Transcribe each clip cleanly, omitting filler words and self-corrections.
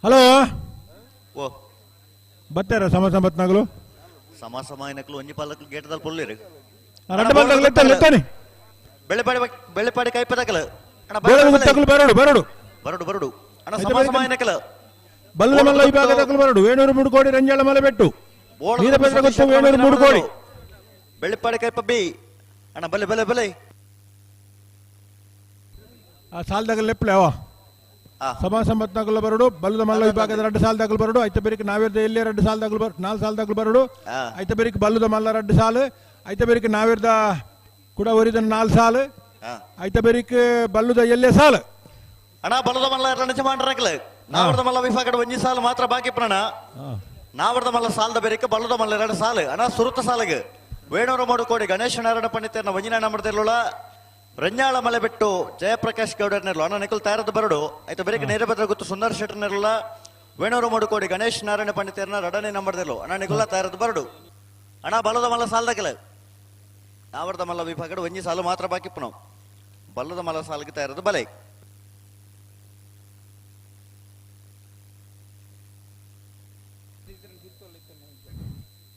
Hello ಓ ಬರ್ತಾರ ಸಮಾಸಂಬತ್ನಾಗಲು ಸಮಾಸಮಾಯನಕಲು ಒಂಜಿ ಪಾಲಕಲು ಗೇಟದಲ್ಲಿ ಪೊಲ್ಲಿರು ರಡ್ಡ ball ಎತ್ತಾನೆ ಬೆಳ್ಳೆಪಾಡಿ ಕೈಪದಕಲ ಅಣ್ಣ ಬರಡು ಬರಡು ಬರಡು ಬರಡು ಅಣ್ಣ ಸಮಾಸಮಾಯನಕಲ ಬಲ್ಲದ ಮಲ್ಲ ವಿಭಾಗದಕಲು ಬರಡು ವೇಣೂರು ಮುಡುಕೋಡಿ ರಂಜಾಳ ಮಲೆ ಬೆಟ್ಟು ನೀರಭದ್ರ ಗೊತ್ತು ವೇಣೂರು ಮುಡುಕೋಡಿ ಬೆಳ್ಳೆಪಾಡಿ ಕೈಪ ಬಿ ಅಣ್ಣ ಬಲೆ ಬಲೆ ಬಲೆ ಆ ಸಾಲದಾಗ ಲೆಪ್ಲೆ ಅವ ಸಮಾಸಂಬತ್ನಾಗಲು ಬರಡು ಬಲ್ಲದ ಮಲ್ಲ ವಿಭಾಗದ ರಡ್ಡು ಸಾಲದಾಗಲು ಬರಡು ಐತ ಬೇರಿಕೆ ನಾವಿರ್ದ ಎಲ್ಲೇ ರಡ್ಡು ಸಾಲದಾಗಲು ನಾಲ್ಕು ಸಾಲದಾಗಲು ಬರಡು ಐತ ಬೇರಿಕೆ ಬಲ್ಲದ ಮಲ್ಲ ರಡ್ಡು ಸಾಲು ಐತ ಬೇರಿಕೆ ನಾವಿರ್ದ ಕೂಡ ಒರಿದ ನಾಲ್ಕು ಸಾಲು ಐತ ಬೇರಿಕೆ ಬಲ್ಲುದ ಎಲ್ಲೇ ಸಾಲು ಅಣ್ಣ ಬಲ್ಲದ ಮಲ್ಲ ರಣಜ ಮಾಡ್ರಕಲ ನಾವರ್ದ ಮಲ್ಲ ವಿಭಾಗದ ಒಂಜಿ ಸಾಲು ಮಾತ್ರ ಬಾಕಿ ಪ್ರಣ ನಾವರ್ದ ಮಲ್ಲ ಸಾಲದ ಬೇರಿಕೆ ಬಲ್ಲದ ಮಲ್ಲ ಎರಡು ಸಾಲು ಅಣ್ಣ ಸುರುತ ಸಾಲಿಗೆ ವೇಣೂರು ಮೂಡುಕೋಡಿ ಗಣೇಶ ನಾರಾಯಣ ಪಂಡಿತರನ್ನ ವಂಜನಾ ಮಾಡ್ತಿರ್ಲೋಳ ರಂಜಾಳ ಮಲೆ ಬಿಟ್ಟು ಜಯಪ್ರಕಾಶ್ ಗೌಡರ್ನಿರ್ಲು ಅಣ್ಣ ನಿಖಲ್ ತಯಾರದ ಬರಡು ಆಯ್ತು ಬೇರೆ ನೇರಭದ್ರ ಗೊತ್ತು ಸುಂದರ್ ಶೆಟ್ಟರ್ನಿರಲ್ಲ ವೇಣೂರು ಮೂಡುಕೋಡಿ ಗಣೇಶ್ ನಾರಾಯಣ ಪಂಡಿತರನ್ನ ರಡನೆ ನಂಬರ್ದಿರ್ಲು ಅಣ್ಣ ನಿಖುಲ್ಲ ತಯಾರದ ಬರಡು ಅಣ್ಣ ಬಲ್ಲದ ಮಲ್ಲ ಸಾಲದಾಗಲ ನಾವರ್ದ ಮಲ್ಲ ವಿಭಾಗದ ಒಂಜಿ ಸಾಲು ಮಾತ್ರ ಬಾಕಿ ನಾವು ಬಲ್ಲದ ಮಲ್ಲ ಸಾಲಿಗೆ ತಯಾರದ ಬಲೆ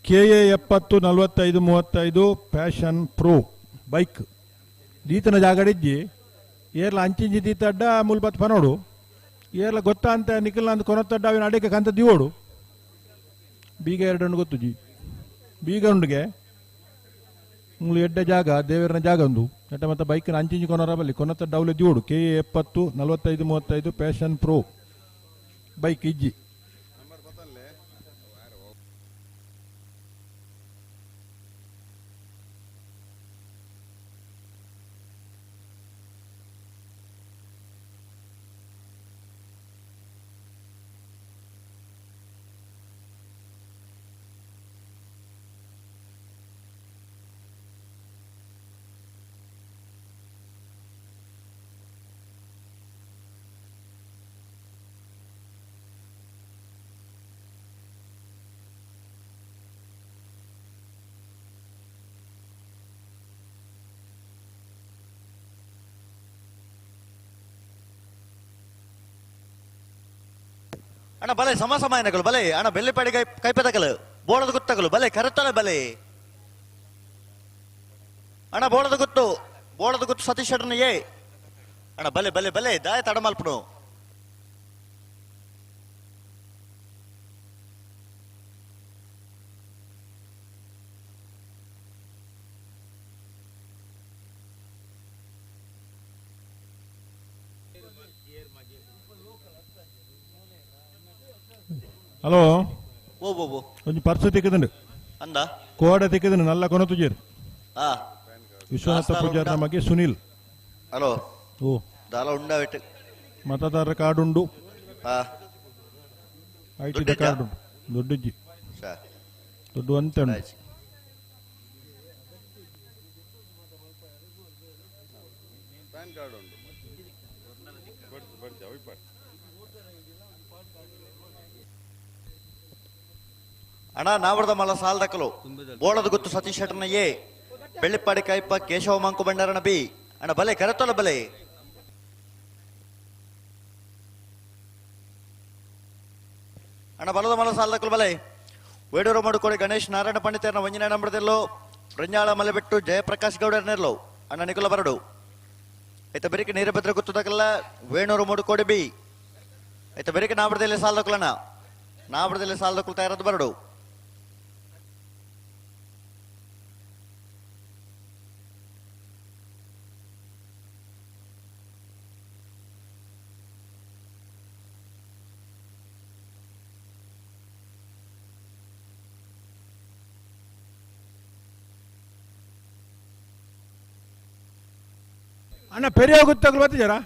KA 704535 ಪ್ಯಾಷನ್ ಪ್ರೋ ಬೈಕ್ ದೀತನ ಜಾಗಡಿಜ್ಜಿ ಏರ್ಲ ಅಂಚಿಂಜಿ ದೀತಡ್ಡ ಮುಲ್ಬತ್ ಪನೋಡು ಏರ್ಲ ಗೊತ್ತಾ ಅಂತ ನಿಖಿಲ್ ಅಂತ ಕೊನತ್ತಡ್ಡ ಅವಿನ ಅಡಿಕೆ ಕಂತ ದಿವೋಡು ಬೀಗ ಎರಡು ಗೊತ್ತು ಜಿ ಬೀಗ ಉಂಡಿಗೆ ಮುಳು ಎಡ್ಡೆ ಜಾಗ ದೇವರನ ಜಾಗ ಒಂದು ನೆಟ್ಟ ಮತ್ತೆ ಬೈಕ್ನ ಅಂಚಿಂಜಿ ಕೊನರ ಬಲ್ಲಿ ಕೊನತ್ತಡ್ಡ ಅವಲೆ ದಿವೋಡು KA 704535 ಪ್ಯಾಷನ್ ಪ್ರೋ ಬೈಕ್ ಇಜ್ಜಿ ಅಣ್ಣ ಬಲೆ ಸಮಾಸಮಾಯನಗಳು ಬಲೆ ಅಣ್ಣ ಬೆಳ್ಳೆಪಾಡಿ ಕೈಪದಕಲು ಬೋಳದ ಗುತ್ತಕಲು ಬಲೆ ಕರೆತಲೆ ಬಲೆ ಅಣ್ಣ ಬೋಳದ ಗುತ್ತು ಸತೀಶ್ ಶೆಟ್ಟರ್ನ ಏ ಅಣ್ಣ ಬಲೆ ಬಲೆ ಬಲೆ ದಾಯ ತಡಮಲ್ಪನು ಹಲೋ ಓ ಓ ಓ ಒಂಜಿ ಪರ್ಸು ತಿಕ್ಕದಂಡು ಅಂದ ಕೋಡೆ ತಿಕ್ಕದಂಡು ನಲ್ಲ ಕೊನ ತುಜೇರು ಆ ವಿಶ್ವನಾಥ ಪೂಜಾರ ನಮಗೆ ಸುನೀಲ್ ಹಲೋ ಓ ದಾಲ ಉಂಡ ಬಿಟ್ಟು ಮತದಾರರ ಕಾರ್ಡ್ ಉಂಡು ಆ ಐಟಿದ ಕಾರ್ಡ್ ಉಂಟು ದೊಡ್ಡಜ್ಜಿ ದೊಡ್ಡ ಅಂತ ಉಂಟು ಅಣ್ಣ ನಾವರ್ದ ಮಲ್ಲ ಸಾಲದಕಲು ಬೋಳದ ಗುತ್ತು ಸತೀಶ್ ಶೆಟ್ಟರ್ನ ಏ ಬೆಳ್ಳಿಪಾಡಿ ಕೈಪ ಕೇಶವ ಮಂಕು ಬಂಡಾರನ ಬಿ ಅಣ್ಣ ಬಲೆ ಕರೆತೋಲ ಬಲೆ ಅಣ್ಣ ಬಲದ ಮಲ್ಲ ಸಾಲದಕಲು ಬಲೆ ವೇಡೂರು ಮೂಡುಕೋಡಿ ಗಣೇಶ್ ನಾರಾಯಣ ಪಂಡಿತರನ್ನ ವಂಜನಾ ನಂಬರ್ದಿರ್ಲು ರಂಜಾಳ ಮಲೆ ಬಿಟ್ಟು ಜಯಪ್ರಕಾಶ್ ಗೌಡರ್ನಿರ್ಲು ಅಣ್ಣ ನಿಖುಲ ಬರಡು ಆಯ್ತ ಬೆರಿಕೆ ನೀರಭದ್ರ ಗುತ್ತದಕಲ್ಲ ವೇಣೂರು ಮೂಡುಕೋಡಿ ಬಿ ಆಯ್ತ ಬೆರಿಕೆ ನಾವರ್ದಲ್ಲಿ ಸಾಲದಕಲಣ್ಣ ನಾವರ್ದಲ್ಲಿ ಸಾಲದಕಲು ತಯಾರದ್ದು ಬರಡು ಅಣ್ಣ ಪೆರಿಯ ಗೊತ್ತಾಗಲು ಬರ್ತಿದ್ದಾರಾ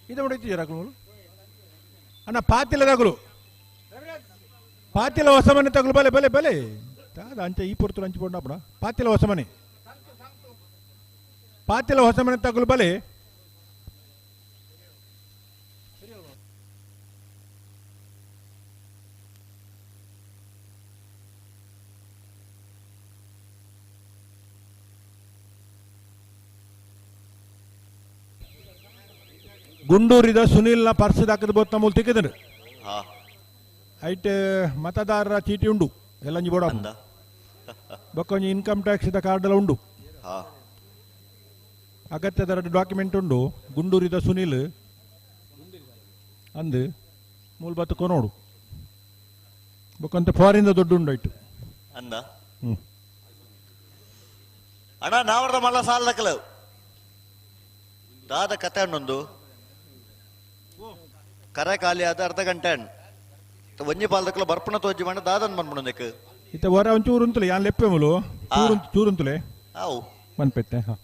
ಇದು ಹೊಡಿತಿದ್ದೀರಾ ಅಣ್ಣ ಪಾತಿಲದಾಗಲು ಪಾತಿಲ ಹೊಸ ಮನೆ ತಗಲು ಬಲೆ ಬಲೆ ಬಲೆ ಅದ ಅಂಚೆ ಈ ಪುರ್ತರು ಹಂಚಿ ಪೋಡ ಪಾತಿಲ ಹೊಸ ಮನೆ ಪಾತಿಲ ಹೊಸ ಮನೆ ತಗಲು ಬಲೆ ಗುಂಡೂರಿದ ಸುನೀಲ್ನ ಪರ್ಸ್ ದಾಕದ ಬೋತ್ನ ಮೂಲ ತಿಕ್ಕಿದ್ರು ಹಾ ಐಟ್ ಮತದಾರರ ಚೀಟಿ ಉಂಡು ಎಲ್ಲ ಬೋಡ ಅಂದ ಬೊಕ್ಕೊಂಜಿ ಇನ್ಕಮ್ ಟ್ಯಾಕ್ಸ್ ಕಾರ್ಡ್ ಎಲ್ಲ ಉಂಡು ಹಾ ಅಗತ್ಯದ ಡಾಕ್ಯುಮೆಂಟ್ ಉಂಡು ಗುಂಡೂರಿದ ಸುನೀಲ್ ಅಂದು ಮೂಲ ಬತ್ತು ಕೊನೋಡು ಬೊಕ್ಕಂತ ಫಾರಿನ್ ದೊಡ್ಡ ಉಂಡು ಐಟು ಅಂದ ಹ್ಞೂ ಅಣ್ಣ ನಾವರ್ದ ಮಲ್ಲ ಸಾಲ ದಕ್ಕಲ ದಾದ ಕತೆ ಅನ್ನೊಂದು ಕರೆ ಖಾಲಿ ಆದ ಅರ್ಧ ಗಂಟೆ ಅಣ್ಣ ಒಂಜಿ ಪಾಲ್ದಕ್ಕಲ ಬರ್ಪಣ ತೋಜಿ ಮಾಡ ದಾದನ್ ಬಂದ್ಬಿಡೋದಕ್ಕೆ ಇತ್ತ ಹೊರ ಒಂಚೂರು ಉಂತಲೆ ಯಾನ್ ಲೆಪ್ಪೆ ಮುಲು ಚೂರು ಉಂತಲೆ ಅವು ಮನ್ಪೆತ್ತೆ ಹಾ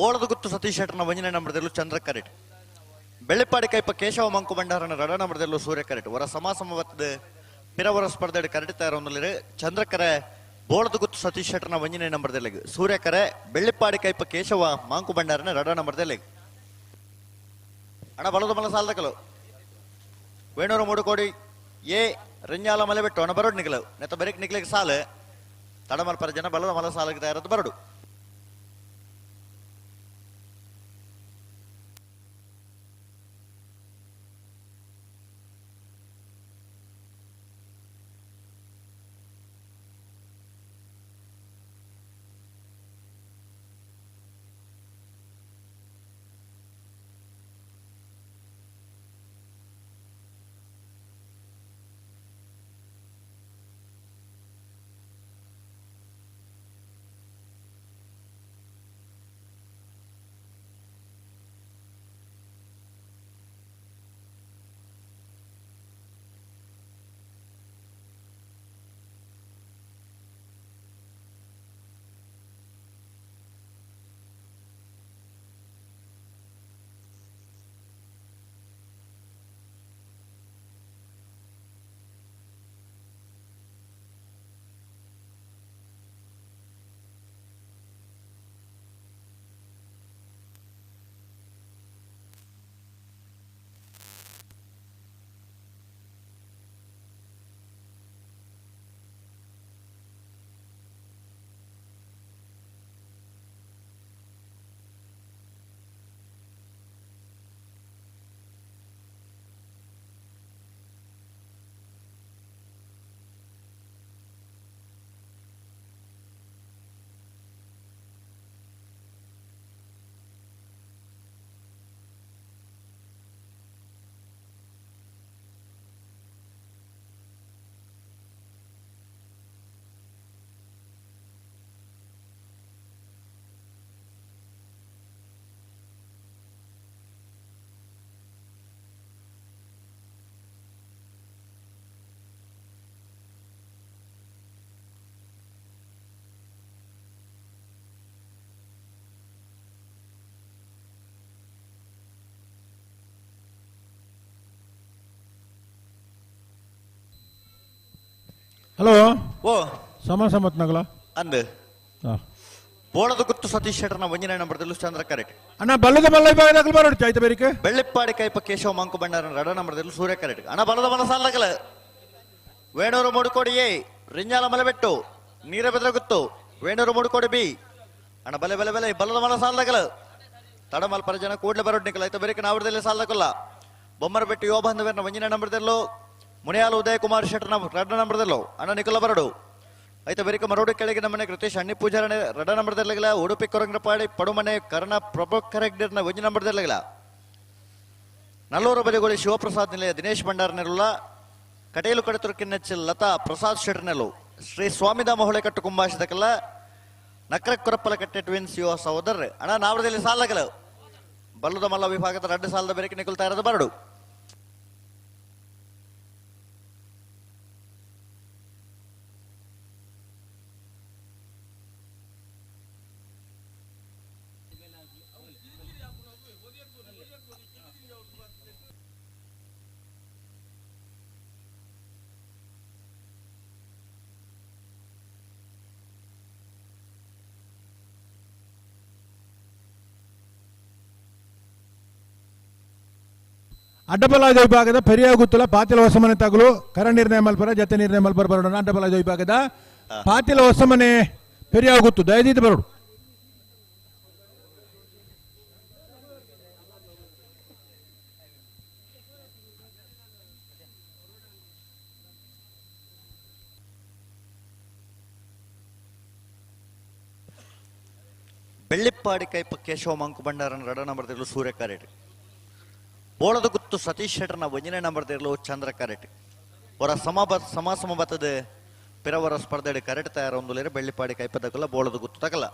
ಓಳದ ಗುತ್ತು ಸತೀಶ್ ಶೆಟ್ಟರ್ನ ವಂಜನೆ ನಂಬರದಲ್ಲೂ ಚಂದ್ರ ಕರೆಟ್ ಬೆಳ್ಳಿಪ್ಪಾಡಿ ಕೈಪ ಕೇಶವ ಮಂಕು ಬಂಡಾರನ ರಡ ನಂಬರದಲ್ಲೂ ಸೂರ್ಯ ಕರೆಟ್ ಹೊರ ಸಮಾಸಮವತ್ತದ ಪಿರವರ ಸ್ಪರ್ಧೆ ಕರೆಡ್ತಾ ಇರೋನಲ್ಲಿ ಚಂದ್ರಕರೆ ಬೋಳದ ಗುತ್ತು ಸತೀಶ್ ಶೆಟ್ಟರ್ನ ವಂಜನೆ ನಂಬರದಲ್ಲಿ ಸೂರ್ಯ ಕರೆ ಬೆಳ್ಳಿಪ್ಪಾಡಿ ಕೈಪ ಕೇಶವ ಮಂಕು ಬಂಡಾರನ ರಡ ನಂಬರದಲ್ಲಿ ಅಣ್ಣ ಬಲದ ಮಲ ಸಾಲದಕಲು ವೇಣೂರು ಮೂಡು ಕೋಡಿ ಏ ರೆಂಜಾಲ ಮಲೆ ಬಿಟ್ಟು ಅಣ್ಣ ಬರೋಡು ನಿಗಲು ನೆತ್ತ ಬರೀಕ್ ನಿಗ್ಲಿಕ್ಕೆ ಸಾಲು ತಡಮಲ್ ಪರ ಜನ ಬಲದ ಮಲ ಸಾಲಕ್ಕೆ ತಯಾರದ್ದು ಬರಡು ಹಲೋ ಓ ಸಮತ್ ನಗಲ ಅಂದ್ ಬೋಳದ ಗುತ್ತು ಸತೀಶ್ ಶೆಟ್ಟರ್ನ ಒಂಜನೇ ನಂಬರ್ದಲ್ಲೂ ಚಂದ್ರ ಕರೆಕ್ಟ್ ಅಣ್ಣ ಬಲ್ಲದ ಮಲ್ಲ ವಿಭಾಗದಾಗಲು ಬರೋಡು ಚಾಯ್ತ ಬೇರಿಕೆ ಬೆಳ್ಳಿಪ್ಪಾಡಿ ಕೈಪ ಕೇಶವ ಮಂಕು ಬಂಡಾರ ರಡ ನಂಬರ್ದಲ್ಲೂ ಸೂರ್ಯ ಕರೆಕ್ಟ್ ಅಣ್ಣ ಬಲದ ಮಲ ಸಾಲದಗಲ ವೇಣೂರು ಮೂಡುಕೋಡಿಯೇ ರಿಂಜಾಲ ಮಲೆಬೆಟ್ಟು ನೀರ ಬೆದರಗುತ್ತು ವೇಣೂರು ಮೂಡುಕೋಡಿ ಬಿ ಅಣ್ಣ ಬಲೆ ಬಲೆ ಬಲೆ ಬಲದ ಮಲ ಸಾಲದಗಲ ತಡಮಲ್ ಪರಜನ ಕೂಡಲೇ ಬರೋಡ್ ನಿಕಲ ಆಯ್ತು ಬೇರಿಕೆ ನಾವಡದಲ್ಲಿ ಸಾಲದಕ್ಕಲ್ಲ ಬೊಮ್ಮರ ಬೆಟ್ಟು ಯುವ ಬಾಂಧವರನ್ನ ಒಂಜನೇ ನಂಬರ್ದಲ್ಲೂ ಮುನಿಯಾಲ ಉದಯ ಕುಮಾರ್ ಶೆಟ್ಟರ್ನ ರಡ ನಂಬರ್ದಲ್ಲೂ ಅಣ್ಣ ನಿಕಲ ಬರಡು ಆಯ್ತು ಬೇರಿಕೆ ಮರೋಡು ಕೆಳಗೆ ನಮ್ಮನೆ ಕೃತೇಶ್ ಅಣ್ಣಿ ಪೂಜಾರನೆ ರಡ ನಂಬರ್ದಲ್ಲಿಗಲ ಉಡುಪಿ ಕೊರಂಗ್ರಪಾಡಿ ಪಡುಮನೆ ಕರ್ಣ ಪ್ರಭಾಕರ್ ಹೆಗ್ಡೆರ್ನ ಒಂಜಿ ನಂಬರ್ದಲ್ಲಿಗಲ ನಲ್ಲೂರು ಬದಿಗೋಳಿ ಶಿವಪ್ರಸಾದ್ ನಿಲಯ ದಿನೇಶ್ ಭಂಡಾರನೆಲ್ಲ ಕಟೇಲು ಕಡತುರು ಕಿನ್ನೆಚ್ಚಲ್ ಲತಾ ಪ್ರಸಾದ್ ಶೆಟ್ಟರ್ನೆಲ್ಲು ಶ್ರೀ ಸ್ವಾಮಿದಾಮ ಹೊಳೆಕಟ್ಟು ಕುಂಭಾಷಿದಕಲ್ಲ ನಕ್ರ ಕೊರಪ್ಪಲ ಕಟ್ಟೆ ಟ್ವಿನ್ಸ್ ಯುವ ಸಹೋದರ ಅಣ್ಣ ನಾವಡದಲ್ಲಿ ಸಾಲಗಲ ಬಲ್ಲದ ಮಲ್ಲ ವಿಭಾಗದ ರಡ್ಡು ಸಾಲದ ಬೇರಿಕೆ ನಿಕಲ್ತಾ ಇರೋದು ಬರಡು ಅಡ್ಡಬಲಾದ ವಿಭಾಗದ ಪೆರಿಯ ಗುತ್ತಲ ಪಾತಿಲ ಹೊಸಮನೆ ತಗಲು ಕರ ನಿರ್ಣಯ ಮಲ್ಪರ ಜತೆ ನಿರ್ಣಯ ಮಲ್ಪರ ಬರೋಣ ಅಡ್ಡಬಲಾದ ವಿಭಾಗದ ಪಾತಿಲ ಹೊಸಮನೆ ಪೆರಿಯ ಗುತ್ತು ದಯದೀತ ಬರೋಡು ಬೆಳ್ಳಿಪ್ಪಾಡಿ ಕೈಪ ಕೇಶವ ಮಂಕು ಭಂಡಾರನ ರಡ ನಂಬರ್ದಲ್ಲೂ ಸೂರ್ಯ ಕರೆಕ್ಟ್ ಬೋಳದ ಗುತ್ತು ಸತೀಶ್ ಶೆಟ್ಟರ್ನ ಒಂಜನೇ ನಂಬರ್ದಲ್ಲೂ ಚಂದ್ರ ಕರೆಕ್ಟ್ ಅವರ ಸಮಬತ್ತದ ಪಿರವರ ಸ್ಪರ್ಧೆ ಕರೆಕ್ಟ್ ತಯಾರೊಂದುಲೇರೆ ಬೆಳ್ಳಿಪ್ಪಾಡಿ ಕೈಪದಕ್ಕಲ್ಲ ಬೋಳದ ಗುತ್ತು ತಗಲ್ಲ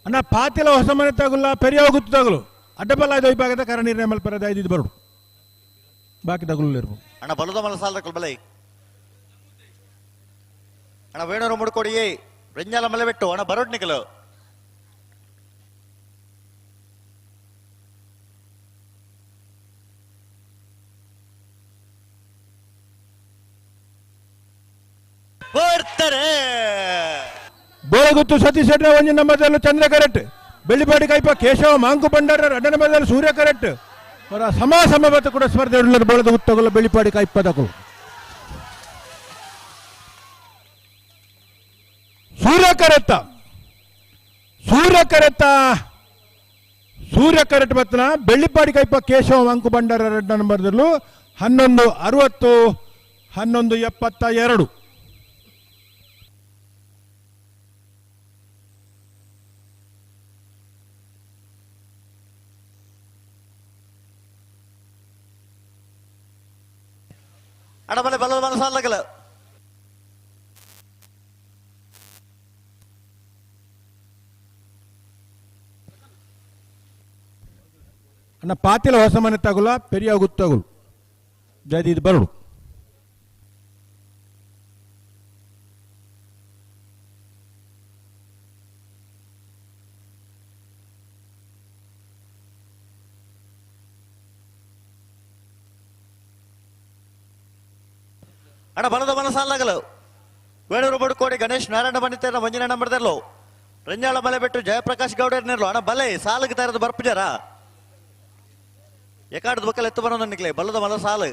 ಅಣ್ಣ ಪಾತಿಲ ಹೊಸಮನೆ ತಗುಲ್ಲ ಪೆರಿಯ ಗುತ್ತು ತಗಲು ಅಡ್ಡಬಲಾದ ವಿಭಾಗದ ಕರ ನಿರ್ಣಯ ಮಲ್ಪರ ದಯದೀತ ಬರೋಡು ಬಾಕಿ ತಗಲು ಇರ್ಬೋದು ಅಣ್ಣ ಬಲದ ಮಲ ಸಾಲದ ಬಲೈ ಅಣ್ಣ ವೇಣೂರು ಮುಡ್ಕೊಡಿಯೇ ರಿಂಜಾಲ ಮಲೆಬೆಟ್ಟು ಅಣ್ಣ ಬರೋಡ್ ನಿಕಲು ಬರ್ತಾರೆ ಬೋಳಗುತ್ತು ಸತೀಶ್ ಶೆಟ್ಟರ್ ಒಂಜಿ ನಂಬರ್ದಲ್ಲೂ ಚಂದ್ರ ಕರೆಕ್ಟ್ ಬೆಳ್ಳಿಪಾಡಿ ಕೈಪ ಕೇಶವ ಮಾಂಕು ಭಂಡಾರ ರಡ್ಡ ನಂಬರ್ದಲ್ಲಿ ಸೂರ್ಯ ಕರೆಕ್ಟ್ ಅವರ ಸಮಬತ್ತ ಕೂಡ ಸ್ಪರ್ಧೆ ಉಳ್ಳರು ಬೋಳದ ಗುತ್ತಗಲ ಬೆಳ್ಳಿಪಾಡಿ ಕೈಪದಕಲು ಸೂರ್ಯ ಕರೆಕ್ಟ್ ಬತ್ತನ ಬೆಳ್ಳಿಪಾಡಿ ಕೈಪ ಕೇಶವ ಮಾಂಕು ಭಂಡಾರ ರಡ್ಡ ನಂಬರ್ದಲ್ಲೂ 11:60 11:72 ಅಣ್ಣ ಬಲೆ ಬಲದ ಮಲ ಸಾಲದಗಲ ಅಣ್ಣ ಪಾತಿಲ ಹೊಸ ಮನೆ ತಗುಲ ಪೆರಿಯ ಗುತ್ತಗುಲು ಜಯದೀದ್ ಬರಡು ಅಣ್ಣ ಬಲದ ಮನ ಸಾಲಾಗಲು ವೇಣೂರು ಬಡುಕೋಡಿ ಗಣೇಶ್ ನಾರಾಯಣ ಬಂಡಿತೇರ ಮಂಜಿನ ನಂಬರ್ದಲ್ಲೋ ರಂಜಾಳ ಮಲೆ ಬಿಟ್ಟು ಜಯಪ್ರಕಾಶ್ ಗೌಡರ್ನಿರ್ಲು ಅಣ್ಣ ಬಲೆ ಸಾಲಿಗೆ ತರದು ಬರ್ಪಿಜಾರ ಎಕಾಡದ ಬಕ್ಕಲ್ ಎತ್ತು ಬರೋದು ನಿಕ್ಲೆ ಬಲ್ಲದ ಮಲ ಸಾಲು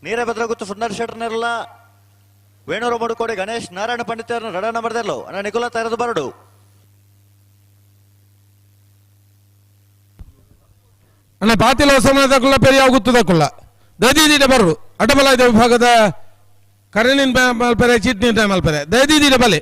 ನೀರೇ ಬೆದ್ರಗುತ್ತು ಸುಂದರ್ ಶೆಟ್ಟರ್ನಿರಲ್ಲ ವೇಣೂರು ಬಡುಕೋಡಿ ಗಣೇಶ್ ನಾರಾಯಣ ಪಂಡಿತೇರನ ರಡ ನಂಬರ್ದಲ್ಲೋ ಅಣ್ಣ ನಿಗುಲ ತರದು ಬರಡು ಅಣ್ಣ ಪಾತಿಲ ಹೊಸಮನದಕ್ಕುಲ್ಲ ಪೆರಿಯ ಗುತ್ತದಕ್ಕುಲ್ಲ ದಯದೀದಿನ ಬರಡು ಅಡ್ಡಬಲ ವಿಭಾಗದ ಕರೆನಿನ್ ಮಲ್ಪರೆ ಚಿಟ್ನಿನ್ ಮಲ್ಪರೆ ದಯದೀದಿನ ಬಲೆ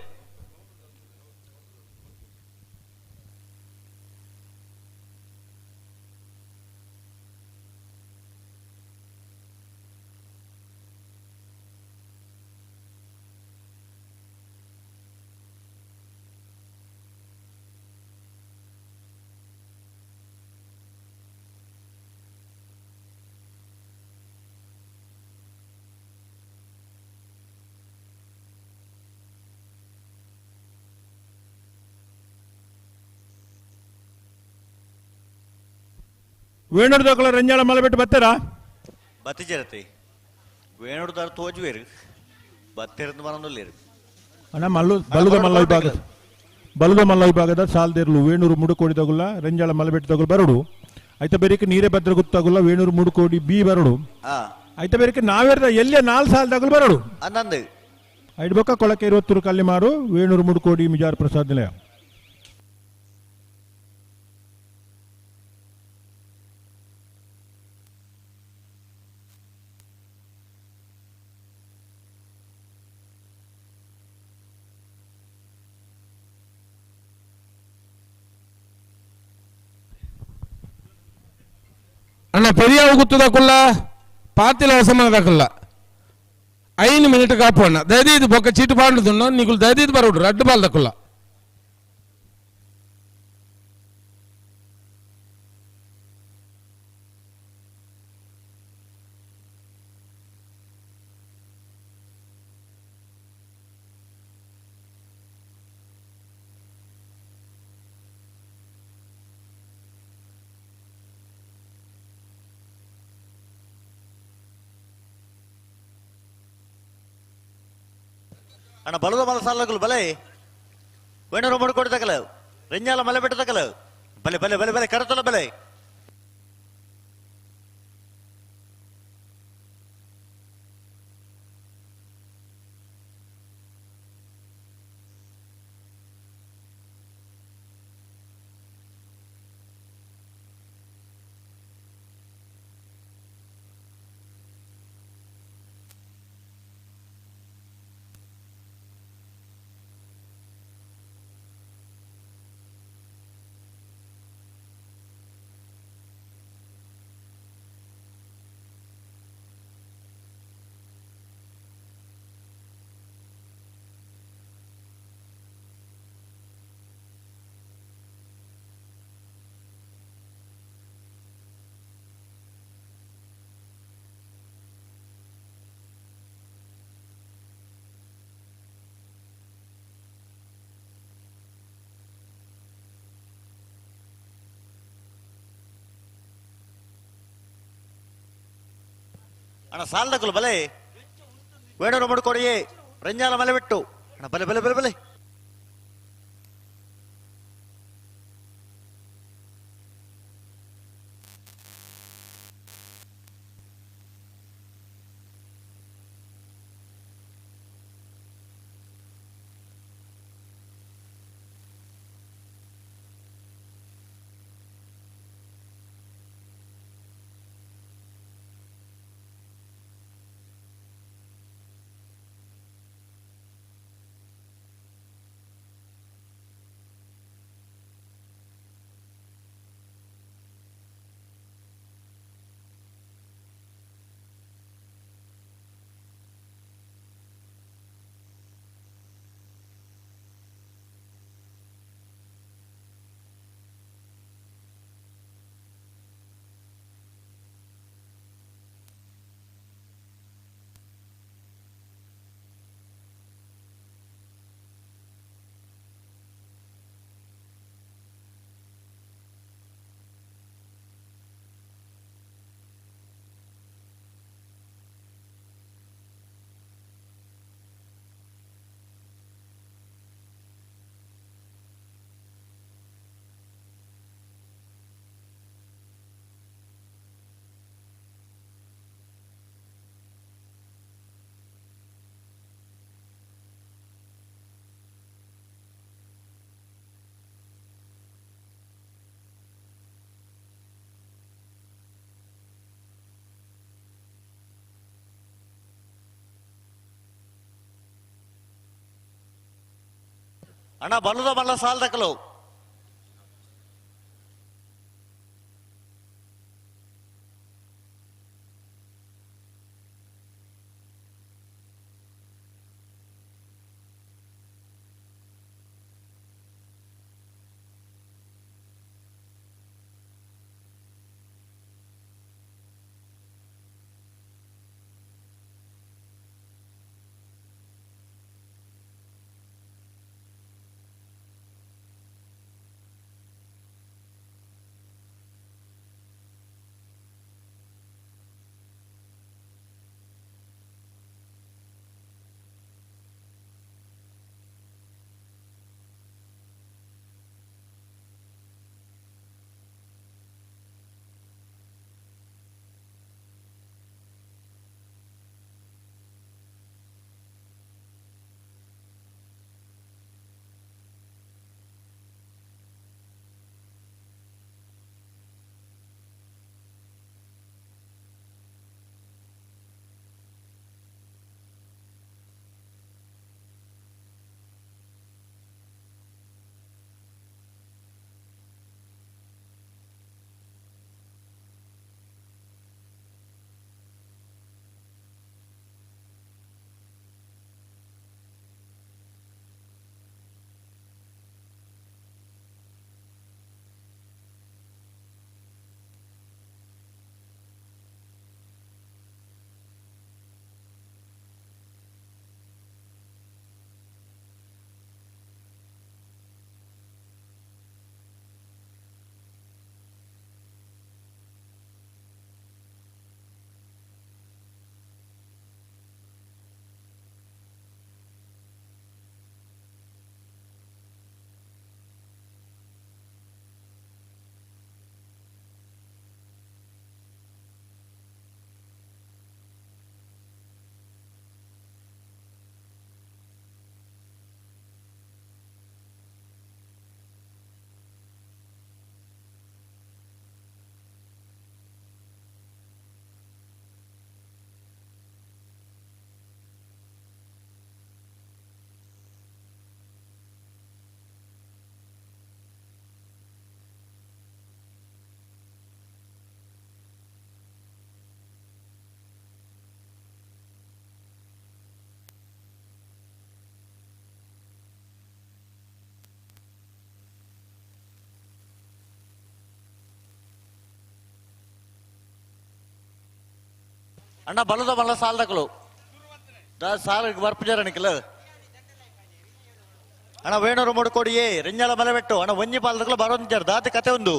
ವೇಣೂರು ತಗೊಳ್ಳ ರಂಜಾಳ ಮಲೆ ಬಿಟ್ಟು ಬರ್ತಾರಾ ಬತ್ತಿಜರತಿ ವೇಣೂರು ದಾರ ತೋಜುವೇರು ಬತ್ತಿರಂದು ಮನೊಂದಲ್ಲೇರು ಅಣ್ಣ ಬಲುದ ಮಲ್ಲ ವಿಭಾಗದ ಸಾಲ್ದಿರ್ಲು ವೇಣೂರು ಮುಡುಕೋಡಿ ತಗುಲ್ಲ ರಂಜಾಳ ಮಲೆ ಬಿಟ್ಟು ತಗೊಳ್ಳ ಬರಡು ಐತ ಬೇರೆಕ್ಕೆ ನೀರೇ ಭದ್ರ ಗೊತ್ತಾಗಲ್ಲ ವೇಣೂರು ಮುಡುಕೋಡಿ ಬಿ ಬರಡು ಐತ ಬೇರೆಕ್ಕೆ ನಾವೇರ್ದ ಎಲ್ಲೇ 4 ಸಾಲ ತಗೊಳ್ಳ ಬರಡು ಅನ್ನಂದು ಐದು ಬೊಕ್ಕ ಕೊಳಕೆ 20 ಕಲ್ಲಿ ಮಾರು ವೇಣೂರು ಮುಡುಕೋಡಿ ಮಿಜಾರ್ ಪ್ರಸಾದ್ ನಿಲಯ ಅಣ್ಣ ಪೆರಿಯ ಗುತ್ತದಕ್ಕುಲ್ಲ ಪಾತಿಲ ಹೊಸಮನದಕ್ಕುಲ್ಲ 5 ಮಿನಿಟ್ ಕಾಪು ಅಣ್ಣ ದಯದೀದ್ ಬೊಕ್ಕ ಚೀಟು ಪಾಂಡುದುಂಡು ನಿಗುಲು ದಯದೀದ್ ಬರೋಡು ರಡ್ಡು ಬಾಲ್ದಕ್ಕುಲ್ಲ ಅಣ್ಣ ಬಲದ ಮಲ ಸಾಲಗಳು ಬಲೆ ವೇಣೂರು ಮುಡುಕೋಡಿ ತಗಲ ರಂಜಾಳ ಮಲೆ ಬಿಟ್ಟು ತಗಲ ಬಲೆ ಬಲೆ ಬಲೆ ಬಲೆ ಕರತಲ ಬಲೆ ಅಣ್ಣ ಸಾಲದಕ್ಕಲು ಬಲೆ ವೇಣೂರು ಮುಡುಕೋಡಿ ರಂಜಾಳ ಮಲೆ ಬಿಟ್ಟು ಅಣ್ಣ ಬಲೆ ಬಲೆ ಬಲೆ ಬಲೆ ಅಣ್ಣ ಬಲ್ಲದ ಮಲ್ಲ ಸಾಲ್ ದಕ್ಕಲು ಅಣ್ಣ ಬಲ್ಲದ ಮಲ್ಲ ಸಾಲ್ ದಕ್ಕಲು ಸಾಲ ಬರ್ಪಜಾರಣಿಕಲ ಅಣ್ಣ ವೇಣೂರು ಮೂಡುಕೋಡಿಯೇ ರೆಂಜಾಲ ಮಲೆಬೆಟ್ಟು ಅಣ್ಣ ಒಂಜಿ ಪಾಲದಕ್ಕಲು ಬರೋಂಜಾರ ದಾತಿ ಕತೆ ಒಂದು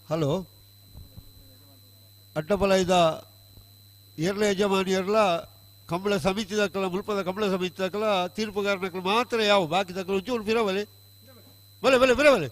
ಹಲೋ, ಅಡ್ಡಬಲಯದ ಏರ್ಲ ಯಜಮಾನಿಯರ್ಲ ಕಂಬಳ ಸಮಿತಿ ದಕ್ಕಲ ಮುಲ್ಪದ ಕಂಬಳ ಸಮಿತಿ ದಕ್ಕಲ ತೀರ್ಪುಗಾರನಕ್ಕಲು ಮಾತ್ರ ಯಾವ ಬಾಕಿ ದಕ್ಕಲು ಉಜ್ಜು ಬಿರವಲೆ ಬಲೆ ಬಲೆ ಬಿರವಲೆ.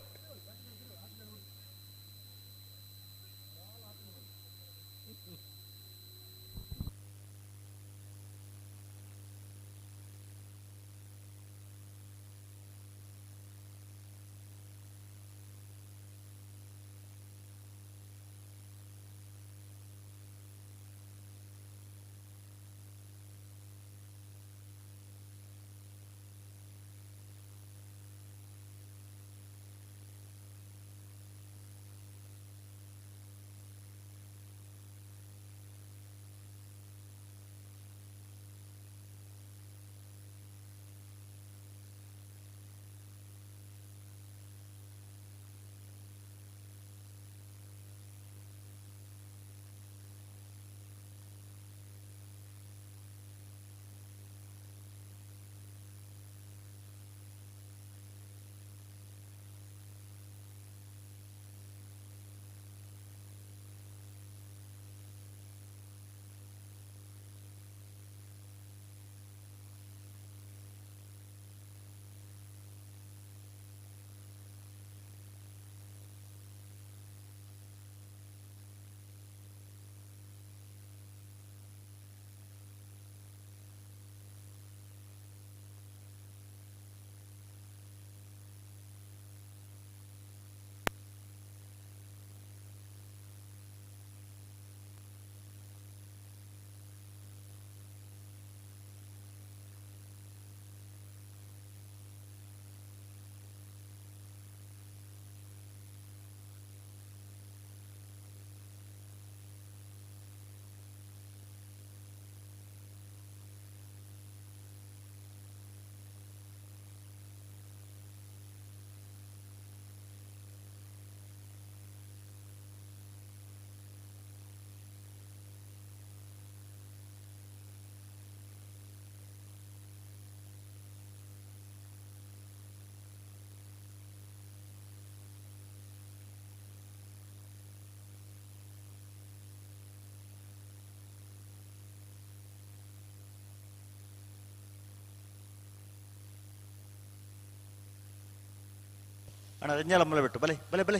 ಅಣ್ಣ ರಂಜಾಲ ಮಲೆ ಬಿಟ್ಟು ಬಲೆ ಬಲೆ ಬಲೆ.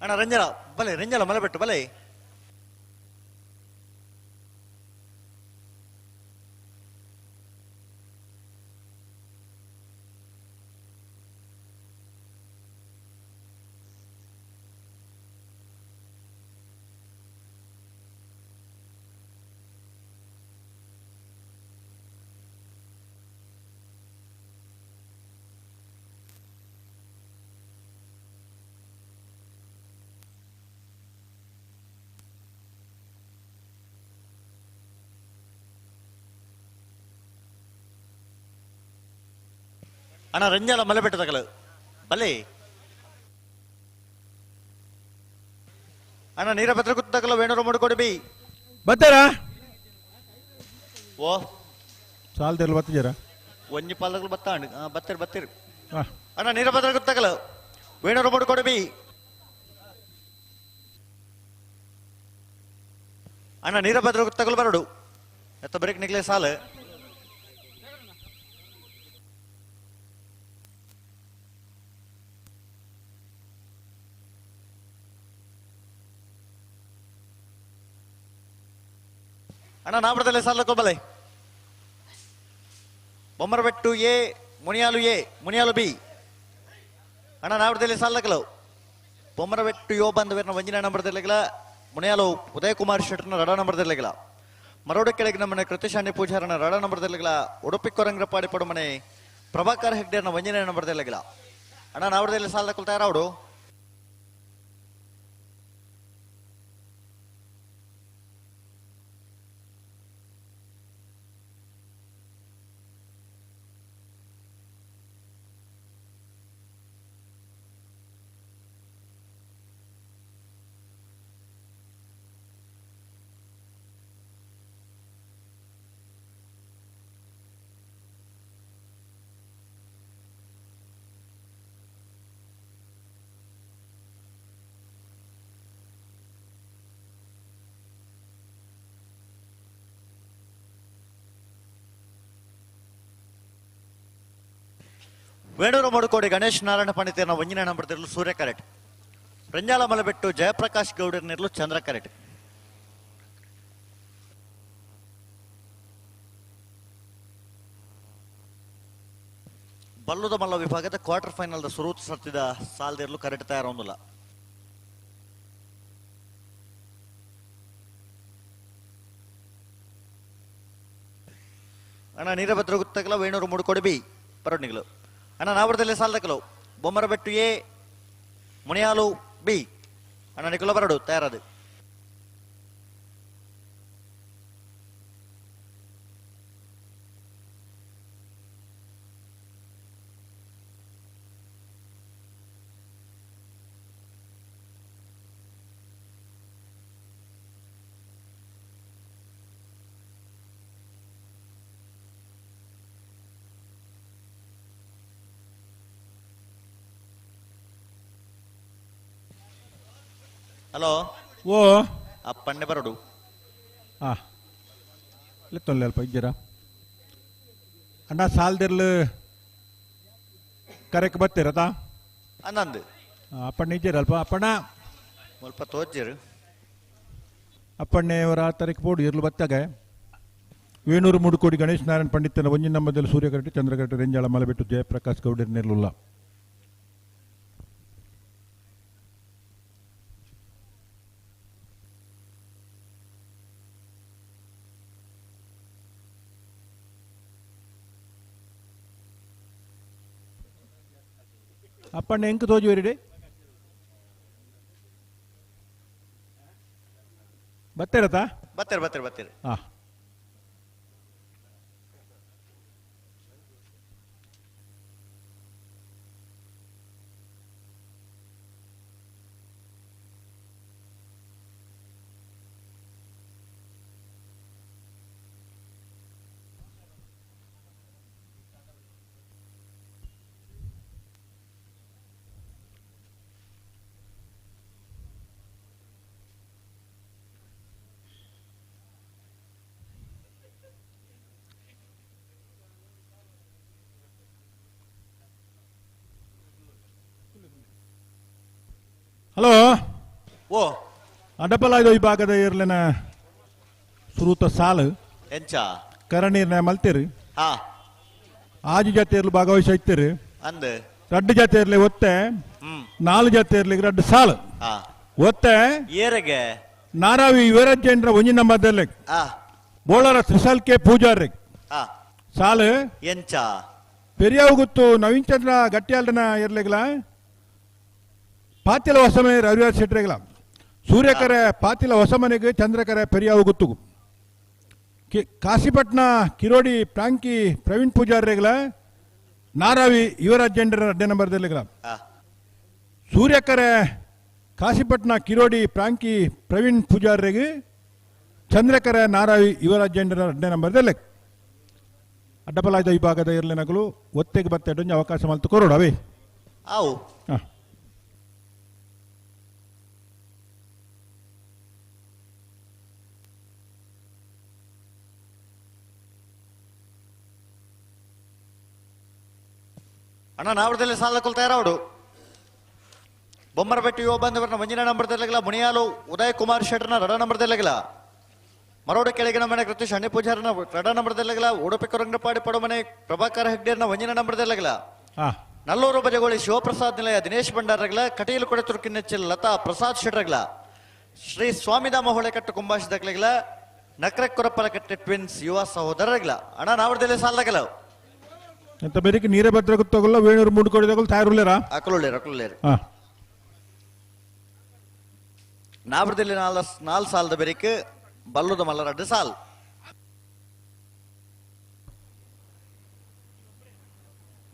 ಅಣ್ಣ ರಂಜಾಲ ಬಲೆ ರಂಜಾಲ ಮಲೆ ಬಿಟ್ಟು ಬಲೆ. ಅಣ್ಣ ರಂಜಾಲ ಮಲೆ ಬಿಟ್ಟು ತಗಲು ಬಲೆ. ಅಣ್ಣ ನೀರ ಪತ್ರ ಕುತ್ತಕಲ ವೇಣೂರು ಮೂಡಿಕೊಡಿ ಬಿ ಬತ್ತಾರಾ ಓ ಸಾಲ್ದೆಲ್ಲ ಬತ್ತಿದ್ದೀರಾ ಒಂಜಿ ಪಾಲಗಳು ಬತ್ತಾಂಡ್ ಬತ್ತಿರ್ ಬತ್ತಿರ್. ಹಾಂ ಅಣ್ಣ ನೀರ ಪತ್ರ ಕುತ್ತಕಲ ವೇಣೂರು ಮೂಡಿಕೊಡಿ ಬಿ. ಅಣ್ಣ ನೀರ ಪತ್ರ ಕುತ್ತಕಲು ಬರಡು ಎತ್ತ ಬ್ರೇಕ್ ನಿಕ್ಲೆ ಸಾಲು. ಅಣ್ಣ ನಾಪಡದಲ್ಲಿ ಸಾಲಕ್ಕೋ ಬಲೆ. Bommarabettu A Muniyalu B. ಅಣ್ಣ ನಾಪಡದಲ್ಲಿ ಸಾಲಕ್ಕಲು ಬೊಮ್ಮರಬೆಟ್ಟು ಯೋ ಬಂದವೇರ್ನ ವಂಜಿನ ನಂಬರ್ದಲ್ಲಿಗಲ ಮುನಿಯಾಲು ಉದಯ ಕುಮಾರ್ ಶೆಟ್ಟರ್ನ ರಡ ನಂಬರ್ದಲ್ಲಿಗಲ ಮರೋಡ ಕೆಳಗಿನ ಮನೆ ಕೃತಿಶಾನ್ಯ ಪೂಜಾರನ ರಡ ನಂಬರ್ದಲ್ಲಿಗಲ ಉಡುಪಿ ಕೊರಂಗ್ರಪಾಡಿ ಪಡು ಮನೆ ಪ್ರಭಾಕರ್ ಹೆಗ್ಡೇರ್ನ ಒಂಜನೇ ನಂಬರ್ದಲ್ಲಿಗಿಲ್ಲ ಅಣ್ಣ ನಾವಡದಲ್ಲಿ ಸಾಲ ತಗೊಳ್ತಾ ಯಾರವಡು ವೇಣೂರು ಮಡುಕೋಡಿ ಗಣೇಶ್ ನಾರಾಯಣ ಪಂಡಿತನ ಒಂಜಿನ ನಂಬರ್ದಿರಲು ಸೂರ್ಯ ಕರೆಟ್ ರಂಜಾಲ ಮಲಬೆಟ್ಟು ಜಯಪ್ರಕಾಶ್ ಗೌಡರ್ನಿರಲು ಚಂದ್ರ ಕರೆಟ್ ಬಲ್ಲುದ ಮಲ್ಲ ವಿಭಾಗದ ಕ್ವಾರ್ಟರ್ ಫೈನಲ್ ಸುರೂತ್ ಸರ್ತಿದ ಸಾಲದಿರಲು ಕರೆಟ್ ತಯಾರೊಂದಿಲ್ಲ ಅಣ್ಣ ನೀರಭದ್ರ ಗುತ್ತಕಲ ವೇಣೂರು ಮುಡುಕೋಡಿ ಬಿ ಪರೋಡ್ನಿಗಳು ಅಣ್ಣ ನಾವಡದಲ್ಲಿ ಸಾಲದಕಲು ಬೊಮ್ಮರಬೆಟ್ಟು ಎ ಮುನಿಯಾಲು ಬಿ ಅಣ್ಣ ನಿಕುಲ ಬರಡು ತಯಾರದು ಹಲೋ ಓ ಅಪ್ಪಣ್ಣೆ ಬರಡು ಆ ಲೆತ್ತೊಲ್ಲೆ ಅಲ್ಪ ಇದ್ದೀರಾ ಅಣ್ಣ ಸಾಲದಿರ್ಲು ಕರೆಕ್ ಬರ್ತೀರತಾ ಅನ್ನಂದು ಅಪ್ಪಣ್ಣ ಇದ್ದೀರಲ್ಪ ಅಪ್ಪಣ್ಣ ಸ್ವಲ್ಪ ತೋಜ್ಜಿರು ಅಪ್ಪಣ್ಣೆ ಅವರ ತಾರೀಕು ಬೋರ್ಡು ಇರ್ಲು ಬತ್ತಾಗ ವೇಣೂರು ಮುಡುಕೋಡಿ ಗಣೇಶ್ ನಾರಾಯಣ ಪಂಡಿತನ ಒಂಜಿನ ನಂಬರ್ದಲ್ಲಿ ಸೂರ್ಯ ಕರೆಕ್ಟ್ ಚಂದ್ರ ಕರೆಕ್ಟ್ ರೆಂಜಾಳ ಮಲಬೆಟ್ಟು ಜಯಪ್ರಕಾಶ್ ಗೌಡರ್ನಿರಲಿಲ್ಲ ಅಪ್ಪಣ್ಣ ಎಂಕ್ ತೋಜುವರಿಡೆ ಬತ್ತೇರತಾ ಬತ್ತೀರಿ ಬತ್ತೀರಿ ಬತ್ತೀರಿ ಹಾ ಹಲೋ ಓ ಅಡಪಲಾಯ್ದು ವಿಭಾಗದ ಇರ್ಲಿನ ಸುರೂತ ಸಾಲು ಎಂಚ ಕರಣೀರ್ನ ಮಲ್ತೇರು ಹಾ ಆಜು ಜಾತಿಯರ್ಲು ಭಾಗವಹಿಸಿರ್ತೀರಿ ಅಂದ್ ರಡ್ಡು ಜಾತಿಯರ್ಲಿ ಒತ್ತೆ 4 ಜಾತಿಯರ್ಲಿ ರಡ್ಡು ಸಾಲು ಹಾ ಒತ್ತೆ ಏರೆಗೆ ನಾರಾವಿ ವೀರಜ್ಜೇಂದ್ರ ಒಂಜಿ ನಂಬರ್ದಲ್ಲಿ ಆ ಬೋಳರ ತ್ರಿಶಾಲ್ ಕೆ ಪೂಜಾರಿ ಆ ಸಾಲು ಎಂಚ ಪೆರಿಯಾವು ಗುತ್ತು ನವೀನ್ ಚಂದ್ರ ಗಟ್ಟಿಯಾಲ್ರನ ಇರ್ಲಿಗಲ ಪಾತಿಲ ಹೊಸಮನೆ ರವಿವಾರ ಶೆಟ್ರಿಗಲ ಸೂರ್ಯಕರೆ ಪಾತಿಲ ಹೊಸಮನೆಗೆ ಚಂದ್ರಕರೆ ಪೆರಿಯಾವು ಗುತ್ತು ಕಾಶಿಪಟ್ನ ಕಿರೋಡಿ ಪ್ರಾಂಕಿ ಪ್ರವೀಣ್ ಪೂಜಾರಿಗಳ ನಾರಾವಿ ಯುವರಾಜೇಂದ್ರ ಅಡ್ಡೆ ನಂಬರ್ದಲ್ಲಿಗಳ ಸೂರ್ಯಕರೆ ಕಾಶಿಪಟ್ನ ಕಿರೋಡಿ ಪ್ರಾಂಕಿ ಪ್ರವೀಣ್ ಪೂಜಾರಿಗೆ ಚಂದ್ರಕರೆ ನಾರಾವಿ ಯುವರಾಜೇಂದ್ರ ಅಡ್ಡೆ ನಂಬರ್ದಲ್ಲಿ ಅಡ್ಡಬಲಾಯ್ದ ವಿಭಾಗದ ಇರ್ಲಿನಗಳು ಒತ್ತೆಗೆ ಬತ್ತೆ ಅವಕಾಶ ಮಲ್ತು ಕೊರೋಡು ಅವೇ ಆವು ಹಾಂ ಅಣ್ಣ ನಾವಡದಲ್ಲಿ ಸಾಲ ಕೊಲ್ತಾ ಯಾರವಡು ಬೊಮ್ಮರಬೆಟ್ಟು ಯುವ ಬಂದವರನ್ನ ಒಂಜಿನ ನಂಬರ್ದಲ್ಲಿಗಲ ಮುನಿಯಾಲು ಉದಯ್ ಕುಮಾರ್ ಶೆಟ್ಟರ್ನ ರಡ ನಂಬರ್ದಲ್ಲಿಗಲ ಮರೋಡ ಕೆಳಗಿನ ಮನೆ ಕೃತಿ ಶನಿ ಪೂಜಾರನ ರಡ ನಂಬರ್ದಲ್ಲಿಗಲ ಉಡುಪಿ ಕೊರಂಗಪಾಡಿ ಪಡೋ ಮನೆ ಪ್ರಭಾಕರ ಹೆಗ್ಡೇರ್ನ ಒಂಜಿನ ನಂಬರ್ದಲ್ಲಿಗಲ ಹಾಂ ನಲ್ಲೂರು ಬಜಗೋಳಿ ಶಿವಪ್ರಸಾದ್ ನಿಲಯ ದಿನೇಶ್ ಭಂಡಾರಗಲ ಕಟೀಲು ಕೊಡೆ ತುರ್ಕಿನೆಚ್ಚಲ್ ಲತಾ ಪ್ರಸಾದ್ ಶೆಟ್ರಗಲ ಶ್ರೀ ಸ್ವಾಮಿದಾಮ ಹೊಳೆಕಟ್ಟು ಕುಂಭಾಶಿದಗಲ ನಕ್ರೆ ಕೊರಪ್ಪಲಕಟ್ಟೆ ಟ್ವಿನ್ಸ್ ಯುವ ಸಹೋದರಗಲ ಅಣ್ಣ ನಾವಡದಲ್ಲಿ ಸಾಲದಗಲ ಎಂತ ಬೇರೆಗೆ ನೀರೇ ಭದ್ರ ತಗೊಳ್ಳ ವೇಣೂರು ಮೂಡ್ಕೊಡಿ ತಗೊಳ್ಳ ತಯಾರುಳ್ಳೇರಾ ಅಕಲುಳ್ಳೇರು ಹಾ ನಾವರದಲ್ಲಿ ನಾಲ್ ಸಾಲದ ಬೆರಿಕೆ ಬಲ್ಲುದ ಮಲ್ಲ 2 ಸಾಲ್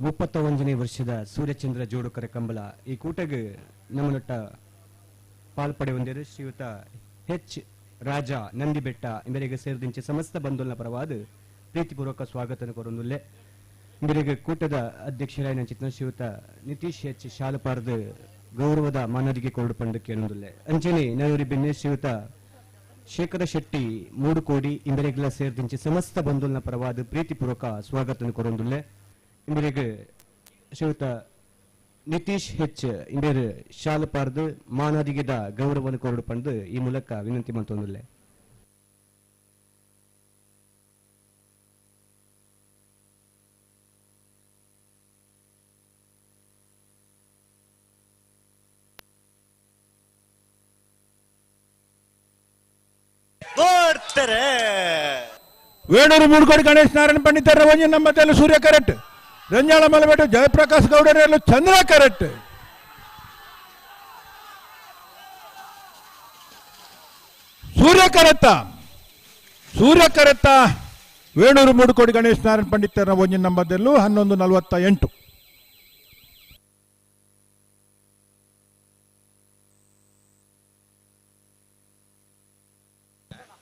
ಮುಪ್ಪತ್ತೊಂದನೇ ವರ್ಷದ ಸೂರ್ಯಚಂದ್ರ ಜೋಡುಕರ ಕಂಬಳ ಈ ಕೂಟಗೆ ನಮ್ಮನೊಟ್ಟ ಪಾಲ್ಪಡೆ ಹೊಂದಿರು ಶ್ರೀಯುತ ಹೆಚ್ ರಾಜ ನಂದಿಬೆಟ್ಟ ಇವರಿಗೆ ಸೇರಿದಂತೆ ಸಮಸ್ತ ಬಂಧುಗಳ ಪರವಾದ ಪ್ರೀತಿಪೂರ್ವಕ ಸ್ವಾಗತ ಕೊರೊಂದುಲ್ಲೆ ಇವರಿಗೆ ಕೂಟದ ಅಧ್ಯಕ್ಷರಾಯ ಚಿತ್ನ ಶ್ರೀಯುತ ನಿತೀಶ್ ಹೆಚ್ ಶಾಲಪಾರ್ದ ಗೌರವದ ಮಾನದಿಗೆ ಕೊರಡು ಪಂಡು ಕೇಳೊಂದುಲ್ಲೆ ಅಂಚನೆ ನವರಿ ಬೆನ್ನೆ ಶ್ರೀಯುತ ಶೇಖರ ಶೆಟ್ಟಿ 3 ಕೋಡಿ ಇವರಿಗೆಲ್ಲ ಸೇರಿದಂತೆ ಸಮಸ್ತ ಬಂಧುಗಳ ಪರವಾದ ಪ್ರೀತಿಪೂರ್ವಕ ಸ್ವಾಗತ ಕೊರೊಂದುಲ್ಲೆ ಇವರಿಗೆ ಶ್ರೀಯುತ ನಿತೀಶ್ ಹೆಚ್ ಇಂಬೇರ್ ಶಾಲಪಾರ್ದು ಮಾನದಿಗೆದ ಗೌರವವನ್ನು ಕೊರಡು ಪಂದು ಈ ಮೂಲಕ ವಿನಂತಿ ಮಾಡ್ತೊಂದುಲ್ಲೆ ವೇಣೂರು ಮೂಡ್ಕೋಡಿ ಗಣೇಶ್ ನಾರಾಯಣ ಪಂಡಿತರ ವಂಜಿ ನಮ್ಮ ಸೂರ್ಯ ಕರೆಕ್ಟ್ ರಂಜಾಳ ಮಲಬೇಟ ಜಯಪ್ರಕಾಶ್ ಗೌಡರೆಲ್ಲ ಚಂದ್ರ ಕರೆಕ್ಟ್ ಸೂರ್ಯ ಕರೆತ್ತ ವೇಣೂರು ಮೂಡುಕೋಡಿ ಗಣೇಶ್ ನಾರಾಯಣ ಪಂಡಿತರ ವಂಜಿ ನಂಬದಲ್ಲೂ 11:48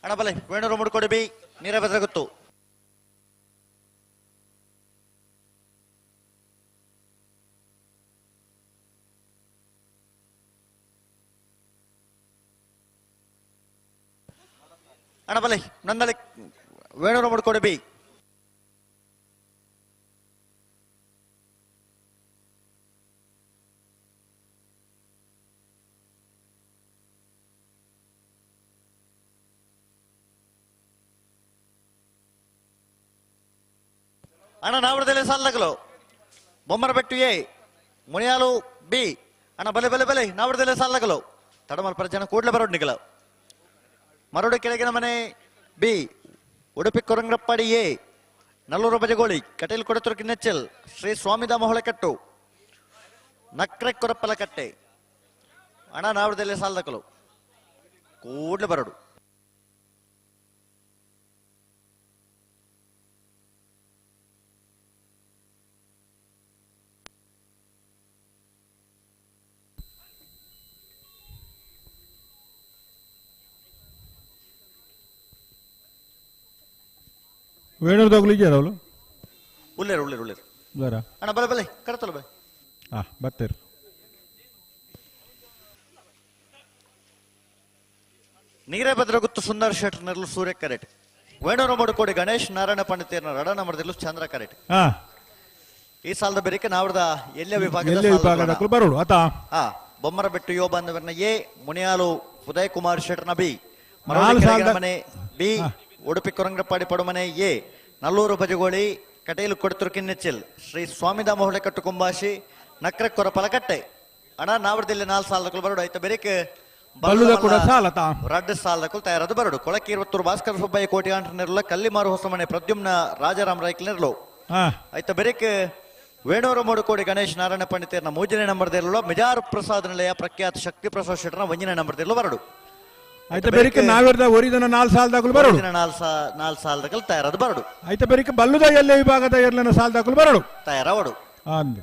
ಅಣ್ಣ ಬಲೆ ವೇಣೂರು ಮೂಡುಕೋಡಿ ಬಿ ನೀರ ಬೆದರಗುತ್ತು ಅಣ್ಣ ಬಲೆ ನಂದಳಿ ವೇಣೂರು ಮೂಡುಕೋಡಿ ಬಿ ಅಣ್ಣ ನಾವಡದಲ್ಲಿ ಸಾಲದಗಲು ಬೊಮ್ಮರಬೆಟ್ಟು ಎ ಮುನಿಯಾಲು ಬಿ ಅಣ್ಣ ಬಲೆ ಬಲೆ ಬಲೆ ನಾವಡದಲ್ಲಿ ಸಾಲದಗಲು ತಡಮಲ್ ಪ್ರಜನ ಕೂಡಲೇ ಬರೋಡ್ ನಿಗಲ ಮರಡು ಕೆಳಗಿನ ಮನೆ ಬಿ ಉಡುಪಿ ಕೊರಂಗ್ರಪ್ಪಾಡಿ ಎ ನಲ್ಲೂರು ಬಜಗೋಳಿ ಕಟೇಲ್ ಕೊಡತುರ್ಕಿ ನೆಚ್ಚಲ್ ಶ್ರೀ ಸ್ವಾಮಿದಾಮ ಹೊಳೆಕಟ್ಟು ನಕ್ರೆ ಕೊರಪ್ಪಲ ಕಟ್ಟೆ ಅಣ್ಣ ನಾವಡದಲ್ಲಿ ಸಾಲದಗಲು ಕೂಡಲೇ ಬರೋಡು ವೇಣೂರು ತಗೊಳ್ಳಿದ್ಯಾರ ಅವಳು ಉಳ್ಳೇರು ಬರ ಅಣ್ಣ ಬಲೆ ಬಲೆ ಕಡತಲ್ಲ ಬೈ ಬತ್ತೇರು ನೀರೇ ಭದ್ರಗುತ್ತು ಸುಂದರ್ ಶೆಟ್ ನೆರಳು ಸೂರ್ಯ ಕರೆಟ್ ವೇಣೂರು ಮೂಡುಕೋಡಿ ಗಣೇಶ್ ನಾರಾಯಣ ಪಂಡಿತೇರ್ನ ರಡ ನಮರ್ದಲ್ಲೂ ಚಂದ್ರ ಕರೆಟ್ ಈ ಸಾಲದ ಬೆರಿಕೆ ನಾವರದ ಎಲ್ಲಿಯ ವಿಭಾಗದ ಬರೋಡು ಆತ ಬೊಮ್ಮರ ಬೆಟ್ಟು ಯೋ ಬಾಂಧವರನ್ನ ಎ ಮುನಿಯಾಲು ಉದಯ್ ಕುಮಾರ್ ಶೆಟ್ನ ಬಿ ಮನೆ ಬಿ ಉಡುಪಿ ಕೊರಂಗ್ರಪ್ಪಾಡಿ ಪಡುಮನೆ ಎ ನಲ್ಲೂರು ಬಜಗೋಳಿ ಕಟೇಲು ಕೊಡತುರ್ಕಿ ನೆಚ್ಚಲ್ ಶ್ರೀ ಸ್ವಾಮಿದಾಮ ಹೊಳೆಕಟ್ಟು ಕುಂಬಾಶಿ ನಕ್ರೆ ಕೊರಪಲಕಟ್ಟೆ ಅಣ್ಣ ನಾವಡದಲ್ಲಿ 4 ಸಾಲದಕ್ಕೂ ಬರೋಡು ಆಯ್ತಾ ಬೆರಿಕೆ ರಡ್ಡು ಸಾಲದಕ್ಕೂ ತಯಾರದು ಬರೋಡು ಕೊಳಕಿ 20 ಭಾಸ್ಕರ ಸುಬ್ಬಯ್ಯ ಕೋಟಿ ಆಂಟ್ರ ನೆರಳು ಕಲ್ಲಿಮಾರು ಹೊಸಮನೆ ಪ್ರದ್ಯುಮ್ನ ರಾಜಾರಾಮ್ ರೈಕಲ್ ನೆರಳು ಆಯ್ತಾ ಬೆರಿಕೆ ವೇಣೂರು ಮೂಡುಕೋಡಿ ಗಣೇಶ್ ನಾರಾಯಣ ಪಂಡಿತೇರ್ನ 3ನೇ ನಂಬರ್ದಲ್ಲೂ ಮಿಜಾರು ಪ್ರಸಾದ್ ನಿಲಯ ಪ್ರಖ್ಯಾತ ಶಕ್ತಿ ಪ್ರಸಾದ್ ಶೆಟ್ಟರ್ನ 1ನೇ ನಂಬರ್ದಲ್ಲೂ ಬರೋಡು ಆಯ್ತಾ ಬೇರಿಕೆ ನಾವಿರ್ದ ಒರಿದನ 4 ಸಾಲದಾಗಲು ಬರೋಡು 4 ಸಾಲದಾಗಲು ತಯಾರದು ಬರೋಡು ಆಯ್ತಾ ಬೇರಿಕೆ ಬಲ್ಲುದ ಎಲ್ಲೇ ವಿಭಾಗದ ಎರಲನ ಸಾಲದಾಗಲು ಬರೋಡು ತಯಾರವಡು ಅಂದು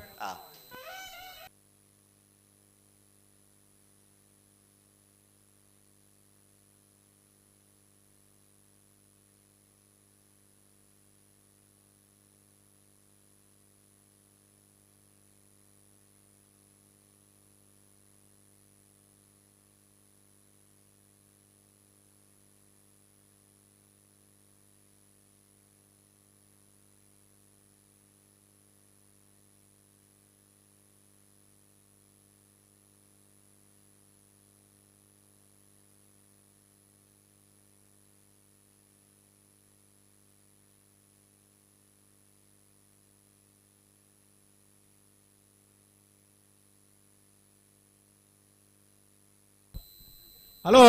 ಹಲೋ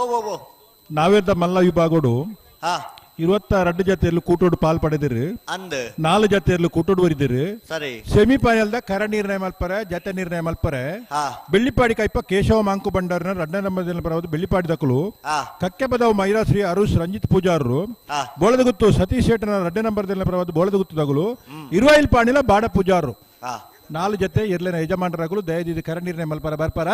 ಓ ನಾವಿರ್ದ ಮಲ್ಲ ವಿಭಾಗೋಡು 22 ಜತೆಯಲ್ಲಿ ಕೂಟೋಡು ಪಾಲ್ ಪಡೆದಿರು ಅಂದ್ 4 ಜತೆಯಲ್ಲಿ ಕೂಟೋಡು ಒರಿದಿರು ಸರಿ ಸೆಮಿಫೈನಲ್ ದ ಕರ ನಿರ್ಣಯ ಮಲ್ಪರೆ ಜತೆ ನಿರ್ಣಯ ಮಲ್ಪರೆ ಹಾ ಬೆಳ್ಳಿಪಾಡಿ ಕೈಪ ಕೇಶವ ಮಾಂಕು ಬಂಡಾರನ 2ನೇ ನಂಬರ್ದಲ್ಲಿ ಬರೋದು ಬೆಳ್ಳಿಪಾಡಿ ದಕ್ಕಲು ಹಾ ಕಕ್ಕೆ ಬದವು ಮೈರಾಶ್ರೀ ಅರುಷ್ ರಂಜಿತ್ ಪೂಜಾರರು ಹಾ ಬೋಳದಗುತ್ತು ಸತೀಶ್ ಶೇಟನ 2ನೇ ನಂಬರ್ದಲ್ಲಿ ಬರೋದು ಬೋಳದಗುತ್ತು ದಗಲು ಇರುವೈಲ್ ಪಾಣಿಲ ಬಾಡ ಪೂಜಾರರು ಹಾ 4 ಜತೆ ಇರ್ಲೇನ ಯಜಮಾನರಾಗಲು ದಯದಿದ್ದು ಕರ ನಿರ್ಣಯ ಮಲ್ಪರ ಬರ್ಪಾರ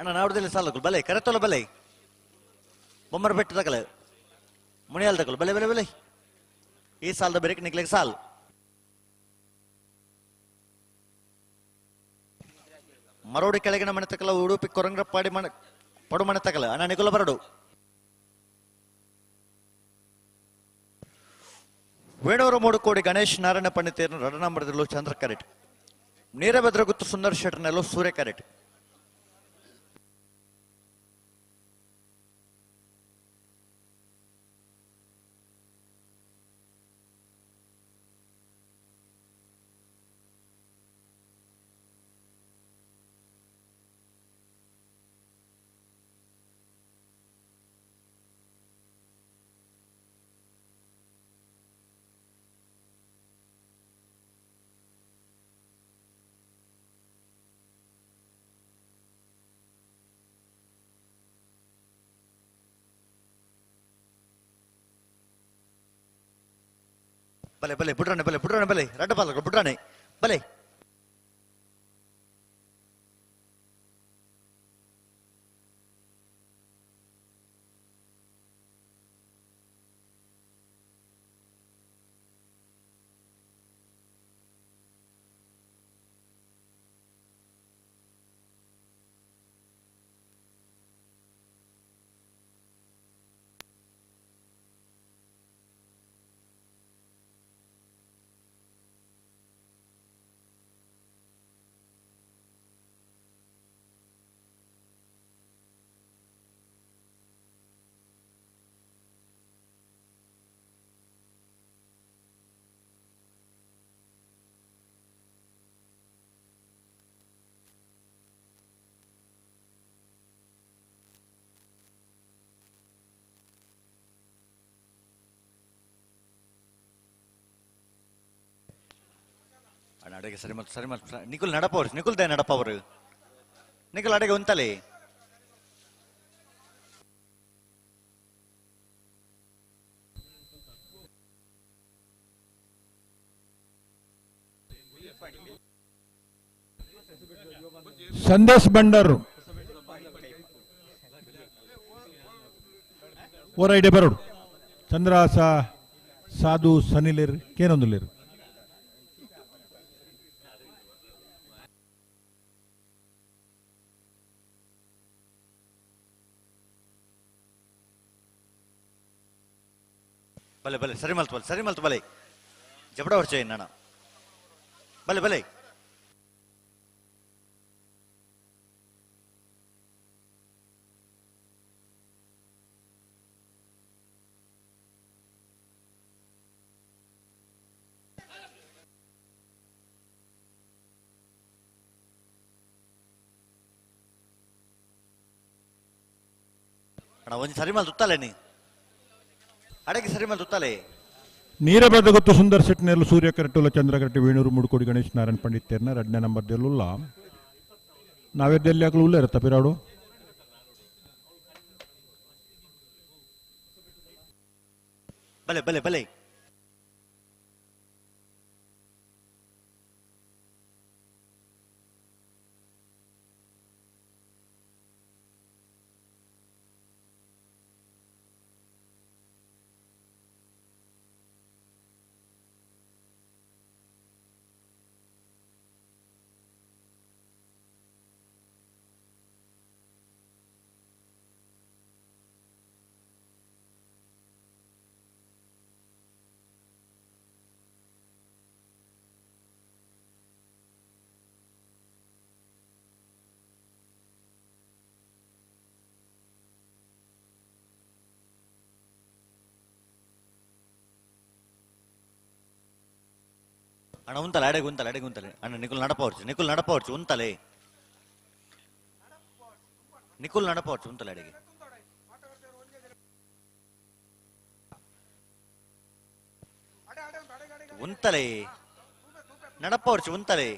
ಅಣ್ಣ ನಾವಡದಲ್ಲಿ ಸಾಲಕು ಬಲೆ ಕರೆತೋಲ ಬಲೆ ಬೊಮ್ಮರ ಬೆಟ್ಟ ತಕಲೆ ಮುಣಿಯಾಲ್ ತಕಲು ಬಲೆ ಬಲೆ ಬಲೆ ಈ ಸಾಲದ ಬೆರಕ್ ನಿಕ್ಲೆಗೆ ಸಾಲ್ ಮರೋಡಿ ಕೆಳಗಿನ ಮನೆ ತಕಲ ಉಡುಪಿ ಕೊರಂಗ್ರಪ್ಪಾಡಿ ಮನೆ ಪಡು ಮನೆ ತಕಲ ಅಣ್ಣ ನಿಗುಲ ಬರಡು ವೇಣೂರು ಮೂಡುಕೋಡಿ ಗಣೇಶ್ ನಾರಾಯಣ ಪಂಡಿತೇರನು 2ನೇ ನಂಬರ್ದಲ್ಲೂ ಚಂದ್ರ ಕರೆಟ್ ನೀರಭದ್ರಗುತ್ತು ಸುಂದರ್ ಶೆಟ್ಟರ್ನಲ್ಲೂ ಸೂರ್ಯ ಕರೆಟ್ ಬಲೆ ಬಲೆ ಬುಡ್ರಾಣೆ ಬಲೆ ಬುಡ್ರಾಣೆ ಬಲೆ ರಡ್ಡ ಪಾಲಕರು ಬುಡ್ರಾಣೆ ಬಲೆ ಅಣ್ಣ ಅಡೆಗೆ ಸರಿ ಮತ್ತು ನಿಖುಲ್ ನಡಪವ್ರು ನಿಖುಲ್ ದೇ ನಡಪವರು ನಿಖುಲ್ ಅಡೆಗೆ ಉಂತಲೆ ಸಂದೇಶ್ ಬಂಡರು ಓರೈಡೆ ಬರೋಡು ಚಂದ್ರಾಸ ಸಾಧು ಸನಿಲೇರು ಕೇನೊಂದುಲೇರು ಬಲೆ ಬಲೆ ಸರಿ ಮಲ್ತು ಬಲೆ ಜಬಡ ವರ್ಷ ಅಣ್ಣ ಬಲೆ ಬಲೆ ಅಣ್ಣ ಒಂಜಿ ಸರಿ ಮಲ್ತು ಉತ್ತಲೆ ನೀ ಅಡಗಿ ಸರಿ ಮೇಲೆ ತುತ್ತಲೆ ನೀರಬದ ಗೊತ್ತು ಸುಂದರ್ ಸೆಟ್ನೆರ್ಲು ಸೂರ್ಯ ಕರೆಟುಲ ಚಂದ್ರ ಕರೆಕ್ಟ್ ವೇಣೂರು ಮುಡುಕೋಡಿ ಗಣೇಶ್ ನಾರಾಯಣ್ ಪಂಡಿತ್ ತೆರ್ನ 2ನೇ ನಂಬರ್ ದೆಲ್ಲುಲ್ಲ ನಾವೆದ್ದೆಲ್ಲಿ ಆಗಲು ಉಲ್ಲ ಇರುತ್ತ ಪಿರಾಡು ಬಲೆ ಬಲೆ ಬಲೆ ಅಣ್ಣ ಉಂತಲೆ ಅಡೆಗೆ ಉಂತಲೆ ಅಣ್ಣ ನಿಕುಲ್ ನಡಪವರ್ಚು ಉಂತಲೆ ನಿಕುಲ್ ನಡಪವರ್ಚು ಉಂತಲೆ ಅಡೆಗೆ ಉಂತಲೆ ನಡಪವರ್ಚು ಉಂತಲೆ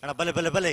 ಅಣ್ಣ ಬಲೆ ಬಲೆ ಬಲೆ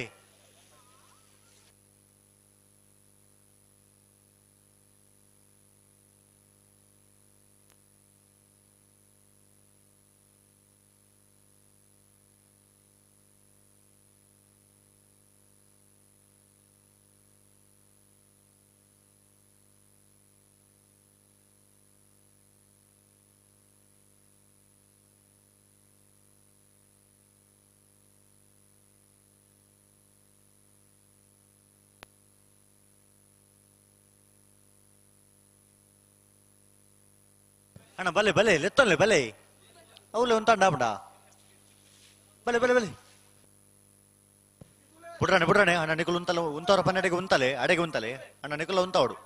ಅಣ್ಣ ಬಲೆ ಬಲೆ ಲೆತ್ತೊನ್ಲೆ ಬಲೆ ಅವಲೆ ಉಂತಾಂಡ ಬಲೆ ಬಲೆ ಬಲೆ ಬುಡ್ರಾಣೆ ಅಣ್ಣ ನಿಕುಲ್ ಉಂತಲ ಉಂತವರ ಪನ್ನೆಡೆಗೆ ಉಂತಲೆ ಅಡೆಗೆ ಉಂತಲೆ ಅಣ್ಣ ನಿಕುಲ ಉಂತಾವಡು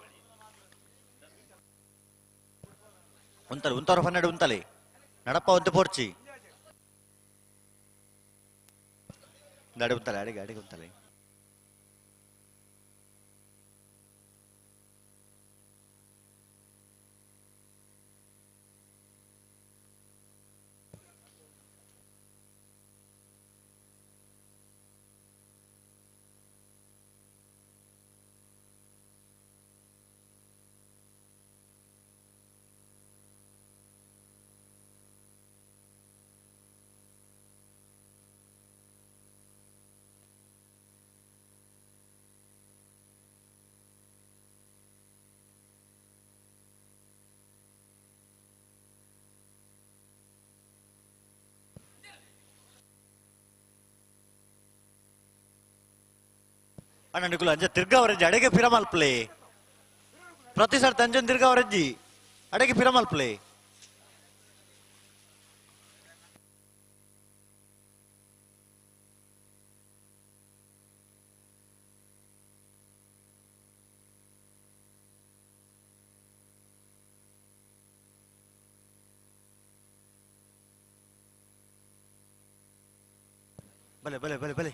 ಉಂತವರ ಪನ್ನೆಡೆ ಉಂತಲೆ ನಡಪ್ಪ ಒಂತೆ ಪೋರ್ಚಿ ಅಡೆ ಉಂತಲೆ ಅಡೆಗೆ ಉಂತಲೆ ಅಣ್ಣ ನಿಕುಲ್ ಅಂಜ ತಿರ್ಗಾವರಜ್ಜಿ ಅಡೆಗೆ ಪಿರಮಲ್ಪ್ಲೆ ಪ್ರತಿ ಸರ್ತಿ ಅಂಜನ್ ತಿರ್ಗಾವರಜ್ಜಿ ಅಡೆಗೆ ಪಿರಮಲ್ಪ್ಲೆ ಬಲೆ ಬಲೆ ಬಲೆ ಬಲೆ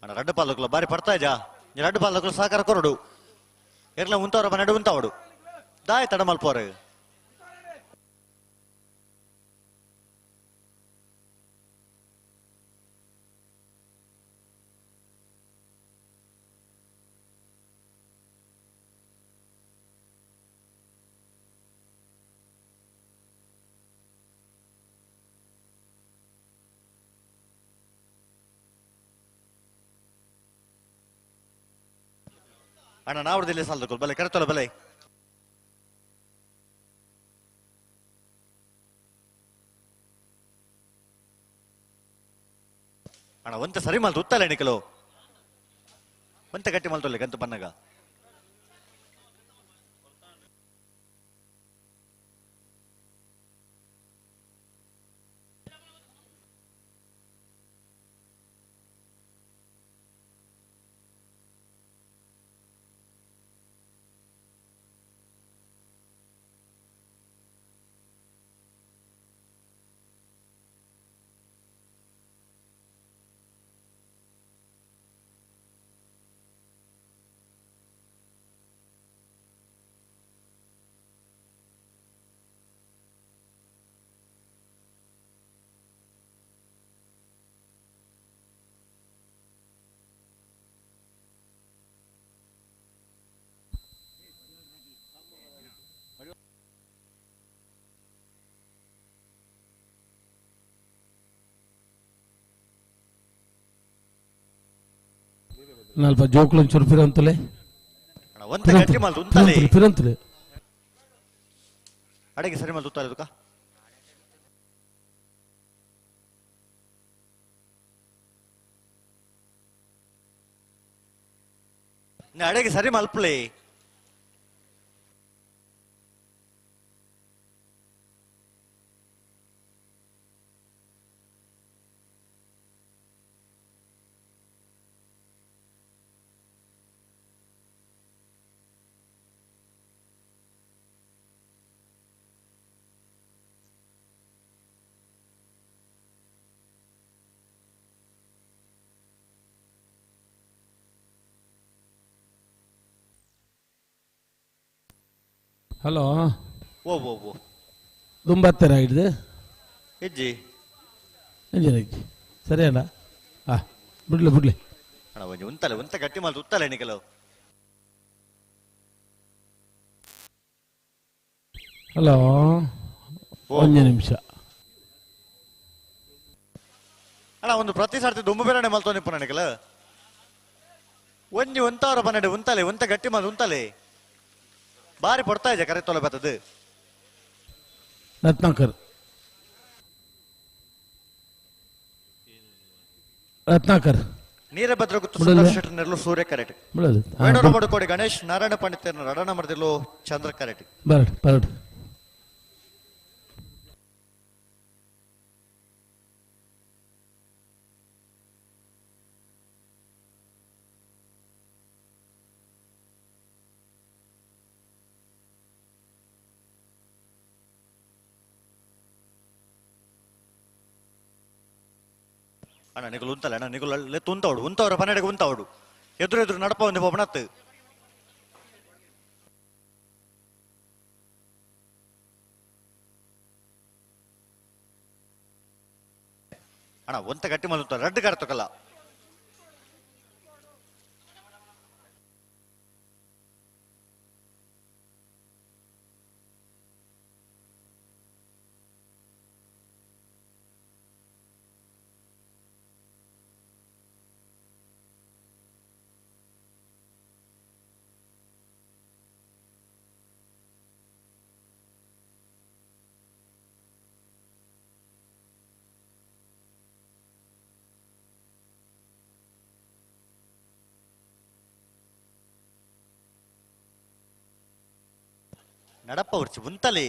ಅಣ್ಣ ರಡ್ಡು ಪಾಲకులు ಬಾರಿ ಪಡ್ತಾ ಇಜಾ ನೀ ರಡ್ಡು ಪಾಲకులు ಸಹಕಾರ ಕೊರಡು ಎರ್ಲ ಉಂತವರ ನಡು ಉಂತಾವಡು ದಾಯ ತಡ ಮಲ್ಪೋರೆ ಅಣ್ಣ ನಾವಡ್ದಿಲ್ಲ ಸಾಲದು ಬಲೆ ಕರೆತಲ್ಲ ಬಲೆ ಅಣ್ಣ ಒಂತ ಸರಿ ಮಾಲ್ತು ಉತ್ತಲ್ಲ ಎಣಿಕಲು ಒಂತ ಗಟ್ಟಿ ಮಾಲ್ತೊಲ್ಲೆ ಗಂತು ಬನ್ನಗ ನಲ್ಪ ಜೋಕುಲು ಒಂಚೂರು ಫಿರಂತುಲೆ ಅಣ್ಣ ಒಂತ ಗಟ್ಟಿ ಮಾಲ್ತು ಉಂತಲೆ ಫಿರಂತುಲೆ ಅಡಿಗೆ ಸರಿ ಮಾಲ್ತು ಉತ್ತಲೆ ತುಕ ಅಡಿಗೆ ಸರಿ ಮಲ್ಪಲೆ ಹಲೋ ಓ ಓ ಓ ದುಂಬತ್ತರ ಹಿಡ್ದು ಹೆಜ್ಜಿ ಎಂಜಿನಜ್ಜಿ ಸರಿ ಅಲ್ಲ ಬಿಡ್ಲಿ ಬಿಡ್ಲಿ ಅಣ್ಣ ಒಂಜಿ ಉಂತಲೆ ಒಂತ ಗಟ್ಟಿ ಮಾಲ್ತು ಉತ್ತಲೆ ಎಣಿಕಲು ಹಲೋ ಒಂದು ನಿಮಿಷ ಅಣ್ಣ ಒಂದು ಪ್ರತಿ ಸರ್ತಿ ದುಂಬು ಬೇರೆ ಮಲ್ತೋನಿ ಪುನಣಿಕಲ ಒಂಜಿ ಒಂತವರ ಪನ್ನಡೆ ಉಂತಲೆ ಒಂತ ಗಟ್ಟಿ ಮಾಲ್ ಉಂತಲೆ ಬಾರಿ ಪಡ್ತಾ ಇದೆ ಕರೆ ತೊಲೆ ಬರ್ತದೆ ರತ್ನಾಕರ್ ರತ್ನಾಕರ್ ನೀರಭದ್ರ ಗುತ್ತು ಬಿಡಲ್ವೇ? ಸುಂದರ ಶೆಟ್ಟರ್ ನೆರಳು ಸೂರ್ಯ ಕರೆಟ್ ಬಿಡೋದು ವೇಣೂರು ಮಡುಕೋಡಿ ಗಣೇಶ್ ನಾರಾಯಣ ಪಂಡಿತನ ರಡಣ ಮರದಿಲು ಚಂದ್ರ ಕರೆಟ್ ಬರಡು ಬರಡು ಅಣ್ಣ ನಿಗುಲು ಉಂತಲ್ಲ ಅಣ್ಣ ನಿಗುಲು ಲೆತ್ತು ಉಂತವಡು ಉಂತವರ ಪನ್ನಡೆಗೆ ಉಂತವಡು ಎದುರು ಎದುರು ನಡಪ ಒಂದು ಪೊಪಣತ್ತು ಅಣ್ಣ ಒಂತ ಗಟ್ಟಿ ಮಲ್ತ ರಡ್ಡು ಕರ್ತಕಲ್ಲ ನಡಪ್ಪ ಉರ್ಚಿ ಉಂತಲೆ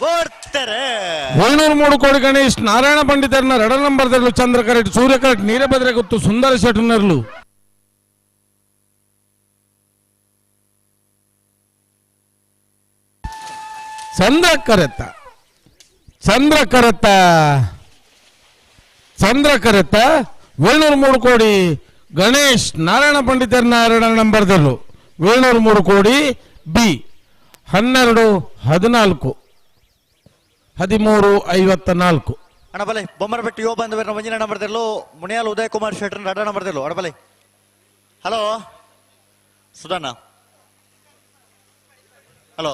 ಕೊಡ್ತಾರೆ. 303 ಗಣೇಶ್ ನಾರಾಯಣ ಪಂಡಿತರನ್ನ 2 ನಂಬರ್ದಲ್ಲೂ ಚಂದ್ರ ಕರೆಟ್ ಸೂರ್ಯ ಕರೆಟ್ ನೀರಭದ್ರೆ ಗೊತ್ತು ಸುಂದರ ಶೆಟ್ಟನರ್ಲು ಚಂದ್ರ ಕರೆತ 703 ಕೋಡಿ ಗಣೇಶ್ ನಾರಾಯಣ ಪಂಡಿತರನ್ನ 2 ನಂಬರ್ದಲ್ಲೂ 703 ಕೋಡಿ ಬಿ 12-14 13:54. ಅಣ್ಣ ಬಲೆ ಬೊಮ್ಮರಬೆಟ್ಟು ಯೋ ಬಂದ ಒಂಜಿನ ನಂಬರ್ದಲ್ಲೂ ಮುನಿಯಾಲ್ ಉದಯ್ ಕುಮಾರ್ ಶೆಟ್ಟರ್ 2 ನಂಬರ್ದಲ್ಲೂ ಅಣ್ಣ ಬಲೆ. ಹಲೋ ಸುಧಣ್ಣ, ಹಲೋ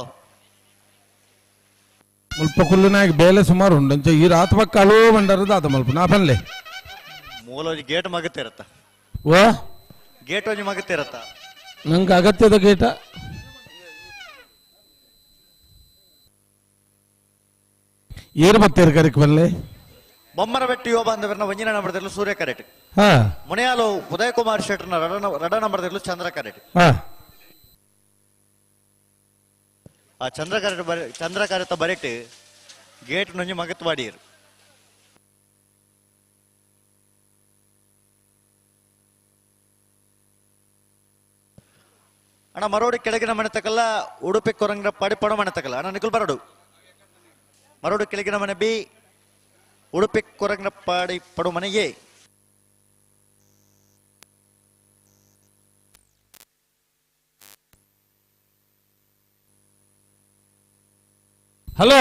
ಮುಲ್ಪ ಕುಲ್ಲುನಾಗ ಬೇಲೆ ಸುಮಾರು ಉಂಡು ಈ ರಾತ್ ಪಕ್ಕ ಅಲೋ ಬಂಡರದ ಆತ ಮಲ್ಪ ನಾ ಬನ್ಲೆ ಮೂಲೋಜಿ ಗೇಟ್ ಮಗತ್ತೆ ಇರತ್ತ, ಓ ಗೇಟ್ ಒಂಜಿ ಮಗತ್ತೆ ಇರತ್ತ. ನಂಗೆ ಅಗತ್ಯದ ಗೇಟ ಏರು ಬತ್ತೇರು ಕರಿಕ್ ಬನ್ಲೆ ಬೊಮ್ಮರಬೆಟ್ಟು ಯೋ ಬಂದವರನ್ನ ಒಂಜಿನ ನಂಬರ್ದಲ್ಲೂ ಸೂರ್ಯ ಕರೆಟ್, ಹಾ ಮುನಿಯಾಲು ಉದಯ್ ಕುಮಾರ್ ಶೆಟ್ಟರ್ನ 2 ನಂಬರ್ದಲ್ಲೂ ಚಂದ್ರ ಕರೆಟ್. ಹಾ ಆ ಚಂದ್ರ ಕರೆತ ಬರೆಟ್ ಗೇಟ್ ನೊಂಜಿ ಮಗತ್ ಬಾಡಿಯರು. ಅಣ್ಣ ಮರೋಡಿ ಕೆಳಗಿನ ಮನೆ ತಕಲ್ಲ ಉಡುಪಿ ಕೊರಂಗ್ರ ಪಾಡಿ ಪಡ ಮನೆ ತಕಲ್ಲ ಅಣ್ಣ ನಿಕಲ್ ಬರಡು ಮರೋಡಿ ಕೆಳಗಿನ ಮನೆ ಬಿ ಉಡುಪಿ ಕೊರಂಗ್ರ ಪಾಡಿ ಪಡು ಮನೆಗೆ. ಹಲೋ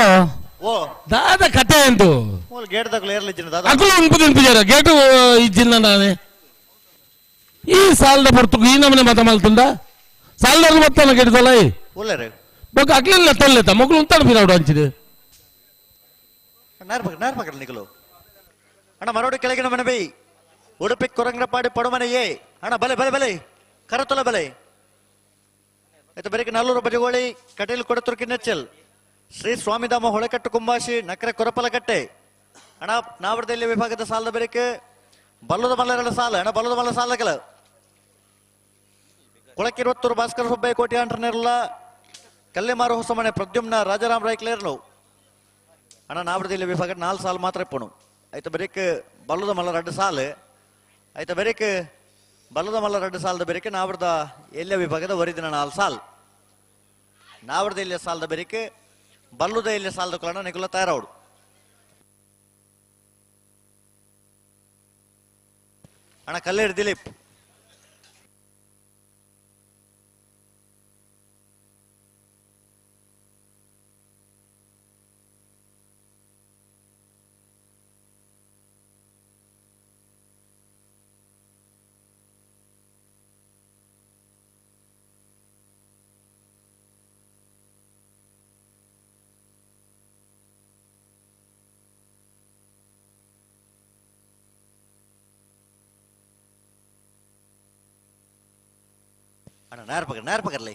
ಓ ದಾದ ಕತೆ ಎಂತು ಮೂಲ ಗೇಟ್ ತಕಲ್ಲ ಏರ್ಲಿಜ್ಜಿನ ದಾದ ಅಕಲು ಉಂಪು ತಿನ್ಪಿಜಾರ ಗೇಟು ಇಜ್ಜಿಂದ ನಾನೇ ಈ ಸಾಲದ ಬರ್ತು ಈ ನಮನೆ ಮತ ಮಲ್ತುಂಡ ಸಾಲದ ಮತ್ತನ ಗೆಡ್ದಲ್ಲ ಒಳ್ಳೆ ಬೊಕ್ಕ ಅಕ್ಲಿಲ್ಲ ತಲ್ಲೆತ ಮಕ್ಕಳು ಉಂತಾಡು ಬಿರಾಡು ಹಂಚಿದೆ ನಾರ್ಪಕಲ್ಲ ನಿಕಲು. ಅಣ್ಣ ಮರೋಡಿ ಕೆಳಗಿನ ಮನೆ ಬೈ ಉಡುಪಿ ಕೊರಂಗ್ರ ಪಾಡಿ ಪಡು ಮನೆಯೇ. ಅಣ್ಣ ಬಲೆ ಬಲೆ ಬಲೆ ಕರತೊಲ ಬಲೆ ಆಯ್ತು ಬರೀ ನಲ್ಲೂರು ಬಜಗೋಳಿ ಕಟೀಲ್ ಕೊಡತುರ್ಕಿ ನೆಚ್ಚಲ್ ಶ್ರೀ ಸ್ವಾಮಿಧಾಮ ಹೊಳೆಕಟ್ಟು ಕುಂಬಾಶಿ ನಕರೆ ಕೊರಪಲಕಟ್ಟೆ. ಅಣ್ಣ ನಾವಡದಲ್ಲಿ ವಿಭಾಗದ ಸಾಲದ ಬೆರಕೆ ಬಲ್ಲದ ಮಲ್ಲರ ಸಾಲ ಅಣ್ಣ ಬಲ್ಲದ ಮಲ್ಲ ಸಾಲಕಲ ಕೊಳಕಿರುವತ್ತೂರು ಭಾಸ್ಕರ ಸುಬ್ಬಯ್ಯ ಕೋಟಿ ಅಂಟರ್ನೆರ್ಲ ಕಲ್ಲೆಮಾರು ಹೊಸಮನೆ ಪ್ರದ್ಯುಮ್ನ ರಾಜಾರಾಮ್ ರಾಯ್ಕ್ಲೇರ್ಲು. ಅಣ್ಣ ನಾವಡದಲ್ಲಿ ವಿಭಾಗ 4 ಸಾಲ ಮಾತ್ರ ಇಪ್ಪಣು ಆಯ್ತು ಬರೀಕ್ ಬಲ್ಲದ ಮಲ್ಲ 2 ಸಾಲ ಆಯ್ತು ಬರೀಕ್ ಬಲ್ಲದ ಮಲ್ಲ 2 ಸಾಲದ ಬೆರಕೆ ನಾವಡದ ಎಲ್ಯ ವಿಭಾಗದ ವರಿದಿನ 4 ಸಾಲ ನಾವಡದ ಎಲ್ಯ ಸಾಲದ ಬೆರಕೆ ಬಲ್ಲುದ ಎಲ್ಯ ಸಾಲದ ಕೊಲನ ನಿಗುಲ ತಯಾರವಡು. ಅಣ್ಣ ಕಲ್ಲೇರು ದಿಲೀಪ್ ಅಣ್ಣ ನೇರ ಪಕರ್ಲಿ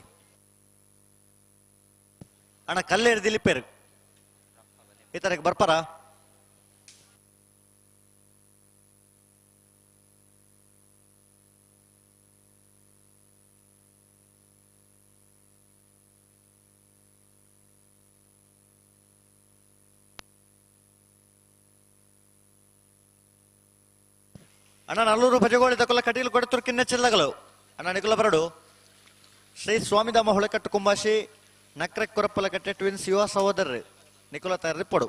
ಅಣ್ಣ ಕಲ್ಲೇರು ದಿಲೀಪೇರು ಈ ತರಕ್ಕೆ ಬರ್ಪಾರ. ಅಣ್ಣ ನಲ್ಲೂರು ಭಜಗೋಳಿ ತಕೊಲ್ಲ ಕಟೀಲು ಕೊಡತುರ್ಕಿ ನೆಚ್ಚಲ್ಲಾಗಲು ಅಣ್ಣ ನಿಕುಲ ಬರಡು ಶ್ರೀ ಸ್ವಾಮಿಧಾಮ ಹೊಳೆಕಟ್ಟು ಕುಂಬಾಶಿ ನಕ್ರೆ ಕೊರಪ್ಪಲಕಟ್ಟೆ ಟ್ವಿನ್ಸ್ ಯುವ ಸಹೋದರರು ನಿಕುಲ ತಯಾರಿ ಪಡು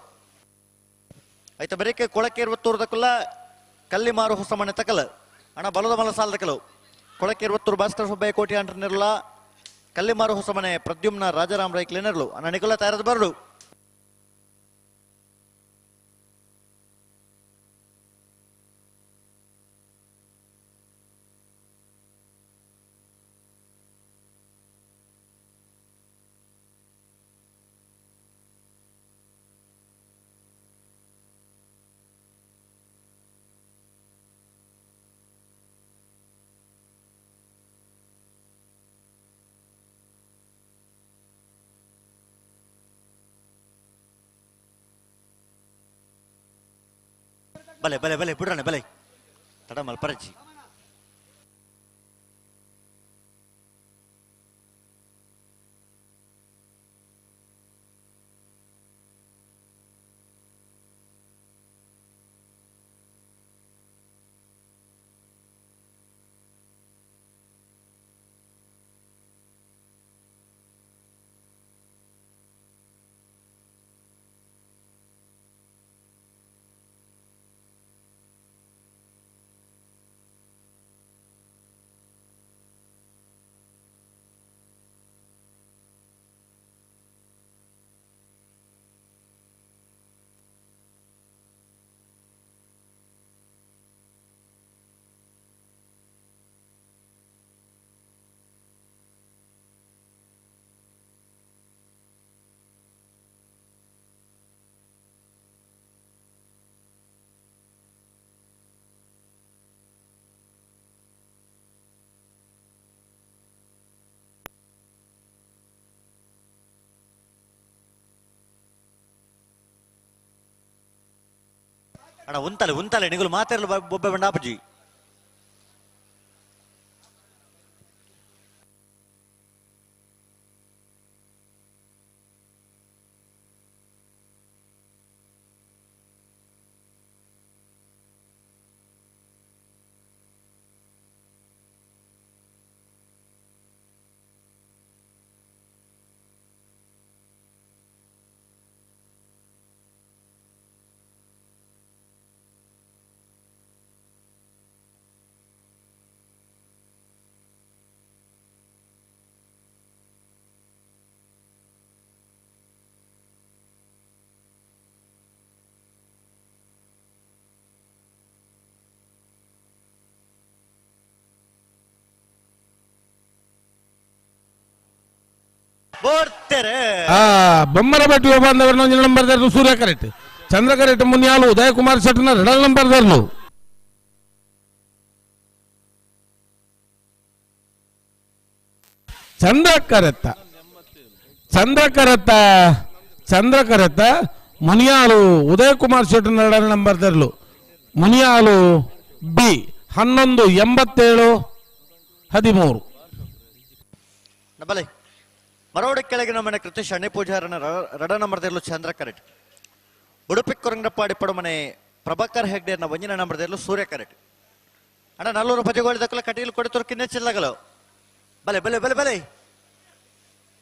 ಆಯ್ತು ಬರೀಕೆ ಕೊಳಕೆ 20 ದಕ್ಕಲ್ಲ ಕಲ್ಲಿ ಮಾರು ಹೊಸ ಮನೆ ತಕಲ ಅಣ್ಣ ಬಲದ ಮಲ ಸಾಲ ತಕಲು ಕೊಳಕೆ 20 ಭಾಸ್ಕರ ಸುಬ್ಬಯ್ಯ ಕೋಟಿ ಅಂಟರ್ನಿರ್ಲ ಕಲ್ಲಿ ಮಾರು ಹೊಸ ಮನೆ ಪ್ರದ್ಯುಮ್ನ ರಾಜಾರಾಮ್ ರಾಯ್ಕ್ಲೇನರ್ಲು ಅಣ್ಣ ನಿಕುಲ ತಯಾರದ ಬರಡು. ಬಲೆ ಬಲೆ ಬಲೆ ಬಿಡ್ರಣ್ಣ ಬಲೆ ತಡ ಮಲ್ಪರಜಿ ಅಣ್ಣ ಉಂತಲೆ ಉಂತಲೆ ನಿಗುಲು ಮಾತಾಡಲು ಬೊಬ್ಬೆ ಬಂಡಾಪಜಿ ಬೋರ್ತೆರೆ ಬೊಮ್ಮರ ಬಟ್ಟಿ ಬಾಂಧವರನ್ನ ಒಂಜಿ ನಂಬರ್ ದರ್ಲು ಸೂರ್ಯ ಕರೆಟ್ ಚಂದ್ರ ಕರೆಟ್ ಮುನ್ಯಾಲು ಉದಯ ಕುಮಾರ್ ಶೆಟ್ನ 2 ನಂಬರ್ ದರ್ಲು ಚಂದ್ರ ಕರೆತ್ತ ಮುನಿಯಾಲು ಉದಯ ಕುಮಾರ್ ಶೆಟ್ನ 2 ನಂಬರ್ ದರ್ಲು ಮುನಿಯಾಲು ಬಿ 11 87 13 ಬಲೆ ಮರವಡಿ ಕೆಳಗಿನ ಮನೆ ಕೃತಿ ಶನಿ ಪೂಜಾರನ 2 ನಂಬರ್ ದರ್ಲು ಚಂದ್ರ ಕರೆಟ್ ಉಡುಪಿ ಕೊರಂಗಪಾಡಿ ಪಡು ಮನೆ ಪ್ರಭಾಕರ್ ಹೆಗ್ಡೆರ್ನ 1 ನಂಬರ್ ದರ್ಲು ಸೂರ್ಯ ಕರೆಟ್ ಅಣ್ಣ ನಲ್ಲೂರು ಭಜಗೋಳಿದಕ್ಕಲ್ಲ ಕಟೀಲು ಕೊಡಿತರು ಕಿನ್ನೆ ಚಿಲ್ಲಗಲು ಬಲೆ ಬಲೆ ಬಲೆ ಬಲೆ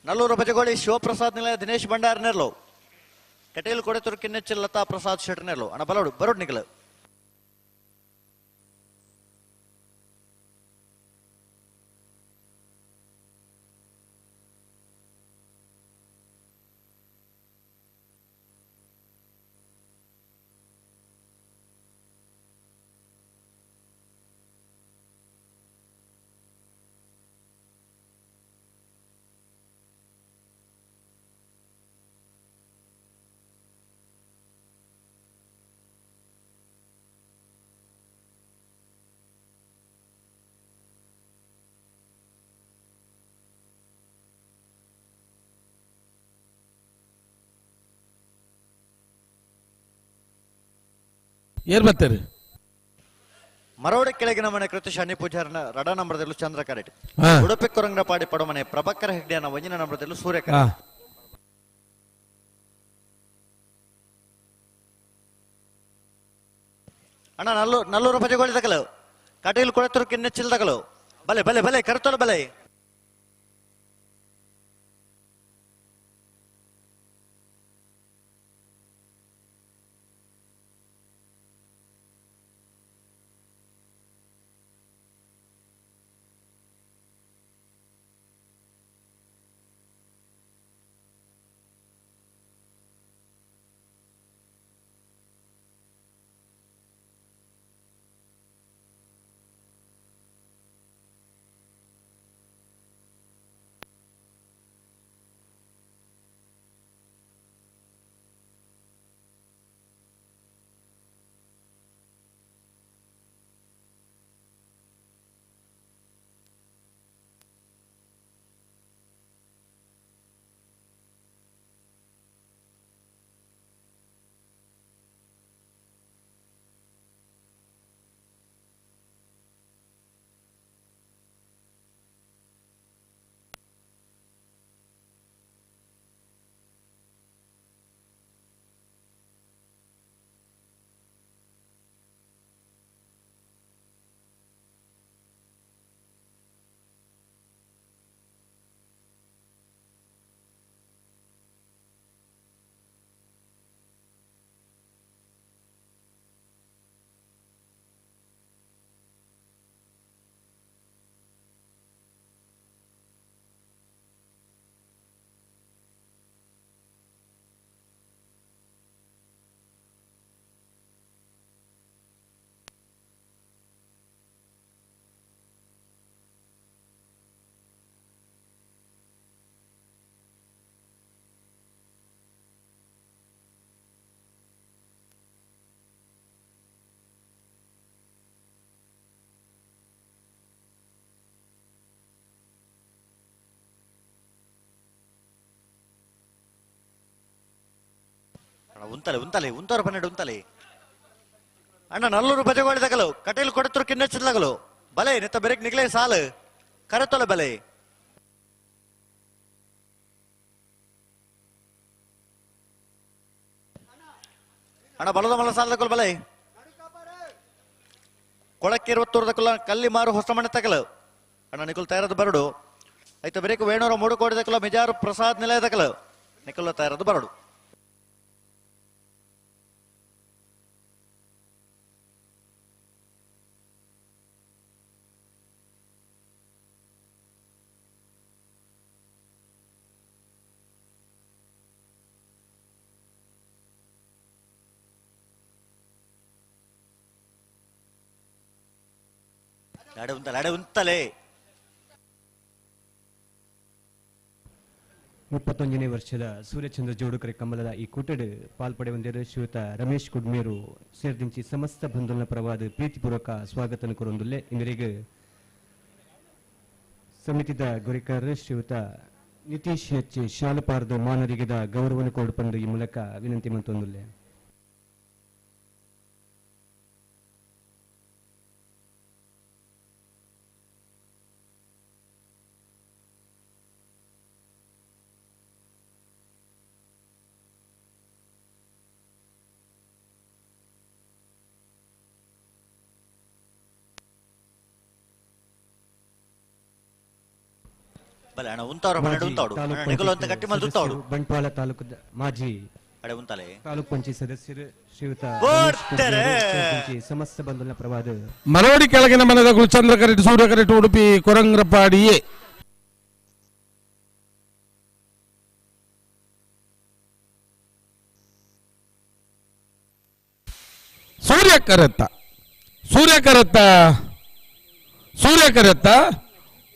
ನಲ್ಲೂರು ಭಜಗೋಳಿ ಶಿವಪ್ರಸಾದ್ ನಿಲಯ ದಿನೇಶ್ ಭಂಡಾರನೆರ್ಲು ಕಟೀಲು ಕೊಡಿತರು ಕಿನ್ನೆ ಚಿಲ್ಲ ಲತಾ ಪ್ರಸಾದ್ ಶೆಟ್ನೆರ್ಲು ಅಣ್ಣ ಬಲೋಡು ಬರೋಡ್ ನಿಗಲು ಏರ್ ಬರ್ತಾರೆ ಮರವಡಿ ಕೆಳಗಿನ ಮನೆ ಕೃತಿ ಶನಿ ಪೂಜಾರನ 2 ನಂಬರ್ ದರ್ಲು ಚಂದ್ರ ಕರೆಟ್ ಉಡುಪಿ ಕೊರಂಗಪಾಡಿ ಪಡು ಮನೆ ಪ್ರಭಾಕರ್ ಹೆಗ್ಡೆನ 1 ನಂಬರ್ ದರ್ಲು ಸೂರ್ಯ ಕರೆಟ್ ಅಣ್ಣ ನಲ್ಲೂರು ಭಜಗೋಳಿದಕ್ಕಲು ಕಟೀಲು ಕೊಡಿತರು ಕಿನ್ನೆ ಚಿಲ್ಲದಗಲು ಬಲೆ ಬಲೆ ಬಲೆ ಕರ್ತೋಳು ಬಲೆ ಉಂತಲೆ ಉಂತಲೆ ಉಂತವರ 12 ಉಂತಲೆ ಅಣ್ಣ ನಲ್ಲೂರು ಬಜೆಗೋಳಿದಾಗಲು ಕಟೀಲ್ ಕೊಡತರು ಕಿನ್ನೆಚ್ಚದಾಗಲು ಬಲೆ ನಿತ್ತ ಬೆರೆಕ್ ನಿಗ್ಲೆ ಸಾಲು ಕರೆತೊಲೆ ಬಲೆ ಅಣ್ಣ ಬಲದ ಮಲ್ಲ ಸಾಲದಕ್ಕಲು ಬಲೆ ಕೊಳಕ್ಕೆ 20 ಕಲ್ಲಿ ಮಾರು ಹೊಸ ಮನೆ ತಗಲು ಅಣ್ಣ ನಿಕುಲ್ ತಯಾರದು ಬರಡು ಐತ ಬೆರೇಕು ವೇಣೂರ 3 ಕೋಟಿ ದಕ್ಕಲು ಮಿಜಾರು ಪ್ರಸಾದ್ ನಿಲಯ ದಕ್ಕಲು ನಿಕುಲ್ ತಯಾರದು ಬರಡು ಅಡೆ ಉಂತಲೇ 21ನೇ ವರ್ಷದ ಸೂರ್ಯಚಂದ್ರ ಜೋಡುಕರೆ ಕಂಬಲದ ಈ ಕೂಟಡ್ ಪಾಲ್ಪಡೆ ಹೊಂದಿರುವ ಶ್ರೀಯುತ ರಮೇಶ್ ಕುಡ್ಮೇರು ಸೇರಿದಂತೆ ಸಮಸ್ತ ಬಂಧುಗಳ ಪರವಾದ ಪ್ರೀತಿಪೂರ್ವಕ ಸ್ವಾಗತ ಕೊರೊಂದುಲ್ಲೆ ಇಂದರಿಗೆ ಸಮಿತಿದ ಗುರಿಕಾರ ಶ್ರೀಯುತ ನಿತೀಶ್ ಎಚ್ ಶಾಲಪಾರ್ದ ಮಾನರಿಗಿದ ಗೌರವವನ್ನು ಕೊಡ್ಪಂದು ಈ ಮೂಲಕ ವಿನಂತಿ ಮಂತೊಂದುಲ್ಲೆ ಅಣ್ಣ ಉಂತಾವ್ರ ಮನೆ ಉಂತಾವ್ಡು ನಿಕುಲ್ ಅಂತ ಗಟ್ಟಿ ಮಲ್ ಉಂತಾವ್ಡು ಬಂಟ್ವಾಳ ತಾಲೂಕದ ಮಾಜಿ ಅಡೆ ಉಂತಲೇ ತಾಲೂಕ್ ಪಂಚಾಯತ್ ಸದಸ್ಯರು ಶ್ರೀಯುತ ಬೋಡ್ತಾರೆ. ಸಮಸ್ತ ಬಂಧುಗಳ ಪ್ರವಾದ ಮರವಡಿ ಕೆಳಗಿನ ಮನದ ಗುಲ್ಚಂದ್ರ ಕರೆಟ್ ಸೂರ್ಯ ಕರೆಟ್ ಉಡುಪಿ ಕೊರಂಗ್ರಪಾಡಿಯೇ ಸೂರ್ಯ ಕರೆತ್ತ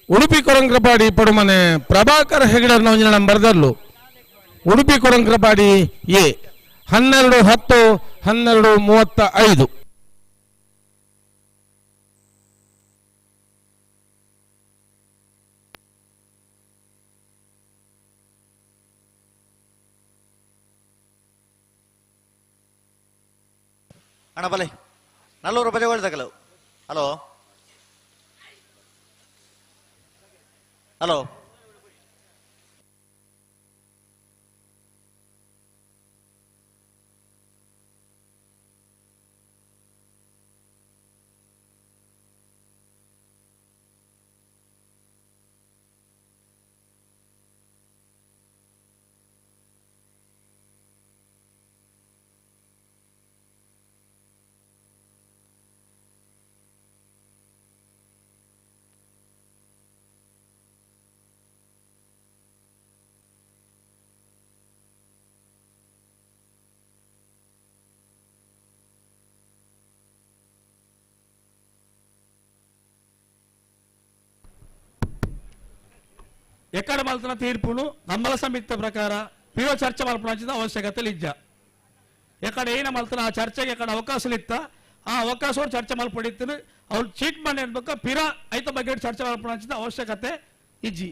ಉಡುಪಿ ಕೊರಂಗ್ರಪಾಡಿ ಪಡುಮನೆ ಪ್ರಭಾಕರ್ ಹೆಗಡೆ ನಂಬರ್ದಲ್ಲೂ ಉಡುಪಿ ಕೊರಂಗ್ರಪಾಡಿ ಎ 12-10-12-35 ಅಣ್ಣ ಬಲೆ ನಲ್ಲೂರು ಬಜೆಗೋಳಿದಾಗಲು ಹಲೋ ಹಲೋ ఎక్కడ మలుతున్న తీర్పును నమ్మల సంయుక్త ప్రకార పిఓ చర్చ మలపడాల్సిన ఆవశ్యకత ఇజ్జ ఎక్కడ ఏన మలుతున్న ఆ చర్చకి ఎక్కడ అవకాశాలు ఇస్తా ఆ అవకాశం చర్చ మలపడిತ್ತು ಅವ್ರು ಚೀಟ್ ಮಾಡಿ ಅನ್ಬೇಕು ಪಿರ ಐತ ಬಗ್ಗೆ ಚರ್ಚೆ ಮಲಪಡಾಲ್సిన ಅವಶ್ಯಕತೆ ಇಜ್ಜಿ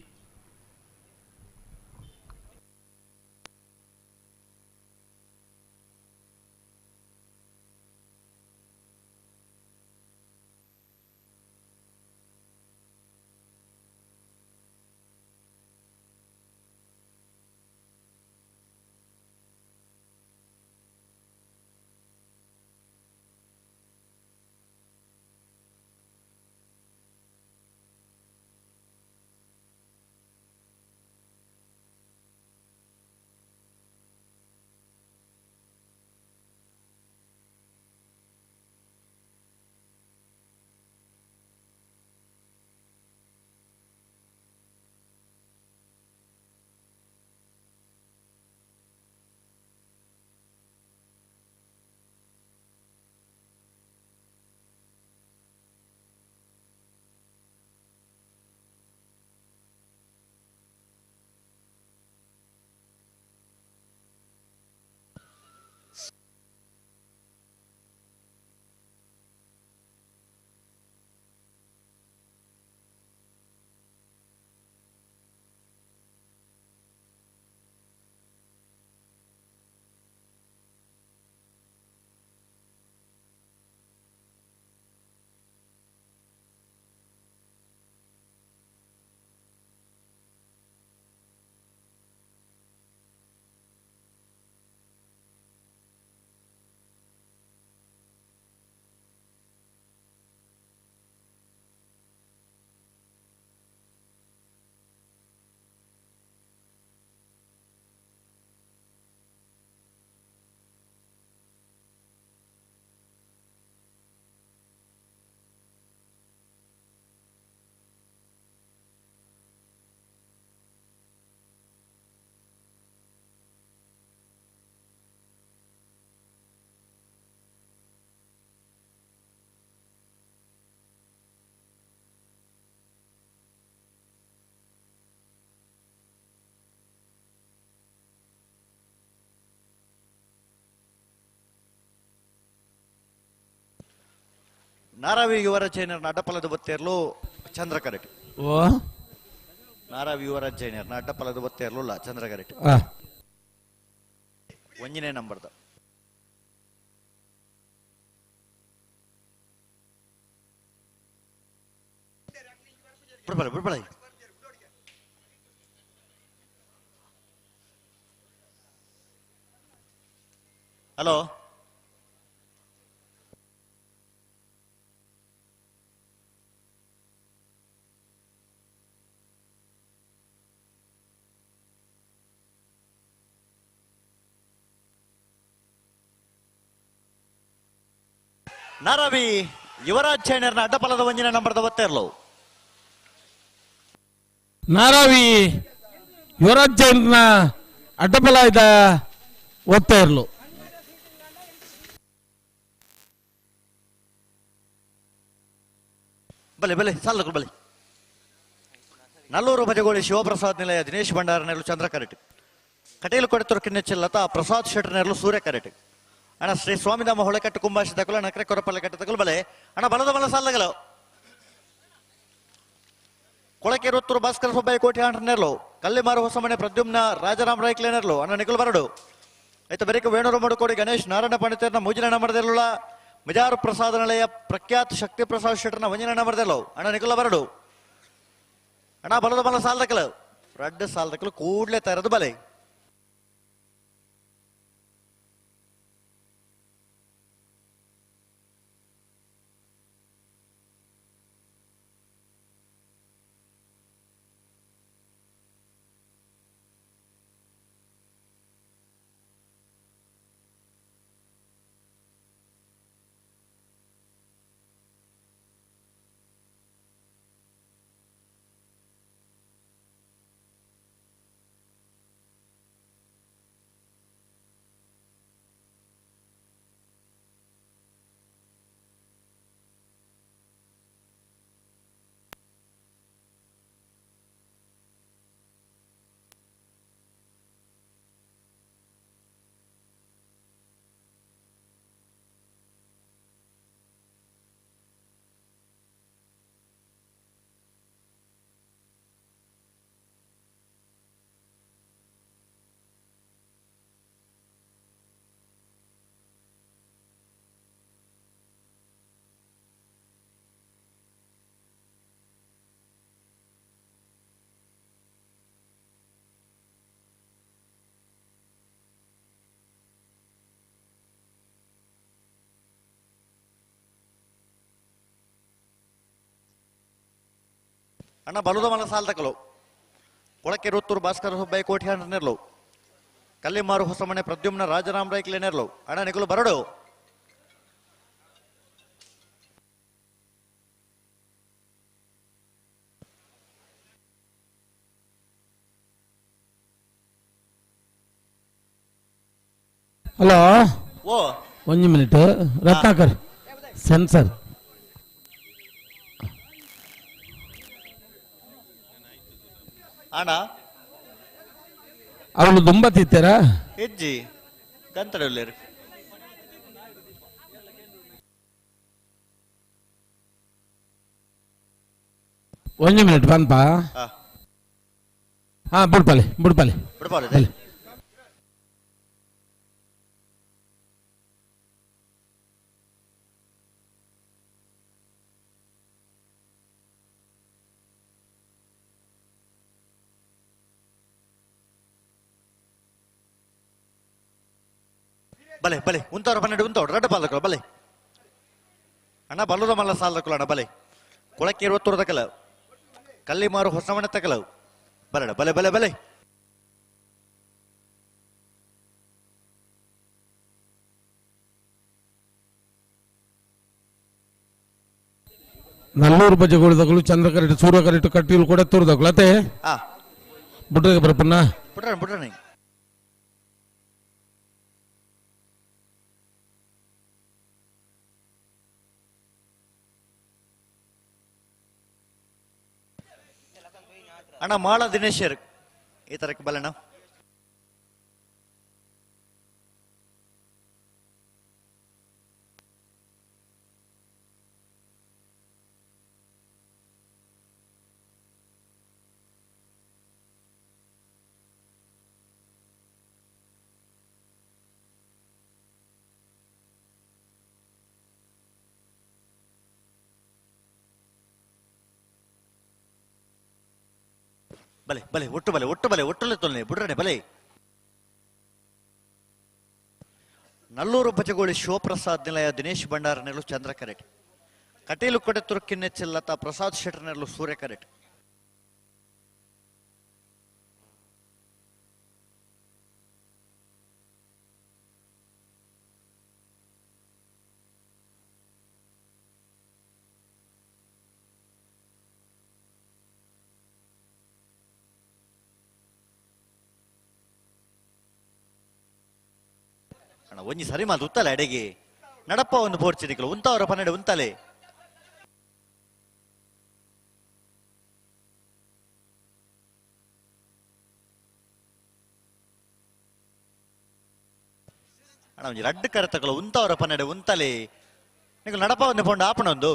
ನಾರಾವಿ ಯುವರಾಜ್ ಜೈನರ್ನ ಅಡ್ಡಪಲದ ಬತ್ತೇರ್ಲು ಚಂದ್ರ ಕರೆಟ್. ಓ ನಾರಾವಿ ಯುವರಾಜ್ ಜೈನರ್ನ ಅಡ್ಡಪಲದ ಬತ್ತೇರ್ಲು ಚಂದ್ರ ಕರೆಟ್. ಆ ಒಂಜನೇ ನಂಬರ್ದ ಬಿಡ್ಬಳ ಹಲೋ ನಾರಾವಿ ಯುವರಾಜ್ ಚೈನರ್ನ ಅಡ್ಡಪಲದ ಒಂಜಿನ ನಂಬರ್ದ ಬತ್ತೇರ್ಲು ನಾರಾವಿ ಯುವರಾಜ್ ಜೈನ್ನ ಅಡ್ಡಬಲಾಯ್ದ ಒತ್ತ ಇರ್ಲು ಬಲೆ ಬಲೆ ಸಾಲಕು ಬಲೆ ನಲ್ಲೂರು ಭಜಗೋಳಿ ಶಿವಪ್ರಸಾದ್ ನಿಲಯ ದಿನೇಶ್ ಭಂಡಾರ ನೆರಳು ಚಂದ್ರ ಕರೆಟ್. ಕಟೇಲು ಕೊಡೆತರು ಕಿನ್ನೆಚ್ಚಲ್ ಲತಾ ಪ್ರಸಾದ್ ಶೆಟ್ಟರ್ ನೆರಳು ಸೂರ್ಯ ಕರೆಟ್. ಅಣ್ಣ ಶ್ರೀ ಸ್ವಾಮಿಧಾಮ ಹೊಳೆಕಟ್ಟು ಕುಂಬಾಶಿ ತಗೊಳ್ಳ ನಕರೆ ಕೊರಪಲ್ಲೆ ಕಟ್ಟ ತಗೊಳ್ ಬಲೆ ಅಣ್ಣ ಬಲದ ಬಲ ಸಾಲಗಲ ಕೊಳಕೆ ರುತ್ತೂರು ಭಾಸ್ಕರ ಸುಬ್ಬಯ್ಯ ಕೋಟಿ ಆಂಡ್ರ ನೆರಳು ಕಲ್ಲಿಮಾರು ಹೊಸಮನೆ ಪ್ರದ್ಯುಮ್ನ ರಾಜರಾಮ್ ರಾಯ್ಕ್ಲೆ ನೆರಳು ಅಣ್ಣ ನಿಖಲ್ ಬರಡು ಆಯ್ತು ಬೆರಿಕ ವೇಣೂರು ಮಡುಕೋಡಿ ಗಣೇಶ್ ನಾರಾಯಣ ಪಂಡಿತರ್ನ ಮೂಜಿನ ಮರದೆಲ್ಲ ಮಿಜಾರು ಪ್ರಸಾದ ನಿಲಯ ಪ್ರಖ್ಯಾತ್ ಶಕ್ತಿ ಪ್ರಸಾದ್ ಶೆಟ್ಟರ್ನ ಒಂಜಿನ ಮರದೆಲ್ಲ ಅಣ್ಣ ನಿಖಲ ಬರಡು ಅಣ್ಣ ಬಲದ ಬಲ ಸಾಲದಕ್ಕಲು ರಡ್ಡು ಸಾಲದಕ್ಕಲು ಕೂಡ್ಲೆ ತರದು ಬಲೆ ಅಣ್ಣ ಬಲುದ ಮಲ ಸಾಲದಕ್ಕಲು ಕೊಳಕೆ ರುತ್ತೂರು ಭಾಸ್ಕರ ಸುಬ್ಬಯ್ಯ ಕೋಟಿ ಆಂಡ್ರ ನೆರಳು ಕಲ್ಲಿಮಾರು ಹೊಸಮನೆ ಪ್ರದ್ಯುಮ್ನ ರಾಜರಾಮ್ ರಾಯ್ಕ್ಲೆ ನೆರಳು ಅಣ್ಣ ನಿಖಲು ಬರಡು ಹಲೋ ಓ ಒಂದು ಮಿನಿಟ್ ರತ್ನಾಕರ್ ಸೆನ್ಸರ್ ಅಣ್ಣ ಅವಳು ದುಂಬ ತಿತ್ತೀರಾ ಹೆಜ್ಜಿ ಗಂತಡಲ್ಲೇರು ಒಂದು ಮಿನಿಟ್ ಬಂತ ಹಾ ಬಿಡ್ಪಾಲಿ ಬಿಡ್ಪಾಲಿ ಬಿಡ್ಬಾರ್ದು ಬಲೆ ಬಲೆ ಉಂತವ್ರ ಪನ್ನೆರಡು ಉಂತವ್ರು ರಡ್ಡ ಪಾಲಕರು ಬಲೆ ಅಣ್ಣ ಬಲ್ಲದ ಮಲ್ಲ ಸಾಲದಕ್ಕಲು ಅಣ್ಣ ಬಲೆ ಕೊಳಕ್ಕೆ 20 ತಕಲ ಕಲ್ಲಿಮಾರು ಹೊಸಮನೆ ತಕಲ ಬರಡ ಬಲೆ ಬಲೆ ಬಲೆ ನಲ್ಲೂರು ಬಜೆಗಳು ಚಂದ್ರ ಕರೆಕ್ಟ್ ಸೂರ್ಯ ಕರೆಕ್ಟ್ ಕಟ್ಟಿಲು ಕೂಡ ತೋರ್ದಕ್ಲು ಅತ್ತೆ ಹಾ ಬಿಟ್ರೆ ಬರಪ್ಪಣ್ಣ ಬಿಡ್ರಣ ಬಿಡ್ರಣ ಅಣ್ಣ ಮಾಳ ದಿನೇಶರ್ ಈ ತರಕ್ಕೆ ಬಲ್ಲಣ್ಣ ಬಲೆ ಬಲೆ ಒಟ್ಟುಲೆ ತೊಲ್ಲೆ ಬಿಡ್ರನೆ ಬಲೆ. ನಲ್ಲೂರು ಬಜಗೋಳಿ ಶಿವಪ್ರಸಾದ್ ನಿಲಯ ದಿನೇಶ್ ಭಂಡಾರ ನೆರಳು ಚಂದ್ರ ಕರೆಟ್. ಕಟೀಲು ಕೊಡೆ ತುರುಕಿನ್ನೆಚ್ಚಲ್ಲತ ಪ್ರಸಾದ್ ಶೆಟ್ಟರ್ ನೆರಳು ಸೂರ್ಯ ಕರೆಟ್. ಒಂಜಿ ಸರಿ ಮಾತು ಉತ್ತಲೆ ಅಡೆಗೆ ನಡಪ್ಪ ಒಂದು ಬೋರ್ಚಿದಿಕ್ಕಲು ಉಂತವರ ಪನ್ನಡೆ ಉಂತಲೆ. ಅಣ್ಣ ಒಂಜಿ ರಡ್ಡು ಕರೆತಕ್ಕಲು ಉಂತವರ ಪನ್ನಡೆ ಉಂತಲೆ ನೀವು ನಡಪ ಒಂದು ಪೊಂಡು ಆಪಣೊಂದು.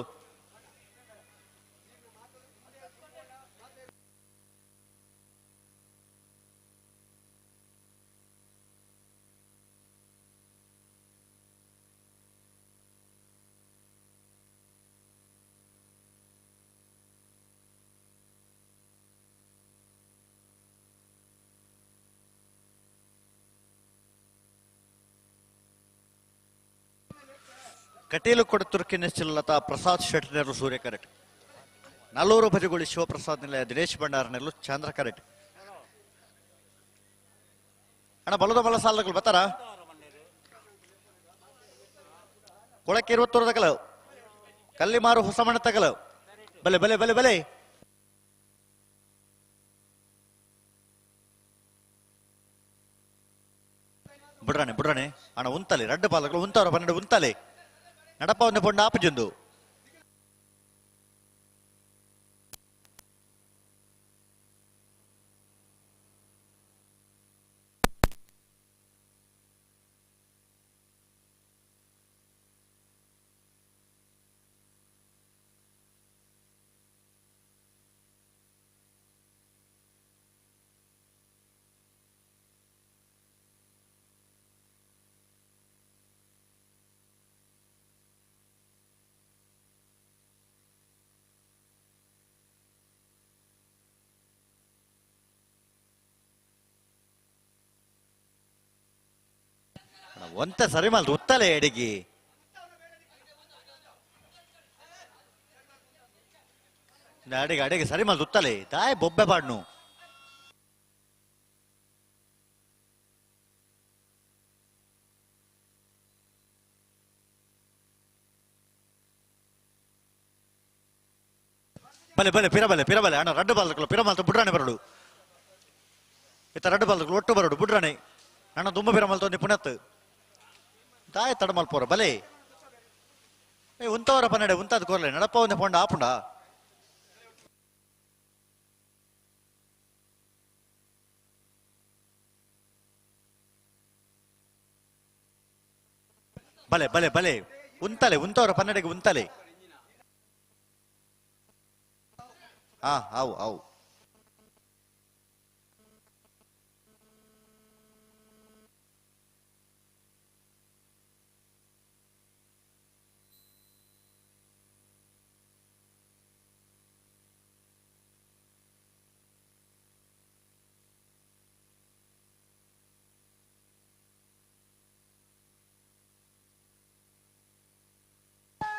ಕಟೀಲು ಕೊಡೆ ತುರುಕಿನೆಚ್ಚಲ್ಲತ ಪ್ರಸಾದ್ ಶೆಟ್ಟರ್ ನೆರಳು ಸೂರ್ಯ ಕರೆಟ್. ನಲ್ಲೂರು ಬಜಗೋಳಿ ಶಿವಪ್ರಸಾದ್ ನಿಲಯ ದಿನೇಶ್ ಭಂಡಾರ ನೆರಳು ಚಂದ್ರ ಕರೆಟ್. ಅಣ್ಣ ಬಲ್ಲ ಸಾಲಗಳು ಬರ್ತಾರ ಕೊಳಕ್ಕೆ 20 ತಗಲು ಕಲ್ಲಿಮಾರು ಹೊಸ ಮಣ್ಣ ತಗಲು ಬಲೆ ಬಲೆ ಬಲೆ ಬಲೆ. ಬಿಡ್ರಾಣೆ ಅಣ್ಣ ಉಂತಲೆ ರಡ್ಡು ಪಾಲಗಳು ಉಂತವರ ಪನ್ನಡೆ ಉಂತಲೆ ನಡಪ ಒಂದು ಪೊಂಡು ಆಪಜೊಂದು. ಒಂತ ಸರಿ ಮಾಲ್ ಉತ್ತಲೆ ಎಡಿಗಿ ಅಡಿಗೆ ಸರಿ ಮಾಲ್ ಉತ್ತಲೆ ತಾಯ್ ಬೊಬ್ಬೆ ಪಾಡ್ನು. ಬಲೆ ಬಲೆ ಪಿರಬಲೆ ಅಣ್ಣ ರಡ್ಡು ಬಾಲ್ಗಳು ಪಿರಮಾಲ್ತು ಬುಡ್ರಾಣೆ ಬರಡು ಇತ್ತ ರಡ್ಡು ಬಾಲ್ಗಳು ಒಟ್ಟು ಬರಡು ಬುಡ್ರಾಣೆ ಅಣ್ಣ ತುಂಬ ಪಿರಮಾಲ್ತು ಒಂದು ಪುನತ್ ತಾಯ್ ತಡಮಲ್ಪೋರ ಬಲೆ ಉಂತವರ ಪನ್ನಡೆ ಉಂತದ್ ಕೋರ್ಲೆ ನಡಪ ಒಂದು ಪೊಂಡ ಆಪುಂಡ. ಬಲೆ ಉಂತವರ ಪನ್ನಡೆಗೆ ಉಂತಲೆ. ಅವು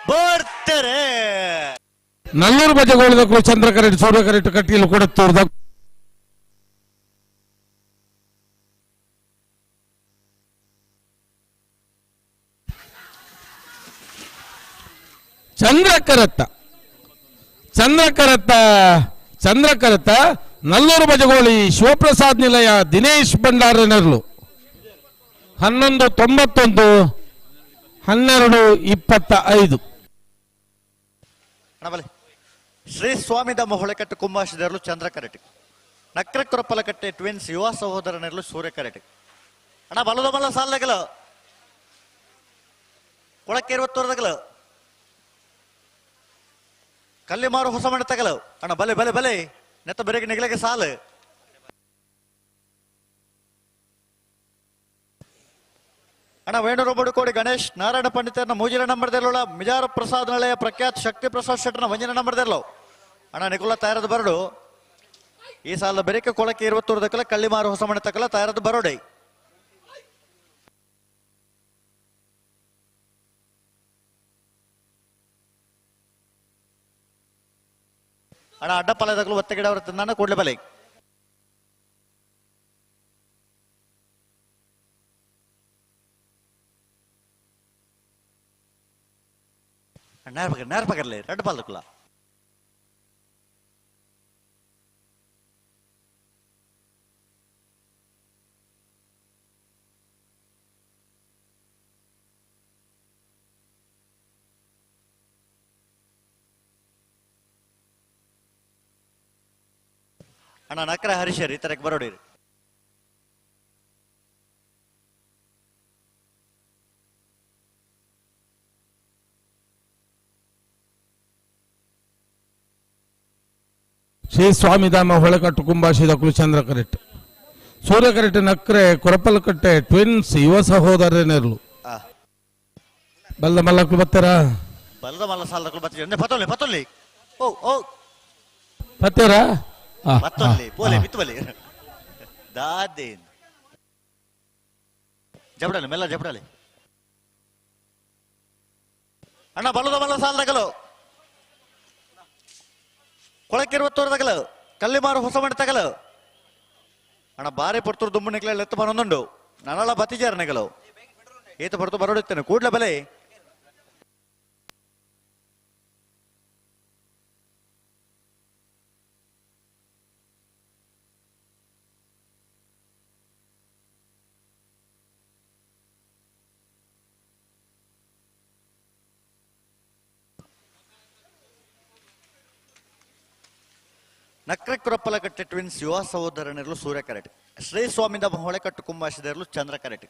ಬರ್ತಾರೆ. ನಲ್ಲೂರು ಬಜಗೋಳದ ಚಂದ್ರ ಕರೆಟ್ ಸೂರ್ಯ ಕರೆಟ್ ಕಟೀಲು ಕೊಡೆ ತೋರ್ದ ಚಂದ್ರಕರತ್ತ ನಲ್ಲೂರು ಬಜಗೋಳಿ ಶಿವಪ್ರಸಾದ್ ನಿಲಯ ದಿನೇಶ್ ಭಂಡಾರ ನೆರಳು 11:91 12:25. ಶ್ರೀ ಸ್ವಾಮಿದ ಮೊಹಳೆಕಟ್ಟು ಕುಂಭಾಶಿದರ್ಲು ಚಂದ್ರ ಕರೆಟ್. ನಕ್ರಕುರಪ್ಪಲಕಟ್ಟೆ ಟ್ವಿನ್ಸ್ ಯುವ ಸಹೋದರನೆರಲು ಸೂರ್ಯ ಕರೆಟ್. ಅಣ್ಣ ಬಲ್ಲ ಸಾಲಗಲ ಕೊಳಕ್ಕೆ 20 ತಗಲು ಕಲ್ಲಿಮಾರು ಹೊಸ ಮಣ್ಣ ತಗಲು ಅಣ್ಣ ಬಲೆ ನೆತ್ತ ಬೆರೆಗೆ ನಿಗಲೆಗೆ ಸಾಲು. ಅಣ್ಣ ವೇಣುರೊಬ್ಬಡು ಕೋಡಿ ಗಣೇಶ್ ನಾರಾಯಣ ಪಂಡಿತರನ್ನ ಮೂಜಿನ ನಂಬರ್ದೆಲ್ಲ ಮಿಜಾರ ಪ್ರಸಾದ್ ನಳೆಯ ಪ್ರಖ್ಯಾತ್ ಶಕ್ತಿ ಪ್ರಸಾದ್ ಶೆಟ್ಟರ್ನ ವಂಜನ ನಂಬರ್ದೆಲ್ಲೋ ಅಣ್ಣ ನಿಕುಲ ತಯಾರದ ಬರಡು ಈ ಸಾಲದ ಬೆರಕೆ ಕೊಳಕ್ಕೆ 20 ದಕ್ಕಲ ಕಳ್ಳಿಮಾರು ಹೊಸ ಮನೆ ತಕ್ಕಲ ತಯಾರದ್ದು ಬರೋಡೆ. ಅಣ್ಣ ಅಡ್ಡಪಾಲದಕ್ಕಲು ಒತ್ತೆ ಗಿಡ ಅವರ ತಿಂದಾನ ಕೂಡ್ಲೆ ಬಲೆ. ನೇರ ಪಕರ್ಲಿ ರೆಡ್ ಪಾಲದಕ್ಕಲ್ಲ. ಅಣ್ಣ ನಕ್ರ ಹರೀಶರ್ ಈ ತರಕ್ಕೆ ಬರೋಡಿ. Shri ಸ್ವಾಮಿಧಾಮ ಹೊಳೆಕಟ್ಟು ಕುಂಬಾಶಿದ ಕುಲಚಂದ್ರ correct Surya correct ನಕ್ರೆ ಕೊರಪಲಕಟ್ಟೆ twins ಯುವ ಸಹೋದರನೆರ್ಲು ಬಲ್ದ ಮಲ್ಲಕ್ಲು ಬತ್ತಾರ ಬಲ್ದ ಮಲ್ಲ ಸಾಲದಕ್ಕಲು ಬತ್ತಿ ಪತ್ತೊಲ್ಲಿ ಪತ್ತೊಲ್ಲಿ ಓ ಓ ಬತ್ತಾರ ಮತ್ತೊಲ್ಲಿ ಪೋಲೆ ಮಿತ್ತುವಲಿ ದಾದೇನ್ ಜಬಡಲಿ ಮೆಲ್ಲ ಜಬಡಲಿ. ಅಣ್ಣ ಬಲ್ಲದ ಮಲ್ಲ ಸಾಲದಕ್ಕಲು ಕೊಳಕ್ಕೆ 20 ತಗಲು ಕಲ್ಲಿಮಾರು ಹೊಸ ಮನೆ ತಗಲು. ಅಣ್ಣ ಬಾರಿ ಪಡ್ತರು ದುಮ್ಮು ನಿಕ್ಲ ಎತ್ತು ಬರೋದುಂಡು ನನ್ನಳ ಬತ್ತಿಜಾರನೆಗಳು ಈತ ಪಡ್ತು ಬರೋಡಿತ್ತೇನೆ ಕೂಡ್ಲೆ ಬಲೆ. ನಕ್ರೆಕ್ಕುರಪ್ಪಲಕಟ್ಟೆ ಟ್ವಿನ್ಸ್ ಯುವ ಸಹೋದರನೆರಲು ಸೂರ್ಯ ಕರೆಟ್ ಶ್ರೀ ಸ್ವಾಮಿಧಾಮ ಹೊಳೆಕಟ್ಟು ಕುಂಬಾಶಿದೆರಲು ಚಂದ್ರ ಕರೆಟ್.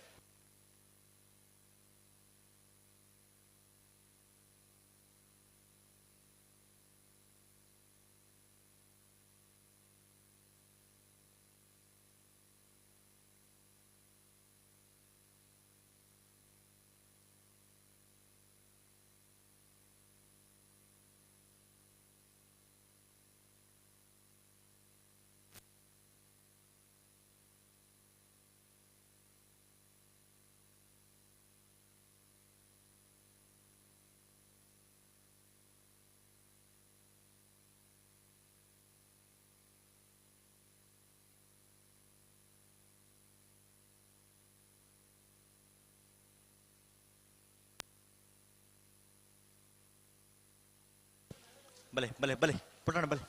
ಬಲೆ ಬಲೆ ಬಲೆ ಪುಟ್ಟಣ ಬಲೆ.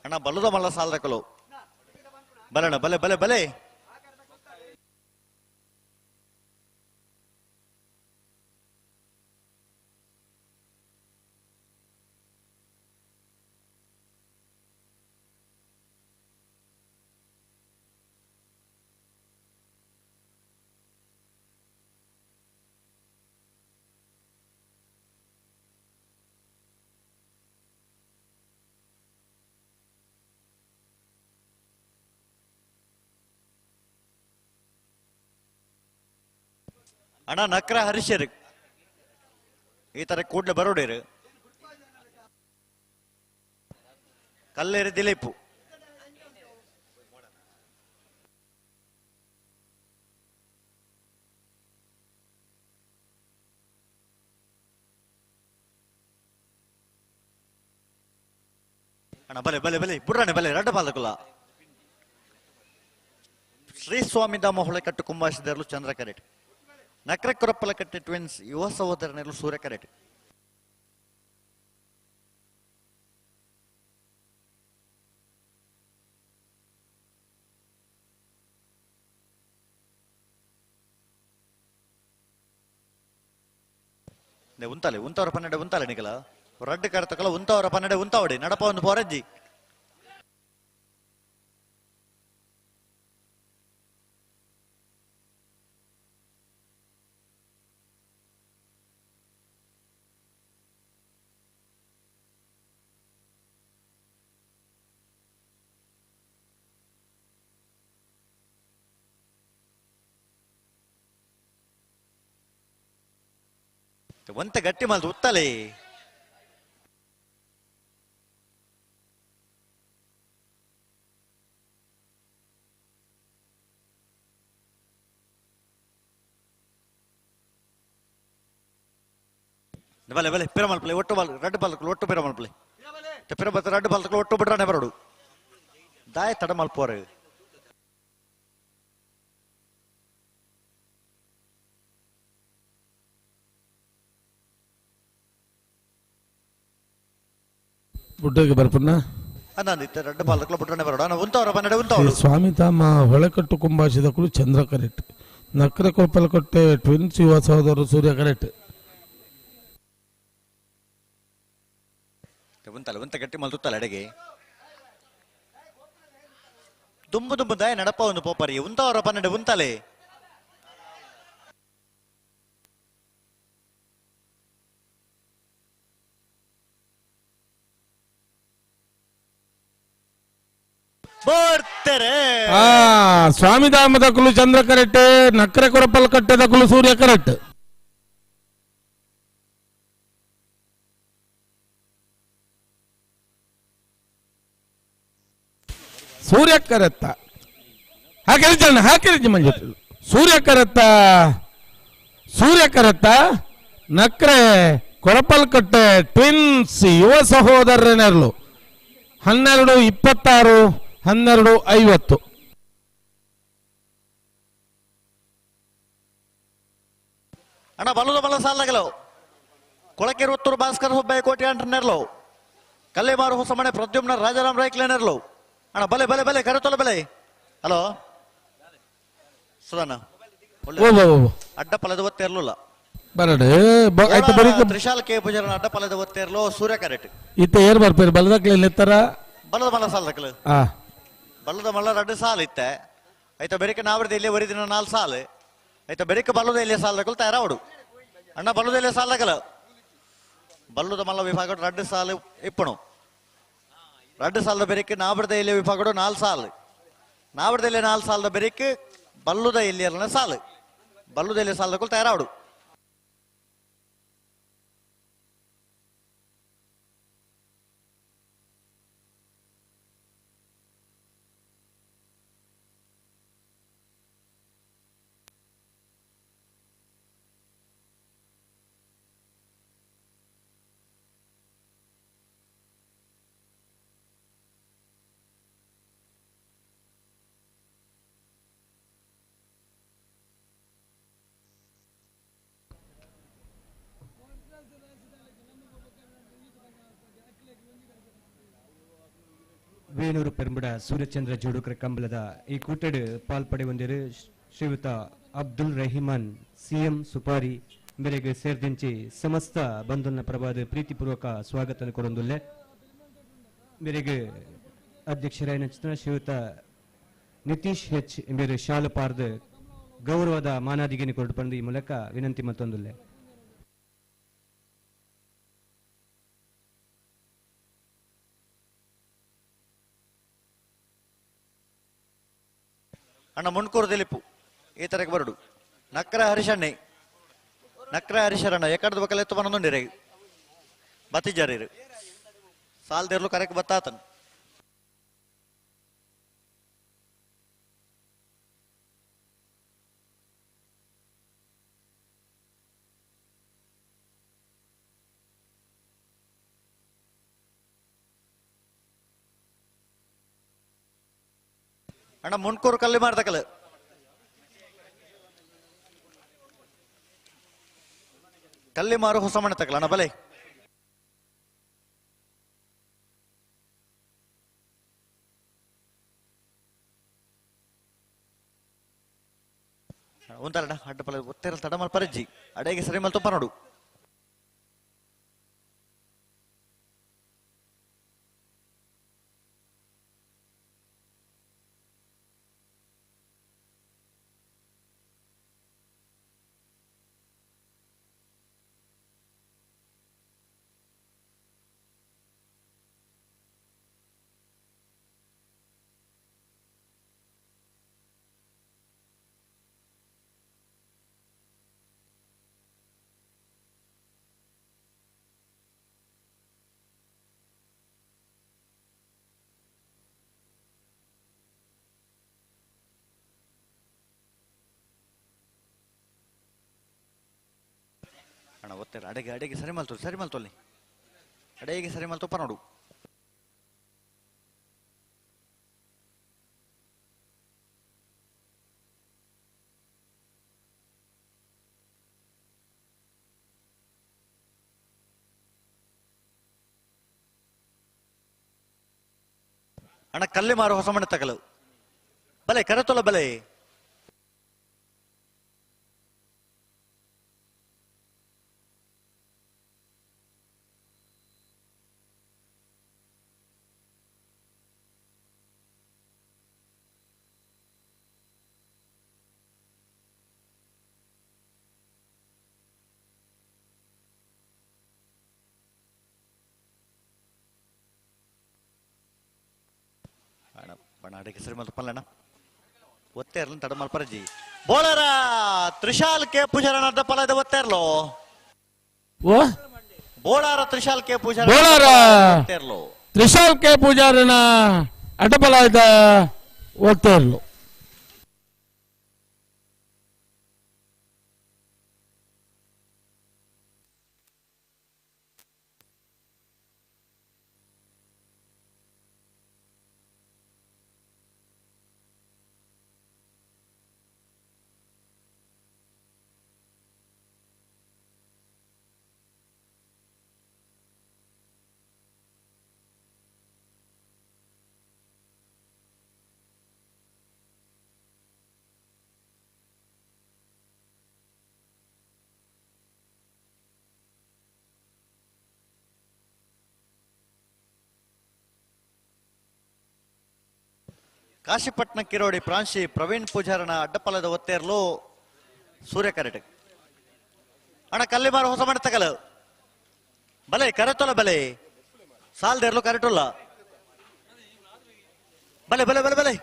ಅಣ್ಣ ಬಲ್ಲದ ಮಲ್ಲ ಸಾಲದಕ್ಕಲು ಬಲಣ ಬಲೆ ಬಲೆ ಬಲೆ. ಅಣ್ಣ ನಕ್ರ ಹರೀಶರ್ ಈ ತರ ಕೂಡ್ಲೆ ಬರೋಡೇರು ಕಲ್ಲೇರಿ ದಿಲೀಪು. ಅಣ್ಣ ಬಲೆ ಬಲೆ ಬಲೆ ಬುರ್ರಾಣೆ ಬಲೆ ರಡ್ಡ ಪಾಲಕುಲ ಶ್ರೀ ಸ್ವಾಮಿಧಾಮ ಹೊಳೆಕಟ್ಟು ಕುಂಬಾಶಿದೆರಲು ಚಂದ್ರ ಕರೆಟ್ ನಕ್ರೆಕ್ಕುರಪ್ಪಲಕಟ್ಟೆ ಟ್ವಿನ್ಸ್ ಯುವ ಸಹೋದರನೆರಲು ಸೂರ್ಯ ಕರೆಟ್. ಉಂತಾಲೆ ಉಂತವರ ಪನ್ನೆಡೆ ಉಂತಾಲೆ ನಿಕಲ ರಡ್ಡು ಕರ್ತಕಲ ಉಂತವರ ಪನ್ನೆಡೆ ಉಂತಾವಡಿ ನಡಪ ಒಂದು ಪೋರಜ್ಜಿ. ಒಂತೆ ಗಟ್ಟಿ ಮಾಲ್ದು ಉತ್ತಲೆ ಬಲೆ ಬಲೆ ಪಿರಮಲ್ ಪ್ಲೇ ಒಟ್ಟು ಬಾಲ್ ರೆಡ್ ಬಾಲ್ ಒಟ್ಟು ಪಿರಮಲ್ ಪ್ಲೇ ಪಿರಬತ್ತ ರೆಡ್ ಬಾಲ್ ಒಟ್ಟು ಬಿಡ್ರಾನೆ ಬರೋಡು ದಾಯ ತಡ ಮಲ್ಪೋರ ಬುಡ್ಡಗೆ ಬರ್ಪನ್ನ ಅನ್ನಂದಿತ್ತೆ ರೆಡ್ ಬಾಲ್ ಬಿಡ್ರಾನೆ ಬರೋಡು ಅಣ್ಣ ಉಂತವ್ರ ಬನ್ನಡೆ ಉಂತವ್ರು ಸ್ವಾಮಿ ತಾಮ ಹೊಳೆಕಟ್ಟು ಕುಂಭಾಷಿದಕ್ಕಳು ಚಂದ್ರ ಕರೆಕ್ಟ್ ನಕ್ರೆ ಕೊಪ್ಪಲಕೊಟ್ಟೆ ಟ್ವಿನ್ಸ್ ಯುವ ಸಹೋದರರು ಸೂರ್ಯ ಕರೆಕ್ಟ್ ಉಂತಲ್ಲ ಉಂತ ಗಟ್ಟಿ ಮಲ್ತುತ್ತಲ್ಲ ಎಡೆಗೆ ದುಂಬು ದುಂಬು ದಾಯ ನಡಪ ಒಂದು ಪೋಪರಿ ಉಂತವರ ಪನ್ನಡೆ ಉಂತಲೆ ಬರ್ತಾರೆ ಸ್ವಾಮಿ ಧಾಮದ ಕುಲು ಚಂದ್ರ ಕರೆಕ್ಟ್ ನಕ್ರೆ ಕೊರಪಲ್ಕಟ್ಟೆದ ಕುಲು ಸೂರ್ಯ ಕರೆಕ್ಟ್ ಸೂರ್ಯ ಕರೆತ್ತ ಹಾಕಿರಿಜ ಮಂಜು ಸೂರ್ಯ ಕರೆತ್ತ ನಕ್ರೆ ಕೊರಪಲ್ಕಟ್ಟೆ ಟ್ವಿನ್ಸ್ ಯುವ ಸಹೋದರನೆರಳು 12:26 12:50 ಅಣ್ಣ ಬಲ್ಲದ ಬಲ್ಲ ಸಾಲಾಗಲು ಕೊಳಕೆ ಒತ್ತೂರು ಭಾಸ್ಕರ್ ಹುಬ್ಬಾಯಿ ಕೋಟೆ ಅಂಟರ್ನೆರ್ಲು ಕಲ್ಲೇಮಾರು ಹೊಸಮನೆ ಪ್ರದ್ಯುಮ್ನ ರಾಜಾರಾಮ್ ರಾಯ್ಕ್ಲೇನೆರ್ಲು ಅಣ್ಣ ಬಲೆ ಬಲೆ ಬಲೆ ಕರೆತೊಲ ಬಲೆ ಹಲೋ ಸುಧಾನ ಅಡ್ಡ ಪಲದ ಒತ್ತೆ ಇರ್ಲಿಲ್ಲ ಬರಡೆ ಆಯ್ತು ಬರೀ ತ್ರಿಶಾಲ್ ಕೆ ಪೂಜಾರನ ಅಡ್ಡ ಪಲದ ಒತ್ತೆ ಇರ್ಲು ಸೂರ್ಯ ಕರೆಕ್ಟ್ ಇತ್ತ ಏರ್ ಬರ್ಪೇರು ಬಲದಕ್ಲೆ ನಿತ್ತರ ಬಲ್ಲದ ಮಲ್ಲ ಸಾಲದಕ್ಲು ಬಲ್ಲದ ಮಲ್ಲ 2 ಸಾಲ ಇತ್ತೆ ಆಯ್ತ ಬೆರಿಕೆ ನಾವರ್ದ ಇಲ್ಲಿ ವರಿದಿನ 4 ಸಾಲು ಆಯ್ತ ಬೆರಿಕೆ ಬಲ್ಲದ ಇಲ್ಲಿ ಸಾಲದಕ್ಕಲು ತಯಾರಾವಡು ಅಣ್ಣ ಬಲ್ಲದ ಇಲ್ಲಿ ಸಾಲದಕ್ಕಲ ಬಲ್ಲದ ಮಲ್ಲ ವಿಭಾಗ 2 ಸಾಲು ಇಪ್ಪಣು 2 ಸಾಲದ ಬೆರಿಕೆ ನಾವರ್ದ ಇಲ್ಲಿ ವಿಭಾಗ 4 ಸಾಲು ನಾವರ್ದ ಇಲ್ಲಿ 4 ಸಾಲದ ಬೆರಿಕೆ ಬಲ್ಲುದ ಇಲ್ಲಿ ಸಾಲು ಬಲ್ಲುದ ಇಲ್ಲಿ ಸಾಲದಕ್ಕಲು ತಯಾರಾವಡು ವೇಣೂರು ಪೆರ್ಮುಡ ಸೂರ್ಯಚಂದ್ರ ಜೋಡುಕರ ಕಂಬಲದ ಈ ಕೂಟಡ್ ಪಾಲ್ಪಡೆ ಹೊಂದಿರು ಶ್ರೀಯುತ ಅಬ್ದುಲ್ ರಹಿಮಾನ್ ಸಿಎಂ ಸುಪಾರಿ ಮೇರೆಗೆ ಸೇರ್ದಿಂಚಿ ಸಮಸ್ತ ಬಂಧುನ ಪ್ರಭಾದ ಪ್ರೀತಿಪೂರ್ವಕ ಸ್ವಾಗತ ಕೊರೊಂದುಲ್ಲೆ ಮೇರೆಗೆ ಅಧ್ಯಕ್ಷರಾಯ ಶ್ರೀಯುತ ನಿತೀಶ್ ಹೆಚ್ ಎಂಬರು ಶಾಲು ಪಾರ್ದ ಗೌರವದ ಮಾನಾದಿಗೆನಿ ಕೊರಡು ಈ ಮೂಲಕ ವಿನಂತಿ ಮತ್ತೊಂದುಲ್ಲೆ ಅಣ್ಣ ಮುಣ್ಕೂರು ದಿಲೀಪು ಈ ತರಕ್ಕೆ ಬರಡು ನಕ್ರ ಹರಿಶರಣ್ಣ ಎಕಡದ ಬಕಲ್ ಎತ್ತು ಬನ್ನೊಂದಿರೆ ಬತ್ತಿಜಾರೀರು ಸಾಲ್ದಿರ್ಲು ಕರೆಕ್ಟ್ ಬತ್ತಾತನ್ ಅಣ್ಣ ಮುಣ್ಕೂರು ಕಲ್ಲಿ ಮಾಡ್ದಕಲ್ ಕಲ್ಲಿ ಮಾರು ಹೊಸ ಮನೆ ತಕಲ ಅಣ್ಣ ಬಲೆ ಒಂದರಣ ಅಡ್ಡ ಪಲ ಒತ್ತೇರಲ್ ತಡ ಮಲ್ ಪರಜ್ಜಿ ಅಡೆಗೆ ಸರಿ ಮಲ್ ತುಪ್ಪ ನೋಡು ಒತ್ತೇರ ಅಡೆಗೆ ಅಡೆಗೆ ಸರಿ ಮಲ್ತೊಲ್ಲಿ ಅಡೆಗೆ ಸರಿ ಮಲ್ತೊಪ್ಪ ನೋಡು. ಅಣ್ಣ ಕಲ್ಲಿ ಮಾರು ಹೊಸ ಮಣ್ಣು ತಗಲು ಬಲೆ ಕರೆತೊಲ ಬಲೆ ಅಡೆಗೆ ಸರಿ ಮಲ್ತು ಪಲ್ಲಣ್ಣ ಒತ್ತೇ ಇರ್ಲ ತಡ ಮಲ್ಪರಜಿ ಬೋಲರ ತ್ರಿಶಾಲ್ ಕೆ ಪೂಜಾರ ಅಡ್ಡ ಪಲದ ಒತ್ತೇ ಇರ್ಲೋ ಓ ಬೋಳಾರ ತ್ರಿಶಾಲ್ ಕೆ ಪೂಜಾರ ಬೋಳಾರ ಇರ್ಲೋ ತ್ರಿಶಾಲ್ ಕೆ ಪೂಜಾರನ ಅಡ್ಡಬಲಾಯ್ದ ಓದ್ತಾ ಇರ್ಲು. ಕಾಶಿಪಟ್ನ ಕಿರೋಡಿ ಪ್ರಾಂಶಿ ಪ್ರವೀಣ್ ಪೂಜಾರನ ಅಡ್ಡಪಲದ ಒತ್ತೇರ್ಲು ಸೂರ್ಯ ಕರೆಟಕ್ ಅಣ್ಣ ಕಲ್ಲಿ ಮಾರು ಹೊಸ ಮಣ್ಣು ತಗಲು ಬಲೆ ಕರೆತೊಲ ಬಲೆ ಸಾಲ್ದೇರ್ಲು ಕರೆಟುಲ್ಲ ಬಲೆ ಬಲೆ ಬಲೆ ಬಲೆ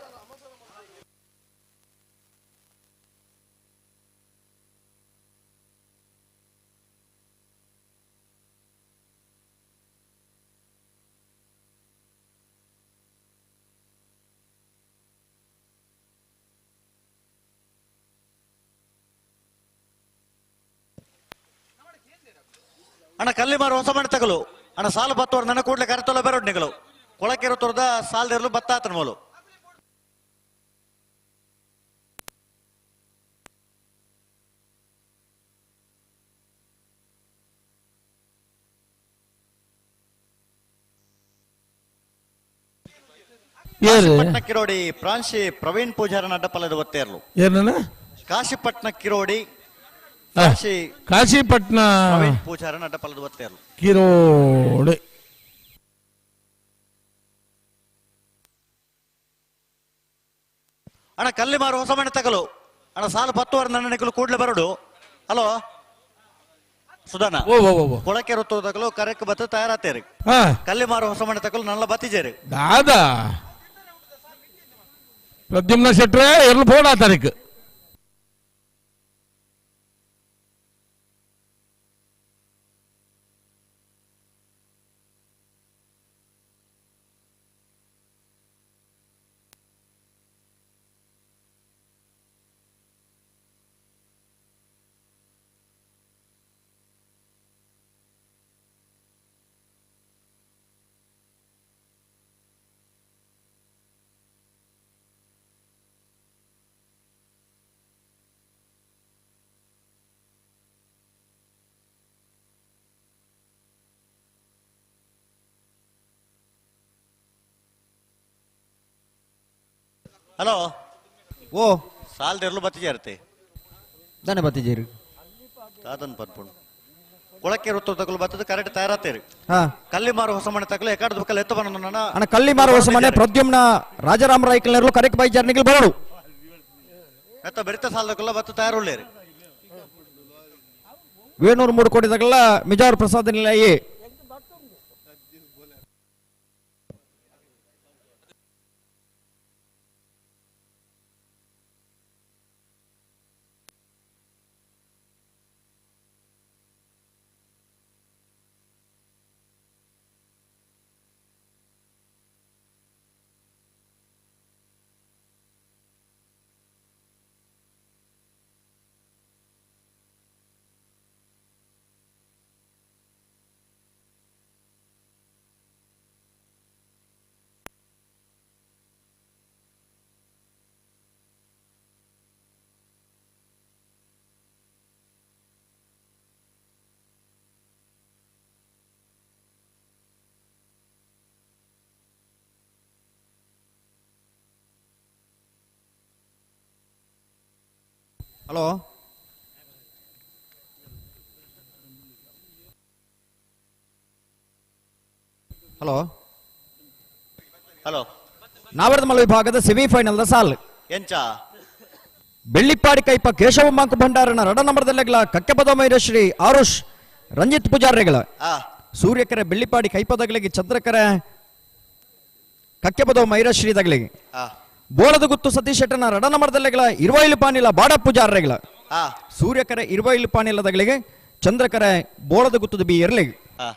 ಅಣ್ಣ ಕಲ್ಲಿ ಮಾರು ಹೊಸ ಮಣ್ಣು ತಗಲು ಅಣ್ಣ ಸಾಲು ಬತ್ತೋರ್ ನನ್ನ ಕೂಡ್ಲೆ ಕರೆತೊಲ ಬೇರೋಡ್ ನಿಗಲು ಕೊಳಕೆರು ತೋರ್ದ ಸಾಲ್ದೇರ್ಲು ಬತ್ತ ಆತನ ಮೂಲು ಕಾಶಿಪಟ್ನ ಕಿರೋಡಿ ಪ್ರಾಂಶಿ ಪ್ರವೀಣ್ ಪೂಜಾರನ ಅಡ್ಡಪಲದ ಒತ್ತೇರ್ಲು ಏನನ್ನ ಕಾಶಿಪಟ್ನ ಕಿರೋಡಿ ಕಾಶಿಪಟ್ನ ಪ್ರವೀಣ್ ಪೂಜಾರನ ಅಡ್ಡಪಲದ ಒತ್ತೇರ್ಲು ಕಿರೋಡಿ ಅಣ್ಣ ಕಲ್ಲಿ ಮಾರು ಹೊಸ ಮಣ್ಣು ತಗಲು ಅಣ್ಣ ಸಾಲು ಬತ್ತುವರೆ ನನ್ನ ನಿಗಲು ಕೂಡ್ಲೆ ಬರೋಡು ಹಲೋ ಸುಧಾನ ಓ ಓ ಓ ಕೊಳಕೆ ಋತು ತಗಲು ಕರೆಕ್ ಬತ್ತ ತಯಾರಾತೇರಿ ಹಾ ಕಲ್ಲಿ ಮಾರು ಹೊಸ ಮಣ್ಣು ತಗಲು ನನ್ನ ಬತ್ತಿಜೇರಿ ದಾದಾ ಪ್ರದ್ಯುಮ್ನ ಶೆಟ್ರೆ ಎರ್ಲು ಫೋನ್ ಆ ತಾರೀಕು ಹಲೋ ಓ ಸಾಲ್ದೇರ್ಲು ಬತ್ತಿಜೇರ್ತೆ ದಾನೆ ಬತ್ತಿದ್ದೀರಿ ಅದನ್ ಪನ್ಪುಣ್ ಕೊಳಕೆ ಋತು ತಗಲು ಬತ್ತದ ಕರೆಕ್ಟ್ ತಯಾರಾತೇರಿ ಹಾ ಕಲ್ಲಿ ಮಾರು ಹೊಸ ಮಣ್ಣು ತಗಲು ಎಕಾಡದ ಬಕ್ಕಲ್ ಎತ್ತ ಬನ್ನ ನನ್ನ ಅಣ್ಣ ಕಲ್ಲಿ ಮಾರು ಹೊಸ ಮನೆ ಪ್ರದ್ಯುಮ್ನ ರಾಜಾರಾಮ ರಾಯ್ಕಲ್ನರ್ಲು ಕರೆಕ್ ಬೈ ಜರ್ನಿಗಳು ಬರೋಡು ಎತ್ತ ಬೆರಿತ ಸಾಲ್ದಕ್ಕಲ್ಲ ಬತ್ತ ತಯಾರುಳ್ಳೇರಿ ವೇಣೂರು 3 ಕೋಟಿ ತಗಲ ಮಿಜಾರ್ ಪ್ರಸಾದ್ ನಿಲಯ ಹಲೋ ಹಲೋ ಹಲೋ ನಾವರ್ದ ಮಲ್ಲ ವಿಭಾಗದ ಸೆಮಿಫೈನಲ್ ಸಾಲ್ ಎಂಚ ಬೆಳ್ಳಿಪ್ಪಾಡಿ ಕೈಪ ಕೇಶವ ಮಾಂಕು ಭಂಡಾರನ ರಡ ನಂಬರ್ದಲ್ಲೆಗಳ ಕಕ್ಕೆಪದ ಮೈರಶ್ರೀ ಆರುಷ್ ರಂಜಿತ್ ಪೂಜಾರ್ರೆಗಳ ಆ ಸೂರ್ಯಕರೆ ಬೆಳ್ಳಿಪ್ಪಾಡಿ ಕೈಪದಗಳಿಗೆ ಚಂದ್ರಕರ ಕಕ್ಕೆಪದ ಮೈರಶ್ರೀದಗಳಿಗೆ ಆ ಬೋಳದ ಗುತ್ತು ಸತೀಶ್ ಶೆಟ್ಟನ ರಡ ನಂಬರ್ದಲ್ಲೆಗಳ ಇರುವೈಲು ಪಾನಿಲ ಬಾಡ ಪೂಜಾರ್ರೆಗಳ ಆ ಸೂರ್ಯಕರೆ ಇರುವೈಲು ಪಾನಿಲದಗಳಿಗೆ ಚಂದ್ರಕರ ಬೋಳದ ಗುತ್ತದ ಬಿ ಇರ್ಲಿಗೆ ಆ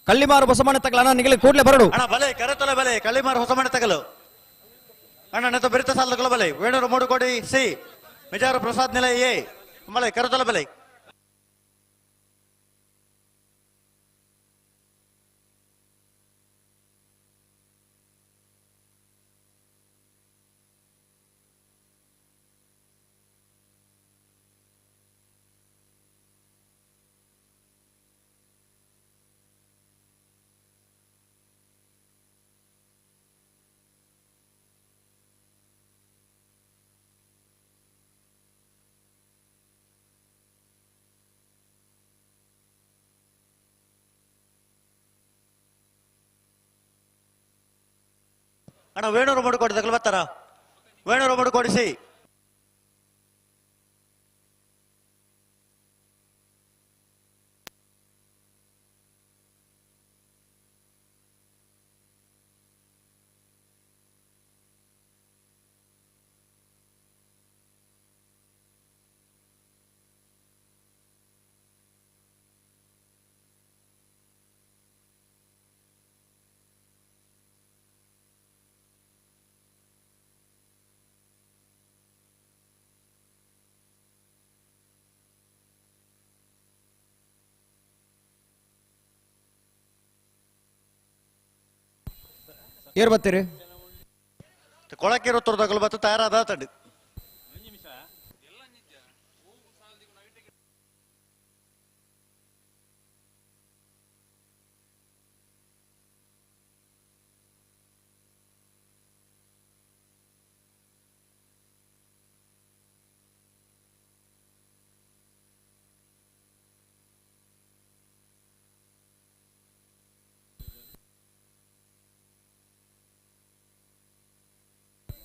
ಕಳ್ಳಿಮಾರು ಬಸಮನೆ ತಗಲನ ನಿಗಲಿ ಕೂಡಲೇ ಬರಡು ಅಣ್ಣ ಬಲೆ ಕರೆತೊಲೆ ಬಲೆ ಕಳ್ಳಿಮಾರು ಹೊಸ ಮನೆ ತಗಲು ಅಣ್ಣ ನೆತ್ತ ಬೆರಿತ ಸಾಲದಗಳು ಬಲೆ ವೇಣೂರು ಮೂಡು ಕೋಡಿ ಸಿ ಮಿಜಾರು ಪ್ರಸಾದ್ ನಿಲಯ ಎ ಮಲೆ ಕರೆತೊಲೆ ಬಲೆ ಅಣ್ಣ ವೇಣೂರು ಮೂಡು ಕೋಡಿ ತಗಲು ಬರ್ತಾರ ವೇಣೂರು ಮೂಡು ಕೋಡಿಸಿ ಏರ್ ಬತ್ತೀರಿ ಕೊಳಕಿರೋ ತಗಲು ಬತ್ತ ತಯಾರಾದ ತಂಡು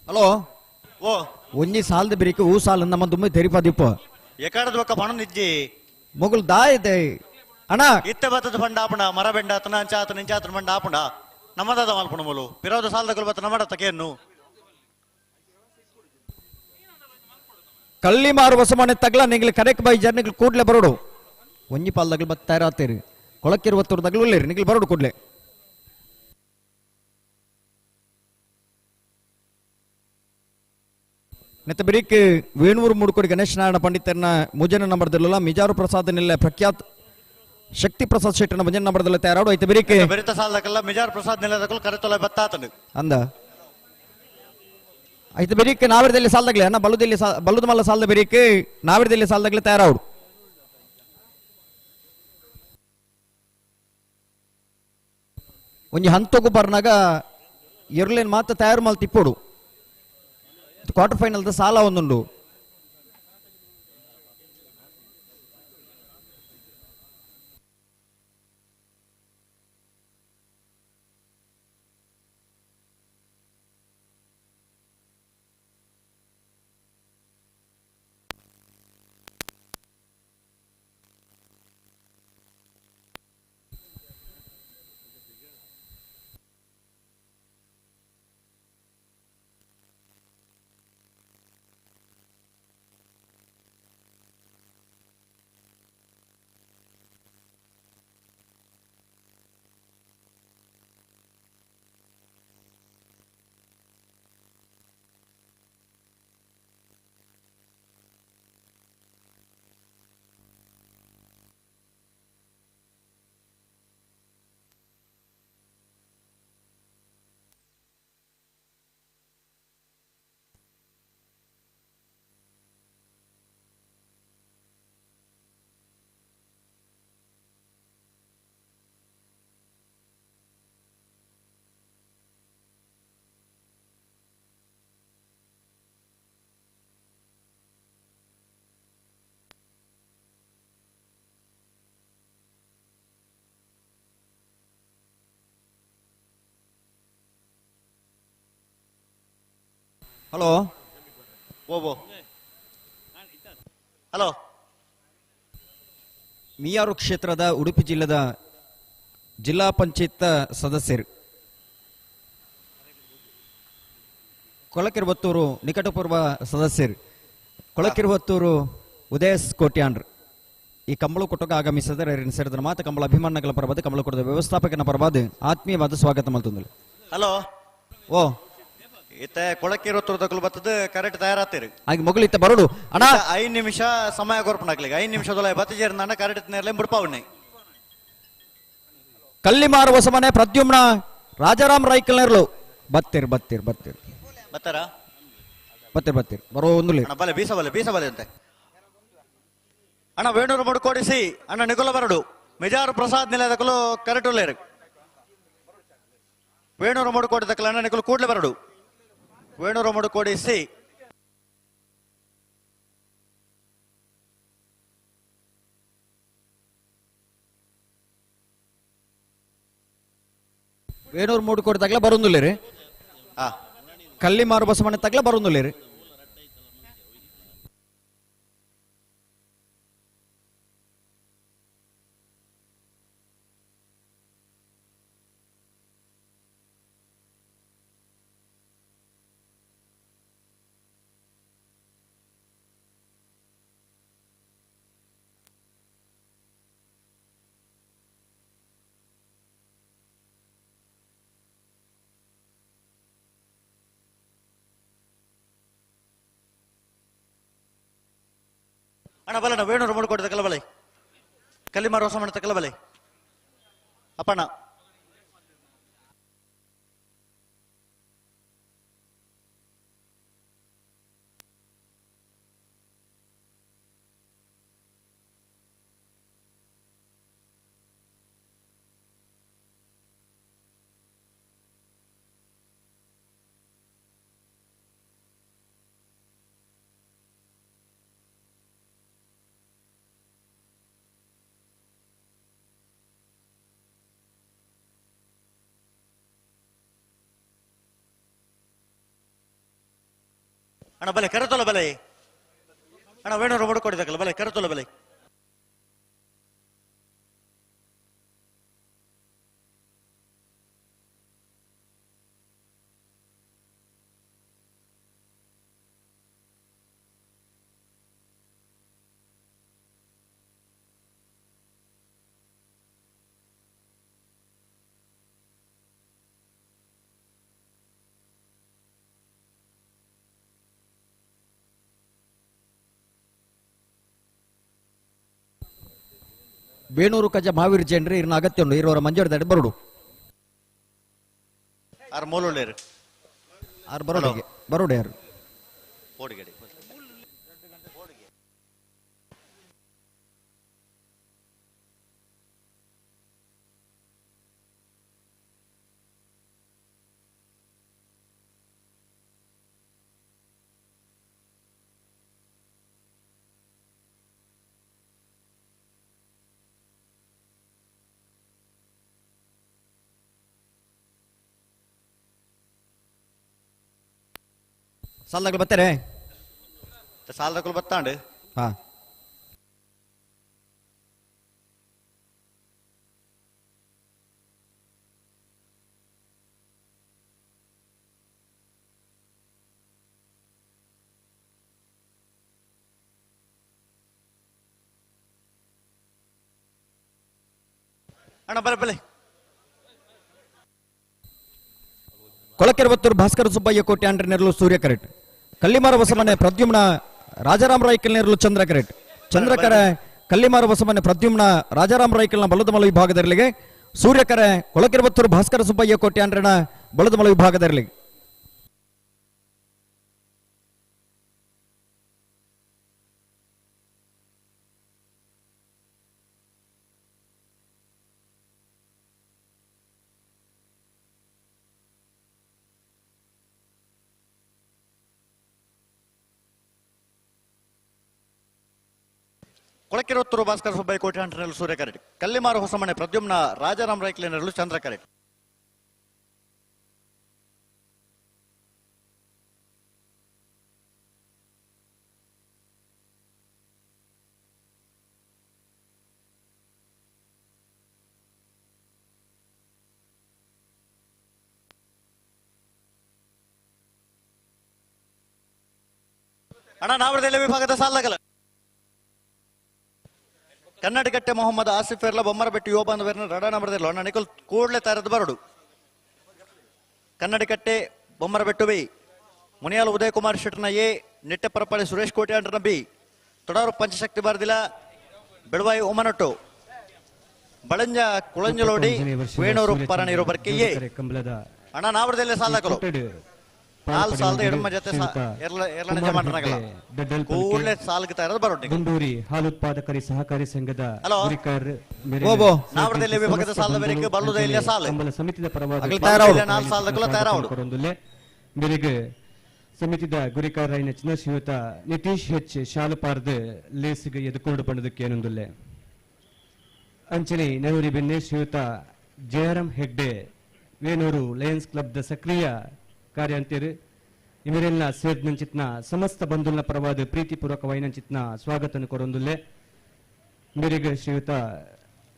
ಹಲೋ ಓ ಒಂಜಿ ಸಾಲದ ಬೆರಿಕೆ ಹೂ ಸಾಲ ನಮ್ಮ ದುಮ್ಮಿ ತೆರಿಪದಿಪ್ಪ ಎಕಾಡದ ಬಕ್ಕ ಪಣ ನಿಜ್ಜಿ ಮೊಗಲ್ ದಾಯದೆ ಅಣ್ಣ ಇತ್ತೆ ಬತ್ತದ ಫಂಡ ಆಪಣ ಮರ ಬೆಂಡ ಆತನ ಅಂಚಾತನ ಇಂಚಾತನ ಮಂಡ ಆಪಣ ನಮ್ಮದಾದ ಮಾಲ್ಪಣ ಮೂಲು ಪಿರೋದ ಸಾಲದಗಳು ಬತ್ತ ನಮ್ಮಡ ತಕೆಯನ್ನು ಕಳ್ಳಿಮಾರು ಬಸಮನೆ ತಗಲ ನಿಗ್ಲಿ ಕರೆಕ್ ಬೈ ಜರ್ನಿಗಳು ಕೂಡ್ಲೆ ಬರೋಡು ಒಂಜಿ ಪಾಲ್ದಗಳು ಬತ್ತ ತಯಾರಾತೀರಿ ಕೊಳಕಿರುವ ತೋರ್ದಗಳು ಉಳ್ಳೇರಿ ನಿಗ್ಲಿ ಬರೋಡು ಕೂಡ್ಲೆ ನೆತ್ತ ಬಿರಿಕ್ ವೇಣೂರು ಮೂಡುಕೋಡಿ ಗಣೇಶ ನಾರಾಯಣ ಪಂಡಿತರನ ಮುಜನ ನಂಬರ್ದಲ್ಲ ಮಿಜಾರು ಪ್ರಸಾದ್ ನಿಲ್ಲ ಪ್ರಖ್ಯಾತ್ ಶಕ್ತಿ ಪ್ರಸಾದ್ ಶೆಟ್ಟನ ಮುಜನ ನಂಬರ್ದಲ್ಲ ತಯಾರಾಡು ಐತೆ ಬಿರಿಕ್ ಬೆರಿತ ಸಾಲದಕ್ಕೆಲ್ಲ ಮಿಜಾರ್ ಪ್ರಸಾದ್ ನಿಲಯದಕ್ಕೂ ಕರೆತೊಲೆ ಬತ್ತಾತನು ಅಂದ ಐತೆ ಬೆರಿಕ್ ನಾವಿರದಲ್ಲಿ ಸಾಲದಾಗ್ಲಿ ಅನ್ನ ಬಲ್ಲುದ ಮಲ್ಲ ಸಾಲದ ಬೆರಿಕ್ ನಾವಿರದಲ್ಲಿ ಸಾಲದಾಗ್ಲಿ ತಯಾರಾಡು ಒಂಜಿ ಹಂತೋಗು ಬರ್ನಾಗ ಎರ್ಲೇನ್ ಮಾತ್ರ ತಯಾರು ಮಲ್ ತಿಪ್ಪೋಡು ಕ್ವಾರ್ಟರ್ ಫೈನಲ್ ಸಾಲ ಒಂದುಂಡು ಹಲೋ ಓ ಹಲೋ. ಮಿಯಾರು ಕ್ಷೇತ್ರದ ಉಡುಪಿ ಜಿಲ್ಲೆದ ಜಿಲ್ಲಾ ಪಂಚಾಯತ್ ಸದಸ್ಯರು ಕೊಳಕಿರುವತ್ತೂರು ನಿಕಟಪೂರ್ವ ಸದಸ್ಯರು ಕೊಳಕಿರುವತ್ತೂರು ಉದಯಸ್ ಕೋಟ್ಯಾಂಡ್ರು ಈ ಕಂಬಳು ಕೊಟ್ಟಗ ಆಗಮಿಸಿದರೆ ಸೇರಿದ ಮಾತು ಕಂಬಳ ಅಭಿಮಾನಗಳ ಪರವಾದ ಕಂಬಳ ಕೊಟ್ಟದ ವ್ಯವಸ್ಥಾಪಕನ ಪರವಾದ ಆತ್ಮೀಯವಾದ ಸ್ವಾಗತ ಮಲ್ತಂದು. ಹಲೋ ಓ ಇತ್ತೆ ಕೊಳಕಿರುತ್ತೂರು ಬರ್ತದ ಕರೆಕ್ಟ್ ತಯಾರಾಗ್ತೀರಿ ಹಾಗೆ ಮೊಗಲಿತ್ತ ಬರೋಡು ಅಣ್ಣ 5 ನಿಮಿಷ ಸಮಯ ಕೊರ್ಪನಾಗ್ಲಿಕ್ಕೆ 5 ನಿಮಿಷದೊಳಗೆ ಬತ್ತಿಜೇರ್ನ ಕರೆಕ್ಟ್ ನೇರ್ಲೆ ಬಿಡ್ಪಾವಣ್ಣೆ. ಕಲ್ಲಿಮಾರ ಹೊಸಮನೆ ಪ್ರದ್ಯುಮ್ನ ರಾಜಾರಾಮ್ ರೈಕಲ್ನೇರ್ಲು ಬತ್ತೀರ್ ಬತ್ತೀರ್ ಬತ್ತೀರ್ ಬತ್ತಾರ ಬತ್ತೀರ್ ಬತ್ತೀರ್ ಬರೋ ಒಂದು ಅಣ್ಣ ಬಲೆ ಬೀಸಬಲೆ ಅಂತೆ ಅಣ್ಣ ವೇಣೂರು ಮುಡ್ಕೋಡಿಸಿ ಅಣ್ಣ ನಿಗುಲ ಬರಡು ಮಿಜಾರು ಪ್ರಸಾದ್ ನಿಲಯದಕ್ಕಲು ಕರೆಕ್ಟ್ ಉಳ್ಳೇರು ವೇಣೂರು ಮುಡ್ಕೋಡಿದಕ್ಕಲ ಅಣ್ಣ ನಿಗುಲು ಕೂಡ್ಲೆ ಬರಡು ವೇಣೂರು ಮುಡ್ಕೋಡಿಸಿ ವೇಣೂರು ಮೂಡು ಕೊಡ್ದಾಗ್ಲ ಬರೋದಿಲ್ಲ ಆ ಕಲ್ಲಿಮಾರು ಬಸವಣ್ಣ ತಗ್ಲ ಬರೋದಿಲ್ಲ ಅಣ್ಣ ಬಲಣ್ಣ ವೇಣೂರು ಮುಡ್ಕೋಡಿ ತಕ್ಕಲ ಬಲೆ ಕಲ್ಲಿಮಾರು ಹೊಸ ಮನೆ ತಕ್ಕಲ ಬಲೆ ಅಪ್ಪಣ್ಣ ಅಣ್ಣ ಬಲೆ ಕರೆತೋಲ ಬಲೆ ಅಣ್ಣ ವೇಣೂರು ಮುಡ್ಕೋಡಿದಕ್ಕಲ್ಲ ಬಲೆ ಕರೆತೋಲ ಬಲೆ ಬೇಣೂರು ಕಜ ಮಾವೀರ್ ಜೇನ್ರಿ ಇರ್ನ ಅಗತ್ಯ ಉಂಡು ಇರೋರ ಮಂಜೂರು ಬರೋಡು ಆರು ಮೂಲುಳ್ಳೇರು ಆರು ಬರೋಡಿಗೆ ಬರೋಡು ಯಾರು ಓಡಿಗಡಿ ಸಾಲಾಗ್ಲು ಬರ್ತಾರೆ ಸಾಲದಕ್ಕಲು ಬತ್ತಾಂಡು ಹಾ ಅಣ್ಣ ಬಲೆ ಬಲೆ ಕೊಳಕೆರವತ್ತೂರು ಭಾಸ್ಕರ ಸುಬ್ಬಯ್ಯ ಕೋಟೆ ಅಂಡ್ರೆ ನೆರಳು ಸೂರ್ಯ ಕರೆಟ್ ಕಲ್ಲಿಮಾರ ಹೊಸಮನೆ ಪ್ರದ್ಯುಮ್ನ ರಾಜಾರಾಮ್ ರೈಕಲ್ ನೆರಳು ಚಂದ್ರ ಕರೆಟ್ ಚಂದ್ರಕರ ಕಲ್ಲಿಮಾರ ಹೊಸಮನೆ ಪ್ರದ್ಯುಮ್ನ ರಾಜಾರಾಮ್ ರೈಕಲ್ನ ಬಲದಮಲ ವಿಭಾಗದರಲ್ಲಿಗೆ ಸೂರ್ಯಕರೆ ಕೊಳಕೆರವತ್ತೂರು ಭಾಸ್ಕರ ಸುಬ್ಬಯ್ಯ ಕೋಟೆ ಅಂಡ್ರೆನ ಬಲದಮಲ ವಿಭಾಗದರಲ್ಲಿಗೆ ಕೊಳಕಿರುತ್ತೂರು ಭಾಸ್ಕರ ಸುಬ್ಬಯ್ಯ ಕೋಟೆ ಅಂಟನೆರಳು ಸೂರ್ಯ ಕರೆಟ್ ಕಲ್ಲಿಮಾರು ಹೊಸಮನೆ ಪ್ರದ್ಯುಮ್ನ ರಾಜಾರಾಮ್ ರೈಕ್ಲೆನೆರಳು ಚಂದ್ರ ಕರೆಟ್ ಅಣ್ಣ ನಾವಡದಲ್ಲಿ ವಿಭಾಗದ ಸಾಲಗಲ ಕನ್ನಡಗಟ್ಟೆ ಮೊಹಮ್ಮದ್ ಆಸಿಫ್ ಎರ್ಲ ಬೊಮ್ಮರಬೆಟ್ಟು ಯೋಬಂದು ವೆರ್ನ ರಡ ನಂಬರ್ದಿಲ್ಲ ಅಣ್ಣ ನಿಖಲ್ ಕೂಡಲೇ ತರದು ಬರಡು ಕನ್ನಡಗಟ್ಟೆ ಬೊಮ್ಮರಬೆಟ್ಟು ಬಿ ಮುನಿಯಾಲ್ ಉದಯ್ ಕುಮಾರ್ ಶೆಟ್ನ ಎ ನಿಟ್ಟೆ ಪರಪಳೆ ಸುರೇಶ್ ಕೋಟೆ ಅಂಡ್ರನ ಬಿ ತೊಡರು ಪಂಚಶಕ್ತಿ ಬಾರ್ದಿಲ್ಲ ಬೆಳವಾಯಿ ಒಮನಟ್ಟು ಬಳಂಜ ಕುಳಂಜಲೋಡಿ ವೇಣೂರು ಪರಣಿರೋ ಬರ್ಕೆ ಎ ಕಂಬಳದ ಅಣ್ಣ ನಾವಡದಲ್ಲಿ ಸಾಲಕಲು ನಾಲ್ ಸಾಲದ ಎಡಮ ಜೊತೆ ಎರಡನೇ ಜಮಾಟನಾಗಲ್ಲ ಕೂಡಲೇ ಸಾಲಕ್ಕೆ ತರದು ಬರೋಡಿ ಗುಂಡೂರಿ ಹಾಲು ಉತ್ಪಾದಕರಿ ಸಹಕಾರಿ ಸಂಘದ ಹಲೋ. ಗುರಿಕಾರ್ ಓಬೋ ನಾವಡದಲ್ಲಿ ವಿಭಾಗದ ಸಾಲದ ಬೇರೆಗೆ ಬಲ್ಲುದ ಇಲ್ಲೇ ಸಾಲ ಕಂಬಳ ಸಮಿತಿದ ಪರವಾದ ಅಗಲ ತಯಾರಾವು. ಇಲ್ಲ ನಾಲ್ ಸಾಲದಕ್ಕೂ ತಯಾರಾವಡು ಕೊರೊಂದುಲ್ಲೆ ಮೇರೆಗೆ ಸಮಿತಿದ ಗುರಿಕಾರ ನೆಚ್ಚಿನ ಶ್ರೀಯುತ ನಿತೀಶ್ ಹೆಚ್ ಶಾಲುಪಾರ್ದ ಲೇಸಿಗೆ ಎದುಕೊಂಡು ಬಂದದಕ್ಕೆ ಏನೊಂದುಲ್ಲೆ ಅಂಚನೆ ನೆರೂರಿ ಬೆನ್ನೆ ಶ್ರೀಯುತ ಜಯರಾಮ್ ಹೆಗ್ಡೆ ವೇಣೂರು ಲಯನ್ಸ್ ಕ್ಲಬ್ ದ ಸಕ್ರಿಯ ಕಾರ್ಯಾಂತಿರು ಇವರೆಲ್ಲ ಸೇರ್ನಂಚಿತ್ನ ಸಮಸ್ತ ಬಂಧುಲ್ನ ಪರವಾದ ಪ್ರೀತಿಪೂರ್ವಕವೈನಂಚಿತ್ನ ಸ್ವಾಗತನ ಕೊರೊಂದುಲ್ಲೆ ಮೇರೆಗೆ ಶ್ರೀಯುತ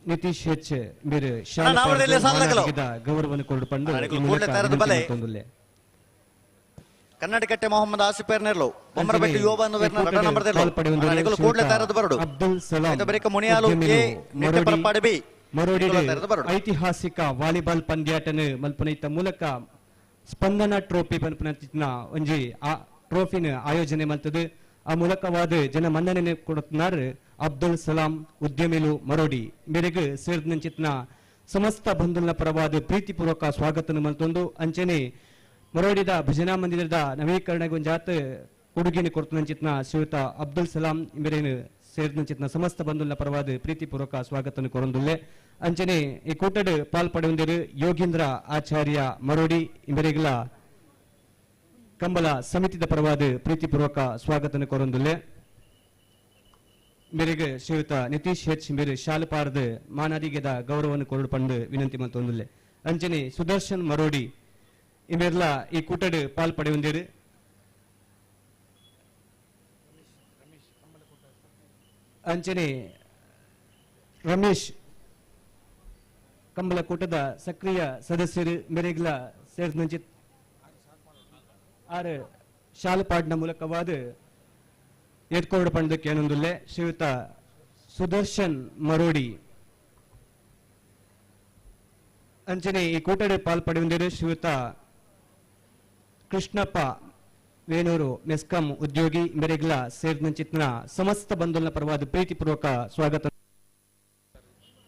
ನಿತೀಶ್ ಹೆಚ್ ಮೇರೆ ನಾವಡದಲ್ಲಿ ಸಾಲಗಲು. ಗೌರವವನ್ನು ಕೊರಡು ಪಂಡು ಅಣ್ಣ, ನಿಖಲ್ ಕೂಡ್ಲೆ ತರದು ಬಲೆ. ಕನ್ನಡಗಟ್ಟೆ ಮೊಹಮ್ಮದ್ ಆಸಿಫ್ ಎರ್ನೆರ್ಲು ಬೊಮ್ಮರಬೆಟ್ಟು ಯೋಬಂದು ವೆರ್ನ ರಡ ನಂಬರ್ದಿಲ್ಲ ಅಣ್ಣ ನಿಖಲ್ ಕೂಡಲೇ ತರದು ಬರಡು ಅಬ್ದುಲ್ ಸಲಾಂ ಇದು ಬರಿಕ ಮುನಿಯಾಲು ಎ ನಿಟ್ಟೆ ಪರಪಾಡಿ ಬಿ ಮರೋಡಿ ನಿಖಲ್ ತರದು ಬರಡು ಐತಿಹಾಸಿಕ ವಾಲಿಬಾಲ್ ಪಂದ್ಯಾಟನ ಮಲ್ಪನೈತ ಮೂಲಕ ಸ್ಪಂದನ ಟ್ರೋಫಿ ಪನ್ಪನ ಒಂಜಿ ಆ ಟ್ರೋಫಿನ ಆಯೋಜನೆ ಮಲ್ತದು ಆ ಮೂಲಕವಾದ ಜನ ಮನ್ನಣೆ ಕೊಡುತ್ತಾರೆ ಅಬ್ದುಲ್ ಸಲಾಂ ಉದ್ಯಮಿಲು ಮರೋಡಿ ಮೇರೆಗೆ ಸೇರಿದಂಚಿತ್ನ ಸಮಸ್ತ ಬಂಧುಲ್ನ ಪರವಾದ ಪ್ರೀತಿಪೂರ್ವಕ ಸ್ವಾಗತನ ಮಲ್ತೊಂದು ಅಂಚನೆ ಮರೋಡಿದ ಭಜನಾ ಮಂದಿರದ ನವೀಕರಣಗೊಂಜಾತ ಕೊಡುಗೆಯನ್ನು ಕೊಡ್ತಂಚಿತ್ನ ಶ್ರೀಯುತ ಅಬ್ದುಲ್ ಸಲಾಂ ಮೇರೇನು ಸೇರಿದಂಚಿತ್ನ ಸಮಸ್ತ ಬಂಧುಲ್ನ ಪರವಾದ ಪ್ರೀತಿಪೂರ್ವಕ ಸ್ವಾಗತನ ಕೊರೊಂದುಲ್ಲೆ ಅಂಚನೆ ಈ ಕೂಟಡ್ ಪಾಲ್ಪಡೆಯುಂದಿರು ಯೋಗೀಂದ್ರ ಆಚಾರ್ಯ ಮರೋಡಿ ಇಂಬರಿಗಲ ಕಂಬಳ ಸಮಿತಿದ ಪರವಾದ ಪ್ರೀತಿಪೂರ್ವಕ ಸ್ವಾಗತನ ಕೊರೊಂದುಲ್ಲೆ ಮೇರೆಗೆ ಶ್ರೀಯುತ ನಿತೀಶ್ ಹೆಚ್ ಮೇರೆ ಶಾಲುಪಾರ್ದ ಮಾನಾದಿಗೆದ ಗೌರವವನ್ನು ಕೊರಡು ಪಂಡು ವಿನಂತಿ ಮಂತೊಂದುಲ್ಲೆ ಅಂಚನೆ ಸುದರ್ಶನ್ ಮರೋಡಿ ಇವೆಲ್ಲ ಈ ಕೂಟಡ್ ಪಾಲ್ಪಡೆಯುಂದಿರು ಅಂಚನೆ ರಮೇಶ್ ಕಂಬಳ ಕೂಟದ ಸಕ್ರಿಯ ಸದಸ್ಯರು ಮೇರೆಗ್ಲ ಸೇರಿದಂಚಿತ್ ಆರು ಶಾಲುಪಾಡ್ನ ಮೂಲಕವಾದ ಎತ್ಕೊಂಡು ಪಂಡಕ್ಕೆ ಏನೊಂದುಲ್ಲೆ ಶ್ರೀಯುತ ಸುದರ್ಶನ್ ಮರೋಡಿ ಅಂಚನೆ ಈ ಕೂಟಡೆ ಪಾಲ್ಪಡೆಯುಂದಿರು ಶ್ರೀಯುತ ಕೃಷ್ಣಪ್ಪ ವೇಣೂರು ಮೆಸ್ಕಾಂ ಉದ್ಯೋಗಿ ಮೇರೆಗ್ಲ ಸೇರಿದಂಚಿತ್ನ ಸಮಸ್ತ ಬಂಧುಲ್ನ ಪರವಾದ ಪ್ರೀತಿಪೂರ್ವಕ ಸ್ವಾಗತ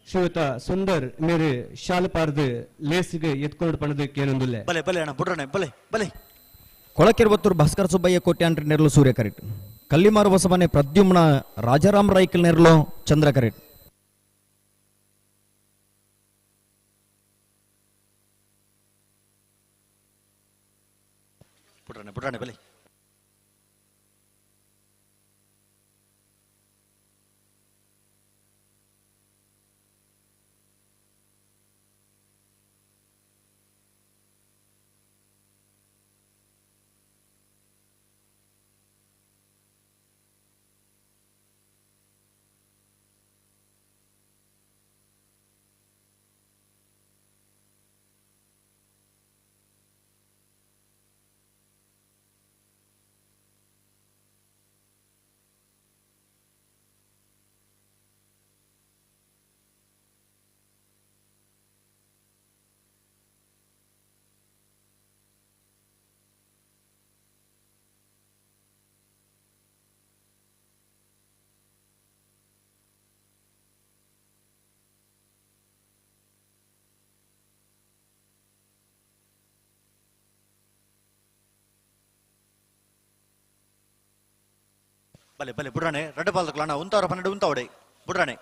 ಶ್ರೀಯುತ ಸುಂದರ್ ಮೇರೆ ಶಾಲುಪಾರ್ದ ಲೇಸಿಗೆ ಎತ್ಕೊಂಡು ಪಣದಕ್ಕೆ ಏನೊಂದುಲ್ಲೆ ಬಲೆ ಬಲೆ ಅಣ್ಣ ಬುಡ್ರಣ್ಣ ಬಲೆ ಬಲೆ ಕೊಳಕೆರವತ್ತೂರು ಭಾಸ್ಕರ ಸುಬ್ಬಯ್ಯ ಕೋಟ್ಯಾಂಟ್ರಿ ನೆರಳು ಸೂರ್ಯ ಕರೆಟ್ ಕಲ್ಲಿಮಾರು ಬಸವನೆ ಪ್ರದ್ಯುಮ್ನ ರಾಜಾರಾಮ್ ರೈಕಲ್ ನೆರಳು ಚಂದ್ರ ಕರೆಟ್ ಬುಡ್ರಣ್ಣ ಬುಡ್ರಣ್ಣ ಬಲೆ ಬಲೆ ಬಲೆ ಬುಡ್ರಾಣೆ ರೆಡ್ ಬಾಲ್ ತಗೊಳ್ಳೋಣ ಉಂತವರ ಪನ್ನೆರಡು ಉಂತವಡೆ ಬುಡ್ರಾಣೆ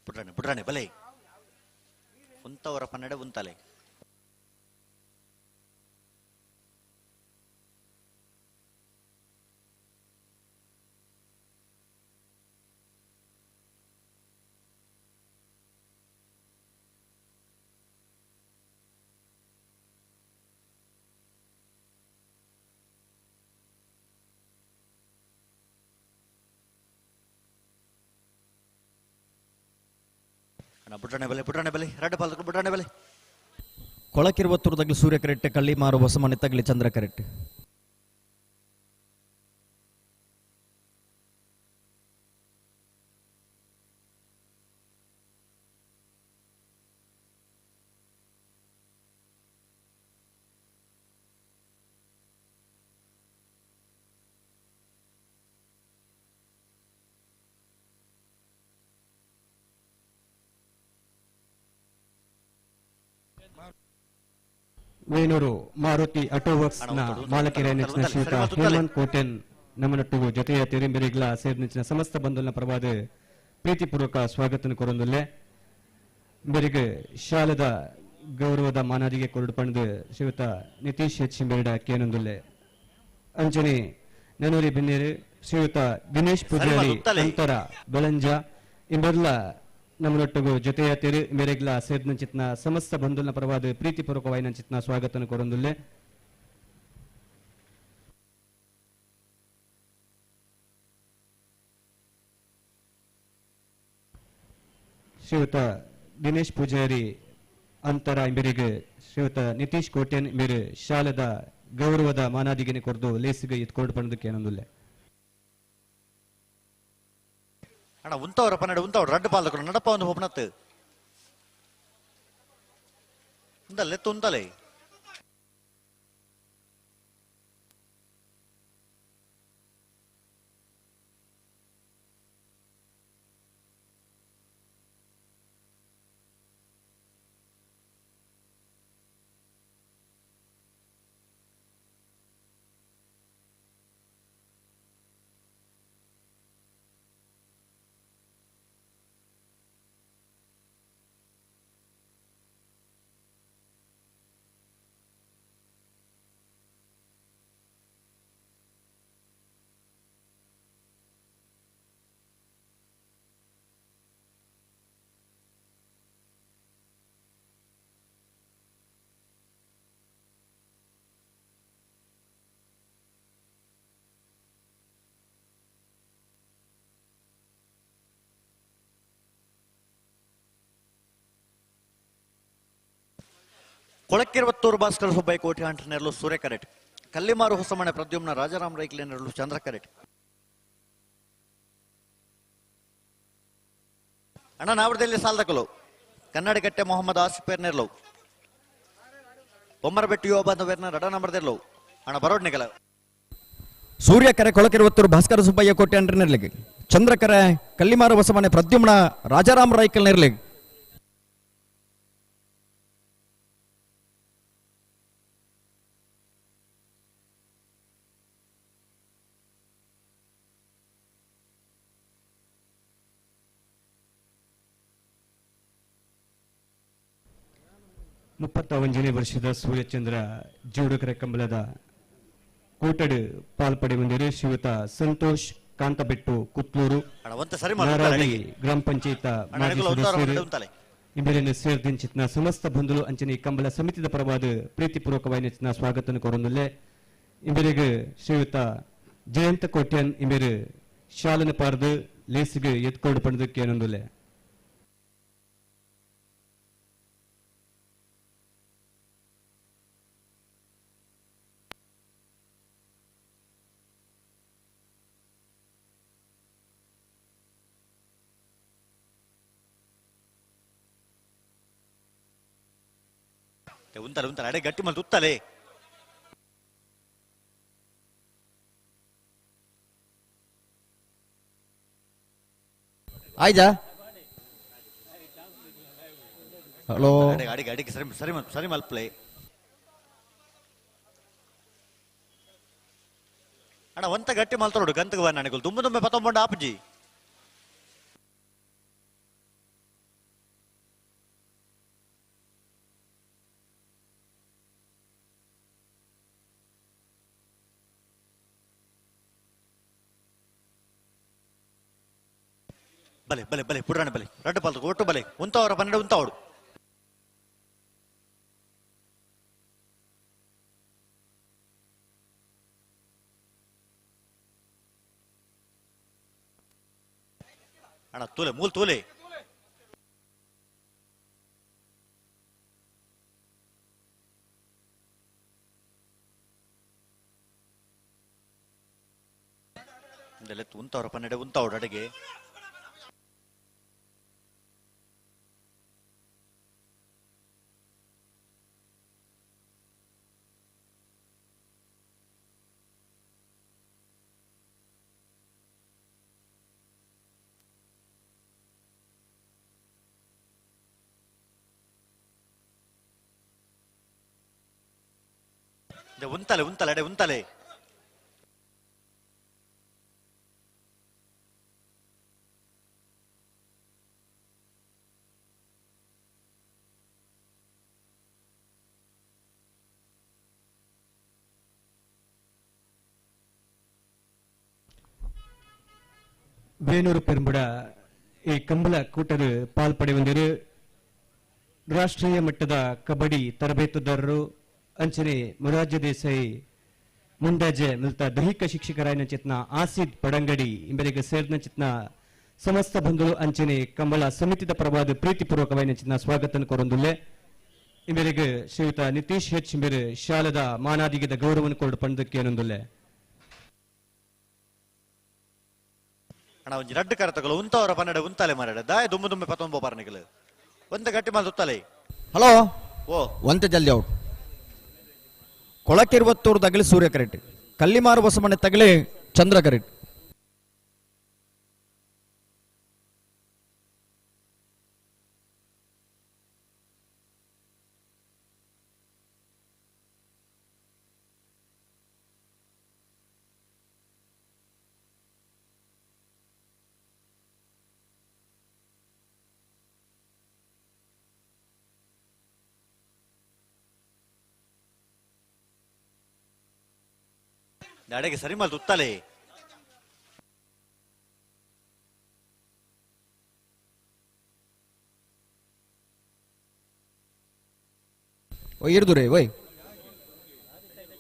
ಬುಡ್ರಾಣೆ ಬುಡ್ರಾಣೆ ಬಲೆ ಉಂತವರ ಪನ್ನೆರಡು ಉಂತಲೆ ಅಣ್ಣ ಬುಡ್ರಾಣೆ ಬಲೆ ರೆಡ್ ಪಾಲ್ತಕ್ಕೆ ಬುಡ್ರಾಣೆ ಬಲೆ ಕೊಳಕಿರುವತ್ತೂರು ತಗಲಿ ಸೂರ್ಯ ಕರೆಕ್ಟ್, ಕಳ್ಳಿಮಾರು ಹೊಸಮನೆ ತಗಲಿ Chandra correct. Venur Maruti auto works ನ ಮಾಲಕಿರ ನೆಚ್ಚಿನ ಶ್ರೀಯುತ ಹೇಮಂತ್ ಕೋಟೆನ್ ನಮ್ಮನೊಟ್ಟಿಗೂ ಜೊತೆಯ ತೆರಿಂಬೆರಿಗ್ಲ ಸೇರಿನ ಸಮಸ್ತ ಬಂಧುಲ್ನ ಪ್ರವಾದ ಪ್ರೀತಿಪೂರ್ವಕ ಸ್ವಾಗತ ಕೊರೊಂದುಲ್ಲೆ. ಬೆರಿಗೆ ಶಾಲದ ಗೌರವದ ಮಾನಾದಿಗೆ ಕೊರಡು ಪಣದು ಶ್ರೀಯುತ ನಿತೀಶ್ ಎಚ್ ಬೇಡ ಕೇನೊಂದುಲ್ಲೆ. ಅಂಚನೆ ನನೂರಿ ಬೆನ್ನೇರು ಶ್ರೀಯುತ ದಿನೇಶ್ ಪೂಜಾರಿ ಅಂತರ ಬೆಳಂಜ ಇಂಬರ್ಲ ನಮ್ಮನೊಟ್ಟಿಗೂ ಜೊತೆಯ ತೆರು ಮೇರೆಗ್ಲ ಸೇರಿನ ಚಿತ್ನ ಸಮಸ್ತ ಬಂಧುಲ್ನ ಪರವಾದ ಪ್ರೀತಿಪೂರ್ವಕವಾಯಿನ ಚಿತ್ನ ಸ್ವಾಗತ ಕೊರೊಂದುಲ್ಲೆ. ಶ್ರೀಯುತ ದಿನೇಶ್ ಪೂಜಾರಿ ಅಂತರ ಇಂಬೆರಿಗೆ ಶ್ರೀಯುತ ನಿತೀಶ್ ಕೋಟ್ಯನ್ ಇಂಬೆರು ಶಾಲದ ಗೌರವದ ಮಾನಾದಿಗೆ ಕೊರದು ಲೇಸಿಗೆ ಇತ್ಕೊಂಡು ಪಣದಕ್ಕೆ ಏನೊಂದುಲ್ಲೆ. ಅಣ್ಣ ಉಂತವ್ರ ಪನ್ನಡ ಉಂತವ್ರು ರೆಡ್ ಪಾಲ್ತಕ್ಕೆ ನಡಪ ಒಂದು ಹೋಪನತ್ತು ಉಂದಲ್ಲೆ ತುಂದಲೆ ಕೊಳಕ್ಕಿರುವತ್ತೂರು ಭಾಸ್ಕರ ಸುಬ್ಬಯ್ಯ ಕೋಟಿ ಆಂಟರ್ನೆರಲು ಸೂರ್ಯ ಕರೆಟ್, ಕಲ್ಲಿಮಾರು ಹೊಸಮನೆ ಪ್ರದ್ಯುಮ್ನ ರಾಜಾರಾಮ್ ರೈಕ್ಲೇನೆರಲು ಚಂದ್ರ ಕರೆಟ್. ಅಣ್ಣ ನಾವಡದಲ್ಲಿ ಸಾಲ್ದಕಲು ಕನ್ನಡಗಟ್ಟೆ ಮೊಹಮ್ಮದ್ ಆಸಿಫೇರ್ ನೆರ್ಲವು ಬೊಮ್ಮರಬೆಟ್ಟು ಯುವ ಬಾಂಧವೇರ್ನ ರಡ ನಂಬರ್ದೆರ್ಲವು ಅಣ್ಣ ಬರೋಡ್ನಿಗಲ ಸೂರ್ಯ ಕರೆ ಕೊಳಕಿರುವತ್ತೂರು ಭಾಸ್ಕರ ಸುಬ್ಬಯ್ಯ ಕೋಟೆ ಅಂಡ್ರೆ ನೆರ್ಲಿಗೆ, ಚಂದ್ರ ಕರೆ ಕಲ್ಲಿಮಾರು ಹೊಸಮನೆ ಪ್ರದ್ಯುಮ್ನ ರಾಜಾರಾಮ್ ರೈಕಲ್ ನೆರ್ಲಿಗೆ. ಮುಪ್ಪತ್ತೊಂಜನೇ ವರ್ಷದ ಸೂರ್ಯಚಂದ್ರ ಜೋಡುಕರ ಕಂಬಳದ ಕೂಟಡು ಪಾಲ್ಪಡೆ ಬಂದಿರು ಶ್ರೀಯುತ ಸಂತೋಷ್ ಕಾಂತಬೆಟ್ಟು ಕುತ್ಲೂರು ನಾರಾವಿ ಗ್ರಾಮ ಪಂಚಾಯತ್ ಮಾಜಿ ಸದಸ್ಯರು ಇಂಬೆರನ್ನು ಸೇರ್ದಿಂಚಿತ್ನ ಸಮಸ್ತ ಬಂಧುಲು ಅಂಚನೆ ಕಂಬಳ ಸಮಿತಿದ ಪರವಾದ ಪ್ರೀತಿಪೂರ್ವಕವಾಯಿನ ಸ್ವಾಗತ ಕೊರೊಂದುಲ್ಲೆ. ಇಂಬೆರಿಗೆ ಶ್ರೀಯುತ ಜಯಂತ ಕೋಟ್ಯನ್ ಇಂಬೆರು ಶಾಲನ ಪಾರ್ದು ಲೇಸಿಗೆ ಎತ್ಕೊಂಡು ಪಡೆದಕ್ಕೆ ಏನೊಂದುಲ್ಲೆ. ಉಂತಲೆ ಅಡೆ ಗಟ್ಟಿ ಮಲ್ತು ಉತ್ತಲೆ ಆಯ್ತಾ ಹಲೋ ಅಡಿಗೆ ಸರಿ ಮಲ್ಪ್ಲೆ ಅಣ್ಣ ಒಂತ ಗಟ್ಟಿ ಮಲ್ತರೋಡು ಗಂತಗ ಬನ್ನ ನನಗೆ ತುಂಬೆ ಪತ್ತೊಂಬಂಡು ಆಪಜಿ ಬಲೆ ಬಲೆ ಬಲೆ ಪುರಾಣ ಬಲೆ ರೆಡ್ ಪಾಲ್ತು ಒಟ್ಟು ಬಲೆ ಉಂತವರ ಪನ್ನಡ ಉಂತವಡು ಅಣ್ಣ ತೂಲೆ ಮೂಲ್ ತೂಲೆ ಇದೆಲ್ಲ ಉಂತವ್ರ ಪನ್ನಡೆ ಉಂತವ್ರ ಅಡೆಗೆ ಉಂತಲೆ ಉಂತಲೆ ಅಡೆ ಉಂತಲೆ ಬೇನೂರು ಪೆರುಂಬುಡ ಈ ಕಂಬಳ ಕೂಟದ ಪಾಲ್ಪಡೆಯೊಂದಿರು ರಾಷ್ಟ್ರೀಯ ಮಟ್ಟದ ಕಬಡ್ಡಿ ತರಬೇತುದಾರರು ಅಂಚನೆ ಮೊರಾರ್ಜಿ ದೇಸಾಯಿ ಮುಂಡಾಜೆ ಮಿಲ್ತ ದೈಹಿಕ ಶಿಕ್ಷಕರಾಯನ ಚಿತ್ನ ಆಸಿದ್ ಪಡಂಗಡಿ ಇಂಬರಿಗೆ ಸೇರಿದ ಚಿತ್ನ ಸಮಸ್ತ ಬಂಧುಗಳು ಅಂಚನೆ ಕಂಬಳ ಸಮಿತಿದ ಪರವಾದ ಪ್ರೀತಿಪೂರ್ವಕವಾದ ಚಿತ್ನ ಸ್ವಾಗತ ಕೊರೊಂದುಲ್ಲೆ ಇಂಬರಿಗೆ ಶ್ರೀಯುತ ನಿತೀಶ್ ಹೆಚ್ ಇಂಬರು ಶಾಲದ ಮಾನಾದಿಗದ ಗೌರವವನ್ನು ಕೊರಡು ಪಂಡಕ್ಕೆ ಅನ್ನೊಂದುಲ್ಲೆ ಅಣ್ಣ ಒಂಜಿ ರಡ್ಡು ಕರತಗಳು ಉಂತವರ ಪನ್ನಡೆ ಉಂತಲೆ ಮರಡೆ ದಾಯ ದುಮ್ಮು ದುಮ್ಮೆ ಪತ್ತೊಂಬ ಪಾರ್ನಿಗಳು ಒಂದ ಗಟ್ಟಿ ಮಾಲ್ ತುತ್ತಲೆ ಹಲೋ ಓ ಒಂತೆ ಜಲ್ದಿ ಔಟ್ ಕೊಳಕಿರುವತ್ತೂರು ತಗಲಿ ಸೂರ್ಯ ಕರೆಕ್ಟ್ ಕಲ್ಲಿಮಾರು ಬಸಮನೆ ತಗಲಿ ಚಂದ್ರ ಕರೆಕ್ಟ್ ಅಡೆಗೆ ಸರಿ ಮಾಲ್ ತುತ್ತಲೆ ಓ ಇರ್ದುರೆ ವೈ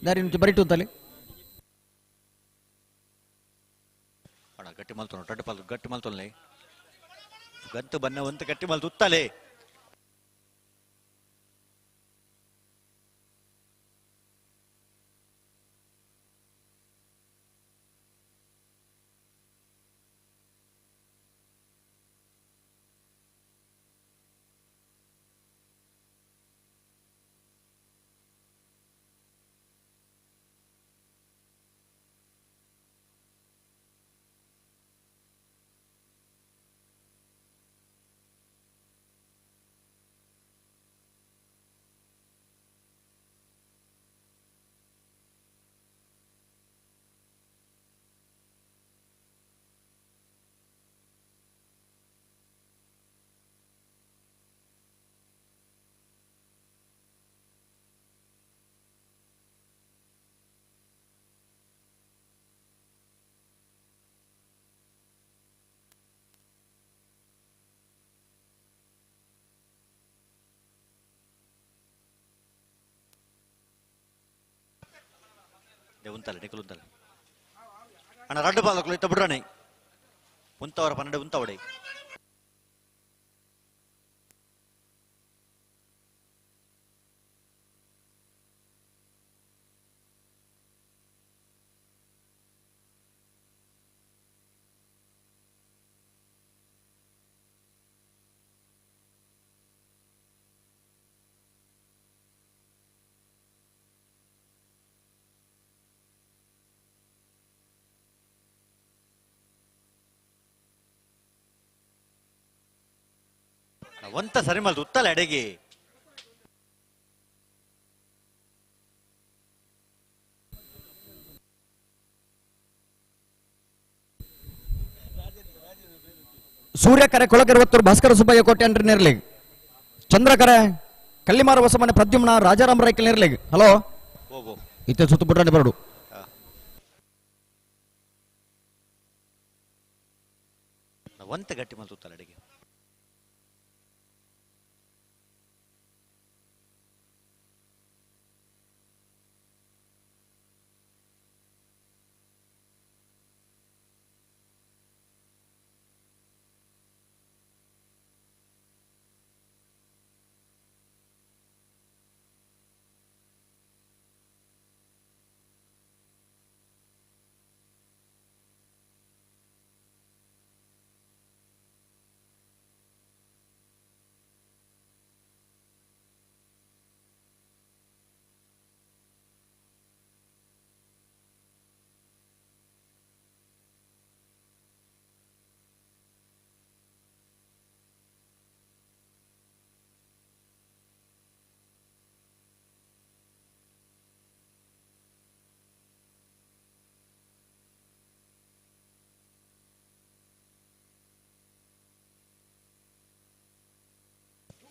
ದಾರಿ ನುಚ್ಚಿ ಬರಿಟ್ಟು ತಲೆ ಅಣ್ಣ ಗಟ್ಟಿ ಮಾಲ್ ತೊಗೊಂಡು ರಡ್ಡು ಪಾಲ್ ಗಟ್ಟಿ ಮಾಲ್ ತೊಲ್ಲೆ ಗಂತು ಬನ್ನ ಒಂತ ಗಟ್ಟಿ ಮಾಲ್ ತುತ್ತಲೆ ಉಂತಲೆ ನಿಖಲ್ ಉಂತಲೆ ಅಣ್ಣ ರಡ್ಡು ಪಾಲಕಲು ಇತ್ತ ಬಿಡ್ರಾನೆ ಉಂತವರ ಪನ್ನಡೆ ಉಂತವಡೆ ಒಂತ ಸರಿ ಮಾಲ್ ತುತ್ತಲೆ ಅಡೆಗೆ ಸೂರ್ಯಕರೆ ಕೊಳಕಿರುವತ್ತೂರು ಭಾಸ್ಕರ ಸುಬ್ಬಯ್ಯ ಕೋಟೆ ಅಂಡ್ರಿ ನಿರ್ಲಿಗ್ ಚಂದ್ರಕರೆ ಕಲ್ಲಿಮಾರು ಬಸಮನೆ ಪ್ರದ್ಯುಮ್ನ ರಾಜಾರಾಮ್ ರೈಕಲ್ ನಿರ್ಲಿಗ್ ಹಲೋ ಓ ಇತ್ತೆ ಸುತ್ತು ಬಿಡ್ರಾನೆ ಬರಡು ಒಂತ ಗಟ್ಟಿ ಮಾಲ್ ತುತ್ತಲೆ ಅಡೆಗೆ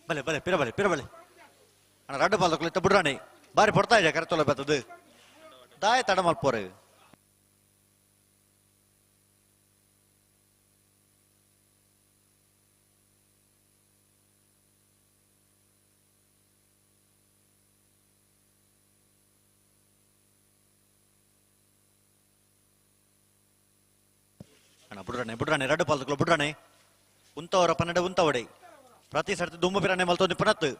ಬಲೆ ಬಲೆ ಪಿರಬಲೆ ಅಣ್ಣ ರಡ್ಡು ಬಾಲ್ ತಗೊಳ್ಳಿತ್ತ ಬಿಡ್ರಾಣಿ ಬಾರಿ ಪಡ್ತಾ ಇದೆ ಕರೆತೊಲೆ ಬರ್ತದು ದಾಯ ತಡ ಮಲ್ಪೋರೆ ಅಣ್ಣ ಬಿಡ್ರಾಣಿ ರಡ್ಡು ಬಾಲ್ ತಗೊಳ್ಳಿ ಬಿಡ್ರಾಣಿ ಉಂತವರ ಪನ್ನಡೆ ಉಂತವಡೆ ಪ್ರತಿ ಸರ್ತಿ ದುಮ್ಮು ಪಿರಾಣೆ ಮಲ್ತೊಂದು ಪುನತ್ತು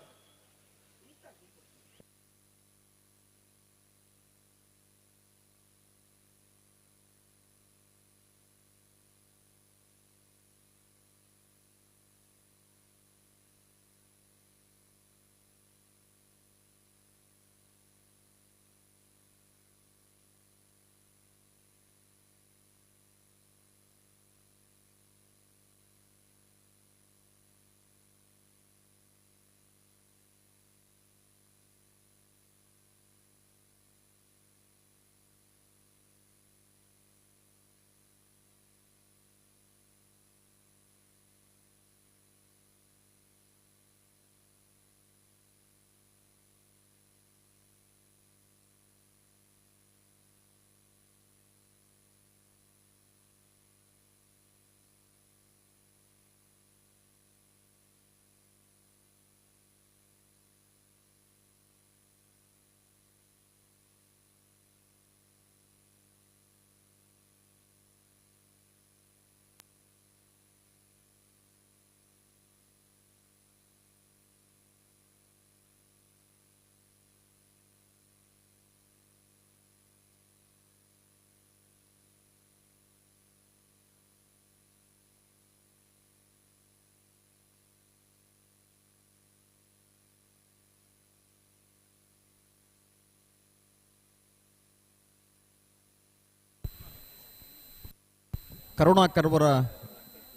ಕರುಣಾಕರ್ ಅವರ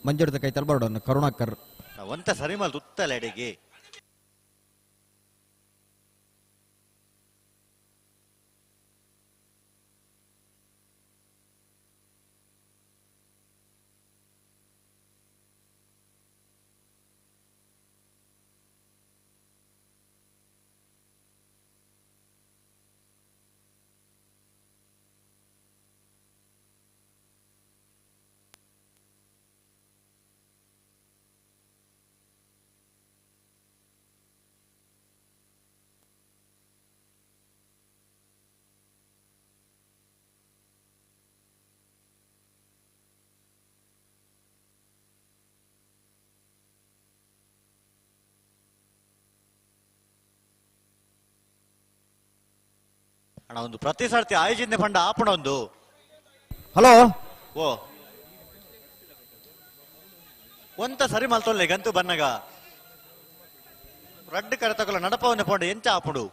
ಮಂಜೂರಿತ ಕೈ ತಲಬಾರ್ದು ಕರುಣಾಕರ್ ಒಂತ ಸರಿ ಮಲ್ ತುತ್ತಲ ಎಡೆಗೆ ಅಣ್ಣ ಒಂದು ಪ್ರತಿ ಸರ್ತಿ ಆಯೋಜನೆ ಫಂಡ ಆಪಣ ಒಂದು ಹಲೋ ಓ ಒಂತ ಸರಿ ಮಲ್ತೊಲ್ಲೆ ಗಂತು ಬನ್ನಗ ರಡ್ಡು ಕರೆ ತಗೊಳ್ಳ ನಡಪವನ್ನ ಪೋಂಡ ಎಂಚ ಆಪುಡು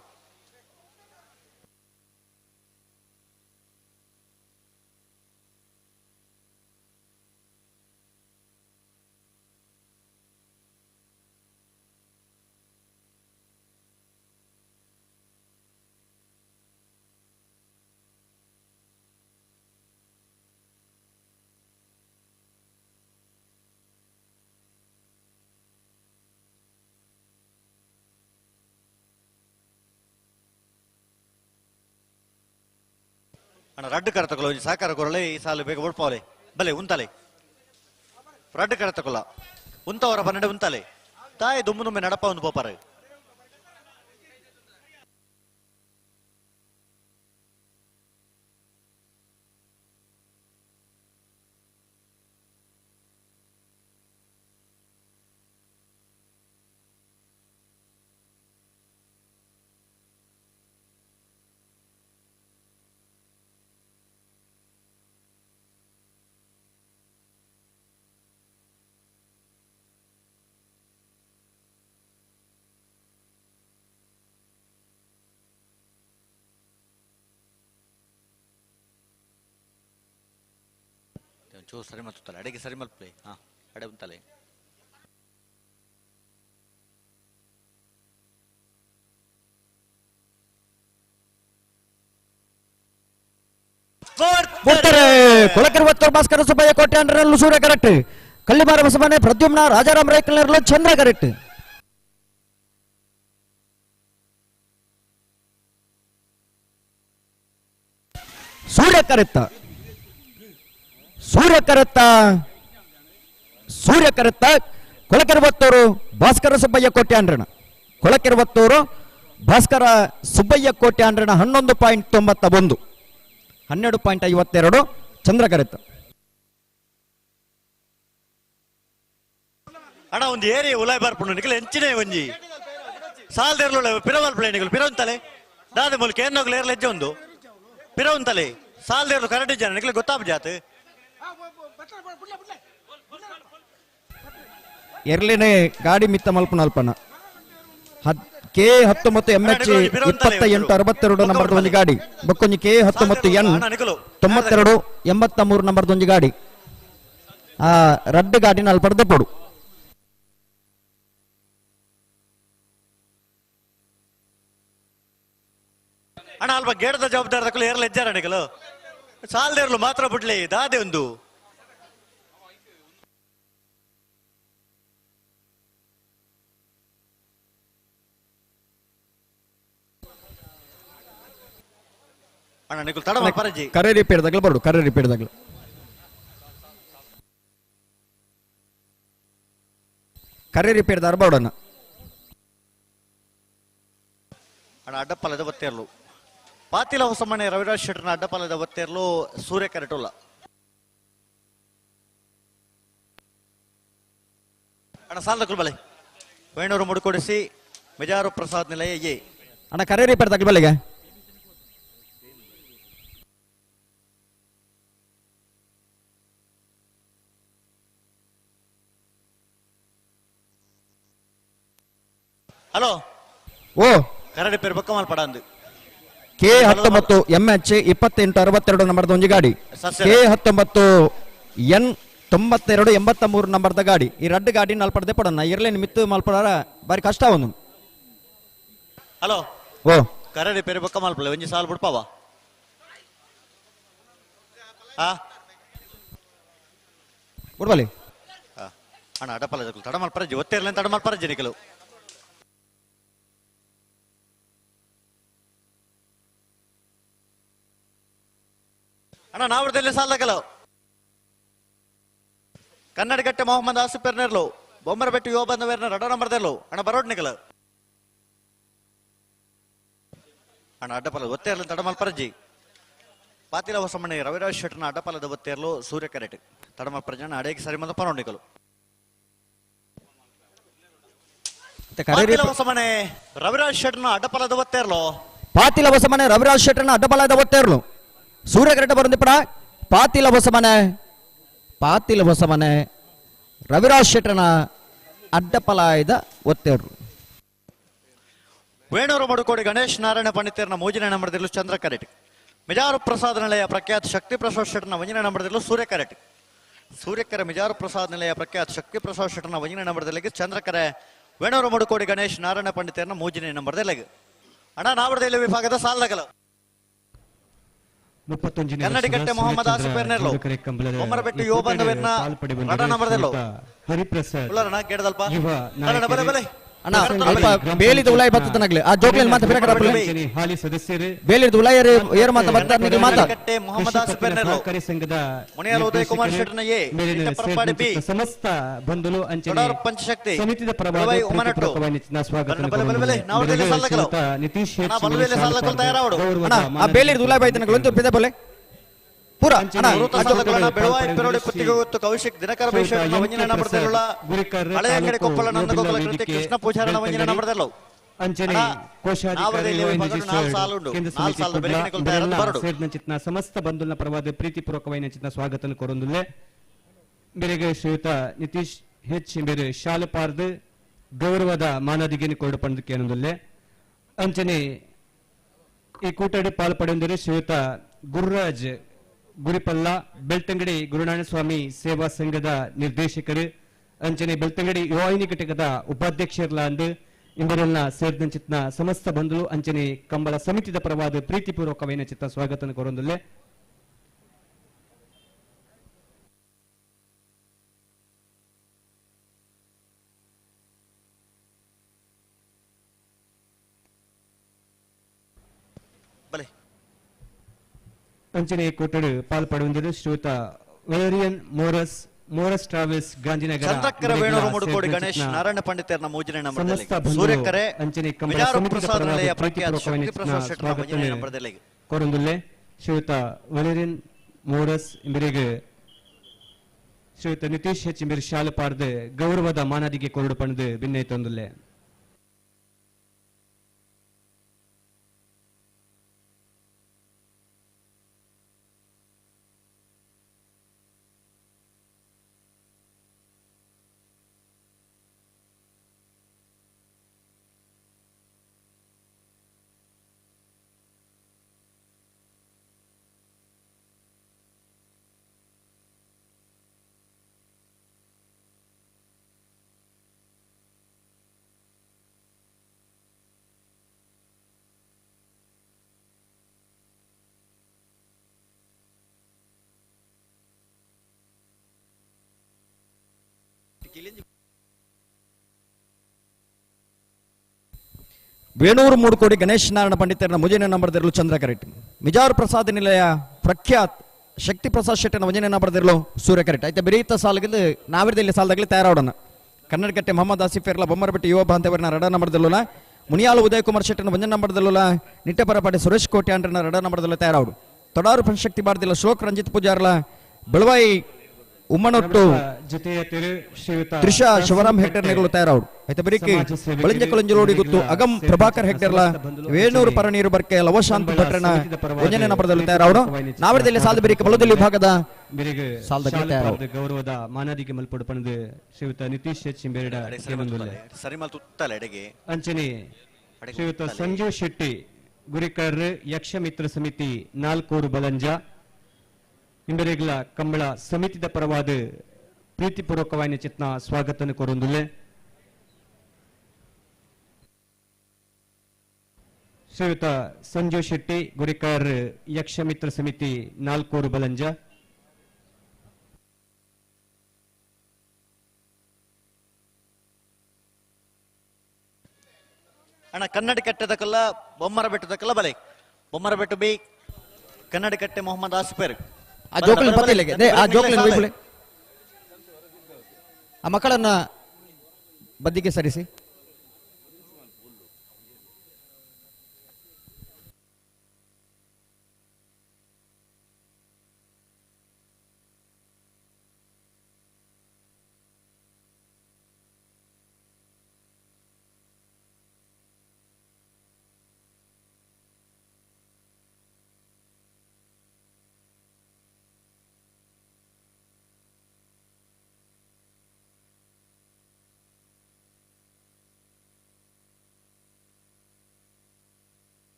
ಅಣ್ಣ ರಡ್ಡು ಕರೆ ತಗೊಳ್ಳ ಒಂಜಿ ಸಹಕಾರ ಕೊರಳೆ ಈ ಸಾಲು ಬೇಗ ಓಡ್ಪಾವಲೆ ಬಲೆ ಉಂತಲೆ ರಡ್ಡು ಕರೆ ತಗೊಳ್ಳ ಉಂತವರ ಪನ್ನಡೆ ಉಂತಲೆ ತಾಯಿ ದುಮ್ಮುದುಮ್ಮೆ ನಡಪ ಒಂದು ಪೋಪಾರ ಚೂ ಸರಿ ಮತ್ತಲೆ ಅಡೆಗೆ ಸರಿ ಮಲ್ಪಲೆ ಹಾ ಅಡೆ ಉಂತಲೆ ಕೊಳಕೆರೆ ಒತ್ತೂರು ಭಾಸ್ಕರ ಸುಬ್ಬಯ್ಯ ಕೋಟೆ ಅಂಡ್ರಲ್ಲೂ ಸೂರ್ಯ ಕರೆಕ್ಟ್ ಕಲ್ಲಿಮಾರ ಬಸವನೆ ಪ್ರದ್ಯುಮ್ನ ರಾಜಾರಾಮ್ ರೈಕಲ್ನರ್ಲು ಚಂದ್ರ ಕರೆಕ್ಟ್ ಸೂರ್ಯಕರೆತ್ತ ಸೂರ್ಯಕರೆತ್ತ ಸೂರ್ಯಕರೆತ್ತ ಕೊಳಕೆರವತ್ತೂರು ಭಾಸ್ಕರ ಸುಬ್ಬಯ್ಯ ಕೋಟ್ಯಾಂಡ್ರಣ ಕೊಳಕೆರವತ್ತೂರು ಭಾಸ್ಕರ ಸುಬ್ಬಯ್ಯ ಕೋಟ್ಯಾಂಡ್ರಣ 11.91 12.52 ಚಂದ್ರಕರೆತ್ತ ಅಣ್ಣ ಒಂದು ಏರಿಯಾ ಉಲಾಯ್ ಬಾರ್ಪುಂಡು ನಿಖಿಲ್ ಎಂಚಿನೇ ಒಂಜಿ ಸಾಲ್ದೇರ್ಲು ಪಿರವಲ್ ಪ್ಲೇನಿಗಳು ಪಿರವಂತಲೆ ದಾದ ಮೂಲಕ ಏನ್ನೋಗ್ಲು ಏರ್ಲ ಹೆಜ್ಜೆ ಒಂದು ಪಿರವಂತಲೆ ಸಾಲ್ದೇರ್ಲು ಕರೆಕ್ಟ್ ಜನ ನಿಖಿಲ್ ಗೊತ್ತಾಪ ಜಾತ್ ಎರ್ಲಿನೇ ಗಾಡಿ ಮಿತ್ತ ಮಲ್ಪನಲ್ಪನ K19 MH 2862 ನಂಬರ್ದ ಒಂದು ಗಾಡಿ ಬಕ್ಕೊಂಜಿ K19N 9283 ನಂಬರ್ದ ಒಂದು ಗಾಡಿ ಆ ರಡ್ಡ್ ಗಾಡಿನ ಅಲ್ಲಿ ಪಡೆದ ಪಡು ಅಣ್ಣ ಅಲ್ಪ ಗೇಡದ ಜವಾಬ್ದಾರದಕ್ಕೂ ಏರ್ಲ ಹೆಜ್ಜಾರ ನಿಖಲು ಸಾಲ್ದೇರ್ಲು ಮಾತ್ರ ಬಿಡ್ಲಿ ದಾದೆ ಒಂದು ಅಣ್ಣ ನಿಖಲ್ ತಡ ಪರಜಿ ಕರೆ ರಿಪೇರ್ದಾಗಲು ಬರು ಕರೆ ರಿಪೇರ್ದಾಗಲು ಕರೆ ರಿಪೇರ್ದಾರ ಬರೋಣ ಅಣ್ಣ ಅಡ್ಡಪಾಲದ ಒತ್ತೇರ್ಲು ಪಾತಿಲ ಹೊಸಮನೆ ರವಿರಾಜ್ ಶೆಟ್ಟರ್ನ ಅಡ್ಡಪಾಲದ ಒತ್ತೇರ್ಲು ಸೂರ್ಯ ಕರೆಟೋಲ್ಲ ಅಣ್ಣ ಸಾಲದ ಬಲೆ ವೇಣೂರು ಮುಡುಕೊಡಿಸಿ ಮೆಜಾರು ಪ್ರಸಾದ್ ನಿಲಯ ಎ ಅಣ್ಣ ಕರೆ ರಿಪೇರ್ದಾಗಲು ಬಲೆಗೆ ಹಲೋ ಓ ಕರಡಿ ಪೇರು ಬಕ್ಕ ಮಾಲ್ಪಡ ಅಂದು K19 MH 2862 ನಂಬರ್ದ ಒಂದು ಗಾಡಿ K19N 9283 ನಂಬರ್ದ ಗಾಡಿ ಈ ರಡ್ಡ್ ಗಾಡಿ ನಲ್ಪಡದೆ ಪಡೋಣ ಇರ್ಲೇನು ಮಿತ್ತು ಮಲ್ಪಡಾರ ಬಾರಿ ಕಷ್ಟ ಒಂದು ಹಲೋ ಓ ಕರಡಿ ಪೇರು ಬಕ್ಕ ಮಾಲ್ಪಡ ಒಂಜಿ ಸಾಲ್ ಬಿಡ್ಪಾವ ಬಿಡ್ಬಲಿ ಅಣ್ಣ ಅಡ್ಡಪಾಲ ತಡ ಮಲ್ಪರಜಿ ಒತ್ತೇರ್ಲೇನು ತಡ ಮಲ್ಪರಜಿ ನಿಖಲು ಅಣ್ಣ ನಾವರದಲ್ಲಿ ಸಾಲದಕಲ ಕನ್ನಡಗಟ್ಟೆ ಮೊಹಮ್ಮದ್ ಆಸಿಫ್ ಪೆರ್ನೆರ್ಲು ಬೊಮ್ಮರಬೆಟ್ಟು ಯೋಬಂದ ವೇರ್ನ ರಡ ನಂಬರ್ದೆರ್ಲು ಅಣ್ಣ ಬರೋಡ್ ನಿಖಲ ಅಣ್ಣ ಅಡ್ಡಪಾಲ ಒತ್ತೇರ್ಲು ತಡ ಮಲ್ಪರಜಿ ಪಾತಿಲ ಹೊಸಮನೆ ರವಿರಾಜ್ ಶೆಟ್ಟರ್ನ ಅಡ್ಡಪಾಲದ ಒತ್ತೇರ್ಲು ಸೂರ್ಯ ಕರೆಟ್ ತಡ ಮಲ್ಪರಜಿ ಅಣ್ಣ ಅಡೇಗೆ ಸರಿ ಮಂದ ಪರೋಡ್ ನಿಖಲು ಪಾತಿಲ ಹೊಸಮನೆ ರವಿರಾಜ್ ಶೆಟ್ಟರ್ನ ಅಡ್ಡಪಾಲದ ಒತ್ತೇರ್ಲು ಪಾತಿಲ ಹೊಸಮನೆ ರವಿರಾಜ್ ಶೆಟ್ಟರ್ನ ಅಡ್ಡಪಾಲದ ಒತ್ತೇರ್ಲು ಸೂರ್ಯ ಕರೆಕ್ಟ್ ಬರಂದಿಪ್ಪಡ ಪಾತಿಲ ಹೊಸಮನೆ ರವಿರಾಜ್ ಶೆಟ್ಟರ್ನ ಅಡ್ಡಪಲಾಯದ ಒತ್ತೇರು ವೇಣೂರು ಮಡುಕೋಡಿ ಗಣೇಶ್ ನಾರಾಯಣ ಪಂಡಿತರ್ನ ಮೂಜಿನ ನಂಬರ್ದಲ್ಲೂ ಚಂದ್ರ ಕರೆಟ್ ಮಿಜಾರು ಪ್ರಸಾದ್ ನಿಲಯ ಪ್ರಖ್ಯಾತ ಶಕ್ತಿ ಪ್ರಸಾದ್ ಶೆಟ್ಟರ್ನ ವಂಜನ ನಂಬರ್ದಲ್ಲೂ ಸೂರ್ಯ ಕರೆಟ್ ಸೂರ್ಯಕರೆ ಮಿಜಾರು ಪ್ರಸಾದ್ ನಿಲಯ ಪ್ರಖ್ಯಾತ ಶಕ್ತಿ ಪ್ರಸಾದ್ ಶೆಟ್ಟರ್ನ ವಂಜನ ನಂಬರ್ದಲ್ಲಿಗೆ ಚಂದ್ರಕರೆ ವೇಣೂರು ಮಡುಕೋಡಿ ಗಣೇಶ್ ನಾರಾಯಣ ಪಂಡಿತರ್ನ ಮೂಜಿನ ನಂಬರ್ದಲ್ಲಿಗೆ ಅಣ್ಣ ನಾವರದಲ್ಲಿ ವಿಭಾಗದ ಸಾಲದಗಲ ಕನ್ನಡಿಗಟ್ಟೆ ಮೊಹಮ್ಮದ್ ಆಸಿಫ್ ಪೆರ್ನೆರ್ಲು ಬೊಮ್ಮರಬೆಟ್ಟು ಯೋಬಂದ ವೇರ್ನ ರಡ ನಂಬರ್ದೆಲ್ಲು ಹರಿಪ್ರಸಾದ್ ಉಳ್ಳಾರಣ ಕೇಳದಲ್ಪ ಬಲೆ ಬಲೆ ಅಣ್ಣ ಅಲ್ಪ ಬೇಲಿದ ಉಲಾಯಿ ಬರ್ತದನಾಗ್ಲಿ ಆ ಜೋಕ್ಲೇನ್ ಮಾತ ಬೇರೆ ಹಾಲಿ ಸದಸ್ಯರು ಬೇಲಿದ ಉಲಾಯಿ ಏರ್ ಮಾತ ಬರ್ತಾರ ನಿಖಿಲ್ ಮಾತ ಕನ್ನಡಿಗಟ್ಟೆ ಮೊಹಮ್ಮದ್ ಆಸಿಫ್ ಪೆರ್ನೆರ್ಲು ಸಹಕಾರಿ ಸಂಘದ ಮುನಿಯಾಲ ಉದಯ್ ಕುಮಾರ್ ಶೆಟ್ಟರ್ನ ಎ ಮೇಲಿನ ಇಟ್ಟಪರಪಾಡಿ ಬಿ ಸಮಸ್ತ ಬಂಧುಗಳು ಅಂಚನೆ ತೊಡಾರು ಪಂಚಶಕ್ತಿ ಸಮಿತಿದ ಬಲವೈ ಉಮನಟ್ಟು ಸ್ವಾಗತ ಬಲೆ ಬಲೆ ಬಲೆ ನಾವರದಲ್ಲಿ ಸಾಲದಗಲ ನಿತೀಶ್ ಅಣ್ಣ ಬಲವೆಲೆ ಸಾಲದಗಲ ತಯಾರಾವಡು ಅಣ್ಣ ಆ ಬೇಲಿದ ಉಲಾಯಿ ಬೈತನಗಳು ಅಂತ ಪೆದೆ ಬೋಲೆ ಪೂರ ಅಣ್ಣ ಗುರುತ ಸಾಲಗಳನ್ನ ಬೆಳವಾಯಿ ಪೆರೋಡಿ ಪುತ್ತಿಗೆ ಹೊತ್ತು ಕೌಶಿಕ್ ದಿನಕರ ಬೇಷರನ ವಂಜನ ನಂಬರ್ದೆಲ್ಲ ಹಳೆ ಅಂಗಡಿ ಕೊಪ್ಪಳ ನಂದಗೋಕುಲ ಕೃತಿ ಕೃಷ್ಣ ಪೂಜಾರನ ವಂಜನ ನಂಬರ್ದೆಲ್ಲ ಅಂಚನೆ ಕೋಶಾಧಿಕಾರಿ ಸೇರಿದಂಚಿತ್ನ ಸಮಸ್ತ ಬಂಧುಲ್ನ ಪರವಾದ ಪ್ರೀತಿಪೂರ್ವಕವಾದ ಚಿತ್ನ ಸ್ವಾಗತ ಕೊರೊಂದುಲ್ಲೆ ಮೇರೆಗೆ ಶ್ರೀಯುತ ನಿತೀಶ್ ಹೆಚ್ ಮೇರೆ ಶಾಲಪಾರ್ದು ಗೌರವದ ಮಾನದಿಗೆನಿ ಕೊರಡು ಪಂಡಕ್ಕೆ ಏನೊಂದುಲ್ಲೆ ಅಂಚನೆ ಈ ಕೂಟಡಿ ಪಾಲ್ಪಡೆಂದರೆ ಶ್ರೀಯುತ ಗುರುರಾಜ್ ಗುರಿಪಲ್ಲ ಬೆಳ್ತಂಗಡಿ ಗುರುನಾರಾಯಣ ಸ್ವಾಮಿ ಸೇವಾ ಸಂಘದ ನಿರ್ದೇಶಕರು ಅಂಚನೆ ಬೆಳ್ತಂಗಡಿ ಯುವಾಹಿನಿ ಘಟಕದ ಉಪಾಧ್ಯಕ್ಷರ್ಲಾಂದು ಇಂಬರೆಲ್ಲ ಸೇರಿದಂಚಿತ್ನ ಸಮಸ್ತ ಬಂಧುಗಳು ಅಂಚನೆ ಕಂಬಳ ಸಮಿತಿದ ಪರವಾದ ಪ್ರೀತಿಪೂರ್ವಕವಾದ ಚಿತ್ತ ಸ್ವಾಗತ ಕೊರೊಂದುಲ್ಲೆ ಅಂಚನೆ ಕೂಟಡು ಪಾಲ್ಪಡುವಂದಿರು ಶ್ರೀಯುತ ವೇರಿಯನ್ ಮೋರಸ್ ಟ್ರಾವೆಲ್ಸ್ ಗಾಂಧಿನಗರ ಚಂದ್ರಕ್ಕರ ವೇಣೂರು ಮೂಡುಕೋಡಿ ಗಣೇಶ್ ನಾರಾಯಣ ಪಂಡಿತರನ ಮೂಜಿನ ನಂಬರದಲ್ಲಿ ಸಮಸ್ತ ಬಂಧು ಸೂರ್ಯಕರೆ ಅಂಚನೆ ಕಂಬಳ ವಿಜಾರು ಸಮಿತಿಯ ಪ್ರಸಾದ ಪರವಾಗಿ ನಿಲಯ ಪ್ರಖ್ಯಾತ ಪ್ರೀತಿಪೂರ್ವಕವಾಗಿ ಶಕ್ತಿ ಪ್ರಸಾದ್ ಶೆಟ್ಟರ ಸ್ವಾಗತವನ್ನು ಮೂಜಿನ ನಂಬರದಲ್ಲಿ ಕೋರುಂದುಲ್ಲೆ ಶ್ರೀಯುತ ವಲೇರಿಯನ್ ಮೋರಸ್ ಇಂಬರಿಗೆ ಶ್ರೀಯುತ ನಿತೀಶ್ ಹೆಚ್ ಇಂಬಿರ್ ಶಾಲು ಪಾರ್ದು ಗೌರವದ ಮಾನದಿಗೆ ಕೊರಡು ಪಣದು ಭಿನ್ನೈ ತೊಂದುಲ್ಲೆ ವೇಣೂರು ಮೂಡುಕೋಡಿ ಗಣೇಶ್ ನಾರಾಯಣ ಪಂಡಿತರನ ಮುಜೇನ ನಂಬರದಿರಲು ಚಂದ್ರಕರೆಟ್ ಮಿಜಾರು ಪ್ರಸಾದ ನಿಲಯ ಪ್ರಖ್ಯಾತ್ ಶಕ್ತಿ ಪ್ರಸಾದ್ ಶೆಟ್ಟನ ಮುಜೇನ ನಂಬರದಿರಲು ಸೂರ್ಯಕರೆಟ್ అయితే ಬೆರೀತ ಸಾಲಗಿಂದು ನಾವಿರದಲ್ಲಿ ಸಾಲದಾಗಲಿ ತಯಾರಾವಡನ ಕನ್ನಡಕಟ್ಟೆ ಮೊಹಮ್ಮದ್ ಆಸಿಫ್ ಎರ್ಲ ಬೊಮ್ಮರಬೆಟ್ಟಿ ಯುವ ಬಾಂಧವರನ ರಡ ನಂಬರದಲ್ಲೂಲ ಮುನಿಯಾಲು ಉದಯ್ ಕುಮಾರ್ ಶೆಟ್ಟನ ಮುಂಜಾನೆ ನಂಬರದಲ್ಲೂಲ ನಿಟ್ಟೆಪರಪಾಟಿ ಸುರೇಶ್ ಕೋಟೆ ಅಂಡ್ರನ ರಡ ನಂಬರದಲ್ಲ ತಯಾರಾವಡು ತೊಡಾರು ಪಂಚಶಕ್ತಿ ಬಾರ್ದಿಲ್ಲ ಶ್ಲೋಕ್ ರಂಜಿತ್ ಪೂಜಾರ್ಲ ಬೆಳವಾಯಿ ಉಮ್ಮನೊಟ್ಟು ಜೊತೆಯ ತಿರು ಶ್ರೀಯುತ ತ್ರಿಷಾ ಶಿವರಾಮ್ ಹೆಕ್ಟರ್ ನೆಗಳು ತಯಾರಾವಡು అయితే ಬರೀಕಿ ಬಳಿಂಜ ಕೊಳಂಜಲೋಡಿ ಗೊತ್ತು ಅಗಂ ಪ್ರಭಾಕರ್ ಹೆಕ್ಟರ್ಲ ವೇಣೂರು ಪರನೀರು ಬರ್ಕೆ ಲವಶಾಂತ್ ಭಟ್ರನ ಮುಂಜಾನೆ ನಂಬರದಲ್ಲಿ ತಯಾರಾವಡು ನಾವಿರದಲ್ಲಿ ಸಾಲದ ಬರೀಕ ಬಲದಲ್ಲಿ ವಿಭಾಗದ ಸಾಲದ ತಯಾರಾವಡು ಗೌರವದ ಮಾನದಿಗೆ ಮಲ್ಪಡು ಪಣದು ಶ್ರೀಯುತ ನಿತೀಶ್ ಹೆಚ್ ಇಂಬೇರಡ ಸರಿಮಲ್ ತುತ್ತಲ ಎಡೆಗೆ ಅಂಚನೆ ಶ್ರೀಯುತ ಸಂಜೀವ್ ಶೆಟ್ಟಿ ಗುರಿಕರ್ ಯಕ್ಷಮಿತ್ರ ಸಮಿತಿ ನಾಲ್ಕೂರು ಬಲಂಜ ಇಂಬೆರೆಗ್ಲ ಕಂಬಳ ಸಮಿತಿದ ಪರವಾದ ಪ್ರೀತಿಪೂರ್ವಕವಾಯಿನ ಚಿತ್ನ ಸ್ವಾಗತನ ಕೊರೊಂದುಲ್ಲೆ ಶ್ರೀಯುತ ಸಂಜೀವ್ ಶೆಟ್ಟಿ ಗುರಿಕರ್ ಯಕ್ಷಮಿತ್ರ ಸಮಿತಿ ನಾಲ್ಕೂರು ಬಲಂಜ ಅಣ್ಣ ಕನ್ನಡ ಕಟ್ಟೆದಕ್ಕಲ್ಲ ಬೊಮ್ಮರ ಬೆಟ್ಟದಕ್ಕಲ್ಲ ಬಲೆ ಬೊಮ್ಮರ ಬೆಟ್ಟು ಬಿ ಕನ್ನಡ ಕಟ್ಟೆ ಮೊಹಮ್ಮದ್ ಆಸಿಫರ್ ಆ ಜೋಕಲಿನ ಪತ್ತಿಲೆಗೆ ಆ ಜೋಕಲಿನ ವೈಪುಲೆ ಆ ಮಕ್ಕಳನ್ನ ಬದಿಗೆ ಸರಿಸಿ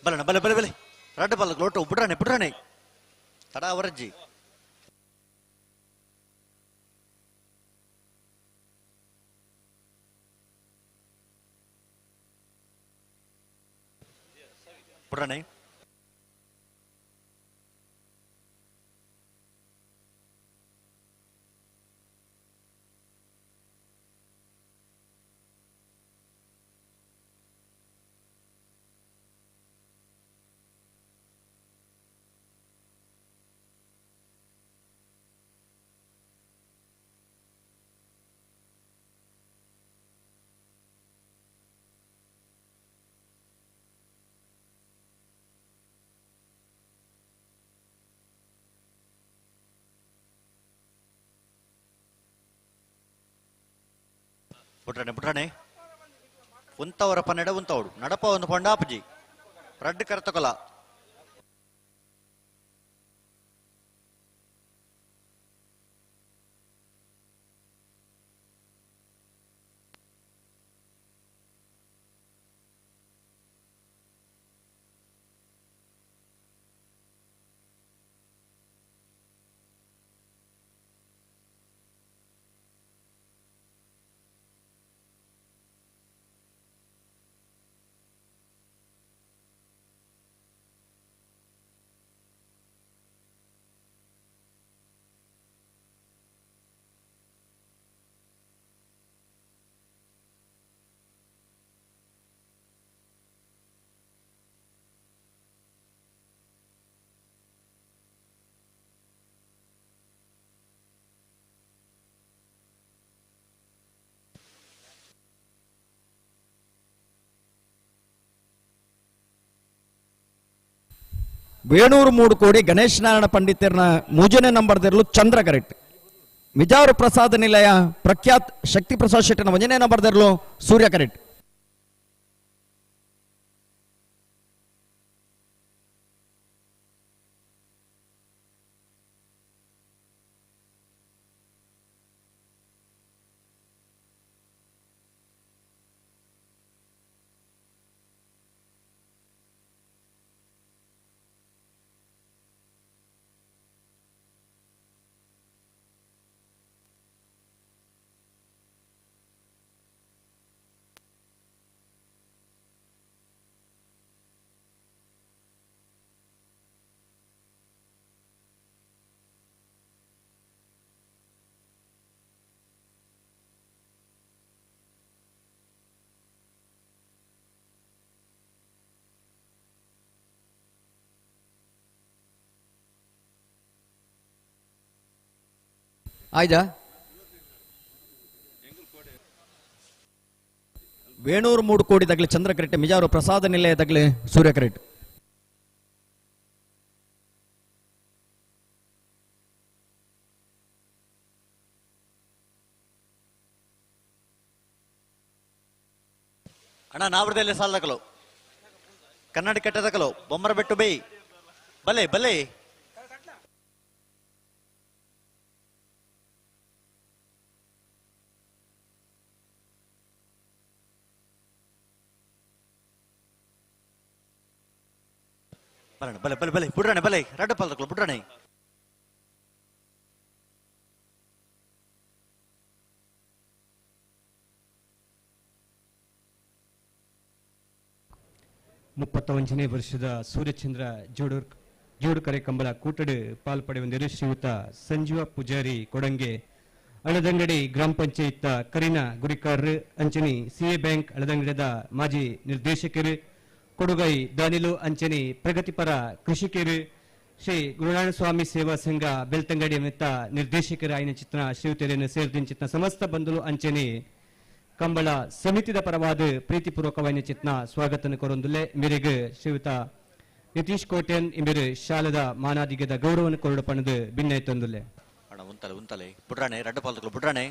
ಬಲಣ ಬಲೆ ಬಲೆ ಬಲೆ ರಡ್ಡ ಬಲ್ಲ ಲೋಟ ಬಿಡ್ರಾನೆ ತಡ ಅವರಜ್ಜಿ ಬಿಡ್ರಾನೆ ಬಿಟ್ರಾನೆ ಉಂತವರ ಪನ್ನೆಡ ಉಂತವಡು ನಡಪ ಒಂದು ಪಂಡಾಪಜಿ ರಡ್ಡು ಕರ್ತಕೊಲ ವೇಣೂರು 3 ಕೋಡಿ ಗಣೇಶ್ ನಾರಾಯಣ ಪಂಡಿತರ್ನ 3ನೇ ನಂಬರ್ದರ್ಲು ಚಂದ್ರ ಕರೆಕ್ಟ್. ಮಿಜಾರು ಪ್ರಸಾದ ನಿಲಯ ಪ್ರಖ್ಯಾತ್ ಶಕ್ತಿ ಪ್ರಸಾದ್ ಶೆಟ್ಟರ್ನ 1ನೇ ನಂಬರ್ದರ್ಲು ಸೂರ್ಯ ಕರೆಕ್ಟ್. ಆಯ್ತಾ ವೇಣೂರು 3 ಕೋಡಿ ತಗಲಿ ಚಂದ್ರ ಕರೆಕ್ಟ್. ಮಿಜಾರು ಪ್ರಸಾದ ನಿಲಯ ತಗಲಿ ಸೂರ್ಯ ಕರೆಕ್ಟ್. ಅಣ್ಣ ನಾವರದಲ್ಲಿ ಸಾಲ ತಗಲು ಕನ್ನಡ ಕೆಟ್ಟ ತಗಲು ಬೊಮ್ಮರ ಬೆಟ್ಟು ಬೈ ಬಲೆ ಬಲೆ ಬಲೆ ಬಲೆ ಬಲೆ ಬಲೆ ಬುಡ್ರಾಣೆ ಬಲೆ ರಡ್ಡ ಪಾಲ್ ತಗಲು ಬುಡ್ರಾಣೆ ಮುಪ್ಪತ್ತೊಂದನೇ ವರ್ಷದ ಸೂರ್ಯಚಂದ್ರ ಜೋಡುಕರೆ ಕಂಬಳ ಕೂಟಡು ಪಾಲ್ಪಡೆಯೊಂದಿರು ಶ್ರೀಯುತ ಸಂಜೀವ ಪೂಜಾರಿ ಕೊಡಂಗೆ ಅಳದಂಗಡಿ ಗ್ರಾಮ ಪಂಚಾಯತ್ ಕರಿನ ಗುರಿಕಾರರು ಅಂಚನಿ ಸಿಎ ಬ್ಯಾಂಕ್ ಅಳದಂಗಡದ ಮಾಜಿ ನಿರ್ದೇಶಕರು ಕೊಡುಗೈ ದಾನಿಲು ಅಂಚನಿ ಪ್ರಗತಿಪರ ಕೃಷಿಕರು ಶ್ರೀ ಗುರುನಾರಾಯಣ ಸ್ವಾಮಿ ಸೇವಾ ಸಂಘ ಬೆಳ್ತಂಗಡಿ ಮೆತ್ತ ನಿರ್ದೇಶಕರು ಆಯ್ನ ಚಿತ್ರ ಶ್ರೀಯುತರನ್ನು ಸೇರಿದ ಚಿತ್ರ ಸಮಸ್ತ ಬಂಧುಲು ಅಂಚನಿ ಕಂಬಳ ಸಮಿತಿದ ಪರವಾದ ಪ್ರೀತಿಪೂರ್ವಕವಾದ ಚಿತ್ನ ಸ್ವಾಗತನ ಕೊರೊಂದುಲೆ ಮೇರೆಗೆ ಶ್ರೀಯುತ ನಿತೀಶ್ ಕೋಟೆನ್ ಇಮೇರು ಶಾಲದ ಮಾನಾದಿಗದ ಗೌರವನ ಕೊರಡು ಪಣದು ಭಿನ್ನ ತಂದುಲೆ ಅಣ್ಣ ಉಂತಲೆ ಉಂತಲೆ ಬುಡ್ರಾಣೆ ರಡ್ಡ ಪಾಲ್ ತಗಲು ಬುಡ್ರಾಣೆ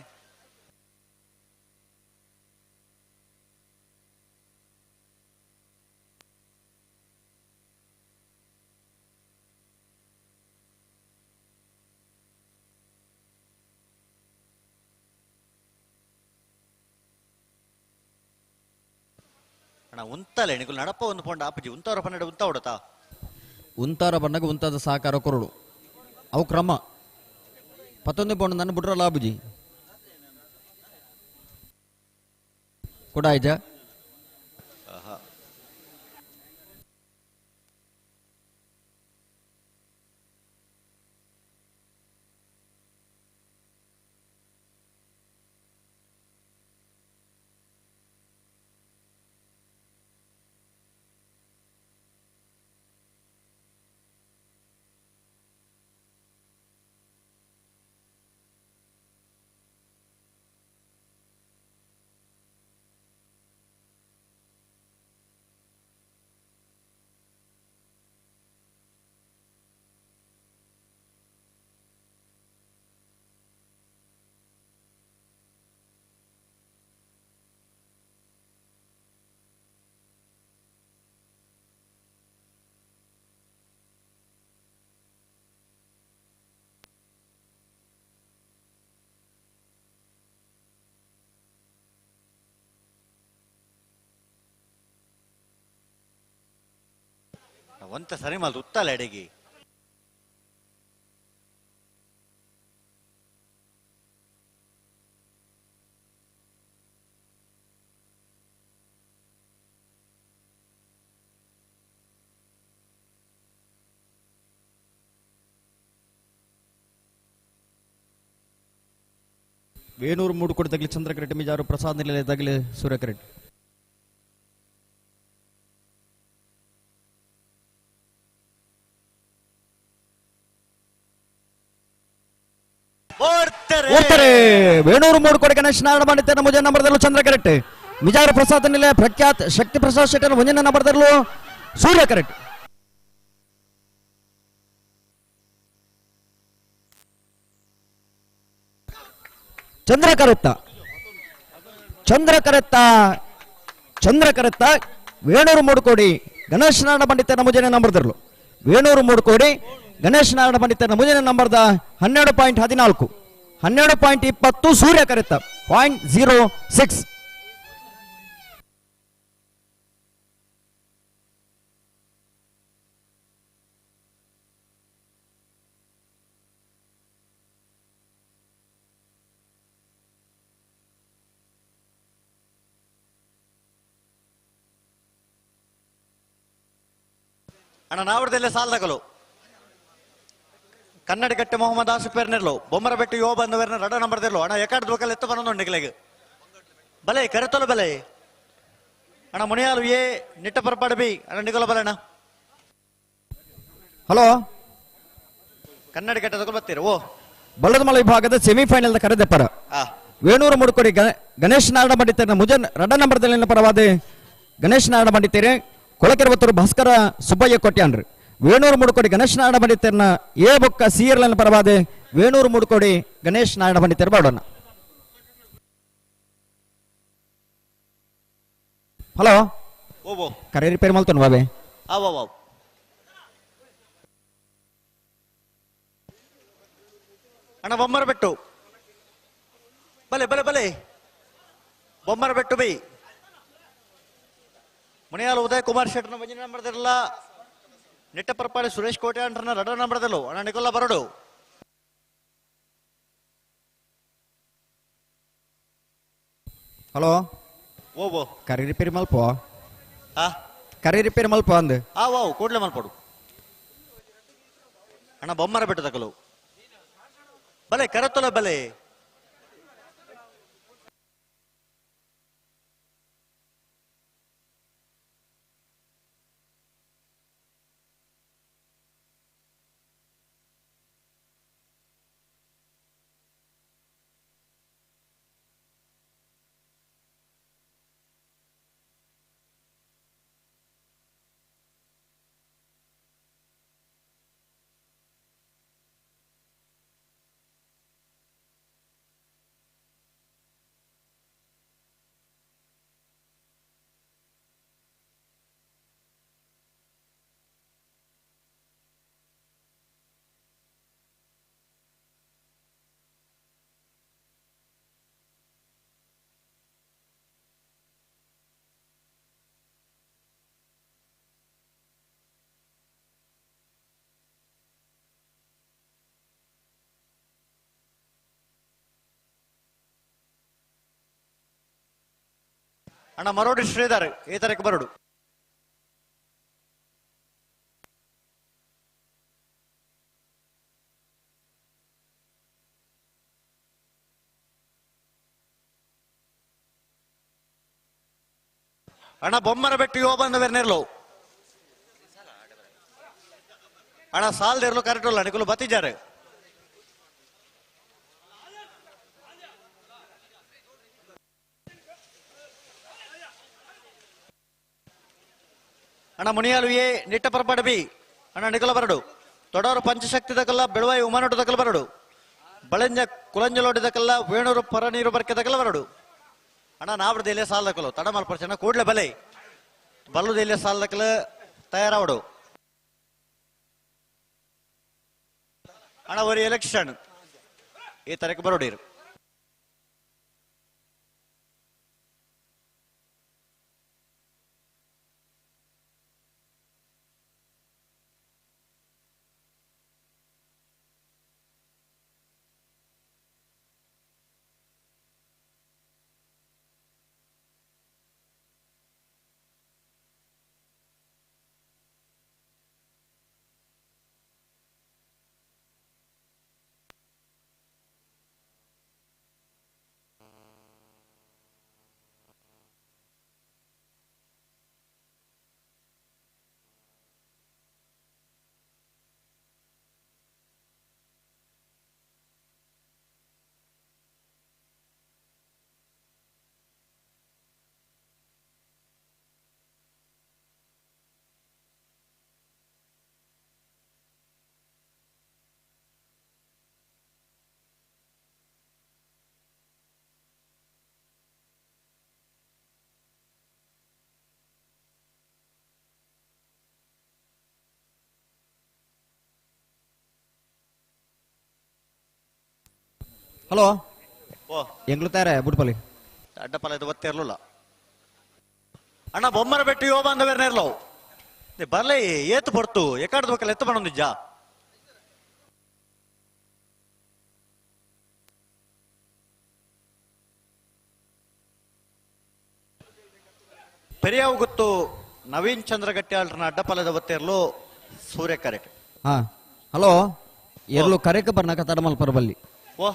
ಉಂತಲೆ ನಿಗುಲ್ ನಡಪ ಒಂದು ಪೊಂಡ ಅಪ್ಪಜಿ ಉಂತವರ ಪನ್ನಡ ಉಂತ ಹೊಡತಾ ಉಂತಾರ ಬಣ್ಣಗ ಉಂತಾದ ಸಹಕಾರ ಕೊರಡು ಅವು ಕ್ರಮ 11 ಪೌಂಡ್ ನನ್ನ ಬಿಟ್ರ ಲಾಭಜಿ ಕೂಡ ಆಯ್ತಾ ಒಂತ ಸರಿ ಮಾಲ್ದು ಉತ್ತಲೆ ಎಡೆಗೆ ವೇಣೂರು 3 ಕೋಡಿ ತಗಲಿ ಚಂದ್ರ ಕರೆಕ್ಟ್. ಮಿಜಾರು ಪ್ರಸಾದ್ ನಿಲಯ ತಗಲಿ ಸೂರ್ಯ ಕರೆಕ್ಟ್. ವೇಣೂರು 3 ಕೋಡಿ ಗಣೇಶ್ ನಾರಾಯಣ ಪಂಡಿತನ 1ನೇ ನಂಬರ್ದಲ್ಲೂ ಚಂದ್ರ ಕರೆಕ್ಟ್. ಮಿಜಾರು ಪ್ರಸಾದ್ ನಿಲಯ ಪ್ರಖ್ಯಾತ್ ಶಕ್ತಿ ಪ್ರಸಾದ್ ಶೆಟ್ಟರ್ 1ನೇ ನಂಬರ್ದಲ್ಲೂ ಸೂರ್ಯ ಕರೆಕ್ಟ್. ಚಂದ್ರಕರೆತ್ತ ಚಂದ್ರಕರೆತ್ತ ಚಂದ್ರಕರೆತ್ತ ವೇಣೂರು ಮೂಡುಕೋಡಿ ಗಣೇಶ್ ನಾರಾಯಣ ಪಂಡಿತರ ಮುಂಜಾನೆ ನಂಬರ್ದರ್ಲು ವೇಣೂರು ಮೂಡುಕೋಡಿ ಗಣೇಶ್ ನಾರಾಯಣ ಪಂಡಿತರ ಮುಂಜಾನೆ ನಂಬರ್ದ 12.14 12.20 ಸೂರ್ಯ ಕರೆತ್ತ 0.06. ಅಣ್ಣ ನಾವಡದಲ್ಲೇ ಸಾಲ್ದಕಲು ಕನ್ನಡಗಟ್ಟೆ ಮೊಹಮ್ಮದ್ ಆಸಿಫ್ ನೆರ್ಲು ಬೊಮ್ಮರಬೆಟ್ಟು ಯೋ ಬಂದವರ್ನ ರಡ ನಂಬರ್ ದಿರ್ಲು ಅಣ್ಣ ಎಕಾಡ್ ದ್ವಕಲ್ ಎತ್ತ ಬನ್ನೊಂದು ನಿಕ್ಲೆಗೆ ಬಲೆ ಕರೆತೊಲ ಬಲೆ ಅಣ್ಣ ಮುನಿಯಾಲು ಏ ನಿಟ್ಟ ಪರಪಾಡು ಬಿ ಅಣ್ಣ ನಿಗಲ ಬಲೆ ಅಣ್ಣ ಹಲೋ ಕನ್ನಡಗಟ್ಟೆ ತಗೊಳ್ ಬರ್ತೀರ ಓ ಬಲ್ಲದಮಲ ವಿಭಾಗದ ಸೆಮಿಫೈನಲ್ ಕರೆದೆಪ್ಪರ ವೇಣೂರು ಮೂಡುಕೋಡಿ ಗಣೇಶ್ ನಾರಾಯಣ ಪಂಡಿತರ ಮುಜನ್ ರಡ ನಂಬರ್ದಲ್ಲಿನ ಪರವಾದ ಗಣೇಶ್ ನಾರಾಯಣ ಪಂಡಿತರೆ ಕೊಳಕೆರವತ್ತೂರು ಭಾಸ್ಕರ ಸುಬ್ಬಯ್ಯ ಕೊಟ್ಯಾನ್ರಿ ವೇಣೂರು ಮೂಡುಕೋಡಿ ಗಣೇಶ್ ನಾರಾಯಣ ಪಂಡಿತರನ್ನ ಎ ಬೊಕ್ಕ ಸಿಯರ್ಲನ್ನ ಪರವಾದ ವೇಣೂರು ಮೂಡುಕೋಡಿ ಗಣೇಶ್ ನಾರಾಯಣ ಪಂಡಿತರ ಬಾಡೋಣ. ಹಲೋ ಓ ಕರೆ ರಿಪೇರ್ ಮಾಡ್ತಾನೆ ಬಾಬೆ ಆವ್ ಅಣ್ಣ ಬೊಮ್ಮರಬೆಟ್ಟು ಬಲೆ ಬಲೆ ಬಲೆ ಬೊಮ್ಮರಬೆಟ್ಟು ಬೈ ಮುನಿಯಾಲು ಉದಯ್ ಕುಮಾರ್ ಶೆಟ್ಟರ್ನ ಮಂಜಿನ ನಂಬರ್ದಿರಲ್ಲ ನಿಟ್ಟ ಪರಪಾಡಿ ಸುರೇಶ್ ಕೋಟೆ ಅಂಟ್ರನ್ನ ರಡ ನಂಬರ್ದಲ್ಲು ಅಣ್ಣ ನಿಕೊಲ್ಲ ಬರಡು ಹಲೋ ಓ ಕರೆ ರಿಪೇರಿ ಮಲ್ಪೋ ಆ ಕರೆ ರಿಪೇರಿ ಮಲ್ಪೋ ಅಂದ್ ಆವ್ ಕೂಡ್ಲೆ ಮಲ್ಪಡು ಅಣ್ಣ ಬೊಮ್ಮರಬೆಟ್ಟು ತಕಲು ಬಲೆ ಕರೆತೊಲ ಬಲೆ ಅಣ್ಣ ಮರೋಡಿ ಶ್ರೀಧರ್ ಈ ತರಕ್ಕೆ ಬರಡು ಅಣ್ಣ ಬೊಮ್ಮರಬೆಟ್ಟು ಯೋ ಬಂದವೆರ್ನೆರ್ಲು ಅಣ್ಣ ಸಾಲ್ದಿರ್ಲು ಕರೆಕ್ಟ್ ಇಲ್ಲ ನಿಕಲು ಬತ್ತಿದ್ದಾರೆ ಅಣ್ಣ ಮುನಿಯಾಲು ಎ ನಿಟ್ಟ ಪರಪಾಡ ಬಿ ಅಣ್ಣ ನಿಕಲ ಬರಡು ತೊಡವರು ಪಂಚಶಕ್ತಿ ದಕಲ್ಲ ಬೆಳವಾಯಿ ಉಮಾನೋಟ ದಕಲ ಬರಡು ಬಳಂಜ ಕುಲಂಜಲೋಡಿ ದಕಲ್ಲ ವೇಣೂರು ಪರ ನೀರು ಬರ್ಕೆ ದಕಲ ಬರಡು ಅಣ್ಣ ನಾವ್ರದ್ದು ಇಲ್ಲೇ ಸಾಲ ದಕಲು ತಡ ಮಲ್ಪರ್ಚನ ಕೂಡ್ಲೆ ಬಲೆ ಬಲ್ಲುದು ಇಲ್ಲೇ ಸಾಲ ದಕಲ ತಯಾರಾವಡು ಅಣ್ಣ ஒரு ಎಲೆಕ್ಷನ್ ಈ ತರಕ್ಕೆ ಬರೋಡಿರು ಹಲೋ ಓ ಎಂಗ್ಲು ತಾರೆ ಬುಡ್ಪಲ್ಲಿ ಅಡ್ಡಪಲ ಇದು ಒತ್ತೆ ಇರ್ಲಿಲ್ಲ ಅಣ್ಣ ಬೊಮ್ಮರ ಬೆಟ್ಟು ಯೋ ಬಾಂಧವೇರ್ನ ಇರ್ಲವು ಬರ್ಲೇ ಏತು ಪೊರ್ತು ಎಕ್ಕಾಡ್ದು ಬೇಕಲ್ಲ ಎತ್ತು ಬಣ್ಣೊಂದಿಜ್ಜ ಪೆರಿಯಾವು ಗೊತ್ತು ನವೀನ್ ಚಂದ್ರಗಟ್ಟ್ಯಾಳ್ರನ್ನ ಅಡ್ಡಪಲದ ಒತ್ತೇರ್ಲು ಸೂರ್ಯ ಕರೆಕ್ಟ್ ಹಾ ಹಲೋ ಎರ್ಲು ಕರೆಕ ಬರ್ನಾಕ ತಡಮಲ್ ಪರಬಲ್ಲಿ ಓ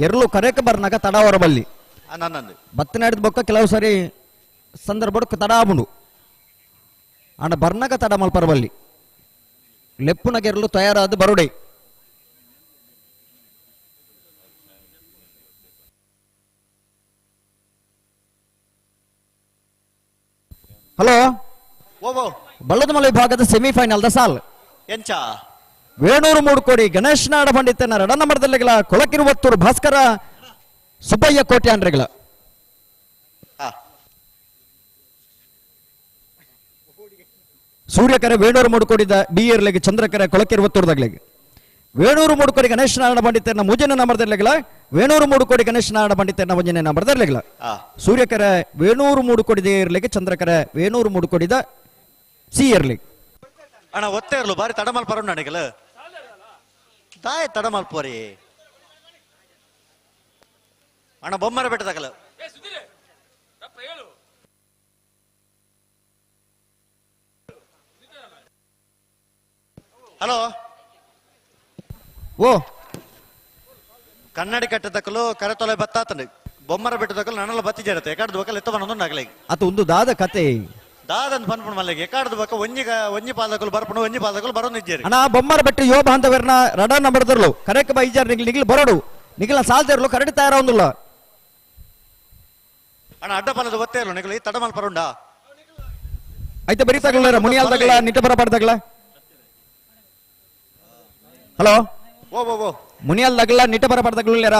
ಎರ್ಲು ಕರೆಕ ಬರ್ನಾಕ ತಡವರ ಬಲ್ಲಿ ನನ್ನಂದು ಬತ್ತನಾಡಿದ ಬೊಕ್ಕ ಕೆಲವು ಸರಿ ಸಂದರ್ಭ ತಡ ಆಬುಂಡು ಆಂಡ ಬರ್ನಾಕ ತಡ ಮಲ್ಪರಬಲ್ಲಿ ಲೆಪ್ಪುನಗೆ ಎರ್ಲು ತಯಾರಾದ ಬರುಡೆ ಹಲೋ ಓ ಬಳ್ಳದಮಲೆ ವಿಭಾಗದ ಸೆಮಿಫೈನಲ್ ದ ಸಾಲ್ ಎಂಚ ವೇಣೂರು ಮೂಡುಕೋಡಿ ಗಣೇಶ್ ನಾಡ ಪಂಡಿತನ ರಡನಮರದಲ್ಲಿಗಳ ಕೊಳಕಿರುವತ್ತೂರು ಭಾಸ್ಕರ ಸುಬ್ಬಯ್ಯ ಕೋಟ್ಯಾನ್ರಿಗಳ ಸೂರ್ಯಕರೆ ವೇಣೂರು ಮೂಡುಕೋಡಿದ ಡಿ ಇರ್ಲೆಗೆ ಚಂದ್ರಕರೆ ಕೊಳಕಿರುವತ್ತೂರ್ದಾಗ್ಲೆಗೆ ವೇಣೂರು ಮೂಡುಕೋಡಿ ಗಣೇಶ್ ನಾಡ ಪಂಡಿತನ ಮುಜನ ನಂಬರ್ದಲ್ಲಿಗಳ ವೇಣೂರು ಮೂಡುಕೋಡಿ ಗಣೇಶ್ ನಾಡ ಪಂಡಿತನ ಮುಂಜನೆ ನಂಬರ್ದಲ್ಲಿಗಳ ಸೂರ್ಯಕರೆ ವೇಣೂರು ಮೂಡುಕೋಡಿದ ಇರ್ಲೆಗೆ ಚಂದ್ರಕರೆ ವೇಣೂರು ಮೂಡುಕೋಡಿದ ಸಿ ಇರ್ಲಿಗೆ ಅಣ್ಣ ಒತ್ತೇ ಇರ್ಲು ಬಾರಿ ತಡಮಲ್ ಪರ ನನಗಲ್ಲ ತಾಯ್ ತಡಮಲ್ ಪೋರಿ ಅಣ್ಣ ಬೊಮ್ಮರ ಬೆಟ್ಟದಾಗಲ್ಲ ಹಲೋ ಓ ಕನ್ನಡಿ ಕಟ್ಟದಕ್ಕಲು ಕರೆತೊಲೆ ಬತ್ತಾತಂಡು ಬೊಮ್ಮರ ಬೆಟ್ಟದಕ್ಕಲು ನನ್ನೆಲ್ಲ ಬತ್ತಿಜಾರತ್ತೆ ಎಕಾಡ್ದು ಬೇಕಲ್ಲ ಎತ್ತ ಬನ್ನೊಂದು ನಗಲಿಗೆ ಅತ ಒಂದು ದಾದ ಕತೆ ದಾದಂತ ಪನ್ಪುಣ ಮಲ್ಲಿಗೆ ಎಕಾಡ್ದು ಬೇಕ ಒಂಜಿ ಪಾದಕಲು ಬರ್ಪುಣ ಒಂಜಿ ಪಾದಕಲು ಬರೋದು ಇಜ್ಜೇರಿ ಅಣ್ಣ ಬೊಮ್ಮರ ಬೆಟ್ಟು ಯೋ ಬಾಂಧವರ್ನ ರಡ ನಂಬರ್ದರ್ಲು ಕರೆಕ ಬೈಜಾರ್ ನಿಗಿಲ್ ಬರೋಡು ನಿಗಿಲ ಸಾಲ್ದಿರ್ಲು ಕರಡಿ ತಯಾರ ಒಂದಿಲ್ಲ ಅಣ್ಣ ಅಡ್ಡಪಾಲದ ಒತ್ತೇ ಇರ್ಲು ನಿಗಲಿ ತಡಮಲ್ ಪರುಂಡ అయితే ಬರೀ ತಗಲ ಮುನಿಯಾಲ್ ತಗಲ ನಿಟ್ಟ ಬರಪಾಡ ತಗಲ ಹಲೋ ಓ ಮುನಿಯಾಲ್ ತಗಲ ನಿಟ್ಟ ಬರಪಾಡ ತಗಲರ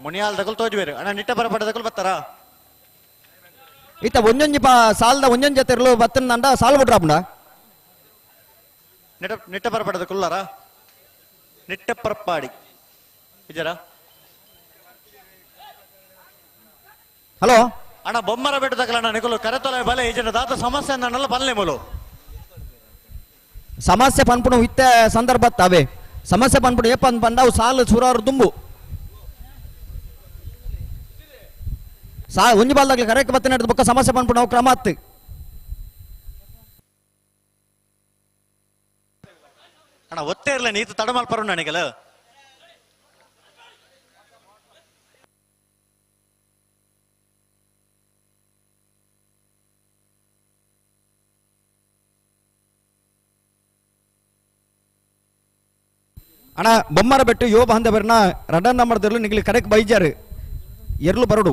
ಮುನಿಯಾಲ್ ತಗಲ್ ತೋಜ್ಬೇರು ಅಣ್ಣ ನಿಟ್ಟ ಬರಪಡ ತಗಲ್ ಬತ್ತಾರ ಈತ ಒಂಜೊಂಜಿ ಸಾಲ್ದ ಒಂಜೊಂಜಿ ಜೊತೆ ಇರ್ಲು ಬತ್ತನ ಅಂಡ ಸಾಲ್ ಬಿಡ್ರಾಪುಂಡ ನಿಟ್ಟ ಬರಪಡದ ಕುಲ್ಲಾರ ನಿಟ್ಟ ಪರಪಾಡಿ ವಿಜರ ಹಲೋ ಅಣ್ಣ ಬೊಮ್ಮರ ಬೆಟ್ಟದಾಗಲ್ಲ ಅಣ್ಣ ನಿಗಲು ಕರೆತೊಲೆ ಬಲೆ ಈಜಿನ ದಾತ ಸಮಸ್ಯೆ ಅನ್ನಲ್ಲ ಬಲ್ಲೆ ಮೂಲು ಸಮಸ್ಯೆ ಪನ್ಪುಣ ಇತ್ತ ಸಂದರ್ಭ ತಾವೆ ಸಮಸ್ಯೆ ಪನ್ಪುಣ ಏಪ ಬಂದಾವು ಸಾಲು ಸುರಾರು ದುಂಬು ಒಂಜಿ ಬಾಲ್ದಾಗ್ಲಿ ಕರೆಕ್ಟ್ ಬತ್ತ ನಡೆದ ಬೊಕ್ಕ ಸಮಸ್ಯೆ ಪನ್ಪುಣ ಅವು ಕ್ರಮ ಹತ್ತು ಅಣ್ಣ ಒತ್ತೇ ಇರ್ಲ ನೀತು ತಡಮಲ್ ಪರುಂಡ ನನಗಲ್ಲ ಅಣ್ಣ ಬೊಮ್ಮರ ಬೆಟ್ಟು ಯೋ ಬಾಂಧವರ್ನ ರಡ ನಂಬರ್ದರ್ಲು ನಿಗಲಿ ಕರೆಕ್ಟ್ ಬೈಜಾರು ಎರ್ಲು ಬರಡು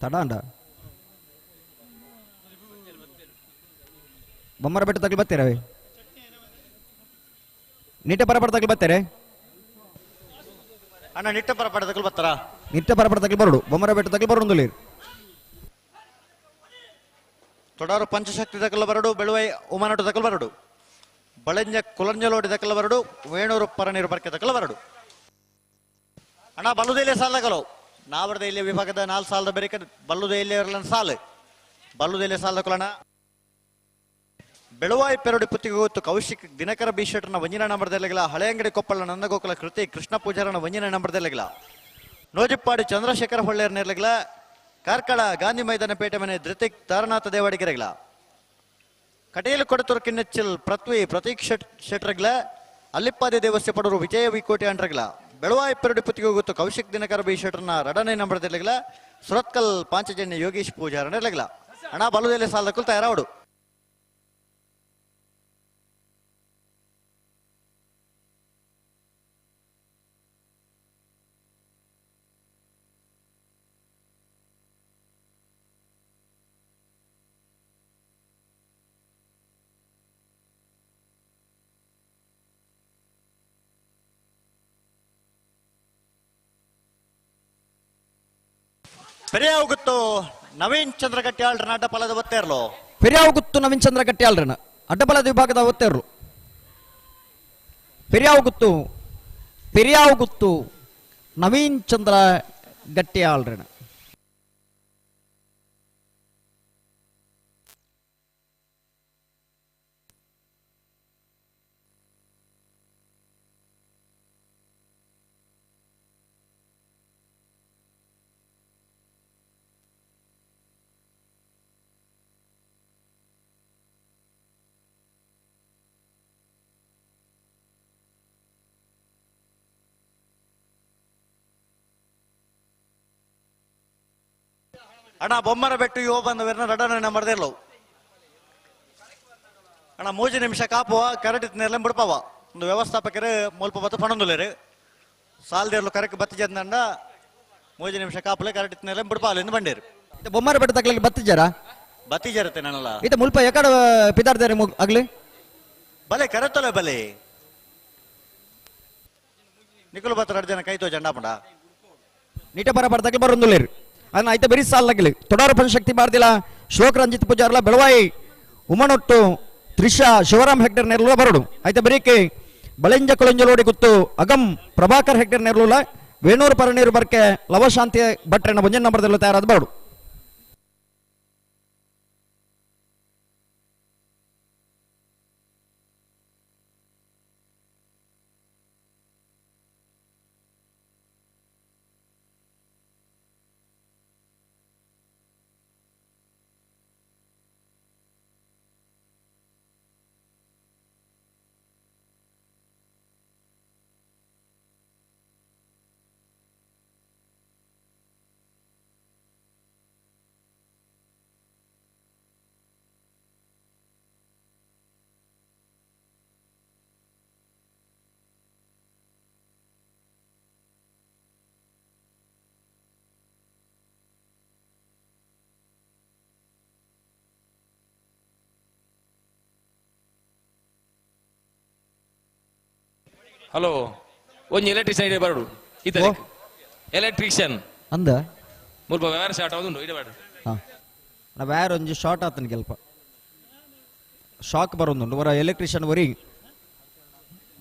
ತಡ ಅಂಡ ಬೊಮ್ಮರ ಬೆಟ್ಟು ತಗಲಿ ಬತ್ತೇರವೆ ನಿಟ್ಟ ಪರಪಡ ತಗಲಿ ಬತ್ತೇರೆ ಅಣ್ಣ ನಿಟ್ಟ ಪರಪಡ ತಗಲ್ ಬತ್ತಾರ ನಿಟ್ಟ ಪರಪಡ ತಗಲಿ ಬರಡು ಬೊಮ್ಮರ ಬೆಟ್ಟು ತಗಲಿ ಬರೋದು ತೊಡಾರು ಪಂಚಶಕ್ತಿ ತಗಲ್ ಬರಡು ಬೆಳುವೈ ಉಮಾನಟು ತಗಲ್ ಬರಡು ಬಳಂಜ ಕುಲಂಜಲೋಡಿ ತಕಲ ಬರಡು ವೇಣೂರು ಪರ ನಿರ್ಬರ್ಕೆ ತಕಲ ಬರಡು ಅಣ್ಣ ಬಲ್ಲುದೇಲೆ ಸಾಲಗಲು ನಾವರದ ಇಲ್ಲಿ ವಿಭಾಗದ 4 ಸಾಲದ ಬೆರಿಕೆ ಬಲ್ಲುದೇಲೆ ಇರಲ ಸಾಲು ಬಲ್ಲುದೇಲೆ ಸಾಲದ ಕುಲಣ ಬೆಳುವಾಯಿ ಪೆರಡು ಪುತ್ತಿಗೆ ಗೊತ್ತು ಕೌಶಿಕ್ ದಿನಕರ ಬೀಶೆಟ್ರನ ವಂಜಿನ ನಂಬರ್ದಲ್ಲಿಗಲ ಹಳೆ ಅಂಗಡಿ ಕೊಪ್ಪಳ ನಂದಗೋಕುಲ ಕೃತಿ ಕೃಷ್ಣ ಪೂಜಾರನ ವಂಜಿನ ನಂಬರ್ದಲ್ಲಿಗಲ ನೋಜಿಪ್ಪಾಡಿ ಚಂದ್ರಶೇಖರ ಹೊಳ್ಳೆಯರ್ ನಿರ್ಲಿಗಲ ಕಾರ್ಕಳ ಗಾಂಧಿ ಮೈದಾನ ಪೇಟೆ ಮನೆ ಧೃತಿಕ್ ತಾರನಾಥ ದೇವಾಡಿಗೆರೆಗಲ ಕಟೇಲು ಕೊಡತೂರು ಕಿನ್ನೆಚ್ಚಲ್ ಪೃಥ್ವಿ ಪ್ರತೀಕ್ ಶೆಟ್ರಗ್ಲ ಅಲ್ಲಿಪ್ಪಾದಿ ದೇವಸ್ಥೆ ಪಡೂರು ವಿಜಯ ವಿಕೋಟಿ ಅಂಡ್ರಗ್ಲ ಬೆಳವಾಯಿ ಪೆರಡು ಪುತ್ತಿಗೆ ಗೊತ್ತು ಕೌಶಿಕ್ ದಿನಕರ ಬಿ ಶೆಟ್ರನ ರಡನೆ ನಂಬರ್ದಲ್ಲಿಗಲ ಸುರತ್ಕಲ್ ಪಾಂಚಜನ್ಯ ಯೋಗೀಶ್ ಪೂಜಾರ ನಿರ್ಲಗ್ಲ ಅಣ್ಣ ಬಲುದೆಲೆ ಸಾಲದ ಕುಲ್ ತಯಾರಾವಡು ಪೆರಿಯಾಗುತ್ತು ನವೀನ್ ಚಂದ್ರಗಟ್ಟ್ಯಾಳ್ರನ ಅಡ್ಡಪಲದ ಒತ್ತೇರ್ಲು ಪೆರಿಯಾವುಗುತ್ತು ನವೀನ್ ಚಂದ್ರ ಗಟ್ಟ್ಯಾಳ್ರನ ಅಡ್ಡಬಲದ ವಿಭಾಗದ ಒತ್ತೇರ್ರು ಪೆರಿಯಾವುಗುತ್ತು ನವೀನ್ ಚಂದ್ರ ಗಟ್ಟಿಯಾಳ್ರಣ. ಅಣ್ಣ ಬೊಮ್ಮರ ಬೆಟ್ಟು ಯುವ ಬಂದವರನ್ನ ರಡನ ಮರದಿರ್ಲವು ಅಣ್ಣ 3 ನಿಮಿಷ ಕಾಪುವ ಕರೆಕ್ಟ್ ಬಿಡ್ಪಾವ ಒಂದು ವ್ಯವಸ್ಥಾಪಕರು ಮುಲ್ಪ ಬತ್ತು ಪಣಂದುಲೇರು ಸಾಲದಿರ್ಲು ಕರೆಕ್ಟ್ ಬತ್ತಿ ಜಂದಂಡ 3 ನಿಮಿಷ ಕಾಪುಲೆ ಕರೆಕ್ಟ್ ಬಿಡ್ಪಾವಲ್ಲ ಎಂದು ಬಂಡೇರು ಬೊಮ್ಮರ ಬೆಟ್ಟ ತಗ್ಲಿಗೆ ಬತ್ತಿದ್ದಾರ ಬತ್ತಿ ಜರತ್ತೆ ನಾನಲ್ಲ ಇದು ಮುಲ್ಪ ಯಾಕಡೆ ಪಿದಾರ್ದಾರೆ ಆಗ್ಲಿ ಬಲೆ ಕರೆತ್ತಲೆ ಬಲೆ ನಿಖಲು ಬತ್ತ 2 ಜನ ಕೈತೋ ಜಂಡಾಪುಂಡ ನೀಟ ಬರ ತಗ್ಲಿ ಬರೊಂದುಲೇರು ಅದನ್ನ ಐತೆ ಬರೀ ಸಾಲಾಗಿಲ್ಲ ತೊಡಾರು ಪಂಚಶಕ್ತಿ ಭಾರತಿಲ ಶ್ಲೋಕ್ ರಂಜಿತ್ ಪೂಜಾರ್ಲ ಬೆಳವಾಯಿ ಉಮನೊಟ್ಟು ತ್ರಿಷಾ ಶಿವರಾಮ್ ಹೆಗ್ಡರ್ ನೆರಳು ಬರಡು ಐತೆ ಬರೀಕೆ ಬಳೆಂಜ ಕೊಳಂಜಲೋಡಿ ಗುತ್ತು ಅಗಂ ಪ್ರಭಾಕರ್ ಹೆಗ್ಡರ್ ನೆರಳುಲ ವೇಣೂರು ಪರನೀರು ಬರ್ಕೆ ಲವಶಾಂತಿ ಭಟ್ರೆನ ಮುಂಜಾನೆ ನಂಬರ್ದಲ್ಲೂ ತಯಾರಾದ ಬರಡು. ಹಲೋ ಒಂಜಿ ಎಲೆಕ್ಟ್ರಿಷಿಯನ್ ಇಡೆ ಬರಡು ಇತ ಎಲೆಕ್ಟ್ರಿಷಿಯನ್ ಅಂದ ಮುಲ್ಪ ವ್ಯವಹಾರ ಸ್ಟಾರ್ಟ್ ಆಗುಂಡು ಇಡೆ ಬಾಡು ನಾ ಬೇರೆ ಒಂಜಿ ಶಾರ್ಟ್ ಆತನ ಕೆಲಪ ಶಾಕ್ ಬರೋದುಂಡು ವರ ಎಲೆಕ್ಟ್ರಿಷಿಯನ್ ವರಿ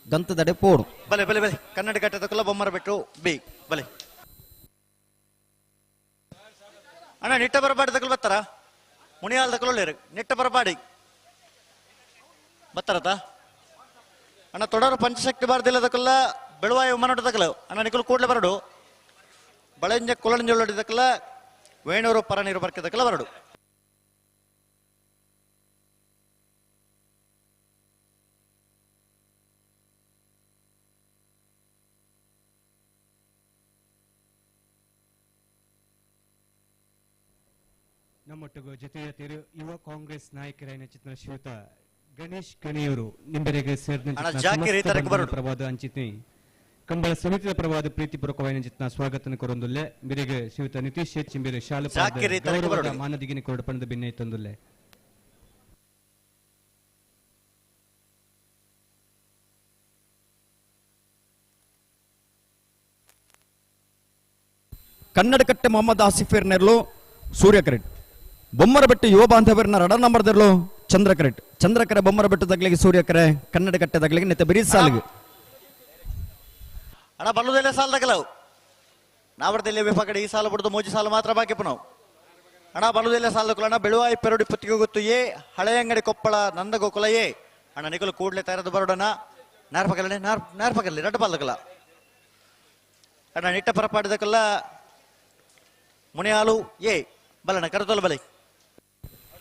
ಗಂತದಡೆ ಪೋಡು ಬಲೆ ಬಲೆ ಬಲೆ ಕನ್ನಡ ಕಟ್ಟದಕ್ಕಲ್ಲ ಬೊಮ್ಮರ ಬೆಟ್ಟು ಬಿ ಬಲೆ ಅಣ್ಣ ನಿಟ್ಟ ಬರಪಾಡಿ ಬತ್ತಾರ ಮುನಿಯಾಲ್ ತಗೊಳ್ಳೇರು ನಿಟ್ಟ ಬರಪಾಡಿ ಬತ್ತಾರತ ಅಣ್ಣ ತೊಡರು ಪಂಚಶಕ್ತಿ ಭಾರತಿಲ್ಲದಕ್ಕಲ್ಲ ಬೆಳವಾಯಿ ಉಮ್ಮನೋಟದಕ್ಕಲ್ಲ ಅಣ್ಣ ನಿಖಲು ಕೂಡ್ಲೆ ಬರಡು ಬಳೆಂಜ ಕುಲಂಜೊಳ್ಳೊಡಿದಕ್ಕಲ್ಲ ವೇಣೂರು ಪರನೀರು ಬರ್ಕಿದಕ್ಕಲ್ಲ ಬರಡು ನಮ್ಮೊಟ್ಟಿಗೂ ಜೊತೆಯಲ್ಲಿರುವ ಯುವ ಕಾಂಗ್ರೆಸ್ ನಾಯಕರಾದ ಚಿತ್ರ ಶ್ರೀಯುತ ಗಣೇಶ್ ಕಣಿಯೂರು ನಿಂಬೆರೆಗೆ ಸೇರಿದ ಪ್ರವಾದ ಅಂಚಿತ್ನಿ ಕಂಬಳ ಸಮಿತಿಯ ಪ್ರವಾದ ಪ್ರೀತಿಪೂರ್ವಕವಾದ ಚಿತ್ನ ಸ್ವಾಗತನ ಕೊರೊಂದುಲ್ಲೆ ಬೆರೆಗೆ ಶ್ರೀಯುತ ನಿತೀಶ್ ಚಿಂಬೇರೆ ಶಾಲೆ ಮಾನದಿಗಿನ ಕೊರಡು ಪಣದ ಭಿನ್ನ ತಂದುಲ್ಲೆ ಕನ್ನಡಕಟ್ಟೆ ಮೊಹಮ್ಮದ್ ಆಸಿಫಿರ್ ನೆರ್ಲು ಸೂರ್ಯಕರೆಟ್ ಬೊಮ್ಮರಬೆಟ್ಟು ಯುವ ಬಾಂಧವರನ್ನ ರಡ ನಂಬರ್ದರ್ಲು ಚಂದ್ರಕರೆಟ್ ಚಂದ್ರಕರೆ ಬೊಮ್ಮರಬೆಟ್ಟು ತಗ್ಲಿಗೆ ಸೂರ್ಯಕರೆ ಕನ್ನಡಕಟ್ಟೆ ತಗ್ಲಿಗೆ ನಿತ್ಯ ಬಿರಿ ಸಾಲಿಗೆ ಅಣ್ಣ ಬಲ್ಲುದೆಲ್ಲ ಸಾಲ ತಗಲವು ನಾವರ್ದಲ್ಲಿ ವಿಭಾಗಡೆ ಈ ಸಾಲ ಬಿಡುದು ಮೋಜಿ ಸಾಲ ಮಾತ್ರ ಬಾಕಿ ನಾವು ಅಣ್ಣ ಬಲ್ಲುದೆಲ್ಲ ಸಾಲ ತಗೊಳ್ಳೋಣ ಬೆಳುವಾಯಿ ಪೆರಡು ಪುತ್ತಿಗೆ ಗೊತ್ತು ಏ ಹಳೆ ಅಂಗಡಿ ಕೊಪ್ಪಳ ನಂದ ಗೋಕುಲ ಏ ಅಣ್ಣ ನಿಖಲು ಕೂಡ್ಲೆ ತಯಾರದು ಬರೋಡಣ ನಾರ್ಪಕಲ್ಲ ನಾರ್ಪಕಲ್ಲಿ ರಡ್ಡ ಬಾಲಕಲ್ಲ ಅಣ್ಣ ನಿಟ್ಟ ಪರಪಾಡಿದಕ್ಕಲ್ಲ ಮುನಿಯಾಲು ಏ ಬಲಣ್ಣ ಕರೆದೊಲ್ಲ ಬಲೆ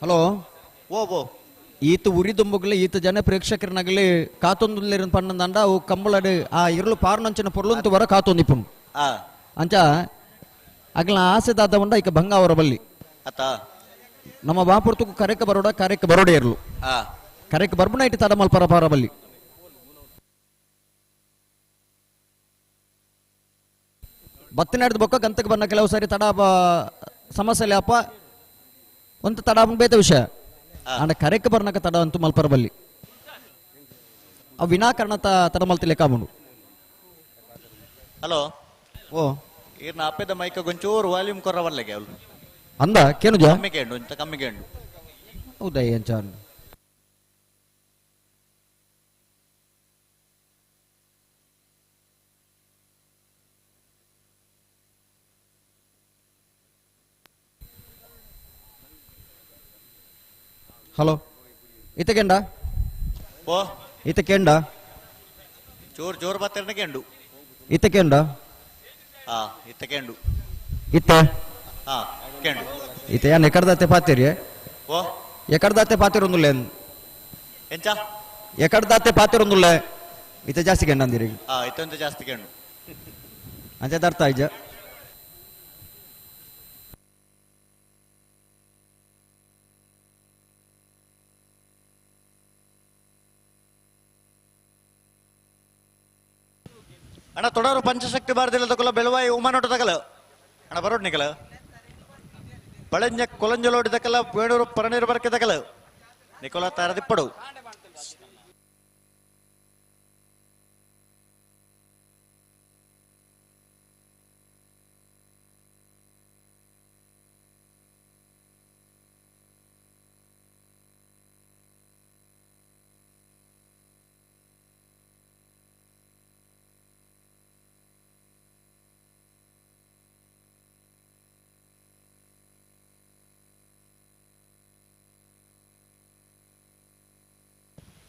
ಹಲೋ ಓ ಈತ ಉರಿದುಂಬುಗ್ಲಿ ಈತ ಜನ ಪ್ರೇಕ್ಷಕರನಾಗಲಿ ಕಾತೊಂದುಲ್ಲೇರನ್ ಪಣ್ಣಂದ ಅವು ಕಂಬಳಡ್ ಆ ಇರ್ಲು ಪಾರ್ನಂಚಿನ ಪೊರ್ಲಂತು ವರ ಕಾತೊಂದಿಪ್ಪುನು ಅಂಚ ಅಗ್ಲ ಆಸೆ ದಾದ ಉಂಡ ಈಗ ಭಂಗ ಅವರ ಬಲ್ಲಿ ಅತ್ತ ನಮ್ಮ ಬಾಪುರ್ತುಕು ಕರೆಕ ಬರೋಡ ಕರೆಕ ಬರೋಡೆ ಇರ್ಲು ಕರೆಕ ಬರ್ಬುನ ಇಟ್ಟು ತಡ ಮಲ್ಪರ ಪಾರ ಬಲ್ಲಿ ಬತ್ತಿನಾಡ್ದು ಬೊಕ್ಕ ಗಂತಕ್ಕೆ ಬನ್ನ ಕೆಲವು ಸಾರಿ ತಡ ಸಮಸ್ಯೆ ಅಪ್ಪ ಒಂದು ತಡ ಬೇತ ವಿಷಯ ಅಂಡ ಕರೆಕ್ ಬರ್ನಕ ತಡ ಅಂತೂ ಮಲ್ಪರ ಬಲ್ಲಿ ಅವ್ ವಿನಾಕಾರಣ ತಡ ಮಲ್ತಿಲೆ ಕಾಬುಂಡು ಹಲೋ ಓ ಈರ್ನ ಅಪ್ಪದ ಮೈಕ ಗೊಂಚೂರು ವಾಲ್ಯೂಮ್ ಕೊರವರ್ಲೆಗೆ ಅವಳು ಅಂದ ಕೇನು ಜಾ ಕಮ್ಮಿಗೆ ಉಂಡು ಇಂತ ಕಮ್ಮಿಗೆ ಉಂಡು ಹೌದಾ ಎಂಚಾನ್ ಹಲೋ ಇತಕೆಂಡ ಓ ಇತಕೆಂಡ ಜೋರ್ ಜೋರ್ ಬತ್ತೆಂಡು ಇತಕೆಂಡ ಹಾ ಇತ್ತಕೆಂಡು ಇತ್ತೆ ಹಾ ಕೆಂಡು ಇತ್ತೆ ಯಾನ್ ಎಕಡ್ದಾತೆ ಪಾತಿರಿ ಓ ಎಕಡ್ದಾತೆ ಪಾತಿರೊಂದುಲ್ಲೆ ಎಂಚ ಎಕಡ್ದಾತೆ ಪಾತಿರೊಂದುಲ್ಲೆ ಇತ್ತೆ ಜಾಸ್ತಿ ಕೆಂಡ ಅಂದಿರಿ ಹಾ ಇತ್ತೊಂದು ಜಾಸ್ತಿ ಕೆಂಡು ಅಂಚೆ ಅರ್ಥ ಆಯ್ಜ ಅಣ್ಣ ತೊಡರು ಪಂಚಶಕ್ತಿ ಭಾರತಿಲ ತಗೊಲ್ಲ ಬೆಳವಾಯಿ ಉಮಾನೋಟ ತಗಲ ಅಣ್ಣ ಬರೋಡ್ ನಿಕಲ ಪಳಂಜ ಕೊಲಂಜಲೋಡಿ ತಕಲ ಬೇಡೂರು ಪರನೀರು ಬರ್ಕೆ ತಕಲ ನಿಕೋಲ ತಾರದಿಪ್ಪಡು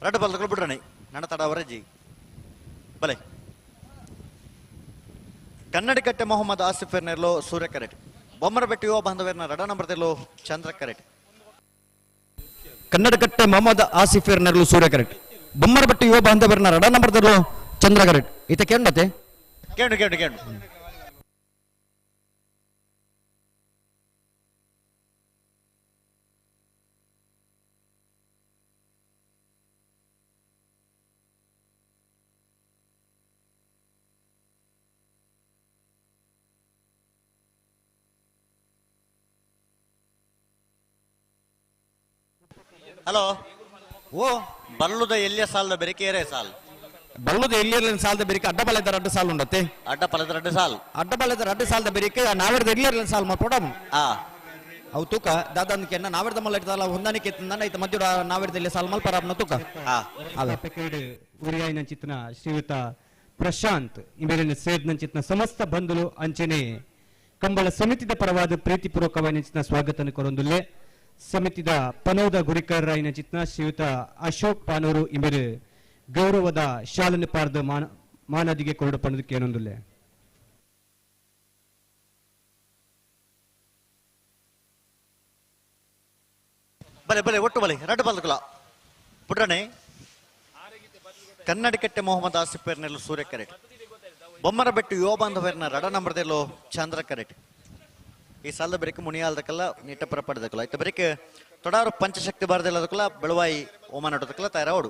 ರಡ್ಡು ಬಲ್ದಗಳು ಬಿಡ್ರಣಿ ನನ್ನ ತಡ ಅವರಜ್ಜಿ ಬಲೆ ಕನ್ನಡಿಕಟ್ಟೆ ಮೊಹಮ್ಮದ್ ಆಸಿಫ್ ನೆರ್ಲೋ ಸೂರ್ಯ ಕರೆಟ್ ಬೊಮ್ಮರಬೆಟ್ಟಿ ಯೋ ಬಾಂಧವ್ಯರ್ನ ರಡ ನಂಬರ್ ತೆಲ್ಲೋ ಚಂದ್ರ ಕರೆಟ್ ಕನ್ನಡಕಟ್ಟೆ ಮೊಹಮ್ಮದ್ ಆಸಿಫ್ ನೆರಳು ಸೂರ್ಯ ಕರೆಕ್ಟ್ ಬೊಮ್ಮರಬಟ್ಟಿ ಯುವ ಬಾಂಧವರನ್ನ ರಡ ನಂಬರ್ದಲ್ಲೂ ಚಂದ್ರ ಕರೆಕ್ಟ್ ಇತ ಕೆಂಡತೆ ಕೇಂಡು ಕೇಂಡು ಕೇಂಡು ಹಲೋ ಓ ಬಲ್ಲುದ ಎಲ್ಲಿಯ ಸಾಲದ ಬೆರಿಕೇರೆ ಸಾಲ್ ಬಲ್ಲುದ ಎಲ್ಲಿಯರ್ಲಿನ ಸಾಲದ ಬೆರಿಕೆ ಅಡ್ಡಬಲದ ರಡ್ಡು ಸಾಲು ಉಂಡತೆ ಅಡ್ಡ ಪಲದ ರಡ್ಡು ಸಾಲ್ ಅಡ್ಡಬಲದ ರಡ್ಡು ಸಾಲದ ಬೆರಿಕೆ ನಾವಿರದ ಎಲ್ಲಿಯರ್ಲಿನ ಸಾಲು ಮಾಡ್ಕೊಡಮ್ ಆ ಅವು ತೂಕ ದಾದಾನ್ಕೆ ನಾವಿರದ ಮಲ್ಲ ಹೊಂದಾಣಿಕೆ ಐತ ಮಧ್ಯ ನಾವಿರದಲ್ಲಿ ಸಾಲ್ ಮಲ್ಪರಾಬ್ನ ತೂಕ ಆ ಪೆಕೇಡ್ ಉರಿಯಾಯಿನ ಚಿತ್ನ ಶ್ರೀಯುತ ಪ್ರಶಾಂತ್ ಇಮೇಲಿನ ಸೇರ್ನ ಚಿತ್ನ ಸಮಸ್ತ ಬಂಧುಲು ಅಂಚನೆ ಕಂಬಳ ಸಮಿತಿದ ಪರವಾದ ಪ್ರೀತಿಪೂರ್ವಕವಾದ ಚಿತ್ನ ಸ್ವಾಗತನ ಕೊರೊಂದುಲ್ಲೆ ಸಮಿತಿದ ಪನೋದ ಗುರಿಕರ್ ರಾಯಿನ ಚಿತ್ನ ಶ್ರೀಯುತ ಅಶೋಕ್ ಪಾನೂರು ಇಮೇಲೆ ಗೌರವದ ಶಾಲನೆ ಪಾರ್ದ ಮಾನದಿಗೆ ಕೊರಡು ಪಣದಕ್ಕೆ ಏನೊಂದುಲ್ಲೆ ಬಲೆ ಬಲೆ ಒಟ್ಟು ಬಲೆ ರಡ್ಡು ಬಲ್ದಗಳ ಬಿಡ್ರಣೆ ಕನ್ನಡಿಕಟ್ಟೆ ಮೊಹಮ್ಮದ್ ಆಸಿಫ್ ನೆರಳು ಸೂರ್ಯ ಕರೆಟ್ ಬೊಮ್ಮರಬೆಟ್ಟು ಯುವ ಬಾಂಧವ್ಯರ್ನ ರಡ ನಂಬರ್ ತೆಲ್ಲೋ ಚಂದ್ರ ಕರೆಟ್ ಈ ಸಾಲದ ಬೆರಕೆ ಮುನಿಯಾಲ್ದಕ್ಕಲ್ಲ ನೀಟಪರ ಪಡೆದಕ್ಕಲ್ಲ ಆಯ್ತು ಬೆರಕೆ ತೊಡಾರು ಪಂಚಶಕ್ತಿ ಬಾರದಲ್ಲದಕ್ಕಲ್ಲ ಬೆಳವಾಯಿ ಓಮಾನೋಟದಕ್ಕಲ್ಲ ತಯಾರವಡು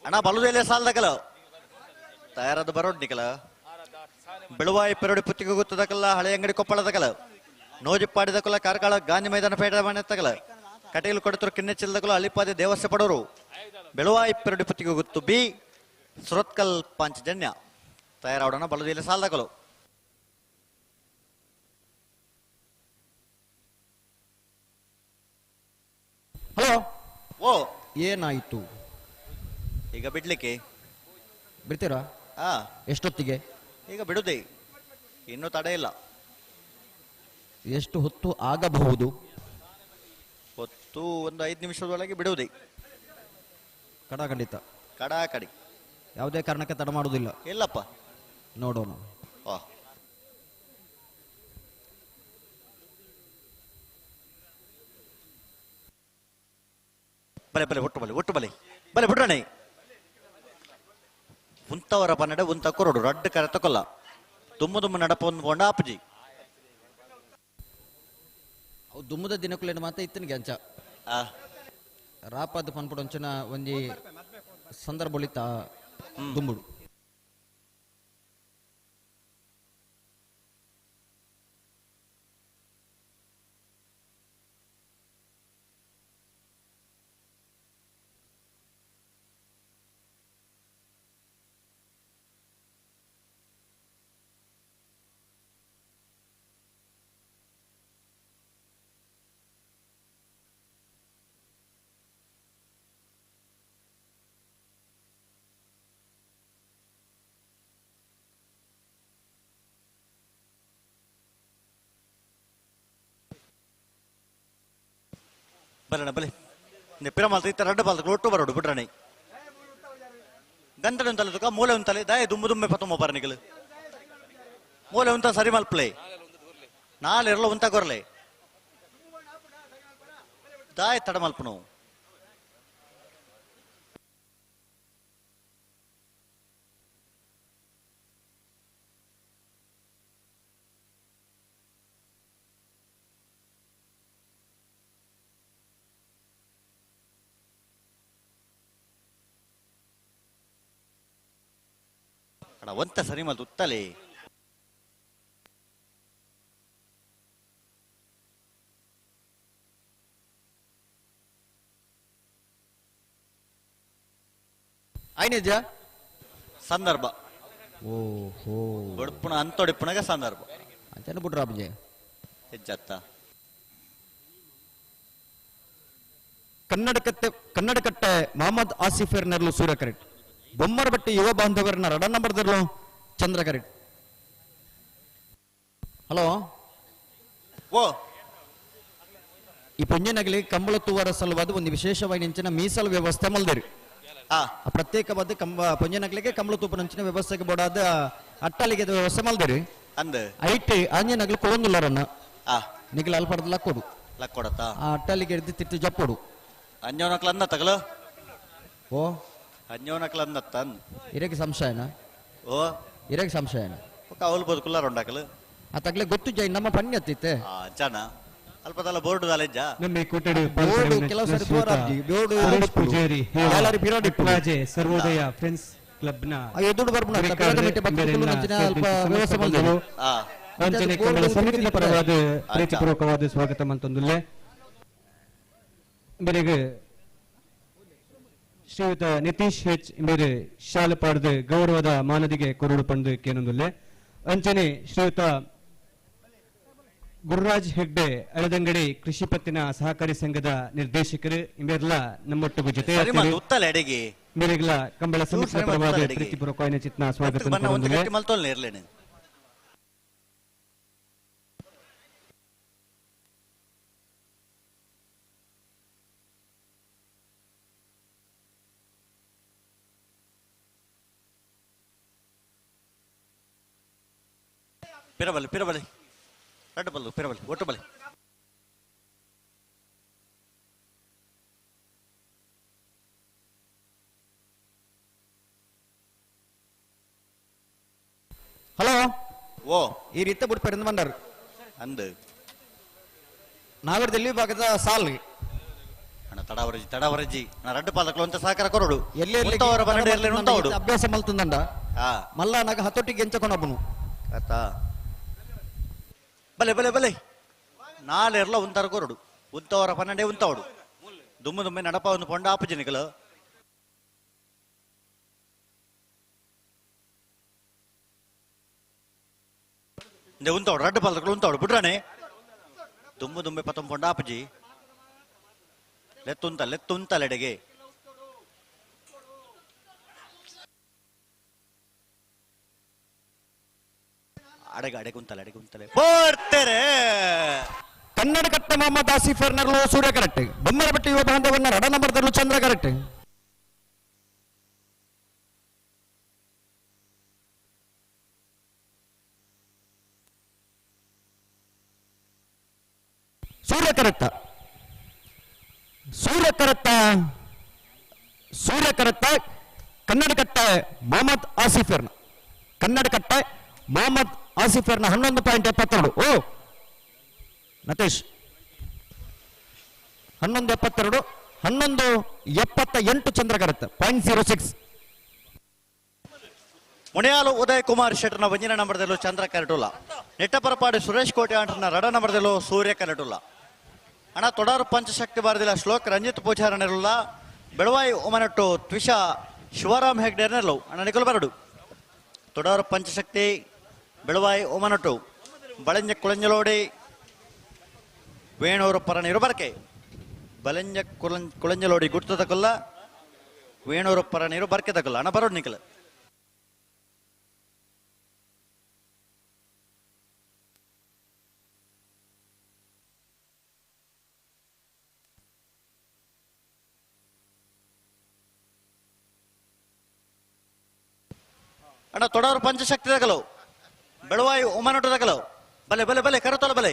ಅಣ್ಣ ಬಲುದೆಲೆ ಸಾಲದಕ್ಕಲ್ಲ ತಯಾರಾದ ಬರೋಡ್ ನಿಕಲ ಬೆಳವಾಯಿ ಪೆರಡಿ ಪುತ್ತಿಗೆ ಗೊತ್ತದಕ್ಕಲ್ಲ ಹಳೆ ಅಂಗಡಿ ಕೊಪ್ಪಳದಕ್ಕಲ್ಲ ನೋಜಿಪ್ಪಾಡಿದಕ್ಕಲ್ಲ ಕಾರ್ಕಳ ಗಾಂಧಿ ಮೈದಾನ ಪೇಟ ತಗಲ ಕಟೀಲು ಕೊಡತರು ಕಿನ್ನೆಚ್ಚಲ್ದಕ್ಕಲ್ಲ ಅಳಿಪಾದೆ ದೇವಸ್ಥೆ ಪಡೋರು ಬೆಳವಾಯಿ ಪೆರಡಿ ಪುತ್ತಿಗೆ ಗೊತ್ತು ಬಿ ಸುರತ್ಕಲ್ ಪಾಂಚಜನ್ಯ ತಯಾರಾವಡಣ ಬಲುದೆಲೆ ಸಾಲದಕ್ಕಲು ಹಲೋ ಓ ಏನಾಯ್ತು ಈಗ ಬಿಡ್ಲಿಕ್ಕೆ ಬಿಡ್ತೀರಾ ಆ ಎಷ್ಟೊತ್ತಿಗೆ ಈಗ ಬಿಡುದೇ ಇನ್ನೂ ತಡೆ ಇಲ್ಲ ಎಷ್ಟು ಹೊತ್ತು ಆಗಬಹುದು ಹೊತ್ತು ಒಂದು 5 ನಿಮಿಷದೊಳಗೆ ಬಿಡುವುದೇ ಖಂಡಿತ ಕಡಾಕಡಿ ಯಾವುದೇ ಕಾರಣಕ್ಕೆ ತಡ ಮಾಡುವುದಿಲ್ಲ ಇಲ್ಲಪ್ಪ ನೋಡೋಣ ವಾ ಬಲೆ ಬಲೆ ಒಟ್ಟು ಬಲೆ ಒಟ್ಟು ಬಲೆ ಬಲೆ ಬಿಡ್ರಣೆ ಉಂತವರ ಪನ್ನಡ ಉಂತ ಕೊರಡು ರಡ್ಡು ಕರೆ ತಕೊಲ್ಲ ದುಮ್ಮು ನಡಪ ಒಂದ್ಕೊಂಡ ಅಪ್ಪಜಿ ಅವು ದುಮ್ಮದ ದಿನಕ್ಕೂಲೇನು ಮಾತ ಇತ್ತನಿಗೆ ಅಂಚ ಆ ರಾಪದ ಪನ್ಪುಡಂಚನ ಒಂಜಿ ಸಂದರ್ಭ ಒಳಿತ ದುಂಬುಡು ಬಲಣ ಬಲೆ ನೆಪ್ಪಿರ ಮಾಲ್ತ ಇತ್ತ ರಡ್ಡ ಬಾಲ್ದ ಒಟ್ಟು ಬರೋಡು ಬಿಟ್ರಣಿ ಗಂಟೆ ಉಂತಲ್ಲ ಮೂಲೆ ಉಂತಲೆ ದಾಯ ದುಮ್ಮು ದುಮ್ಮೆ ಪತ್ತೊಮ್ಮ ಬರನಿಗಳು ಮೂಲೆ ಉಂತ ಸರಿ ಮಲ್ಪಲೆ ನಾಳೆ ಇರಲ್ಲ ಉಂತ ಕೊರಲೆ ದಾಯ ತಡ ಮಲ್ಪನು ಒಂತ ಸರಿ ಮಲ್ತು ಉತ್ತಲೆ ಐನಿಜ ಸಂದರ್ಭ ಓಹೋ ಒಡ್ಪುಣ ಅಂತೊಡಿಪ್ಪುಣಗ ಸಂದರ್ಭ ಅಂಚನೆ ಬಿಟ್ರ ಅಬ್ಜೆ ಹೆಜ್ಜತ್ತ ಕನ್ನಡಕಟ್ಟೆ ಮೊಹಮ್ಮದ್ ಆಸಿಫರ್ ನೆರಳು ಸೂರ್ಯ ಕರೆಕ್ಟ್ ಬೊಮ್ಮರಬಟ್ಟಿ ಯುವ ಬಾಂಧವರನ್ನ ರಡ ನಂಬರ್ದರ್ಲು ಚಂದ್ರ ಕರೆಕ್ಟ್ ಹಲೋ ಓ ಈ ಪುಣ್ಯನಗಲಿ ಕಂಬಳ ತೂವರ ಸಲುವಾದ ಒಂದು ವಿಶೇಷವಾಗಿ ನೆಂಚಿನ ಮೀಸಲು ವ್ಯವಸ್ಥೆ ಮಲ್ದೇರಿ ಆ ಪ್ರತ್ಯೇಕವಾದ ಪುಣ್ಯನಗಲಿಗೆ ಕಂಬಳ ತೂಪ ನಂಚಿನ ವ್ಯವಸ್ಥೆಗೆ ಬೋಡಾದ ಅಟ್ಟಲಿಗೆ ವ್ಯವಸ್ಥೆ ಮಲ್ದೇರಿ ಅಂದ ಐಟಿ ಆಂಜನಗಲಿ ಕೊಡೊಂದಿಲ್ಲರನ್ನ ಆ ನಿಗಲ ಅಲ್ಪಡದ ಲಕ್ಕೊಡು ಲಕ್ಕೊಡತ್ತ ಆ ಅಟ್ಟಲಿಗೆ ಎಡ್ದು ತಿಟ್ಟು ಜಪ್ಪೊಡು ಅಂಜೋನಕ್ಲ ಅಂದ ತಗಲ ಓ ಅಂಜೋನಕ್ಲ ಅಂದ ತನ್ ಇರಕ್ಕೆ ಸಂಶಯನ ಓ ಇರಕ್ಕೆ ಸಂಶಯನ ಅವಳು ಬದುಕುಲ್ಲ ರೊಂಡಾಕಲು ಆ ತಗ್ಲೆ ಗೊತ್ತು ಜೈ ನಮ್ಮ ಪಣ್ಯ ಅತ್ತಿತ್ತೆ ಆ ಜಾನ ಅಲ್ಪದಲ್ಲ ಬೋರ್ಡು ದಾಲೆಜ್ಜ ನಮ್ಮ ಈ ಕೊಠಡಿ ಬೋರ್ಡು ಕೆಲವು ಸರಿ ಬೋರಾಬ್ಜಿ ಬೋರ್ಡು ಸುರೇಶ್ ಪೂಜಾರಿ ಎಲ್ಲಾರಿ ಪಿರಾಡ್ ಇಟ್ಟು ರಾಜೆ ಸರ್ವೋದಯ ಫ್ರೆಂಡ್ಸ್ ಕ್ಲಬ್ ನ ಎದುರು ಬರ್ಬಿಡ ಅಲ್ಪ ವ್ಯವಸ್ಥೆ ಮಾಡಿದ್ರು ಆ ವಂಚನೆ ಕನ್ನಡ ಸಮಿತಿಯ ಪರವಾದ ಪ್ರೀತಿಪೂರ್ವಕವಾದ ಸ್ವಾಗತ ಮಂತೊಂದುಲ್ಲೆ ಮೇರೆಗೆ ಶ್ರೀಯುತ ನಿತೀಶ್ ಹೆಚ್ ಮೇರೆ ಶಾಲೆ ಪಾಡ್ದು ಗೌರವದ ಮಾನದಿಗೆ ಕೊರಡು ಪಂದು ಕೇನೊಂದುಲ್ಲೆ ಅಂಚನೆ ಶ್ರೀಯುತ ಗುರುರಾಜ್ ಹೆಗ್ಡೆ ಅಳದಂಗಡಿ ಕೃಷಿ ಪತ್ತಿನ ಸಹಕಾರಿ ಸಂಘದ ನಿರ್ದೇಶಕರು ಇವೆಲ್ಲ ನಮ್ಮೊಟ್ಟಿಗೂ ಜೊತೆ ಸರಿ ಮಲ್ತು ಉತ್ತಲೆ ಅಡಿಗೆ ಮೇರೆಗ್ಲ ಕಂಬಳ ಸಮಿತಿಯ ಸರಿ ಪರವಾದ ಮಾಡ್ತಾರೆ ಪ್ರೀತಿಪೂರ್ವಕವಾದ ಚಿತ್ನ ಸ್ವಾಗತ ಬನ್ನ ಒಂದು ಮಂತೊಂದುಲ್ಲೆ ಗಟ್ಟಿ ಮಲ್ತೋಲ್ನೆ ಇರ್ಲೇನೆ ಪಿರಬಲಿ ರಡ್ಡು ಬಲ್ಲು ಪಿರಬಲಿ ಒಟ್ಟು ಬಲಿ ಹಲೋ ಓ ಈ ರೀತಿ ಬಿಟ್ಟು ಪೆರಂದು ಬಂದಾರು ಅಂದು ನಾವಿಡ್ದು ಎಲ್ಲಿ ಭಾಗದ ಸಾಲ್ ಅಣ್ಣ ತಡವರಜಿ ನಾ ರಡ್ಡು ಪಾಲಕಲು ಅಂತ ಸಹಕಾರ ಕೊರಡು ಎಲ್ಲಿ ಉಂತವರ ಬನ್ನಡೆ ಇರ್ಲಿ ಉಂತವಡು ಅಭ್ಯಾಸ ಮಲ್ತುಂದಂಡ ಆ ಮಲ್ಲ ನಾಗ ಹತ್ತೊಟ್ಟಿಗೆ ಎಂಚಕೊಂಡಬ್ಬನು ಆತ ಬಲೆ ಬಲೆ ಬಲೆ ನಾಳೆ ಇರ್ಲ ಉಂತಾರ ಕೊರಡು ಉಂತವರ ಪನ್ನಡೆ ಉಂತವಡು ದುಮ್ಮು ದುಮ್ಮೆ ನಡಪ ಒಂದು ಪೊಂಡ ಆಪಜಿನಿಕಲು ಉಂತವಡು ರಡ್ಡು ಪಾಲಕಲು ಉಂತವಡು ಬಿಡ್ರಾನೆ ದುಮ್ಮು ದುಮ್ಮೆ ಪತ್ತೊಂ ಪೊಂಡ ಆಪಜಿ ಲೆತ್ತುಂತಲೆಡೆಗೆ ಅಡೆಗುಂತಲೆ ಬರ್ತಾರೆ ಕನ್ನಡಕಟ್ಟೆ ಮೊಹಮ್ಮದ್ ಆಸಿಫರ್ ನೆರಳು ಸೂರ್ಯ ಕರೆಕ್ಟ್ ಬೊಮ್ಮರಬಟ್ಟಿ ಯುವ ಬಾಂಧವರನ್ನ ರಡ ನಂಬರ್ದರ್ಲು ಚಂದ್ರ ಕರೆಕ್ಟ್ ಸೂರ್ಯ ಕರೆಕ್ಟ ಕನ್ನಡಕಟ್ಟೆ ಮೊಹಮ್ಮದ್ ಆಸಿಫರ್ನ ಕನ್ನಡಕಟ್ಟೆ ಮೊಹಮ್ಮದ್ ಆಸಿಫರ್ನ 11.72 ಓ ನತೇಶ್ 11.72 11.78 ಚಂದ್ರ ಕರೆಕ್ಟ್ 0.06 ಮುಣಿಯಾಲು ಉದಯ್ ಕುಮಾರ್ ಶೆಟ್ಟರ್ನ ವಂಜನ ನಂಬರ್ದಲ್ಲೂ ಚಂದ್ರ ಕರಟುಲ್ಲ ನೆಟ್ಟಪರಪಾಡಿ ಸುರೇಶ್ ಕೋಟೆ ಆಂಟರ್ನ ರಡ ನಂಬರ್ದಲ್ಲೂ ಸೂರ್ಯ ಕರಟುಲ್ಲ ಅಣ್ಣ ತೊಡಾರು ಪಂಚಶಕ್ತಿ ಬಾರದಿಲ್ಲ ಶ್ಲೋಕ್ ರಂಜಿತ್ ಪೂಜಾರನಿರಲ್ಲ ಬೆಳವಾಯಿ ಒಮನಟ್ಟು ತ್ವಿಷ ಶಿವರಾಮ್ ಹೆಗ್ಡೇರ್ನೆರಲು ಅಣ್ಣ ನಿಖಲ್ ಬರಡು ತೊಡಾರು ಪಂಚಶಕ್ತಿ ಬೆಳವಾಯಿ ಒಮನಟ್ಟು ಬಳಂಜ ಕುಳಂಜಲೋಡಿ ವೇಣೂರು ಪರ ನಿರುಬರ್ಕೆ ಬಲಂಜ ಕುಳಂಜಲೋಡಿ ಗುಟ್ಟು ತಗೊಲ್ಲ ವೇಣೂರು ಪರ ನೀರು ಬರ್ಕೆ ತಗೊಲ್ಲ ಅಣ್ಣ ಬರೋಡು ನಿಖಲ್ ಅಣ್ಣ ತೊಡವರು ಪಂಚಶಕ್ತಿ ತಗಲು ಬೆಳವಾಯಿ ಉಮನೋಟ ತಗಲು ಬಲೆ ಬಲೆ ಬಲೆ ಕರತೋಲ ಬಲೆ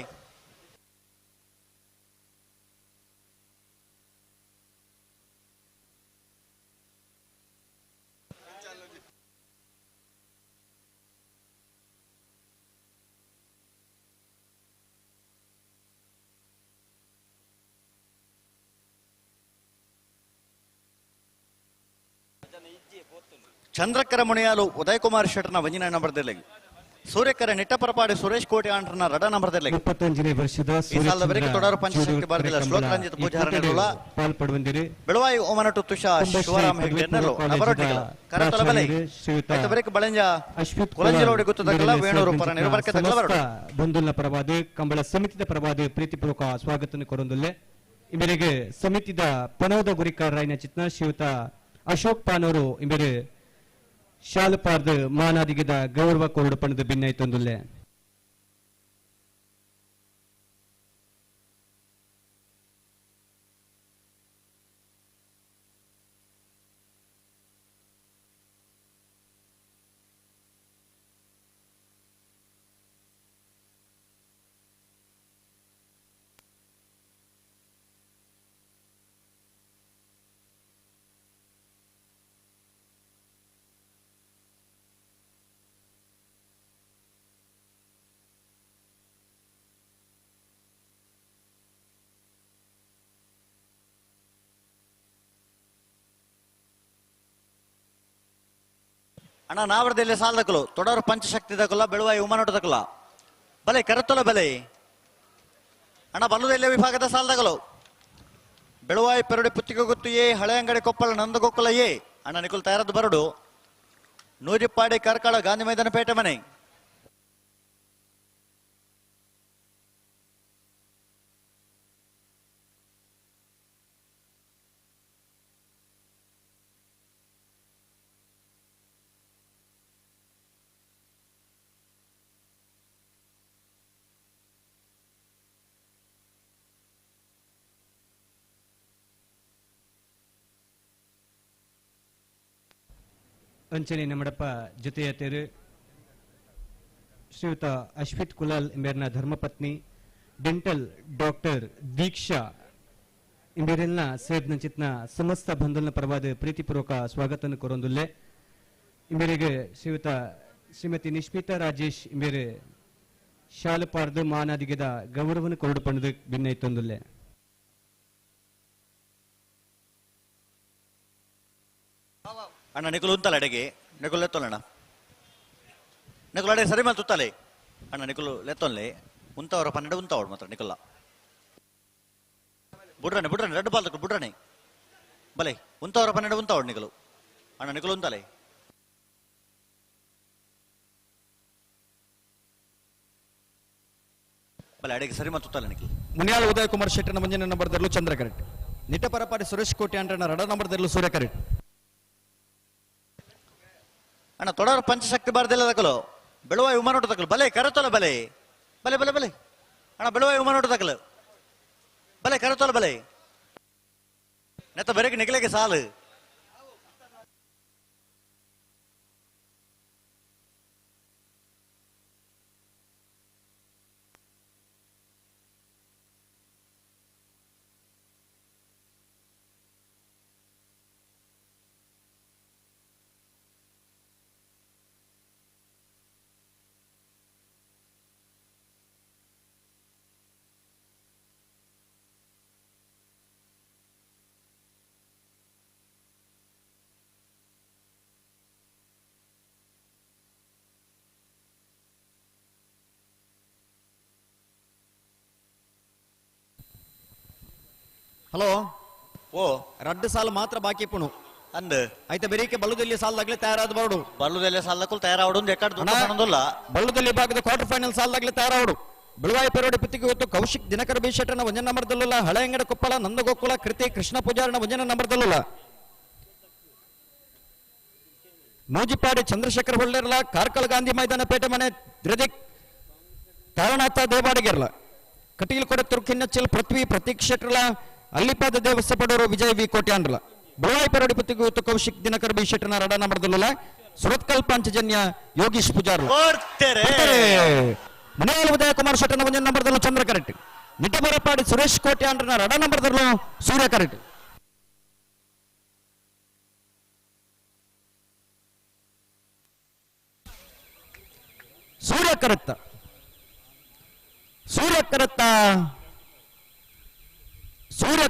ಚಂದ್ರಕರ ಮುಣಿಯಾಲು ಉದಯ್ ಕುಮಾರ್ ಶೆಟ್ಟರ್ನ ವಂಜನ ನಂಬರ್ದಲ್ಲಿ ಸೂರ್ಯಕರ ನಿಟ್ಟಪರಪಾಡಿ ಸುರೇಶ್ ಕೋಟೆ ಆಂಟ್ರನ ರಡ ನಂಬರ್ದಲ್ಲಿ 21ನೇ ವರ್ಷದ ಈ ಸಾಲದವರೆಗೆ ತೊಡರು ಪಂಚಶಕ್ತಿ ಬಾರ್ದಿಲ್ಲ ಶ್ಲೋಕ ರಂಜಿತ ಪೂಜಾರ ನೆರಳ ಪಾಲ್ಪಡುವಂದಿರು ಬೆಳವಾಯಿ ಓಮನಟು ತುಷಾ ಶಿವರಾಮ್ ಹೆಗ್ಡೆ ನೆರಳು ನವರೊಟ್ಟಿಗೆ ಕರತಲ ಬಲೆ ಐತವರೆಗೆ ಬಳಂಜ ಕುಲಂಜಿಲೋಡಿ ಗುತ್ತದಕಲ ವೇಣೂರು ಪರ ನಿರ್ವರ್ಕೆ ತಗಲ ಬರಡು ಬಂಧುಲ್ನ ಪರವಾದ ಕಂಬಳ ಸಮಿತಿದ ಪರವಾದ ಪ್ರೀತಿಪೂರ್ವಕ ಸ್ವಾಗತವನ್ನು ಕೊರೊಂದುಲ್ಲೆ ಇವರಿಗೆ ಸಮಿತಿದ ಪನೋದ ಗುರಿಕಾರರಾಯಿನ ಚಿತ್ನ ಶ್ರೀಯುತ ಅಶೋಕ್ ಪಾನವರು ಇವರು ಶಾಲಪಾರ್ದ ಮಾನಾದಿಗದ ಗೌರವ ಕೊರಡು ಪಣದ ಭಿನ್ನಾಯ್ತೊಂದುಲ್ಲೆ ಅಣ್ಣ ನಾವರದಲ್ಲಿ ಸಾಲದಕಲು ತೊಡರು ಪಂಚಶಕ್ತಿ ದಕಲ ಬೆಳವಾಯಿ ಉಮನೋಟ ದಕಲ ಬಲೆ ಕರತೊಲ ಬಲೆ ಅಣ್ಣ ಬಲ್ಲುದೆಲ್ಲ ವಿಭಾಗದ ಸಾಲದಕಲು ಬೆಳವಾಯಿ ಪೆರಡಿ ಪುತ್ತಿಗೆ ಗೊತ್ತು ಏ ಹಳೆ ಅಂಗಡಿ ಕೊಪ್ಪಳ ನಂದಗೊಕ್ಕಲ ಏ ಅಣ್ಣ ನಿಕುಲ್ ತಯಾರದ್ದು ಬರಡು ನೂರಿಪ್ಪಾಡಿ ಕರ್ಕಳ ಗಾಂಧಿ ಮೈದಾನ ಪೇಟೆ ಮನೆ ಅಂಚನೆ ನಮ್ಮಡಪ್ಪ ಜೊತೆಯತರು ಶ್ರೀಯುತ ಅಶ್ವಿತ್ ಕುಲಾಲ್ ಎಂಬರ್ನ ಧರ್ಮಪತ್ನಿ ಡೆಂಟಲ್ ಡಾಕ್ಟರ್ ದೀಕ್ಷಾ ಇಂಬೆರೆಲ್ನ ಸೇಬ್ನ ಚಿತ್ನ ಸಮಸ್ತ ಬಂಧುಲ್ನ ಪರವಾದ ಪ್ರೀತಿಪೂರ್ವಕ ಸ್ವಾಗತವನ್ನು ಕೊರೊಂದುಲ್ಲೆ ಇಂಬೆರೆಗೆ ಶ್ರೀಯುತ ಶ್ರೀಮತಿ ನಿಷ್ಮಿತಾ ರಾಜೇಶ್ ಇಂಬೆರೆ ಶಾಲಪಾರ್ದ ಮಾನಾದಿಗದ ಗೌರವವನ್ನು ಕೊರಡು ಪಣದ ಭಿನ್ನೈತೊಂದುಲ್ಲೆ ಅಣ್ಣ ನಿಕುಲು ಉಂತಲ್ಲ ಅಡೆಗೆ ನಿಕುಲು ಲೆತ್ತೊಲ್ಲಣ್ಣ ನಿಕುಲು ಅಡೆ ಸರಿ ಮೇಲೆ ತುತ್ತಲೆ ಅಣ್ಣ ನಿಕುಲು ಲೆತ್ತೊಲ್ಲೆ ಉಂತವರ ಪನ್ನೆರಡು ಉಂತವಳು ಮಾತ್ರ ನಿಕುಲ್ಲ ಬುಡ್ರನೆ ಬುಡ್ರನೆ ರೆಡ್ ಬಾಲ್ ಬುಡ್ರನೆ ಬಲೆ ಉಂತವರ ಪನ್ನೆರಡು ಉಂತವಳು ನಿಕುಲು ಅಣ್ಣ ನಿಕುಲು ಉಂತಲೆ ಬಲೆ ಅಡೆಗೆ ಸರಿ ಮೇಲೆ ತುತ್ತಲೆ ನಿಕುಲು ಮುನಿಯಾಲ ಉದಯ್ ಕುಮಾರ್ ಶೆಟ್ಟರ್ನ ಮುಂಜಿನ ನಂಬರ್ದಲ್ಲೂ ಚಂದ್ರ ಕರೆಕ್ಟ್ ನಿಟ್ಟಪರಪಾಡಿ ಸುರೇಶ್ ಕೋಟೆ ಆಂಟ್ರನ ರಡ ನಂಬರ್ದಲ್ಲೂ ಸೂರ್ಯ ಕರೆಕ್ಟ್ ಅಣ್ಣ ತೊಡರು ಪಂಚಶಕ್ತಿ ಬಾರ್ದಿಲ್ಲ ತಕಲು ಬೆಳವಾಯಿ ಉಮನೋಟ ತಕಲು ಬಲೆ ಕರತೋಲ ಬಲೆ ಬಲೆ ಬಲೆ ಬಲೆ ಅಣ್ಣ ಬೆಳವಾಯಿ ಉಮನೋಟ ತಕಲು ಬಲೆ ಕರತೋಲ ಬಲೆ ನೆತ್ತ ಬೆರಕೆ ನಿಗಲೆಗೆ ಸಾಲು ಹಲೋ ಓ ರಡ್ಡು ಸಾಲು ಮಾತ್ರ ಬಾಕಿ ಪುಣು ಅಂದ್ ಆಯ್ತಾ ಬೆರೀಕೆ ಬಲ್ಲುದಲ್ಲಿ ಸಾಲದಾಗ್ಲೇ ತಯಾರಾದ ಬರಡು ಬಲ್ಲುದೆಲ್ಲ ಸಾಲಕ್ಕೂ ತಯಾರಾವಡು ಎಕ್ಕಡ ದುಡ್ಡು ಬಲ್ಲುದಲ್ಲಿ ಭಾಗದ ಕ್ವಾರ್ಟರ್ ಫೈನಲ್ ಸಾಲದಾಗ್ಲೇ ತಯಾರಾವಡು ಬೆಳವಾಯಿ ಪೆರೋಡಿ ಪುತ್ತಿಗೆ ಹೊತ್ತು ಕೌಶಿಕ್ ದಿನಕರ ಬಿಶೆಟ್ಟನ ವಂಜನ ನಂಬರ್ದಲ್ಲ ಹಳೆ ಅಂಗಡ ಕೊಪ್ಪಳ ನಂದಗೋಕುಲ ಕೃತಿ ಕೃಷ್ಣ ಪೂಜಾರನ ವಂಜನ ನಂಬರ್ದಲ್ಲ ಮೂಜಿಪಾಡಿ ಚಂದ್ರಶೇಖರ್ ಹೊಳ್ಳೆರ್ಲ ಕಾರ್ಕಳ ಗಾಂಧಿ ಮೈದಾನ ಪೇಟೆ ಮನೆ ದ್ರದಿಕ್ ತಾರಣಾಥ ದೇವಾಡಿಗೆರ್ಲ ಕಟೀಲ್ ಕೊಡೆ ತುರ್ಕಿನ್ನಚ್ಚಲ್ ಪೃಥ್ವಿ ಪ್ರತೀಕ್ ಶೆಟ್ರಲ ಅಲ್ಲಿಪಾದ ದೇವಸ್ಥ ಪಡೋರು ವಿಜಯ್ ವಿ ಕೋಟ್ಯಾನ್ರಲ ಬೆಳವಾಯಿ ಪರಡಿ ಪುತ್ತಿಗೆ ಕೌಶಿಕ್ ದಿನಕರ್ ಬಿ ಶೆಟ್ಟನ ರಡ ನಂಬರ್ದಲ್ಲ ಸುರತ್ಕಲ್ ಪಾಂಚಜನ್ಯ ಯೋಗೀಶ್ ಪೂಜಾರ್ ಕೊಡ್ತೇರೆ ಮನೆಯಲ್ಲಿ ಉದಯ ಕುಮಾರ್ ಶೆಟ್ಟನ ಒಂಜನ ನಂಬರ್ದಲ್ಲೂ ಚಂದ್ರ ಕರೆಕ್ಟ್ ನಿಟ್ಟ ಬರಪಾಡಿ ಸುರೇಶ್ ಕೋಟೆ ಅಂಡ್ರನ ರಡ ನಂಬರ್ದಲ್ಲೂ ಸೂರ್ಯ ಕರೆಕ್ಟ್ ಸೂರ್ಯ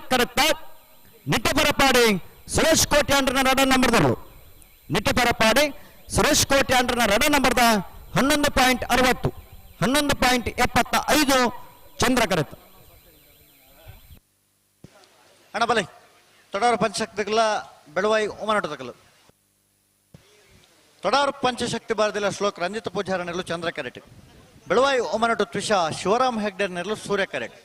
ಕರೆಕ್ತ ನಿಟ್ಟ ಬರಪಾಡಿ ಸುರೇಶ್ ಕೋಟೆ ಅಂಡ್ರನ ರಡ ನಂಬರ್ದಲ್ಲೂ ನಿಟ್ಟ ಬರಪಾಡಿ ಸುರೇಶ್ ಕೋಟೆ ಅಂಡ್ರನ ರಡ ನಂಬರ್ದ 11.60 11.75 ಚಂದ್ರ ಕರೆತ ಅಣ್ಣ ಬಲೆ ತೊಡಾರು ಪಂಚಶಕ್ತಿಗಳ ಬೆಳವಾಯಿ ಉಮನಾಟದಕಲು ತೊಡಾರು ಪಂಚಶಕ್ತಿ ಬಾರದಿಲ್ಲ ಶ್ಲೋಕ ರಂಜಿತ ಪೂಜಾರ ನೆರಳು ಚಂದ್ರ ಕರೆಟ್ ಬೆಳವಾಯಿ ಉಮನಾಟು ತ್ರಿಷಾ ಶಿವರಾಮ್ ಹೆಗ್ಡೆ ನೆರಳು ಸೂರ್ಯ ಕರೆಟ್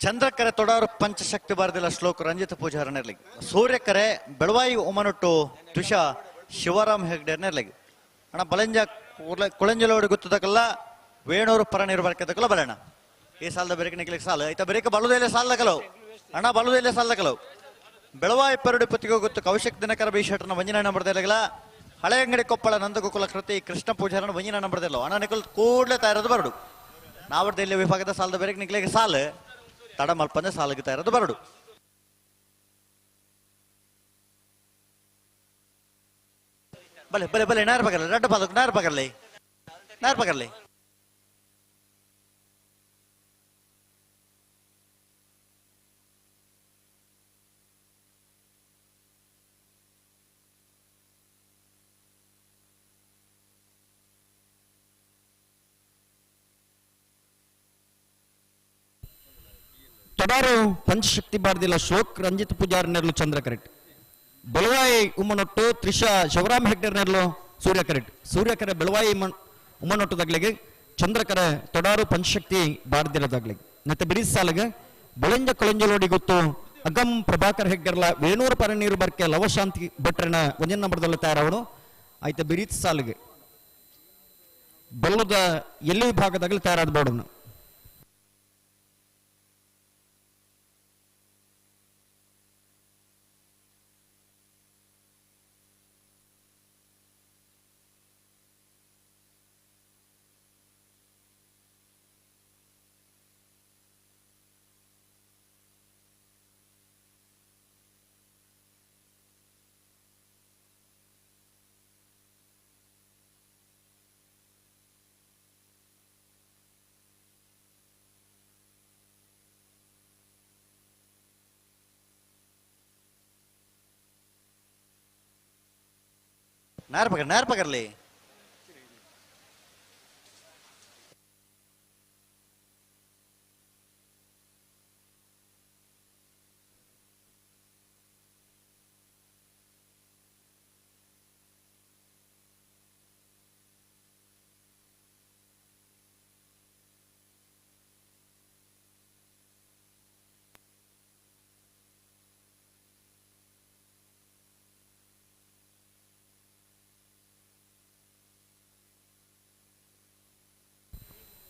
ಚಂದ್ರಕರೆ ತೊಡಾರು ಪಂಚಶಕ್ತಿ ಬಾರದಿಲ್ಲ ಶ್ಲೋಕ ರಂಜಿತ ಪೂಜಾರ ನೆರ್ಲಿಗೆ ಸೂರ್ಯಕರೆ ಬೆಳವಾಯಿ ಉಮನೊಟ್ಟು ತುಷಾ ಶಿವರಾಮ್ ಹೆಗ್ಡೆ ನೆರ್ಲಿಗೆ ಅಣ್ಣ ಬಲಂಜ ಕುಳಂಜಲೋಡಿ ಗೊತ್ತದಕ್ಕಲ್ಲ ವೇಣೂರು ಪರ ನಿರ್ಬರ್ಕದಕ್ಕಲ್ಲ ಬಲಣ್ಣ ಈ ಸಾಲದ ಬೆರಕೆ ನಿಕ್ಲಿಕ್ಕೆ ಸಾಲ ಐತ ಬೆರಕೆ ಬಲುದೆಲೆ ಸಾಲದಕಲವು ಅಣ್ಣ ಬಲುದೆಲೆ ಸಾಲದಕಲವು ಬೆಳವಾಯಿ ಪರಡಿ ಪುತ್ತಿಗೆ ಗೊತ್ತು ಕೌಶಿಕ್ ದಿನಕರ ಬೀಶಟನ ವಂಜನ ನಂಬರ್ದೆಲ್ಲ ಹಳೆ ಅಂಗಡಿ ಕೊಪ್ಪಳ ನಂದಗೋಕುಲ ಕೃತಿ ಕೃಷ್ಣ ಪೂಜಾರನ ವಂಜನ ನಂಬರ್ದೆಲ್ಲ ಅಣ್ಣ ನಿಕಲ್ ಕೂಡಲೇ ತಯಾರದು ಬರಡು ನಾವರ್ದಲ್ಲಿ ವಿಭಾಗದ ಸಾಲದ ಬೆರಕೆ ನಿಕ್ಲಿಕ್ಕೆ ಸಾಲ ತಡ ಮಲ್ಪಂದೆ ಸಾಲಗಿತಾ ಇರೋದು ಬರಡು ಬಲೆ ಬಲೆ ಬಲೆ ನಾರ್ ಪಗರ್ಲಿ ರಡ್ಡ ಪಾದಕ್ ನಾರ್ ಪಗರ್ಲಿ ತೊಡಾರು ಪಂಚಶಕ್ತಿ ಬಾರದಿಲ್ಲ ಶ್ಲೋಕ್ ರಂಜಿತ್ ಪೂಜಾರ್ ನೆರಳು ಚಂದ್ರ ಕರೆಕ್ಟ್ ಬೆಳವಾಯಿ ಉಮ್ಮನೊಟ್ಟು ತ್ರಿಷಾ ಶಿವರಾಮ್ ಹೆಗ್ಡೆ ನೆರಳು ಸೂರ್ಯ ಕರೆಕ್ಟ್ ಸೂರ್ಯಕರೆ ಬೆಳವಾಯಿ ಉಮ್ಮನೊಟ್ಟದಾಗ್ಲಿಗೆ ಚಂದ್ರಕರ ತೊಡಾರು ಪಂಚಶಕ್ತಿ ಬಾರದಿರೋದಾಗ್ಲಿಗೆ ಮತ್ತೆ ಬಿಡಿ ಸಾಲಿಗೆ ಬೆಳಂಜ ಕೊಳಂಜಲೋಡಿ ಗೊತ್ತು ಅಗಂ ಪ್ರಭಾಕರ್ ಹೆಗ್ಗರ್ಲ ವೇಣೂರ ಪರ ನೀರು ಬರ್ಕೆ ಲವಶಾಂತಿ ಭಟ್ರನ ಒಂಜನ ನಂಬರ್ದಲ್ಲ ತಯಾರವನು ಆಯ್ತ ಬಿರೀತ್ ಸಾಲಿಗೆ ಬೆಲ್ಲದ ಎಲ್ಲಿ ವಿಭಾಗದಾಗಲಿ ತಯಾರಾದ ಬೋಡನು ನಾರ್ ಪಗರ್ಲಿ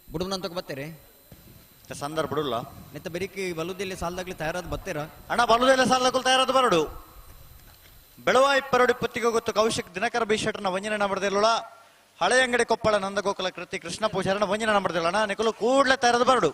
ಬುಡುನಂತಕ್ಕೆ ಬರ್ತೀರಿ ಸಂದರ್ಭ ಬಿಡಲ್ಲ ನೆತ್ತ ಬೆರಿಕಿ ಬಲುದಲ್ಲಿ ಸಾಲದಾಗ್ಲಿ ತಯಾರಾದ ಬರ್ತೀರಾ ಅಣ್ಣ ಬಲುದೆಲ್ಲ ಸಾಲದಕ್ಕೂ ತಯಾರಾದ ಬರಡು ಬೆಳವಾಯಿ ಪರಡಿ ಪುತ್ತಿಗೆ ಗೊತ್ತು ಕೌಶಿಕ್ ದಿನಕರ ಬೀಶಟನ ವಂಜನ ನಂಬರ್ದಿಲ್ಲ ಹಳೆ ಅಂಗಡಿ ಕೊಪ್ಪಳ ನಂದಗೋಕುಲ ಕೃತಿ ಕೃಷ್ಣ ಪೂಜಾರನ ವಂಜನ ನಂಬರ್ದಿಲ್ಲ ಅಣ್ಣ ನಿಕಲು ಕೂಡಲೇ ತಯಾರಾದ ಬರಡು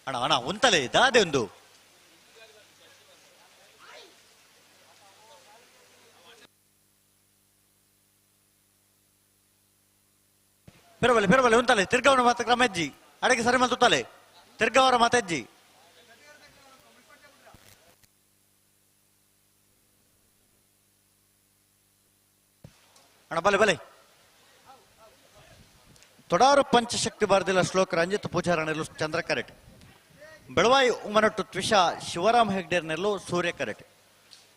ಅಣ್ಣ ಅಣ್ಣ ಉಂತಲೇ ದಾದೆ ಒಂದು ಪೆರವಲೆ ಉಂತಲೆ ತಿರ್ಗವನ ಮಾತ ಕ್ರಮಜ್ಜಿ ಅಡಗೆ ಸರಿ ಮಲ್ತುತ್ತಲೆ ತಿರ್ಗವರ ಮಾತಜ್ಜಿ ಅಣ್ಣ ಬಲೆ ತೊಡಾರು ಪಂಚಶಕ್ತಿ ಬಾರದಿಲ್ಲ ಶ್ಲೋಕ ರಂಜಿತ್ ಪೂಜಾರನೆಲ್ಲು ಚಂದ್ರ ಕರೆಟ್ ಬೆಳವಾಯಿ ಉಮನಟ್ಟು ತ್ವಿಷ ಶಿವರಾಮ್ ಹೆಗ್ಡೇರ್ನೆಲ್ಲು ಸೂರ್ಯ ಕರೆಟ್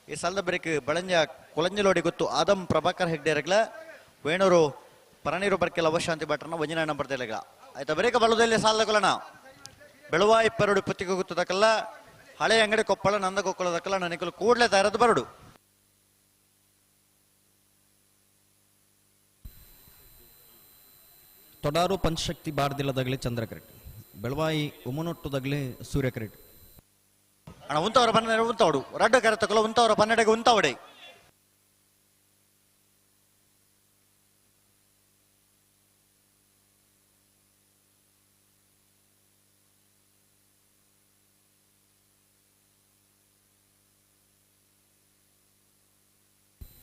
ಈ ಸಾಲದ ಬರೀಕ್ ಬಳಂಜ ಕುಳಂಜಲೋಡಿ ಗೊತ್ತು ಆದಂ ಪ್ರಭಾಕರ್ ಹೆಗ್ಡೇರ್ಗಳ ವೇಣೂರು ಪರನೀರು ಬರ್ಕೆಲ್ಲ ಅವಶಾಂತಿ ಭಟ್ರನ ಒಂಜಿನ ನಂಬರ್ ತೆಲಗ ಆಯ್ತಾ ಬರೀಕ ಬಲದಲ್ಲಿ ಸಾಲದ ಕೊಲನ ಬೆಳವಾಯಿ ಪರಡು ಪುತ್ತಿಗೆ ಗೊತ್ತದಕ್ಕಲ್ಲ ಹಳೆ ಅಂಗಡಿ ಕೊಪ್ಪಳ ನಂದ ಕೊಕ್ಕಳದಕ್ಕಲ್ಲ ನನಗೆ ಕೂಡಲೇ ತಯಾರದು ಬರಡು ತೊಡಾರು ಪಂಚಶಕ್ತಿ ಬಾರ್ದಿಲ್ಲದಾಗಲಿ ಚಂದ್ರ ಕರೆಕ್ಟ್ ಬೆಳವಾಯಿ ಉಮನೊಟ್ಟುದಾಗಲಿ ಸೂರ್ಯ ಕರೆಕ್ಟ್ ಅಣ್ಣ ಉಂತವರ ಪನ್ನೆರಡು ಉಂತವಡು ರಡ್ಡು ಕರೆ ತಗೊಳ್ಳ ಉಂತವರ ಪನ್ನೆರಡಿಗೆ ಉಂತವಡೆ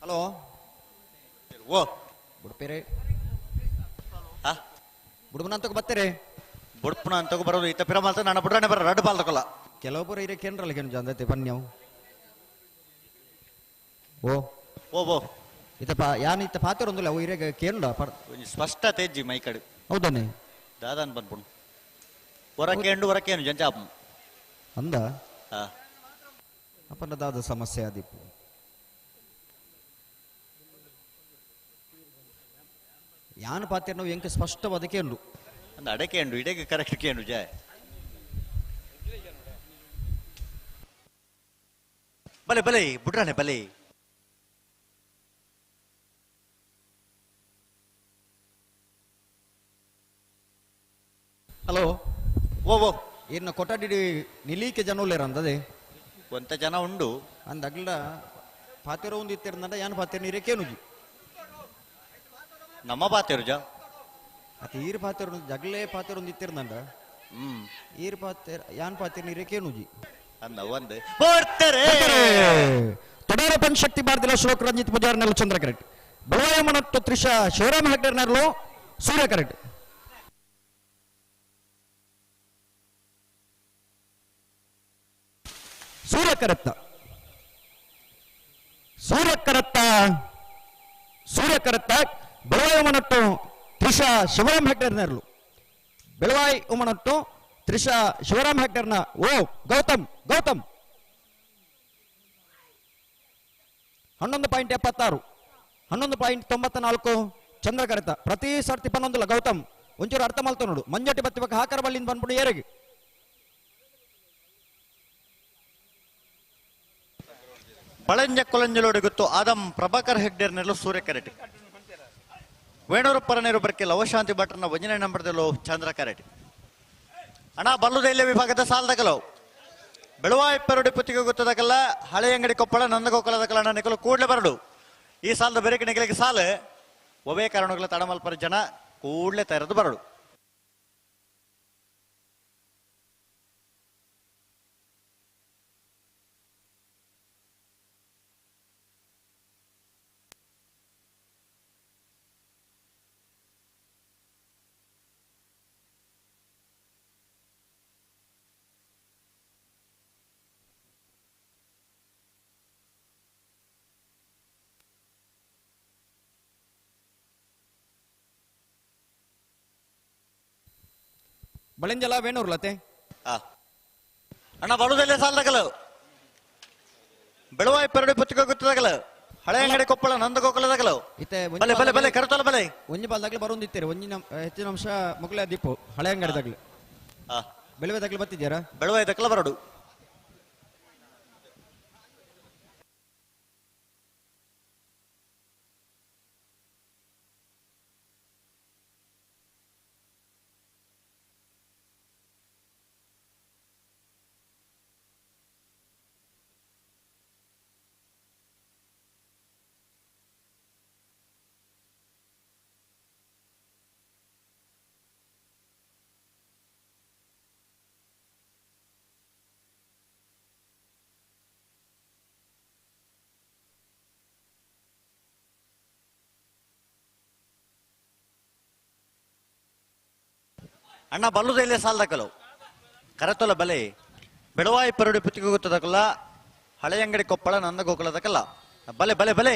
ಹಲೋ ಓ ಬುಡ್ಪೇರೆ ಆ ಬುಡ್ಮನಂತಕ್ಕೆ ಬತ್ತೇರೆ ಬುಡ್ಪುನ ಅಂತ ಬರೋದು ಈತ ಪಿರ ಮಾಲ್ತ ನಾನು ಬಿಡ್ರಾನೆ ಬರ ರಡ್ಡು ಪಾಲ್ ತಗೊಳ್ಳ ಕೆಲವೊಬ್ಬರು ಇರೇ ಕೇಂದ್ರಲ್ಲ ಕೆಂಜ ಅಂದೈತೆ ಪನ್ಯವು ಓ ಓ ಯಾನ್ ಇತ್ತ ಪಾತಿರೊಂದಿಲ್ಲ ಅವು ಇರೇ ಕೇಂದ್ರ ಒಂಜಿ ಸ್ಪಷ್ಟ ತೇಜ್ಜಿ ಮೈ ಕಡೆ ಹೌದಾನೆ ದಾದಾನ್ ಬಂದ್ಪುಣು ಹೊರಕೇನು ಜಂಚಾಪು ಅಂದ ಹಾ ಅಪನದಾದ ಸಮಸ್ಯೆ ಆದಿಪ್ಪು ಯಾನ್ ಪಾತಿರ ನಾವು ಎಂಕ ಸ್ಪಷ್ಟವಾದ ಕೇಂದ್ರ ಅಂದ ಅಡಕೇಂಡು ಇಡೆಗೆ ಕರೆಕ್ಟ್ ಕೇಂಡು ಜಾಯ್ ಬಲೆ ಬುಡ್ರಾನೆ ಬಲೆ ಹಲೋ ಓ ಇನ್ನು ಕೊಠಡಿ ನಿಲೀಕೆ ಜನೋಲೇರ ಅಂದದೆ ಕೊಂತ ಜನ ಉಂಡು ಅಂದಗ್ಲ ಪಾತಿರ ಒಂದು ಇತ್ತಿರಂದ ಯಾನ್ ಪಾತಿರ ನೀರೇ ಕೇನುಜಿ ನಮ್ಮ ಪಾತೇರು ಜಾ ಅತ ಈರ್ ಪಾತಿರ ಜಗ್ಲೇ ಪಾತಿರ ಒಂದು ಇತ್ತಿರಂದ ಈರ್ ಪಾತಿರ ಯಾನ್ ಪಾತಿರ ನೀರೇ ಕೇನುಜಿ ಅಂದ ಒಂದೇ ಬರ್ತಾರೆ ತೊಡಾರ ಪಂಚಶಕ್ತಿ ಭಾರತಿಲ ಶ್ಲೋಕ ರಂಜಿತ್ ಪೂಜಾರನೆಲ್ಲ ಚಂದ್ರ ಕರೆಕ್ಟ್ ಬೆಳವಾಯಮನತ್ತು ತ್ರಿಷ ಶಿವರಾಮ ಹೆಗ್ಡರ್ನೆರಲು ಸೂರ್ಯ ಕರೆಕ್ಟ್ ಸೂರ್ಯ ಕರೆತ್ತ ಬೆಳವಾಯಿ ಉಮನಟ್ಟು ತ್ರಿಷ ಶಿವರಾಮ್ ಹೆಗ್ಡರ್ನೆರಲು ಬೆಳವಾಯಿ ಉಮನಟ್ಟು ತ್ರಿಷ ಶಿವರಾಮ್ ಹೆಗ್ಡರ್ನ ಓ ಗೌತಮ್ 11.76 11.94 ಚಂದ್ರ ಕರೆತ ಪ್ರತಿ ಸರ್ತಿ ಪನ್ನೊಂದುಲ್ಲ ಗೌತಮ್ ಒಂಚೂರು ಅರ್ಥ ಮಲ್ತ ನೋಡು ಮಂಜಟಿ ಬತ್ತಿವಾಗ ಹಾಕರ ಬಲ್ಲಿಂದ ಬಂದ್ಬಿಡು ಏರೆಗೆ ಬಳಂಜ ಕೊಲಂಜಲೋಡಿ ಗೊತ್ತು ಆದಂ ಪ್ರಭಾಕರ್ ಹೆಗ್ಡೇರ್ನೆಲ್ಲೂ ಸೂರ್ಯ ಕರೆಟ್ ವೇಣೂರು ಪರನೇರು ಬರ್ಕಿಲ್ಲ ಅವಶಾಂತಿ ಭಟ್ರನ ಒಂಜನೇ ನಂಬರ್ದಲ್ಲೂ ಚಂದ್ರ ಕರೆಟ್ ಅಣ್ಣ ಬಲ್ಲುದೈಲ್ಯ ವಿಭಾಗದ ಸಾಲದಗಲವು ಬೆಳವಾಯಿ ಪರಡಿ ಪುತ್ತಿಗೆ ಗೊತ್ತದಕ್ಕಲ್ಲ ಹಳೆ ಅಂಗಡಿ ಕೊಪ್ಪಳ ನಂದಗೋಕಲದಕ್ಕಲ್ಲ ನಿಕಲು ಕೂಡಲೇ ಬರಡು ಈ ಸಾಲದ ಬೆರಕೆ ನಿಗಲಿಗೆ ಸಾಲು ಒವೇ ಕಾರಣಗಳ ತಡಮಲ್ಪರ ಜನ ಕೂಡಲೇ ತೆರೆದು ಬರಡು ಬಳಿಂಜಲ ವೇಣೂರ್ಲತೆ ಅಣ್ಣ ಬಳುದಲ್ಲೇ ಸಾಲದಾಗಲ್ಲ ಬೆಳವಾಯಿ ಪರಡಿ ಪುತ್ತಿಗೆ ಗೊತ್ತದಾಗಲ್ಲ ಹಳೆ ಅಂಗಡಿ ಕೊಪ್ಪಳ ನಂದಗೋಕಲದಾಗಲ್ಲ ಇತ್ತೆ ಬಲೆ ಕರೆತಲ್ಲ ಬಲೆ ಒಂಜಿ ಬಾಲ್ದಾಗ್ಲಿ ಬರೋಂದಿತ್ತೇರೆ ಒಂಜಿನ ಹೆಚ್ಚಿನ ಅಂಶ ಮುಗ್ಲ ದೀಪು ಹಳೆ ಅಂಗಡಿದಾಗ್ಲಿ ಬೆಳವೆದಾಗ್ಲಿ ಬತ್ತಿದ್ಯಾರ ಬೆಳವಾಯಿ ದಕ್ಕಲ ಬರಡು ಅಣ್ಣ ಬಲ್ಲುದಲ್ಲೇ ಸಾಲದಕ್ಕಲು ಕರೆತೊಲ ಬಲೆ ಬೆಳವಾಯಿ ಪರಡಿ ಪುತ್ತಿಗೋಗುತ್ತದಕ್ಕಲ್ಲ ಹಳೆ ಅಂಗಡಿ ಕೊಪ್ಪಳ ನಂದ ಗೋಕುಲದಕ್ಕಲ್ಲ ಬಲೆ ಬಲೆ ಬಲೆ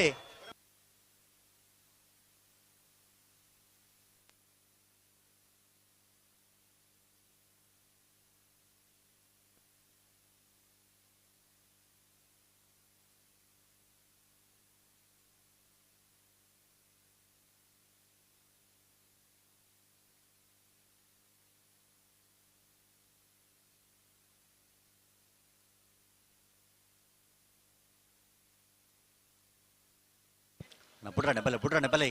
ಬಿಡ್ರಾಣೆ ಬಲೆ ಬಿಡ್ರಾಣೆ ಬಲೆ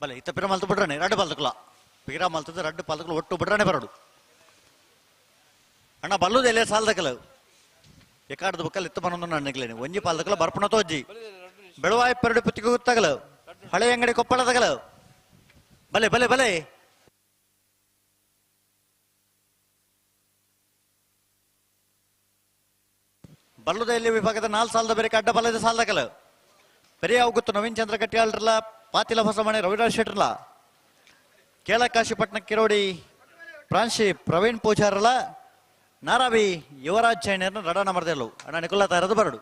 ಬಲೆ ಇತ್ತ ಪಿರ ಮಲ್ತು ಬಿಡ್ರಾಣೆ ರಡ್ಡು ಪಾಲ್ತಕ್ಕಲ ಪಿರ ಮಲ್ತದ ರಡ್ಡು ಪಾಲ್ತಕ್ಕಲ ಒಟ್ಟು ಬಿಡ್ರಾಣೆ ಬರೋಡು ಅಣ್ಣ ಬಲ್ಲುದು ಎಲ್ಲೇ ಸಾಲದಕ್ಕಲ ಎಕಾಡದ ಬಕ್ಕಲ್ ಇತ್ತ ಬನ್ನೊಂದು ನನ್ನಗ್ಲೇನೆ ಒಂಜಿ ಪಾಲ್ತಕ್ಕಲ ಬರ್ಪಣ ತೋಜ್ಜಿ ಬೆಳವಾಯಿ ಪರಡಿ ಪುತ್ತಿಗೋಗುತ್ತಾಗಲ ಹಳೆ ಅಂಗಡಿ ಕೊಪ್ಪಳದಗಲ ಬಲೆ ಬಲೆ ಬಲೆ ಬಲ್ಲುದಲ್ಲಿ ವಿಭಾಗದ 4 ಸಾಲದ ಬೇರೆ ಅಡ್ಡ ಬಲದ ಸಾಲದಕಲ பெரிய ಆಗುತ್ತು ನವೀನ್ ಚಂದ್ರ ಕಟ್ಟಿಯಾಳ್ರಲ್ಲ ಪಾತಿಲ ಹೊಸಮನೆ ರವಿರಾಜ್ ಶೆಟ್ರಲ್ಲ ಕೇಳಕಾಶಿಪಟ್ನ ಕಿರೋಡಿ ಪ್ರಾಂಶಿ ಪ್ರವೀಣ್ ಪೂಜಾರಲ್ಲ ನಾರಾವಿ ಯುವರಾಜ್ ಚೈನರ್ನ ರಡಾನ ಮರದೆಲ್ಲು ಅಣ್ಣ ನಿಕೊಲ್ಲ ತಾರದು ಬರಡು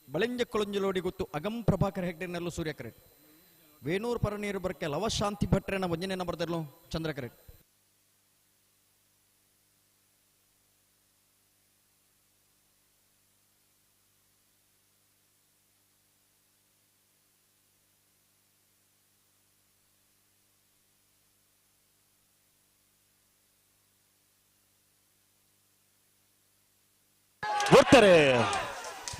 ಬಳಿಂಜ ಕೊಳಂಜಲೋಡಿ ಗೊತ್ತು ಅಗಂ ಪ್ರಭಾಕರ್ ಹೆಗ್ಡೆನಲ್ಲೂ ಸೂರ್ಯ ಕರೆಟ್ ವೇಣೂರು ಪರನೀರು ಬರ್ಕೆ ಲವಶಾಂತಿ ಭಟ್ರೆನ ಒಂಜನೇ ನಂಬರ್ದಲ್ಲೂ ಚಂದ್ರ ಕರೆಟ್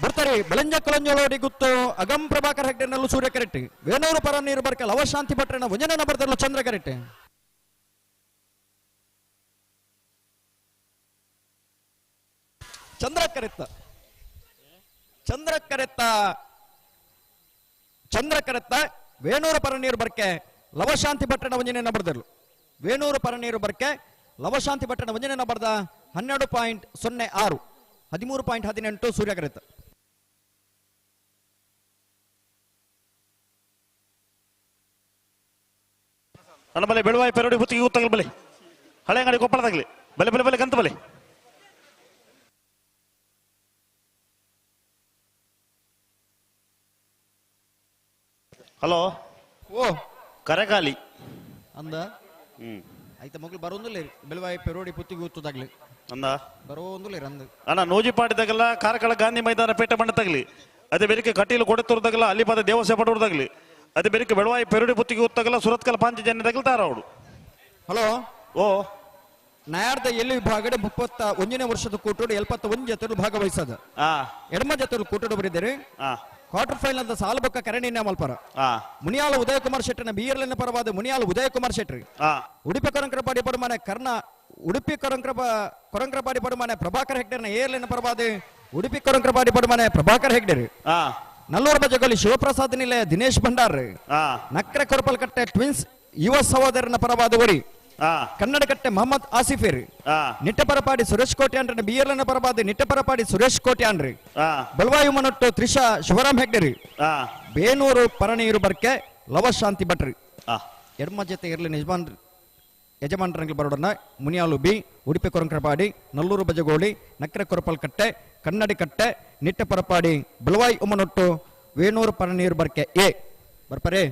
ಬರ್ತಾರೆ ಬೆಳಂಜ ಕೊಳಂಜಲೋಡಿ ಗೊತ್ತು ಅಗಂ ಪ್ರಭಾಕರ್ ಹೆಗ್ಡೆನಲ್ಲೂ ಸೂರ್ಯ ಕರೆಟ್ ವೇಣೂರು ಪರನೀರು ಬರ್ಕೆ ಲವಶಾಂತಿ ಭಟ್ರೆನ ಒಂಜನೇ ನಂಬರ್ದಲ್ಲೂ ಚಂದ್ರ ಕರೆಟ್ ಚಂದ್ರ ಕರೆತ್ತ ವೇಣೂರು ಪರನೀರು ಬರ್ಕೆ ಲವಶಾಂತಿ ಭಟ್ರನ ಒಂಜನೇ ನಂಬರ್ದಲ್ಲೂ ವೇಣೂರು ಪರನೀರು ಬರ್ಕೆ ಲವಶಾಂತಿ ಭಟ್ರನ ಒಂಜನೇ ನಂಬರ್ದ 12.06 13.18 ಸೂರ್ಯ ಕರೆತ್ತ ನನ್ನ ಬಲೆ ಬೆಳವಾಯಿ ಪೆರಡಿ ಹುತ್ತಿಗೆ ಗೊತ್ತಾಗಲಿ ಬಲೆ ಹಳೆ ಅಂಗಡಿ ಕೊಪ್ಪಳದಾಗಲಿ ಬಲೆ ಬಲೆ ಬಲೆ ಗಂತ ಬಲೆ ಹಲೋ ಓ ಕರೆಗಾಲಿ ಅಂದ ಆಯ್ತ ಮಗಳು ಬರೋಂದಿಲ್ಲ ಬೆಳವಾಯಿ ಪೆರೋಡಿ ಪುತ್ತಿಗೆ ಗೊತ್ತದಾಗ್ಲಿ ಅಂದ ಬರೋಂದಿಲ್ಲ ಅಂದ ಅಣ್ಣ ನೋಜಿಪಾಡಿದಾಗಲ್ಲ ಕಾರ್ಕಳ ಗಾಂಧಿ ಮೈದಾನ ಪೇಟೆ ಬಂಡತಾಗಲಿ ಅದೇ ಬೇರೆ ಕಟೀಲು ಕೊಡೆತೂರ್ದಾಗಲ್ಲ ಅಲ್ಲಿಪಾದ ದೇವಸ್ಥಾನ ಪಡೋದಾಗಲಿ ಅದೇ ಬೇರೆ ಬೆಳವಾಯಿ ಪೆರಡಿ ಪುತ್ತಿಗೆ ಗೊತ್ತಾಗಲ್ಲ ಸುರತ್ಕಲ್ ಪಾಂಚ ಜನ ತಾರವಡು ಹಲೋ ಓ ನಾಯಾರ್ದ ಎಲ್ಲಿ ವಿಭಾಗಡೆ 31ನೇ ವರ್ಷದ ಕೂಟೋಡು 71 ಜೊತೆಲು ಭಾಗವಹಿಸದ ಎಡಮ ಜೊತೆಲು ಕೂಟೋಡು ಬರಿದ್ದಾರೆ ಕ್ವಾರ್ಟರ್ ಫೈನಲ್ ಸಾಲ ಬೊಕ್ಕ ಕರಣಿನ ಮಲ್ಪರ ಮುನಿಯಾಲ ಉದಯ ಕುಮಾರ್ ಶೆಟ್ಟನ ಬೀರ್ಲಿನ ಪರವಾದ ಮುನಿಯಾಲ ಉದಯ ಕುಮಾರ್ ಶೆಟ್ರಿ ಉಡುಪಿ ಕೊರಂಕ್ರಪಾಡಿ ಪಡುಮಾನೆ ಉಡುಪಿ ಕೊರಂಕ್ರಪಾಡಿ ಪಡುಮಾನೆ ಪ್ರಭಾಕರ್ ಹೆಗ್ಡೆರ್ನ ಏರ್ಲಿನ ಪರವಾದ ಉಡುಪಿ ಕೊರಂಕ್ರಪಾಡಿ ಪಡುಮಾನೆ ಪ್ರಭಾಕರ್ ಹೆಗ್ಡೆರ್ ನಲ್ಲೂರು ಬಜಗೋಲಿ ಶಿವಪ್ರಸಾದ್ ನಿಲಯ ದಿನೇಶ್ ಭಂಡಾರ್ ನಕ್ರೆ ಕೊರಪಲ್ಕಟ್ಟೆ ಟ್ವಿನ್ಸ್ ಯುವ ಸಹೋದರನ ಪರವಾದ ವರಿ ಕನ್ನಡಕಟ್ಟೆ ಮೊಹಮ್ಮದ್ ಆಸಿಫಿರ್ ನಿಟ್ಟಪರಪಾಡಿ ಸುರೇಶ್ ಕೋಟ್ಯಾನ್ರಿ ಬಿಯರ್ಲನ ಪರವಾದ ನಿಟ್ಟಪರಪಾಡಿ ಸುರೇಶ್ ಕೋಟ್ಯಾನ್ರಿ ಬಲವಾಯು ಮನೊಟ್ಟು ತ್ರಿಷಾ ಶಿವರಾಮ್ ಹೆಗ್ಡೆರಿ ಬೇನೂರು ಪರನೀರು ಬರ್ಕೆ ಲವಶಾಂತಿ ಭಟ್ರಿ ಎಡ್ಮ ಜೊತೆ ಇರ್ಲಿ ಯಜಮಾನರಂಗ್ ಬರೋಡನ್ನ ಮುನಿಯಾಲು ಬಿ ಉಡುಪಿ ಕೊರಂಕ್ರಪಾಡಿ ನಲ್ಲೂರು ಬಜಗೋಳಿ ನಕ್ರೆ ಕೊರಪಲ್ಕಟ್ಟೆ ಕನ್ನಡಿಕಟ್ಟೆ ನಿಟ್ಟಪರಪಾಡಿ ಬಲವಾಯ್ ಉಮನೊಟ್ಟು ವೇಣೂರು ಪರನೀರು ಬರ್ಕೆ ಎ ಬರ್ಪರೆ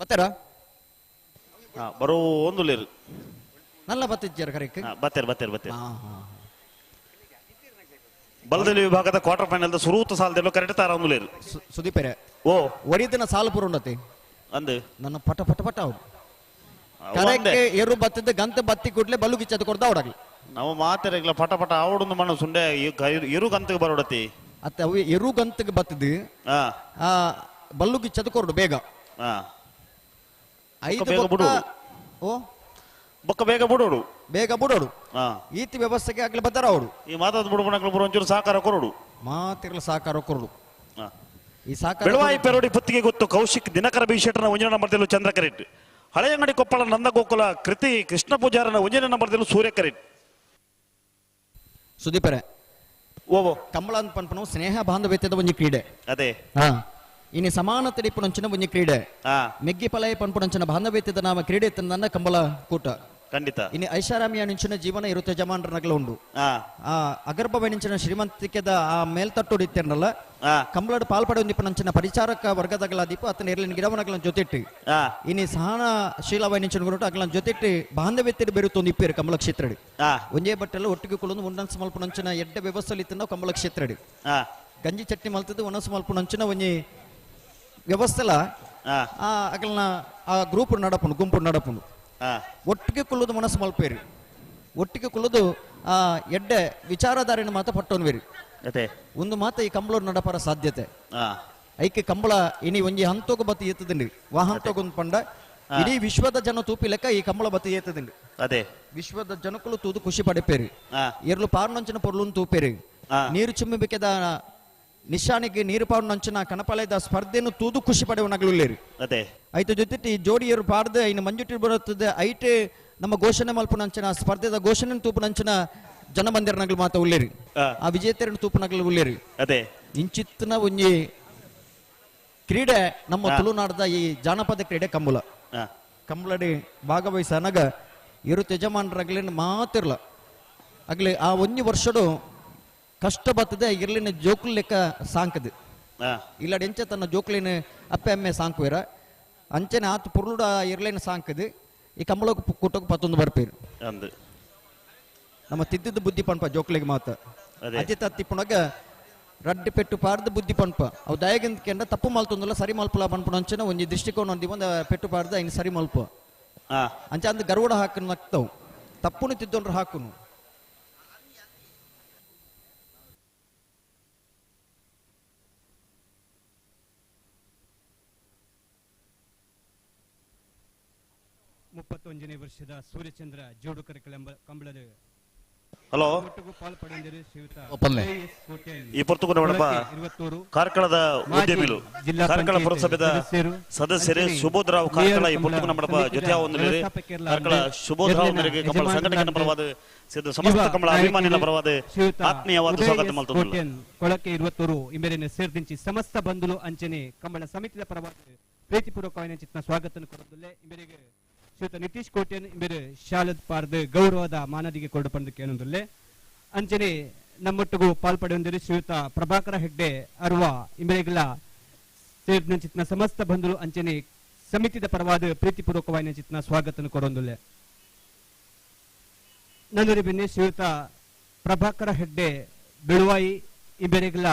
ಬತ್ತಾರ ಬರೋ ಒಂದು ನಲ್ಲ ಬತ್ತಿಜ್ಜಾರ ಕರೆಕ್ ಬತ್ತೇರ್ ಬಲದಲ್ಲಿ ವಿಭಾಗದ ಕ್ವಾರ್ಟರ್ ಫೈನಲ್ ಸುರೂತ ಸಾಲದಲ್ಲೂ ಕರೆಕ್ಟ್ ತಾರ ಒಂದು ಸುದೀಪರೆ ಓ ಒರಿದಿನ ಸಾಲ ಪುರುಂಡತೆ ಅಂದು ನನ್ನ ಪಟ ಪಟ ಪಟ ಅವ್ರು ಕರೆಕ್ಕೆ ಎರು ಬತ್ತದ ಗಂತ ಬತ್ತಿ ಕೂಡ್ಲೆ ಬಲ್ಲು ಗಿಚ್ಚದ ಕೊಡ್ದ ಅವಡಾಗ್ಲಿ ನಾವು ಮಾತಾಡಿಗ್ಲ ಪಟ ಪಟ ಆವಡೊಂದು ಮಣ್ಣು ಸುಂಡೆ ಇರು ಗಂತಗೆ ಬರೋಡತಿ ಅತ್ತ ಅವು ಎರು ಗಂತಗೆ ಬತ್ತದ ಹಾ ಆ ಬಲ್ಲು ಗಿಚ್ಚದ ಕೊರಡು ಬೇಗ ಹಾ 5 ಬೇಗ ಬಿಡು. ಓ ಬೊಕ್ಕ ಬೇಗ ಬಿಡೋಡು ಬೇಗ ಬಿಡೋಡು ಹಾ ಈತಿ ವ್ಯವಸ್ಥೆಗೆ ಆಗ್ಲಿ ಬತ್ತಾರ ಅವಡು ಈ ಮಾತಾದ ಬಿಡುಬಣಕ್ಲು ಬರೋ ಒಂಚೂರು ಸಾಕಾರ ಕೊರಡು ಮಾತಿರ್ಲ ಸಾಕಾರ ಕೊರಡು ಹಾ ಈ ಸಾಕಾರ ಬೆಳವಾಯಿ ಪೆರೋಡಿ ಪುತ್ತಿಗೆ ಗೊತ್ತು ಕೌಶಿಕ್ ದಿನಕರ ಭೀಷಟನ ಒಂಜನ ನಂಬರ್ದಲ್ಲೂ ಚಂದ್ರ ಕರೆಟ್ ಹಳೆಯಂಗಡಿ ಕೊಪ್ಪಳ ನಂದಗೋಕುಲ ಕೃತಿ ಕೃಷ್ಣ ಪೂಜಾರನ ಒಂಜನ ನಂಬರ್ದಲ್ಲೂ ಸೂರ್ಯ ಕರೆಟ್ ಸುದೀಪರೆ ಓವೋ ಕಂಬಳ ಅಂತ ಪನ್ಪನು ಸ್ನೇಹ ಬಾಂಧವ್ಯತೆದ ಒಂಜಿ ಕ್ರೀಡೆ ಅದೇ ಹಾ ಇನಿ ಸಮಾನತೆ ಡಿಪ್ಪುನಂಚಿನ ಒಂಜಿ ಕ್ರೀಡೆ ಹಾ ಮೆಗ್ಗಿ ಪಲಯ ಪನ್ಪುನಂಚಿನ ಬಾಂಧವ್ಯತೆದ ನಾಮ ಕ್ರೀಡೆ ತಂದನ್ನ ಕಂಬಳ ಕೂಟ ಖಂಡಿತ ಇನಿ ಐಷಾರಾಮಿಯ ನಿಂಚಿನ ಜೀವನ ಇರುತ್ತೆ ಯಜಮಾನರ ನಗಲ ಉಂಡು ಹಾ ಆ ಅಗರ್ಭವೈ ನಿಂಚಿನ ಶ್ರೀಮಂತಿಕೆದ ಆ ಮೇಲ್ತಟ್ಟು ಇತ್ತೇನಲ್ಲ ಹಾ ಕಂಬಳದ ಪಾಲ್ಪಡೆ ಒಂದಿಪ್ಪನಂಚಿನ ಪರಿಚಾರಕ ವರ್ಗದಗಳ ದೀಪ ಅತನ ಇರ್ಲಿನ ಗಿಡವನಗಳ ಜೊತೆಟ್ಟು ಹಾ ಇನಿ ಸಹನ ಶೀಲವೈ ನಿಂಚಿನ ಗುರುಟ ಅಗಲ ಜೊತೆಟ್ಟು ಬಾಂಧವ್ಯತೆ ಬೇರುತ್ತೊಂದು ಇಪ್ಪೇರು ಕಂಬಳ ಕ್ಷೇತ್ರಡಿ ಹಾ ಒಂಜೇ ಬಟ್ಟೆಲ್ಲ ಒಟ್ಟಿಗೆ ಕೊಳ್ಳೊಂದು ಮುಂಡನ್ ಮಲ್ಪುನಂಚಿನ ಎಡ್ಡ ವ್ಯವಸ್ಥೆ ಇತ್ತನ ಕಂಬಳ ಕ್ಷೇತ್ರಡಿ ಹಾ ಗಂಜಿ ಚಟ್ನಿ ಮಲ್ತದ್ದು ಒಣಸು ಮಲ್ಪುನಂಚಿನ ಒಂಜಿ ವ್ಯವಸ್ಥೆಲ ಹಾ ಆ ಅಗಲ್ನ ಆ ಗ್ರೂಪ್ ನಡಪುನು ಗುಂಪು ನಡಪುನು ಹಾ ಒಟ್ಟಿಗೆ ಕೊಲ್ಲುದು ಮನಸ್ಸು ಮಲ್ಪೇರಿ ಒಟ್ಟಿಗೆ ಕೊಲ್ಲುದು ಆ ಎಡ್ಡೆ ವಿಚಾರಧಾರೆನ ಮಾತ ಪಟ್ಟೋನ್ವೇರಿ ಅದೇ ಒಂದು ಮಾತ ಈ ಕಂಬಳೂರು ನಡಪರ ಸಾಧ್ಯತೆ ಹಾ ಐಕೆ ಕಂಬಳ ಇನಿ ಒಂಜಿ ಹಂತೋಗ ಬತ್ತಿ ಏತದಿಂಡಿ ವಾಹಂತೋಗೊಂದು ಪಂಡ ಇಡೀ ವಿಶ್ವದ ಜನ ತೂಪಿ ಲೆಕ್ಕ ಈ ಕಂಬಳ ಬತ್ತಿ ಏತದಿಂಡಿ ಅದೇ ವಿಶ್ವದ ಜನಕ್ಕಳು ತೂದು ಖುಷಿ ಪಡೆಪೇರಿ ಹಾ ಎರ್ಲು ಪಾರ್ನಂಚಿನ ಪೊರ್ಲು ತೂಪೇರಿ ಹಾ ನೀರು ಚಿಮ್ಮಬೇಕದ ನಿಶಾನಿಗೆ ನೀರು ಪಾರ್ನಂಚಿನ ಕನಪಾಲಯದ ಸ್ಪರ್ಧೆಯನ್ನು ತೂದು ಖುಷಿ ಪಡೆಯುವನಾಗಲುಲ್ಲೇರಿ ಅದೇ ಐತ ಜೊತೆ ಜೋಡಿಯರು ಪಾಡ್ದೆ ಇನ್ನು ಮಂಜುಟಿ ಬರುತ್ತದೆ ಐಟೆ ನಮ್ಮ ಘೋಷಣೆ ಮಲ್ಪನಂಚಿನ ಸ್ಪರ್ಧೆದ ಘೋಷಣೆ ತೂಪನಂಚಿನ ಜನಮಂದಿರನಗಳು ಮಾತ ಉಳ್ಳೇರಿ ಆ ವಿಜೇತರನ್ನು ತೂಪನಗಳು ಉಳ್ಳೇರಿ ಅದೇ ಇಂಚಿತ್ತಿನ ಒಂಜಿ ಕ್ರೀಡೆ ನಮ್ಮ ತುಳುನಾಡದ ಈ ಜಾನಪದ ಕ್ರೀಡೆ ಕಂಬಳ ಹಾ ಕಂಬಳಡಿ ಭಾಗವಹಿಸನಾಗ ಇರು ಯಜಮಾನರಾಗ್ಲಿನ ಮಾತಿರ್ಲ ಆಗ್ಲಿ ಆ ಒಂಜಿ ವರ್ಷಡು ಕಷ್ಟ ಬರ್ತದೆ ಇರ್ಲಿನ ಜೋಕ್ಲು ಲೆಕ್ಕ ಸಾಂಕದು ಹಾ ಇಲ್ಲಡ ಎಂಚ ತನ್ನ ಜೋಕ್ಲಿನ ಅಪ್ಪೆ ಅಮ್ಮೆ ಸಾಂಕುವೇರ ಅಂಚನೆ ಆತು ಪುರುಳುಡ ಇರ್ಲಿನ ಸಾಂಕದು ಈ ಕಂಬಳಕ್ಕೆ ಕೂಟಕ್ಕೆ ಪತ್ತೊಂದು ಬರ್ಪೇರು ಅಂದು ನಮ್ಮ ತಿದ್ದಿದ್ದು ಬುದ್ಧಿ ಪನ್ಪ ಜೋಕ್ಲಿಗೆ ಮಾತ ಅದೇ ಅಜಿತ ತಿಪ್ಪುಣಗ ರಡ್ಡಿ ಪೆಟ್ಟು ಪಾರ್ದು ಬುದ್ಧಿ ಪನ್ಪ ಅವು ದಯಗಿಂದ ಕೆಂಡ ತಪ್ಪು ಮಲ್ತೊಂದಲ್ಲ ಸರಿ ಮಲ್ಪಲ ಪನ್ಪುಣ ಅಂಚನ ಒಂಜಿ ದೃಷ್ಟಿಕೋನ ಒಂದಿ ಒಂದು ಪೆಟ್ಟು ಪಾರ್ದ ಇನ್ನು ಸರಿ ಮಲ್ಪ ಹಾ ಅಂಚ ಅಂದ ಗರುಡ ಹಾಕನು ನಕ್ತವು ತಪ್ಪುನು ತಿದ್ದೊಂಡ್ರು ಹಾಕುನು ಮುಪ್ಪತ್ತೊಂದನೇ ವರ್ಷದ ಸೂರ್ಯಚಂದ್ರ ಜೋಡುಕರ ಕಂಬಳದ ಹಲೋ ಒಟ್ಟಿಗೂ ಪಾಲ್ಪಡೆಂದರೆ ಶ್ರೀಯುತ ಒಪ್ಪಂದೆ. KS ಕೋಟ್ಯಾನ್ ಈ ಪುರ್ತಕ ನೋಡಪ್ಪ ಇರುವತ್ತೂರು ಕಾರ್ಕಳದ ಉದ್ಯಮಿಗಳು ಜಿಲ್ಲಾ ಕಾರ್ಕಳ ಪಂಚಾಯತ್ ಪುರಸಭೆದ ಸದಸ್ಯರು ಅಂಚನೆ ಸುಬೋಧರಾವ್ ಕಾರ್ಕಳ ಈ ಮೇಯರ್ ಪುರ್ತಕ ಕಮಲ ನಮ್ಮಪ್ಪ ಜೊತೆ ಸಮಿತಿಯ ಒಂದು ವ್ಯವಸ್ಥಾಪಕರ ಕಾರ್ಕಳ ಲಾಭ ಸುಬೋಧರಾವ್ ಎರ್ಲಿನ ಮೇರೆಗೆ ಕಮಲ ಯಜಮಾನರ ಸಂಘಟನೆ ಲಾಭ ಪರವಾದ ಸಮಸ್ತ ಕಮಲ ಅಭಿಮಾನಿಗಳ ಪರವಾದ ಶ್ರೀಯುತ ಆತ್ಮೀಯವಾದ ಉದಯ ಸ್ವಾಗತ ಎಸ್ ಮಲ್ತೊಂದು ಕೋಟ್ಯಾನ್ ಕೊಳಕ್ಕೆ ಇರುವತ್ತೂರು ಇಂಬೆರೆನ ಸೇರ್ದಿಂಚಿ ಸಮಸ್ತ ಬಂಧುಲು ಅಂಚನೆ ಕಮಲ ಸಮಿತಿಯ ಪರವಾದ ಪ್ರೀತಿಪೂರ್ವಕವಾದ ಚಿತ್ನ ಸ್ವಾಗತ ಕೊಡುತ್ತಲೇ ಇಂಬೆರೆಗೆ ಶ್ರೀಯುತ ನಿತೀಶ್ ಕೋಟ್ಯಾನ್ ಇಂಬೆರೆ ಶಾಲದ್ ಪಾರ್ದ ಗೌರವದ ಮಾನದಿಗೆ ಕೊಡು ಪಂದು ಕೇಳುವುದಿಲ್ಲ ಅಂಚನೆ ನಮ್ಮೊಟ್ಟಿಗೂ ಪಾಲ್ಪಡೆಯೊಂದಿರು ಶ್ರೀಯುತ ಪ್ರಭಾಕರ ಹೆಗ್ಡೆ ಅರ್ವ ಇಂಬೆರೆಗಳ ಸೇರಿದ ಚಿತ್ನ ಸಮಸ್ತ ಬಂಧುಲು ಅಂಚನೆ ಸಮಿತಿದ ಪರವಾದ ಪ್ರೀತಿಪೂರ್ವಕವಾದ ಚಿತ್ನ ಸ್ವಾಗತ ಕೊಡೊಂದಿಲ್ಲ ನನ್ನೂರಿ ಬೆನ್ನೆ ಶ್ರೀಯುತ ಪ್ರಭಾಕರ ಹೆಗ್ಡೆ ಬೆಳುವಾಯಿ ಇಂಬೆರೆಗಳ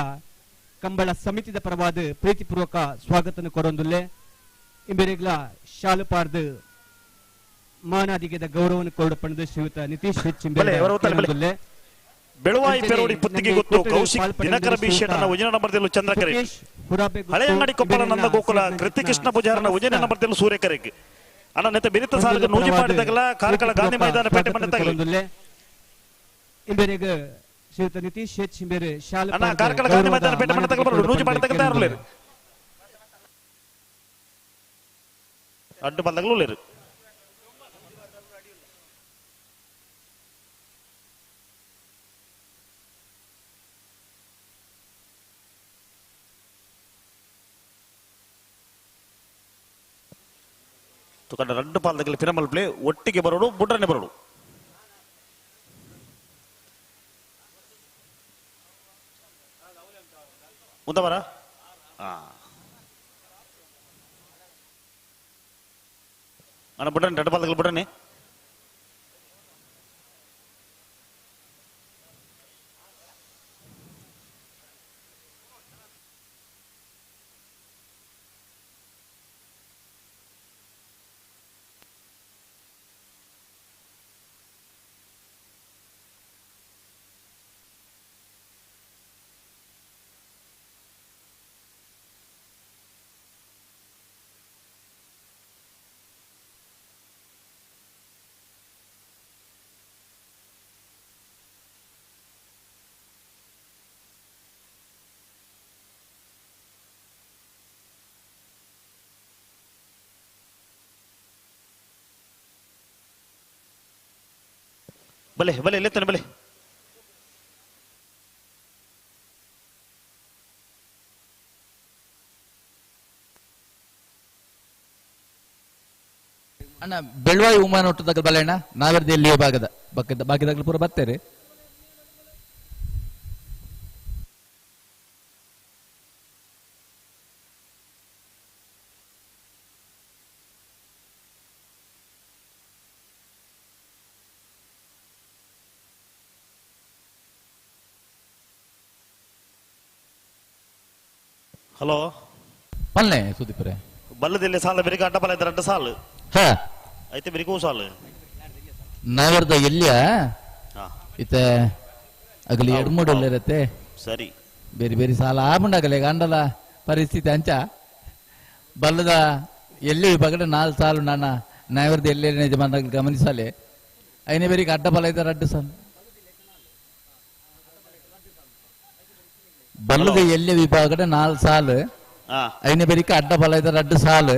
ಕಂಬಳ ಸಮಿತಿದ ಪರವಾದ ಪ್ರೀತಿಪೂರ್ವಕ ಸ್ವಾಗತ ಕೊಡೊಂದಿಲ್ಲ ಇಂಬೆರೆಗಳ ಶಾಲುಪಾರ್ದ ಮಾನಾದಿಗೆದ ಗೌರವವನ್ನು ಕೊಡು ಪಡೆದ ಶ್ರೀಯುತ ನಿತೀಶ್ ಹೆಚ್ ಇಂಬೆರೆ ಬೆಳವಾಯಿ ಪೆರೋಡಿ ಪುತ್ತಿಗೆ ಗೊತ್ತು ಕೌಶಿಕ್ ದಿನಕರ ಭೀಷಣನ ಉಜನ ನಂಬರ್ದಲ್ಲೂ ಚಂದ್ರಕರೆ ಹಳೆಯಂಗಡಿ ಕೊಪ್ಪಳ ನಂದ ಗೋಕುಲ ಕೃತಿ ಕೃಷ್ಣ ಪೂಜಾರನ ಉಜನ ನಂಬರ್ದಲ್ಲೂ ಸೂರ್ಯಕರೆಗೆ ಅಣ್ಣ ನೆತ್ತ ಬಿರಿತ ಸಾಲದ ನೂಜಿ ಮಾಡಿದಾಗಲ ಕಾರ್ಕಳ ಗಾಂಧಿ ಮೈದಾನ ಪೇಟೆ ಮನೆ ತಗಲಿ ಇಂಬೆರೆಗೆ ಶ್ರೀಯುತ ನಿತೀಶ್ ಹೆಚ್ ಇಂಬೆರೆ ಶಾಲೆ ಅಣ್ಣ ಕಾರ್ಕಳ ಗಾಂಧಿ ಮೈದಾನ ಪೇಟೆ ಮನೆ ತಗಬರು ನೂಜಿ ಮಾಡಿ ತಗತಾ ಇರಲೇರು ಅಡ್ಡು ಬಂದಾಗಲೂ ಲೇರು ತುಕಂಡ రెండు ಪಾಲದಲ್ಲಿ ಫಿರಮಲ್ ಪ್ಲೇ ಒಟ್ಟಿಗೆ ಬರೋಡು ಬುಡ್ರನೆ ಬರೋಡು ಮುಂದವರ ಅಣ್ಣ ಬುಡ್ರನೆ రెండు ಪಾಲದಲ್ಲಿ ಬುಡ್ರನೆ ಬಲೆ ಬಲೆ ಎಲ್ಲಿತ್ತಾನೆ ಬಲೆ. ಅಣ್ಣ ಬೆಳ್ವಾಯಿ ಉಮಾನ ಒಟ್ಟದಾಗ ಬಲಣ್ಣ ನಾವೆರ್ದು ಎಲ್ಲಿಯೋ ಭಾಗದ ಬಾಕಿದಾಗಲು ಪೂರ ಬರ್ತೇನೆ. ಹಲೋ ಪಲ್ಲೆ ಸುದೀಪ್ರೆ ಬಲ್ಲದಲ್ಲಿ ಸಾಲ ಬೆರಿಕ ಅಡ್ಡ ಬಲ ಇದ್ದಾರೆ ಅಡ್ಡ ಸಾಲು ಹ ಐತೆ ಬೆರಿಕೂ ಸಾಲು ನಾವೆರ್ದ ಎಲ್ಲಿಯ ಹಾ ಇತ್ತ ಅಗಲಿ ಎಡ್ಮೂಡಲ್ಲ ಇರತ್ತೆ ಸರಿ ಬೇರೆ ಬೇರೆ ಸಾಲ ಆಗುಂಡಾಗಲೇ ಗಂಡಲ ಪರಿಸ್ಥಿತಿ ಅಂಚ ಬಲ್ಲದ ಎಲ್ಲಿ ಬಗಡ 4 ಸಾಲು ನಾನ ನಾವೆರ್ದ ಎಲ್ಲೇ ಯಜಮಾನ ಗಮನಿಸಲೆ ಐನೇ ಬೇರಿಗೆ ಅಡ್ಡ ಬಲ ಇದ್ದಾರೆ ಅಡ್ಡ ಸಾಲು ಬಲ್ಲದ ಎಲ್ಲಿ ವಿಭಾಗದ 4 ಸಾಲು ಐನೇ ಬೇರಿಕೆ ಅಡ್ಡ ಬಲ ಇದ್ದಾರೆ ಅಡ್ಡ ಸಾಲು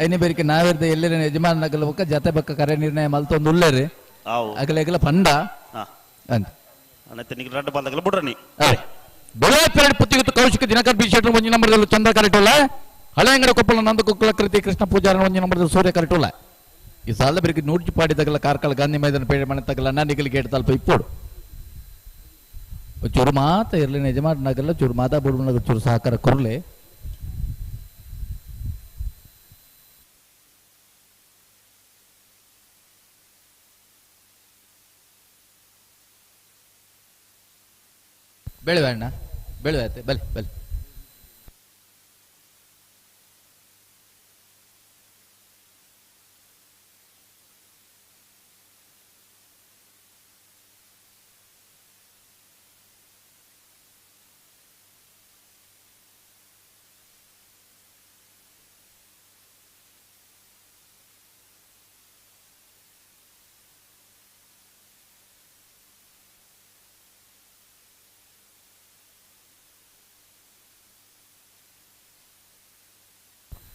ಐನೇ ಬೇರಿಕೆ ನಾವೆರ್ದ ಎಲ್ಲೇ ಯಜಮಾನ ನಗಲ ಬಕ್ಕ ಜತೆ ಬಕ್ಕ ಕರೆ ನಿರ್ಣಯ ಮಲ್ತೊಂದು ಉಳ್ಳೇರಿ ಅಗಲ ಪಂಡ ಅಂತ ಅಡ್ಡ ಬಾಲ್ದಾಗಲ್ಲ ಬಿಡ್ರಿ ಬೆಳಪೆರಡು ಪುತ್ತಿಗುತ್ತು ಕೌಶಿಕ ದಿನಕರ್ ಬಿ ಶೆಟ್ರು ಒಂಜಿ ನಂಬರ್ದಲ್ಲಿ ಚಂದ್ರ ಕರೆಟೋಲ ಹಳೆಯಂಗಡ ಕೊಪ್ಪಳ ನಂದ ಕುಕ್ಕಲ ಕೃತಿ ಕೃಷ್ಣ ಪೂಜಾರ ಒಂಜಿ ನಂಬರ್ದಲ್ಲಿ ಸೂರ್ಯ ಕರೆಟೋಲ ಈ ಸಾಲ ಬೆರಿಗೆ ನೂರ್ಜಿ ಪಾಡಿದಾಗಲ ಕಾರ್ಕಳ ಗಾಂಧಿ ಮೈದಾನ ಪೇಡೆ ಮನೆ ತಗಲ ನಾನಿಗಲಿ ಗೇಟ್ ತಲ್ಪ ಇಪ್ಪೋಡು ಚೂರು ಮಾತ ಇರ್ಲಿ ಯಜಮಾನನಾಗಲ್ಲ ಚೂರು ಮಾತಾ ಬಿಡುವ ಚೂರು ಸಹಕಾರ ಕೊರ್ಲೆ ಬೆಳೆವೆ ಅಣ್ಣ ಬೆಳೆವೆ ಆಯ್ತು ಬಲೆ ಬಲೆ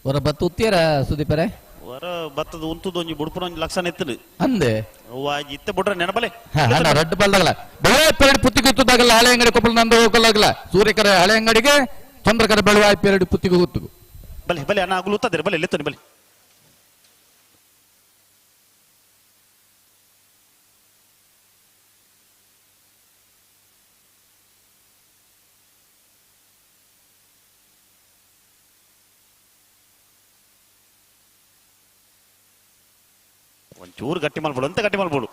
ಹೊರ ಬತ್ತು ಉತ್ತೀರ ಸುದೀಪರೇ ಹೊರ ಬತ್ತದ ಉಂತದ ಒಂಜಿ ಬುಡ್ಪುನ ಒಂಜಿ ಲಕ್ಷಣ ಎತ್ತದು ಅಂದೆ ಇತ್ತ ಬಿಡ್ರೆ ನೆನಪಲೆ ರಡ್ಡು ಬಲ್ದಾಗಲ ಬೆಳೆ ಪುತ್ತಿ ಗುತ್ತದಾಗಲ್ಲ ಹಳೆ ಅಂಗಡಿ ಕೊಪ್ಪಳ ನಂದು ಹೋಗಲಾಗಲ್ಲ ಸೂರ್ಯಕರ ಹಳೆ ಅಂಗಡಿಗೆ ಚಂದ್ರಕರ ಬೆಳೆ ಪೇರಡಿ ಪುತ್ತಿಗೆ ಗುತ್ತು ಬಲೆ ಬಲೆ ಅಣ್ಣ ಆಗ್ಲು ಉತ್ತದೆ ಬಲೆ ಎಲ್ಲಿತ್ತಾನೆ ಬಲೆ ಒಂಚೂರು ಗಟ್ಟಿ ಮಾಡ್ಬೋಡು ಅಂತ ಗಟ್ಟಿ ಮಾಡ್ಬೋಡು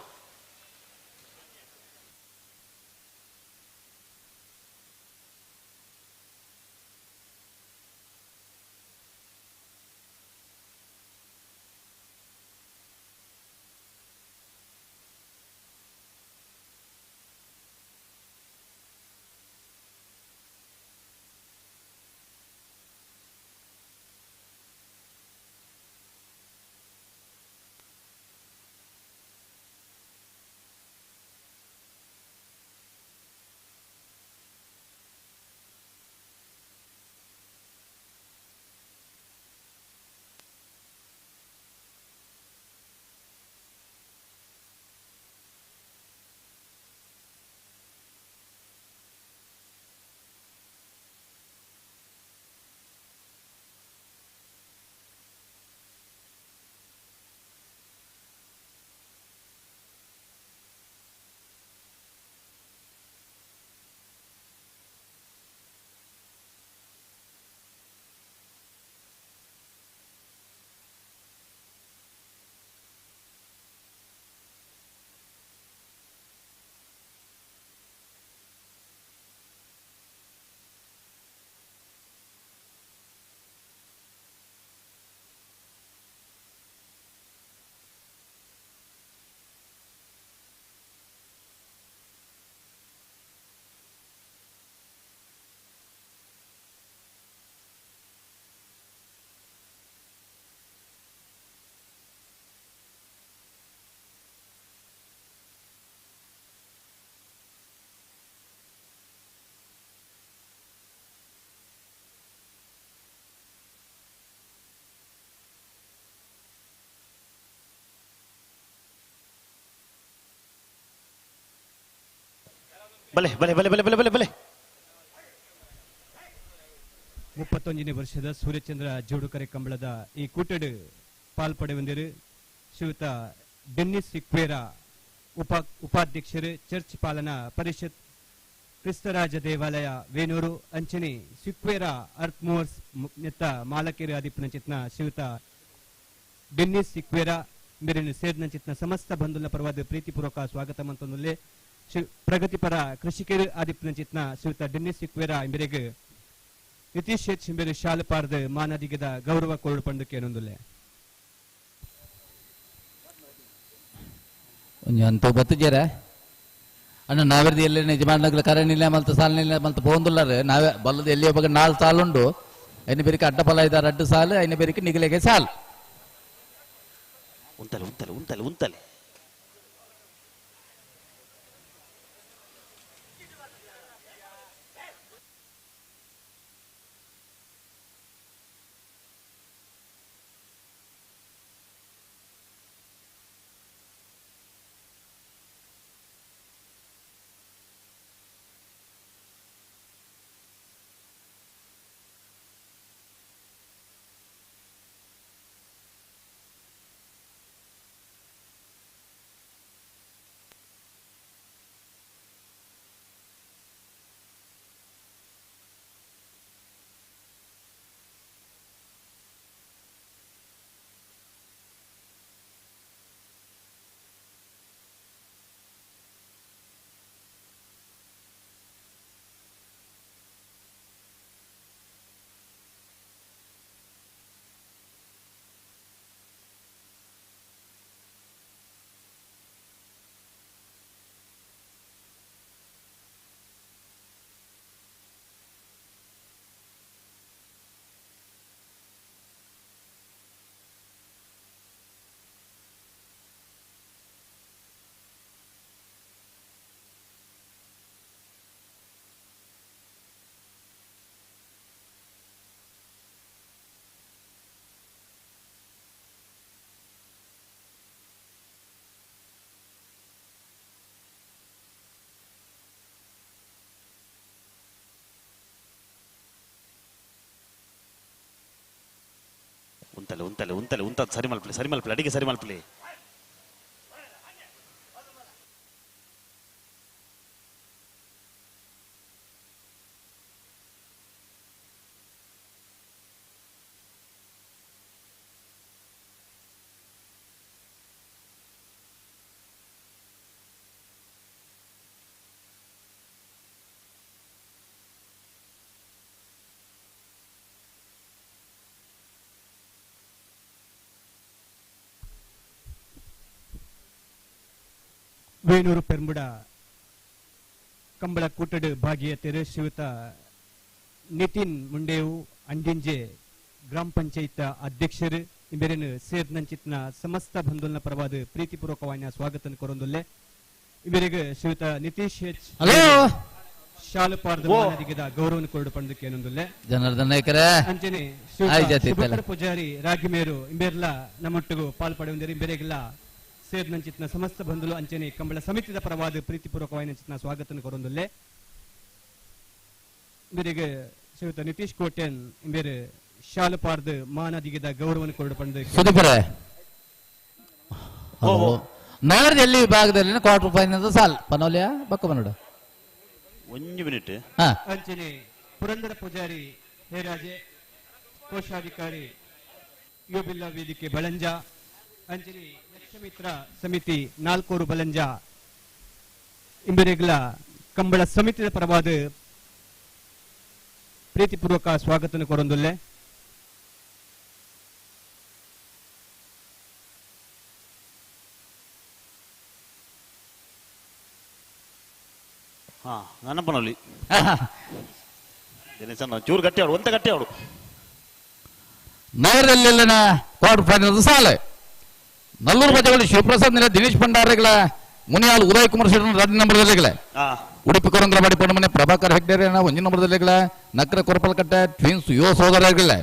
ಬಲೆ ಬಲೆ ಬಲೆ ಬಲೆ ಬಲೆ ಬಲೆ ಬಲೆ 31ನೇ ವರ್ಷದ ಸೂರ್ಯಚಂದ್ರ ಜೋಡುಕರೆ ಕಂಬಳದ ಈ ಕೂಟಡ್ ಪಾಲ್ಪಡೆ ಬಂದಿರು ಶ್ರೀಯುತ ಡೆನ್ನಿಸ್ ಸಿಕ್ವೇರ ಉಪಾಧ್ಯಕ್ಷರು ಚರ್ಚ್ ಪಾಲನಾ ಪರಿಷತ್ ಕ್ರಿಸ್ತರಾಜ ದೇವಾಲಯ ವೇಣೂರು ಅಂಚನೆ ಸಿಕ್ವೇರ ಅರ್ತ್ ಮೋರ್ಸ್ ನೆತ್ತ ಮಾಲಕೇರು ಆದಿಪ್ಪನಚಿತ್ನ ಶ್ರೀಯುತ ಡೆನ್ನಿಸ್ ಸಿಕ್ವೇರ ಮೇರಿನ ಸೇರಿನಚಿತ್ನ ಸಮಸ್ತ ಬಂಧುల ಪರವಾದ ಪ್ರೀತಿಪೂರ್ವಕ ಸ್ವಾಗತ ಮಂತೊಂದುಲ್ಲೆ ಪ್ರಗತಿಪರ ಕೃಷಿಕರು ಆದಿಪ್ಪನಚಿತ್ನ ಶ್ರೀಯುತ ಡೆನ್ನಿಸ್ ಸಿಕ್ವೇರ ಮೇರೆಗೆ ನಿತೀಶ್ ಹೆಚ್ ಮೇರೆ ಶಾಲೆ ಪಾರ್ದ ಮಾನದಿಗದ ಗೌರವ ಕೋರ್ಡು ಪಂಡಕ್ಕೆ ಏನೊಂದುಲ್ಲೆ ಅಂತ ಬತ್ತುಜಾರ ಅಣ್ಣ ನಾವೆರ್ದು ಎಲ್ಲಿ ಯಜಮಾನ್ಗಳ ಕರೆನಿಲ್ಲ ಮಲ್ತ ಸಾಲಿನಿಲ್ಲ ಮಲ್ತ ಪೋಂದುಲ್ಲಾರ ನಾವೇ ಬಲ್ಲದ ಎಲ್ಲಿ ಒಬ್ಬ 4 ಸಾಲುಂಡು ಐನ ಬೇರಿಕೆ ಅಡ್ಡಫಲ ಇದ್ದಾರೆ 2 ಸಾಲು ಐನ ಬೇರಿಕೆ ನಿಗಲೆಗೆ ಸಾಲು ಉಂತಲೆ ಉಂತಲೆ ಉಂತಲೆ ಉಂತಲೆ ಉಂತಲೆ ಉಂತಲೆ ಉಂತಲೆ ಉಂತ ಸರಿ ಮಲ್ಪಲೆ ಅಡಿಗೆ ಸರಿ ಮಲ್ಪಲೆ ವೇಣೂರು ಪೆರ್ಮುಡ ಕಂಬಳ ಕೂಟಡ್ ಭಾಗಿಯತೆರು ಶ್ರೀಯುತ ನಿತಿನ್ ಮುಂಡೇವು ಅಂಡಿಂಜೆ ಗ್ರಾಮ ಪಂಚಾಯತ್ ಅಧ್ಯಕ್ಷರು ಇವೆರನ್ನು ಸೇರ್ನಂಚಿತ್ನ ಸಮಸ್ತ ಬಂಧುಲ್ನ ಪರವಾದ ಪ್ರೀತಿಪೂರ್ವಕವಾದ ಸ್ವಾಗತ ಕೊರೊಂದುಲ್ಲೆ ಇವರಿಗೆ ಶ್ರೀಯುತ ನಿತೀಶ್ ಹೆಚ್ ಶಾಲು ಪಾರ್ದ ಮಾನದಿಗದ ಗೌರವ ಕೊರಡು ಪಂಡಕ್ಕೆ ಏನೊಂದುಲ್ಲೆ ಜನಾರ್ದನ ನಾಯ್ಕರೇ ಅಂಚನೆ ಪೂಜಾರಿ ರಾಗಿಮೇರು ಇಂಬೇರ್ಲ ನಮ್ಮೊಟ್ಟಿಗೂ ಪಾಲ್ಪಡೆ ಒಂದಿರು ಇಂಬೇರೆಗೆಲ್ಲ ಸೇರ್ನಂಚಿತ್ನ ಸಮಸ್ತ ಬಂಧುಲು ಅಂಚನೆ ಕಂಬಳ ಸಮಿತಿದ ಪರವಾದ ಪ್ರೀತಿಪೂರ್ವಕವಾದ ಸ್ವಾಗತ ಕೊರೊಂದುಲ್ಲೆ ಇವರಿಗೆ ಶ್ರೀಯುತ ನಿತೀಶ್ ಕೋಟ್ಯನ್ ಇಂಬೇರೆ ಶಾಲು ಪಾರ್ದ ಮಾನದಿಗದ ಗೌರವ ಕೊರಡು ಪಂಡ ಸುದೀಪರೇ ನಾರ್ದು ಎಲ್ಲಿ ವಿಭಾಗದಲ್ಲಿ ಕ್ವಾರ್ಟರ್ ಫೈನಲ್ ಸಾಲ್ ಪನೋಲಿಯಾ ಬಕ್ಕ ಬನ್ನಡ 1 ಮಿನಿಟ್ ಅಂಚನೆ ಪುರಂದರ ಪೂಜಾರಿ ಹೇರಾಜೆ ಕೋಶಾಧಿಕಾರಿ ಯೋಬಿಲ್ಲ ವೇದಿಕೆ ಬಳಂಜ ಅಂಚನೆ ಲಕ್ಷಮಿತ್ರ ಸಮಿತಿ ನಾಲ್ಕೂರು ಬಲಂಜ ಇಂಬೆರೆಗ್ಲ ಕಂಬಳ ಸಮಿತಿಯ ಪರವಾದ ಪ್ರೀತಿಪೂರ್ವಕ ಸ್ವಾಗತ ಕೊರೊಂದುಲ್ಲೆ ನನ್ನಪ್ಪನಲ್ಲಿ ಚೂರು ಗಟ್ಟಿ ಆಡು ಒಂತ ಗಟ್ಟಿ ಆಡು ನಗರದಲ್ಲೆಲ್ಲ ಕ್ವಾರ್ಟರ್ ಫೈನಲ್ ಸಾಲೆ ನಲ್ಲೂರು ಬಜೆಗಳು ಶಿವಪ್ರಸಾದ್ ನಿಲ ದಿನೇಶ್ ಭಂಡಾರಿಗಳ ಮುನಿಯಾಲ್ ಉದಯ್ ಕುಮಾರ್ ಶೆಟ್ಟರ್ 2 ನಂಬರ್ದಲ್ಲಿಗಳೇ ಉಡುಪಿ ಕೊರಂದ್ರವಾಡಿ ಪೊಣ್ಣಮನೆ ಪ್ರಭಾಕರ್ ಹೆಗ್ಡೇರಿ 1 ನಂಬರ್ದಲ್ಲಿಗಳೇ ನಕ್ರ ಕೊರಪಲ್ಕಟ್ಟೆ ಟ್ವಿನ್ಸ್ ಯುವ ಸೋದರಗಳೇ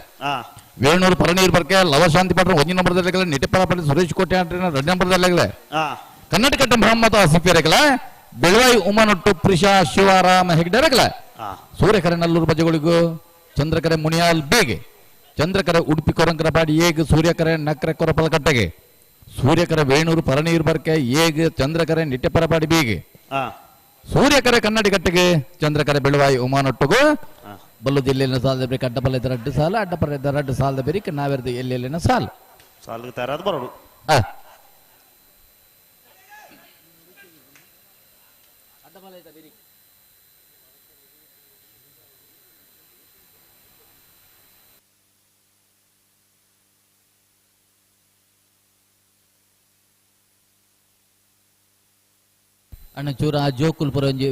ವೇಣೂರು ಪರನೀರ್ ಬರ್ಕೆ ಲವಶಾಂತಿ ಪಟ್ರ 1 ನಂಬರ್ದಲ್ಲಿಗಳೇ ನಿಟಿಪರ ಪಟ್ಟ ಸುರೇಶ್ ಕೋಟೆ 2 ನಂಬರ್ದಲ್ಲಿಗಳೇ ಕರ್ನಾಟಕ ಮೊಹಮ್ಮದ್ ಆಸಿಫಿಯರಿಗಳೇ ಬೆಳವಾಯಿ ಉಮನೊಟ್ಟು ಪ್ರಿಷಾ ಶಿವರಾಮ ಹೆಗ್ಡೆರಗಲ ಹಾ ಸೂರ್ಯಕರೆ ನಲ್ಲೂರು ಬಜೆಗಳಿಗೂ ಚಂದ್ರಕರೆ ಮುನಿಯಾಲ್ ಬೇಗೆ ಚಂದ್ರಕರೆ ಉಡುಪಿ ಕೊರಂಕರಪಾಡಿ ಏಗ್ ಸೂರ್ಯಕರೆ ನಕ್ರೆ ಕೊರಪಲಕಟ್ಟೆಗೆ ಸೂರ್ಯಕರೆ ವೇಣೂರು ಪರನೀರು ಬರ್ಕೆ ಏಗ್ ಚಂದ್ರಕರೆ ನಿಟ್ಟೆಪರಪಾಡಿ ಬೇಗೆ ಹಾ ಸೂರ್ಯಕರೆ ಕನ್ನಡಿ ಕಟ್ಟೆಗೆ ಚಂದ್ರಕರೆ ಬೆಳವಾಯಿ ಉಮಾನೊಟ್ಟುಗು ಬಲ್ಲು ಜಿಲ್ಲೆಯ ಸಾಲದ ಬೇರೆ ಅಡ್ಡಪಲ್ಲದ ರಡ್ಡು ಸಾಲ ಅಡ್ಡಪಲ್ಲದ ರಡ್ಡು ಸಾಲದ ಬೇರಿಕೆ ನಾವೆರದು ಎಲ್ಲೆಲ್ಲಿನ ಸಾಲ ಸಾಲಿಗೆ ತಯಾರಾದ ಬರೋಡು ಅಣ್ಣ ಚೂರು ಆ ಜೋಕುಲ್ ಪುರ ಒಂಜಿ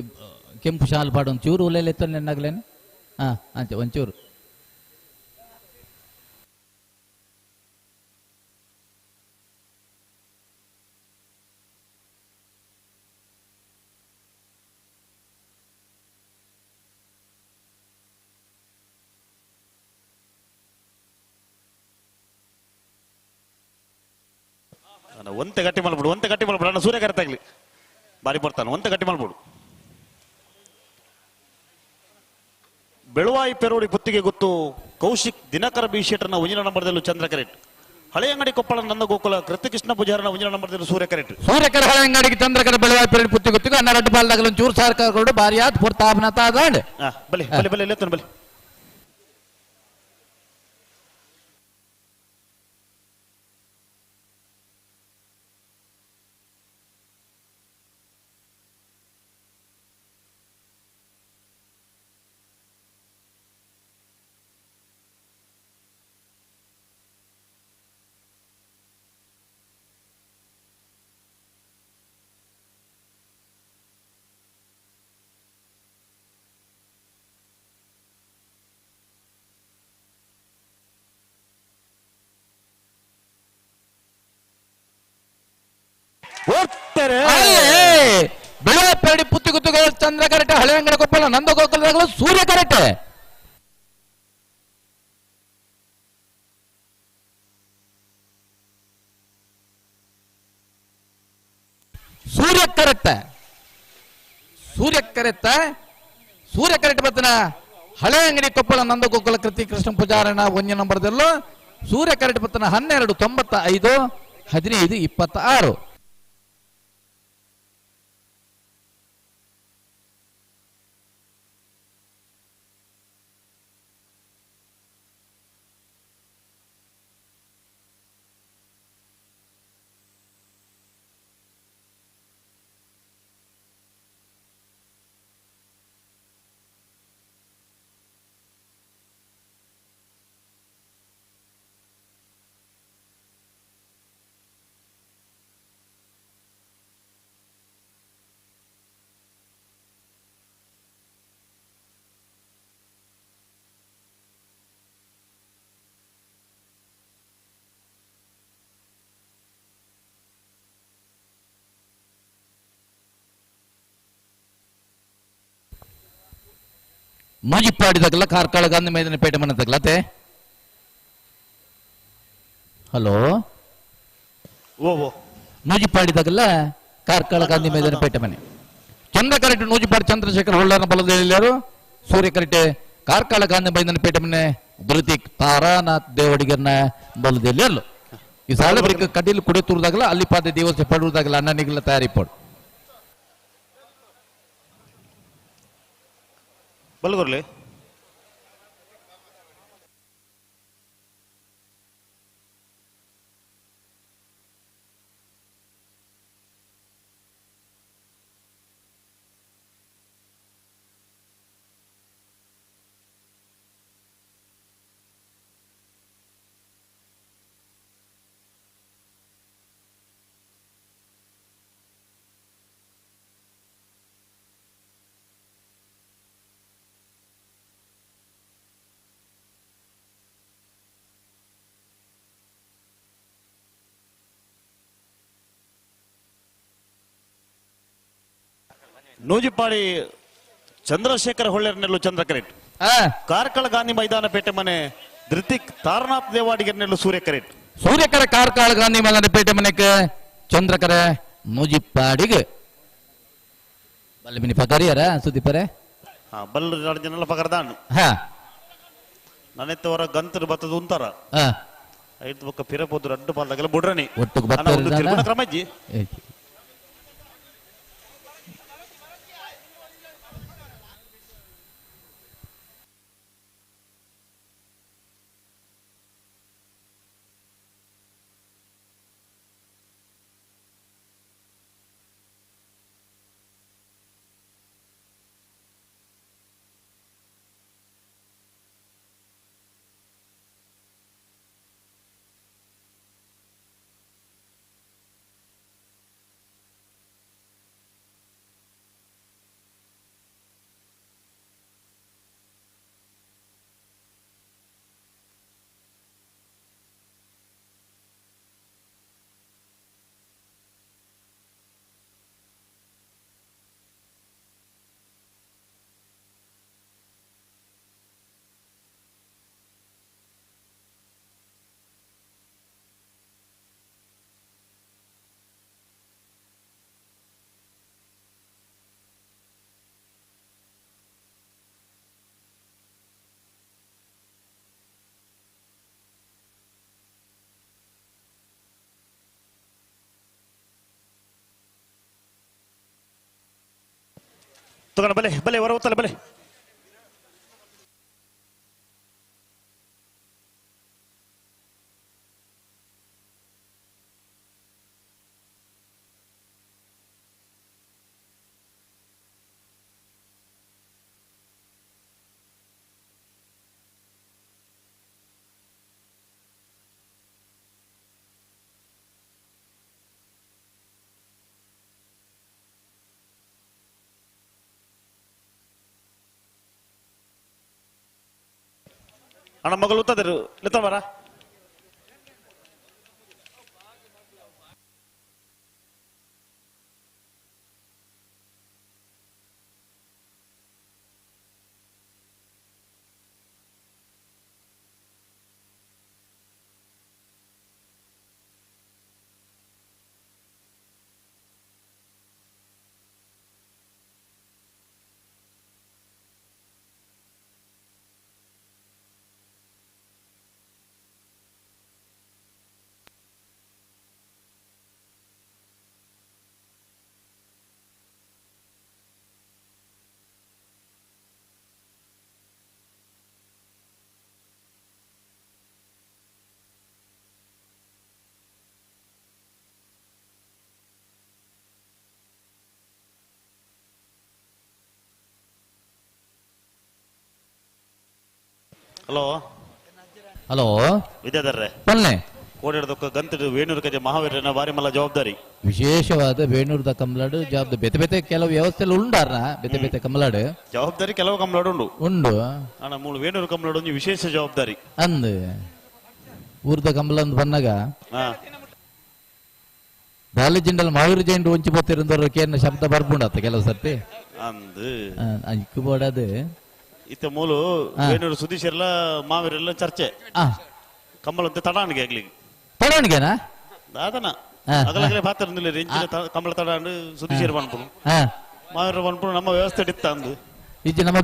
ಕೆಂಪು ಶಾಲ್ ಪಾಡು ಒಂದು ಚೂರು ಉಲ್ಲೆಲ್ಲ ಎತ್ತ ನೆನ್ನಾಗ್ಲೇನು ಹಾ ಅಂಚೆ ಒಂಚೂರು ಒಂತೆ ಗಟ್ಟಿ ಮಾಡ್ಬಿಡು ಅಣ್ಣ ಸೂರ್ಯ ಕರೆತಾಗ್ಲಿ ಬಾರಿ ಬರ್ತಾನೆ ಒಂತೆ ಗಟ್ಟಿ ಮಾಡ್ಬಿಡು ಬೆಳವಾಯಿ ಪೆರೋಡಿ ಪುತ್ತಿಗೆ ಗೊತ್ತು ಕೌಶಿಕ್ ದಿನಕರ ಬಿ ಶೆಟ್ಟರ್ನ ಉಂಜಿನ ನಂಬರ್ದಲ್ಲೂ ಚಂದ್ರ ಕರೆಟ್ ಹಳೆ ಅಂಗಡಿ ಕೊಪ್ಪಳ ನಂದ ಗೋಕುಲ ಕೃತಿಕೃಷ್ಣ ಪೂಜಾರನ ಉಂಜಿನ ನಂಬರ್ದಲ್ಲೂ ಸೂರ್ಯ ಕರೆಟ್ ಸೂರ್ಯಕರೆ ಹಳೆ ಅಂಗಡಿಗೆ ಚಂದ್ರಕರೆ ಬೆಳವಾಯಿ ಪೆರೋಡಿ ಪುತ್ತಿ ಗೊತ್ತಿಗೆ ಅನ್ನ ರಡ್ಡು ಪಾಲ್ದಾಗಲ ಚೂರು ಸಾರ್ಕಾರಗಳು ಬಾರಿ ಆತ್ ಪುರ್ತಾಪನತ ಅದಾಂಡ್ ಬಲಿ ಬಲಿ ಬಲಿ ಎತ್ತನ ಬಲಿ ಬೆಳವಾಯಿ ಪೆರೋಡಿ ಪುತ್ತಿ ಗೊತ್ತಿಗೆ ಚಂದ್ರ ಕರೆಟ್ ಹಳೆ ಅಂಗಡಿ ಕೊಪ್ಪಳ ನಂದ ಗೋಕುಲದಾಗಲೂ ಸೂರ್ಯ ಕರೆಟ್ ಸೂರ್ಯ ಕರೆಟ್ ಬತ್ತನ ಹಳೆ ಅಂಗಡಿ ಕೊಪ್ಪಳ ನಂದ ಗೋಕುಲ ಕೃತಿ ಕೃಷ್ಣ ಪೂಜಾರನ ಒಂಜ ನಂಬರ್ದಲ್ಲೂ ಸೂರ್ಯ ಕರೆಟ್ ಬತ್ತನ 1295 1526 ಮಜಿಪ್ಪಾಡಿ ತಗಲ ಕಾರ್ಕಳ ಗಾಂಧಿ ಮೈದಾನ ಪೇಟೆ ಮನೆ ತಗಲತೆ ಹಲೋ ನೂಜಿಪಾಡಿ ತಗಲ ಕಾರ್ಕಳ ಗಾಂಧಿ ಮೈದಾನ ಪೇಟೆ ಮನೆ ಚಂದ್ರ ಕರೆಟ್ ನೂಜಿಪಾಡಿ ಚಂದ್ರಶೇಖರ್ ಹೊಳ್ಳನ ಬಲದಲ್ಲಿ ಸೂರ್ಯ ಕರೆಟ್ ಕಾರ್ಕಳ ಗಾಂಧಿ ಮೈದಾನ ಪೇಟೆ ಮನೆ ಧೃತಿಕ್ ತಾರಾನಾಥ್ ದೇವಡಿಗರ್ನ ಬಲದಲ್ಲಿ ಅಲ್ಲೂ ಈ ಸಾಲ ಬರೀ ಕಡ್ಡಿಲು ಕುಡಿತುರ್ದಾಗಲ ಅಲ್ಲಿ ಪಾದ ದಿವಸ ಪಡುವುದಾಗಲ ಅಣ್ಣನಿಗೆಲ್ಲ ತಯಾರಿ ಪಡು ಬಲ್ಗುರ್ಲಿ ನೂಜಿಪಾಡಿ ಚಂದ್ರಶೇಖರ ಹೊಳ್ಳೆರ್ನೆಲ್ಲು ಚಂದ್ರ ಕರೆಟ್ ಕಾರ್ಕಳ ಗಾಂಧಿ ಮೈದಾನ ಪೇಟೆ ಮನೆ ಧೃತಿಕ್ ತಾರನಾಥ್ ದೇವಾಡಿಗರ್ನೆಲ್ಲು ಸೂರ್ಯ ಕರೆಟ್ ಸೂರ್ಯಕರ ಕಾರ್ಕಳ ಗಾಂಧಿ ಮೈದಾನ ಪೇಟೆ ಮನೆಗೆ ಚಂದ್ರಕರ ನೂಜಿಪಾಡಿಗೆ ಬಲ್ಲಮಿನಿ ಪಕರಿಯರ ಸುದೀಪರೆ ಬಲ್ಲು ಜನಲ್ಲ ಪಕರ್ದಾನು ಹಾ ನನೆತ್ತವರ ಗಂತರು ಬತ್ತದ ಉಂತಾರ ಹಾ ಐದು ಬೊಕ್ಕ ಪಿರಪೋದು ರಡ್ಡು ಪಾಲ್ದಾಗೆಲ್ಲ ಬುಡ್ರನಿ ಒಟ್ಟಿಗೆ ಅಣ್ಣ, ಒಂದು ತಿರುಗುನ ಕ್ರಮ ಇಜ್ಜಿ ತಗೊಂಡ ಬಲೆ ಬಲೆ ಹೊರ ಹೋಗ್ತಲ್ಲ ಬಲೆ ಅಣ್ಣ ಮಗಳು ಉತ್ತದರು ಲೆತ್ತ ಬರ ಹಲೋ ಹಲೋ ವಿದ್ಯಾಧರ್ರೆ ಬಲ್ಲೆ ಕೋಡಿಡ್ದಕ್ಕ ಗಂತಡು ವೇಣೂರು ಕಜೆ ಮಹಾವೀರನ ಬಾರಿ ಮಲ್ಲ ಜವಾಬ್ದಾರಿ ವಿಶೇಷವಾದ ಬೇಣೂರದ ಕಮಲಾಡು ಜವಾಬ್ದಾರಿ ಬೆತೆ ಬೆತೆ ಕೆಲವು ವ್ಯವಸ್ಥೆలు ಉಂಡಾರ ಬೆತೆ ಬೆತೆ ಕಮಲಾಡು ಜವಾಬ್ದಾರಿ ಕೆಲವು ಕಮಲಾಡು ಉಂಡು ಉಂಡು ಅಣ್ಣ ಮೂಳು ವೇಣೂರು ಕಮಲಾಡು ಒಂದು ವಿಶೇಷ ಜವಾಬ್ದಾರಿ ಅಂದ್ ಊರ್ದ ಕಮಲಂದ್ ಬನ್ನಗ ಬಾಲಿ ಜಿಂಡಲ್ ಮಾವಿರ ಜೈಂಡು ಒಂಚಿ ಬತ್ತಿರಂದವ್ರ ಕೇರ್ನ ಶಬ್ದ ಬರ್ಬುಂಡತ್ತ ಕೆಲವು ಸರ್ತಿ ಅಂದ್ ಇಕ್ಕು ಬೋಡದು ಇತ್ತ ಮೂಲು ವೇಣೂರು ಸುದೀಶ್ ಎಲ್ಲ ಮಾವೀರೆಲ್ಲ ಚರ್ಚೆ ಕಮಲ ಅಂತ ತಡಾಣಿಗೆ ಆಗ್ಲಿಕ್ಕೆ ತಡಾಣಿಗೆನಾ ದಾದನ ಅಗಲಗಲೇ ಪಾತ್ರ ರೇಂಜಿನ ಕಮಲ ತಡಾಂಡು ಸುದೀಶ್ ಬಂದ್ಪುಣು ಮಾವೀರ ಬಂದ್ಪುಣು ನಮ್ಮ ವ್ಯವಸ್ಥೆ ಇತ್ತ ಅಂದು ಇಜ್ಜಿ ನಮ್ಮ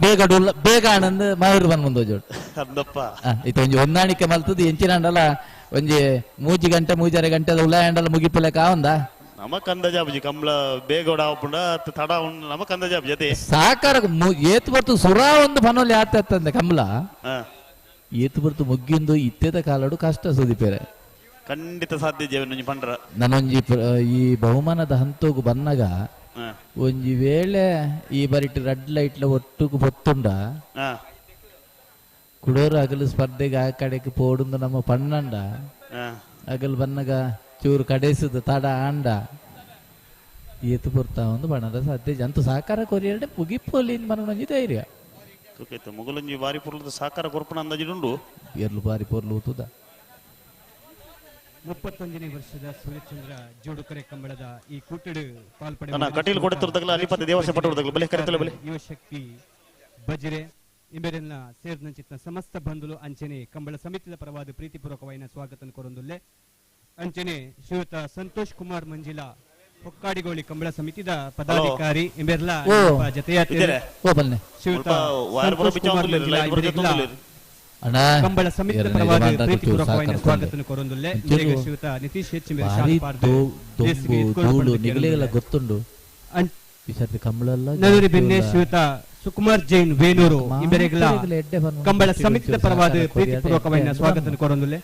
ಬೇಗ ಆನಂದ್ ಮಾವಿರ ಬಂದ್ ಜೋಡ್ ಅಂದಪ್ಪ ಇತ್ತ ಒಂಜಿ ಹೊಂದಾಣಿಕೆ ಮಲ್ತದ್ದು ಎಂಚಿನಾಂಡಲ ಒಂಜಿ 3 ಗಂಟೆ 3.5 ಗಂಟೆ ಉಳ್ಳಾಂಡಲ ಮುಗಿಪಲೆಕ ಆವಂದ ನಮ್ಮ ಕಂದ ಜಾಬಜಿ ಕಮಲ ಬೇಗ ಆಪುಂಡ ತಡ ಉಂಡು ನಮ್ಮ ಕಂದ ಜಾಬ್ ಜೊತೆ ಸಾಕಾರ ಏತು ಬರ್ತು ಸುರಾ ಒಂದು ಪನೋಲಿ ಆತಂದೆ ಕಮಲ ಏತು ಬರ್ತು ಮುಗ್ಗಿಂದು ಇತ್ತೆದ ಕಾಲಡು ಕಷ್ಟ ಸುದೀಪೇರೆ ಖಂಡಿತ ಸಾಧ್ಯ ಜೀವನ ಪಂಡ್ರ ನಾನೊಂಜಿ ಈ ಬಹುಮಾನದ ಹಂತೋಗು ಬನ್ನಗ ಒಂಜಿ ವೇಳೆ ಈ ಬರಿಟ್ ರೆಡ್ ಲೈಟ್ಲ ಒಟ್ಟುಗು ಬೊತ್ತುಂಡ ಕುಡೋರು ಅಗಲು ಸ್ಪರ್ಧೆಗೆ ಆ ಕಡೆಗೆ ಪೋಡುಂದು ನಮ್ಮ ಪಣ್ಣಂಡ ಅಗಲು ಬನ್ನಗ ಚೂರು ಕಡೆಸುದು ತಡ ಆಂಡ ಏತು ಬರ್ತಾ ಒಂದು ಬಣ್ಣದ ಸಾಧ್ಯ ಜಂತು ಸಾಕಾರ ಕೊರಿಯರ್ಡೆ ಮುಗಿಪೋಲಿ ಮನೊಂಜಿ ಧೈರ್ಯ ಮುಗಲೊಂಜಿ ಬಾರಿ ಪುರ್ಲದ ಸಾಕಾರ ಕೊರ್ಪಣ ಅಂದಾಜಿಡುಂಡು ಎರ್ಲು ಬಾರಿ ಪೊರ್ಲು ಊತುದ 31ನೇ ವರ್ಷದ ಸೂರ್ಯಚಂದ್ರ ಜೋಡುಕರೆ ಕಂಬಳದ ಈ ಕೂಟಡು ಕಟೀಲ್ ಕೊಡುತ್ತಿರದಾಗಲ ಅಲಿಪತ್ತ ದೇವಸ್ಥಾನ ಪಟ್ಟುವುದಾಗಲ ಬಲೆ ಕರೆತಲ ಬಲೆ ಯುವಶಕ್ತಿ ಬಜ್ರೆ ಇಂಬೆರೆನ್ನ ಸೇರ್ನಂಚಿತ್ನ ಸಮಸ್ತ ಬಂಧುಲು ಅಂಚನೆ ಕಂಬಳ ಸಮಿತಿದ ಪರವಾದ ಪ್ರೀತಿಪೂರ್ವಕವಾದ ಸ್ವಾಗತ ಕೊರೊಂದುಲ್ಲೆ ಅಂಚನೆ ಶ್ರೀಯುತ ಸಂತೋಷ್ ಕುಮಾರ್ ಮಂಜಿಲಾ ಹೊಕ್ಕಾಡಿಗೋಳಿ ಕಂಬಳ ಸಮಿತಿದ ಪದಾಧಿಕಾರಿ ಎಂಬೆರ್ಲ ಓ. ಜತೆಯಾತಿರು ಇದ್ದೀರಾ? ಓ ಬಲ್ಲೆ ಶ್ರೀಯುತ ವಾರ ಬರೋ ಸಂತೋಷ್ ಕುಮಾರ್ ಬಿಚ್ಚ ಮಂಜುಲಾ ಇವರಿಗೆಲ್ಲ ಅಣ್ಣ ಕಂಬಳ ಸಮಿತಿ ಎರಡನೇ ಪರವಾದ ಜಮಾನ್ದಾಗ ಪ್ರೀತಿಪೂರ್ವಕವಾದ ಚೂರು ಸ್ವಾಗತವನ್ನು ಕೋರೊಂದುಲ್ಲೆ ಒಂಚೂರು ಮೇರೆಗೆ ಶ್ರೀಯುತ ನಿತೀಶ್ ಹೆಚ್ಚು ಮೇಲೆ ಭಾರಿ ಶಾಂತಿಪಾರ್ದು ದೇಸಿಗೆ ದೊಂಬು ಇದ್ಕೊಂಡು ಧೂಳು ಬಂದಿದ್ದೇನೆ. ನಿಗಲೆಲ್ಲ ಗೊತ್ತುಂಡು ಅನ್- ಈ ಸರ್ತಿ ಕಂಬಳೆಲ್ಲ ನಲ್ಲೂರಿ ಬೆನ್ನೆ ಶ್ರೀಯುತ ಸುಕುಮಾರ್ ಜೈನ್ ವೇಣೂರು ಇವರಿಗೆಲ್ಲ ಕಂಬಳ ಸಮಿತಿಯ ಪರವಾದ ಪ್ರೀತಿಪೂರ್ವಕವಾದ ಸ್ವಾಗತವನ್ನು ಕೋರೊಂದುಲ್ಲೆ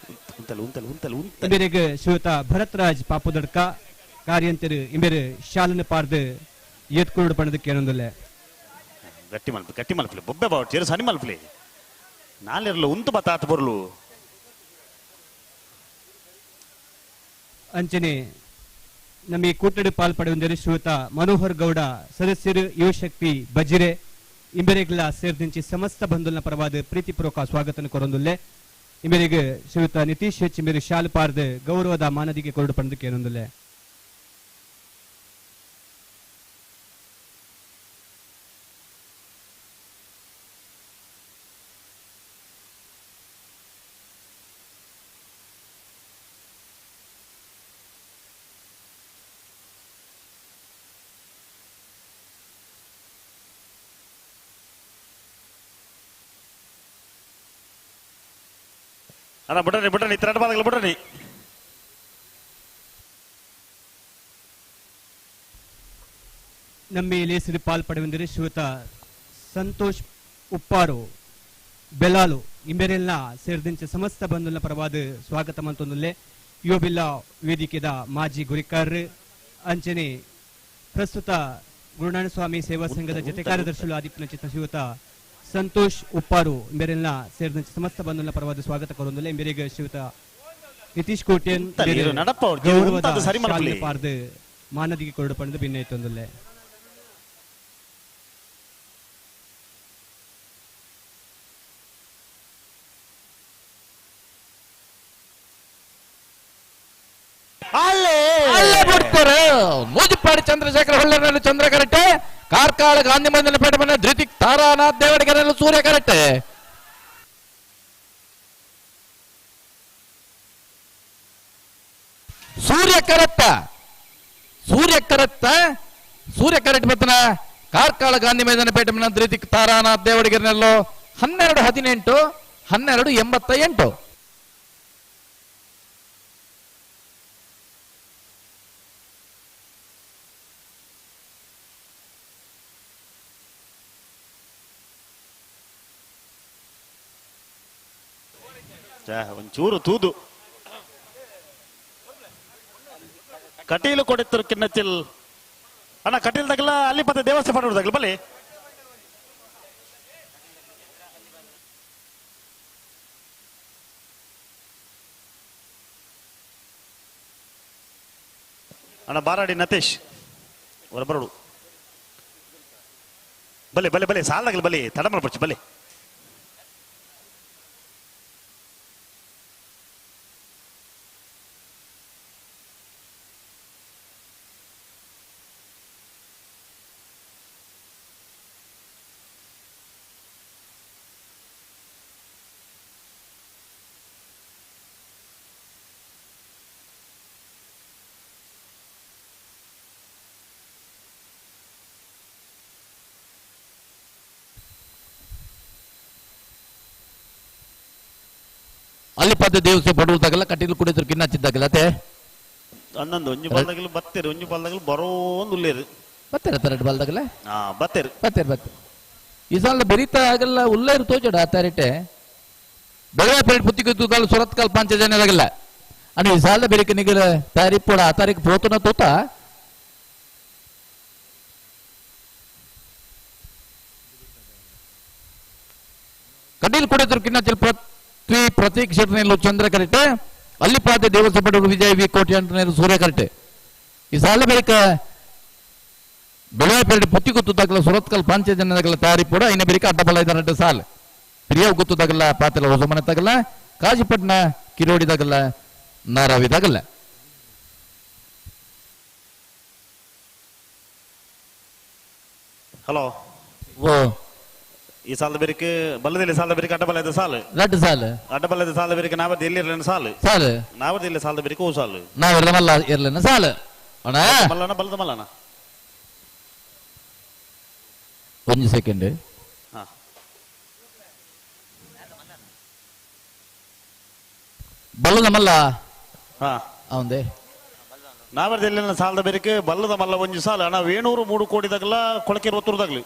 ಇವರಿಗೆ ಶ್ರೀಯುತ ಭರತ್ರಾಜ್ ಪಾಪುದಡ್ಕ ಕಾರ್ಯಂತರು ಇಮೆರು ಶಾಲನ ಪಾರ್ದು ಏತ್ಕೊಂಡು ಪಣದಕ್ಕೆ ಏನೊಂದುಲ್ಲೆ ಗಟ್ಟಿ ಮಲ್ಪಲೆ ಬೊಬ್ಬೆ ಬಾವಟ್ ಚೇರು ಸನಿ ಮಲ್ಪಲೆ ನಾಲಿರಲು ಉಂತು ಬತ್ತಾತ ಬರಲು ಅಂಚನೆ ನಮ್ಮ ಈ ಕೂಟಡಿ ಪಾಲ್ಪಡುವಂದರೆ ಶ್ರೀಯುತ ಮನೋಹರ್ ಗೌಡ ಸದಸ್ಯರು ಯುವಶಕ್ತಿ ಬಜಿರೆ ಇಂಬೆರೆಗ್ಲ ಸೇರಿದಂತೆ ಸಮಸ್ತ ಬಂಧುಲ್ನ ಪರವಾದ ಪ್ರೀತಿಪೂರ್ವಕ ಸ್ವಾಗತವನ್ನು ಕೊರೊಂದುಲ್ಲೆ ಇಂಬೆರೆಗೆ ಶ್ರೀಯುತ ನಿತೀಶ್ ಹೆಚ್ ಇಂಬೆರು ಶಾಲು ಪಾರ್ದು ಗೌರವದ ಮಾನದಿಗೆ ಕೊರಡು ಪಣದಕ್ಕೆ ಏನೊಂದುಲ್ಲೆ ಅಣ್ಣ ಬಿಡ್ರಿ ಇತರ ಬಾದಗಳು ಬಿಡ್ರಿ ನಮ್ಮ ಲೇಸರಿ ಪಾಲ್ಪಡುವಂದರೆ ಶ್ರೀಯುತ ಸಂತೋಷ್ ಉಪ್ಪಾರು ಬೆಲಾಲು ಇಂಬೆರೆಲ್ಲ ಸೇರಿದಂತೆ ಸಮಸ್ತ ಬಂಧುಗಳ ಪರವಾದ ಸ್ವಾಗತ ಮಂತೊಂದುಲ್ಲೆ ಯುವಬಿಲ್ಲ ವೇದಿಕೆದ ಮಾಜಿ ಗುರಿಕಾರರು ಅಂಚನೆ ಪ್ರಸ್ತುತ ಗುರುನಾರಾಯಣ ಸ್ವಾಮಿ ಸೇವಾ ಸಂಘದ ಜತೆ ಕಾರ್ಯದರ್ಶಿಗಳು ಆದಿತ್ಯನ ಚಿತ್ತ ಶ್ರೀಯುತ ಸಂತೋಷ್ ಉಪ್ಪಾರು ಇಂಬೆರೆಲ್ಲ ಸೇರಿದಂತೆ ಸಮಸ್ತ ಬಂಧುಗಳ ಪರವಾದ ಸ್ವಾಗತ ಕೊರೊಂದುಲ್ಲೆ ಇಂಬೆರೆಗೆ ಶ್ರೀಯುತ ನಿತೀಶ್ ಕೋಟ್ಯನ್ ಗೌರವದ ಶಾಲೆ ಪಾರ್ದು ಮಾನದಿಗೆ ಕೊರಡು ಪಡೆದು ಭಿನ್ನೈತೊಂದುಲ್ಲೆ ಅಲ್ಲೇ ಬಿಡ್ತಾರೆ ಮೂಜಿಪಾಡಿ ಚಂದ್ರಶೇಖರ ಹೊಳ್ಳೆನಲ್ಲಿ ಚಂದ್ರ ಕರೆಕ್ಟೆ ಕಾರ್ಕಾಳ ಗಾಂಧಿ ಮಂದಿರ ಪೇಟೆ ಮನೆ ಧೃತಿಕ್ ತಾರಾನಾಥ್ ದೇವಡಿಗೆರೆಯಲ್ಲಿ ಸೂರ್ಯ ಕರೆಕ್ಟೆ ಸೂರ್ಯ ಕರೆಕ್ಟ್ ಬರ್ತನ ಕಾರ್ಕಾಳ ಗಾಂಧಿ ಮೈದಾನ ಪೇಟೆ ಮನೆ ಧೃತಿಕ್ ತಾರಾನಾಥ್ ದೇವಡಿಗೆರೆನಲ್ಲೋ 12-18 12-88 ಒಂಚೂರು ತೂದು ಕಟೀಲು ಕೊಡೆತ್ತರು ಕಿನ್ನಚಿಲ್ ಅಣ್ಣ ಕಟೀಲ್ ತಗಲ ಅಲ್ಲಿ ಪತ್ತೆ ದೇವಸ್ಥಾನ ಪಡೆಯುವುದಾಗಲ ಬಲೆ ಅಣ್ಣ ಬಾರಾಡಿ ನತೇಶ್ ಅವರ ಬರೋಡು ಬಲೆ ಬಲೆ ಬಲೆ ಸಾಲದಾಗಲ ಬಲೆ ತಡ ಮಾಡ್ಬಿಡ್ಚಿ ಬಲೆ ಅಲ್ಲಿ ಪದ ದೇವಸ್ಥಾನ ಪಡುವುದಾಗಲ್ಲ ಕಟೀಲು ಕುಡಿದ್ರು ಕಿನ್ನಚ್ಚಿದ್ದಾಗಲ್ಲ ಅತ್ತೆ ಅನ್ನೊಂದು ಒಂಜು ಬಾಲ್ದಾಗಲು ಬತ್ತೇರು ಒಂಜು ಬಾಲ್ದಾಗಲು ಬರೋ ಒಂದು ಉಲ್ಲೇರು ಬತ್ತೇರ ತರಡ್ ಬಾಲ್ದಾಗಲ್ಲ ಬತ್ತೇರು ಬತ್ತೇರ್ ಈ ಸಾಲ ಬೆರೀತಾ ಆಗಲ್ಲ ಉಲ್ಲೇರು ತೋಜಡ ತಾರಿಟೆ ಬೆಳಗ್ಗೆ ಪೇಟ್ ಪುತ್ತಿಗೆ ಸುರತ್ ಕಾಲ್ ಪಂಚ ಜನರಾಗಲ್ಲ आणि ಈ ಸಾಲ ಬೆರಿಕೆ ನಿಗಲ ತಾರೀಖ್ ಪೋಡ ಆ ತಾರೀಖ್ ಪೋತನ ತೋತ ಕಟೀಲ್ ಕುಡಿದ್ರು ಕಿನ್ನಚ್ಚಲ್ ಪ್ರತೀಕ್ ಶೆಟ್ರನೆಲ್ಲೂ ಚಂದ್ರ ಕರೆಕ್ಟೆ ಅಲ್ಲಿ ಪಾತೆ ದೇವಸ್ಥಾನ ಪಡೆಯುವ ವಿಜಯ್ ವಿ ಕೋಟಿ ಅಂಟನೇರು ಸೂರ್ಯ ಕರೆಕ್ಟೆ ಈ ಸಾಲ ಬೆರಿಕ ಬೆಳಗ್ಗೆ ಪೇಟ್ ಪುತ್ತಿ ಗೊತ್ತದಾಗಲ್ಲ ಸುರತ್ಕಲ್ ಪಂಚ ಜನರಾಗಲ್ಲ ತಾರೀಖ್ ಪೋಡ ಇನ್ನ ಬೆರಿಕ ಅಡ್ಡಬಲ ಇದ್ದಾರಂటే ಸಾಲ್ ಪ್ರಿಯ ಗೊತ್ತದಾಗಲ್ಲ ಪಾತೆಲ್ಲ ಹೊಸ ಮನೆ ತಗಲ್ಲ ಕಾಜಿಪಟ್ನ ಕಿರೋಡಿದಾಗಲ್ಲ ನಾರಾವಿದಾಗಲ್ಲ ಹಲೋ ಓ ಈ ಸಾಲ ಬೇರಿಕೆ ಬಲ್ಲದಲ್ಲಿ ಸಾಲ ಬೇರಿಕೆ ಅಡ್ಡಬಲದ ಸಾಲು ರಡ್ಡು ಸಾಲು ಅಡ್ಡಬಲದ ಸಾಲ ಬೇರಿಕೆ ನಾವದ್ದು ಎಲ್ಲಿ ಇರಲಿಲ್ಲ ಸಾಲು ಸಾಲು ನಾವದ್ದು ಇಲ್ಲಿ ಸಾಲ ಬೇರಿಕೆ ಓ ಸಾಲು ನಾವೆಲ್ಲ ಇರ್ಲೇನ ಸಾಲು ಅಣ್ಣ ಮಲ್ಲಣ್ಣ ಬಲದ ಮಲ್ಲಣ್ಣ. ಒಂದು ಸೆಕೆಂಡ್. ಹಾ ಬಲ್ಲದ ಮಲ್ಲ ಹಾ ಅವಂದೇ ನಾವರ್ದೆಲ್ಲ ಸಾಲದ ಬೇರಿಕೆ ಬಲ್ಲದ ಮಲ್ಲ ಒಂಜಿ ಸಾಲ ಅಣ್ಣ ವೇಣೂರು 3 ಕೋಟಿದಾಗಲ ಕೊಳಕೆ 20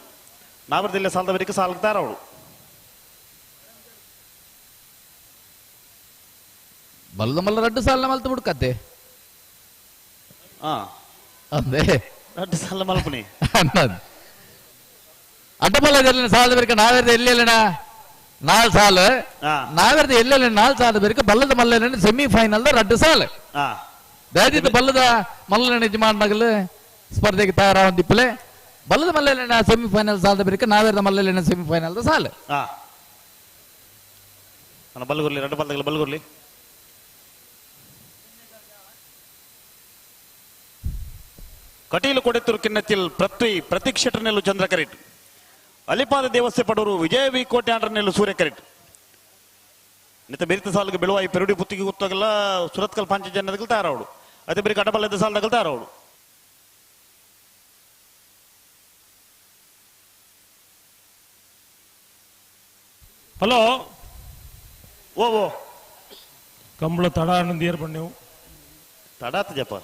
ನಾವರ್ದೆಲ್ಲ ಸಾಲದ ಬೇರಿಕೆ ಸಾಲಕ್ತಾರ ಅವಳು. ಬಲ್ಲದ ಮಲ್ಲ ರಡ್ಡು ಸಾಲ ಮಲ್ತು ಬಿಡ್ಕತ್ತೆ ಹಾ ಅಂದೇ ರಡ್ಡು ಸಾಲ ಮಲ್ಪನಿ ಅನ್ನದ್ ಅಡ್ಡಮಲ್ಲ ಸಾಲದ ಬೇರಿಕೆ ನಾವೆರ್ದ ಎಲ್ಲೆಲ್ಲಣ 4 ಸಾಲು ನಾವೆರ್ದ ಎಲ್ಲೆಲ್ಲ 4 ಸಾಲದ ಬೇರಿಕೆ ಬಲ್ಲದ ಮಲ್ಲ ಸೆಮಿಫೈನಲ್ ರಡ್ಡು ಸಾಲು ದಯದಿದ್ದ ಬಲ್ಲದ ಮಲ್ಲನ ಯಜಮಾನಗಳು ಸ್ಪರ್ಧೆಗೆ ತಯಾರಾವಂದಿಪ್ಪಲೆ ಬಲ್ಲದ ಮಲ್ಲನ ಸೆಮಿಫೈನಲ್ ಸಾಲದ ಬೇರಿಕೆ ನಾವೆರ್ದ ಮಲ್ಲನ ಸೆಮಿಫೈನಲ್ ಸಾಲು ಬಲ್ಗುರ್ಲಿ 2 ಬಲ್ದಗಳು ಬಲ್ಗುರ್ಲಿ. ಕಟೀಲು ಕೊಡೆತ್ತೂರು ಕಿನ್ನಚ್ಚಿಲ್ ಪ್ರತೀಕ್ಷಟನೆಲ್ಲು ಚಂದ್ರ ಕರಿಟ್ ಅಲಿಪಾದ ದೇವಸ್ಥೆ ಪಡೂರು ವಿಜಯ ವಿ ಕೋಟೆ ಆಂಡ್ರನೆಲ್ಲು ಸೂರ್ಯ ಕರಿಟ್ ನಿತ ಬೆರಿತ ಸಾಲಿಗೆ ಬೆಳುವಾಯಿ ಪೆರುಡಿ ಪುತ್ತಿಗೆ ಗೊತ್ತಾಗಲ್ಲ ಸುರತ್ಕಲ್ ಪಂಚ ಜನದಗಳು ತಯಾರವಡು ಅದೇ ಬರೀ ಕಟಬಲ್ಲದ ಸಾಲದಗಳು ತಯಾರವಡು. ಹಲೋ ಓ ಕಂಬಳ ತಡ ಆನಂದ್ ಏರ್ ಪಣ್ಣೆವು ತಡಾತ ಜಪ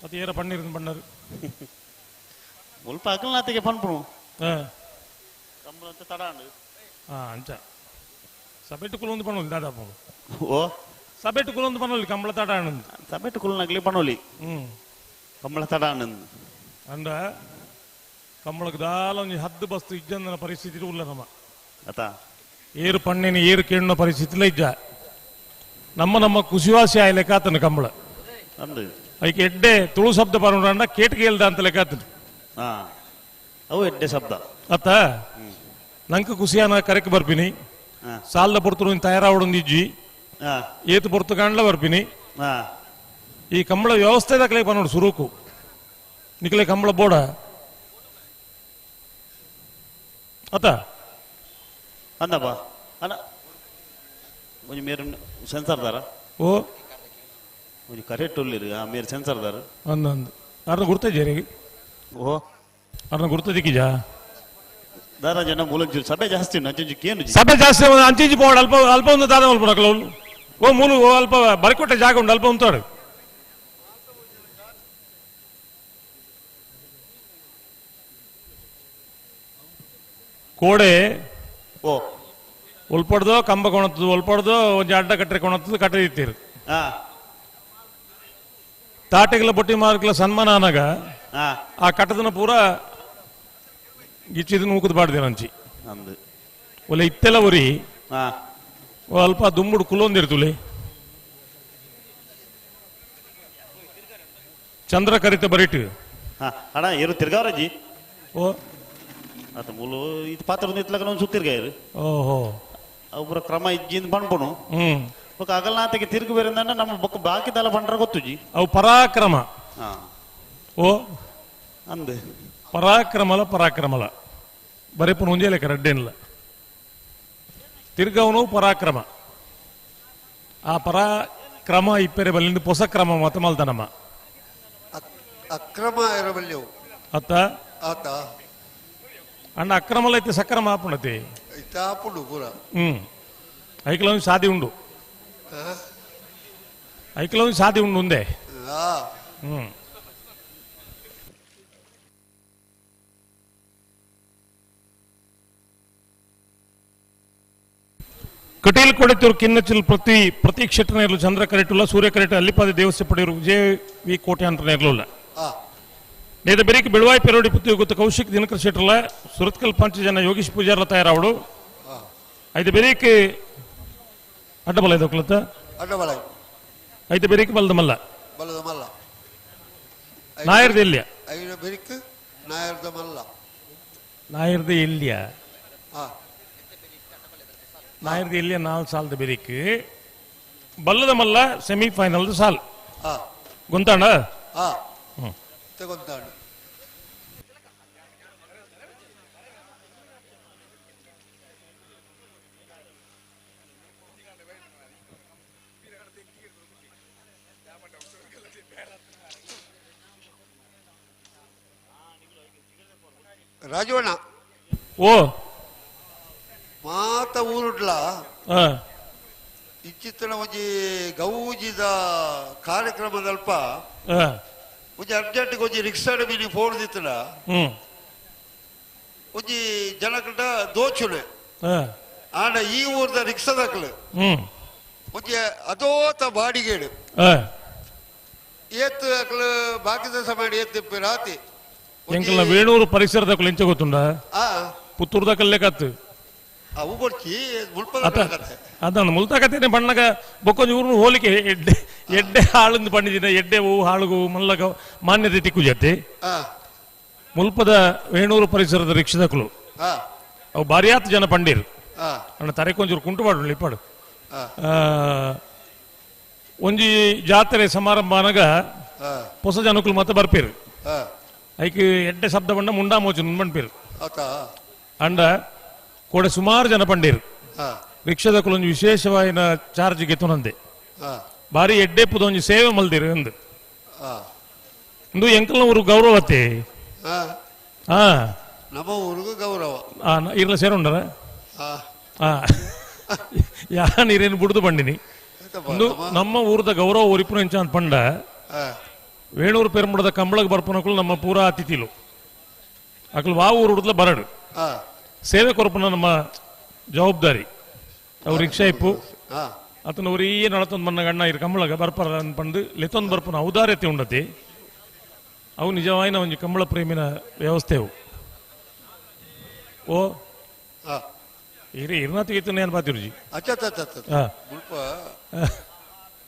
ಅದು ಏರ ಪಣ್ಣೀರ್ ಪಣ್ಣರು ಮುಲ್ಪ ಅಕಲ್ನಾತಿಗೆ ಪನ್ಪು ಕಂಬಳ ಅಂತ ತಡ ಅಂಚ ಸಬೆಟ್ಟು ಕುಲೊಂದು ಪಣ್ಣೋಲಿ ದಾದಾಪ ಓ ಸಬೆಟ್ಟು ಕುಲೊಂದು ಪಣ್ಣೋಲಿ ಕಂಬಳ ತಡ ಆನಂದ್ ಸಬೆಟ್ಟು ಕುಲನಗ್ಲಿ ಪಣ್ಣೋಲಿ ಕಂಬಳ ತಡ ಆನಂದ್ ಅಂದ ಕಂಬಳಕ್ಕೆ ದಾಲ ಒಂದು 10 ಬಸ್ತು ಇಜ್ಜಂದನ ಪರಿಸ್ಥಿತಿ ಉಲ್ಲ ನಮ್ಮ ಅತ ಏರು ಪಣ್ಣೆನ ಏರು ಕೇಳಿನ ಪರಿಸ್ಥಿತಿಲ ಇಜ್ಜ ನಮ್ಮ ಕುಸಿವಾಸಿ ಆಯ ಲೆಕ್ಕಾತನ ಕಂಬಳ ಅಂದು ಅದಕ್ಕೆ ಎಡ್ಡೆ ತುಳು ಶಬ್ದ ಪರೋಣ ಕೇಟಿಗೆ ಹೇಳ್ದ ಅಂತ ಲೆಕ್ಕಾತನ ಅವು ಎಡ್ಡೆ ಶಬ್ದ ಅತ್ತ ನಂಗೆ ಖುಷಿಯಾನ ಕರೆಕ್ ಬರ್ಪಿನಿ ಸಾಲದ ಪೊರ್ತರು ತಯಾರಾವಡೊಂದಿಜ್ಜಿ ಏತು ಪೊರ್ತು ಕಾಣ್ಲ ಬರ್ಪಿನಿ ಈ ಕಂಬಳ ವ್ಯವಸ್ಥೆ ದಾಖಲೆ ಪನ್ನೋಡು ಸುರುಕು ನಿಕ್ಲೆ ಕಂಬಳ ಬೋಡ ಅತ್ತ ಅಂದಪ್ಪ ಅಣ್ಣ కొంచెం మీరు సెన్సార్ దారా ఓ కొంచెం కరెక్ట్ ఒళ్ళిరు మీరు సెన్సార్ దారు ಅಂದು ಅರ್ನ ಗುರ್ತ ಜೇರಿ ಓ ಅರ್ನ ಗುರ್ತ ದಿಕ್ಕಿಜಾ ದಾರ ಜನ ಮೂಲಂಚೂರು ಸಭೆ ಜಾಸ್ತಿ ಅಂಚು ಸಭೆ ಜಾಸ್ತಿ ಅಂಚಿಂಚಿ పోవడం ಅಲ್ಪ ಒಂದು ದಾದ ಮಲ್ಪ ನಕಲ ಓ ಮೂಲು ಓ ಅಲ್ಪ ಬರಕೊಟ್ಟೆ ಜಾಗ ಉಂಡು ಅಲ್ಪ ಉಂತಾಡು ಕೋಡೆ ಓ ಉಲ್ಪಡ್ದು ಕಂಬ ಕೊಣತ್ತದು ಉಲ್ಪಡ್ದು ಒಂದು ಅಡ್ಡ ಕಟ್ಟರೆ ಕೊಣತ್ತದು ಕಟ್ಟದಿತ್ತೀರು ತಾಟೆಗಳ ಬೊಟ್ಟಿ ಮಾರ್ಕಲ ಸನ್ಮಾನ ಅನಾಗ ಆ ಕಟ್ಟದನ ಪೂರ ಗಿಚ್ಚಿದ ನೂಕದ ಬಾಡ್ದೆ ನಂಚಿ ಒಲೆ ಇತ್ತೆಲ್ಲ ಉರಿ ಅಲ್ಪ ದುಮ್ಮುಡು ಕುಲೊಂದಿರ್ತುಲೆ ಚಂದ್ರ ಕರಿತ ಬರಿಟ್ ಅಣ್ಣ ಇರು ತಿರ್ಗಾವ್ರಜ್ಜಿ ಓ ಅತ ಮೂಲು ಇದು ಪಾತ್ರ ನಿತ್ಲಕ ಸುತ್ತಿರ್ಗಾಯರು ಓಹೋ ಒಬ್ಬರ ಕ್ರಮ ಇಜ್ಜಿಂದ ಪಣ್ಪುನು ఒక అగల్నాథకి తిరిగి వేరిందంటే ನಮ್ಮ ಬೊಕ್ಕ ಬಾಕಿ ತಲ ಪಂಡ್ರ ಗೊತ್ತುಜಿ ಅವು ಪರಾಕ್ರಮ ಓ ಅಂದೆ ಪರಾಕ್ರಮಲ ಬರೇಪುನ ಒಂದೇ ಲೆಕ್ಕ ರೆಡ್ಡೇನಿಲ್ಲ ತಿರ್ಗವನು ಪರಾಕ್ರಮ ಆ ಪರಾಕ್ರಮ ಇಪ್ಪೆರೆ ಬಲ್ಲಿಂದ ಹೊಸ ಕ್ರಮ ಮತ ಮಲ್ತನಮ್ಮ ಅಕ್ರಮ ಇರಬಲ್ಯವು ಅತ್ತ ಆತ ಅಣ್ಣ ಅಕ್ರಮಲ ಐತೆ ಸಕ್ರಮ ಆಪುಣತೆ ಇತ್ತಾಪುಡು ಪೂರ ಐಕ್ಲವನ್ ಸಾದಿ ಉಂಡು ಐಕ್ಲವನ್ ಸಾದಿ ಉಂಡು ಒಂದೇ ಕಟೀಲ್ ಕೊಡೆತ್ತೂರು ಕಿನ್ನಚಿಲ್ ಪ್ರತೀಕ್ಷಟನೆಯಲು ಚಂದ್ರ ಕರೆಟುಲ್ಲ ಸೂರ್ಯ ಕರೆಟ ಅಲ್ಲಿಪಾದ ದೇವಸ್ಥೆ ಪಡೆಯರು ವಿಜಯ ವಿ ಕೋಟೆ ಅಂತ ಇರಲಿಲ್ಲ ನೇದ ಬೆರಿಕೆ ಬೆಳುವಾಯಿ ಪೆರೋಡಿ ಪುತ್ತಿ ಗೊತ್ತು ಕೌಶಿಕ್ ದಿನಕರ ಶೆಟ್ಟರ್ಲ ಸುರತ್ಕಲ್ ಪಂಚ ಜನ ಯೋಗೀಶ್ ಪೂಜಾರ್ಲ ತಯಾರಾವಡು ಐದು ಬೆರಿಕೆ ಅಡ್ಡಬಲ ಇದಕ್ಲತ್ತ ಐದು ಬೆರಿಕೆ ಬಲದ ಮಲ್ಲ ನಾಯರ್ದ ಇಲ್ಯ ನಾಯರ್ದ ಇಲ್ಯ ನಾಯರ್ದ ಇಲ್ಯ 4 ಸಾಲದ ಬೆರಿಕೆ ಬಲ್ಲದ ಮಲ್ಲ ಸೆಮಿಫೈನಲ್ ಸಾಲ್ ಗೊಂತಾಣ ರಾಜವಣ್ಣ ಓ ಮಾತ ಊರುಡ್ಲ ಆ, ಇಚ್ಚಿತ್ತನ ಒಂಜಿ ಗೌಜಿದ ಕಾರ್ಯಕ್ರಮದಲ್ಪ ಆ, ಒಂಜಿ ಅರ್ಜೆಂಟ್ ಒಂಜಿ ರಿಕ್ಷಾಡ್ ಮೀನಿ ಫೋನ್ ದಿತ್ತನ ಹ್ಮ್ ಒಂಜಿ ಜನಕಲ್ಟ ದೋಚುನೆ ಆ, ಆಂಡ ಈ ಊರ್ದ ರಿಕ್ಷಾದಕ್ಲು ಹ್ಮ್ ಒಂಜಿ ಅದೋತ ಬಾಡಿಗೇಡು ಆ, ಏತ್ ಅಕ್ಲು ಬಾಕಿದ ಸಮಯ ಏತ್ ರಾತಿ ಎಂಕಲ್ನ ವೇಣೂರು ಪರಿಸರದ ಎಂಚ ಗೊತ್ತುಂಡ ಆ ಪುತ್ತೂರ್ದ ಕಲ್ಲೆ ಕತ್ತು ಅವು ಕೊಡ್ಚಿ ಮುಲ್ಪದ ಅತ ಅದನ್ನು ಮುಲ್ತಾಕತ್ತೇನೆ ಬಣ್ಣಗ ಬೊಕ್ಕೊಂದು ಊರು ಹೋಲಿಕೆ ಎಡ್ಡೆ ಎಡ್ಡೆ ಹಾಳಿಂದ ಪಂಡಿದಿನ ಎಡ್ಡೆ ಹೂವು ಹಾಳುಗು ಮಲ್ಲಗ ಮಾನ್ಯತೆ ತಿಕ್ಕುಜತ್ತೆ ಆ ಮುಲ್ಪದ ವೇಣೂರು ಪರಿಸರದ ರಿಕ್ಷದಕ್ಲು ಆ ಅವು ಬಾರಿಯಾತ್ ಜನ ಪಂಡೀರು ಆ ಅಣ್ಣ ತರೆಕೊಂಚೂರು ಕುಂಟು ಮಾಡು ಇಪ್ಪಾಡು ಆ ಒಂಜಿ ಜಾತ್ರೆ ಸಮಾರಂಭ ಅನಗ ಆ ಹೊಸ ಜನಕ್ಕಲು ಮತ್ತೆ ಬರ್ಪೇರು ಆ ಐಕ್ ಎಡ್ಡೆ ಶಬ್ದ ಬಂಡ ಮುಂಡಾ ಮೋಚನ್ ಬಣ್ಪೇರು ಆತ ಅಂಡ ಕೂಡ ಸುಮಾರು ಜನ ಪಂಡೀರು ಆ ರಿಕ್ಷದಕ್ಕಲು ಒಂದು ವಿಶೇಷವಾಯಿನ ಚಾರ್ಜ್ ಗೆತ್ತುನಂದೆ ಆ ಬಾರಿ ಎಡ್ಡೆ ಪುದ ಒಂಜಿ ಸೇವೆ ಮಲ್ದಿರು ಎಂದು ಆ ಇಂದು ಎಂಕಲ್ನ ಊರು ಗೌರವತ್ತೆ ಆ ಹಾ ನಮ್ಮ ಊರಿಗೂ ಗೌರವ ಇರ್ಲ ಸೇರುಂಡರ ಆ ಹಾ ಯಾ ನೀರೇನು ಬಿಡುದು ಬಂಡಿನಿ ಇಂದು ನಮ್ಮ ಊರದ ಗೌರವ ಒರಿಪುನ ಎಂಚ ಅಂತ ಪಂಡ ಆ ವೇಣೂರು ಪೆರುಂಬುಡದ ಕಂಬಳಗ ಬರ್ಪನಕಲು ನಮ್ಮ ಪೂರಾ ಅತಿಥಿಲು ಅಕಲು ವಾ ಊರು ಹುಡುದ್ಲ ಬರಡು ಆ ಸೇವೆ ಕೊರಪನ ನಮ್ಮ ಜವಾಬ್ದಾರಿ ಅವ್ರು ರಿಕ್ಷಾ ಇಪ್ಪು ಆ ಅತನ ಅವ್ರು ಈ ನಳತೊಂದು ಮನ್ನ ಗಣ್ಣ ಇರು ಕಂಬಳಗ ಬರ್ಪರ ಅನ್ಪಂಡು ಲೆತ್ತೊಂದು ಬರ್ಪನ ಔದಾರ್ಯತೆ ಉಂಡತಿ ಅವು ನಿಜವಾಯಿನ ಒಂಜಿ ಕಂಬಳ ಪ್ರೇಮಿನ ವ್ಯವಸ್ಥೆ ಅವು ಓ ಆ ಇರಿ ಇರ್ನಾತಿಗೆ ಏನು ಪಾತಿರುಜಿ ಅಚ್ಚ ಅಚ್ಚ ಅಚ್ಚ ಹಾ ಮುಲ್ಪ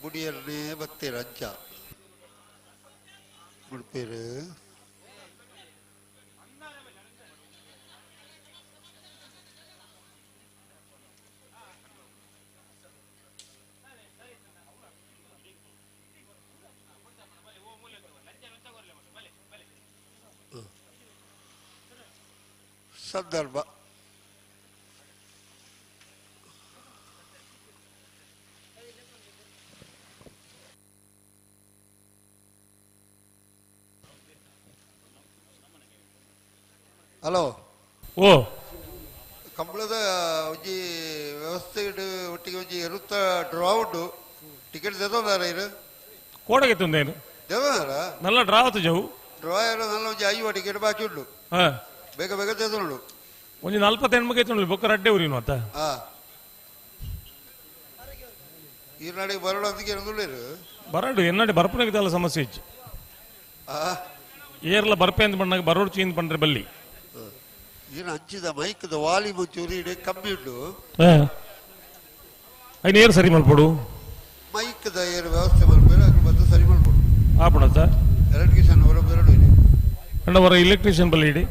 ಬುಡಿಯರ್ನೇ ಬತ್ತೇರ ಅಜ್ಜ ಮುಡ್ಪೇರು ಸಂದರ್ಭ ಹಲೋ ಓ ಕಂಬಳದ ಒಂಜಿ ವ್ಯವಸ್ಥೆ ಒಟ್ಟಿಗೆ ಒಂಜಿ ಇರುತ್ತ ಡ್ರಾ ಉಂಡು ಟಿಕೆಟ್ ತೆದೋದಾರ ಇರು ಕೋಡಗೆ ತುಂದೇನು ತೆದೋದಾರ ನಲ್ಲ ಡ್ರಾವತ್ತು ಜವು ಡ್ರಾ ಇರೋ ನನ್ನ ಒಂಜಿ ಐವ ಟಿಕೆಟ್ ಬಾಕಿ ಉಂಡು ಹಾ ಬೇಗ ಬೇಗ ತೆದೋಳು ಒಂಜಿ 40 ಹೆಣ್ಮಕ್ಕೆ ತುಂಡು ಬೊಕ್ಕ ರಡ್ಡೆ ಊರಿನ ಮತ್ತ ಆ ಈ ನಾಡಿಗೆ ಬರೋಣ ಅದಕ್ಕೆ ಇರೋದಿಲ್ಲ ಬರಡು ಎನ್ನಡಿ ಬರ್ಪನಗಿದಲ್ಲ ಸಮಸ್ಯೆ ಇಚ್ಚು ಆ ಏರ್ಲ ಬರ್ಪೆ ಅಂತ ಬಂದಾಗ ಬರೋಡು ಚೀನ್ ಪಂಡ್ರೆ ಬಲ್ಲಿ ಏನು ಹಂಚಿದ ಮೈಕ್ದ ವಾಲಿಬ್ ಚೂರಿ ಕಮ್ಮಿ ಉಂಡು ಐನ್ ಏರ್ ಸರಿ ಮಲ್ಪಡು ಮೈಕ್ದ ಏನು ವ್ಯವಸ್ಥೆ ಮಾಡ್ಬೇಕು ಅದ್ರ ಬಂದು ಸರಿ ಮಾಡ್ಬೋದು ಆಪಣತ್ತ ಎಲೆಕ್ಟ್ರಿಷಿಯನ್ ಅವರ ಬೇರೆ ಇದೆ ಅಣ್ಣ ವರ ಇಲೆಕ್ಟ್ರಿಷಿಯನ್ ಬಲ್ಲಿ ಇಡಿ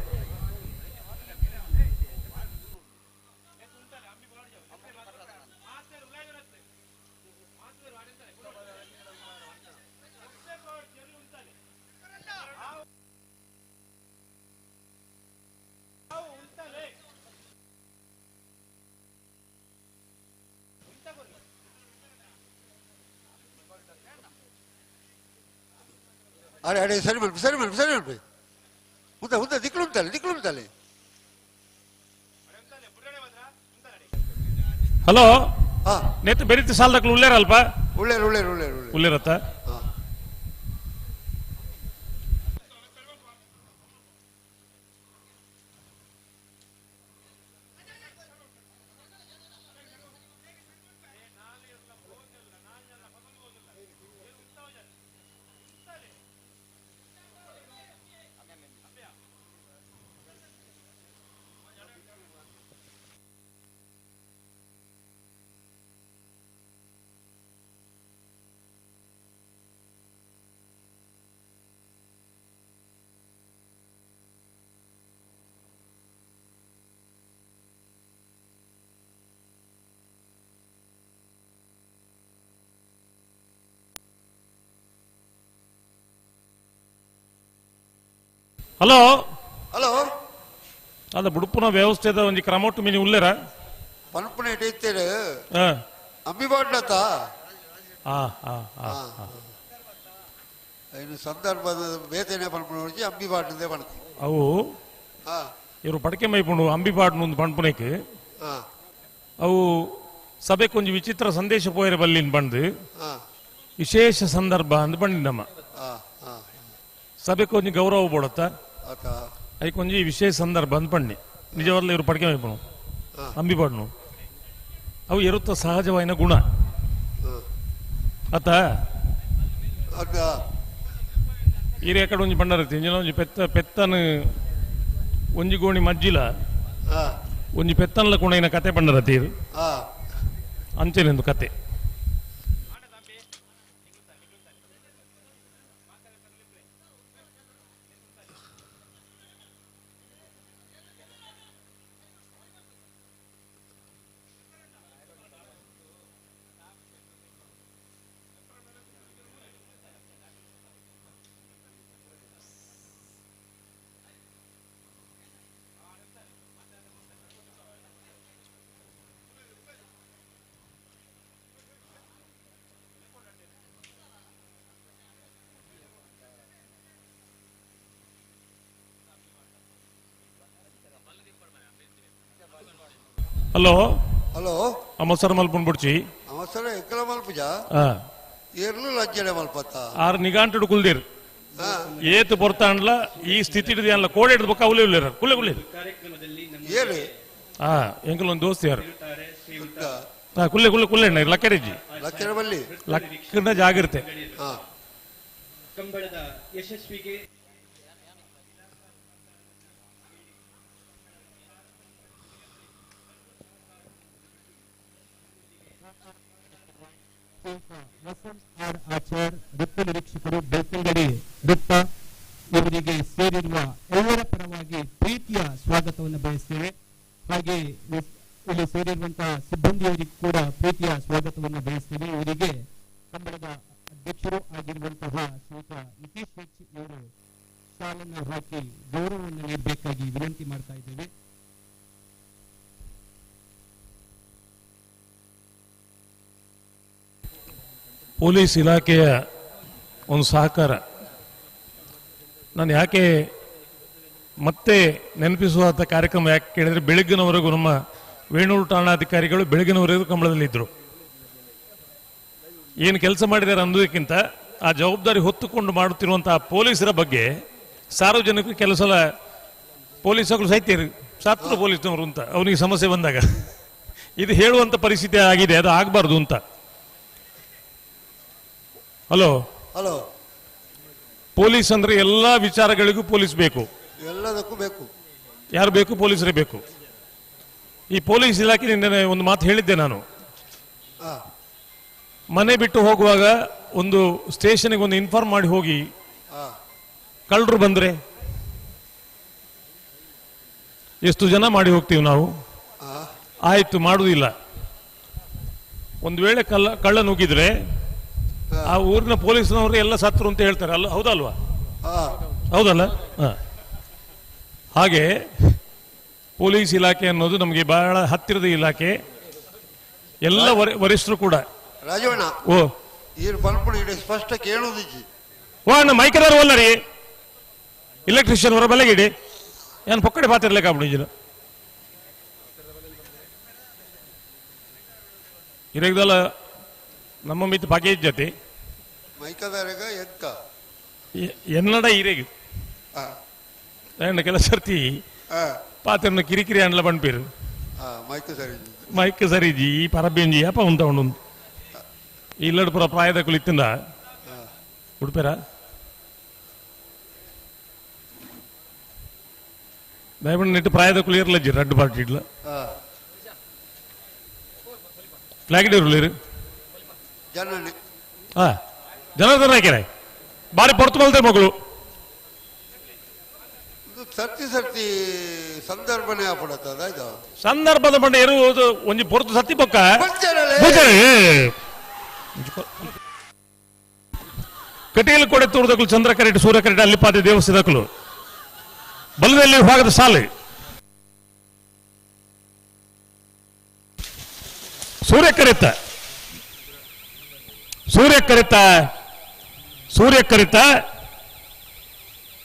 ಅರೆ ಅರೆ ಸರಿ ಮಾಡ್ಬೇಕು ಸರಿ ಮಾಡ್ಬೇಕು ಸರಿ ಮಾಡ್ಬೇಕು ಉದ್ದ ಉದ್ದ ದಿಕ್ಳುಂಟಲ್ಲಿ ಹಲೋ ಹಾ ನೆತ್ತು ಬೆರಿತಿ ಸಾಲದಕ್ಲು ಉಳ್ಳೇರಲ್ಪ ಒಳ್ಳೇರು ಉಳ್ಳೇರತ್ತ ಹಾ ಹಲೋ ಹಲೋ ಅದ ಬುಡುಪುನ ವ್ಯವಸ್ಥೆದ ಒಂಜಿ ಕ್ರಮೊಟ್ಟು ಮಿನಿ ಉಳ್ಳೇರ ಪನ್ಪುನ ಇಟ್ಟೇರು ಹಾ ಅಂಬಿ ಬಾಡ್ಲತ್ತ ಹಾ ಹಾ ಹಾ ಇನ್ನು ಸಂದರ್ಭದ ಬೇತೇನೆ ಪನ್ಪುನ ಹೊಡಿಸಿ ಅಂಬಿ ಬಾಡ್ಲದೇ ಪಣತಿ ಅವು ಹಾ ಇವರು ಪಡಕೆ ಮೈಪುಂಡು ಅಂಬಿಪಾಡ್ನು ಒಂದು ಪಂಪುನಕ್ಕೆ ಆ ಅವು ಸಭೆಗೆ ಕೊಂಚ ವಿಚಿತ್ರ ಸಂದೇಶ ಪೋಯರೆ ಬಲ್ಲಿನ ಬಂದು ಆ ವಿಶೇಷ ಸಂದರ್ಭ ಅಂತ ಬಂದಿದ್ದಮ್ಮ ಆ ಆ ಸಭೆಗೆ ಕೊಂಚ ಗೌರವ ಬೋಡತ್ತ ಆತ ಅದಕ್ಕೆ ಕೊಂಚ ವಿಶೇಷ ಸಂದರ್ಭ ಅಂತ ಬಣ್ಣಿ ನಿಜವಲ್ಲ ಇವರು ಪಡಕೆ ಮೈಪುಣು ಅಂಬಿಪಾಡ್ನು ಅವು ಇರುತ್ತ ಸಹಜವಾಯಿನ ಗುಣ ಅತ್ತ ಅದ ಈರೆ ಕಡೆ ಒಂಜಿ ಬಂಡಾರತಿ ಇಂಜಿನ ಒಂಜಿ ಪೆತ್ತನ ಒಂಜಿ ಗೋಣಿ ಮಜ್ಜಿಲ ಆ ಒಂಜಿ ಪೆತ್ತನ್ಲ ಕುಣೈನ ಕತೆ ಬಂಡರತಿ ಇದು ಆ ಅಂಚೆನೆಂದು ಕತೆ ಹಲೋ ಹಲೋ ಅಮಸರ ಮಲ್ಪುನ್ ಬುಡ್ಚಿ ಅವಸರ ಎಕ್ಕಲ ಮಲ್ಪುಜ ಏರ್ಲು ಲಜ್ಜಡೆ ಮಲ್ಪತ್ತ 6 ನಿಗಾಂಟಡು ಕುಲ್ದಿರ್ ಏತು ಪೊರ್ತಾಂಡ್ಲ ಈ ಸ್ಥಿತಿ ಅಲ್ಲ ಕೋಡೆ ಹಿಡಿದು ಬೊಕ್ಕ ಅವಲೇ ಉಳ್ಳೇರ ಕುಲ್ಲೆ ಕುಳ್ಳೇರು ಏರೆ ಎಂಕಲ್ ಒಂದು ದೋಸ್ತಿ ಯಾರು ಕುಲ್ಲೆ ಕುಲ್ಲೆ ಕುಲ್ಲೆ ಲಕ್ಕರೆಜ್ಜಿ ಲಕ್ಕರ ಬಲ್ಲಿ ಲಕ್ಕನ ಜಾಗ್ರತೆ ಕಂಬಳದ ಯಶಸ್ವಿಗೆ ಆಚಾರ್ ವೃತ್ತ ನಿರೀಕ್ಷಕರು ಬೆಳ್ತಂಗಡಿ ವೃತ್ತ ಇವರಿಗೆ ಸೇರಿರುವ ಎಲ್ಲರ ಪರವಾಗಿ ಪ್ರೀತಿಯ ಸ್ವಾಗತವನ್ನು ಬಯಸ್ತೇವೆ. ಹಾಗೆ ಇಲ್ಲಿ ಸೇರಿರುವಂತಹ ಸಿಬ್ಬಂದಿಯವರಿಗೆ ಕೂಡ ಪ್ರೀತಿಯ ಸ್ವಾಗತವನ್ನು ಬಯಸ್ತೇವೆ. ಇವರಿಗೆ ಕಂಬಳದ ಅಧ್ಯಕ್ಷರು ಆಗಿರುವಂತಹ ಶ್ರೀಯುತ ನಿತೀಶ್ ಹೆಚ್ ಇವರು ಶಾಲನ್ನು ಹಾಕಿ ಗೌರವವನ್ನು ನೀಡಬೇಕಾಗಿ ವಿನಂತಿ ಮಾಡ್ತಾ ಇದ್ದೇವೆ. ಪೊಲೀಸ್ ಇಲಾಖೆಯ ಒಂದು ಸಹಕಾರ ನಾನು ಯಾಕೆ ಮತ್ತೆ ನೆನಪಿಸುವಂಥ ಕಾರ್ಯಕ್ರಮ ಯಾಕೆ ಕೇಳಿದರೆ ಬೆಳಗ್ಗಿನವರೆಗೂ ನಮ್ಮ ವೇಣೂರು ಠಾಣಾಧಿಕಾರಿಗಳು ಬೆಳಗಿನವರೆಗೂ ಕಂಬಳದಲ್ಲಿದ್ದರು. ಏನು ಕೆಲಸ ಮಾಡಿದ್ದಾರೆ ಅನ್ನೋದಕ್ಕಿಂತ ಆ ಜವಾಬ್ದಾರಿ ಹೊತ್ತುಕೊಂಡು ಮಾಡುತ್ತಿರುವಂತಹ ಪೊಲೀಸರ ಬಗ್ಗೆ ಸಾರ್ವಜನಿಕರು ಕೆಲವು ಸಲ ಪೊಲೀಸರು ಸಹಿತ ಸತ್ರ ಪೊಲೀಸ್ನವರು ಅಂತ ಅವನಿಗೆ ಸಮಸ್ಯೆ ಬಂದಾಗ ಇದು ಹೇಳುವಂಥ ಪರಿಸ್ಥಿತಿ ಆಗಿದೆ, ಅದು ಆಗಬಾರ್ದು ಅಂತ. ಹಲೋ ಹಲೋ, ಪೊಲೀಸ್ ಅಂದ್ರೆ ಎಲ್ಲಾ ವಿಚಾರಗಳಿಗೂ ಪೊಲೀಸ್ ಬೇಕು, ಎಲ್ಲದಕ್ಕೂ ಬೇಕು. ಯಾರು ಬೇಕು? ಪೊಲೀಸರೇ ಬೇಕು. ಈ ಪೊಲೀಸ್ ಇಲಾಖೆ ನಿನ್ನೆ ಒಂದು ಮಾತು ಹೇಳಿದ್ದೆ ನಾನು. ಮನೆ ಬಿಟ್ಟು ಹೋಗುವಾಗ ಒಂದು ಸ್ಟೇಷನ್ಗೆ ಒಂದು ಇನ್ಫಾರ್ಮ್ ಮಾಡಿ ಹೋಗಿ, ಕಳ್ಳರು ಬಂದ್ರೆ ಎಷ್ಟು ಜನ ಮಾಡಿ ಹೋಗ್ತೀವಿ ನಾವು, ಆಯ್ತು ಮಾಡುವುದಿಲ್ಲ. ಒಂದು ವೇಳೆ ಕಳ್ಳ ನುಗ್ಗಿದ್ರೆ ಆ ಊರಿನ ಪೊಲೀಸ್ನವರು ಎಲ್ಲ ಸತ್ರು ಅಂತ ಹೇಳ್ತಾರೆ, ಅಲ್ಲ ಹೌದಲ್ವಾ? ಹೌದಲ್ಲ? ಹಾಗೆ ಪೊಲೀಸ್ ಇಲಾಖೆ ಅನ್ನೋದು ನಮಗೆ ಬಹಳ ಹತ್ತಿರದ ಇಲಾಖೆ. ಎಲ್ಲ ವರಿಷ್ಠರು ಕೂಡ ರಾಜವಣ್ಣ ಓ ಈ ಬಲ್ಪುಡು ಇಡೀ ಸ್ಪಷ್ಟ ಕೇಳುವುದಿಜ್ಜಿ ಓ ಅಣ್ಣ ಮೈಕದಾರ ಒಲ್ಲ ರೀ ಇಲೆಕ್ಟ್ರಿಷಿಯನ್ ಹೊರ ಬೆಲೆಗಿಡಿ ಏನು ಪೊಕ್ಕಡೆ ಪಾತಿರ್ಲಿಕ್ಕೆ ಆಗ್ಬಿಡಿಜಿಲ್ಲ ಇರಗದಲ್ಲ ನಮ್ಮ ಮಿತ್ ಪ್ಯಾಕೇಜ್ ಜೊತೆ ಮೈಕದಾರಗ ಎಕ್ಕ ಎನ್ನಡ ಇರೇಗ ಕೆಲ ಸರ್ತಿ ಪಾತ್ರನ ಕಿರಿಕಿರಿ ಅಂಡ್ಲ ಪಂಪೇರು ಮೈಕ್ ಸರಿಜಿ ಈ ಪರಬೇಂಜಿ ಅಪ್ಪ ಉಂಟ ಉಂಡು ಇಲ್ಲಡು ಪುರ ಪ್ರಾಯದ ಕುಳಿತಿಂದ ಉಡುಪೇರ ದಯವಿಟ್ಟು ನೆಟ್ಟು ಪ್ರಾಯದ ಕುಳಿಯರ್ಲಜ್ಜಿ ರೆಡ್ ಪಾರ್ಟಿ ಇಡ್ಲ ಫ್ಲಾಗ್ ಇರ್ಲಿರು ಜನಾರ್ದನ ಹಾಕ್ಯಾರೆ ಬಾರಿ ಪೊರ್ತು ಬಲ್ತಾರೆ ಮಗಳು ಸರ್ತಿ ಸರ್ತಿ ಸಂದರ್ಭನೇ ಆಗ್ಬಿಡತ್ತದ ಇದು ಸಂದರ್ಭದ ಬಂಡ ಇರುವುದು ಒಂಜಿ ಪೊರ್ತು ಸತ್ತಿ ಪೊಕ್ಕ ಕಟೀಲು ಕೊಡೆ ತೂರ್ದಕ್ಕಲು ಚಂದ್ರ ಕರೆಟ್ ಸೂರ್ಯ ಕರೆಟ್ ಅಲ್ಲಿ ಪಾತಿ ದೇವಸ್ಥದಕ್ಕಲು ಬಲದಲ್ಲಿ ಭಾಗದ ಸಾಲೆ ಸೂರ್ಯ ಕರೆತ ಸೂರ್ಯ ಕರೆತ ಸೂರ್ಯ ಕರೆತ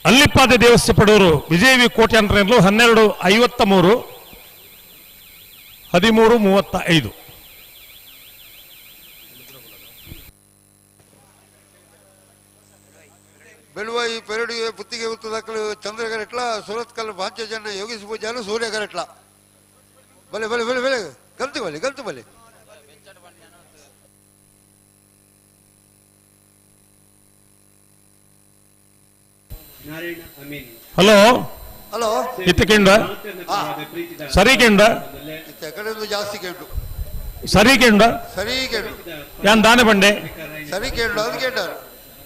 ಅಲ್ಲಿಪ್ಪಾದೆ ದೇವಸ್ಥೆ ಪಡೂರು ವಿಜಯವಿ ಕೋಟ್ಯಾಂತರಗಳು 12:53 13:35. ಬೆಳುವಾಯಿ ಪೆರಡಿ ಪುತ್ತಿಗೆ ಉತ್ತದಕ್ಕಲು ಚಂದ್ರಗರೆಟ್ಲ ಸುರತ್ಕಲ್ ಬಾಂಚಜನ್ನ ಯೋಗಿಸಿ ಪೂಜಾಲು ಸೂರ್ಯಗರೆಟ್ಲ ಬಲೆ ಬಲೆ ಬಲೆ ಬಲೆ ಗಲ್ತು ಬಲೆ ಗಲ್ತು ಬಲೆ ಹಲೋ ಹಲೋ ಇತ್ತಕೆಂಡ ಸರಿಕೆಂಡ ಕಡೆಂದು ಜಾಸ್ತಿ ಕೇಳು ಸರಿಕೆಂಡ ಸರಿ ಕೇಳು ಯಾನ್ ದಾನೆ ಬಂಡೆ ಸರಿ ಕೇಳು ಅದು ಕೇಳಾರು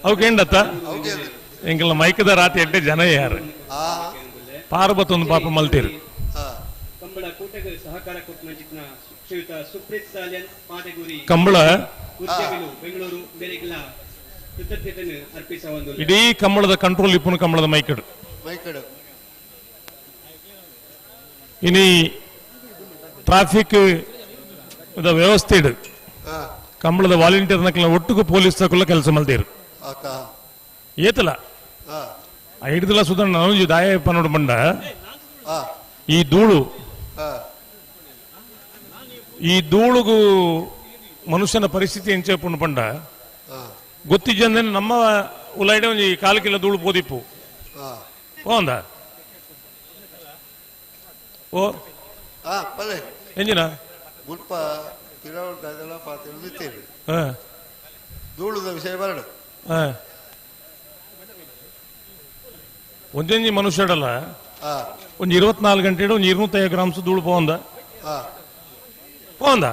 ಅವು ಕೇಂಡತ್ತ ಅವು ಕೇಳು ಎಂಕಲ್ಲ ಮೈಕದ ರಾತ್ರಿ ಎಡ್ಡೆ ಜನ ಯಾರು ಆ ಪಾರ್ವತೊಂದು ಪಾಪ ಮಲ್ತೀರು ಕಂಬಳ ಕೂಟಗ ಸಹಕಾರ ಕೊಟ್ಟನ ಶ್ರೀಯುತ ಸುಪ್ರೀತ್ ಸಾಲ್ಯನ್ ಪಾದಗೂರಿ ಕಂಬಳ ಉದ್ಯಮಿಗಳು ಬೆಂಗಳೂರು ಬೇರೆಗೆಲ್ಲ ಕೃತಜ್ಞತೆಯನ್ನು ಅರ್ಪಿಸ ಒಂದು ಇಡೀ ಕಂಬಳದ ಕಂಟ್ರೋಲ್ ಇಪ್ಪುನು ಕಂಬಳದ ಮೈಕಡು ಮೈಕಡು ಇನಿ ಟ್ರಾಫಿಕ್ ವ್ಯವಸ್ಥೆ ಇಡು ಕಂಬಳದ ವಾಲಂಟಿಯರ್ ನಕಲ ಒಟ್ಟಿಗೆ ಪೊಲೀಸ್ ತಗೊಳ್ಳ ಕೆಲಸ ಮಲ್ತೀರು ಏತಲ ಐಡ್ದಲ ಸುಧಾರಣ ನಾನು ದಾಯ ಪನ್ನೋಡು ಬಂಡ ಈ ಧೂಳುಗೂ ಮನುಷ್ಯನ ಪರಿಸ್ಥಿತಿ ಎಂಚ ಪುಣ್ಣ ಪಂಡ ಗೊತ್ತಿದ್ದ ನಮ್ಮ ಉಲೈಡೆ ಒಂಜಿ ಕಾಲಕ್ಕಿಲ್ಲ ಧೂಳು ಪೋದಿಪ್ಪು ಹೋಂದ ಓ ಎಂಜಿನ ಮುಲ್ಪ ಕಿರವಲ್ಲ ಪಾತಿರುತ್ತೀರಿ ಧೂಳುದ ವಿಷಯ ಬರಡು ಒಂದೊಂಜಿ ಮನುಷ್ಯಡಲ್ಲ ಒಂದು 24 ಗಂಟೆ ಒಂದು 250 ಗ್ರಾಮ್ಸ್ ಧೂಳು ಪೋಂದ ಪೋಂದ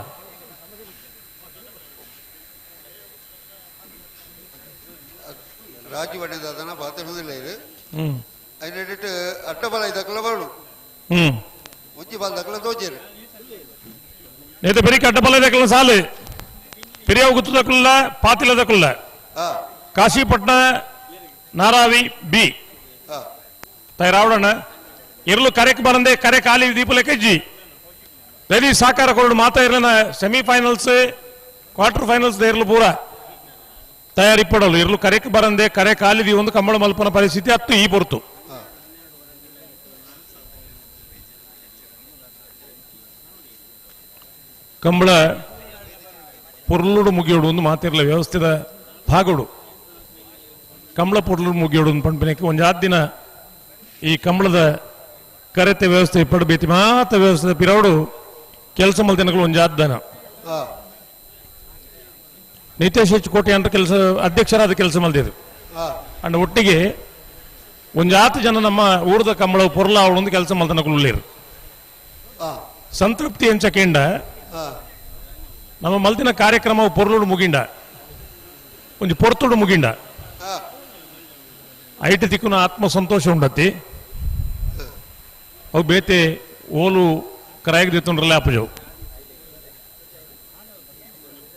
ರಾಜಿ ಬಣ್ಣದ ಅದನ್ನ ಪಾತಿರುವುದಿಲ್ಲ ಇದು അതിനിട്ട് അട്ടബല ഇതൊക്കെ വേണം ഉച്ചി പാൽ ഇതൊക്കെ തോച്ചേര് നേരത്തെ പെരി കട്ടപ്പല ഇതൊക്കെ സാല് പെരിയ ഉಗುತ್ತದಕ್ಕಲ್ಲ ಪಾತಿಲದಕ್ಕಲ್ಲ ಕಾಶಿಪಟ್ಟಣ ನಾರಾವಿ ಬಿ ತಾಯಿ ರಾವಣನ ಇರಲು ಕರೆಕ್ ಬರಂದೆ ಕರೆ ಖಾಲಿ ದೀಪಲೆಕ್ಕೆ ಜಿ ರೆಡಿ ಸಾಕಾರ ಕೊಡು ಮಾತಾ ಇರಲಿನ ಸೆಮಿಫೈನಲ್ಸ್ ಕ್ವಾರ್ಟರ್ ಫೈನಲ್ಸ್ ಇರಲು ಪೂರ ತಯಾರಿಪಡಲು ಇರಲು ಕರೆಕ್ ಬರಂದೆ ಕರೆ ಖಾಲಿದಿ ಒಂದು ಕಂಬಳ ಮಲ್ಪನ ಪರಿಸ್ಥಿತಿ ಹತ್ತು ಈ ಹೊರತು ಕಂಬಳ ಪೊರ್ಲುಡು ಮುಗಿಯೋಡು ಒಂದು ಮಾತಿರಲ ವ್ಯವಸ್ಥೆದ ಭಾಗಡು ಕಂಬಳ ಪೊರ್ಲುಡು ಮುಗಿಯೋಡು ಪಂಪನೆಕ್ಕೆ ಒಂಜಾದ್ ದಿನ ಈ ಕಂಬಳದ ಕರೆತೆ ವ್ಯವಸ್ಥೆ ಪಡಬೇತಿ ಮಾತ ವ್ಯವಸ್ಥೆ ಪಿರವಡು ಕೆಲಸ ಮಲ್ದಿನಗಳು ಒಂಜಾದ್ ದನ ನಿತೇಶ್ ಹೆಚ್ ಕೋಟೆ ಅಂತ ಕೆಲಸ ಅಧ್ಯಕ್ಷರಾದ ಕೆಲಸ ಮಲ್ದಿರು ಅಂಡ್ ಒಟ್ಟಿಗೆ ಒಂಜಾತು ಜನ ನಮ್ಮ ಊರದ ಕಂಬಳ ಪೊರ್ಲ ಅವಳೊಂದು ಕೆಲಸ ಮಲ್ತನಗಳು ಉಳ್ಳೇರು ಸಂತೃಪ್ತಿ ಎಂಚಕೇಂಡ ನಮ್ಮ ಮಲ್ತಿನ ಕಾರ್ಯಕ್ರಮ ಪೊರ್ಲುಡು ಮುಗಿಂಡ ಒಂದು ಪೊರ್ತುಡು ಮುಗಿಂಡ ಐಟಿ ತಿಕ್ಕುನ ಆತ್ಮ ಸಂತೋಷ ಉಂಡತಿ ಅವು ಬೇತೆ ಓಲು ಕರಾಯಿಗೆ ದಿತ್ತುಂಡ್ರಲ್ಲ ಅಪ್ಪಜವು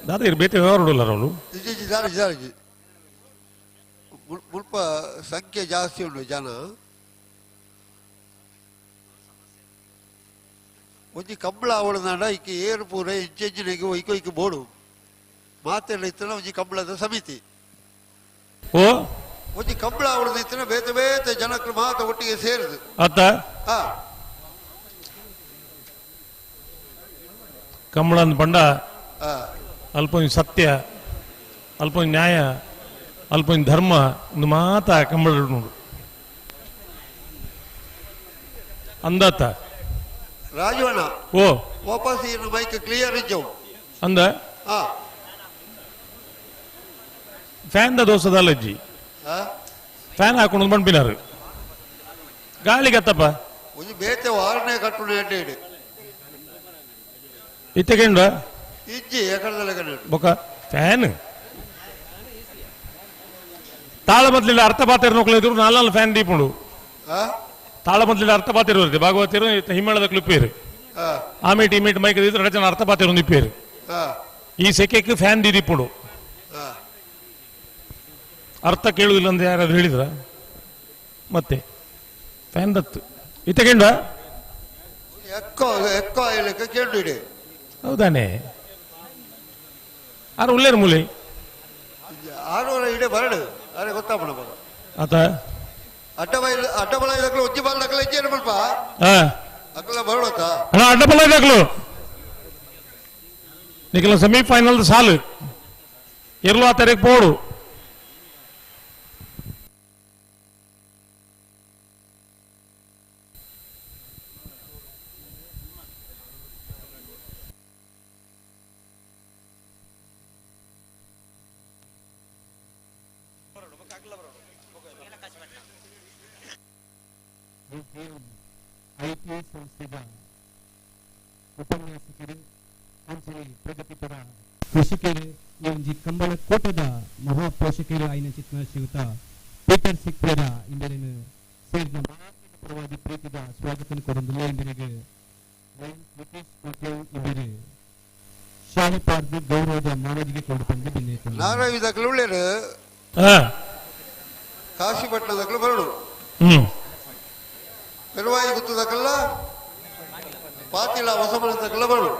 ದಾದ ಇರ್ ಬೇತೆ ವ್ಯವಹಾರ ಉಡಲ್ಲ ಅವಳು ಮುಲ್ಪ ಸಂಖ್ಯೆ ಜಾಸ್ತಿ ಉಂಟು ಜನ ಒಂಜಿ ಕಂಬಳ ಅವಳನಾಡ ಈಕೆ ಏರು ಪೂರ ಇಂಚೆಂಚಿನಿಗೆ ಒಯ್ಕೊಯ್ಕೆ ಬೋಡು ಮಾತೆಲ್ಲ ಇತ್ತನ ಒಂಜಿ ಕಂಬಳದ ಸಮಿತಿ ಓ ಒಂಜಿ ಕಂಬಳ ಅವಳದ ಇತ್ತನ ಬೇತೆ ಬೇತೆ ಜನಕ್ಕಳು ಮಾತ ಒಟ್ಟಿಗೆ ಸೇರುದು ಅತ್ತ ಕಂಬಳ ಬಂಡ ಅಲ್ಪ ಸತ್ಯ ಅಲ್ಪ ನ್ಯಾಯ ಅಲ್ಪ ಧರ್ಮ ಒಂದು ಮಾತ ಕಂಬಳ ನೋಡು ಅಂದತ್ತ ರಾಜವಣ್ಣ ಓ ವಾಪಸ್ ಮೈಕ್ ಕ್ಲಿಯರ್ ಇದ್ದವು ಅಂದ ಫ್ಯಾನ್ ದ ದೋಸದಲ್ಲ ಅಜ್ಜಿ ಫ್ಯಾನ್ ಹಾಕೊಂಡು ಬಂದ್ಬಿನಾರು ಗಾಳಿಗತ್ತಪ್ಪ ಒಂದು ಬೇತೆ ವಾರನೆ ಕಟ್ಟು ಎಡ್ಡೆ ಇತ್ತಕೆಂಡ ಇಜ್ಜಿ ಎಕಡದಲ್ಲ ಕಡೆ ಬೊಕ ಫ್ಯಾನ್ ತಾಳ ಮೊದಲಿಲ್ಲ ಅರ್ಥ ಪಾತಿರು ನೋಕ್ಲಿದ್ರು ನಾಲ್ಕು ಫ್ಯಾನ್ ದೀಪುಂಡು ತಾಳ ಮೊದಲಿಲ್ಲ ಅರ್ಥ ಪಾತಿರು ಭಾಗವತಿರು ಹಿಮ್ಮೇಳದ ಕ್ಲಿಪ್ಪೇರು ಆಮೇಟ್ ಇಮೇಟ್ ಮೈಕ್ ರಚನೆ ಅರ್ಥ ಪಾತಿರು ನಿಪ್ಪೇರು ಈ ಸೆಕೆಕ್ಕೆ ಫ್ಯಾನ್ ದೀಪುಂಡು ಅರ್ಥ ಕೇಳುವುದಿಲ್ಲ ಅಂತ ಯಾರಾದ್ರು ಹೇಳಿದ್ರ ಮತ್ತೆ ಫ್ಯಾನ್ ದತ್ತು ಇತ್ತಕೆಂಡ ಎಕ್ಕೋ ಎಕ್ಕೋ ಇಲ್ಲಕ್ಕೆ ಕೇಳಿಡಿ ಹೌದಾನೆ ಆರು ಉಳ್ಳೇರು ಮೂಲೆ 6 ಇಡೆ ಬರಡು ಅರೆ ಗೊತ್ತಾಪಣ ಆತ ಅಡ್ಡಬಲ ಇದಕ್ಕಲು ಉಜ್ಜಿ ಬಾಲ್ ದಕ್ಕಲ ಇಜ್ಜೇನು ಸ್ವಲ್ಪ ಅಕ್ಕಲ ಬರೋಡತ್ತ ಅಣ್ಣ ಅಡ್ಡಬಲ್ಲ ಇದಾಗ್ಲು ನಿಖಲ ಸೆಮಿಫೈನಲ್ ಸಾಲು ಇರ್ಲು ಆ ತೆರೆಗೆ ಪೋಡು ಐಪಿಎಸ್ ಸಂಸ್ಥೆದ ಉಪನ್ಯಾಸಕರು ಅಂಚನೆ ಪ್ರಗತಿಪರ ಕೃಷಿಕರು ಈ ಒಂಜಿ ಕಂಬಳ ಕೋಟದ ಮಹಾಪೋಷಕರು ಆಯ್ನ ಚಿತ್ನ ಶ್ರೀಯುತ ಪೀಟರ್ ಸಿಕ್ವೇರ ಇಂದರೇನು ಸೇರಿದ ಪರವಾಗಿ ಪ್ರೀತಿದ ಸ್ವಾಗತ ಕೊಡೊಂದು ಇಂದರಿಗೆ ಬ್ರಿಟಿಷ್ ಮತ್ತು ಇವರು ಶಾಹಿಪಾರ್ದು ಗೌರವದ ಮಾನವಿಗೆ ಕೊಡುತ್ತಂದು ಬಿಂದಿತ್ತು ನಾರಾಯಣದಕ್ಕಲು ಉಳ್ಳೇರು ಕಾಶಿಪಟ್ಟಣದಕ್ಕಲು ಬರಡು ಪೆರುವಾಯಿ ಗುತ್ತದಕ್ಕಲ್ಲ ಪಾತಿಲ ಹೊಸಮನದಕ್ಕಲ್ಲ ಬರಡು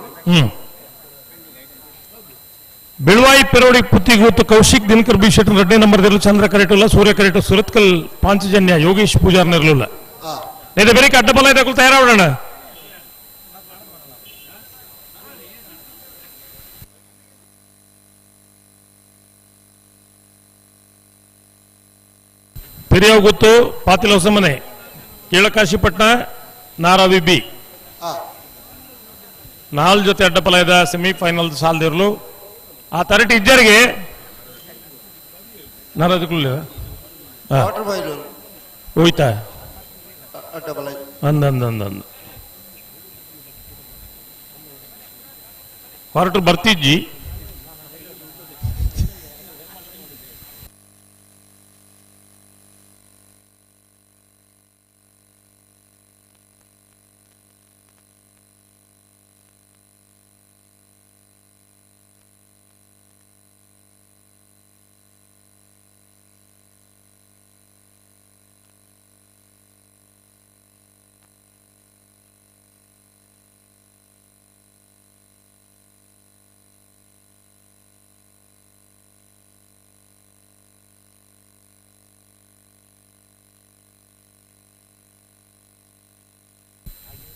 ಬೆಳವಾಯಿ ಪೆರೋಡಿ ಪುತ್ತಿಗೂತು ಕೌಶಿಕ್ ದಿನಕರ್ ಬಿ ಶೆಟ್ಟರ್ 2ನೇ ನಂಬರ್ ಚಂದ್ರ ಕರೆಟುಲ್ಲ ಸೂರ್ಯ ಕರೆಟು ಸುರತ್ಕಲ್ ಪಾಂಚಜನ್ಯ ಯೋಗೇಶ್ ಪೂಜಾರ್ ನೆರಳುಲ್ಲ లేదా ಬೇರೆ ಅಡ್ಡಬಲ ಇದಕ್ಕೂ ತಯಾರಾಗೋಣ ಪೆರಿಯ ಗೊತ್ತು ಪಾತಿಲ ಹೊಸಮನೆ ಕೀಳಕಾಶಿಪಟ್ಟಣ ನಾರಾವಿ ಬಿ 4 ಜೊತೆ ಅಡ್ಡಪಲಯದ ಸೆಮಿಫೈನಲ್ ಸಾಲದಿರಲು ಆ ತರಟಿ ಇಜ್ಜರಿಗೆ ನಾರಾಜುಗಳು ಹೋಯ್ತಾ ಅಂದಂದಂದಂದ ಹೊರಟು ಬರ್ತಿಜ್ಜಿ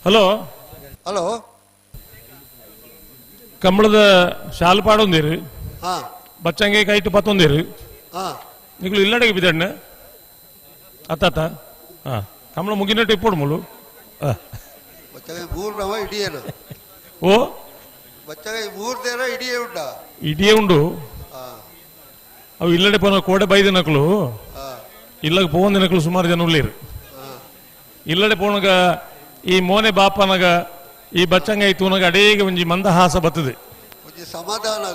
ಹಲೋ ಹಲೋ ಕಂಬಳದ ಶಾಲು ಪಾಡೊಂದಿರು ಬಚ್ಚಂಗೆ ಕೈಟು ಪತ್ತೊಂದಿರು ನಿಗಳು ಇಲ್ಲಡೆಗೆ ಬಿದ್ದಣ್ಣ ಅತ್ತಾತ ಕಂಬಳ ಮುಗಿನಟ್ಟು ಇಪ್ಪಡು ಮುಳು ಓ ಇಡಿಯೇ ಉಂಡು ಅವು ಇಲ್ಲಡೆ ಪೋನ ಕೋಡೆ ಬೈದ ನಕಲು ಇಲ್ಲಗ ಪೋಂದ ನಕಲು ಸುಮಾರು ಜನ ಉಳ್ಳೇರು ಇಲ್ಲಡೆ ಪೋನಗ ಈ ಮೋನೆ ಬಾಪನಗ ಈ ಬಚ್ಚಂಗ ತೂನಗ ಅಡೇಗೆ ಒಂಜಿ ಮಂದಹಾಸ ಬರ್ತದೆ ಸಮಾಧಾನ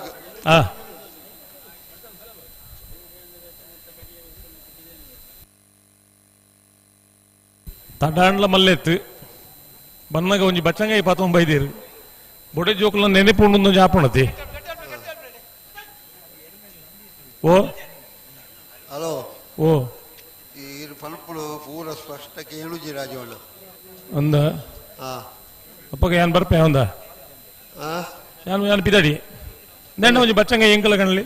ತಡಾಂಡ್ಲ ಮಲ್ಲೆತ್ತು ಬನ್ನಗ ಒಂಜಿ ಬಚ್ಚಂಗ ಪಾತ ಬೈದೇರು ಬೊಡೆ ಜೋಕುಲ ನೆನೆಪುಂಡು ಜಾಪಣತಿ ಓ ಹಲೋ ಓ ಈ ಪಲ್ಪುಡು ಪೂರ ಸ್ಪಷ್ಟ ಕೇಳುಜಿ ರಾಜವಣ್ಣ ಅಂದ ಅಪ್ಪಗ ಯಾನ್ ಬರ್ಪೆ ಒಂದ ಯಾನ್ ಪಿದಾಡಿ ನೆನ್ನ ಒಂಜಿ ಬಚ್ಚಂಗ ಎಂಕಲ ಕಣಲಿ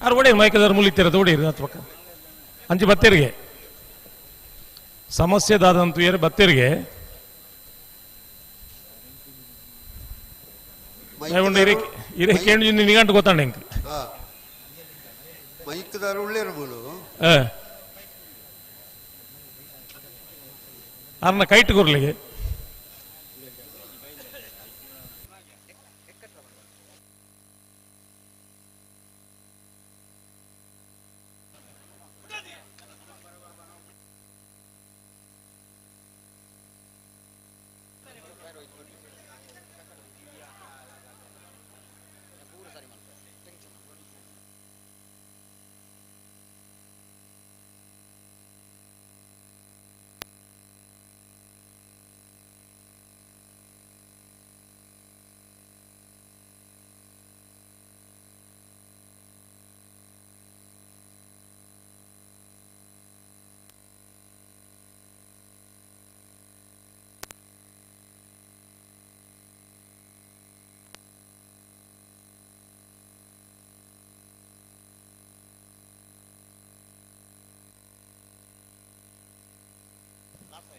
ಆರು ಒಡೆ ಮೈಕದಾರ ಮುಲಿತಿರದ ಒಡೆಯಿರು ಹತ್ತು ಪಕ್ಕ ಅಂಚಿ ಬತ್ತೇರಿಗೆ ಸಮಸ್ಯೆದಾದಂತೂ ಏರು ಬತ್ತೇರಿಗೆ ಇರೇ ಕೇಳಿ ನಿಗಂಟು ಗೊತ್ತಾಂಡ ಎಂಕ್ ಮೈಕದಾರ ಉಳ್ಳೇರು ಅನ್ನ ಕೈಟ್ ಕೊರ್ಲಿಗೆ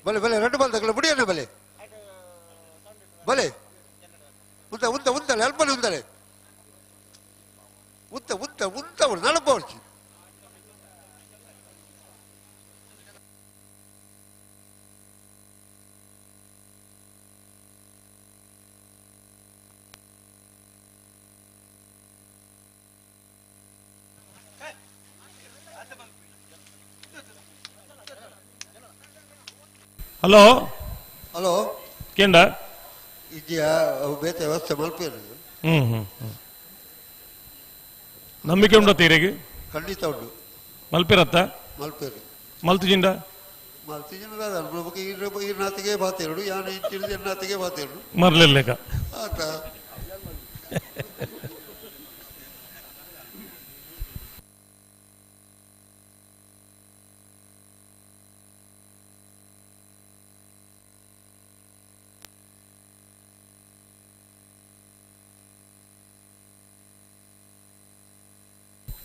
ಬಲೆ ಬಲೆ ರೆಡ್ ಬಾಲ್ ತಗೊಳ್ಳ ಮುಡಿಯಣ್ಣ ಬಲೆ ಬಲೆ ಉಂತ ಉಂತ ಉಂತಲೆ ಅಲ್ಪನೆ ಉಂತಲೆ ಉಂತ ಉಂತ ಉಂತ ನಳಪ ಹೊಡ್ಚಿ ಹಲೋ ಹಲೋ ಕೇಂಡ ಇದೆಯಾ ಬೇತೆ ವ್ಯವಸ್ಥೆ ಮಲ್ಪೇರು ನಂಬಿಕೆ ಉಂಡ ತೀರೆಗೆ ಖಂಡಿತ ಉಂಟು ಮಲ್ಪಿರತ್ತ ಮಲ್ಪೇರು ಮಲ್ತಿಜಿಂಡ ಮಲ್ತಿಜಿನ ಅನುಭವಕ್ಕೆ ಈರ್ನಾತಿಗೆ ಬಾತೇರು ಯಾನ ಇಂಚಿನ ಎನ್ನಾತಿಗೆ ಬಾತೇರು ಮರ್ಲಿಲ್ಲೇಕ ಆತ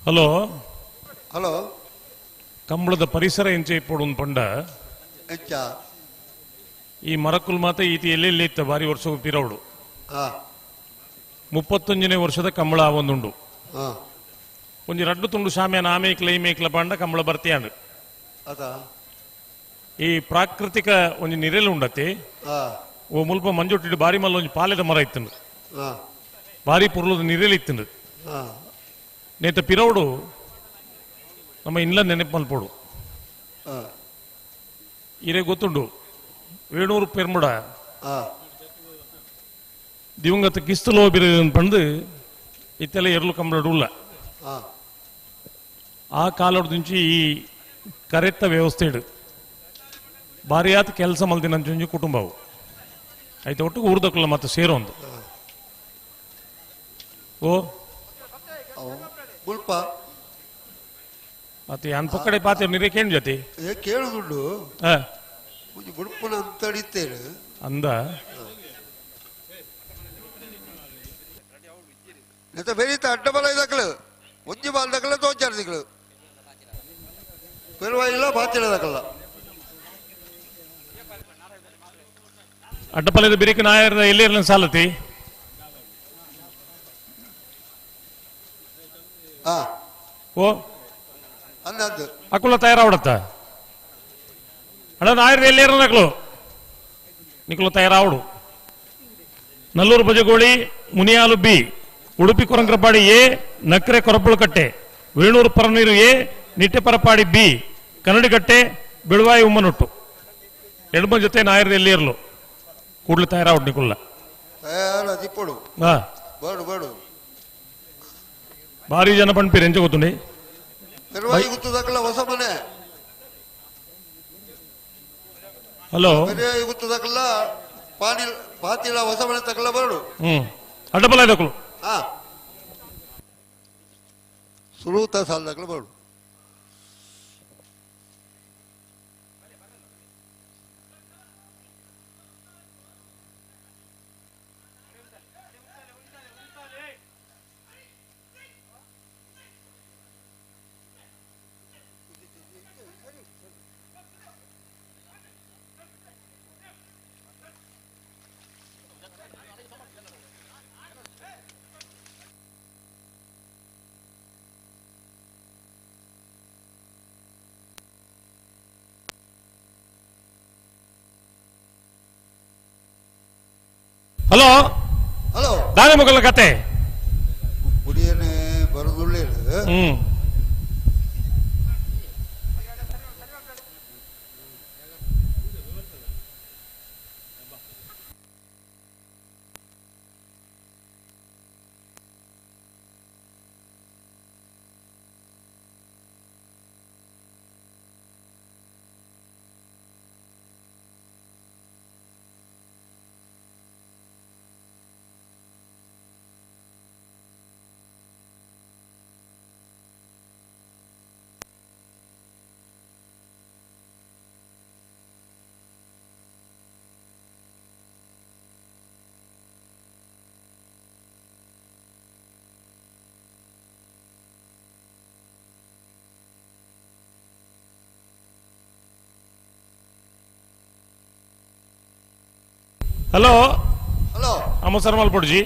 ಹಲೋ ಹಲೋ ಕಂಬಳದ ಪರಿಸರ ಎಂಚೆ ಇಪ್ಪಡು ಪಂಡ ಹೆಚ್ಚ ಈ ಮರಕ್ಕುಲ್ ಮಾತ ಈತಿ ಎಲ್ಲೆಲ್ಲಿ ಇತ್ತ ಬಾರಿ ವರ್ಷ ಪಿರವಡು ಹಾ 31ನೇ ವರ್ಷದ ಕಂಬಳ ಒಂದುಂಡು ಹಾ ಒಂಜಿ ರಡ್ಡು ತುಂಡು ಶಾಮ್ಯಾನ ಆಮೇಕ್ಲ ಈಮೇಕ್ಲ ಪಂಡ ಕಂಬಳ ಬರ್ತಿಯಾಂಡು ಅದ ಈ ಪ್ರಾಕೃತಿಕ ಒಂಜಿ ನಿರೆಲು ಉಂಡತಿ ಹಾ ಓ ಮುಲ್ಪ ಮಂಜೊಟ್ಟಿಡು ಬಾರಿ ಮಲ್ಲ ಒಂಜಿ ಪಾಲೆದ ಮರ ಇತ್ತಂಡು ಹಾ ಬಾರಿ ಪುರ್ಲದ ನಿರೆಲು ಇತ್ತಂಡು ಹಾ ನೇತ ಪಿರವಡು ನಮ್ಮ ಇನ್ಲ ನೆನಪು ಮಲ್ಪೋಡು ಹಾ ಇರೇ ಗೊತ್ತುಂಡು ವೇಣೂರು ಪೆರ್ಮುಡ ಹಾ ದಿವಂಗತ ಕಿಸ್ತಲೋ ಬಿರ ಪಂದು ಇತ್ತೆಲ್ಲ ಎರಲು ಕಂಬಳಡುಲ್ಲ ಹಾ ಆ ಕಾಲದ నుంచి ಈ ಕರೆತ್ತ ವ್ಯವಸ್ಥೆ ಇಡು ಭಾರಿ ಆತ ಕೆಲಸ ಮಲ್ದಿನಂಚೊಂಜಿ ಕುಟುಂಬವು ಆಯ್ತು ಒಟ್ಟಿಗೆ ಊರ್ದಕ್ಕಲ್ಲ ಮತ್ತೆ ಸೇರೊಂದು ಓ ಮುಲ್ಪ ಮತ್ತೆ ಅನ್ ಪಕ್ಕಡೆ ಪಾತೆ ನಿರೇ ಕೇಳ್ ಜೊತೆ ಏ ಕೇಳುದುಂಡು ಹಾ ಒಂಜಿ ಮುಡುಪುನ ಅಂತಡಿತ್ತೇರು ಅಂದ ನೆತ್ತ ಬೆರೀತ ಅಡ್ಡ ಬಲ ಇದಕ್ಕಳು ಒಂಜಿ ಬಾಲ್ ದಕ್ಕಲ ತೋಚಾಡ್ದಿಗಳು ಪೆರುವಾಗಿಲ್ಲ ಬಾತಿಳದಕ್ಕಲ್ಲ ಅಡ್ಡಪಲ್ಯದ ಬಿರಿಕ ನಾಯರ ಎಲ್ಲಿರ್ಲ ಸಾಲತಿ ಹಾ ಓ ಅನ್ನದ್ದು ಅಕುಲ ತಯಾರಾವಡತ್ತ ಅಡ ನಾಯರ ಎಲ್ಲಿರ್ಲ ನಕಲು ನಿಕಲು ತಯಾರಾವಡು Nallur Bajagoli Muniyal B Udupi Korangrapadi A Nakre Korapulakatte Venur Paraneeru A Nitteparapadi B Kannadigatte Biluvayi ಉಮ್ಮನೊಟ್ಟು ಎಡಮ ಜೊತೆ ನಾಯರ ಎಲ್ಲಿರ್ಲು ಕೂಡ್ಲು ತಯಾರಾವಡು ನಿಕುಲ್ಲ ತಯಾರ ದಿಪ್ಪಡು ಹಾ ಬೇಡು ಬೇಡು ಭಾರಿ ಜನ ಪಂಪಿರಿ ಎಂಚ ಗೊತ್ತುಂಡಿ ಪೆರುವಾಗಿ ಗುತ್ತದಕ್ಕಲ್ಲ ಹೊಸ ಮನೆ ಹಲೋ ಪೆರುವಾಗಿ ಗುತ್ತದಕ್ಕಲ್ಲ ಪಾತಿಲ ಹೊಸ ಮನೆ ತಕ್ಕಲ್ಲ ಬರಡು ಅಡ್ಡಪಲ ಇದಕ್ಕಳು ಹಾ ಸುಳುತ ಸಾಲದಕ್ಕಲ್ಲ ಬರಡು ಹಲೋ ಹಲೋ ದಾನಿ ಮುಗಲ ಕತೆ ಪುಡಿಯನ್ನೇ ಬರುದುಳ್ಳೇ ಹಲೋ ಹಲೋ ಅಮ್ಮ ಮಲ್ಪಡ್ಜಿ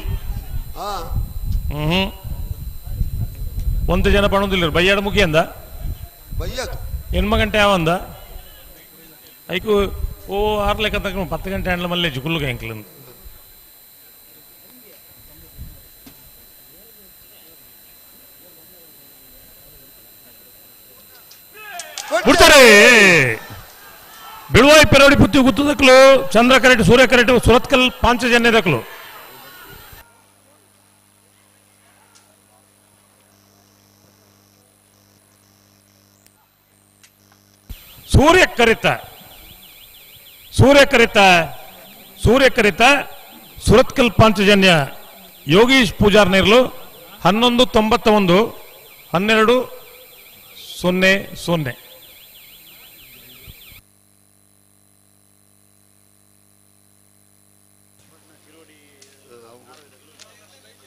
ಹಾ ಒಂದು ಜನ ಪಣದಿಲ್ಲ ಬಯ್ಯಾಡ ಮುಗಿಯಂದ ಬಯ್ಯಕ್ ಎನ್ಮ ಗಂಟೆ ಯಾವಂದ ಐಕು ಓ 6 ಲೆಕ್ಕ ತಕ್ಕ 10 ಗಂಟೆ ಆಂಡ್ಲ ಮಲ್ಲೆ ಜುಗುಲ್ಗ ಎಂಕ್ಲಂದು ಬಿಡ್ತಾರೆ ಬಿಳುವಾಯಿ ಪೆರೋಡಿ ಪುತ್ತಿ ಗುತ್ತದಕ್ಲು ಚಂದ್ರ ಕರೆಟ್ ಸೂರ್ಯ ಕರೆಟ್ ಸುರತ್ಕಲ್ ಪಾಂಚಜನ್ಯದಕ್ಲು ಸೂರ್ಯ ಕರಿತ ಸುರತ್ಕಲ್ ಪಾಂಚಜನ್ಯ ಯೋಗೀಶ್ ಪೂಜಾರ್ ನೇರ್ಲು 1191 1200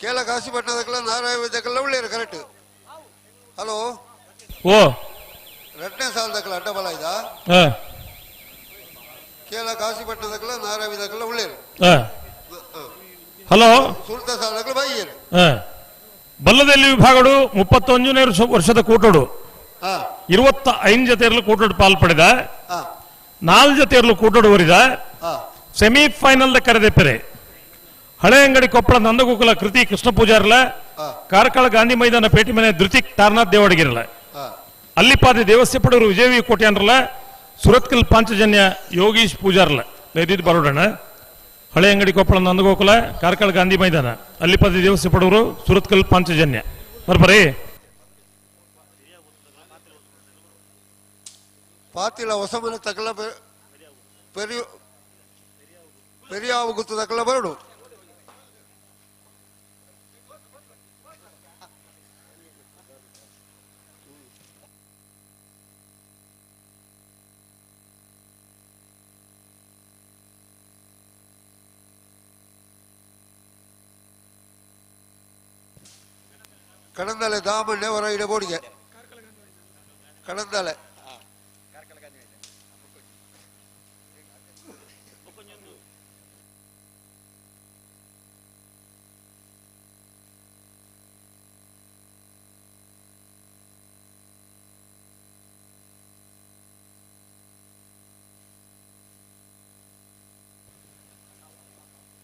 ಕೇಳ ಕಾಶಿಪಟ್ಟಣದಕ್ಕೆಲ್ಲ ನಾರಾಯಣದಕ್ಕೆಲ್ಲ ಒಳ್ಳೆಯರು ಕರೆಕ್ಟ್. ಹಲೋ ಓ 2ನೇ ಸಾಲದಕ್ಕೆಲ್ಲ ಅಡ್ಡಬಲ ಇದ ಕೇಳ ಕಾಶಿಪಟ್ಟಣದಕ್ಕೆಲ್ಲ ನಾರಾಯಣದಕ್ಕೆಲ್ಲ ಒಳ್ಳೆಯರು. ಹಲೋ ಸುಲ್ತ ಸಾಲದಕ್ಕೆಲ್ಲ ಬೈಯರು ಬಲ್ಲದಲ್ಲಿ ವಿಭಾಗಡು 31 ವರ್ಷದ ಕೂಟೋಡು 25 ಜೊತೆಯರ್ಲು ಕೂಟೋಡು ಪಾಲ್ಪಡಿದ 4 ಜೊತೆಯರ್ಲು ಕೂಟೋಡು ಹೊರಿದ ಸೆಮಿಫೈನಲ್ ಕರೆದೆಪ್ಪರೆ ಹಳೆ ಅಂಗಡಿ ಕೊಪ್ಪಳ ನಂದಗೋಕುಲ ಕೃತಿ ಕೃಷ್ಣ ಪೂಜಾರ್ಲ ಕಾರ್ಕಳ ಗಾಂಧಿ ಮೈದಾನ ಪೇಟಿ ಮನೆ ಧೃತಿಕ್ ತಾರನಾಥ್ ದೇವಡಿಗಿರಲ್ಲ ಅಲ್ಲಿಪಾದಿ ದೇವಸ್ಥೆ ಪಡವರು ವಿಜಯವಿ ಕೋಟ್ಯಾನ್ರಲ್ಲ ಸುರತ್ಕಲ್ ಪಾಂಚಜನ್ಯ ಯೋಗೀಶ್ ಪೂಜಾರ್ಲ ನೈದಿದ್ದು ಬರೋಡಣ ಹಳೆ ಅಂಗಡಿ ಕೊಪ್ಪಳ ನಂದಗೋಕುಲ ಕಾರ್ಕಳ ಗಾಂಧಿ ಮೈದಾನ ಅಲ್ಲಿಪಾದಿ ದೇವಸ್ಥೆ ಪಡವರು ಸುರತ್ಕಲ್ ಪಾಂಚಜನ್ಯ ಬರ್ಬರಿ ಪಾತಿಲ ಹೊಸಮನ ತಕಲ ಪೆರಿಯಾವು ಗುತ್ತು ತಕಲ ಬರಡು ಕಡಂದಲೆ ದಾಮಣ್ಣೆ ಹೊರ ಇಡೆ ಬೋಡಿಗೆ ಕಡಂದಲೆ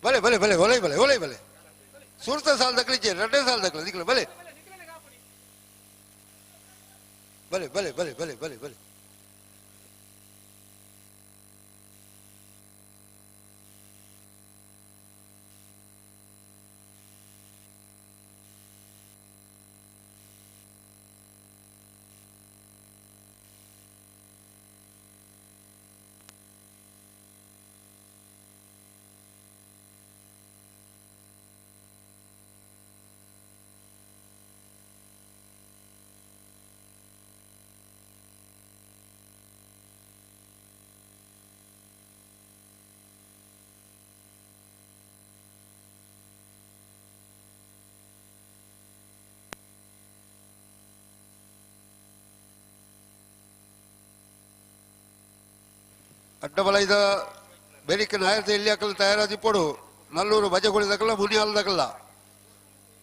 भले भले भले भले भले भले भले सूरत साल दखली चे 2 साल दखला निकले भले भले भले भले भले भले भले ಅಡ್ಡಬಲೈದ ಬೆರಿಕೆ ನಾಯರ್ದ ಎಲ್ಲಿಯಾಕಲ್ಲ ತಯಾರಾದಿಪ್ಪಡು ನಲ್ಲೂರು ಬಜಗುಳಿದಕಲ್ಲ ಮುನಿಯಾಲದಕಲ್ಲ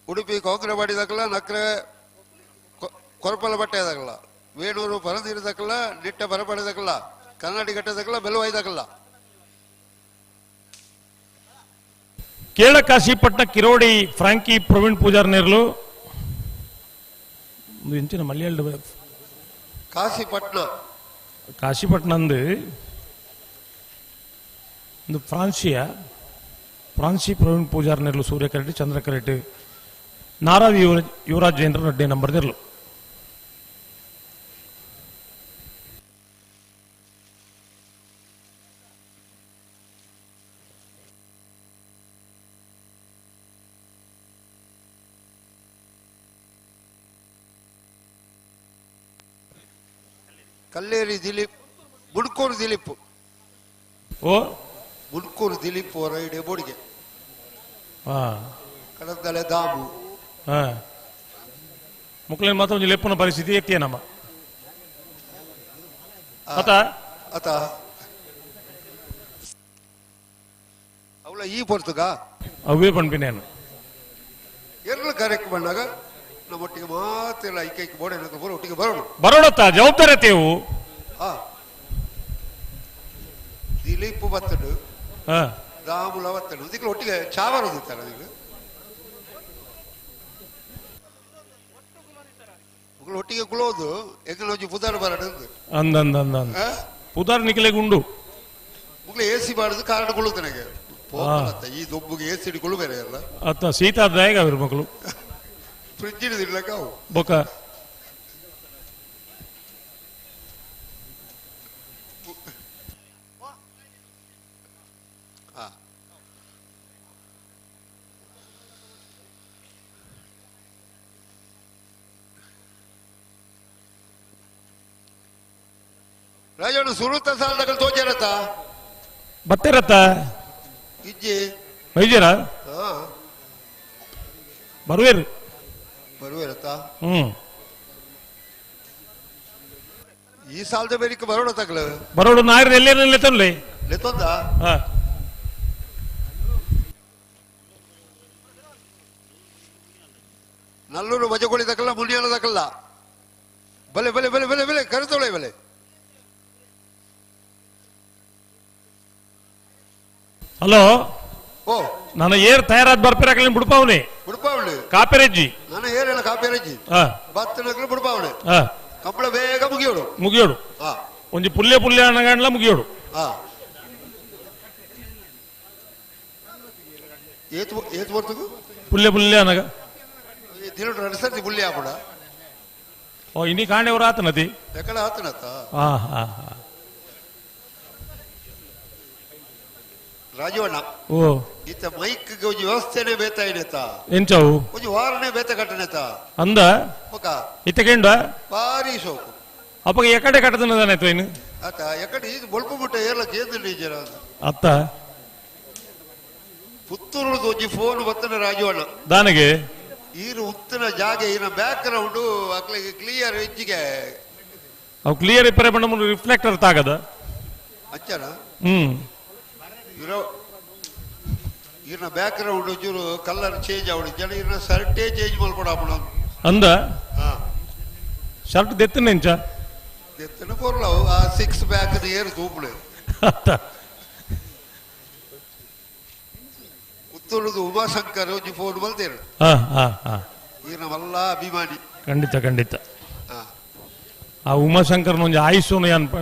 ಉಡುಪಿ ಕೊಂಗ್ರವಾಡಿದಕಲ್ಲ ನಕ್ರೆ ಕೊರಪಲ ಬಟ್ಟೆದಕಲ್ಲ ವೇಣೂರು ಪರದಿರದಕಲ್ಲ ನಿಟ್ಟ ಬರಪಡೆದಕಲ್ಲ ಕನ್ನಡಿ ಗಟ್ಟದಕಲ್ಲ ಬೆಲುವೈದಕಲ್ಲ ಕೇಳ ಕಾಶಿಪಟ್ಟಣ ಕಿರೋಡಿ ಫ್ರಾಂಕಿ ಪ್ರವೀಣ್ ಪೂಜಾರ್ ನೇರ್ಲು ಎಂಚಿನ ಮಲಯಾಳ ಕಾಶಿಪಟ್ಟಣ ಒಂದು ಫ್ರಾನ್ಸಿ ಪ್ರವೀಣ್ ಪೂಜಾರ್ ನೆರಲು ಸೂರ್ಯ ಕರೆಟ್ ಚಂದ್ರ ಕರೆಟ್ ನಾರಾವಿ ಯುವರಾಜೇಂದ್ರ ರೆಡ್ಡಿ ನಂಬರ್ ನೆರಲು ಕಲ್ಲೇರಿ ದಿಲೀಪ್ ಮುಡ್ಕೂರು ದಿಲೀಪ್ ಓ ಮುಡ್ಕೂರು ದಿಲೀಪ್ ಅವರ ಇಡೆ ಬೋಡಿಗೆ ಕಡಂದಲೆ ದಾಮು ಮುಕ್ಲೇನ್ ಮಾತ್ರ ಒಂದು ಲೆಪ್ಪನ ಪರಿಸ್ಥಿತಿ ಎತ್ತೇನಮ್ಮ ಅತ ಅವಳ ಈ ಪೊರ್ತುಗ ಅವೇ ಪಂಪಿನೇನು ಎಲ್ಲ ಕಾರ್ಯಕ್ಕೆ ಬಂದಾಗ ನಮ್ಮೊಟ್ಟಿಗೆ ಮಾತೆಲ್ಲ ಐಕೈಕ್ ಬೋರ್ಡ್ ಏನಕ್ಕೆ ಒಟ್ಟಿಗೆ ಬರೋಣ ಬರೋಣತ್ತ ಜವಾಬ್ದಾರಿ ತೇವು ದಿಲೀಪ್ ಬತ್ತಡು ದಾಮುಲ ಬತ್ತಡು ಇದಕ್ಕೆ ಒಟ್ಟಿಗೆ ಚಾವರದು ತರ ನೀವು ಒಟ್ಟಿಗೆ ಕುಳೋದು ಎಗ್ನೋಜಿ ಪುದಾರ್ ಬರಡು ಅಂದಂದ ಪುದಾರ್ ನಿಖಿಲೆ ಗುಂಡು ಮುಗ್ಲು ಎಸಿ ಬಾಡದು ಕಾರಣ ಕುಳುತ್ತನೆಗೆ ಈ ದೊಬ್ಬಗೆ ಎಸಿ ಹಿಡಿಕೊಳ್ಳು ಬೇರೆ ಅಲ್ಲ ಅತ್ತ ಶೀತಾದಾಯಗ ಅವ್ರ ಮಕ್ಕಳು ಫ್ರಿಜ್ ಹಿಡಿದಿರ್ಲಕ್ಕ ಅವು ಬೊಕ ರಾಜಣ್ಣ ಸುರುತ್ತ ಸಾಲದಾಗ ತೋಜರತ್ತ ಬತ್ತಿರತ್ತ ಇಜ್ಜಿ ವೈದ್ಯರ ಬರುವೇರು ಬರುವೇರತ್ತ ಈ ಸಾಲದ ಬೇರಿಕೆ ಬರೋಣ ತಗಲು ಬರೋಡು ನಾಯರ್ ಎಲ್ಲೇನಲ್ಲಿ ತಂದ್ಲೆ ಲೆತ್ತೊಂದ ನಲ್ಲೂರು ಬಜಗೋಳಿ ತಕಲ್ಲ ಮುನಿಯಾಲ ತಕಲ್ಲ ಬಲೆ ಬಲೆ ಬಲೆ ಬಲೆ ಬಲೆ ಕರೆತೊಳೆ ಬಲೆ ಹಲೋ ಓ ನಾನು ಏರ್ ತಯಾರಾದ ಬರ್ಪಿರಾಕಲಿ ಬಿಡ್ಪಾವನೆ ಬಿಡ್ಪಾವಣೆ ಕಾಪೆರಜ್ಜಿ ನಾನು ಏರೆಲ್ಲ ಕಾಪೇರಜ್ಜಿ ಬತ್ತನಗಳು ಬಿಡ್ಪಾವಣೆ ಕಂಬಳ ಬೇಗ ಮುಗಿಯೋಡು ಮುಗಿಯೋಡು ಒಂಜಿ ಪುಲ್ಯ ಪುಲ್ಯ ಅನ್ನಗಂಡ್ಲ ಮುಗಿಯೋಡು ಏತ್ ಬರ್ತದು ಪುಲ್ಯ ಪುಲ್ಯ ಅನ್ನಗ ದಿನ ನಡ್ಸರ್ತಿ ಪುಲ್ಯ ಆಪಡ ಓ ಇನ್ನಿ ಕಾಂಡೆವ್ರ ಆತನತಿ ಎಕಡೆ ಆತನತ್ತ ರಾಜವಣ್ಣ ಓ ಈತ ಮೈಕ್ ಒಂಜಿ ವ್ಯವಸ್ಥೆನೆ ಬೇತ ಇಡತ ಎಂಚವು ಒಂಜಿ ವಾರನೆ ಬೇತ ಕಟ್ಟನೆತ ಅಂದ ಇತ್ತಕೆಂಡ ಭಾರಿ ಸೋಕು ಅಪ್ಪಗ ಎಕಡೆ ಕಟ್ಟದನದಾನೆ ಇನ್ನು ಆತ ಎಕಡೆ ಇದು ಬೊಲ್ಪ ಮುಟ್ಟ ಏರ್ಲ ಕೇಂದ್ರ ಜರ ಅತ್ತ ಪುತ್ತೂರುದು ಒಂಜಿ ಫೋನ್ ಬತ್ತನ ರಾಜವಣ್ಣ ದಾನಿಗೆ ಈರು ಉತ್ತನ ಜಾಗ ಈನ ಬ್ಯಾಕ್ ಗ್ರೌಂಡ್ ಅಕ್ಲಿಗೆ ಕ್ಲಿಯರ್ ಇಜ್ಜಿಗೆ ಅವು ಕ್ಲಿಯರ್ ಇಪ್ಪರೆ ಬಣ್ಣ ರಿಫ್ಲೆಕ್ಟರ್ ತಾಗದ ಅಚ್ಚನ ಇರೋ ಈರ್ನ ಬ್ಯಾಕ್ ಗ್ರೌಂಡ್ ಒಂಚೂರು ಕಲರ್ ಚೇಂಜ್ ಆವಡು ಜನ ಈರ್ನ ಶರ್ಟೇ ಚೇಂಜ್ ಮಾಡ್ಕೊಡಪ್ಪಣ ಅಂದ ಶರ್ಟ್ ದೆತ್ತನ ಎಂಚ ದೆತ್ತನ ಪೋರ್ಲವು ಆ 6 ಪ್ಯಾಕ್ ಏರು ತೂಪುಳೆ ಪುತ್ತೂರುದು ಉಮಾಶಂಕರ್ ಒಂಜಿ ಫೋನ್ ಬಲ್ತೇರು ಈರ್ನ ಮಲ್ಲ ಅಭಿಮಾನಿ ಖಂಡಿತ ಖಂಡಿತ ಆ ಉಮಾಶಂಕರ್ನ ಒಂಜಿ ಆಯುಷ್ನು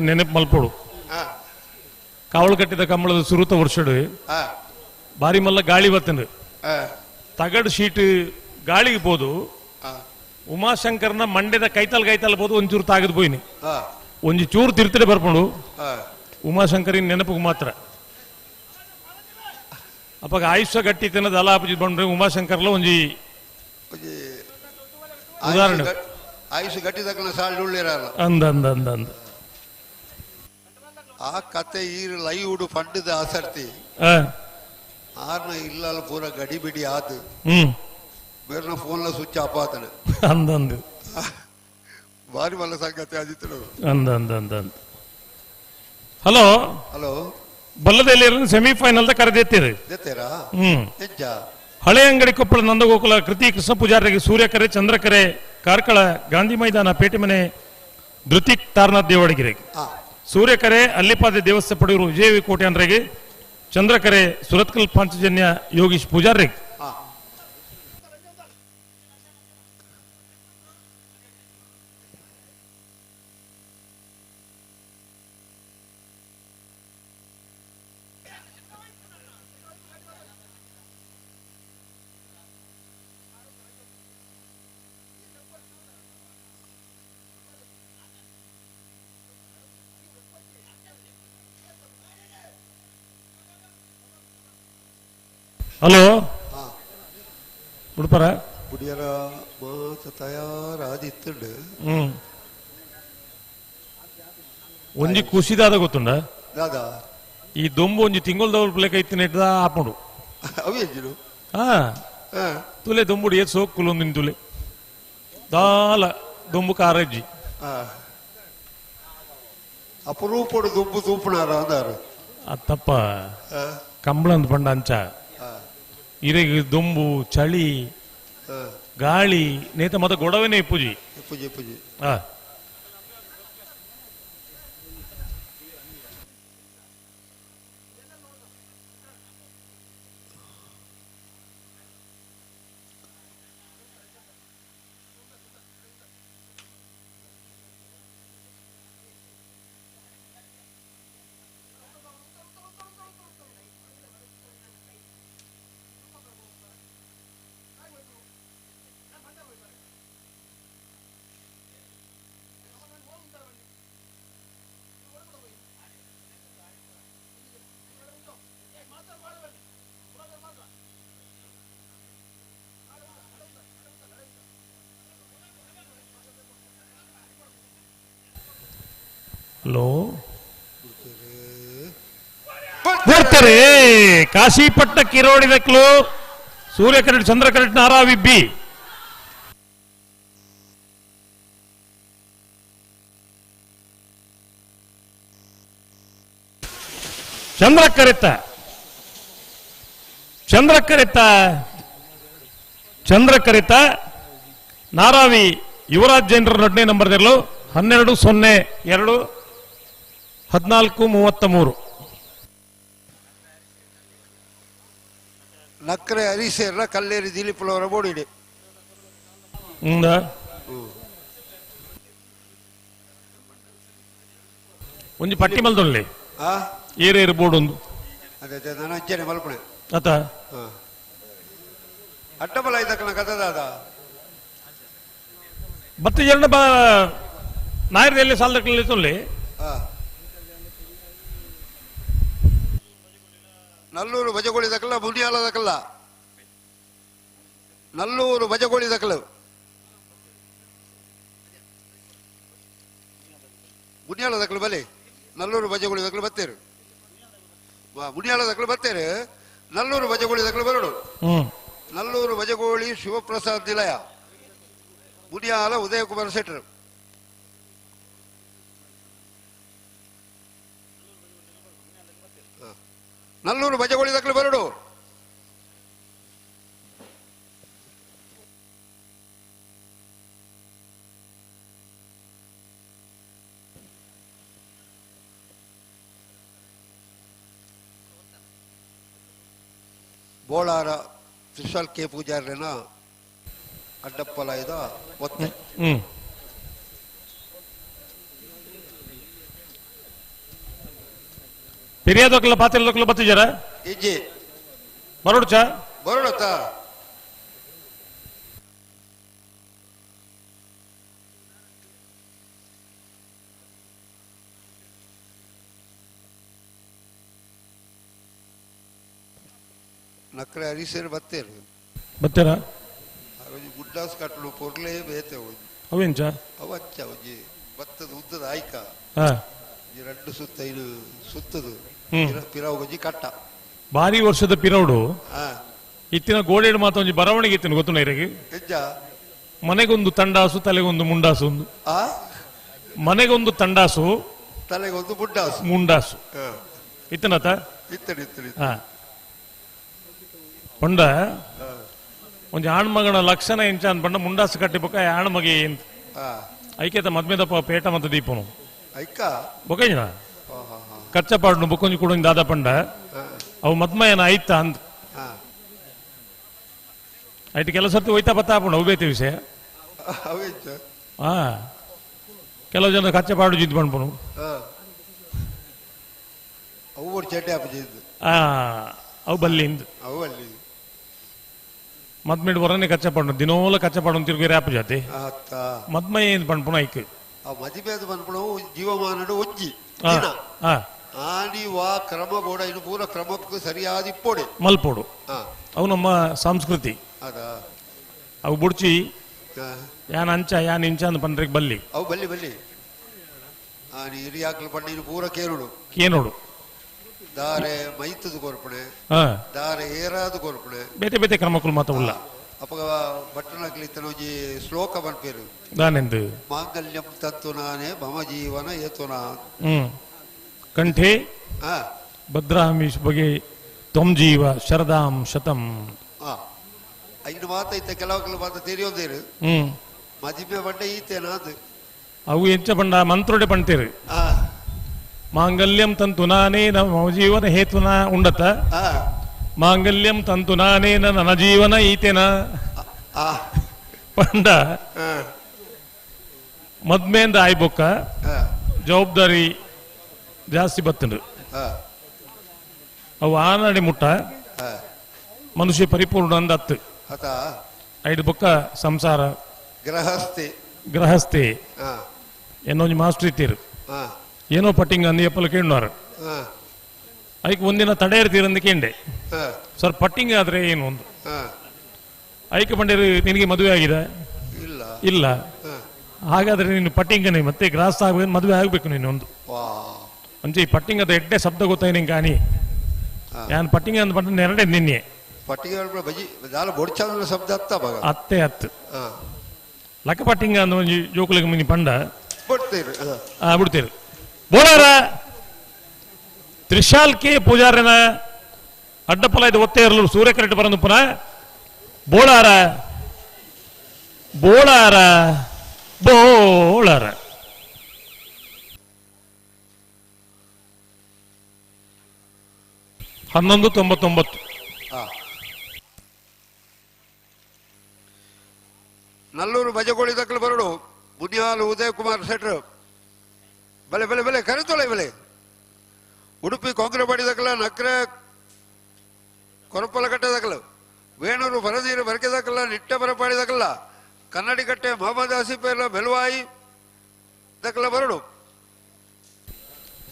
ನೆನಪು ಮಲ್ಪೋಡು ಕಾವಲು ಕಟ್ಟಿದ ಕಂಬಳದ ಸುರುತ ವರ್ಷಡು ಬಾರಿ ಮಲ್ಲ ಗಾಳಿ ಬತ್ತಂಡು ತಗಡು ಶೀಟ್ ಗಾಳಿಗೆ ಬೋದು ಉಮಾಶಂಕರ್ನ ಮಂಡ್ಯದ ಕೈತಲ್ ಬೋದು ಒಂಚೂರು ತಾಗದ್ ಬೋಯ್ನಿ ಒಂಜಿ ಚೂರು ತಿರ್ತಡೆ ಬರ್ಕೊಂಡು ಉಮಾಶಂಕರಿನ ನೆನಪಿಗೆ ಮಾತ್ರ ಅಪ್ಪಾಗ ಆಯುಷ್ಯ ಗಟ್ಟಿ ತಿನ್ನದ ಅಲ್ಲ ಅಪ್ಪ ಬಂದ್ರೆ ಉಮಾಶಂಕರ್ಲ ಒಂಜಿ ಉದಾಹರಣೆ ಆಯುಷ್ ಗಟ್ಟಿದ ಸಾಲ್ ಉಳ್ಳಿರಲ್ಲ ಅಂದ ಅಂದ ಅಂದ ಅಂದ ಆ ಕತೆ ಈ ಲೈವ್ ಫಂಡದ ಆಸರ್ತಿ ಆರ್ನ ಇಲ್ಲಲ್ಲ ಪೂರ ಗಡಿ ಬಿಡಿ ಆತು ಬೇರೆ ಫೋನ್ ಸ್ವಿಚ್ ಆಫ್ ಆತನೆ ಅಂದಂದು ಬಾರಿ ಮಲ್ಲ ಸಂಗತಿ ಆದಿತ್ತು ಅಂದ ಅಂದ ಅಂದ ಅಂದ ಹಲೋ ಹಲೋ ಬಲ್ಲದಲ್ಲಿ ಸೆಮಿಫೈನಲ್ ಕರೆದೆತ್ತಿದೆ ಹಳೆ ಅಂಗಡಿ ಕೊಪ್ಪಳ ನಂದಗೋಕುಲ ಕೃತಿ ಕೃಷ್ಣ ಪೂಜಾರಿಗೆ ಸೂರ್ಯಕರೆ ಚಂದ್ರಕರೆ ಕಾರ್ಕಳ ಗಾಂಧಿ ಮೈದಾನ ಪೇಟೆಮನೆ ಧೃತಿಕ್ ತಾರನಾಥ್ ದೇವಡಿಗೆರೆಗೆ ಸೂರ್ಯಕರೆ ಅಲ್ಲಿಪಾದ ದೇವಸ್ಥಾನ ಪಡೆಯುವ ವಿಜಯ ಕೋಟೆ ಅಂದ್ರೆಗೆ ಚಂದ್ರಕರೆ ಸುರತ್ಕಲ್ ಪಾಂಚಜನ್ಯ ಯೋಗೀಶ್ ಪೂಜಾರಿಗೆ ಹಲೋ ಉಡುಪರ ಕುಡಿಯರ ಮಾತ ತಯಾರಾದಿತ್ತುಂಡು ಒಂಜಿ ಖುಷಿದಾದ ಗೊತ್ತುಂಡ ದಾದಾ ಈ ದೊಂಬು ಒಂಜಿ ತಿಂಗಳದವ್ರ ಪ್ಲೇಕ್ ಐತಿನ ಇಟ್ಟದ ಆಪುಂಡು ಅವೇಜಿರು ತುಲೆ ದೊಂಬುಡು ಏತ್ ಸೋಕ್ಕುಲು ಒಂದಿನ ತುಲೆ ದಾಲ ದೊಂಬು ಕಾರಜ್ಜಿ ಅಪರೂಪಡು ದುಂಬು ತೂಪುನಾರ ಅಂದಾರು ಅತ್ತಪ್ಪ ಕಂಬಳ ಅಂತ ಪಂಡ ಅಂಚ ಇರೆಗ್ ದೊಂಬು ಚಳಿ ಗಾಳಿ ನೇತ ಮತ ಗೊಡವೆನೇ ಪೂಜಿ ಪೂಜೆ ಪೂಜೆ ಹಾ ಹಲೋ ಬರ್ತಾರೆ ಕಾಶಿಪಟ್ಟ ಕಿರೋಡಿ ದಕ್ಲು ಸೂರ್ಯ ಕರೆಟ್ ಚಂದ್ರ ಕರೆಟ್ ನಾರಾವಿಬ್ಬಿ ಚಂದ್ರಕರೆತ್ತ ನಾರಾವಿ ಯುವರಾಜ್ ಜೈನರ ನೊಡ್ನೆ ನಂಬರ್ 12-02-14-33 ನಕ್ರೆ ಹರಿಸೇರ್ರ ಕಲ್ಲೇರಿ ದಿಲೀಪ್ಲವರ ಬೋಡಿಡೆ ಒಂಜಿ ಪಟ್ಟಿ ಮಲ್ದೊಳ್ಳಿ ಏರೇರು ಬೋರ್ಡ್ ಒಂದು ಅದೇ ನಾನು ಅಂಚನೆ ಮಲ್ಪಣೆ ಅತ ಅಟ್ಟಬಲ ಇದಕ್ಕನ ಕಥದಾದ ಬತ್ತು ಜನ ನಾಯರದಲ್ಲಿ ಸಾಲದಲ್ಲಿ ತೊಳ್ಳಿ ನಲ್ಲೂರು ಬಜಗೋಳಿದಕಲ್ಲ ಮುನಿಯಾಲದಕಲ್ಲ ನಲ್ಲೂರು ಬಜಗೋಳಿದಕಲ್ಲ ಮುನಿಯಾಲದಕಲು ಬಲೆ ನಲ್ಲೂರು ಬಜಗೋಳಿದಕಲು ಬತ್ತೇರು ಮುನಿಯಾಲದಕಲು ಬತ್ತೇರು ನಲ್ಲೂರು ಬಜಗೋಳಿದಕಲು ಬರಡು ನಲ್ಲೂರು ಬಜಗೋಳಿ ಶಿವಪ್ರಸಾದ್ ನಿಲಯ ಮುನಿಯಾಲ ಉದಯಕುಮಾರ್ ಶೆಟ್ಟರ್ ನಲ್ಲೂರು ಬಜಗೋಳಿದಕಲು ಬರಡು ಬೋಳಾರ ತ್ರಿಶಾಲ್ ಕೆ ಪೂಜಾರ್ಯನ ಅಡ್ಡಪ್ಪಲಾಯದ ಒತ್ತೆ ಫಿರ್ಯಾದೊಕ್ಕಲ ಪಾತಿರದೊಕ್ಕಲ ಬತ್ತಿಜಾರ ಇಜ್ಜಿ ಬರೋಡ್ಚ ಬರೋಡತ್ತ ನಕ್ರೆ ಹರಿಸೇರು ಬತ್ತೇರು ಬತ್ತೇರ ಗುಡ್ಡಾಸ್ ಕಟ್ಟಲು ಪೊರ್ಲೆ ಬೇತೆ ಅವೇಂಚ ಅವಚ್ಚ ಒಂಜಿ ಭತ್ತದ ಉದ್ದದ ಆಯ್ಕ ಎರಡು ಸುತ್ತ ಇದು ಸುತ್ತದು ಪಿರಾವು ಗಂಜಿ ಕಟ್ಟ ಭಾರಿ ವರ್ಷದ ಪಿರೌಡು ಇತ್ತಿನ ಗೋಡೆಡು ಮಾತ್ರ ಒಂಜಿ ಬರವಣಿಗೆ ಇತ್ತಿನ ಗೊತ್ತುನ ಇರಗೆ ಹೆಜ್ಜ ಮನೆಗೊಂದು ತಂಡಾಸು ತಲೆಗೊಂದು ಮುಂಡಾಸು ಒಂದು ಮನೆಗೊಂದು ತಂಡಾಸು ತಲೆಗೊಂದು ಮುಂಡಾಸು ಇತ್ತನತ ಪಂಡ ಒಂಜಿ ಆಣ್ಮಗನ ಲಕ್ಷಣ ಎಂಚ ಅನ್ಪಂಡ ಮುಂಡಾಸು ಕಟ್ಟಿಬೇಕ ಆಣ್ಮಗೆ ಐಕ್ಯತ ಮದ್ಮೆದಪ್ಪ ಪೇಟ ಮತ ದೀಪನು ಬೊಕೇಜನ ಕಚ್ಚಪಾಡ್ನು ಬೊಕೊಂಜಿ ಕೂಡ ದಾದ ಪಂಡ ಅವು ಮದ್ಮಯನ ಆಯ್ತ ಅಂದ್ ಐಟಿ ಕೆಲವು ಸರ್ತಿ ಹೋಯ್ತಾ ಬತ್ತಾಪುಂಡ ಅವು ಬೇತೆ ವಿಷಯ ಕೆಲವು ಜನ ಕಚ್ಚಪಾಡು ಜಿದ್ ಪಂಡ್ಪನು ಅವು ಬಲ್ಲಿಂದ್ ಮದ್ಮೇಡು ಬರನೆ ಕಚ್ಚಪಾಡು ದಿನೋಲ ಕಚ್ಚಪಾಡು ತಿರುಗಿ ರ್ಯಾಪ್ ಜಾತಿ ಮದ್ಮಯ ಏನ್ ಪಂಡ್ಪುಣ ಐಕ್ ಮದಿಬೇದ ಪಂಡ್ಪುಣ ಜೀವಮಾನಡು ಒಜ್ಜಿ ಆನಿ ವಾ ಕ್ರಮ ಬೋಡ ಇನ್ನು ಪೂರ ಕ್ರಮಕ್ಕೂ ಸರಿಯಾದ ಇಪ್ಪೋಡೆ ಮಲ್ಪೋಡು ಅವು ನಮ್ಮ ಸಂಸ್ಕೃತಿ ಅವು ಬುಡ್ಚಿ ಯಾನ್ ಅಂಚ ಯಾನ್ ಇಂಚ ಅಂದ್ ಪಂಡ್ರಿಗೆ ಬಲ್ಲಿ ಅವು ಬಲ್ಲಿ ಬಲ್ಲಿ ಆನಿ ಹಿರಿಯಾಕ್ಲು ಪಂಡ ಇನ್ನು ಪೂರ ಕೇನೋಡು ದಾರೆ ಮೈತದು ಕೊರ್ಪಣೆ ದಾರೆ ಏರಾದು ಕೊರ್ಪಣೆ ಬೇತೆ ಬೇತೆ ಕ್ರಮಕ್ಕೂ ಮಾತ ಉಲ್ಲ ಅಪ್ಪ ಬಟ್ಟಣಕ್ಲಿ ತನೋಜಿ ಶ್ಲೋಕ ಬನ್ಪೇರು ದಾನೆಂದು ಮಾಂಗಲ್ಯಂ ತತ್ತು ನಾನೇ ಮಮ ಜೀವನ ಏತುನಾ ಕಂಠೆ ಭದ್ರಾಮೀಶ್ ಬಗೆ ತ್ವಂ ಜೀವ ಶರದಾಂ ಶತಂ. ಐದು ಮಾತ ಇತ್ತ ಕೆಲವು ಮಾತ ತೆರೆಯೋದೇರು ಮದಿಮೆ ಬಂಡ ಈತೇನಾ ಅದು ಅವು ಹೆಚ್ಚ ಬಂಡ ಮಂತ್ರೋಡೆ ಪಂಟೇರು ಮಾಂಗಲ್ಯಂ ತಂತು ನಾನೇನ ಮಮ ಜೀವನ ಹೇತುನ ಉಂಡತ ಮಾಂಗಲ್ಯಂ ತಂತು ನಾನೇನ ನನ್ನ ಜೀವನ ಈತೇನ ಪಂಡ ಮದ್ಮೆಂದ ಆಯ್ಬೊಕ್ಕ ಜವಾಬ್ದಾರಿ ಜಾಸ್ತಿ ಬತ್ತಂಡು ಅವು ಆನಾಡಿ ಮುಟ್ಟ ಮನುಷ್ಯ ಪರಿಪೂರ್ಣ ಅಂದ ಹತ್ತು ಐದು ಬೊಕ್ಕ ಸಂಸಾರ ಗೃಹಸ್ಥೆ ಏನೊಂದು ಮಾಸ್ಟರ್ ಇತ್ತೀರು ಏನೋ ಪಟ್ಟಿಂಗ್ ಅಂದ ಎಪ್ಪಲ ಕೇಳಿನವ್ರು ಅದಕ್ಕೆ ಒಂದಿನ ತಡೆ ಇರ್ತೀರಂದು ಕೇಂಡೆ ಸರ್ ಪಟ್ಟಿಂಗ್ ಆದ್ರೆ ಏನು ಒಂದು ಐಕೆ ಬಂಡಿರು ನಿನಗೆ ಮದುವೆ ಆಗಿದೆ ಇಲ್ಲ ಹಾಗಾದ್ರೆ ನೀನು ಪಟ್ಟಿಂಗನೇ ಮತ್ತೆ ಗ್ರಾಸ್ ಆಗ್ಬೇಕು ಮದುವೆ ಆಗ್ಬೇಕು ನೀನು ಒಂದು ಅಂಚೆ ಈ ಪಟ್ಟಿಂಗ್ ಅದ ಎಡ್ಡೆ ಶಬ್ದ ಗೊತ್ತಾಯಿ ನಿಂಗೆ ಕಾಣಿ ಯಾನ್ ಪಟ್ಟಿಂಗ್ ಅಂದ್ ಪಟ್ಟ ಎರಡೇ ನಿನ್ನೆ ಅತ್ತೆ ಹತ್ತು ಲಕ್ಕ ಪಟ್ಟಿಂಗ ಅಂದ ಒಂಜಿ ಜೋಕುಲಿಗೆ ಮಿನಿ ಪಂಡ ಬಿಡ್ತೀರಿ ಬೋಳಾರ ತ್ರಿಶಾಲ್ ಕೆ ಪೂಜಾರನ ಅಡ್ಡಪಲ ಇದು ಒತ್ತೆ ಇರಲು ಸೂರ್ಯ ಕರೆಕ್ಟ್ ಬರಂದು ಪುನಃ ಬೋಳಾರ ಬೋಳಾರ ಬೋಳಾರ 11:99 ನಲ್ಲೂರು ಭಜಗೋಳಿ ದಕ್ಕಲು ಬರಡು ಮುನಿಯಾಲು ಉದಯ್ ಕುಮಾರ್ ಶೆಟ್ರು ಬಲೆ ಬಲೆ ಬಲೆ ಕರೆತೊಳೆ ಬಲೆ ಉಡುಪಿ ಕೊಂಗ್ರೆಬಾಡಿ ದಕ್ಕಲ ನಕ್ರೆ ಕೊರಪಲಕಟ್ಟೆ ದಕ್ಕಲು ವೇಣೂರು ಬರದೀರು ಬರಕೆ ದಕ್ಕಲ ನಿಟ್ಟ ಬರಪಾಡಿ ದಕ್ಕಲ ಕನ್ನಡಿಕಟ್ಟೆ ಮೊಹಮ್ಮದ್ ಆಸಿಫ್ ಬೆಲ್ವಾಯಿ ದಕ್ಕಲ ಬರಡು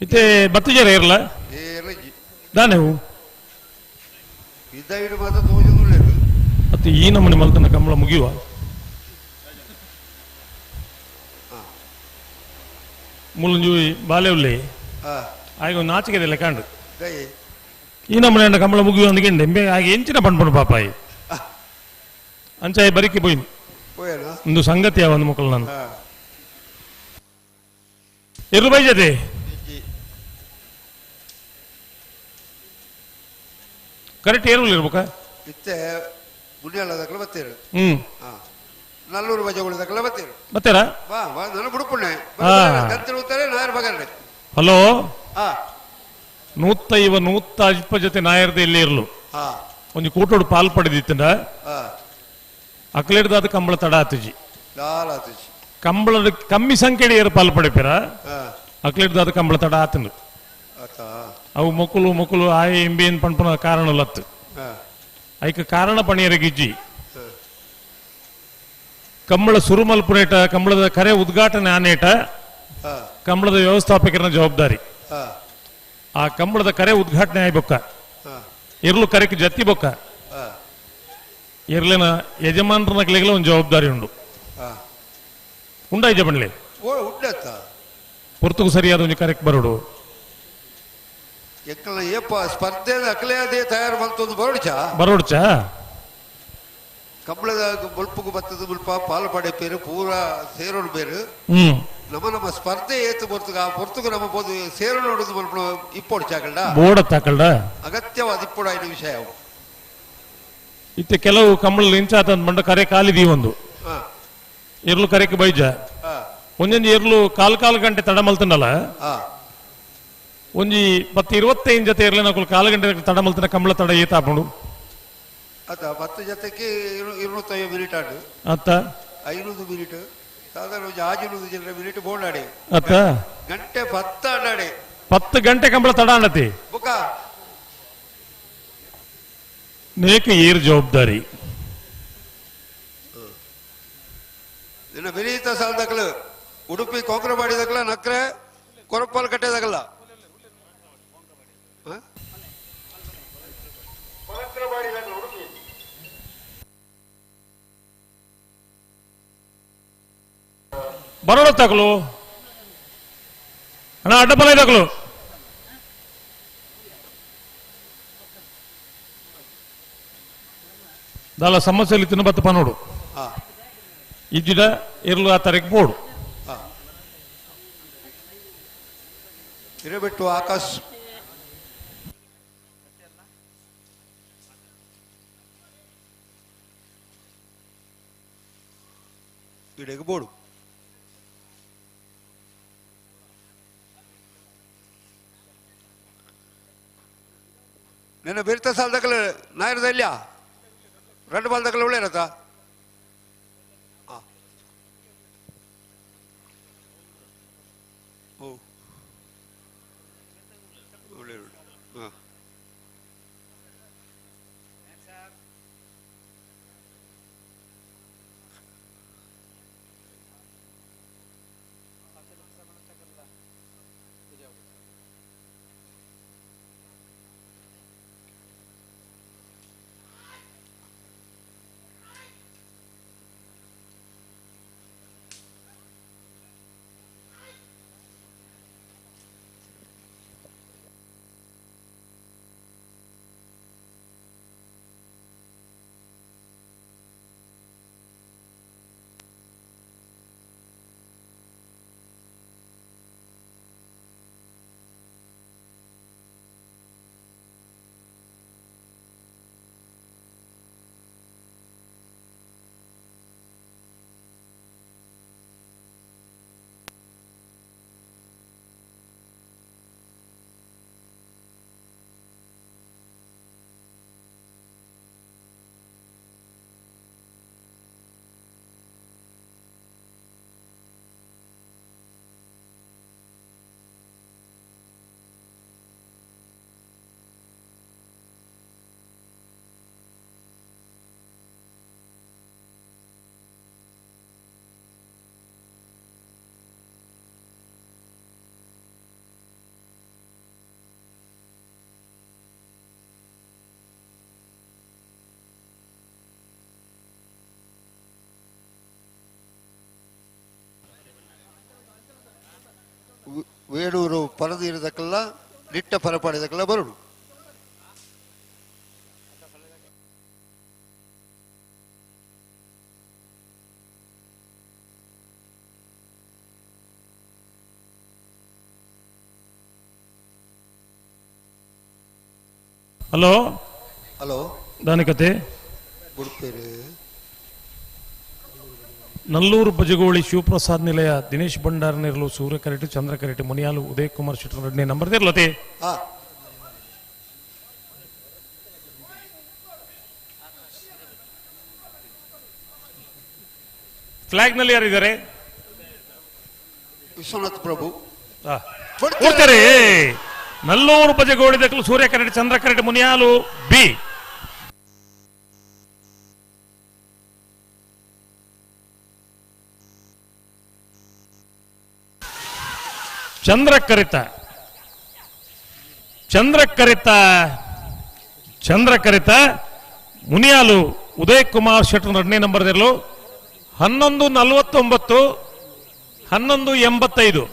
ಇತ್ತೆ ಬತ್ತುಜರ ಇರಲ್ಲ ದಾನೆವು ಇದ್ದ ಮಾತ್ರ ತೋಜುದಿಲ್ಲ ಮತ್ತೆ ಈ ನಮ್ಮನೆ ಮಲ್ತನ ಕಂಬಳ ಮುಗಿಯುವ ಮುಲ್ಲಂಜೂಯಿ ಬಾಲೆವುಳ್ಳಿ ಆಗ ಒಂದು ನಾಚಿಕೆದೆಲ್ಲ ಕಾಂಡು ಈ ನಮ್ಮನೆ ಕಂಬಳ ಮುಗಿಯುವ ಅಂದ್ಕೊಂಡೆ ಹಾಗೆ ಎಂಚಿನ ಪಂಡ್ಪಂಡು ಪಾಪಾಯಿ ಅಂಚಾಯಿ ಬರಿಕೆ ಪೋಯಿ ಒಂದು ಸಂಗತಿ ಒಂದು ಮಕ್ಕಳು ನಾನು ಎರು ಬೈಜತೆ ಕರೆಕ್ಟ್ ಏರುಲ್ ಇರ್ಬೇಕ ಇತ್ತೆ ಮುನಿಯಾಲದಕ್ಕಲ ಬತ್ತೇರು ನಲ್ಲೂರು ಬಜಗುಳದಕ್ಕಲ ಬತ್ತೇರು ಬತ್ತೇರ ಬಾ ಬಾ ನಾನು ಬುಡುಪುಣ್ಣೆ ಗಂತಿರುತ್ತಾರೆ ನಾಯರ್ ಬಗರ್ಡೆ ಹಲೋ 150 ಜೊತೆ ನಾಯರ್ದ ಇಲ್ಲಿ ಇರ್ಲು ಒಂದು ಕೂಟೋಡು ಪಾಲ್ ಪಡೆದಿತ್ತಂಡ ಅಕ್ಲೇಡ್ದಾದ ಕಂಬಳ ತಡ ಆತುಜಿ ಕಂಬಳ ಕಮ್ಮಿ ಸಂಖ್ಯೆಡಿ ಏರು ಪಾಲ್ ಪಡೆಪೇರ ಅಕ್ಲೇಡ್ದಾದ ಕಂಬಳ ತಡ ಆತಂಡು ಅವು ಮೊಕ್ಕಲು ಆಯ ಎಂಬಿ ಏನ್ ಪಂಪನ ಕಾರಣ ಲತ್ತು ಐಕ ಕಾರಣ ಪಣಿಯರಗಿಜ್ಜಿ ಕಂಬಳ ಸುರುಮಲ್ಪುನೇಟ ಕಂಬಳದ ಕರೆ ಉದ್ಘಾಟನೆ ಆನೇಟ ಕಂಬಳದ ವ್ಯವಸ್ಥಾಪಕರ ಜವಾಬ್ದಾರಿ ಆ ಕಂಬಳದ ಕರೆ ಉದ್ಘಾಟನೆ ಆಯ್ಬೊಕ್ಕ ಇರ್ಲು ಕರೆಕ್ ಜತ್ತಿ ಬೊಕ್ಕ ಇರ್ಲಿನ ಯಜಮಾನರನಕ್ಲೆಗಲ ಒಂದು ಜವಾಬ್ದಾರಿ ಉಂಡು ಉಂಡಾಯ್ಜ ಬಣ್ಲೆ ಪುರ್ತುಕು ಸರಿಯಾದ ಒಂದು ಕರೆಕ್ಟ್ ಬರೋಡು ಸ್ಪರ್ಧೆ ಅಕಲೆಯದೇ ತಯಾರು ಬಂತು ಬರೋಡ್ಚ ಕಂಬಳದ ಮುಲ್ಪುಗು ಬತ್ತದ ಮುಲ್ಪ ಪಾಲು ಪಡೆ ಪೇರು ಪೂರ ಸೇರೋಡು ಬೇರು ನಮ್ಮ ಸ್ಪರ್ಧೆ ಏತು ಪೊರ್ತುಗು ನಮ್ಮ ಬೋದು ಸೇರು ನೋಡುದು ಮುಲ್ಪ ಇಪ್ಪೋಡು ಚಾಕಲ್ಡ ಬೋರ್ಡ್ ತಾಕಲ್ಡ ಅಗತ್ಯವಾದ ಇಪ್ಪೋಡು ಐದು ವಿಷಯ ಇತ್ತೆ ಕೆಲವು ಕಂಬಳ ಇಂಚಾತ ಮಂಡ ಕರೆ ಕಾಲಿದಿ ಒಂದು ಇರ್ಲು ಕರೆಕ್ ಬೈಜ ಒಂದೊಂದು ಇರ್ಲು ಕಾಲ್ ಗಂಟೆ ತಡ ಮಲ್ತಂಡಲ್ಲ ಒಂಜಿ 10-25 ಜೊತೆ ಇರ್ಲಿ ನಾವು ಕಾಲು ಗಂಟೆ ತಡ ಮಲ್ತನ ಕಂಬಳ ತಡ ಏತಾಪುಂಡು ಅತ್ತ 10 ಜೊತೆಗೆ 250 ಮಿನಿಟ್ ಆಡು ಅತ್ತ 500 ಮಿನಿಟ್ ಸಾಧಾರಣ 600 ಜನರ ಮಿನಿಟ್ ಬೋರ್ಡಾಡಿ ಅತ್ತ ಗಂಟೆ 10 ಆಡಾಡಿ 10 ಗಂಟೆ ಕಂಬಳ ತಡ ಆಡತಿ ಬುಕ ನೇಕ ಏರ್ ಜವಾಬ್ದಾರಿ ನಿನ್ನ ವಿನೀತ ಸಾಲದಕ್ಕಲು ಉಡುಪಿ ಕೊಂಗ್ರೆಬಾಡಿ ದಕ್ಕಲ ನಕ್ರೆ ಕೊರಪಾಲ್ ಕಟ್ಟೆ ದಕ್ಕಲ ಬರೋಡ ತಗಲು ಅಣ್ಣ ಅಡ್ಡಪಲ ತಗಲು ದಾಲ ಸಮಸ್ಯೆಯಲ್ಲಿ ತಿನ್ನಬತ್ತಪ್ಪ ನೋಡು ಇಜ್ಜಿಡ ಇರ್ಲು ಆ ತರಕ್ಕೆ ಬೋಡು ಇರಬಿಟ್ಟು ಆಕಾಶ್ ಇಡೆಗೆ ಬೋಡು ನೆನ ಬೆರ್ತ ಸಾಲ ದಕ್ಕಲೆ ನಾಯರದ ಇಲ್ಲ 2 ಬಾಲ್ ದಕ್ಕಲೆ ಒಳ್ಳೆ ಇರತ್ತಾ ಓ ಒಳ್ಳೆ ಹಾಂ ವೇಣೂರು ಪರದಿರದಕ್ಕೆಲ್ಲ ನಿಟ್ಟ ಪರಪಾಡಿದಕ್ಕೆಲ್ಲ ಬರುಡು ಹಲೋ ಹಲೋ ದಾನಿಕತೆ ಗುಡ್ಪೇರು ನಲ್ಲೂರು ಬಜಗೋಳಿ ಶಿವಪ್ರಸಾದ್ ನಿಲಯ ದಿನೇಶ್ ಭಂಡಾರ ನಿರ್ಲು ಸೂರ್ಯ ಕರೆಟು ಚಂದ್ರ ಕರೆಟು ಮುನಿಯಾಲು ಉದಯ್ ಕುಮಾರ್ ಶೆಟ್ಟರ್ 2ನೇ ನಂಬರ್ ಇರ್ಲತೆ ಫ್ಲಾಗ್ ನಲ್ಲಿ ಯಾರಿದ್ದಾರೆ ವಿಶ್ವನಾಥ್ ಪ್ರಭು ಕೊಡ್ತಾರೆ ನಲ್ಲೂರು ಬಜಗೋಳಿ ದಕ್ಕಲು ಸೂರ್ಯ ಕರೆಟು ಚಂದ್ರ ಕರೆಟು ಮುನಿಯಾಲು ಬಿ ಚಂದ್ರಕರಿತ ಮುನಿಯಾಲು ಉದಯ್ ಕುಮಾರ್ ಶೆಟ್ಟರ್ 2ನೇ ನಂಬರ್ ಇರಲು 11:49 11:85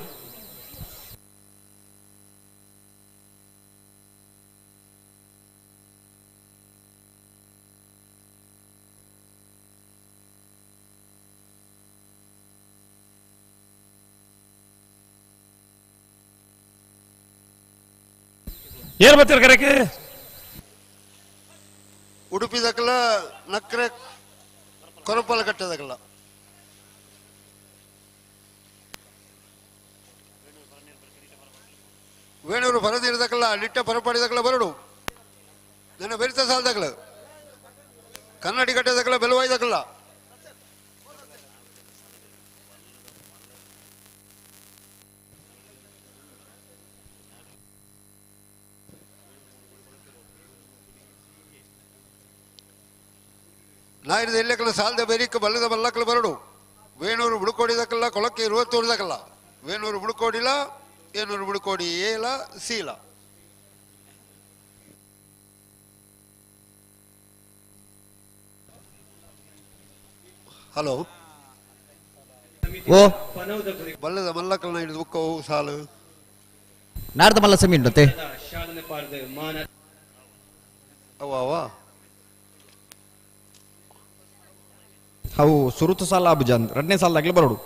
ಏನ್ ಬರ್ತೀರ ಕರೆಗೆ ಉಡುಪಿ ದಕ್ಕಲ ನಕ್ರೆ ಕೊರಪಲ ಕಟ್ಟದಕ್ಕಲ್ಲ ವೇಣೂರು ಪರದಿರದಕ್ಕಲ್ಲ ನಿಟ್ಟ ಪರಪಾಡಿದಕ್ಕಲ್ಲ ಬರಡು ನನ್ನ ಬೆರಿತ ಸಾಲದಕ್ಕಲ ಕನ್ನಡಿ ಕಟ್ಟದಕ್ಕಲ್ಲ ಬೆಲವಾಯ್ದಕ್ಕಲ್ಲ ನಾಯಿರದ ಎಲ್ಲಕ್ಕಲ್ಲ ಸಾಲದ ಬೆರಿಕ ಬಲ್ಲದ ಬಲ್ಲಕ್ಕಲ್ಲ ಬರಡು ವೇಣೂರು ಬುಡುಕೋಡಿದಕ್ಕಲ್ಲ ಕೊಳಕ್ಕೆ 23ದಕ್ಕಲ್ಲ ವೇಣೂರು ಬುಡುಕೋಡಿಲ ಏನೂರು ಬುಡುಕೋಡಿ ಏಲ ಸೀಲ ಹಲೋ ಓ ಬಲ್ಲದ ಮಲ್ಲಕ್ಕಲ್ಲ ಹಿಡಿದು ಬುಕ್ಕವು ಸಾಲು ನಾಡ್ದ ಮಲ್ಲ ಸಮೀಂಡತೆ ಅವ ಅವು ಸುರುತು ಸಾಲ ಅಬುಜಾನ್ 2ನೇ ಸಾಲದಾಗ್ಲೇ ಬರೋಡು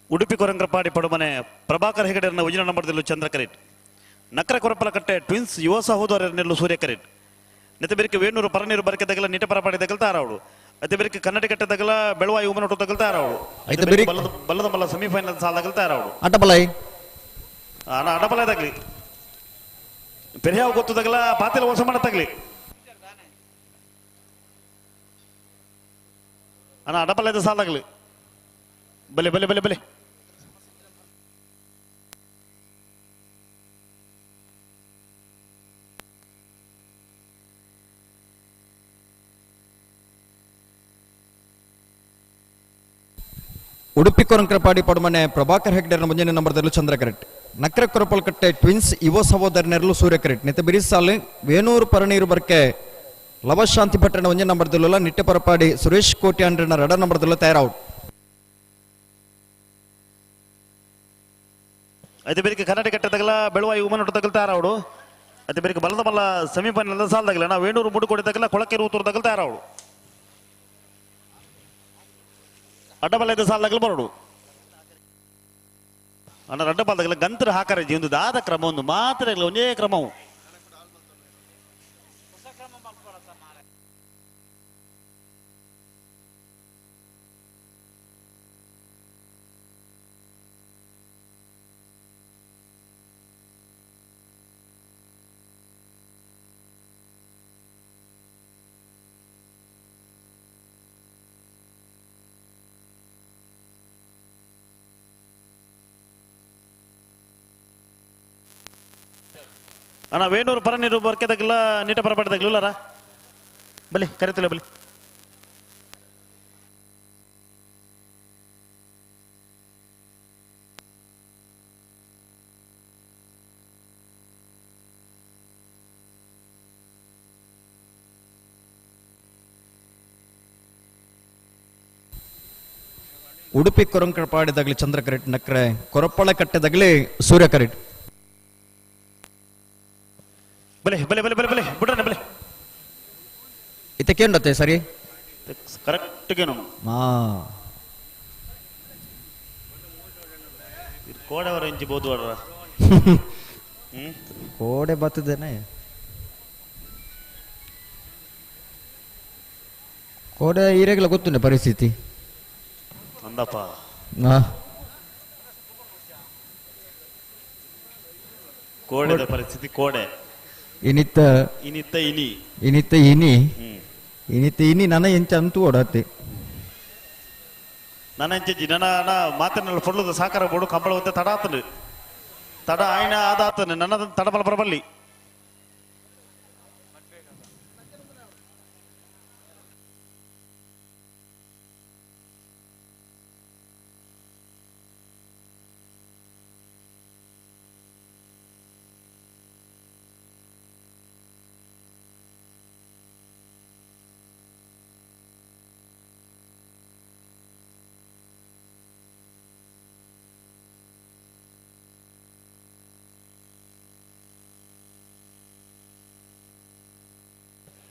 ಉಡುಪಿ ಕೊರಂಗ್ರಪಾಡಿ ಪಡುಮನೆ ಪ್ರಭಾಕರ್ ಹೆಗಡೆರನ್ನ ಉಜಿನ ನಂಬರ್ದಲ್ಲೂ ಚಂದ್ರ ಕರೆಟ್ ನಕರ ಕೊರಪಲಕಟ್ಟೆ ಟ್ವಿನ್ಸ್ ಯುವ ಸಹೋದರನೆಲ್ಲೂ ಸೂರ್ಯ ಕರೆಟ್ ನೆತಬೇರಿಕೆ ವೇಣೂರು ಪರನೀರು ಬರಕೆ ತಗಲ ನಿಟ ಪರಪಾಡಿ ತಗಲ್ತಾ ಆರಾವಡು ಅತಿ ಬೇರಿಕೆ ಕನ್ನಡಿಗಟ್ಟೆ ತಗಲ ಬೆಳವಾಯಿ ಉಮನೊಟ್ಟು ತಗಲ್ತಾ ಆರಾವಡು ಬಲ್ಲದ ಮಲ್ಲ ಸೆಮಿಫೈನಲ್ ಸಾಲ ತಗಲ್ತಾ ಆರಾವಡು ಅಡ್ಡಬಲೈ ಅಡಬಲ ತಗಲಿ ಪೆರಿಯಾವ್ ಗೊತ್ತು ತಗಲ ಪಾತಿಲ ಹೊಸ ಮಾಡ ತಗಲಿ ಅಡಬಲದ ಸಾಲ ತಗಲಿ ಬಲೆ ಬಲೆ ಬಲೆ ಬಲೆ ಉಡುಪಿ ಕೊರಂಕ್ರಪಾಡಿ ಪಡುಮನೆ ಪ್ರಭಾಕರ್ ಹೆಗ್ಡೆರ್ನ ಮುಂಜಾನೆ ನಂಬರ್ದಲ್ಲೂ ಚಂದ್ರ ಕರೆಕ್ಟ್ ನಕ್ರ ಕೊರಪಲ್ಕಟ್ಟೆ ಟ್ವಿನ್ಸ್ ಯುವ ಸಹೋದರನೆರಲು ಸೂರ್ಯ ಕರೆಕ್ಟ್ ನಿತ್ತ ಬಿರಿಸಾಲು ವೇಣೂರು ಪರನೀರು ಬರ್ಕೆ ಲವಶಾಂತಿ ಪಟ್ಟಣ ಒಂಜೆ ನಂಬರ್ದಲ್ಲ ನಿಟ್ಟೆ ಪರಪಾಡಿ ಸುರೇಶ್ ಕೋಟಿ ಅಂಡ್ರನ ರಡ ನಂಬರ್ದಲ್ಲ ತಯಾರೌಟ್ ಅದೇ ಬೇರೆ ಕರ್ನಾಟಕ ತಗಲ ಬೆಳವಾಯಿ ಉಮನೊಟ್ಟು ತಗಲ್ತಾ ಆರಾವಡು ಅದೇ ಬೇರೆ ಬಲದ ಮಲ್ಲ ಸೆಮಿಫೈನಲ್ ಸಾಲ ತಗಲ ನಾ ವೇಣೂರು ಮುಡುಕೋಡಿ ತಗಲ ಕೊಳಕೆ ರೂತೂರು ತಗಲ್ತಾ ಆರಾವಡು ಅಡ್ಡಬಲ್ಲದ ಸಾಲ ತಗಲು ಬರೋಡು ಅಣ್ಣ ಅಡ್ಡಬಲ್ಲ ತಗಲ ಗಂತ್ರ ಹಾಕರಜಿ ಒಂದು ದಾದ ಕ್ರಮ ಒಂದು ಮಾತ್ರ ಒಂದೇ ಕ್ರಮವು ಅಣ್ಣ ವೇಣೂರು ಪರನೀರು ಬರ್ಕೆ ತಗಲ ನೀಟ ಪರಪಾಡಿ ತಗಲಿಲ್ಲರ ಬಲಿ ಕರಿತಿಲ್ಲ ಬಲಿ ಉಡುಪಿ ಕೊರಂಕ್ರಪಾಡಿ ತಗಲಿ ಚಂದ್ರ ಕರೆಕ್ಟ್ ನಕ್ರೆ ಕೊರಪ್ಪಳ ಕಟ್ಟೆ ತಗಲಿ ಸೂರ್ಯ ಕರೆಕ್ಟ್ ಬಲೆ ಬಲೆ ಬಲೆ ಬಲೆ ಬಲೆ ಬಿಡ್ರನೆ ಬಲೆ ಇತಕ್ಕೇಂಡತ್ತೆ ಸರಿ ಕರೆಕ್ಟ್ ಗೇನು ಕೋಡವರ ಇಂಚಿ ಬೋದು ಅಡ್ರ ಕೋಡೆ ಬರ್ತದೇನೆ ಕೋಡೆ ಈರೆಗ್ಲ ಗೊತ್ತುಂಡೆ ಪರಿಸ್ಥಿತಿ ಅಂದಪ್ಪ ಕೋಡೆದ ಪರಿಸ್ಥಿತಿ ಕೋಡೆ ಇನಿತ್ತ ಇನಿತ್ತ ಇನಿ ಇನಿತ್ತ ಇನಿ ಇನಿತ್ತ ಇನಿ ನನ್ನ ಎಂಚ ಅಂತೂ ಓಡತ್ತೆ ನನ್ನ ಎಂಚಿ ನನ್ನ ಮಾತಿನಲ್ಲಿ ಫುಡ್ಲದ ಸಾಕಾರ ಬೋಡು ಕಂಬಳ ಹೊತ್ತೆ ತಡ ಆತನು ತಡ ಆಯ್ನ ಆದಾತನು ನನ್ನ ತಡಬಲ ಬರಬಲ್ಲಿ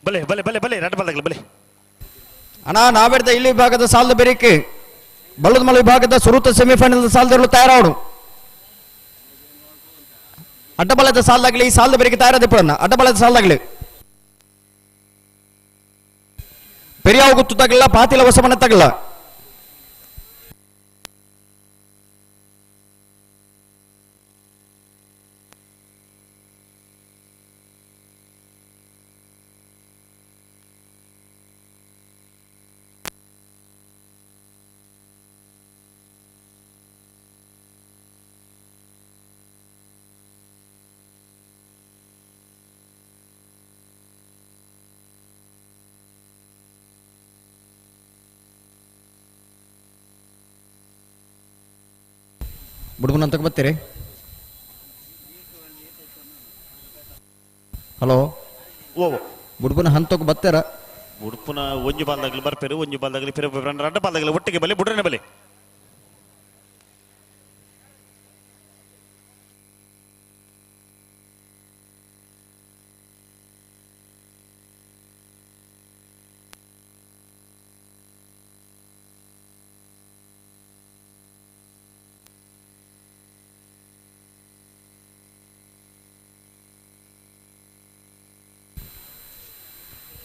ಬಲೆ ಬಲೆ ಬಲೆ ಬಲೆ ರೆಡ್ ಬಾಲ್ ಬಲೆ ಅಣ್ಣ ನಾವೆಡ್ದ ಇಲ್ಲಿ ವಿಭಾಗದ ಸಾಲದ ಬೆರಿಕೆ ಬಲ್ಲದಮಲ ವಿಭಾಗದ ಸುರುತ ಸೆಮಿಫೈನಲ್ ಸಾಲದಲ್ಲೂ ತಯಾರಾವಡು ಅಡ್ಡಬಲದ ಸಾಲದಾಗಲಿ ಈ ಸಾಲದ ಬೆರಿಕೆ ತಯಾರಾದ ಪಡಣ್ಣ ಅಡ್ಡಬಲದ ಸಾಲದಾಗಲಿ ಪೆರಿಯಾವು ಗುತ್ತು ತಗಲ್ಲ ಪಾತಿಲ ಹೊಸಮನೆ ತಗಲ್ಲ ಬುಡ್ಬುನ್ ಅಂತಕ್ಕೆ ಬರ್ತೀರಿ ಹಲೋ ಓ ಬುಡ್ಬುನ ಹಂತಕ್ಕೆ ಬರ್ತಾರ ಉಡುಪುನ ಒಂಜು ಬಾಲ್ದಾಗಲಿ ಬರ್ಪೇರು ಒಂಜು ಬಾಲ್ದಾಗಲಿ ರೆಡ್ ಬಾಲ್ದಾಗಲಿ ಒಟ್ಟಿಗೆ ಬಲೆ ಬುಡ್ರನೆ ಬಲೆ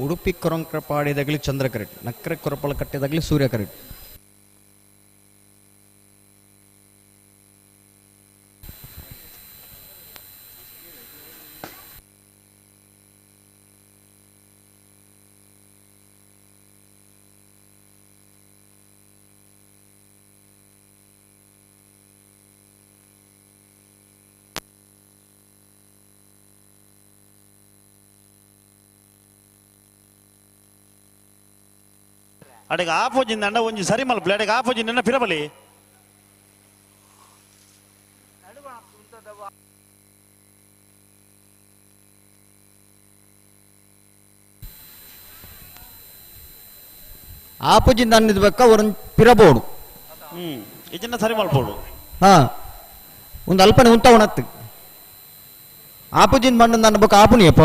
ಉಡುಪಿ ಕೊರಂಕ್ರಪಾಡಿದಾಗಲಿ ಚಂದ್ರ ಕರೆಕ್ಟ್, ನಕ್ರೆ ಕೊರಪಳ ಕಟ್ಟಿದಾಗಲಿ ಸೂರ್ಯ ಕರೆಕ್ಟ್. ಅಡೆಗೆ ಆಪೋಜಿಂದ ಅಂಡ ಒಂಜಿ ಸರಿ ಮಲ್ಪಲೆ ಅಡೆಗೆ ಆಪೋಜಿಂದ ಎನ್ನ ಪಿರಬಲಿ ಆಪೋಜಿಂದ ಅನ್ನಿದ್ಬೇಕ ಒಂದು ಪಿರಬೋಡು ಇದನ್ನ ಸರಿ ಮಲ್ಪೋಡು ಹಾ ಒಂದು ಅಲ್ಪನೆ ಉಂಟ ಉಣತ್ತು ಆಪೋಜಿಂದ ಮಣ್ಣು ಅನ್ಬೇಕು ಆಪುನಿಯಪ್ಪ.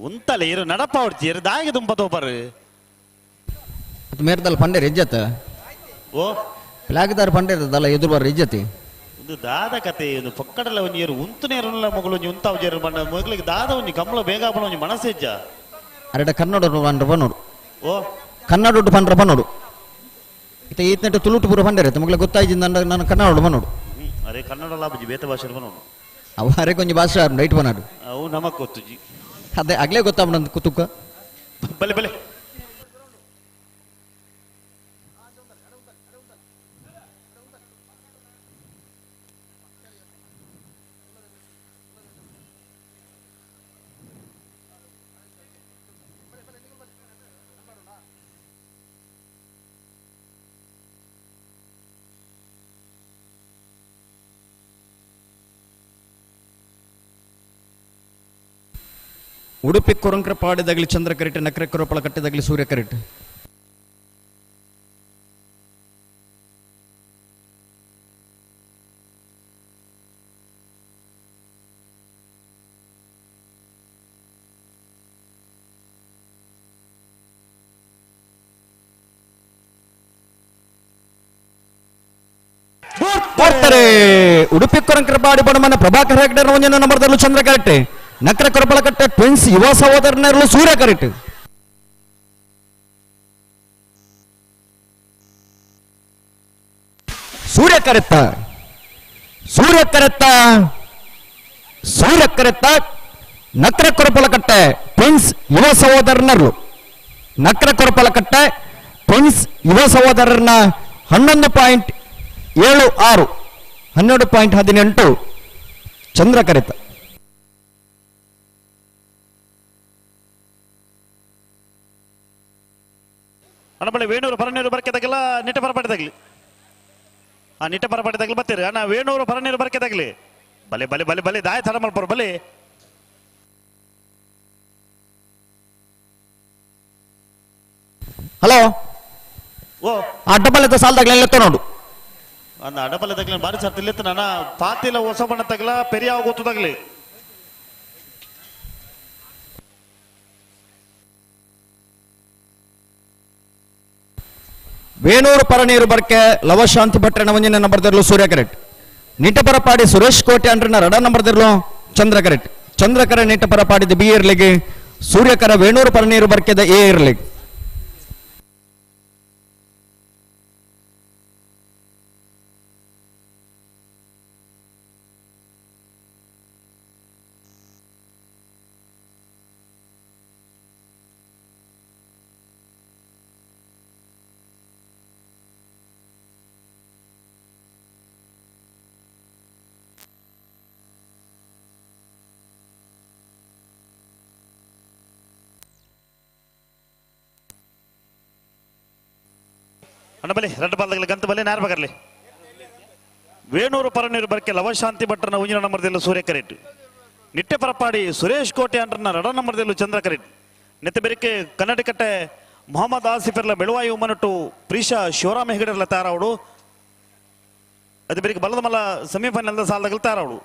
ಉಂತಲೆ ಇರು ನಡಪ ಹೊಡ್ತೀರು ದಾಯಿಗೆ ತುಂಬ ತೋಪರು ಮೇರ್ದಲ್ಲಿ ಪಂಡೇರ್ ಇಜ್ಜತ್ ಓ ಪ್ಲಾಗ್ದಾರ್ ಪಂಡೇರದಲ್ಲ ಎದುರು ಬರ ಇಜ್ಜತಿ ಒಂದು ದಾದ ಕತೆ ಒಂದು ಪಕ್ಕಡಲ್ಲ ಒಂದು ಏರು ಉಂತು ನೇರಲ್ಲ ಮಗಳು ಒಂಜಿ ಉಂತ ಅವಜೇರು ಬಂಡ ಮಗಳಿಗೆ ದಾದ ಒಂಜಿ ಕಮ್ಮಳ ಬೇಗ ಬಣ ಒಂಜಿ ಮನಸ್ಸೆಜ್ಜ ಅರೆಡ ಕನ್ನಡ ಪಂಡ್ರ ಬನ್ನೋಡು ಓ ಕನ್ನಡ ಪಂಡ್ರ ಬನ್ನೋಡು ಇತ್ತ ಈತ್ನೆಟ್ಟು ತುಳುಟು ಪೂರ ಪಂಡೇರ ಮಗಳಿಗೆ ಗೊತ್ತಾಯ್ದಿಂದ ನಾನು ಕನ್ನಡ ಬನ್ನೋಡು ಅರೆ ಕನ್ನಡ ಲಾಭಜಿ ಬೇತ ಭಾಷೆ ಬನ್ನೋಡು ಅವು ಅರೆ ಕೊಂಚ ಭಾಷೆ ರೈಟ್ ಬನ್ನಾಡು ಅವು ನಮಕ್ ಗೊತ್ತುಜಿ ಅದೇ ಆಗ್ಲೇ ಗೊತ್ತಾಗ್ಬಿಡ ಕುತುಕ ಬಲೆ ಬಲೆ ಉಡುಪಿ ಕೊರಂಕ್ರಪಾಡಿದಾಗಲಿ ಚಂದ್ರ ಕರೆಕ್ಟ್, ನಕ್ರೆ ಕೊರಪಳ ಕಟ್ಟಿದಾಗಲಿ ಸೂರ್ಯ ಕರೆಕ್ಟ್. ಉಡುಪಿ ಕೊರಂಕ್ರಪಾಡಿ ಬಡಮನ ಪ್ರಭಾಕರ್ ಹೆಗ್ಡೆ ಒಂಜನ ನಂಬರ್ದಲ್ಲೂ ಚಂದ್ರ ಕರೆಕ್ಟ್, ನಕ್ರ ಕೊರಪಳಕಟ್ಟೆ ಟ್ವಿನ್ಸ್ ಯುವ ಸಹೋದರನರು ಸೂರ್ಯ ಕರೆಕ್ಟ್. ಸೂರ್ಯ ಕರೆತ್ತ ಸೂರ್ಯ ಕರೆತ್ತ ಸೂರ್ಯ ಕರೆತ್ತ ನಕ್ರ ಕೊರಪಳಕಟ್ಟೆ ಟ್ವಿನ್ಸ್ ಯುವ ಸಹೋದರನರು ನಕ್ರ ಕೊರಪಳಕಟ್ಟೆ ಟ್ವಿನ್ಸ್ ಯುವ ಸಹೋದರರನ್ನ 11.76 12.18 ಚಂದ್ರ ಕರೆತ್ತ. ಅಣ್ಣ ವೇಣೂರು ಪರನೀರು ಬರ್ಕೆದಾಗಲ್ಲ ನಿಟ್ಟ ಪರಪಾಡಿದಾಗ್ಲಿ ಆ ನಿಟ್ಟ ಪರಪಾಡಿದಾಗ್ಲಿ ಬರ್ತೀರಿ ಅಣ್ಣ ವೇಣೂರು ಪರನೀರು ಬರ್ಕೆದಾಗ್ಲಿ ಬಲೆ ಬಲೆ ಬಲೆ ಬಲೆ ದಾಯ ತಡ ಮಲ್ಪರು ಬಲೆ ಹಲೋ ಓ ಅಡ್ಡಬಲ್ಲದ ಸಾಲದಾಗ್ಲಿ ಎಲ್ಲ ನೋಡು ಅಂದ ಅಡಬಲ್ಲದಾಗ್ಲಿ ಬಾರಿ ಸರ್ತಿ ಇಲ್ಲಿತ್ತು ನಾನು ಪಾತಿಲ ಹೊಸ ಬಣ್ಣ ತಗಲ ಪೆರಿಯ ಗೊತ್ತದಾಗ್ಲಿ ವೇಣೂರು ಪರನೀರು ಬರ್ಕೆ ಲವಶಾಂತಿ ಭಟ್ರನ ಒಂಜನ ನಂಬರ್ದಿರ್ಲು ಸೂರ್ಯ ಕರೆಕ್ಟ್, ನಿಟ್ಟಪರಪಾಡಿ ಸುರೇಶ್ ಕೋಟೆ ಅಂಡ್ರನ ರಡ ನಂಬರ್ದಿರ್ಲು ಚಂದ್ರ ಕರೆಕ್ಟ್, ಚಂದ್ರಕರ ನಿಟ್ಟಪರಪಾಡಿದ ಬಿ ಇರ್ಲಿಗೆ ಸೂರ್ಯಕರ ವೇಣೂರು ಪರನೀರು ಬರ್ಕೆದ ಎ ಇರ್ಲಿಗೆ. ಅಣ್ಣ ಬಲೆ ರೆಡ್ ಬಾಲ್ದಾಗಲಿ ಗಂತ ಬಲೆ ನೇರ ಬಗರ್ಲಿ ವೇಣೂರು ಪರನೀರು ಬರ್ಕೆ ಲವಶಾಂತಿ ಭಟ್ರನ ಉಂಜಿನ ನಂಬರ್ದಿಲ್ಲ ಸೂರ್ಯ ಕರೆಕ್ಟ್, ನಿಟ್ಟೆ ಪರಪಾಡಿ ಸುರೇಶ್ ಕೋಟೆ ಅಂಡ್ರನ ರಡ ನಂಬರ್ದಲ್ಲೂ ಚಂದ್ರಕರಿಟ್ ನೆತ್ತ ಬೆರಿಕೆ ಕನ್ನಡಕಟ್ಟೆ ಮೊಹಮ್ಮದ್ ಆಸಿಫರ್ಲ ಬೆಳವಾಯಿ ಉಮ್ಮನಟ್ಟು ಪ್ರೀಶಾ ಶಿವರಾಮ ಹೆಗಡೆರ್ಲ ತಾರಾವಡು ಅದು ಬೆರಿಕೆ ಬಲ್ಲದ ಮಲ್ಲ ಸೆಮಿಫೈನಲ್ ಸಾಲದಾಗಲು ತಾರಾವಡು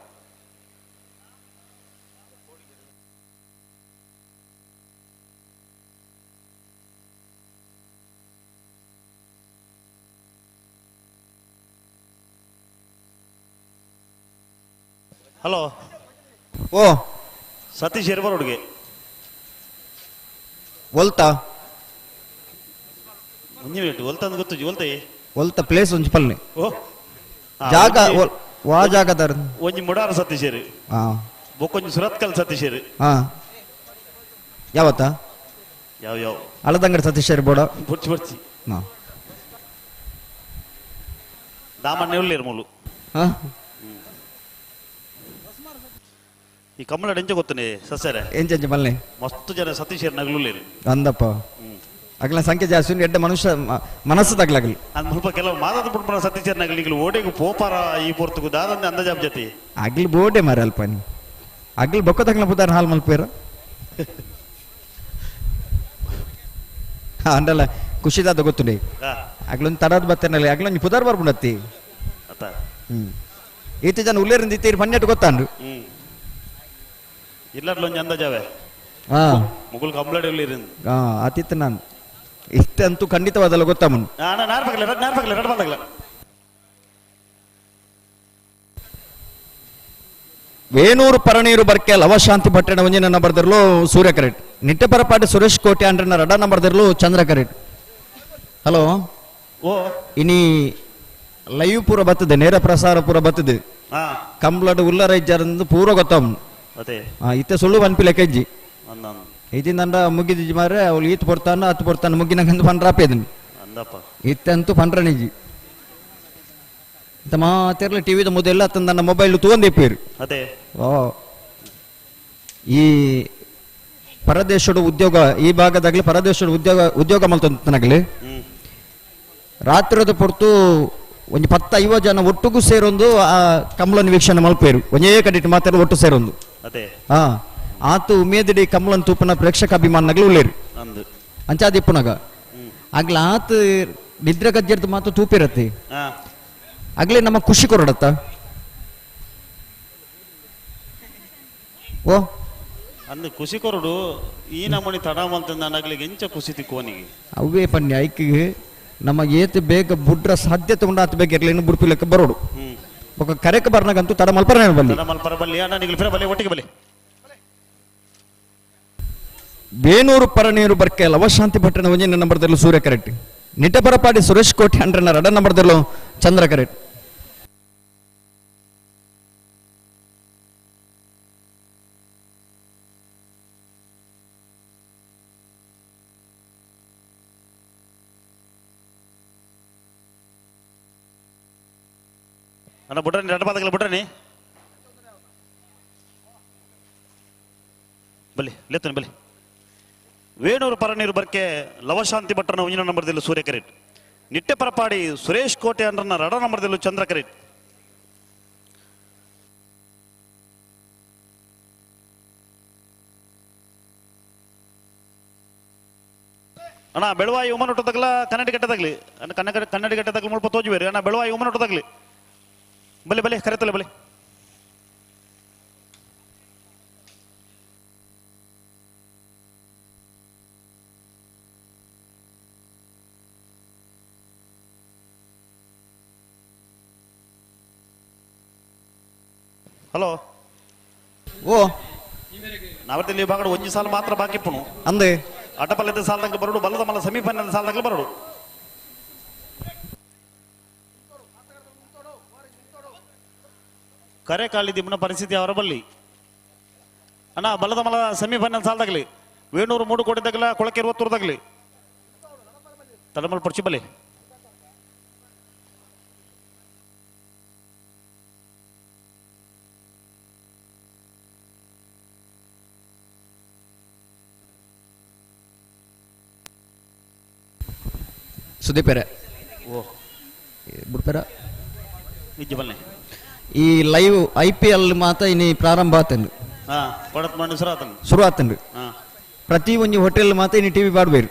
ಹಲೋ ಓ ಸತೀಶ್ ಎರ್ಬರೋಡ್ಗೆ ಒಲ್ತಾ ಒಂಜಿ ಮಿನಿಟ್ ಒಲ್ತಂದು ಗೊತ್ತು ಒಲ್ತೆ ಒಲ್ತ ಪ್ಲೇಸ್ ಒಂಜಿ ಪಲ್ಲೆ ಓ ಜಾಗ ವಾ ಜಾಗದಾರ ಒಂಜಿ ಮುಡಾರ ಸತೀಶೇರು ಹಾ ಬೊಕ್ಕೊಂಜಿ ಸುರತ್ಕಲ್ ಸತೀಶೇರು ಹಾ ಯಾವತ್ತ ಯಾವ ಯಾವ ಅಳದಂಗಡಿ ಸತೀಶ್ ಬೋಡ ಬುಡ್ಚಿ ಬುಡ್ಚಿ ಹಾ ದಾಮಣ್ಣೆ ಉಳ್ಳೇರು ಮೂಲು ಹಾ ಈ ಕಮ್ಮಳ ಡೆಂಚ ಗೊತ್ತನೆ ಸಸ್ಯರ ಎಂಚಂಚ ಮಲ್ಲೆ ಮಸ್ತ್ ಜನ ಸತೀಶೇರು ನಗಲುಳ್ಳೇರು ಅಂದಪ್ಪ ಅಗ್ಲ ಸಂಖ್ಯೆ ಜಾಸ್ತಿ ಉಂಟು ಎಡ್ಡೆ ಮನುಷ್ಯ ಮನಸ್ಸು ತಗ್ಲಾಗಲಿ ಅದು ಸ್ವಲ್ಪ ಕೆಲವು ಮಾತಾದ ಬಿಡ್ಬಾರ ಸತೀಶೇರು ನಗಲಿಗಳು ಓಡೆಗು ಪೋಪಾರ ಈ ಪೊರ್ತುಗು ದಾದಂದೆ ಅಂದಜಾಬ್ ಜೊತೆ ಆಗ್ಲಿ ಬೋಡೆ ಮಾರ ಅಲ್ಪ ನೀ ಆಗ್ಲಿ ಬೊಕ್ಕ ತಗ್ಲ ಪುದಾರ ಹಾಲ್ ಮಲ್ಪೇರ ಅಂಡಲ್ಲ ಖುಷಿದಾದ ಗೊತ್ತುಂಡೆ ಆಗ್ಲೊಂದು ತಡದ ಬತ್ತೇನಲ್ಲಿ ಆಗ್ಲೊಂದು ಪುದಾರ್ ಬರ್ಬಿಡತ್ತಿ ಅತ್ತ ಈತ ಜನ ಉಳ್ಳೇರಿಂದ ಇತ್ತೀರಿ ಪನ್ನೆಟ್ಟು ಗೊತ್ತಾಂಡು ಇಲ್ಲರ್ಲೊಂಜಿ ಅಂದಜಾವೆ ಹಾ ಮುಗುಲ್ ಕಂಬ್ಲಡ್ ಉಳ್ಳೇರಿಂದ ಹಾ ಆತಿತ್ತು ನಾನು ಇಷ್ಟಂತೂ ಖಂಡಿತವಾದಲ್ಲ ಗೊತ್ತಮ್ಮನು ನಾರ್ಪಗಲ ರಡ್ ಬಂದಾಗಲ ವೇಣೂರು ಪರನೀರು ಬರ್ಕೆ ಲವಶಾಂತಿ ಪಟ್ಟಣ ಒಂಜಿನ ಬರ್ದಿರ್ಲು ಸೂರ್ಯ ಕರೆಟ್ ನಿಟ್ಟೆ ಪರಪಾಟಿ ಸುರೇಶ್ ಕೋಟೆ ಅಂಡ್ರನ ರಡ ನಂಬರ್ದಿರ್ಲು ಚಂದ್ರ ಕರೆಟ್ ಹಲೋ ಓ ಇನಿ ಲೈವ್ ಪೂರ ಬರ್ತದೆ ನೇರ ಪ್ರಸಾರ ಪೂರ ಬರ್ತದೆ ಹಾ ಕಂಬ್ಲಡ್ ಉಲ್ಲರ ಇಜ್ಜಾರಂದು ಪೂರ ಗೊತ್ತಮ್ಮನು ಅದೇ ಇತ್ತೆ ಸುಳ್ಳು ಪನ್ಪಿ ಲೆಕ್ಕ ಇಜ್ಜಿ ಅಂದ ಇದಿಂದಂಡ ಮುಗಿದಿಜ್ಜಿ ಮಾರೆ ಅವಳು ಈತ್ ಬರ್ತಾನ ಹತ್ತು ಬರ್ತಾನ ಮುಗಿನಂದು ಪನ್ರಾಪೇದನು ಅಂದಪ್ಪ ಇತ್ತಂತೂ ಪನ್ರನಿಜ್ಜಿ ಇಂತ ಮಾತಿರ್ಲ ಟಿವಿದ ಮುದೆಲ್ಲ ತಂದ ಮೊಬೈಲ್ ತಗೊಂಡಿಪ್ಪೇರು ಅದೇ ಓ ಈ ಪರದೇಶದ ಉದ್ಯೋಗ ಈ ಭಾಗದಾಗ್ಲಿ ಪರದೇಶದ ಉದ್ಯೋಗ ಮಲ್ತನಾಗ್ಲಿ ರಾತ್ರಿದ ಪೊರ್ತು ಒಂದು 10-50 ಜನ ಒಟ್ಟಿಗೂ ಸೇರೊಂದು ಆ ಕಮಲನ ವೀಕ್ಷಣೆ ಮಲ್ಪೇರು ಒಂದೇ ಕಡಿಟ್ಟು ಮಾತಾಡ ಒಟ್ಟು ಸೇರೊಂದು ಅದೇ ಹಾ ಆತು ಉಮೇದಿಡಿ ಕಮಲನ್ ತೂಪನ ಪ್ರೇಕ್ಷಕ ಅಭಿಮಾನಗಳು ಉಳ್ಳೇರು ಅಂದು ಅಂಚಾದಿಪ್ಪುನಾಗ ಆಗ್ಲ ಆತು ನಿದ್ರೆ ಗಜ್ಜರ್ದು ಮಾತು ತೂಪಿರತ್ತೆ ಹಾ ಆಗ್ಲೇ ನಮ್ಮ ಖುಷಿ ಕೊರಡತ್ತ ಓ ಅಂದು ಖುಷಿ ಕೊರಡು ಈ ನಮ್ಮನಿ ತಡ ಮಂತಂದ ನಗಲಿಗೆ ಎಂಚ ಖುಷಿ ತಿಕ್ಕೋನಿಗೆ ಅವೇ ಪನ್ಯ ಐಕಿಗೆ ನಮಗೆ ಏತ್ ಬೇಗ ಬುಡ್ರ ಸಾಧ್ಯತೆ ಉಂಡಾತ ಬೇಗ ಇರ್ಲಿ ಬುಡ್ಪಿ ಲೆಕ್ಕ ಬರೋಡು ఒక ಕರೆಕ ಬರ್ನಾಗಂತೂ ತಡ ಮಲ್ಪರ ಬಲ್ಲಿ ತಡ ಮಲ್ಪರ ಬಲ್ಲಿ ಅಣ್ಣ ನಿಗಲಿ ಫಿರ ಬಲ್ಲಿ ಒಟ್ಟಿಗೆ ಬಲ್ಲಿ ಬೇನೂರು ಪರನೀರು ಬರ್ಕೆ ಲವಶಾಂತಿ ಪಟ್ಟಣ ಒಂಜಿನ ನಂಬರ್ದಲ್ಲೂ ಸೂರ್ಯ ಕರೆಕ್ಟ್ ನಿಟಪರಪಾಡಿ ಸುರೇಶ್ ಕೋಟೆ ಅಂಡ್ರನ ರಡ ನಂಬರ್ದಲ್ಲೂ ಚಂದ್ರ ಕರೆಕ್ಟ್ ಅಣ್ಣ ಬಿಡ್ರನಿ ರಡ ಬಾದಗಲ ಬಿಡ್ರನಿ ಬಲ್ಲಿ ಲೆತ್ತನಿ ಬಲ್ಲಿ ವೇಣೂರು ಪರನೀರು ಬರ್ಕೆ ಲವಶಾಂತಿ ಭಟ್ಟನ ಒಂಜಿನ ನಂಬರ್ದಲ್ಲೂ ಸೂರ್ಯ ಕರೆಟ್ ನಿಟ್ಟೆ ಪರಪಾಡಿ ಸುರೇಶ್ ಕೋಟೆ ಅಂಡ್ರನ ರಡ ನಂಬರ್ದಲ್ಲೂ ಚಂದ್ರ ಕರೆಟ್ ಅಣ್ಣ ಬೆಳವಾಯಿ ಉಮ್ಮನೊಟ್ಟದಾಗಲ ಕನ್ನಡಿಗಟ್ಟದಾಗ್ಲಿ ಕನ್ನಡಿಗಟ್ಟದಾಗ್ಲಿ ಮುಲ್ಪ ತೋಜುವೇರು ಅಣ್ಣ ಬೆಳವಾಯಿ ಉಮ್ಮನೊಟ್ಟದಾಗ್ಲಿ ಬಲೆ ಬಲೆ ಕರೆತಲ್ಲ ಬಲೆ ಹಲೋ ಓ ನಾವರ್ತಿ ಬಾಗಡ ಒಂಜಿ ಸಾಲ ಮಾತ್ರ ಬಾಕಿ ಇಪ್ಪುನು ಅಂದೆ ಅಟಪಲ್ಲದ ಸಾಲದಾಗ ಬರೋಡು ಬಲ್ಲದ ಮಲ್ಲ ಸೆಮಿಫೈನಲ್ ಸಾಲದಾಗ ಬರೋಡು ಕರೆ ಕಾಲಿದಿ ಮುನ್ನ ಪರಿಸ್ಥಿತಿ ಅವರ ಬಲ್ಲಿ ಅಣ್ಣ ಬಲ್ಲದ ಮಲ್ಲ ಸೆಮಿಫೈನಲ್ ಸಾಲದಾಗಲಿ ವೇಣೂರು 3 ಕೋಟಿದಾಗಲ ಕೊಳಕೆ 20 ತಡಮಲ್ ಪಡ್ಚಿ ಬಲ್ಲಿ ಸುದೀಪೇರೆ ಓ ಬಿಡ್ಪೇರ ನಿಜ ಬಲ್ಲೆ ಈ ಲೈವ್ IPL ಮಾತ ಇನಿ ಪ್ರಾರಂಭ ಆತಂದು ಹಾ ಕೊಡತ್ ಮಾಡಿ ಶುರು ಆತನ್ರಿ ಹಾ ಪ್ರತಿ ಒಂಜಿ ಹೋಟೆಲ್ ಮಾತ ಇನ್ನು ಟಿವಿ ಪಾಡ್ಬೇರು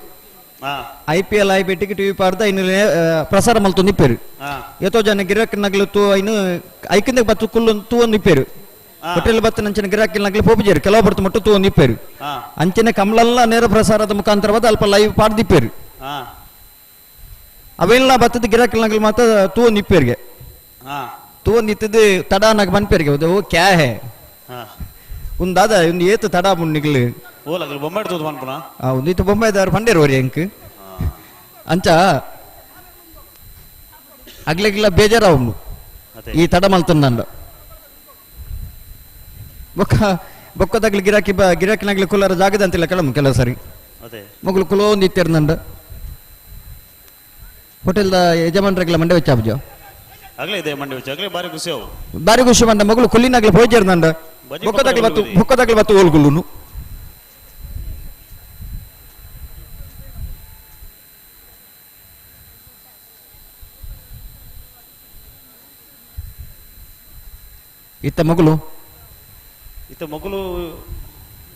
ಹಾ IPL ಆಯ್ಬಿಟ್ಟಿಗೆ ಟಿವಿ ಪಾಡ್ದ ಇನ್ನು ಪ್ರಸಾರ ಮಲ್ತೊಂದಿಪ್ಪೇರು ಹಾ ಎತ್ತೋ ಜನ ಗಿರಾಕಿ ನಗ್ಲು ತೂ ಇನ್ನು ಐಕಿಂದ ಬತ್ತು ಕುಲ್ಲು ತೂ ಒಂದಿಪ್ಪೇರು ಹೋಟೆಲ್ ಬತ್ತ ನಂಚಿನ ಗಿರಾಕಿ ನಗ್ಲಿ ಪೋಪಿಜೇರು ಕೆಲವು ಬರ್ತು ಮಟ್ಟು ತೂ ಒಂದಿಪ್ಪೇರು ಹಾ ಅಂಚಿನ ಕಮಲಲ್ಲ ನೇರ ಪ್ರಸಾರದ ಮುಖಾಂತರವಾದ ಅಲ್ಪ ಲೈವ್ ಪಾಡ್ದಿಪ್ಪೇರು ಹಾ ಅವೆಲ್ಲ ಬತ್ತದ ಗಿರಾಕಿ ನಗ್ಲಿ ಮಾತ ತೂ ಒಂದಿಪ್ಪೇರಿಗೆ ಹಾ ತೂ ಒಂದಿತ್ತದು ತಡ ನಗ್ ಬನ್ಪೇರಿಗೆ ಓ ಕ್ಯಾ ಹೇ ಹಾ ಒಂದಾದ ಒಂದು ಏತು ತಡ ಮುನ್ನಿಗ್ಲು ಓ ಲಗ್ಲು ಬೊಂಬೆ ಇಡ್ತದ ಮನ್ಪುನ ಒಂದಿತ್ತು ಬೊಂಬೈದಾರು ಪಂಡೇರೋರಿ ಅಂಕ್ ಅಂಚ ಅಗ್ಲೆಗ್ಲ ಬೇಜಾರವ್ನು ಅದೇ ಈ ತಡ ಮಲ್ತಂದಂಡ ಬೊಕ್ಕದಾಗ್ಲಿ ಗಿರಾಕಿನಾಗ್ಲಿ ಕುಲಾರ ಜಾಗದ ಅಂತಿಲ್ಲ ಕೆಲವು ಸರಿ ಅದೇ ಮಗಳು ಕುಲೋ ಒಂದು ಇತ್ತೇರ್ನಂಡ ಹೋಟೆಲ್ದ ಯಜಮಾನ್ರಾಗ್ಲ ಮಂಡೆ ವೆಚ್ಚಾಬ್ಜ ಆಗ್ಲೇ ಇದೆ ಮಂಡಿ വെച്ച് ಆಗ್ಲೇ ಬಾರಿ ಖುಷಿ ಅವು ಬಾರಿ ಖುಷಿ ಬಂದ ಮಗಳು ಕೊಲ್ಲಿನಾಗ್ಲಿ ಹೋಯ್ಜೇರ್ನಂಡ ಬೊಕ್ಕದಾಗ್ಲಿ ಬತ್ತು ಓಲ್ಗುಲ್ಲುನು ಇತ್ತ ಮಗಳು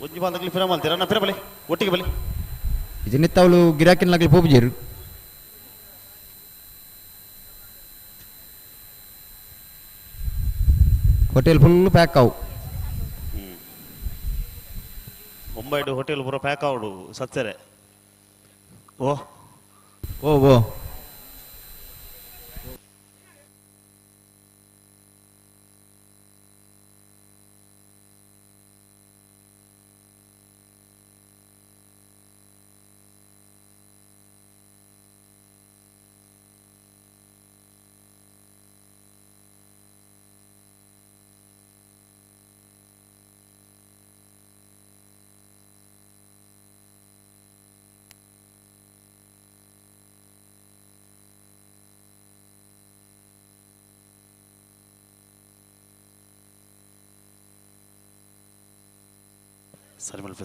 ಒಂಜಿ ಬಾಂಧಗ್ಲಿ ಫಿರ ಮಾಡ್ತೀರ ನಾ ಫಿರ ಬಲಿ ಒಟ್ಟಿಗೆ ಬಲಿ ಇದನ್ನಿತ್ತ ಅವಳು ಗಿರಾಕಿನಾಗ್ಲಿ ಪೋಪಿಜೇರು ಹೋಟೆಲ್ ಫುಲ್ ಪ್ಯಾಕ್ ಆವು ಮುಂಬೈಡು ಹೋಟೆಲ್ ಪೂರ ಪ್ಯಾಕ್ ಆವಡು ಸತ್ಸರೆ ಓ ಓ ಓ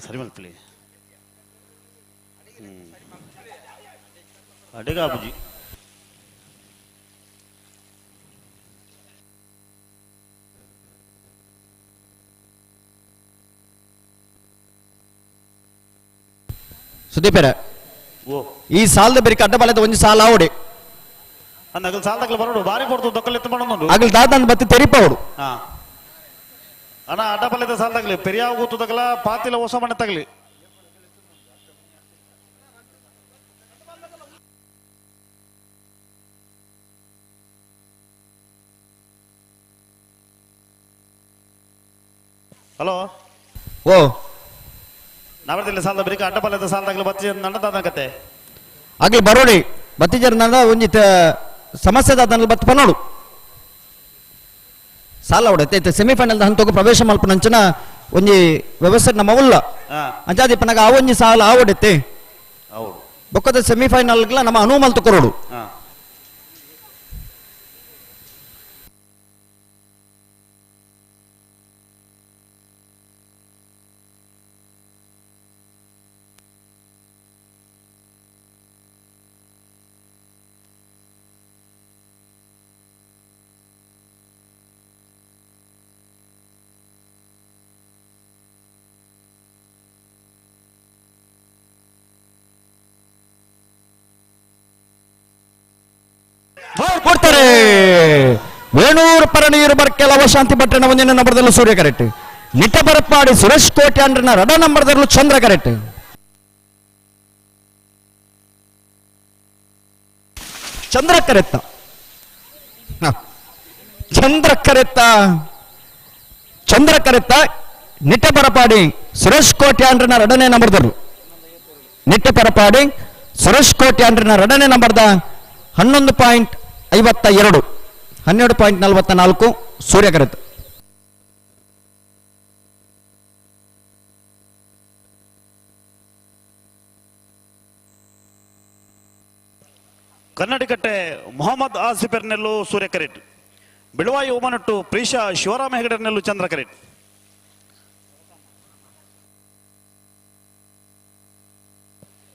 ಸರಿ ಮಲ್ಪಲಿ ಅಡಿಗ ಅಬುಜಿ ಸುದೀಪರ ಓ ಈ ಸಾಲದ ಬೆರಿಕೆ ಅಡ್ಡ ಬಲದ ಒಂದು ಸಾಲ ಆವಡೆ ಅಂದಗಲ್ ಸಾಲದಗಲ್ ಬರೋಡು ಬಾರಿ ಕೊಡ್ತು ದೊಕ್ಕಲ್ ಎತ್ತು ಮಾಡೋದು ಆಗಲ್ ದಾದ ಬತ್ತಿ ತೆರಿಪವಡು ಹಾ ಅಣ್ಣ ಅಡ್ಡ ಬಲ್ಲದ ಸಾಲದಾಗ್ಲಿ ಪೆರಿಯಾವ್ ಕೂತದಗಲ ಪಾತಿಲ ಹೊಸ ಮನೆ ತಗಲಿ ಹಲೋ ಓ ನಾವರ್ದಿಲ್ಲ ಸಾಲದ ಬರೀಕ ಅಡ್ಡ ಬಲ್ಲದ ಸಾಲದಾಗ್ಲಿ ಬತ್ತಿ ನನ್ನದಾದ ಕತೆ ಆಗ್ಲಿ ಬರೋಡಿ ಬತ್ತಿಜರ್ ನಂದ ಒಂಜಿ ಸಮಸ್ಯೆ ದಾದ ಬತ್ತು ಪನ್ನೋಡು ಸಾಲ ಅವಡೈತೆ ಸೆಮಿಫೈನಲ್ ಹಂತಕ್ಕೆ ಪ್ರವೇಶ ಮಲ್ಪನಂಚನ ಒಂಜಿ ವ್ಯವಸ್ಥೆ ನಮ್ಮ ಉಲ್ಲ ಅಂಚಾದಿಪ್ಪನಾಗ ಆ ಒಂಜಿ ಸಾಲ ಆವಡೈತೆ ಹೌದು ಬೊಕ್ಕದ ಸೆಮಿಫೈನಲ್ಗಳ ನಮ್ಮ ಅನುಮಲ್ ತಕೊರೋಡು ಕೊಡ್ತಾರೆ ವೇಣೂರು ಪರನೀರು ಬರ್ಕೆಲ ಅವಶಾಂತಿ ಭಟ್ರನ ಒಂದಿನ ನಂಬರ್ದಲ್ಲೂ ಸೂರ್ಯ ಕರೆಕ್ಟ್ ನಿಟ್ಟ ಬರಪಾಡಿ ಸುರೇಶ್ ಕೋಟೆ ಅಂಡ್ರನ ರಡ ನಂಬರ್ದಲ್ಲೂ ಚಂದ್ರ ಕರೆಕ್ಟ್ ಚಂದ್ರ ಕರೆತ್ತ ನಿಟ್ಟ ಬರಪಾಡಿ ಸುರೇಶ್ ಕೋಟೆ ಅಂಡ್ರನ ರಡನೇ ನಂಬರ್ದಲ್ಲೂ ನಿಟ್ಟ ಬರಪಾಡಿ ಸುರೇಶ್ ಕೋಟೆ ಅಂಡ್ರನ ರಡನೇ ನಂಬರ್ದ 11.52 12.44 ಸೂರ್ಯ ಕರೆತ ಕನ್ನಡಿಕಟ್ಟೆ ಮೊಹಮ್ಮದ್ ಆಸಿಫರ್ನೆಲ್ಲು ಸೂರ್ಯ ಕರೆಟ್ ಬಿಳುವಾಯಿ ಓಮನಟ್ಟು ಪ್ರೀಶಾ ಶಿವರಾಮ ಹೆಗಡೆರ್ನೆಲ್ಲು ಚಂದ್ರ ಕರೆಟ್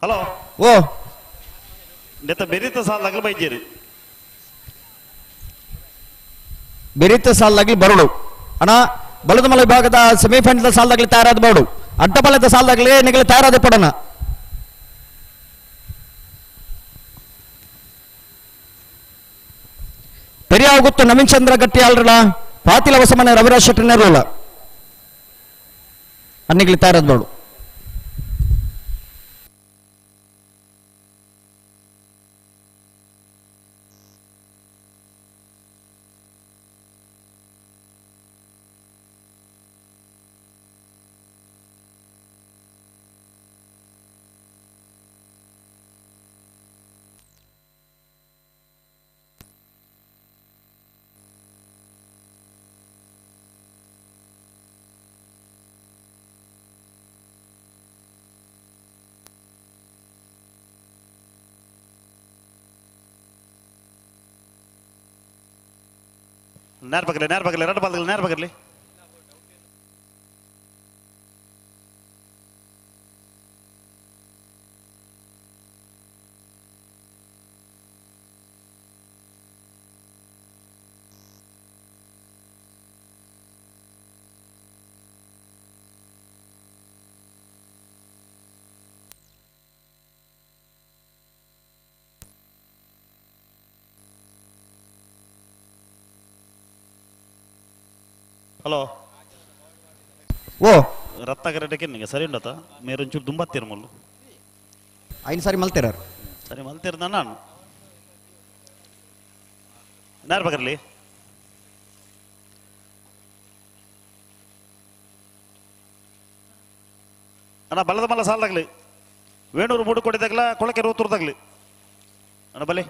ಹಲೋ ಓ ನೆತ್ತ ಬೆರಿತ ಸಾಲದಾಗಲು ಬೈಜೇರಿ ಬೆರಿತ ಸಾಲಾಗಿ ಬರೋಡು ಅಣ್ಣ ಬಲದ ಮಲ ವಿಭಾಗದ ಸೆಮಿಫೈನಲ್ ಸಾಲದಾಗಲಿ ತಯಾರಾದ ಬೋರ್ಡು ಅಡ್ಡಬಲದ ಸಾಲದಾಗಲಿ ನಿಗಲಿ ತಯಾರಾದ ಪಡೋಣ. ಪೆರಿಯಾಗುತ್ತು ನವೀನ್ ಚಂದ್ರ ಗಟ್ಟಿಯಾಲ್ರಲ್ಲ ಪಾತಿಲ ಹೊಸಮನೆ ರವಿರಾಜ್ ಶೆಟ್ಟಿ ನೆರವಲ್ಲ ಅನ್ನಿಗ್ಲಿ ತಯಾರಾದ ಬೋರ್ಡು. ನೇರ ಬಗಲಿ ಎರಡು ಬಾಲ್ಗಳು ನೇರ ಬಗಲಿ. హలో ఓ రత్నగరెడ్డికి నీకు సరి ఉండతా మీరు కొంచెం దుంబత్తిరు మళ్ళు ఆయన సరి మల్ತಿರಾರು ಸರಿ ಮಲ್ತಿರ್ದ ನಾನು ನೇರ ಬಗರ್ಲಿ ಅಣ್ಣ ಬಲ್ಲದ ಮಲ್ಲ ಸಾಲದಾಗ್ಲಿ ವೇಣೂರು ಮೂಡು ಕೊಡಿದಾಗ್ಲ ಕೊಳಕೆ ರೋತುರ್ದಾಗ್ಲಿ ಅಣ್ಣ ಬಲೆ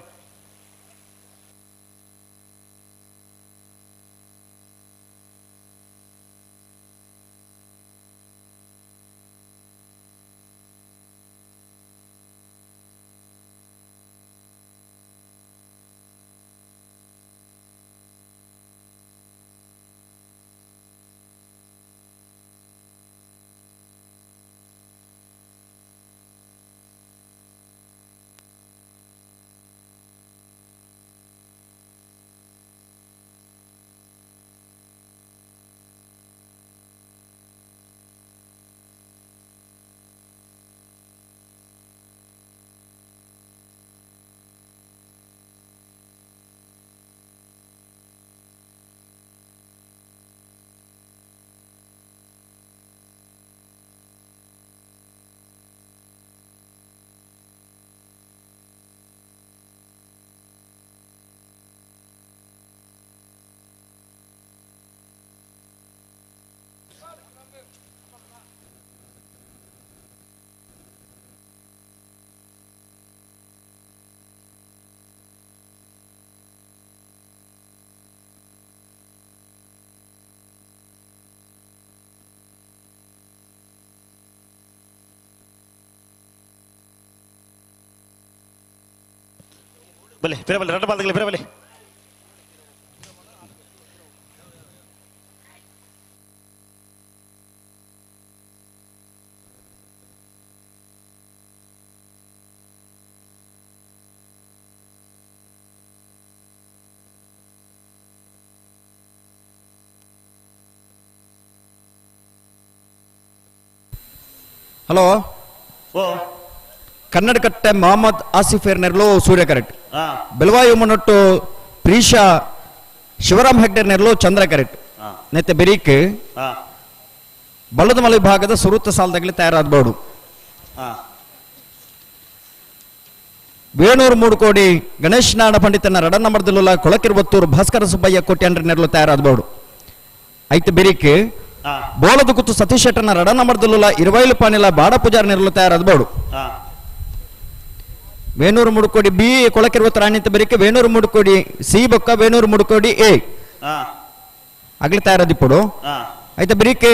ಬಲೆ ಬೇರೆ ಎರಡು ಬಾಲ್ದಾಗಲಿ ಬೇರೆ ಬಲೆ ಹಲೋ ಓ ಕನ್ನಡ ಕಟ್ಟೆ ಮೊಹಮ್ಮದ್ ಆಸಿಫ್ ನೆರಲು ಸೂರ್ಯ ಕರೆಕ್ಟ್ ಹಾ ಬೆಳವಾಯು ಮುನ್ನೊಟ್ಟು ಪ್ರೀಶಾ ಶಿವರಾಮ್ ಹೆಗ್ಡೆ ನೆರಲು ಚಂದ್ರ ಕರೆಕ್ಟ್ ಹಾ ನೆತ್ತೆ ಬೆರೀಕ್ ಹಾ ಬಲ್ಲದ ಮಲೆ ವಿಭಾಗದ ಸುರುತ್ತ ಸಾಲದಾಗಲಿ ತಯಾರಾದ ಬೋರ್ಡು ಹಾ ವೇಣೂರು ಮೂಡು ಕೋಡಿ ಗಣೇಶ್ ನಾರಾಯಣ ಪಂಡಿತನ ರಡ ನಂಬರ್ದಲ್ಲ ಕೊಳಕಿರುವತ್ತೂರು ಭಾಸ್ಕರ ಸುಬ್ಬಯ್ಯ ಕೋಟ್ಯಾಂಡ್ರ ನೆರಲು ತಯಾರಾದ ಬೋರ್ಡು ಐತೆ ಬೆರೀಕ್ ಹಾ ಬೋಳದ ಕುತ್ತು ಸತೀಶ್ ಶೆಟ್ಟನ ರಡ ನಂಬರ್ದಲ್ಲ ಇರುವೈಲು ಪಾನಿಲ ಬಾಡ ಪೂಜಾರ್ ನೆರಲು ತಯಾರಾದ ಬೋರ್ಡು ಹಾ ವೇಣೂರು ಮುಡುಕೋಡಿ ಬಿ ಕೊಳಕಿರುವತ್ತು ರಾಣಿತ ಬರೀಕೆ ವೇಣೂರು ಮುಡುಕೋಡಿ ಸಿ ಬೊಕ್ಕ ವೇಣೂರು ಮುಡುಕೋಡಿ ಎ ಹಾ ಆಗ್ಲಿ ತಯಾರದಿಪ್ಪಡು ಹಾ అయితే బరికి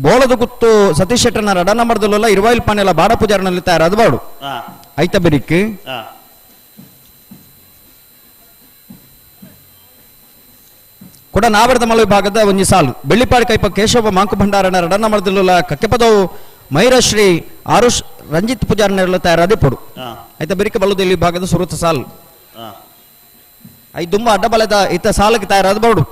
బోళదు గుత్తు సతీష్ శెట్టన రడ నంబర్దಲ್ಲ ఇరువైలు పానెల బాడ పూజారನಲ್ಲಿ ತಯಾರಾದ ಬಾಡು ಹಾ అయితే బరికి ಹಾ ಕೂಡ ನಾವರದ ಮಲ ವಿಭಾಗದ ಒಂಜಿ ಸಾಲು ಬೆಳ್ಳಿಪಾಡಿ ಕೈಪ ಕೇಶವ ಮಾಂಕು ಭಂಡಾರನ ರಡ నంబర్ದಲ್ಲ ಕಕ್ಕೆಪದವು ಮೈರಶ್ರೀ ಆರುಷ್ ರಂಜಿತ್ ಪೂಜಾರನೆಲ್ಲ ತಯಾರಾದಿಪ್ಪಡು ಹಾ అయితే ಬರಿಗೆ ಬಲದಲ್ಲಿ ವಿಭಾಗದ ಸುರುತ ಸಾಲು ಹಾ ಐ ದುಂಬ ಅಡ್ಡಬಲದ ಇತ್ತ ಸಾಲಕ್ಕೆ ತಯಾರಾದ ಬಾಡು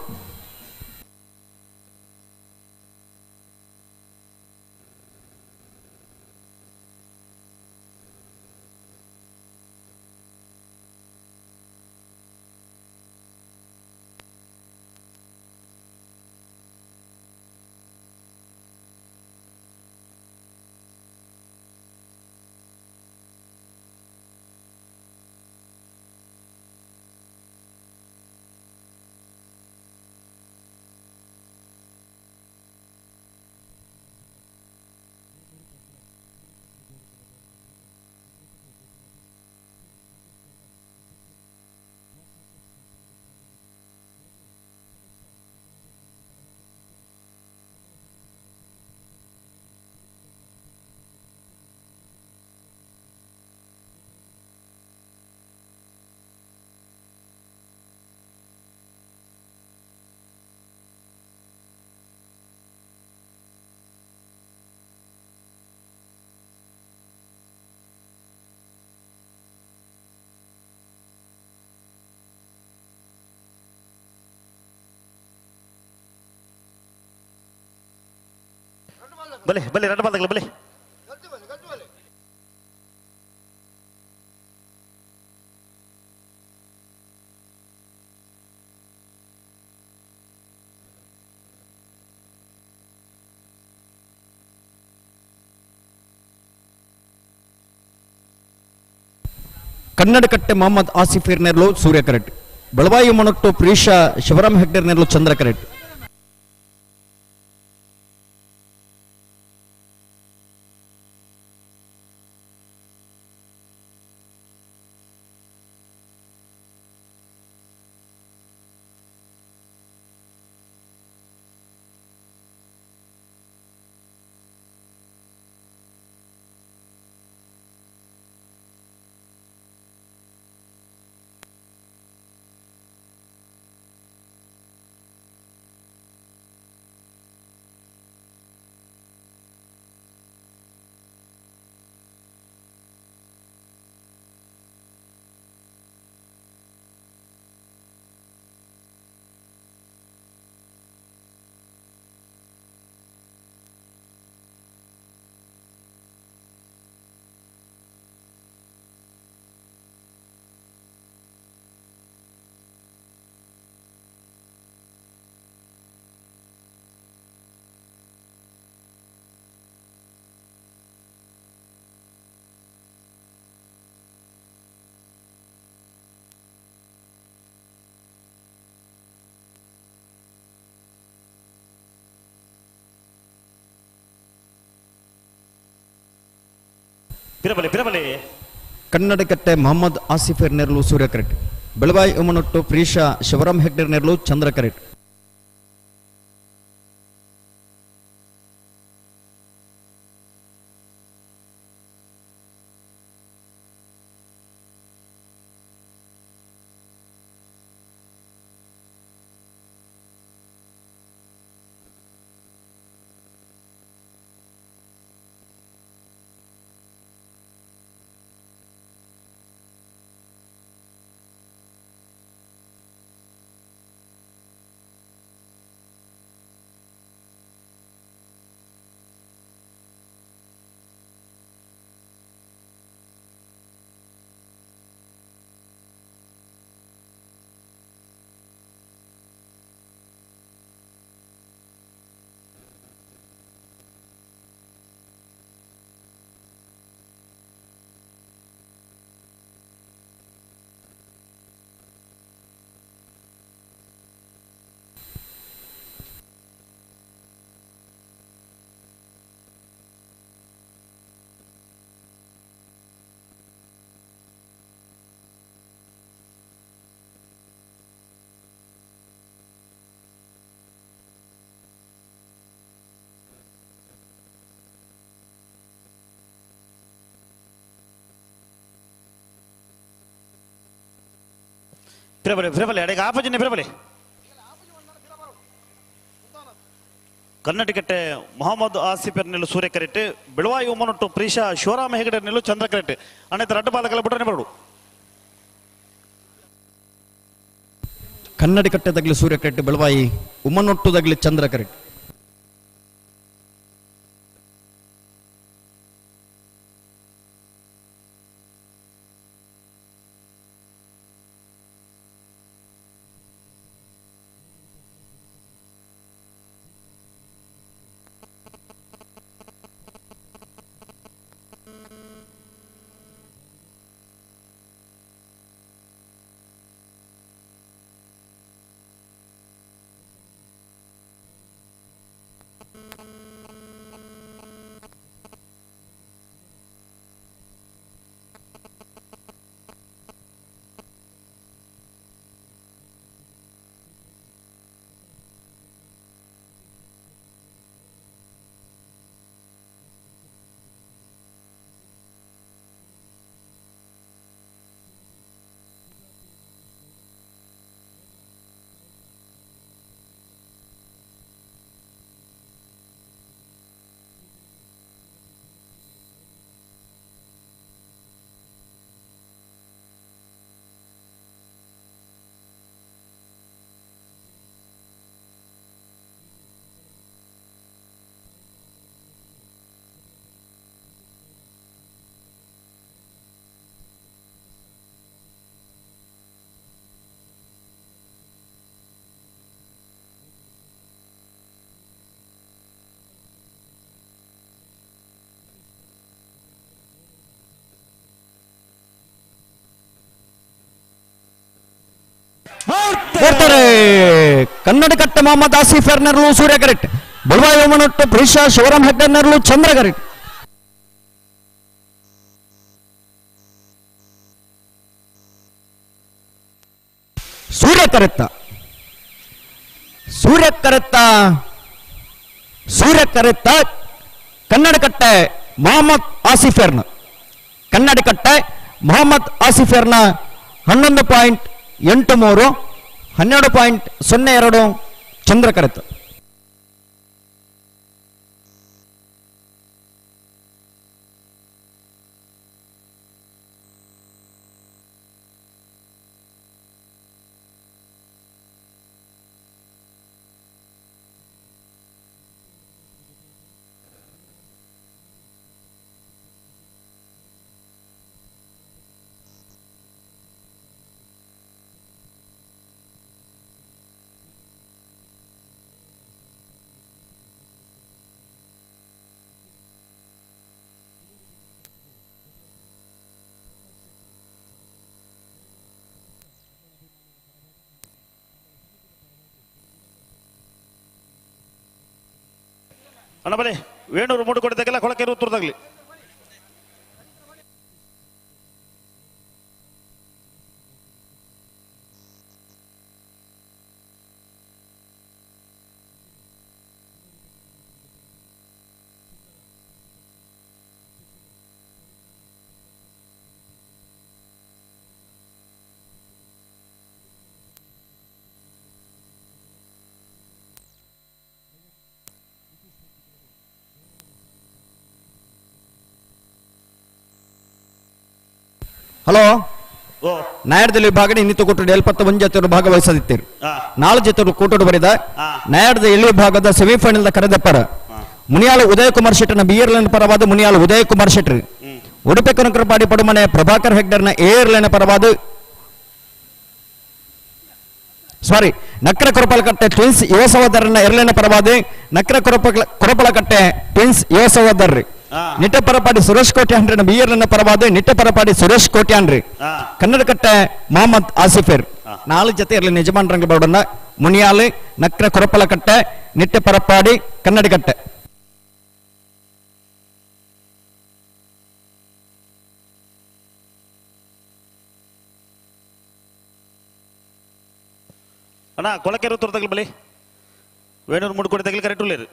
ಬಲೆ ಬಲೆ ಎರಡು ಬಾಲ್ದಾಗಲ ಬಲೆ ಕನ್ನಡಕಟ್ಟೆ ಮೊಹಮ್ಮದ್ ಆಸಿಫ್ ನೆರ್ಲು ಸೂರ್ಯ ಕರೆಟ್, ಬೆಳವಾಯಿ ಮೊನೊಟ್ಟು ಪ್ರೀಶಾ ಶಿವರಾಮ್ ಹೆಗ್ಡೆ ನೆರ್ಲು ಚಂದ್ರ ಕರೆಟ್. ಬಿರಬಲೆ ಕನ್ನಡಕಟ್ಟೆ ಮೊಹಮ್ಮದ್ ಆಸಿಫ್ ನೆರ್ಲು ಸೂರ್ಯ ಕರೆಟ್, ಬೆಳವಾಯಿ ಮೊನೊಟ್ಟು ಪ್ರೀಶಾ ಶಿವರಾಮ್ ಹೆಗ್ಡೆ ನೆರ್ಲು ಚಂದ್ರ ಕರೆಟ್. ಬಿರಬಲೆ ಅಡೆಗೆ ಆಪೋಜಿನೆ ಬಿರಬಲೆ ಕನ್ನಡಕಟ್ಟೆ ಮೊಹಮ್ಮದ್ ಆಸಿಫ್ ನೆಲ್ಲು ಸೂರ್ಯ ಕರೆಟ್, ಬೆಳವಾಯಿ ಮೊನೊಟ್ಟು ಪ್ರೀಶಾ ಶಿವರಾಮ ಹೆಗಡೆ ನೆಲ್ಲು ಚಂದ್ರ ಕರೆಟ್. ಅನೇತ ರಡ್ಡು ಬಾಲಕಲ ಬಿಟ್ಟರೆ ಬರಡು ಕನ್ನಡಕಟ್ಟೆ ತಗಲಿ ಸೂರ್ಯ ಕರೆಟ್, ಬೆಳವಾಯಿ ಉಮ್ಮನೊಟ್ಟು ತಗಲಿ ಚಂದ್ರ ಕರೆಟ್. ಕೊಡ್ತಾರೆ ಕನ್ನಡ ಕಟ್ಟ ಮೊಹಮ್ಮದ್ ಆಸಿಫ್ ನೆರಳು ಸೂರ್ಯ ಕರೆಕ್ಟ್ ಬಳುವಾಯಿ ಓಮನೊಟ್ಟು ಪ್ರೀಶಾ ಶಿವರಾಮ್ ಹೆಗ್ಡರ್ ನೆರಳು ಚಂದ್ರ ಕರೆಕ್ಟ್ ಸೂರ್ಯ ಕರೆತ್ತ ಸೂರ್ಯ ಕರೆತ್ತ ಸೂರ್ಯ ಕರೆತ್ತ ಕನ್ನಡ ಕಟ್ಟೆ ಮೊಹಮ್ಮದ್ ಆಸಿಫರ್ನ ಕನ್ನಡ ಕಟ್ಟೆ ಮೊಹಮ್ಮದ್ ಆಸಿಫರ್ನ 11.83 12.02 ಚಂದ್ರ ಕರೆತ್ತ ಅಣ್ಣ ಬಲೆ ವೇಣೂರು ಮೂಡು ಕೊಡ್ದಾಗೆಲ್ಲ ಕೊಳಕೆ ಉತ್ತರದಾಗ್ಲಿ ಹಲೋ ನ್ಯಾಯಾಲಯದಲ್ಲಿ ವಿಭಾಗ ಇನ್ನಿತು ಕೊಟ್ಟು 71 ಜತೆಯವರು ಭಾಗವಹಿಸದಿದ್ದೀರಿ 4 ಜತೆಯವರು ಕೂಟೋಡು ಬರೆದ ನ್ಯಾಯಾಲಯದ ಎಲ್ಲಿ ವಿಭಾಗದ ಸೆಮಿಫೈನಲ್ ಕರೆದಪ್ಪರ ಮುನಿಯಾಲ ಉದಯ ಕುಮಾರ್ ಶೆಟ್ಟರ್ನ ಬಿಯರ್ಲೈನ್ ಪರವಾದ ಮುನಿಯಾಲ ಉದಯ ಕುಮಾರ್ ಶೆಟ್ಟರ್ ಉಡುಪಿ ಕನಕರಪಾಡಿ ಪಡುಮನೆ ಪ್ರಭಾಕರ್ ಹೆಗ್ಡರ್ನ ಏರ್ಲೈನ್ ಪರವಾದ ನಕ್ರ ಕೊರಪಲಕಟ್ಟೆ ಟ್ವಿನ್ಸ್ ಯುವ ಸಹೋದರನ ಎರಲೈನ ಪರವಾದ ನಕ್ರ ಕೊರಪಲಕಟ್ಟೆ ಟ್ವಿನ್ಸ್ ಯುವ ಸಹೋದರ್ರಿ ನಿಟ್ಟ ಪರಪಾಡಿ ಸುರೇಶ್ ಕೋಟ್ಯಾನ್ರಿ ಬಿಯರ್ನ ಪರವಾದ ನಿಟ್ಟ ಪರಪಾಡಿ ಸುರೇಶ್ ಕೋಟ್ಯಾನ್ರಿ ಕನ್ನಡ ಕಟ್ಟೆ ಮೊಹಮ್ಮದ್ ಆಸಿಫರ್ 4 ಜತೆ ಇರಲಿ ಯಜಮಾನರಂಗ ಬೌಡನ್ನ ಮುನಿಯಾಲೆ ನಕ್ರ ಕೊರಪಲಕಟ್ಟೆ ನಿಟ್ಟ ಪರಪಾಡಿ ಕನ್ನಡ ಕಟ್ಟೆ ಅಣ್ಣ ಕೊಳಕೆ ಉತ್ತರ ತಗಲಿ ಬಲಿ ವೇಣೂರು ಮೂಡು ಕೊಡಿ ತಗಲಿ ಕರೆಕ್ಟ್ ಉಳ್ಳೇರು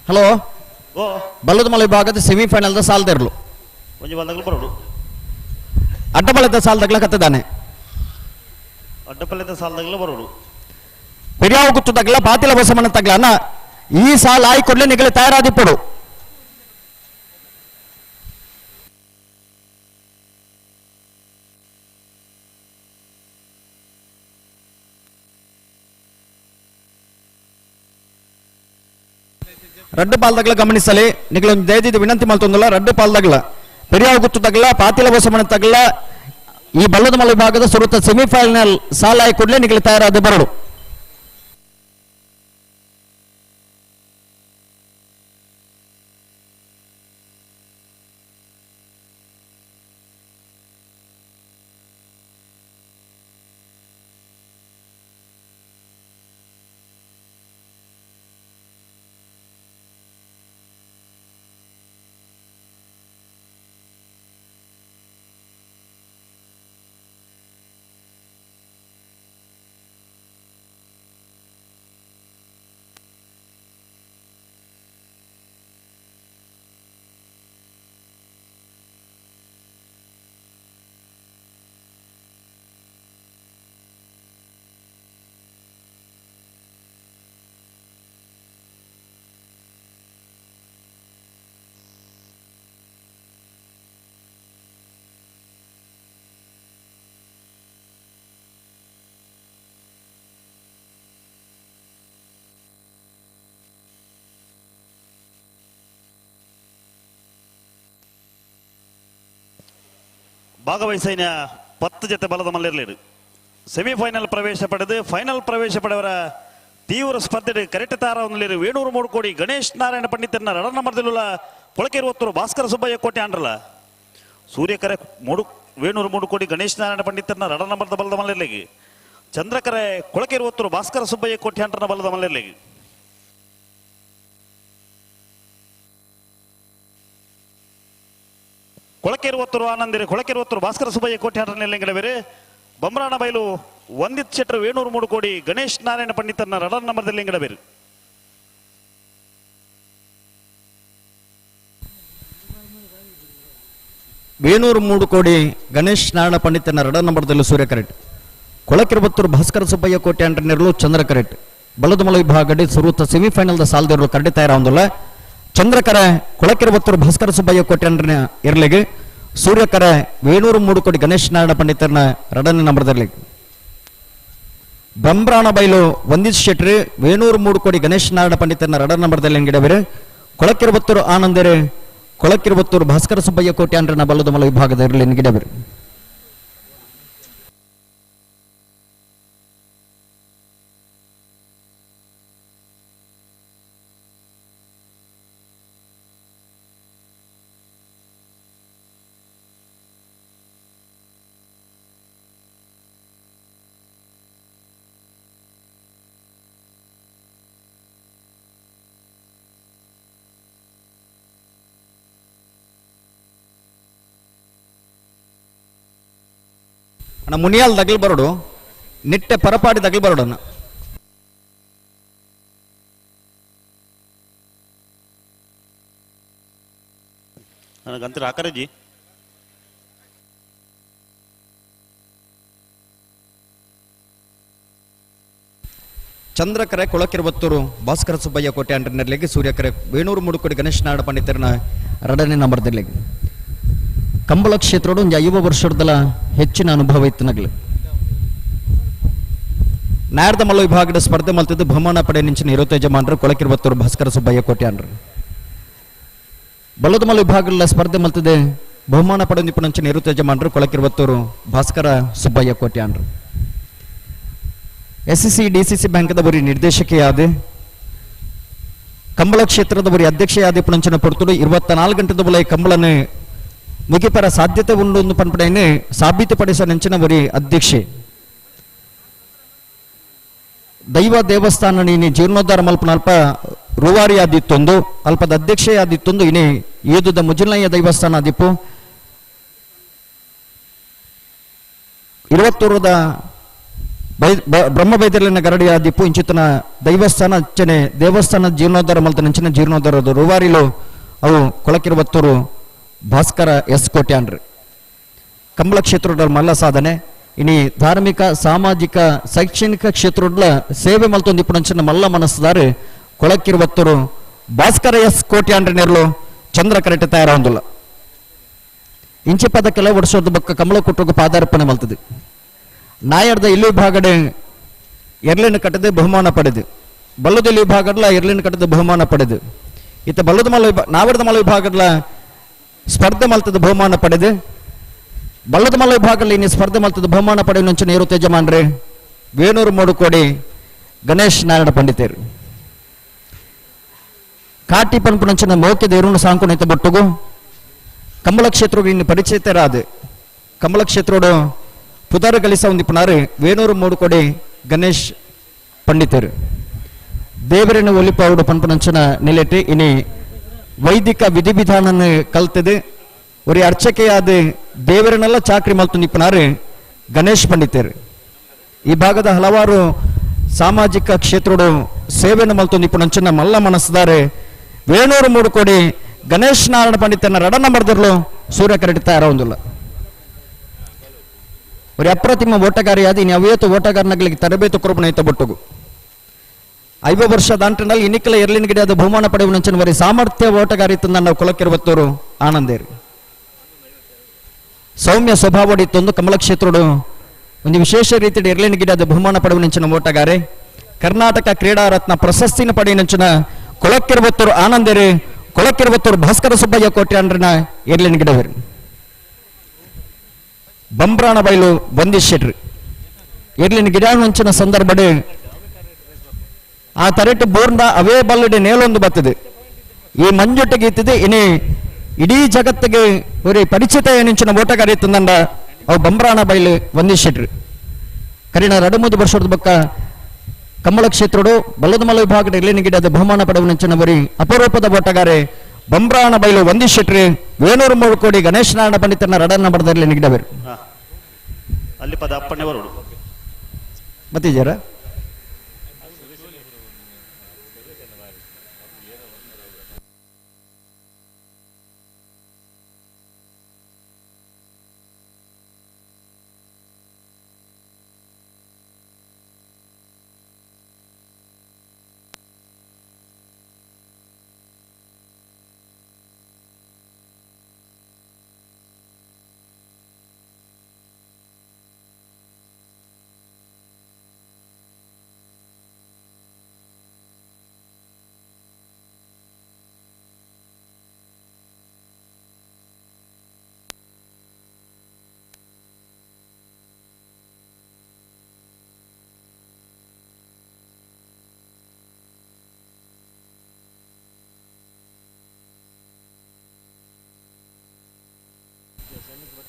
ಹಲೋ ಬಲ್ಲದಮಲೆ ವಿಭಾಗದ ಸೆಮಿಫೈನಲ್ ಸಾಲ್ದಿರ್ಲು ಒಂಜಿ ಬಾಲ್ದಾಗಲು ಬರೋಡು ಅಡ್ಡಬಲದ ಸಾಲ್ದಾಗಲ ಕತ್ತದಾನೆ ಅಡ್ಡಪಲ್ಯದ ಸಾಲದಾಗಲ ಬರೋಡು ಪೆರಿಯಾವು ಗುತ್ತದಾಗಲ ಬಾತಿಲ ಬಸಮನ ತಗ್ಲಾನ ಈ ಸಾಲ್ ಆಯ್ ಕೊಡ್ಲೆ ನಿಗಲೆ ತಯಾರಾದಿಪ್ಪಡು ರಡ್ಡು ಪಾಲ್ದಾಗಲ ಗಮನಿಸಲಿ ನಿಗಲೊಂದು ದಯದಿದ್ದು ವಿನಂತಿ ಮಾಡ್ತೊಂದಲ್ಲ ರಡ್ಡು ಪಾಲ್ದಾಗಲ ಪೆರಿಯಾವು ಗುತ್ತದಾಗಲ ಪಾತಿಲ ಬಸಮನ ತಗ್ಲ ಈ ಬಲ್ಲದಮಲ ವಿಭಾಗದ ಸುರುತ್ತ ಸೆಮಿಫೈನಲ್ ಸಾಲಾಯಿ ಕೂಡಲೇ ನಿಗಲಿ ತಯಾರಾದ ಬರಡು ಭಾಗವಹಿಸಿನ 10 ಜೊತೆ ಬಲದ ಮಲ್ಲೆರಲೇರು ಸೆಮಿಫೈನಲ್ ಪ್ರವೇಶ ಪಡೆದು ಫೈನಲ್ ಪ್ರವೇಶ ಪಡೆಯವರ ತೀವ್ರ ಸ್ಪರ್ಧೆ ಕರೆಕ್ಟ್ ತಾರವನ್ನಲ್ಲಿರು ವೇಣೂರು ಮೂಡುಕೋಡಿ ಗಣೇಶ್ ನಾರಾಯಣ ಪಂಡಿತನ ರಡ ನಂಬರ್ದಲ್ಲ ಕೊಳಕೆರು ಒತ್ತರು ಭಾಸ್ಕರ ಸುಬ್ಬಯ್ಯ ಕೋಟೆ ಆಂಡ್ರಲ್ಲ ಸೂರ್ಯಕರೆ ವೇಣೂರು ಮೂಡುಕೋಡಿ ಗಣೇಶ್ ನಾರಾಯಣ ಪಂಡಿತನ ರಡ ನಂಬರ್ದ ಬಲದ ಮಲ್ಲೆರ್ಲೆಗೆ ಚಂದ್ರಕರೆ ಕೊಳಕೆರು ಒತ್ತರು ಭಾಸ್ಕರ ಸುಬ್ಬಯ್ಯ ಕೋಟೆ ಆಂಡ್ರನ ಬಲದ ಮಲ್ಲೆರ್ಲೆಗೆ ಕೊಳಕೆರು ಒತ್ತರು ಆನಂದಿರಿ ಕೊಳಕೆರು ಒತ್ತರು ಭಾಸ್ಕರ ಸುಬ್ಬಯ್ಯ ಕೋಟೆ ಆಂಡ್ರನೆಲ್ಲ ಬೇರೆ ಬಮ್ರಾಣ ಬೈಲು ಒಂದಿತ್ ಶೆಟ್ರು ವೇಣೂರು ಮೂಡುಕೋಡಿ ಗಣೇಶ್ ನಾರಾಯಣ ಪಂಡಿತನ ರಡ ನಂಬರ್ದಲ್ಲಿ ಇಂಗಡಬೇರು ವೇಣೂರು ಮೂಡುಕೋಡಿ ಗಣೇಶ್ ನಾರಾಯಣ ಪಂಡಿತನ ರಡ ನಂಬರ್ದಲ್ಲೂ ಸೂರ್ಯ ಕರೆಕ್ಟ್ ಕೊಳಕಿರುಬತ್ತೂರು ಭಾಸ್ಕರ ಸುಬ್ಬಯ್ಯ ಕೋಟೆ ಅಂಟನೆರಲು ಚಂದ್ರ ಕರೆಕ್ಟ್ ಬಲದಮಲ ವಿಭಾಗಡಿ ಸುರುತ್ತ ಸೆಮಿಫೈನಲ್ ಸಾಲದಿರಲು ಕರೆಕ್ಟ್ ತಯಾರ ಒಂದಲ್ಲ ಚಂದ್ರಕರ ಕೊಳಕಿರುಬತ್ತೂರು ಭಾಸ್ಕರ ಸುಬ್ಬಯ್ಯ ಕೋಟೆ ಅಂಟನೆ ಇರಲಿಗೆ ಸೂರ್ಯಕರ ವೇಣೂರು ಮೂಡುಕೋಡಿ ಗಣೇಶ್ ನಾರಾಯಣ ಪಂಡಿತನ ರಡನೇ ನಂಬರ್ದಲ್ಲಿ ಬ್ರಹ್ಮರಾಣ ಬೈಲು ಒಂದಿತ್ ಶೆಟ್ರಿ ವೇಣೂರು ಮೂಡುಕೋಡಿ ಗಣೇಶ್ ನಾರಾಯಣ ಪಂಡಿತನ ರಡ ನಂಬರ್ದಲ್ಲಿ ಎಂಗಿಡಬೇರೆ ಕೊಳಕಿರುಬತ್ತೂರು ಆನಂದರೆ ಕೊಳಕಿರುಬತ್ತೂರು ಭಾಸ್ಕರ ಸುಬ್ಬಯ್ಯ ಕೋಟೆ ಅಂಡ್ರನ ಬಲದಮಲ ವಿಭಾಗದಲ್ಲಿ ಎಂಗಿಡಬೇರೆ ಅಣ್ಣ ಮುನಿಯಾಲ್ ದಗಲ್ ಬರೋಡು ನಿಟ್ಟೆ ಪರಪಾಡಿ ದಗಲ್ ಬರೋಡನ್ನ ನನಗಂತರ ಆಕರಜಿ ಚಂದ್ರಕರೆ ಕೊಳಕಿರುಬತ್ತೂರು ಭಾಸ್ಕರ ಸುಬ್ಬಯ್ಯ ಕೋಟೆ ಅಂಟನೆರ್ಲೆಗೆ ಸೂರ್ಯಕರೆ ವೇಣೂರು ಮೂಡುಕೋಡಿ ಗಣೇಶ್ ನಾರಾಯಣ ಪಂಡಿತರನ ರಡನೇ ನಂಬರ್ದಲ್ಲಿ ಕಂಬಳ ಕ್ಷೇತ್ರೋಡು ಒಂದು 5 ವರ್ಷದಲ್ಲ ಹೆಚ್ಚಿನ ಅನುಭವ ಇತ್ತು ನಗಲು ನಾಡ್ದ ಮಲ್ಲ ವಿಭಾಗದ ಸ್ಪರ್ಧೆ ಮಲ್ತಿದ್ದು ಬಹುಮಾನ ಪಡೆ ನಿಂಚಿನ 20 ಯಜಮಾನರು ಕೊಳಕಿರುಬತ್ತೂರು ಭಾಸ್ಕರ ಸುಬ್ಬಯ್ಯ ಕೋಟೆ ಅಂಡ್ರು ಬಲದ ಮಲ್ಲ ವಿಭಾಗದ ಸ್ಪರ್ಧೆ ಮಲ್ತಿದೆ ಬಹುಮಾನ ಪಡೆ ನಿಂಚಿನ 20 ಯಜಮಾನರು ಕೊಳಕಿರುಬತ್ತೂರು ಭಾಸ್ಕರ ಸುಬ್ಬಯ್ಯ ಕೋಟೆ ಅಂಡ್ರು SCC DCC ಬ್ಯಾಂಕದ ಬರೀ ನಿರ್ದೇಶಕಿಯಾದ ಕಂಬಳ ಕ್ಷೇತ್ರದ ಬರೀ ಅಧ್ಯಕ್ಷೆಯಾದ ಪುಣಂಚನ ಪೊರ್ತುಡು 24 ಗಂಟೆದ ಬಲ ಕಂಬಳನೆ ಮುಗಿಪರ ಸಾಧ್ಯತೆ ಉಂಡು ಒಂದು ಪನ್ಪಡೆಯನ್ನೇ ಸಾಬೀತುಪಡಿಸುವ ನೆಂಚಿನ ಬರೀ ಅಧ್ಯಕ್ಷೆ ದೈವ ದೇವಸ್ಥಾನ ನೀನೆ ಜೀರ್ಣೋದ್ಧಾರ ಮಲ್ಪನ ಅಲ್ಪ ರೂವಾರಿ ಆದಿತ್ತೊಂದು ಅಲ್ಪದ ಅಧ್ಯಕ್ಷೆ ಆದಿತ್ತೊಂದು ಇನಿ ಏದುದ ಮುಜಲ್ನಯ್ಯ ದೇವಸ್ಥಾನ ಆದಿಪ್ಪು 20 ಬ್ರಹ್ಮ ಬೈದರ್ಲಿನ ಗರಡಿ ಆದಿಪ್ಪು ಇಂಚಿತನ ದೈವಸ್ಥಾನ ಅಚ್ಚನೆ ದೇವಸ್ಥಾನ ಜೀರ್ಣೋದ್ಧಾರ ಮಲ್ತ ನೆಂಚಿನ ಜೀರ್ಣೋದ್ಧಾರದ ರೂವಾರಿಲು ಅವು ಕೊಳಕಿರುಬತ್ತೂರು ಭಾಸ್ಕರ ಎಸ್ ಕೋಟೆ ಅಂಡ್ರಿ ಕಂಬಳ ಕ್ಷೇತ್ರದ ಮಲ್ಲ ಸಾಧನೆ ಇನಿ ಧಾರ್ಮಿಕ ಸಾಮಾಜಿಕ ಶೈಕ್ಷಣಿಕ ಕ್ಷೇತ್ರದ ಸೇವೆ ಮಲ್ತೊಂದು ಪುಣಂಚಿನ ಮಲ್ಲ ಮನಸ್ಸುದಾರೆ ಕೊಳಕಿರುಬತ್ತೂರು ಭಾಸ್ಕರ ಎಸ್ ಕೋಟೆ ಅಂಡ್ರಿ ನೆರಳು ಚಂದ್ರ ಕರೆಕ್ಟ್ ತಯಾರ ಹೊಂದಿಲ್ಲ ಇಂಚಿ ಪದ ಕೆಲವು ವರ್ಷದ ಬಕ್ಕ ಕಂಬಳ ಕುಟ್ಟೋಗ ಪಾದಾರ್ಪಣೆ ಮಲ್ತದೆ ನಾಯರ್ದ ಇಲ್ಲಿ ವಿಭಾಗಡೆ ಎರ್ಲಿನ ಕಟ್ಟದೆ ಬಹುಮಾನ ಪಡೆದು ಬಲ್ಲದಲ್ಲಿ ವಿಭಾಗಡ್ಲ ಎರ್ಲಿನ ಕಟ್ಟದೆ ಬಹುಮಾನ ಪಡೆದು ಇತ್ತ ಬಲ್ಲದ ಮಲ್ಲ ನಾವರ್ದ ಮಲ್ಲ ವಿಭಾಗಡ್ಲ ಸ್ಪರ್ಧೆ ಮಲ್ತದ ಬಹುಮಾನ ಪಡೆದು ಬಲ್ಲದ ಮಲ್ಲ ವಿಭಾಗದಲ್ಲಿ ಇನ್ನು ಸ್ಪರ್ಧೆ ಮಲ್ತದ ಬಹುಮಾನ ಪಡೆಯುವ ನಂಚಿನ 20 ಯಜಮಾನ್ರೆ ವೇಣೂರು ಮೂಡುಕೋಡಿ ಗಣೇಶ್ ನಾರಾಯಣ ಪಂಡಿತರು ಕಾಟಿ ಪಂಪುನಂಚಿನ ಮೋಕ್ಯದ ಇರುಣ ಸಾಂಕುಣಿತ ಬೊಟ್ಟುಗು ಕಂಬಳ ಕ್ಷೇತ್ರ ಇನ್ನು ಪರಿಚಯಿತರಾದ ಕಂಬಳ ಕ್ಷೇತ್ರೋಡು ಪುದಾರ ಗಳಿಸ ಹೊಂದಿಪುನಾರು ವೇಣೂರು ಮೂಡುಕೋಡಿ ಗಣೇಶ್ ಪಂಡಿತರು ದೇವರನ್ನು ಒಲಿಪಾವುಡು ಪಂಪುನಂಚಿನ ನಿಲೆಟ್ಟು ಇನಿ ವೈದಿಕ ವಿಧಿವಿಧಾನ ಕಲ್ತದೆ ஒரு ಅರ್ಚಕೆಯಾದ ದೇವರನ್ನೆಲ್ಲ ಚಾಕ್ರಿ ಮಲ್ತು ನಿಪುಣಾರು ಗಣೇಶ್ ಪಂಡಿತರು ಈ ಭಾಗದ ಹಲವಾರು ಸಾಮಾಜಿಕ ಕ್ಷೇತ್ರಗಳು ಸೇವೆಯನ್ನು ಮಲ್ತು ನಿಪುಣಂಚಿನ ಮಲ್ಲ ಮನಸ್ಸುದಾರೆ ವೇಣೂರು ಮೂಡುಕೋಡಿ ಗಣೇಶ್ ನಾರಾಯಣ ಪಂಡಿತನ ರಡ ನಂಬರ್ದರ್ಲು ಸೂರ್ಯ ಕರೆಕ್ಟ್ ತಯಾರ ಹೊಂದಿಲ್ಲ ஒரு ಅಪ್ರತಿಮ ಓಟಗಾರಿಯಾದ ಇನ್ನು ಅವೇತು ಓಟಗಾರನಗಳಿಗೆ ತರಬೇತು ಕೊರಪಣೆಯಿತ ಬೊಟ್ಟುಗು 5 ವರ್ಷ ದಾಂಟನಲ್ಲಿ ಇನ್ನಿಕ್ಕಲ ಎರ್ಲಿನ ಗಿಡದ ಬಹುಮಾನ ಪಡೆಯುವ ನಂಚಿನ ವರಿ ಸಾಮರ್ಥ್ಯ ಓಟಗಾರಿತಂದ ನಾವು ಕೊಳಕಿರುಬತ್ತೂರು ಆನಂದೇರಿ ಸೌಮ್ಯ ಸ್ವಭಾವಡಿತ್ತೊಂದು ಕಮಲ ಕ್ಷೇತ್ರಡು ಒಂದು ವಿಶೇಷ ರೀತಿಯ ಎರ್ಲಿನ ಗಿಡದ ಬಹುಮಾನ ಪಡೆಯುವ ನಂಚಿನ ಓಟಗಾರೆ ಕರ್ನಾಟಕ ಕ್ರೀಡಾ ರತ್ನ ಪ್ರಶಸ್ತಿನ ಪಡೆಯುವ ನಂಚಿನ ಕೊಳಕಿರುಬತ್ತೂರು ಆನಂದೇರಿ ಕೊಳಕಿರುಬತ್ತೂರು ಭಾಸ್ಕರ ಸುಬ್ಬಯ್ಯ ಕೋಟೆ ಅಂಡ್ರನ ಎರ್ಲಿನ ಗಿಡವೇರಿ ಬಂಬ್ರಾಣ ಬೈಲು ಬಂದಿಶೆಟ್ರಿ ಇರ್ಲಿನ ಗಿಡ ಮುಂಚಿನ ಸಂದರ್ಭಡೆ ಆ ತರೆಟ್ ಬೋರ್ನ ಅವೇ ಬಲ್ಲಡೆ ನೇಲೊಂದು ಬರ್ತದೆ ಈ ಮಂಜುಟ್ಟ ಗೀತಿದೆ ಇನಿ ಇಡೀ ಜಗತ್ತಿಗೆ ஒரு ಪರಿಚಿತ ಏನಿಂಚಿನ ಓಟಗಾರ ಇತ್ತಂದಂಡ ಅವು ಬಂಬ್ರಾಣ ಬೈಲು ವಂದಿಶೆಟ್ರಿ ಕರಿನ 2-3 ವರ್ಷದ ಬಕ್ಕ ಕಮ್ಮಳ ಕ್ಷೇತ್ರಡು ಬಲ್ಲದಮಲ್ಲ ವಿಭಾಗದ ಇಲ್ಲಿನ ಗಿಡದ ಬಹುಮಾನ ಪಡೆಯುವಂಚಿನ ಬರಿ ಅಪರೂಪದ ಓಟಗಾರೆ ಬಂಬ್ರಾಣ ಬೈಲು ವಂದಿಶೆಟ್ರಿ ವೇಣೂರು ಮುಳುಕೋಡಿ ಗಣೇಶ ನಾರಾಯಣ ಪಂಡಿತನ ರಡನ್ನ ಬಡದಲ್ಲಿ ನಿಗಿಡಬೇರು ಅಲ್ಲಿ ಪದ ಅಪ್ಪಣ್ಣೆ ಬರೋಡು ಮತ್ತಿದ್ದೀರ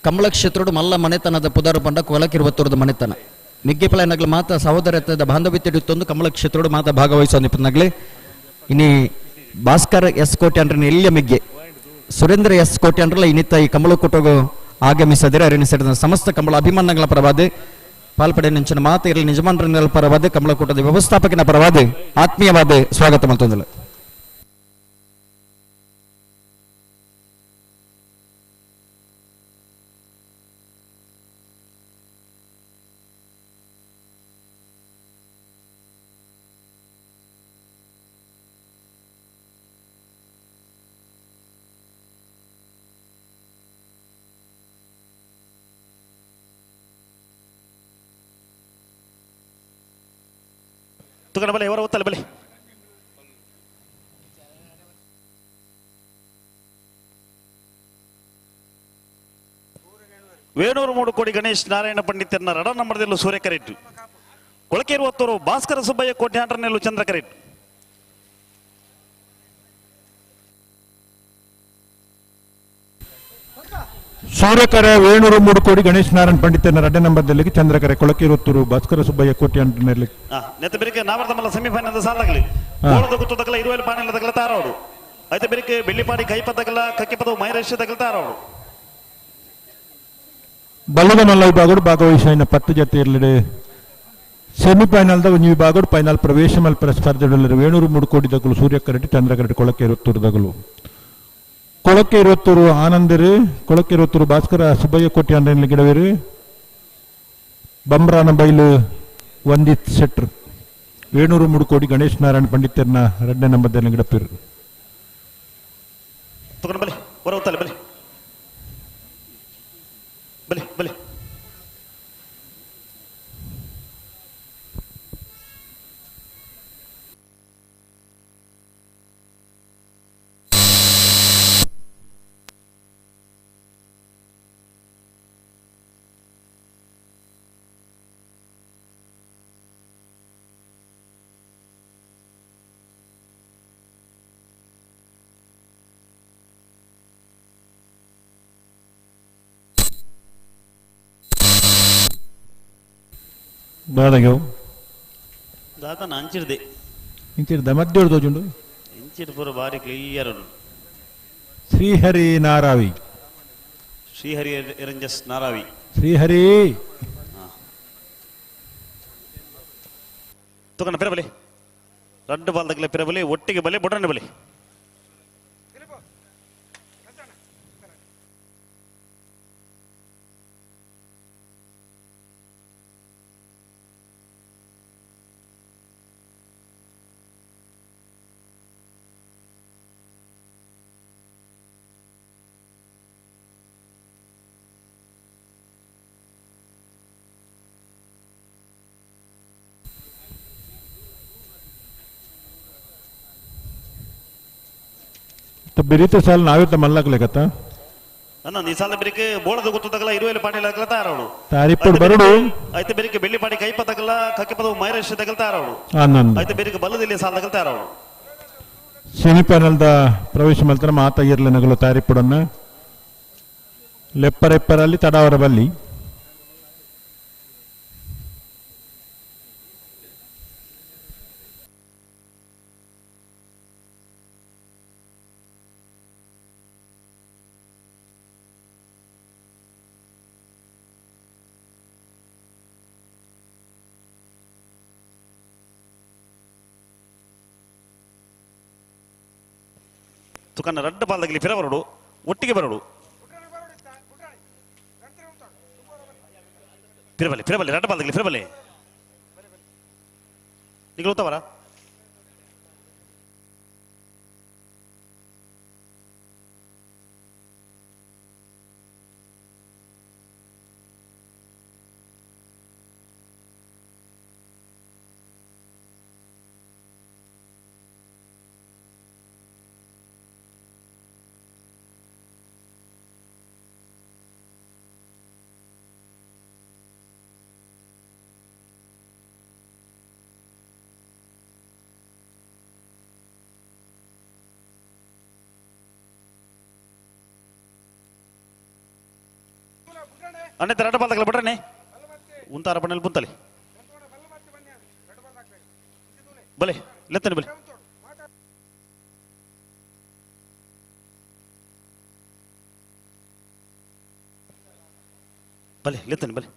ಕಮಲ ಕ್ಷೇತ್ರೋಡು ಮಲ್ಲ ಮನೆತನದ ಪುದಾರು ಪಂಡ ಕೊಲಕಿರುವತ್ತೂರದ ಮನೆತನ ಮಿಗ್ಗೆಪಲ ನಗಲು ಮಾತ ಸಹೋದರತ್ವದ ಬಾಂಧವ್ಯತೆಡಿತ್ತೊಂದು ಕಮಲ ಕ್ಷೇತ್ರೋಡು ಮಾತ ಭಾಗವಹಿಸೋದಿಪ್ಪನಗ್ಲೆ ಇನಿ ಭಾಸ್ಕರ್ ಎಸ್ ಕೋಟೆ ಅಂಡ್ರನ ಎಲ್ಲಿಯ ಮಿಗ್ಗೆ ಸುರೇಂದ್ರ ಎಸ್ ಕೋಟೆ ಅಂಡ್ರಲ್ಲ ಇನ್ನಿತ್ತ ಈ ಕಮಲ ಕೊಟ್ಟೋಗು ಆಗಮಿಸದಿರ ಅರಿಣಿಸಿದ ಸಮಸ್ತ ಕಮಲ ಅಭಿಮಾನಗಳ ಪರವಾದ ಪಾಲ್ಪಡೆ ನೆಂಚಿನ ಮಾತ ಇರಲಿ ನಿಜಮಾನರ ಪರವಾದ ಕಮಲ ಕೂಟದ ವ್ಯವಸ್ಥಾಪಕನ ಪರವಾದ ಆತ್ಮೀಯವಾದ ಸ್ವಾಗತ ಮತ್ತೊಂದಿಲ್ಲ ತುಕನ ಬಲೆ ಹೊರ ಒತ್ತಲ್ಲ ಬಲೆ ವೇಣೂರು ಮೂಡುಕೋಡಿ ಗಣೇಶ್ ನಾರಾಯಣ ಪಂಡಿತರನ್ನ ರಡ ನಂಬರದಲ್ಲೂ ಸೂರ್ಯ ಕರೆಟ್ಟು ಕೊಳಕೇರುವತ್ತೂರು ಭಾಸ್ಕರ ಸುಬ್ಬಯ್ಯ ಕೋಟೆ ಆಂಡ್ರನೆಲ್ಲೂ ಚಂದ್ರ ಕರೆಟ್ಟು ಸೂರ್ಯಕರೆ ವೇಣೂರು ಮೂಡುಕೋಡಿ ಗಣೇಶ್ ನಾರಾಯಣ ಪಂಡಿತನ 2 ನಂಬರ್ದಲ್ಲಿ ಚಂದ್ರಕರೆ ಕೊಳಕಿರುತ್ತೂರು ಭಾಸ್ಕರ ಸುಬ್ಬಯ್ಯ ಕೋಟೆ ಅಂಟನಲ್ಲಿ ನೆತ್ತ ಬೆರಿಕೆ ನಾವರ್ದಮಲ್ಲ ಸೆಮಿಫೈನಲ್ ಸಾಲಾಗಲಿ ಗೋಳದ ಗುತ್ತು ತಗಲ 20 ಪಾನೆಲ್ಲ ತಗಲತಾರವರು అయితే ಬೆರಿಕೆ ಬೆಳ್ಳಿಪಾಡಿ ಕೈಪ ತಗಲ ಕಕ್ಕಿಪದ ಮೈರೇಶ್ ತಗಲತಾರವರು ಬಲ್ಲದ ಮಲ್ಲ ವಿಭಾಗಡು ಭಾಗವಹಿಸಿನ 10 ಜೊತೆಯಲ್ಲಿ ಸೆಮಿಫೈನಲ್ದ ಒಂದು ವಿಭಾಗಡು ಫೈನಲ್ ಪ್ರವೇಶ ಮಲ್ಪರ ಸ್ಪರ್ಧೆಗಳಲ್ಲಿ ವೇಣೂರು ಮೂಡುಕೋಡಿ ದಗಲು ಸೂರ್ಯಕರೆಟ್ಟಿ ಚಂದ್ರಕರೆಟ್ಟಿ ಕೊಳಕಿರುತ್ತೂರು ದಗಲು ಕೊಳಕಿರುವತ್ತೂರು ಆನಂದರು ಕೊಳಕಿರುವತ್ತೂರು ಭಾಸ್ಕರ ಸುಬ್ಬಯ್ಯ ಕೋಟೆ ಅಂಡನಲ್ಲಿ ಗಿಡವೇರು ಬಂಬ್ರಾನ ಬೈಲು ವಂದಿತ್ ಶೆಟ್ರು ವೇಣೂರು ಮೂಡುಕೋಡಿ ಗಣೇಶ್ ನಾರಾಯಣ ಪಂಡಿತರನ್ನ 2 ನಂಬರ್ದಲ್ಲಿ ಗಿಡಪೇರು ಬಲೆ ಹೊರ ಒತ್ತಲ್ಲ ಬಲೆ ಬಲೆ ಬಲೆ ಬಾದಗೆವು ದಾತ ಅಂಚಿರ್ದೆ ಇಂಚಿರ್ದ ಮಧ್ಯೋಡು ತೋಜುಂಡು ಇಂಚಿರ್ ಪೂರ ಬಾರಿ ಕ್ಲಿಯರ್ ಶ್ರೀಹರಿ ನಾರಾವಿ ಶ್ರೀಹರಿ ಎರಂಜಸ್ ನಾರಾವಿ ಶ್ರೀಹರಿ ತುಕನ ಪೆರಬಲೆ 2 ಬಾಲ್ ತಗಲೆ ಪೆರಬಲೆ ಒಟ್ಟಿಗೆ ಬಲೆ ಬೊಡನೆ ಬಲೆ तो बेरीते साल नावे तो मल्ला लेकता ಅನ್ನ ಈ ಸಾಲ ಬೆರಿಕೆ ಬೋಳದ ಗೊತ್ತದಗಲ ಇರುವೆಲೆ ಪಾಟೀಲ್ ಆಗಲ ತಾರವಳು ತಾರಿಪ್ಪಡು ಬರಡು ಐತೆ ಬೆರಿಕೆ ಬೆಳ್ಳಿ ಪಾಟಿ ಕೈಪ ತಗಲ ಕಕ್ಕೆ ಪದ ಮೈರೇಶ್ ತಗಲ ತಾರವಳು ಆನಂದ್ ಐತೆ ಬೆರಿಕೆ ಬಲ್ಲದಲ್ಲಿ ಸಾಲ ತಗಲ ತಾರವಳು ಸೆಮಿಫೈನಲ್ದ ಪ್ರವೇಶ ಮಲ್ತರ ಮಾತ ಇರ್ಲೆನಗಳು ತಾರಿಪ್ಪುಡನ್ನ ಲೆಪ್ಪರೆಪ್ಪರಲ್ಲಿ ತಡಾವರ ಬಲ್ಲಿ ತುಕನ್ನ ರಡ್ಡ ಪಾಲದಲ್ಲಿ ಫಿರವರಡು ಒಟ್ಟಿಗೆ ಬರಡು ಫಿರಬಲ್ಲಿ ರಡ್ಡ ಪಾಲದಲ್ಲಿ ಫಿರಬಲ್ಲಿ ಈಗ ಗೊತ್ತವರ ಅಣ್ಣ ರಡ್ಡ ಪಾಲದಲ್ಲಿ ಬಿಡ್ರನೆ ಉಂತಾರ ಬಣ್ಣಲ್ಲಿ ಬುಂತಲಿ ಬಲೆ ಲೆತ್ತನೆ ಬಲೆ ಬಲೆ ಲೆತ್ತನೆ ಬಲೆ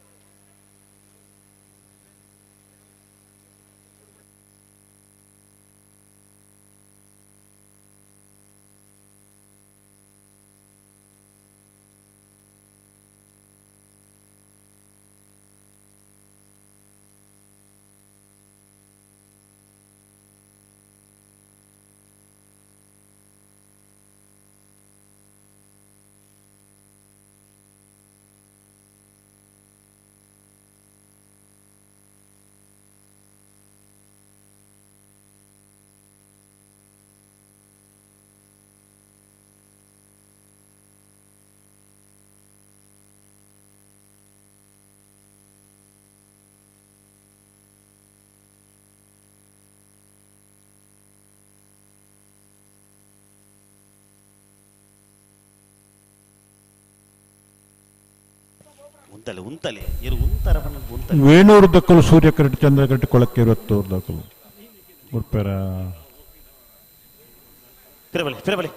ಉಂತಲೆ ಇರು ಉಂತಾರ ಬಣ್ಣಲ್ಲಿ ಉಂತಲೆ ವೇಣೂರು ದಕ್ಕಲು ಸೂರ್ಯಕರಟಿ ಚಂದ್ರಕರಟಿ ಕೊಳಕ್ಕೆ 20 ದಕ್ಕಲು ಉರ್ಪೆರ ಫಿರಬಲಿ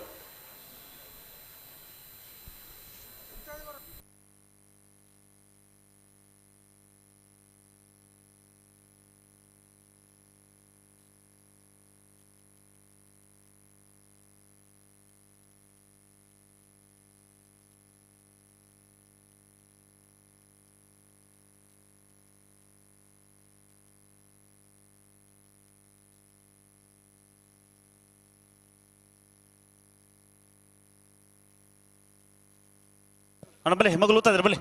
ಅಣ್ಣ ಬಲೆ ಮಗಳು ಊತ ಇದ್ರೆ ಬಲೆ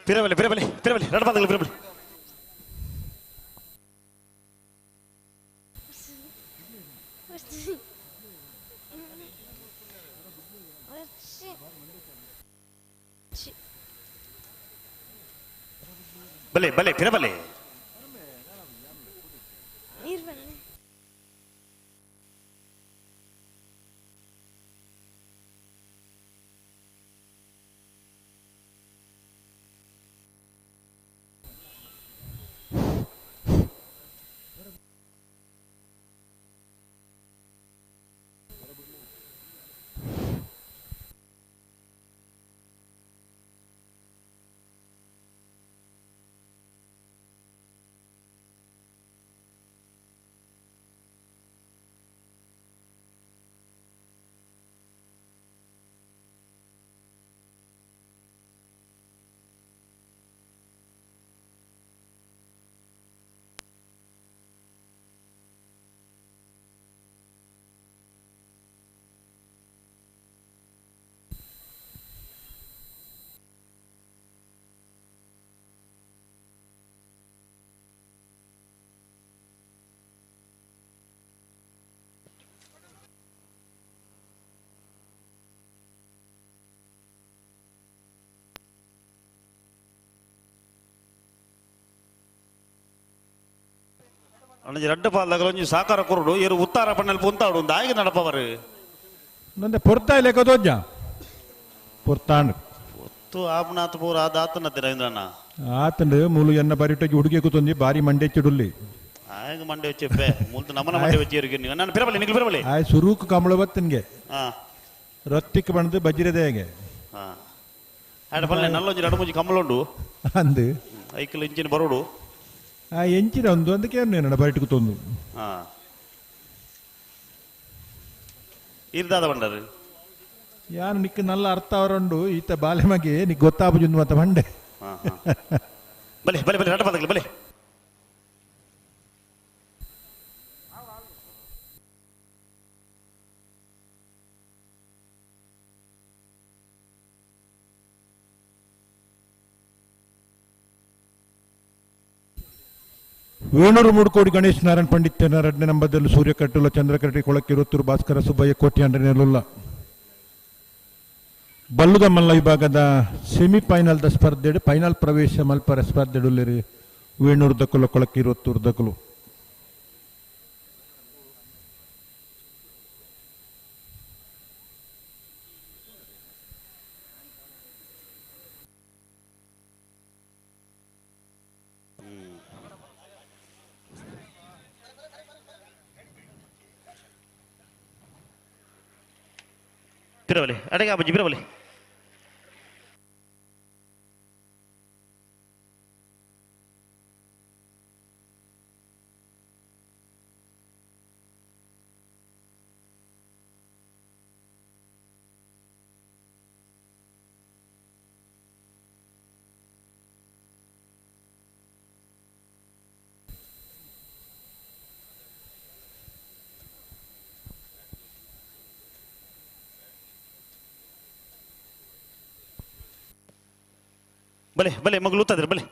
ಪಿರವಲೆ ಪಿರವಲೆ ಪಿರವಲೆ ಎರಡು ಪಾದಗಳು ಪಿರವಲೆ. ಬಲೆ ಬಲೆ ಪಿರಬಲೆ. ಅಣ್ಣಜಿ ರಡ್ಡ ಪಾಲ್ದಾಗ ಒಂಜಿ ಸಾಕಾರ ಕೊರಡು ಏರು ಉತ್ತಾರ ಪಣ್ಣಲ್ಲಿ ಪುಂತಾಡು ಒಂದು ಆಗಿ ನಡಪವರು ನಂದೆ ಪೊರ್ತಾ ಇಲ್ಲ ಕದೋಜ್ಜ ಪೊರ್ತಾಂಡ್ ಒತ್ತು ಆಪನಾಥ ಪೂರ ಆದಾತನತ್ತೆ ರವೀಂದ್ರಣ್ಣ ಆತಂಡ್ ಮೂಲು ಎನ್ನ ಬರಿಟೋಗಿ ಹುಡುಗಿ ಕೂತೊಂದಿ ಬಾರಿ ಮಂಡೆ ಚಿಡುಲ್ಲಿ ಆಗ ಮಂಡೆ వచ్చే ಮುಲ್ತು ನಮ್ಮನ ಮಂಡೆ వచ్చి ಇರಿಗೆ ನಾನು ಪಿರಬಲೆ ನಿಖಿಲ್ ಪಿರಬಲೆ ಆಯ್ ಸುರೂಕ್ ಕಮಲ ಬತ್ತನ್ಗೆ ಹಾ ರೊತ್ತಿಕ್ ಬಣ್ದು ಬಜ್ರದೇಗೆ ಹಾ ಆಡ ಪಲ್ಲೆ ನಲ್ಲೊಂಜಿ ಎರಡು ಮೂಜಿ ಕಮ್ಮಲುಂಡು ಅಂದು ಐಕಲ್ ಇಂಚಿನ ಬರೋಡು ಆ ಎಂಚಿನ ಒಂದು ಅದಕ್ಕೆ ನಾನು ಬರಿಟಿಗೆ ತೊಂದು ಹಾ ಇರ್ದಾದ ಬಂಡರು ಯಾನು ನಿಕ್ಕ ನಲ್ಲ ಅರ್ಥ ಅವರಂಡು ಈತ ಬಾಲೆ ಮಗೆ ನಿಕ್ ಗೊತ್ತಾಪುಜುಂದು ಮತ್ತ ಮಂಡೆ ಬಲೆ ಬಲೆ ಬಲೆ ರಡ್ಡ ಪಾದಗಳು ಬಲೆ ವೇಣೂರು ಮೂಡುಕೋಡಿ ಗಣೇಶ್ ನಾರಾಯಣ್ ಪಂಡಿತ್ ಎರಡನೇ ನಂಬರ್ದಲ್ಲಿ ಸೂರ್ಯ ಕಟ್ಟುಲ ಚಂದ್ರ ಕಟ್ಟಿ ಕೊಳಕ್ಕೆ ರುತ್ತೂರು ಭಾಸ್ಕರ ಸುಬ್ಬಯ್ಯ ಕೋಟಿ ಅಂಡ್ರೆನೆಲ್ಲ ಬಲ್ಲುದ ಮಲ್ಲ ವಿಭಾಗದ ಸೆಮಿಫೈನಲ್ದ ಸ್ಪರ್ಧೆ ಫೈನಲ್ ಪ್ರವೇಶ ಮಲ್ಪರ ಸ್ಪರ್ಧೆಡುಲ್ಲಿರಿ ವೇಣೂರು ದಕ್ಕಲು ಕೊಳಕ್ಕೆ ರುತ್ತೂರು ದಕ್ಕಲು ಪಿರವಲೆ ಅಡಗ ಬಜ್ಜಿ ಪಿರವಲೆ ಬಲೆ ಬಲೆ ಮಗಳು ಉತ್ತಾದ್ರೆ ಬಲೆ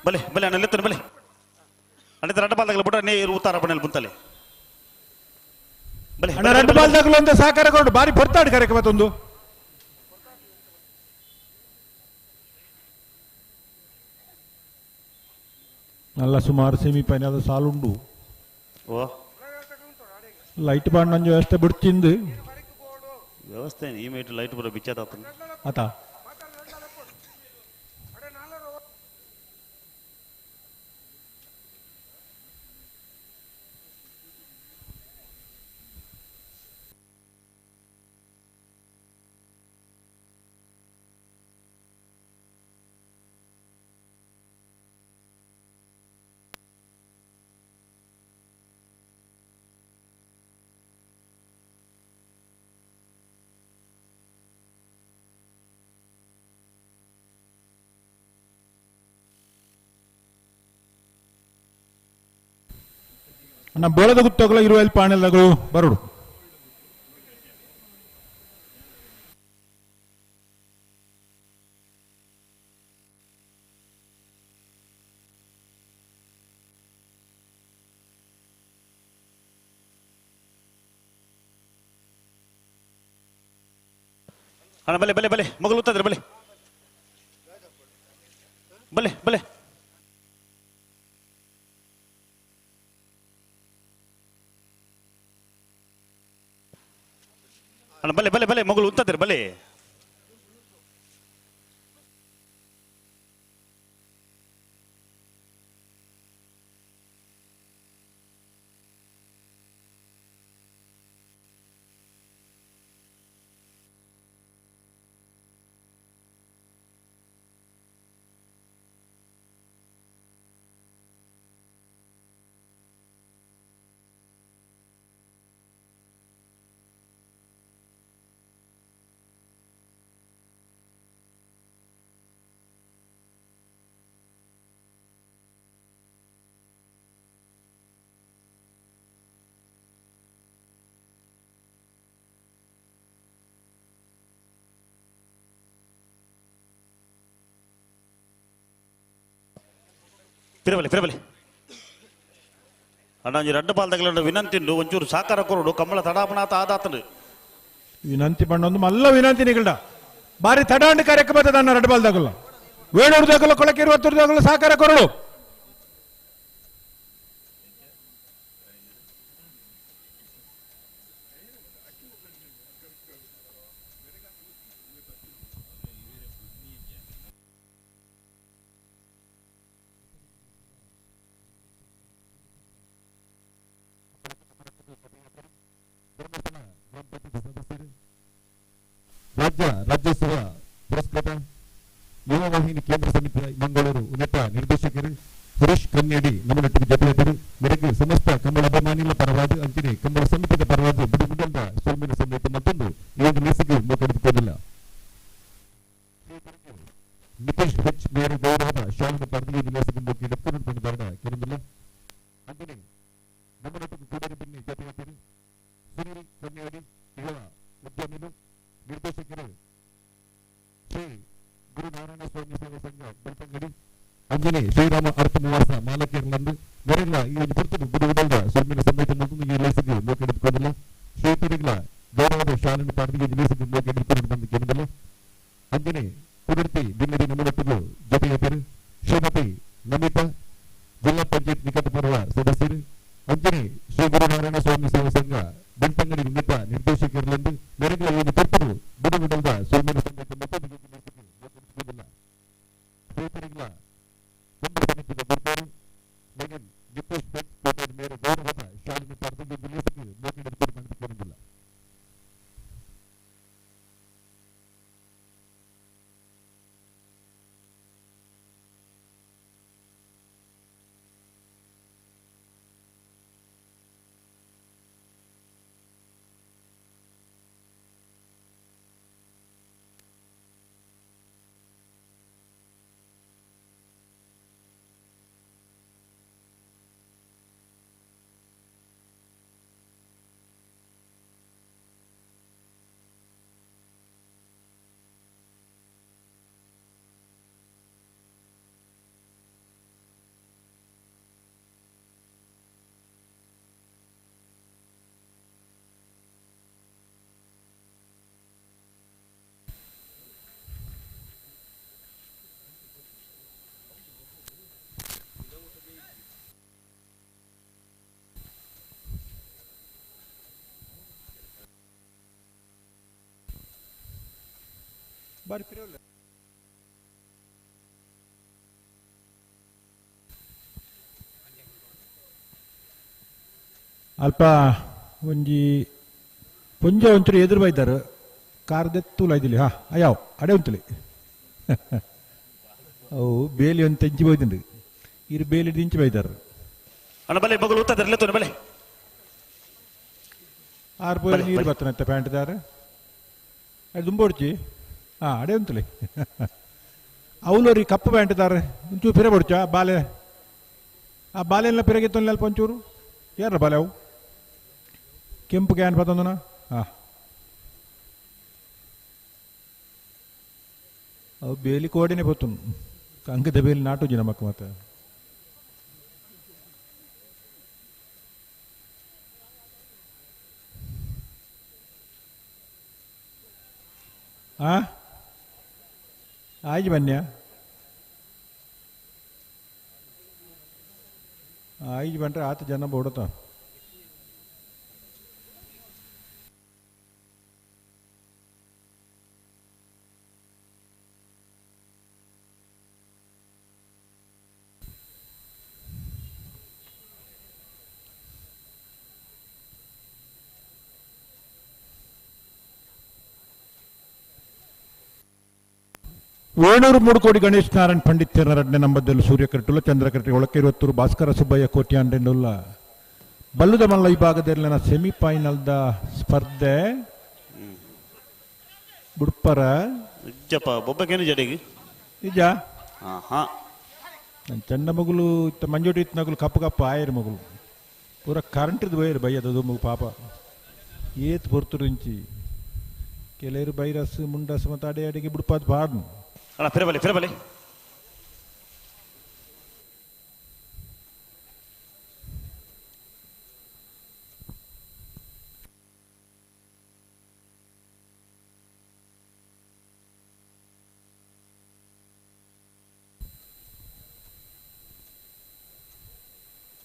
ಬಲೆ ಬಲೆ ಅಣ್ಣ ಎತ್ತನೆ ಬಲೆ ಅಣ್ಣ ರಡ್ಡ ಬಾಲ್ ತಗಲ ಬಿಟ್ಟ ನೀರು ಉತ್ತಾರ ಬಣ್ಣಲ್ಲಿ ಬಂತಲೆ ಬಲೆ ಅಣ್ಣ ರೆಡ್ ಬಾಲ್ ತಗಲು ಅಂತ ಸಹಕಾರ ಕೊಡು ಬಾರಿ ಪೊರ್ತಾಡಿ ಕರೆಕ ಮತ್ತೊಂದು നല്ല ಸುಮಾರು ಸೆಮಿಫೈನಲ್ ಸಾಲುಂಡು ಓ ಲೈಟ್ ಬಾಂಡ್ ನಂಜು ವ್ಯವಸ್ಥೆ ಬಿಡ್ತಿಂದು ವ್ಯವಸ್ಥೆ ಈ ಮೇಟ್ ಲೈಟ್ ಬರೋ ಬಿಚ್ಚಾದ ಆತ ನಮ್ಮ ಬೋಳದ ಗುತ್ತೋಗಲ ಇರುವ ಇಲ್ಲಿ ಪಾಣೆಲ್ಲಗಳು ಬರೋಡು ಅಣ್ಣ ಬಲೆ ಬಲೆ ಬಲೆ ಮಗಳು ಉತ್ತಂದ್ರೆ ಬಲೆ ಬಲೆ ಬಲೆ ಅಣ್ಣ ಬಲೆ ಬಲೆ ಬಲೆ ಮಗಳು ಉತ್ತಂದ್ರೆ ಬಲೆ ಫಿರಬಲೆ ಫಿರಬಲೆ ಅಣ್ಣ ಒಂಜಿ ರಡ್ಡು ಬಾಲ್ ತಗಲಂಡು ವಿನಂತಿಂಡು ಒಂಚೂರು ಸಾಕಾರ ಕೊರಡು ಕಂಬಳ ತಡಾಪನಾತ ಆದಾತಂಡು ವಿನಂತಿ ಪಂಡೊಂದು ಮಲ್ಲ ವಿನಂತಿ ನಿಗಲ್ಡ ಬಾರಿ ತಡಾಂಡು ಕಾರ್ಯಕ್ಕೆ ಬರ್ತದ ಅನ್ನ ರಡ್ಡು ಬಾಲ್ ತಗಲ್ಲ ವೇಣೂರು ತಗಲ್ಲ ಕೊಳಕ್ಕೆ 20 ತಗಲ್ಲ ಸಾಕಾರ ಕೊರಡು ರಾಜ್ಯೋತ್ಸವ ಪುರಸ್ಕೃತ ಯುವ ವಾಹಿನಿ ಕೇಂದ್ರ ಸಮಿತಿ ಮಂಗಳೂರು ಉನ್ನತ ನಿರ್ದೇಶಕರು ಸುರೇಶ್ ಕನ್ಯಡಿ ನಮ್ಮೊಟ್ಟಿಗೆ ಜೊತೆಯಾದರು ಮೇರೆಗೆ ಸಮಸ್ತ ಕಂಬಳ ಅಭಿಮಾನಿಗಳ ಪರವಾದ ಅಂಚನೆ ಕಂಬಳ ಸಮಿತಿಯ ಪರವಾದ ಬಿಡುಗುಡ್ಡ ಸೋಮಿನ ಸಮೇತ ಮತ್ತೊಂದು ಈ ಒಂದು ಮೆಸಿಗೆ ಮೋಕಡಿಸಿಕೊಂಡಿಲ್ಲ ನಿತೇಶ್ ಹೆಚ್ ಮೇರೆ ಗೌರವದ ಶಾಲೆನ ಪಡೆದು ಈ ಮೆಸಿಗೆ ಮೋಕಿ ಡಪ್ಪಿನ ಕೇಳಿಲ್ಲ ಅಂಚನೆ ನಮ್ಮೊಟ್ಟಿಗೆ ಕೂಡರಿ ಬಿನ್ನಿ ಜೊತೆಯಾದರು ಸುನೀಲ್ ಕನ್ಯಡಿ ಯುವ ಉದ್ಯಮಿಗಳು ನಿರ್ದೇಶಕರು ಶ್ರೀ ಗುರುನಾರಾಯಣ ಸ್ವಾಮಿ ಸೇವಾ ಸಂಘ ಬೆಳ್ತಂಗಡಿ ಅಂಜನೆ ಶ್ರೀರಾಮ ಅರ್ಥ ನಿವಾಸ ಮಾಲಕೇರ್ಲಂದು ನೆರೆಲ್ಲ ಈ ಒಂದು ಪುರ್ತರು ಗುರುವಿಡಲ್ದ ಸೊಮ್ಮಿನ ಸಮೇತ ಮತ್ತೊಂದು ಈ ಲೇಸಿಗೆ ಮೋಕೆಡೆದುಕೊಂಡಿಲ್ಲ ಶ್ರೀಪರಿಗಳ ಗೌರವದ ಶಾಲೆಯನ್ನು ಪಡೆದು ಈ ಲೇಸಿಗೆ ಮೋಕೆಡೆದುಕೊಂಡು ಬಂದು ಕೇಳಿದಲ್ಲ ಅಂಜನೆ ಕುದುರ್ತಿ ಬಿನ್ನಡಿ ನಮ್ಮೊಟ್ಟಿಗೂ ಜೊತೆಯಾದರು ಶ್ರೀಮತಿ ನಮಿತಾ ಜಿಲ್ಲಾ ಪಂಚಾಯತ್ ನಿಕಟ ಪರ್ವ ಸದಸ್ಯರು ಅಂಜನೆ ಶ್ರೀ ಗುರುನಾರಾಯಣ ಸ್ವಾಮಿ ಸೇವಾ ಸಂಘ ಬೆಳ್ತಂಗಡಿ ಉನ್ನತ ನಿರ್ದೇಶಕರಲ್ಲಿಂದು ನೆರೆಗಳ ಈ ಒಂದು ಪುರ್ತರು ಗುರುವಿಡಲ್ದ ಸೊಮ್ಮಿನ ಸಮೇತ ಮತ್ತೊಂದು ಶ್ರೀಪರಿಗಳ ಕಂಬಳ ಸಮಿತಿಯ ಗುರುಗಳು ಮೇಗನ್ ನಿತೇಶ್ ಭಟ್ ಕೋಟೆಯ ಮೇರೆ ಗೌರವದ ಶಾಲೆಯನ್ನು ಪಡೆದು ಈ ಲೇಸಿಗೆ ಮೋಕೆಡೆದುಕೊಂಡು ಬಂದು ಕೇಳಿಲ್ಲ ಬಾರಿ ಪಿರವಲ್ಲ ಅಲ್ಪ ಒಂಜಿ ಪೊಂಜ ಒಂಚೂರು ಎದುರು ಬೈದಾರು ಕಾರ್ದೆತ್ತೂಲ ಇದಿಲ್ಲ ಹಾ ಅಯ್ಯಾವ್ ಅಡೆ ಉಂತಲಿ ಅವು ಬೇಲಿ ಒಂದು ತೆಂಚಿ ಬೈದಿಂಡು ಇರು ಬೇಲಿ ದಿಂಚಿ ಬೈದಾರು ಅಣ್ಣ ಬಲೆ ಮಗಳು ಉತ್ತದರ್ಲೆ ತೋನೆ ಬಲೆ ಆರು ಪೋಯಿ ನೀರು ಬತ್ತನತ್ತ ಪ್ಯಾಂಟ್ ದಾರ ಅದು ದುಂಬೋಡ್ಚಿ ಹಾ ಅಡೆ ಉಂತಲಿ ಅವಲೋರಿ ಕಪ್ಪು ಪ್ಯಾಂಟ್ ದಾರ ಒಂಚೂರು ಪಿರ ಬಡ್ಚ ಬಾಲೆ ಆ ಬಾಲೆ ಎಲ್ಲ ಪಿರಗಿತ್ತಲ್ಲ ಅಲ್ಪ ಒಂಚೂರು ಯಾರ ಬಾಲೆ ಅವು ಕೆಂಪು ಕ್ಯಾನ್ ಬತ್ತಂದನ ಹಾ ಅವು ಬೇಲಿ ಕೋಡಿನೇ ಬತ್ತು ಅಂಗದ ಬೇಲಿ ನಾಟುಜಿ ನಮಕ್ ಮತ್ತೆ ಆ ಆಯ್ತು ಬನ್ಯ ಆಯ್ತು ಬಂದ್ರೆ ಆತ ಜನ ಬೋಡತ ವೇಣೂರು 3 ಕೋಟಿ ಗಣೇಶ್ ನಾರಾಯಣ್ ಪಂಡಿತ್ ಎರಡನೇ ನಂಬದಲ್ಲಿ ಸೂರ್ಯ ಕರೆಟುಲ್ಲ ಚಂದ್ರ ಕರೆಟಿ ಒಳಕ್ಕೆ 20 ಭಾಸ್ಕರ ಸುಬ್ಬಯ್ಯ ಕೋಟಿ ಅಂಡೆನ್ನುಲ್ಲ ಬಲ್ಲುದ ಮಲ್ಲ ವಿಭಾಗದಲ್ಲಿನ ಸೆಮಿಫೈನಲ್ದ ಸ್ಪರ್ಧೆ ಬುಡ್ಪರ ನಿಜಪ್ಪ ಬೊಬ್ಬಕೇನು ಜಡೆಗೆ ನಿಜ ಹಾ ನನ್ನ ಚಂಡ ಮಗಳು ಇತ್ತ ಮಂಜೋಟಿ ಇತ್ತ ನಗಲು ಕಪ್ಪು ಕಪ್ಪು ಆಯರ್ ಮಗಳು ಪೂರ ಕರೆಂಟ್ದು ಬೈರು ಬೈಯದು ಮಗು ಪಾಪ ಏತ್ ಪೊರ್ತುರಿಂಚಿ ಕೆಲವರು ಬೈರಸ್ ಮುಂಡಸ್ ಮತ್ತು ಅಡೆ ಅಡಿಗೆ ಬಿಡ್ಪಾದ ಪಾಡ್ನು ಅಣ್ಣ ಫಿರಬಲೆ ಫಿರಬಲೆ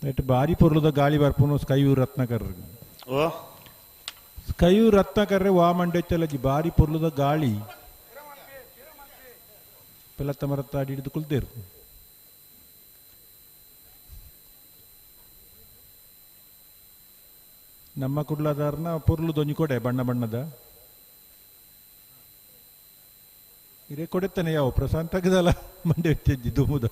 ನೆಟ್ ಬಾರಿ ಪೊರ್ಲದ ಗಾಳಿ ಬರ್ಪುನು ಸ್ಕೈಯೂರ್ ರತ್ನಾಕರ್ ಓ ಸ್ಕೈಯೂರ್ ರತ್ನಾಕರ್ರೆ ವಾ ಮಂಡೆಚ್ಚಲಜಿ ಬಾರಿ ಪೊರ್ಲದ ಗಾಳಿ ಪೆಲತ್ತ ಮರತ್ತಾಡಿ ಹಿಡಿದು ಕುಲ್ತೇರು ನಮ್ಮ ಕುಡ್ಲದಾರನ ಪೊರ್ಲು ದೊಂಜಿ ಕೊಡೆ ಬಣ್ಣ ಬಣ್ಣದ ಇರೇ ಕೊಡುತ್ತಾನೆ ಯಾವ ಪ್ರಶಾಂತ್ ಆಗದಲ್ಲ ಮಂಡೆ ಹೆಚ್ಚೆಜ್ಜಿ ದುಮ್ಮುದ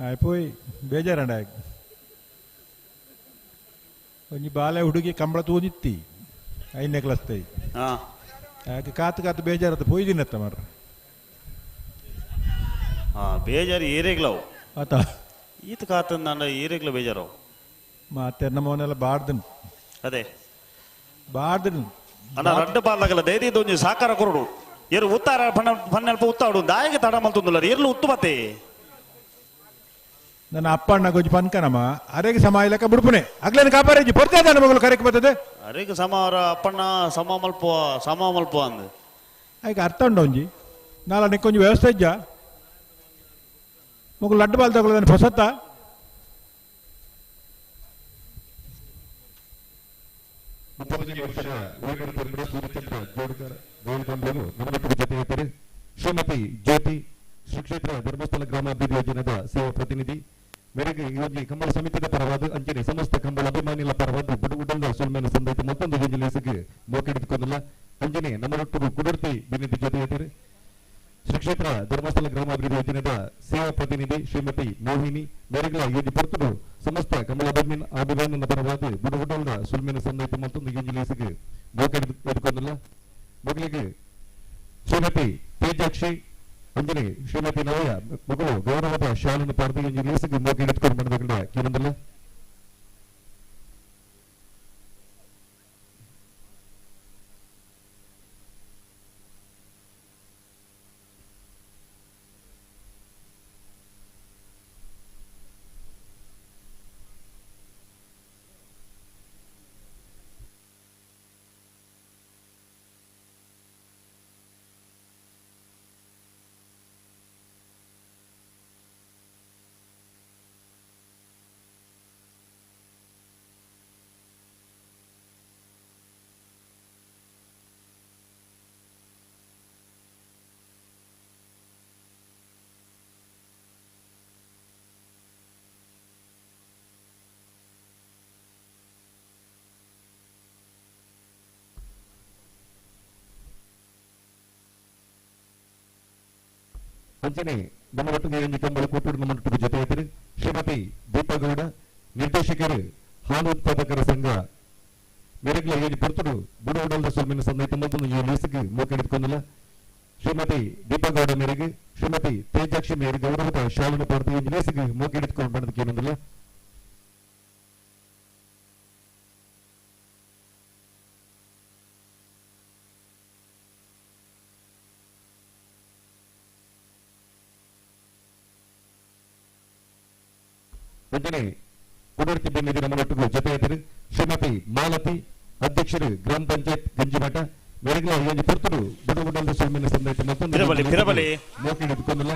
ಆಯ್ಪೋಯ್ ಬೇಜಾರಂಡ ಒಂಜಿ ಬಾಲೆ ಹುಡುಗಿ ಕಂಬಳ ತೂದಿತ್ತಿ 5ನೇ ಕ್ಲಾಸ್ ತೈ ಯಾಕೆ ಕಾತು ಕಾತು ಬೇಜಾರತ್ತ ಪೋಯ್ದಿನತ್ತ ಮಾರ ಬೇಜಾರು ಏರೇಗ್ಲವು ಆತ ಈತ ಕಾತ ನಾನು ಏರೇಗ್ಲ ಬೇಜಾರು ಮತ್ತೆ ನಮ್ಮವನೆಲ್ಲ ಬಾಡ್ದನ್ ಅದೇ ಬಾಡ್ದನ್ ಅಣ್ಣ ರಡ್ಡ ಬಾರ್ಲಾಗಲ್ಲ ದೈದಿ ಒಂಜಿ ಸಾಕಾರ ಕೊರಡು ಏರು ಉತ್ತಾರ ಪನ್ನಲ್ಪ ಉತ್ತಾಡು ದಾಯಿಗೆ ತಡ ಮಲ್ತೊಂದುಲ್ಲ ಏರ್ಲು ಉತ್ತು ಬತ್ತೆ ನನ್ನ ಅಪ್ಪ ಅಣ್ಣ ಗೊಂಜಿ ಪನ್ಕನಮ್ಮ ಅರೆಗೆ ಸಮ ಇಲ್ಲಕ ಬಿಡ್ಪುನೆ ಆಗ್ಲೇನು ಕಾಪಾರೇಜಿ ಬರ್ತಾ ಮಗಳು ಕರೆಕ್ ಬರ್ತದೆ ಅರೆಗೆ ಸಮ ಅವರ ಅಪ್ಪಣ್ಣ ಸಮ ಮಲ್ಪ ಅಂದ್ ಈಗ ಅರ್ಥ ಉಂಡ ಒಂಜಿ ನಾಳ ನಿಕ್ಕೊಂಜಿ ವ್ಯವಸ್ಥೆ ಇಜ್ಜ ಮಗು ಲಡ್ಡು ಬಾಲ್ ತಗೊಳ್ಳೋದನ್ನು ಹೊಸತ್ತ ಶ್ರೀಮತಿ ಜ್ಯೋತಿ ಶ್ರೀಕ್ಷೇತ್ರ ಧರ್ಮಸ್ಥಳ ಗ್ರಾಮಾಭಿವೃದ್ಧಿ ಯೋಜನೆದ ಸೇವಾ ಪ್ರತಿನಿಧಿ ಮೇರೆಗೆ ಯೋಜನೆ ಕಂಬಳ ಸಮಿತಿಯ ಪರವಾದ ಅಂಚನೆ ಸಮಸ್ತ ಕಂಬಳ ಅಭಿಮಾನಿಗಳ ಪರವಾದ ಬುಡುಗುಡಂದ ಸುಲ್ಮೇನ ಸಂದೈತ ಮತ್ತೊಂದು ಯೋಜನೆ ಮೋಕೆಡಿದುಕೊಂಡಿಲ್ಲ ಅಂಜನೆ ನಮ್ಮ ಕುಡುರ್ತಿ ವಿನಂತಿ ಜೊತೆ ಕ್ಷೇತ್ರ ಧರ್ಮಸ್ಥಳ ಗ್ರಾಮಾಭಿವೃದ್ಧಿ ಯೋಜನೆದ ಸೇವಾ ಪ್ರತಿನಿಧಿ ಶ್ರೀಮತಿ ಮೋಹಿನಿ ಮೇರೆಗಳ ಯೋಜಿ ಪೊರ್ತರು ಸಮಸ್ತ ಕಮಲ ಅಭಿಮಾನ ಪರವಾದ ಬುಡಗುಡ್ಡದ ಸುಲ್ಮೇನ ಸಂದೈತ ಮತ್ತೊಂದು ಯೋಜನೆಗೆ ಮೋಕೆಡುಕೊಂಡಿಲ್ಲ ಮೊದಲಿಗೆ ಶ್ರೀಮತಿ ತೇಜಾಕ್ಷಿ ಅಂಜನೆ ಶ್ರೀಮತಿ ನವಯ ಮಗಳು ಗೌರವದ ಶಾಲೆಯನ್ನು ಪಡೆದು ಯೋಜನೆಗೆ ಮೋಕೆಡುಕೊಂಡು ಮಾಡಬೇಕಂದ್ರೆ ಕೇಳಂದಿಲ್ಲ ಅಂಚನೆ ನಮ್ಮ ಒಟ್ಟಿಗೆ ಕಂಬಳ ಕೂಟೂರು ನಮ್ಮ ಒಟ್ಟಿಗೆ ಜೊತೆ ಇದ್ದರು ಶ್ರೀಮತಿ ದೀಪಗೌಡ ನಿರ್ದೇಶಕರು ಹಾಲು ಉತ್ಪಾದಕರ ಸಂಘ ಮೇರೆಗಳ ಯೋಜನೆ ಪೊರ್ತರು ಬುಡಗುಡದ ಸುಲ್ಮೇನ ಸಂದೈತ ಮೊದಲು ಈ ಲೀಸಿಗೆ ಮೋಕೆಡುಕೊಂಡಿಲ್ಲ ಶ್ರೀಮತಿ ದೀಪಗೌಡ ಮೇರೆಗೆ ಶ್ರೀಮತಿ ತೇಜಾಕ್ಷಿ ಮೇರೆ ಗೌರವದ ಶಾಲೆಯನ್ನು ಪಡೆದು ಈ ಲೀಸಿಗೆ ಮೋಕೆಡುಕೊಂಡು ಮಾಡೋದಕ್ಕೆ ಏನೊಂದಿಲ್ಲ ವಂದನೆ ಕುಡರ್ತಿ ಬೆನ್ನಿದೆ ನಮ್ಮ ಒಟ್ಟಿಗೆ ಜೊತೆ ಇದ್ದರು ಶ್ರೀಮತಿ ಮಾಲತಿ ಅಧ್ಯಕ್ಷರು ಗ್ರಾಮ ಪಂಚಾಯತ್ ಗಂಜಿಮಠ ಮೇರೆಗಳ ಯೋಜನೆ ಪೊರ್ತರು ಬುಡಗುಡ್ಡದ ಸುಲ್ಮೇನ ಸಂದೈತ ಮತ್ತೊಂದು ಮೋಕೆಡುಕೊಂಡಿಲ್ಲ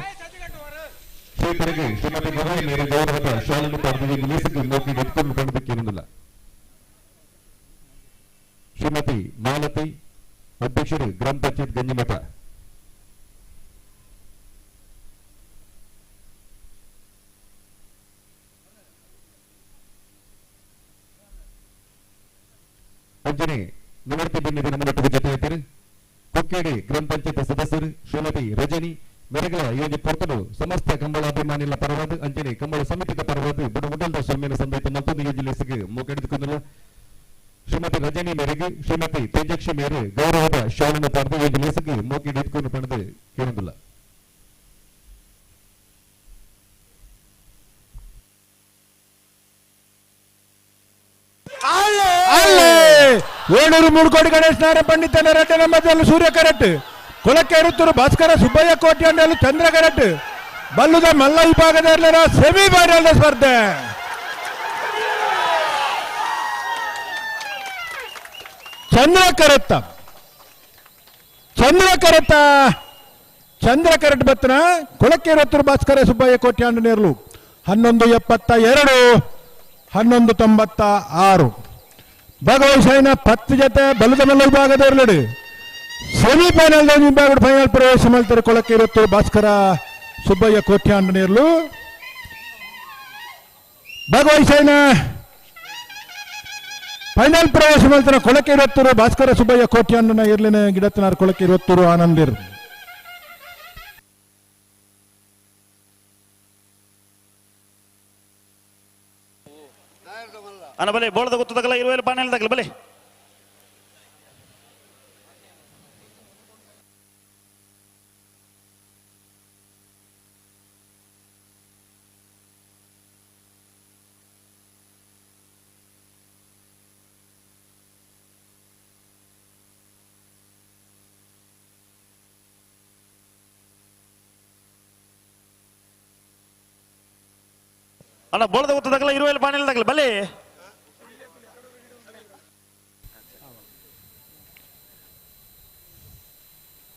ಶ್ರೀಕರಿಗೆ ಶ್ರೀಮತಿ ಗೌರವ ಮೇರೆ ಗೌರವದ ಶಾಲೆಯನ್ನು ಪಡೆದು ಈ ಲೀಸಿಗೆ ಮೋಕೆಡುಕೊಂಡು ಮಾಡೋದಕ್ಕೆ ಏನೊಂದಿಲ್ಲ ಶ್ರೀಮತಿ ಮಾಲತಿ ಅಧ್ಯಕ್ಷರು ಗ್ರಾಮ ಪಂಚಾಯತ್ ಗಂಜಿಮಠ ಅಂಜನೆ ನಿವೃತ್ತಿ ಬೆನ್ನಿದೆ ನಮ್ಮ ಒಟ್ಟಿಗೆ ಜೊತೆ ಇದ್ದರು ಕೊಕ್ಕೇಡಿ ಗ್ರಾಮ ಪಂಚಾಯತ್ ಸದಸ್ಯರು ಶ್ರೀಮತಿ ರಜನಿ ಮೇರೆಗಳ ಯೋಜನೆ ಪೊರ್ತಲು ಸಮಸ್ತ ಕಂಬಳ ಅಭಿಮಾನಿಗಳ ಪರವಾದ ಅಂಜನೆ ಕಂಬಳ ಸಮಿತಿಯ ಪರವಾದ ಬುಡಗುಡ್ಡದ ಸುಲ್ಮೇನ ಸಂದೈತ ಮತ್ತೊಂದು ಯೋಜನೆಗೆ ಮೋಕೆಡುಕೊಂಡಿಲ್ಲ ಶ್ರೀಮತಿ ರಜನಿ ಮೇರೆಗೆ ಶ್ರೀಮತಿ ತೇಜಾಕ್ಷಿ ಮೇರೆ ಗೌರವದ ಶಾಲೆಯನ್ನು ಪಡೆದು ಯೋಜನೆಗೆ ಮೋಕೆಡುಕೊಂಡು ಪಡೆದು ಕೇಳುವುದಿಲ್ಲ ಏಳೂರು ಮೂಡುಕೋಡಿ ಗಣೇಶ ನಾರಾಯಣ ಪಂಡಿತನ ರೆಡ್ಡನ ಮಧ್ಯದಲ್ಲಿ ಸೂರ್ಯ ಕರೆಟ್ ಕೊಳಕ್ಕೆ ಇರುತ್ತರು ಭಾಸ್ಕರ ಸುಬ್ಬಯ್ಯ ಕೋಟ್ಯಾಂಡಲು ಚಂದ್ರ ಕರೆಟ್ ಬಲ್ಲುದ ಮಲ್ಲ ವಿಭಾಗದಲ್ಲಿನ ಸೆಮಿ ಫೈನಲ್ ಸ್ಪರ್ಧೆ ಚಂದ್ರ ಕರೆಟ್ ಬತ್ತನ ಕೊಳಕ್ಕೆ ಇರುತ್ತರು ಭಾಸ್ಕರ ಸುಬ್ಬಯ್ಯ ಕೋಟ್ಯಾಂಡ ನೇರ್ಲು 11:72 11:96 ಭಗವಶೈನ 10 ಜೊತೆ ಬಲದ ಮಲ್ಲ ವಿಭಾಗದವರಲ್ಲಡೆ ಸೆಮಿಫೈನಲ್ ವಿಭಾಗ ಫೈನಲ್ ಪ್ರವೇಶ ಮಾಡ್ತಾರೆ ಕೊಳಕ್ಕೆ ಇರುತ್ತರು ಭಾಸ್ಕರ ಸುಬ್ಬಯ್ಯ ಕೋಟ್ಯಾಂಡ ನೇರ್ಲು ಭಗವಶೈನ ಫೈನಲ್ ಪ್ರವೇಶ ಮಾಡ್ತಾರೆ ಕೊಳಕ್ಕೆ ಇರುತ್ತರು ಭಾಸ್ಕರ ಸುಬ್ಬಯ್ಯ ಕೋಟ್ಯಾಂಡನ ಇರ್ಲಿನ ಗಿಡತನಾರ್ ಕೊಳಕ್ಕೆ ಇರುತ್ತರು ಆನಂದಿರ್ ಅನ್ನ ಬಲೆ ಬೋಳದ ಗೊತ್ತದಾಗಲ್ಲ 20 ಪಾನೆಲ್ದಾಗಲ್ಲ ಬಲೆ ಅಣ್ಣ ಬೋಳದ ಗೊತ್ತದಾಗಲ್ಲ 20 ಪಾನೆಲ್ದಾಗಲ್ಲ ಬಲೆ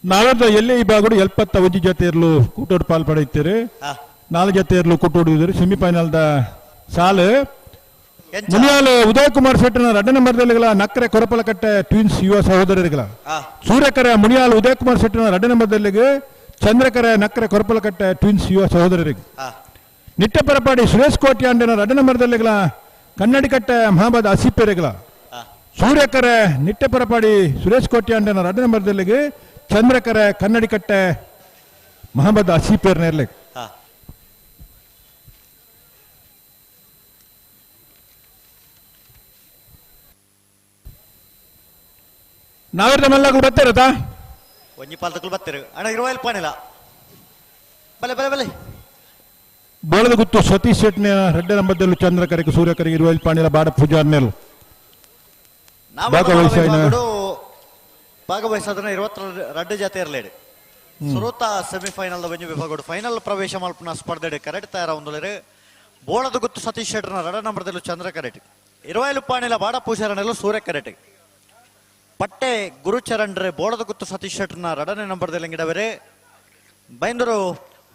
ನಾವದ ಎಲ್ಲಿ ಈ ಬಾಗುಡು 71 ಜೊತೆ ಇರಲು ಕೂಟೋಡು ಪಾಲ್ ಪಡೆಯುತ್ತೀರಿ 4 ಜೊತೆ ಇರಲು ಕೂಟೋಡಿದ್ರು ಸೆಮಿಫೈನಲ್ ದ ಸಾಲು ಮುನಿಯಾಲು ಉದಯ್ ಕುಮಾರ್ ಶೆಟ್ಟನ 2 ನಂಬರ್ದಲ್ಲಿಗಳ ನಕ್ಕರೆ ಕೊರಪಲಕಟ್ಟೆ ಟ್ವಿನ್ಸ್ ಯುವ ಸಹೋದರರುಗಳ ಸೂರ್ಯಕರೆ ಮುನಿಯಾಲು ಉದಯ್ ಕುಮಾರ್ ಶೆಟ್ಟನ 2 ನಂಬರ್ದಲ್ಲಿಗೆ ಚಂದ್ರಕರೆ ನಕ್ಕರೆ ಕೊರಪಲಕಟ್ಟೆ ಟ್ವಿನ್ಸ್ ಯುವ ಸಹೋದರರಿಗೆ ನಿಟ್ಟಪರಪಾಡಿ ಸುರೇಶ್ ಕೋಟ್ಯಾಂಡನ 2 ನಂಬರ್ದಲ್ಲಿಗಳ ಕನ್ನಡಿಕಟ್ಟೆ ಮಹಮ್ಮದ್ ಆಸಿಫೆರೆಗಳ ಸೂರ್ಯಕರೆ ನಿಟ್ಟಪರಪಾಡಿ ಸುರೇಶ್ ಕೋಟ್ಯಾಂಡನ 2 ನಂಬರ್ದಲ್ಲಿಗೆ ಚಂದ್ರಕರೆ ಕನ್ನಡಿಕಟ್ಟೆ ಮಹಮ್ಮದ್ ಅಸೀಪೇರ್ ನೇರ್ಲೆ ಹಾ ನಾವೆಲ್ಲ ಮಲ್ಲಗಳು ಬರ್ತಾರತಾ ಒಂಜಿ ಪಾಲ್ತಕ್ಕಲು ಬತ್ತಿರು ಅಣ್ಣ ಇರುವಾಯಿಲ್ ಪಾಣಿಲ್ಲ ಬಲೆ ಬಲೆ ಬಲೆ ಬೋಳದ ಗುತ್ತು ಸತೀಶ್ ಶೆಟ್ನ ರೆಡ್ಡೆ ನಂಬದ್ದಲು ಚಂದ್ರಕರೆಗೆ ಸೂರ್ಯಕರೆಗೆ ಇರುವಾಯಿಲ್ ಪಾಣಿಲ ಬಾಡ ಪೂಜಾರ್ನೆಲ್ ಭಾಗವಹಿಸೋದನ್ನ 22 ಜೊತೆ ಇರಲೇಡಿ ಸುರುತ ಸೆಮಿಫೈನಲ್ ಒಂಜಿ ವಿಭಾಗಡು ಫೈನಲ್ ಪ್ರವೇಶ ಮಲ್ಪನ ಸ್ಪರ್ಧೆ ಕರೆಕ್ಟ್ ತಯಾರ ಒಂದೊಲೆರು ಬೋಳದ ಗುತ್ತು ಸತೀಶ್ ಶೆಟ್ರನ ರಡ ನಂಬರ್ದಲ್ಲೂ ಚಂದ್ರ ಕರೆಟ್ ಇರುವಾಯಿಲು ಪಾಣಿಲ ಬಾಡ ಪೂಜಾರನೆಲ್ಲೂ ಸೂರ್ಯ ಕರೆಟ್ ಪಟ್ಟೆ ಗುರುಚರಣ್ರೆ ಬೋಳದ ಗುತ್ತು ಸತೀಶ್ ಶೆಟ್ರನ ರಡನೇ ನಂಬರ್ದಲ್ಲಿ ಗಿಡವರೆ ಬೈಂದೂರು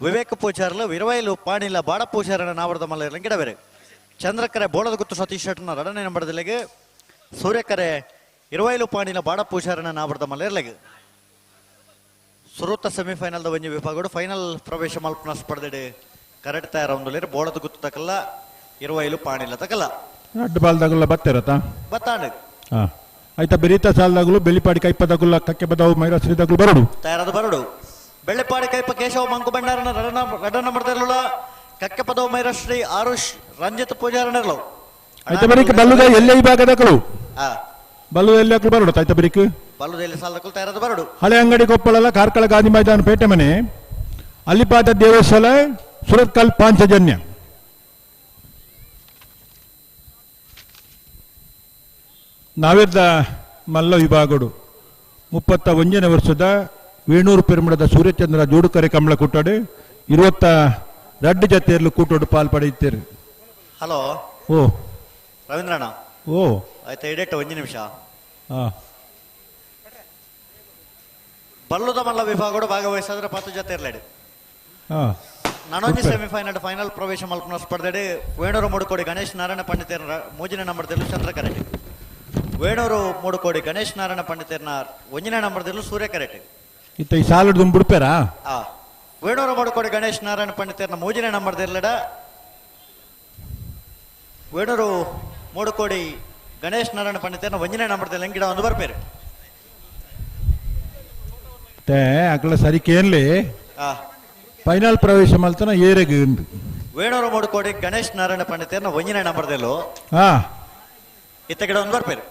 ವಿವೇಕ ಪೂಜಾರ್ಲು ಇರುವಾಯಿಲು ಪಾಣಿಲ ಬಾಡ ಪೂಜಾರನ ನಾವರದ ಮಲ್ಲ ಗಿಡವರೆ ಚಂದ್ರಕರೆ ಬೋಳದ ಗುತ್ತು ಸತೀಶ್ ಶೆಟ್ರನ ರಡನೇ ನಂಬರ್ದಲ್ಲಿಗೆ ಸೂರ್ಯಕರೆ ಇರುವಾಯಿಲು ಪಾಣಿಲ ಬಾಡ ಪೂಜಾರನ ನಾವರದ ಮಲ್ಲ ಸುರುತ ಸೆಮಿಫೈನಲ್ ಒಂಜಿ ವಿಭಾಗಡು ಫೈನಲ್ ಪ್ರವೇಶ ಮಲ್ಪನ ಸ್ಪರ್ಧೆ ಕರೆಕ್ಟ್ ತಯಾರ ಒಂದೊಲೆರು ಬೋಳದ ಗುತ್ತು ತಕಲ್ಲ ಇರುವಾಯಿಲು ಪಾಣಿಲ ತಕಲ್ಲ ಅಡ್ಡ ಬಾಲ್ದಾಗಲ್ಲ ಬತ್ತೇರತಾ ಬತ್ತಾಂಡ್ ಹಾ ಆಯ್ತಾ ಬೆರೀತಾ ಸಾಲದಾಗಲು ಬೆಳ್ಳಿಪಾಡಿ ಕೈಪದಾಗುಲ್ಲ ಕಕ್ಕೆ ಬದಾವು ಮೈರಾಶ್ರೀದಾಗಲು ಬರಡು ತಯಾರದ ಬರಡು ಬೆಳ್ಳಿಪಾಡಿ ಕೈಪ ಕೇಶವ ಮಂಕು ಬಂಡಾರನ ರಡ ನಂಬರ್ದಲ್ಲ ಕಕ್ಕೆ ಪದವು ಮೈರಾಶ್ರೀ ಆರುಷ್ ರಂಜಿತ್ ಪೂಜಾರನರ್ಲವು ಆಯ್ತಾ ಬರೀಕ್ ಬಲ್ಲುದ ಎಲ್ಲೇ ಈ ಭಾಗದಾಗಲು ಆ ಬಲ್ಲು ಎಲ್ಲೇ ಬರಡು ಆಯ್ತಾ ಬರೀಕ್ ಬಲ್ಲುದಲ್ಲಿ ಸಾಲದಕ್ಕೂ ತಯಾರದ ಬರಡು ಹಳೆ ಅಂಗಡಿ ಕೊಪ್ಪಳಲ್ಲ ಕಾರ್ಕಳ ಗಾಂಧಿ ಮೈದಾನ ಪೇಟೆ ಮನೆ ಅಲ್ಲಿಪಾದ ದೇವಸ್ಥಾನ ಸುರತ್ಕಲ್ ಪಾಂಚಜನ್ಯ ನಾವಿದ್ದ ಮಲ್ಲ ವಿಭಾಗಡು 31ನೇ ವರ್ಷದ ವೇಣೂರು ಪೆರುಮಡದ ಸೂರ್ಯಚಂದ್ರ ಜೋಡುಕರೆ ಕಂಬಳ ಕೂಟಾಡು 22 ಜೊತೆಯಲ್ಲೂ ಕೂಟೋಡು ಪಾಲ್ಪಡೆಯುತ್ತೀರಿ. ಹಲೋ ಓ ರವೀಂದ್ರಣ್ಣ ಓ ಆಯ್ತಾ ಇಡೇಟ 1 ನಿಮಿಷ ಹಾ ಬಲ್ಲುದ ಮಲ್ಲ ವಿಭಾಗಡು ಭಾಗವಹಿಸಿದ್ರೆ 10 ಜೊತೆ ಇರಲೇಡಿ ಹಾ ನಾನೊಂದು ಸೆಮಿಫೈನಲ್ ಫೈನಲ್ ಪ್ರವೇಶ ಮಲ್ಪನ ಸ್ಪರ್ಧೆ ವೇಣೂರು ಮೂಡುಕೋಡಿ ಗಣೇಶ್ ನಾರಾಯಣ ಪಂಡಿತೇರ ಮೂಜಿನ ನಂಬರ್ದಲ್ಲೂ ಚಂದ್ರ ಕರೆಟ್ ವೇಣೂರು ಮೂಡುಕೋಡಿ ಗಣೇಶ್ ನಾರಾಯಣ ಪಂಡಿತೇರ್ನ 1ನೇ ನಂಬರ್ದಲ್ಲೂ ಸೂರ್ಯ ಕರೆಟ್ ಇತ್ತ ಈ ಸಾಲಡ್ ಬಿಡ್ಪೇರಾ ವೇಣೂರು ಮೂಡುಕೋಡಿ ಗಣೇಶ್ ನಾರಾಯಣ ಪಂಡಿತೇರ್ನ 3ನೇ ನಂಬರ್ದಿರ್ಲಡ ವೇಣೂರು ಮೂಡುಕೋಡಿ ಗಣೇಶ್ ನಾರಾಯಣ ಪಂಡಿತೇರ್ನ 1ನೇ ನಂಬರ್ದಲ್ಲಿ ಹೆಂಗಿಡ ಒಂದು ಬರ್ಪೇರು ಅಕಲ ಸರಿಕೇನ್ಲಿ ಆ ಫೈನಲ್ ಪ್ರವೇಶ ಮಲ್ತನ ಏರೆಗೆ ವೇಣೂರು ಮೂಡುಕೋಡಿ ಗಣೇಶ್ ನಾರಾಯಣ ಪಂಡಿತೇರ್ನ 1ನೇ ನಂಬರ್ದಲ್ಲೂ ಹಾ ಇತ್ತ ಗಿಡ ಒಂದು ಬರ್ಪೇರು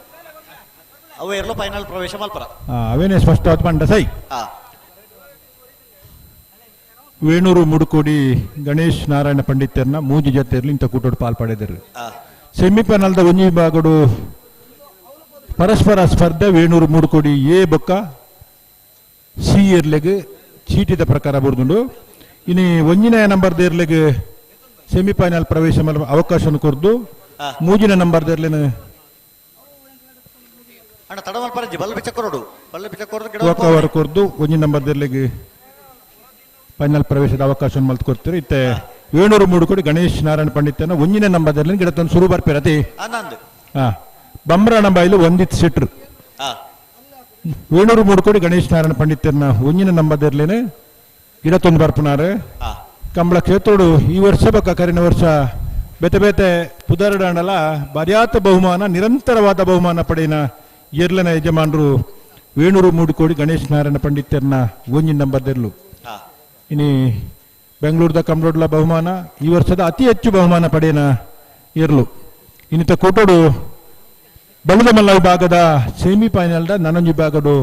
ಅವು ಇರಲು ಫೈನಲ್ ಪ್ರವೇಶ ಮಲ್ಪರ ಅವೇನೇ ಸ್ಪಷ್ಟವಾದ ಪಂಡ ಸೈ ವೇಣೂರು ಮುಡುಕೋಡಿ ಗಣೇಶ್ ನಾರಾಯಣ ಪಂಡಿತರ್ನ 3 ಜೊತೆ ಇರ್ಲಿ ಇಂಥ ಕೂಟೋಡು ಪಾಲ್ಪಡೆದರು ಸೆಮಿಫೈನಲ್ದ ಒಂಜಿ ಭಾಗಡು ಪರಸ್ಪರ ಸ್ಪರ್ಧೆ ವೇಣೂರು ಮುಡುಕೋಡಿ ಎ ಬೊಕ್ಕ ಸಿ ಇರ್ಲೆಗ್ ಚೀಟಿದ ಪ್ರಕಾರ ಬರೆದುಂಡು ಇನ್ನು 1ನೇ ನಂಬರ್ದಿರ್ಲೆಗ್ ಸೆಮಿಫೈನಲ್ ಪ್ರವೇಶ ಅವಕಾಶ ಕೊರ್ದು 3ನೇ ನಂಬರ್ದಿರ್ಲೇನು ಅಣ್ಣ ತಡವಲ್ ಪರಜಿ ಬಲ್ಲ ಬಿಚ್ಚಕೊರಡು ಬಲ್ಲ ಬಿಚ್ಚಕೊರಡು ಗಿಡ ಅವರ್ ಕೊರ್ದು 1ನೇ ನಂಬರ್ದಿರ್ಲೆಗ್ ಫೈನಲ್ ಪ್ರವೇಶದ ಅವಕಾಶ ಮಲ್ತು ಕೊಡ್ತೀರಿ ಇತ್ತೆ ವೇಣೂರು ಮೂಡುಕೋಡಿ ಗಣೇಶ್ ನಾರಾಯಣ ಪಂಡಿತನ 1ನೇ ನಂಬರ್ದಲ್ಲಿ ಗಿಡ ತಂದು ಶುರು ಬರ್ಪೇರತಿ ಆನಂದ್ ಬಂಬ್ರಾಣ ಬಾಯಿಲು ಒಂದಿತ್ ಸೆಟ್ರು ವೇಣೂರು ಮೂಡುಕೋಡಿ ಗಣೇಶ್ ನಾರಾಯಣ ಪಂಡಿತರ್ನ 1ನೇ ನಂಬರ್ದಿರ್ಲೇನೆ ಗಿಡ ತಂದು ಬರ್ಪುನಾರು ಕಂಬಳ ಕ್ಷೇತ್ರೋಡು ಈ ವರ್ಷ ಬಕ್ಕ ಕರಿನ ವರ್ಷ ಬೇತೆ ಬೇತೆ ಪುದರಡಾಂಡಲ ಬರ್ಯಾತ ಬಹುಮಾನ ನಿರಂತರವಾದ ಬಹುಮಾನ ಪಡೆಯಿನ ಏರ್ಲನ ಯಜಮಾನರು ವೇಣೂರು ಮೂಡುಕೋಡಿ ಗಣೇಶ್ ನಾರಾಯಣ ಪಂಡಿತರ್ನ 1ನೇ ನಂಬರ್ದಿರ್ಲು ಇನಿ ಬೆಂಗಳೂರದ ಕಂಬಳೋಡ್ಲ ಬಹುಮಾನ ಈ ವರ್ಷದ ಅತಿ ಹೆಚ್ಚು ಬಹುಮಾನ ಪಡೆಯನ ಇರ್ಲು ಇನ್ನಿತ ಕೋಟೋಡು ಬಲ್ಲದ ಮಲ್ಲ ವಿಭಾಗದ ಸೆಮಿಫೈನಲ್ದ ನನೊಂದು ವಿಭಾಗಡು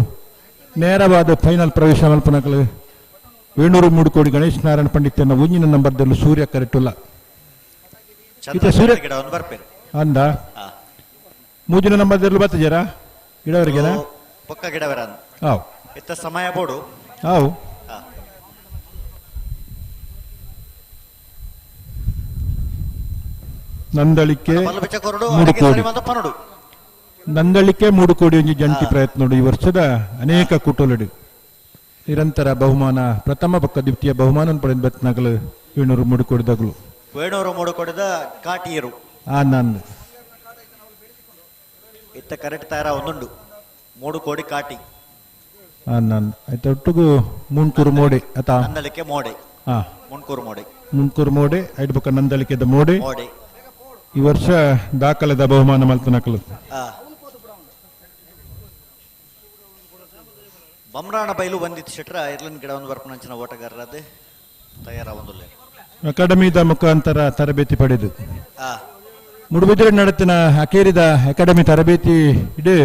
ನೇರವಾದ ಫೈನಲ್ ಪ್ರವೇಶ ಮಲ್ಪನಗಳು ವೇಣೂರು ಮೂಡುಕೋಡಿ ಗಣೇಶ್ ನಾರಾಯಣ ಪಂಡಿತನ 1ನೇ ನಂಬರ್ದಲ್ಲೂ ಸೂರ್ಯ ಕರೆಟುಲ್ಲ ಸೂರ್ಯ ಅಂದ 3ನೇ ನಂಬರ್ದಲ್ಲೂ ಬರ್ತಜಾರ ಗಿಡವರಿಗೆನ ಪಕ್ಕ ಗಿಡವರ ಹಾವ್ ಇತ್ತ ಸಮಯ ಬೋಡು ಹಾವ್ ನಂದಳಿಕೆ ನಂದಳಿಕೆ ಮೂಡುಕೋಡಿ ಒಂಜಿ ಜಂಟಿ ಪ್ರಯತ್ನ ಈ ವರ್ಷದ ಅನೇಕ ಕುಟೋಲಡು ನಿರಂತರ ಬಹುಮಾನ ಪ್ರಥಮ ಪಕ್ಕ ದ್ವಿತೀಯ ಬಹುಮಾನ ಪಡೆದ ಬತ್ನಗಳು ವೇಣೂರು ಮೂಡುಕೋಡಿದಾಗಲು ವೇಣೂರು ಮೂಡುಕೋಡಿದ ಕಾಟಿಯರು ನಂದು ಇತ್ತ ಕರೆಕ್ಟ್ ತಯಾರ ಒಂದುಂಡು ಮೂಡುಕೋಡಿ ಕಾಟಿ ನಂದು ಆಯ್ತು ಒಟ್ಟಿಗೂ ಮುನ್ಕೂರು ಮೋಡೆ ಆತಾ ನಂದಳಿಕೆ ಮೋಡೆ ಮುನ್ಕೂರು ಮೋಡೆ ಮುನ್ಕೂರು ಮೋಡೆ ಐದು ಪಕ್ಕ ನಂದಳಿಕೆದ ಮೋಡೆ ಈ ವರ್ಷ ದಾಖಲೆದ ಬಹುಮಾನ ಮಲ್ತನಕಲು ಬಮ್ರಾಣ ಬೈಲು ಒಂದಿತ್ತು ಶೆಟ್ರ ಇರ್ಲಿನ ಗಿಡ ಒಂದು ಬರ್ಪನಂಚಿನ ಓಟಗಾರರಾದ ತಯಾರಾಗೊಂದಿಲ್ಲ ಅಕಾಡೆಮಿದ ಮುಖಾಂತರ ತರಬೇತಿ ಪಡೆದು ಆ ಮುಡುಬಿದ್ರೆ ನಡತಿನ ಅಕೇರಿದ ಅಕಾಡೆಮಿ ತರಬೇತಿ ಇಡೀ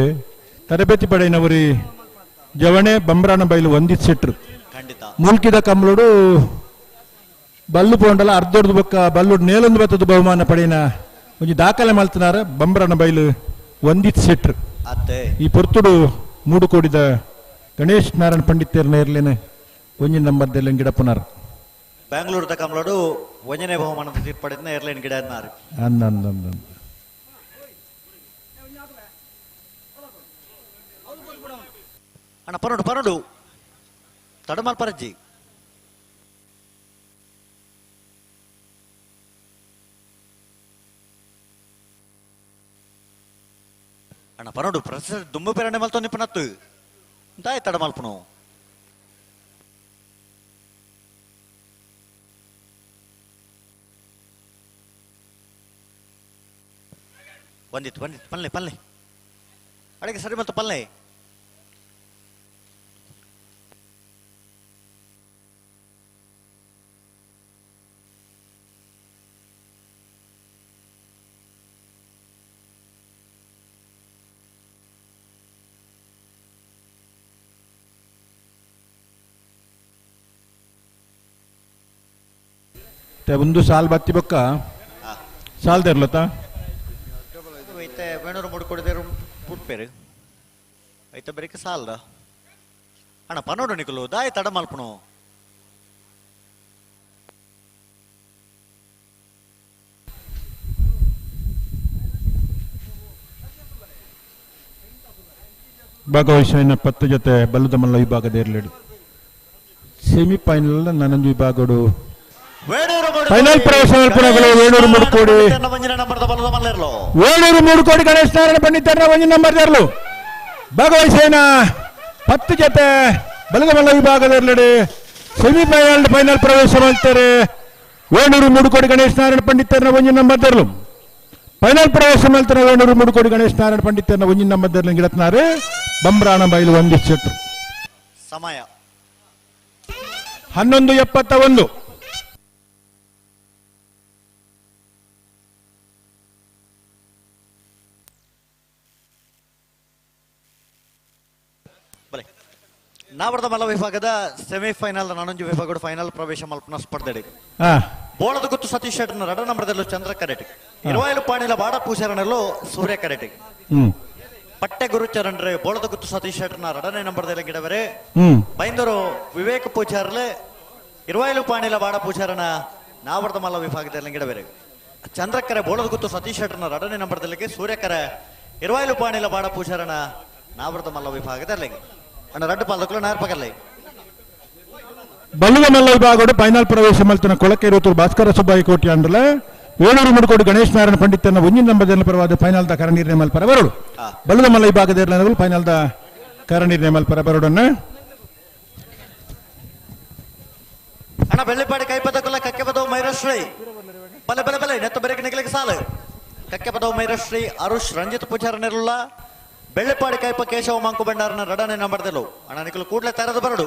ತರಬೇತಿ ಪಡೆಯಿನವರಿ ಜವಣೆ ಬಂಬ್ರಾಣ ಬೈಲು ಒಂದಿತ್ ಸೆಟ್ರು ಖಂಡಿತ ಮುಲ್ಕಿದ ಕಮ್ಲುಡು ಬಲ್ಲು ಪೋಂಡಲ ಅರ್ಧೋರ್ದು ಬೊಕ್ಕ ಬಲ್ಲುಡು ನೇಲೊಂದು ಬತ್ತದ ಬಹುಮಾನ ಪಡೆಯಿನ ಒಂಜಿ ದಾಖಲೆ ಮಲ್ತನಾರ ಬಂಬ್ರಾಣ ಬೈಲು ಒಂದಿತ್ ಸೆಟ್ರು ಅತ್ತೆ ಈ ಪೊರ್ತುಡು ಮೂಡು ಕೋಡಿದ ಗಣೇಶ್ ನಾರಾಯಣ ಪಂಡಿತೇರ್ ನೇರ್ಲೇನೆ ಒಂಜಿ ನಂಬರ್ದೆಲ್ಲ ಗಿಡಪ್ಪನಾರ ಬ್ಯಾಂಗ್ಳೂರ್ದ ಕಮಲೋಡು ಒಂಜನೇ ಬಹುಮಾನದ ತೀರ್ಪಡಿನ ಏರ್ಲೈನ್ ಗಿಡ ಅನ್ನಾರು ಅಂದ ಅಣ್ಣ ಪರೋಡು ತಡಮಾಲ್ ಪರಜ್ಜಿ ಅಣ್ಣ ಪರೋಡು ಪ್ರೊಫೆಸರ್ ದುಮ್ಮು ಪೇರಣೆ ಮಲ್ತೋ ನಿಪನತ್ತು ದಾಯ್ ತಡಮಾಲ್ಪನು ಬಂದಿತ್ತು ಪಲ್ಲೆ ಅಡಿಗೆ ಸರಿ ಮತ್ತು ಪಲ್ಲೆ ಒಂದು ಸಾಲ್ ಬತ್ತಿ ಬೊಕ್ಕ ಸಾಲ್ ತೆರ್ಲತ್ತ ಐತೆ ಬೇಣೂರು ಮುಡ್ಕೊಡಿದೇರು ಪುಟ್ಪೇರು ಐತೆ ಬರೀಕ ಸಾಲ್ದ ಅಣ್ಣ ಪನ್ನೋಡು ನಿಕಲು ದಾಯ್ ತಡ ಮಲ್ಪನು ಭಾಗವಹಿಸಿನ 10 ಜೊತೆ ಬಲ್ಲದ ಮಲ್ಲ ವಿಭಾಗದ ಏರ್ಲೇಡು ಸೆಮಿಫೈನಲ್ ನನಂದು ವಿಭಾಗಡು ಫೈನಲ್ ಪ್ರವೇಶ ಮಲ್ಪನಗಳು ವೇಣೂರು ಮೂಡುಕೋಡಿ ವೇಣೂರು ಮೂಡುಕೋಡಿ ಗಣೇಶ್ ನಾರಾಯಣ ಪಂಡಿತರ ಒಂಜಿ ನಂಬರ್ ತೆರಲು ಭಾಗವಹಿಸಿನ 10 ಜೊತೆ ಬಲ್ಲದ ಮಲ್ಲ ವಿಭಾಗದ ಏರ್ಲೇಡು ಸೆಮಿಫೈನಲ್ ಫೈನಲ್ ಪ್ರವೇಶ ಮಾಡ್ತಾರೆ ವೇಣೂರು ಮೂಡುಕೋಡಿ ಗಣೇಶ್ ನಾರಾಯಣ ಪಂಡಿತರ ಒಂಜಿ ನಂಬರ್ ತೆರಲು ಫೈನಲ್ ಪ್ರವೇಶ ಮಾಡ್ತಾರೆ ವೇಣೂರು ಮೂಡುಕೋಡಿ ಗಣೇಶ್ ನಾರಾಯಣ ಪಂಡಿತರ ಒಂಜಿ ನಂಬರ್ ತೆರಲು ಗಿಡತ್ನಾರು ಬಂಬ್ರಾಣ ಬೈಲು ಒಂದಿತ್ತು ಸಮಯ 11:71 ನಾವರ್ದ ಮಲ್ಲ ವಿಭಾಗದ ಸೆಮಿಫೈನಲ್ ನಾನೊಂದು ವಿಭಾಗದ ಫೈನಲ್ ಪ್ರವೇಶ ಮಲ್ಪನ ಸ್ಪರ್ಧೆ ಬೋಳದ ಗುತ್ತು ಸತೀಶ್ ಶೆಟ್ಟರ್ನ ರಡ ನಂಬರ್ದಲ್ಲೂ ಚಂದ್ರ ಕರೆಟಿ 20 ಪಾಣಿಲ ಬಾಡ ಪೂಜಾರನಲ್ಲೂ ಸೂರ್ಯ ಕರೆಟಿ ಪಟ್ಟೆ ಗುರುಚರಣ್ರೆ ಬೋಳದ ಗುತ್ತು ಸತೀಶ್ ಶೆಟ್ಟರ್ನ ರಡನೇ ನಂಬರ್ದಲ್ಲಿ ಗಿಡವರೆ ಬೈಂದೂರು ವಿವೇಕ ಪೂಜಾರ್ಲೆ 20 ಪಾಣಿಲ ಬಾಡ ಪೂಜಾರನ ನಾವರ್ದ ಮಲ್ಲ ವಿಭಾಗದಲ್ಲಿ ಗಿಡವರೆ ಚಂದ್ರಕರೆ ಬೋಳದ ಗುತ್ತು ಸತೀಶ್ ಶೆಟ್ಟರ್ನ ರಡನೇ ನಂಬರ್ದಲ್ಲಿ ಸೂರ್ಯಕರೆ 20 ಪಾಣಿಲ ಬಾಡ ಪೂಜಾರನ ನಾವರ್ದ ಮಲ್ಲ ವಿಭಾಗದಲ್ಲಿ ಅಣ್ಣ ರಡ್ಡು ಪಾಲಕಲು ನಾರ್ಪಕಲ್ಲೇ ಬಲ್ಲದ ಮಲ್ಲ ವಿಭಾಗಡು ಫೈನಲ್ ಪ್ರವೇಶ ಮಲ್ತನ ಕೊಳಕೆ ಋತು ಭಾಸ್ಕರ ಸುಬ್ಬಾಯಿ ಕೋಟಿ ಅಂಡಲ ವೇಣೂರು ಮುಡುಕೋಡಿ ಗಣೇಶ್ ನಾರಾಯಣ ಪಂಡಿತನ ಒಂಜಿ ನಂಬರ್ದಲ್ಲಿ ಪರವಾದ ಫೈನಲ್ ದ ಕರ ನಿರ್ಣಯ ಮಲ್ಪರ ಬರಡು ಬಲ್ಲದ ಮಲ್ಲ ವಿಭಾಗದ ಫೈನಲ್ ದ ಕರ ನಿರ್ಣಯ ಮಲ್ಪರ ಬರಡನ್ನ ಅಣ್ಣ ಬೆಳ್ಳಿಪಾಡಿ ಕೈಪದಕುಲ್ಲ ಕಕ್ಕೆ ಪದವು ಮೈರಶ್ರೀ ಬಲೆ ನೆತ್ತ ಬೆರಕೆ ನಿಗಲಿಗೆ ಸಾಲು ಕಕ್ಕೆ ಪದವು ಮೈರಶ್ರೀ ಅರುಷ್ ರಂಜಿತ್ ಪೂಜಾರ ನೆರಲ್ಲ ಬೆಳ್ಳಿಪಾಡಿ ಕೈಪ ಕೇಶವ ಮಂಕು ಬಂಡಾರನ ರಡನೆ ನಂಬರ್ದೆಲು ಅಣ್ಣ ನಿಕಲು ಕೂಡಲೇ ತೆರೆದು ಬರಡು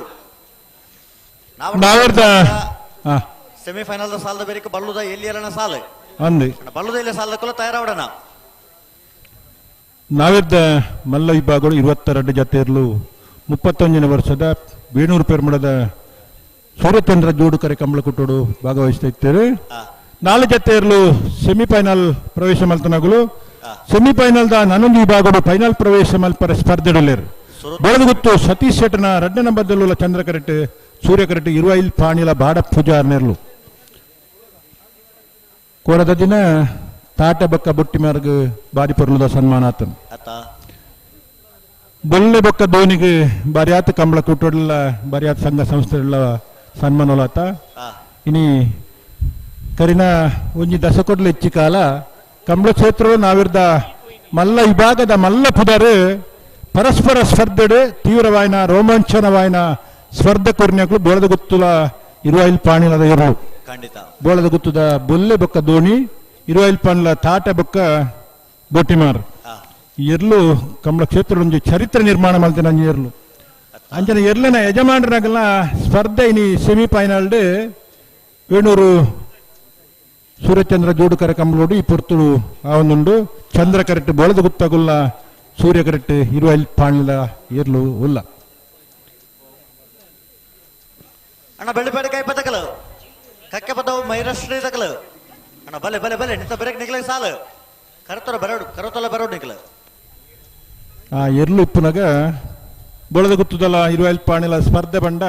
ಸೆಮಿಫೈನಲ್ ಸಾಲದ ಬೇರಿಕೆ ಬಲ್ಲುದ ಎಲ್ಲಿಯಲ್ಲನ ಸಾಲು ಬಲ್ಲುದ ಇಲ್ಲಿ ಸಾಲದಕ್ಕೂ ತಯಾರಾವಡಣ ನಾವಿದ್ದ ಮಲ್ಲ ವಿಭಾಗಗಳು 22 ಜೊತೆಯರ್ಲು 31 ವರ್ಷದ ಬೇಣೂರು ಪೆರ್ಮಡದ ಸೂರ್ಯಚಂದ್ರ ಜೋಡುಕರೆ ಕಂಬಳ ಕುಟ್ಟೋಡು ಭಾಗವಹಿಸ್ತಾ ಇದ್ದಾರೆ 4 ಜೊತೆಯರ್ಲು ಸೆಮಿಫೈನಲ್ ಪ್ರವೇಶ ಮಲ್ತನಗಳು ಸೆಮಿಫೈನಲ್ ದ ನಾನೊಂದು ವಿಭಾಗಗಳು ಫೈನಲ್ ಪ್ರವೇಶ ಮಲ್ಪರ ಸ್ಪರ್ಧೆಡಲೇರು ಬೆಳಗುತ್ತು ಸತೀಶ್ ಶೆಟ್ಟನ 2ನೇ ನಂಬರ್ದಲ್ಲೂ ಚಂದ್ರ ಕರೆಟ್ ಸೂರ್ಯ ಕರೆಟ್ 20 ಪಾಣಿಲ ಬಾಡ ಪೂಜಾರ್ ನೆರಲು ಕೋರದ ದಿನ ತಾಟ ಬೊಕ್ಕ ಬೊಟ್ಟಿ ಮಾರ್ಗ ಬಾರಿ ಪೊರ್ಲುದ ಸನ್ಮಾನ ಆತನು ಬೊಲ್ಲೆ ಬೊಕ್ಕ ಧೋನಿಗೆ ಬಾರಿಯಾತ ಕಂಬಳ ಕುಟ್ಟೋಡಿಲ್ಲ ಬಾರಿಯಾತ ಸಂಘ ಸಂಸ್ಥೆಲ್ಲ ಸನ್ಮಾನೋಲಾತ ಇನಿ ಕರಿನ ಒಂಜಿ ದಶಕೊಡ್ಲ ಹೆಚ್ಚಿ ಕಾಲ ಕಂಬಳ ಕ್ಷೇತ್ರ ನಾವಿರ್ದ ಮಲ್ಲ ವಿಭಾಗದ ಮಲ್ಲ ಪುದರು ಪರಸ್ಪರ ಸ್ಪರ್ಧೆಡು ತೀವ್ರವಾಯಿನ ರೋಮಾಂಚನವಾಯಿನ ಸ್ಪರ್ಧೆ ಕೊರ್ನೆಗಳು ಬೋಳದ ಗುತ್ತುಲ 20 ಪಾಣಿಲದ ಇರಲು ಬೋಳದ ಗುತ್ತುದ ಬೊಲ್ಲೆ ಬೊಕ್ಕ ಧೋನಿ 20 ಪಾಣಿಲ ತಾಟ ಬೊಕ್ಕ ಬೊಟ್ಟಿಮಾರ್ ಇರ್ಲು ಕಂಬಳ ಕ್ಷೇತ್ರ ಒಂದು ಚರಿತ್ರೆ ನಿರ್ಮಾಣ ಮಾಡ್ತೇನೆ ನಂಜಿ ಇರ್ಲು ಅಂಚನೆ ಎರ್ಲಿನ ಯಜಮಾನರಾಗಲ್ಲ ಸ್ಪರ್ಧೆ ಇನಿ ಸೆಮಿಫೈನಲ್ ವೇಣೂರು ಸೂರ್ಯಚಂದ್ರ ಜೋಡುಕರ ಕಂಬಳೋಡು ಈ ಪುರ್ತುಡು ಅವನುಂಡು ಚಂದ್ರ ಕರೆಕ್ಟ್ ಬೊಳದು ಗುತ್ತಗುಲ್ಲ ಸೂರ್ಯ ಕರೆಕ್ಟ್ ಇರುವ ಪಾಣ್ಲ ಇರ್ಲು ಉಲ್ಲ ಅಣ್ಣ ಬೆಳ್ಳಿಪೇಟೆ ಕೈ ಪದಕಲು ಕಕ್ಕೆ ಪದವು ಮೈರಶ್ರೀ ತಕಲು ಅಣ್ಣ ಬಲೆ ಬಲೆ ಬಲೆ ನಿಂತ ಬೆರಕ್ ನಿಕ್ಲ ಸಾಲು ಕರತೊಲ ಬರೋಡು ನಿಕ್ಲ ಆ ಎರ್ಲು ಇಪ್ಪುನಾಗ ಬೊಳದು ಗುತ್ತದಲ್ಲ ಇರುವ ಪಾಣಿಲ ಸ್ಪರ್ಧೆ ಬಂಡ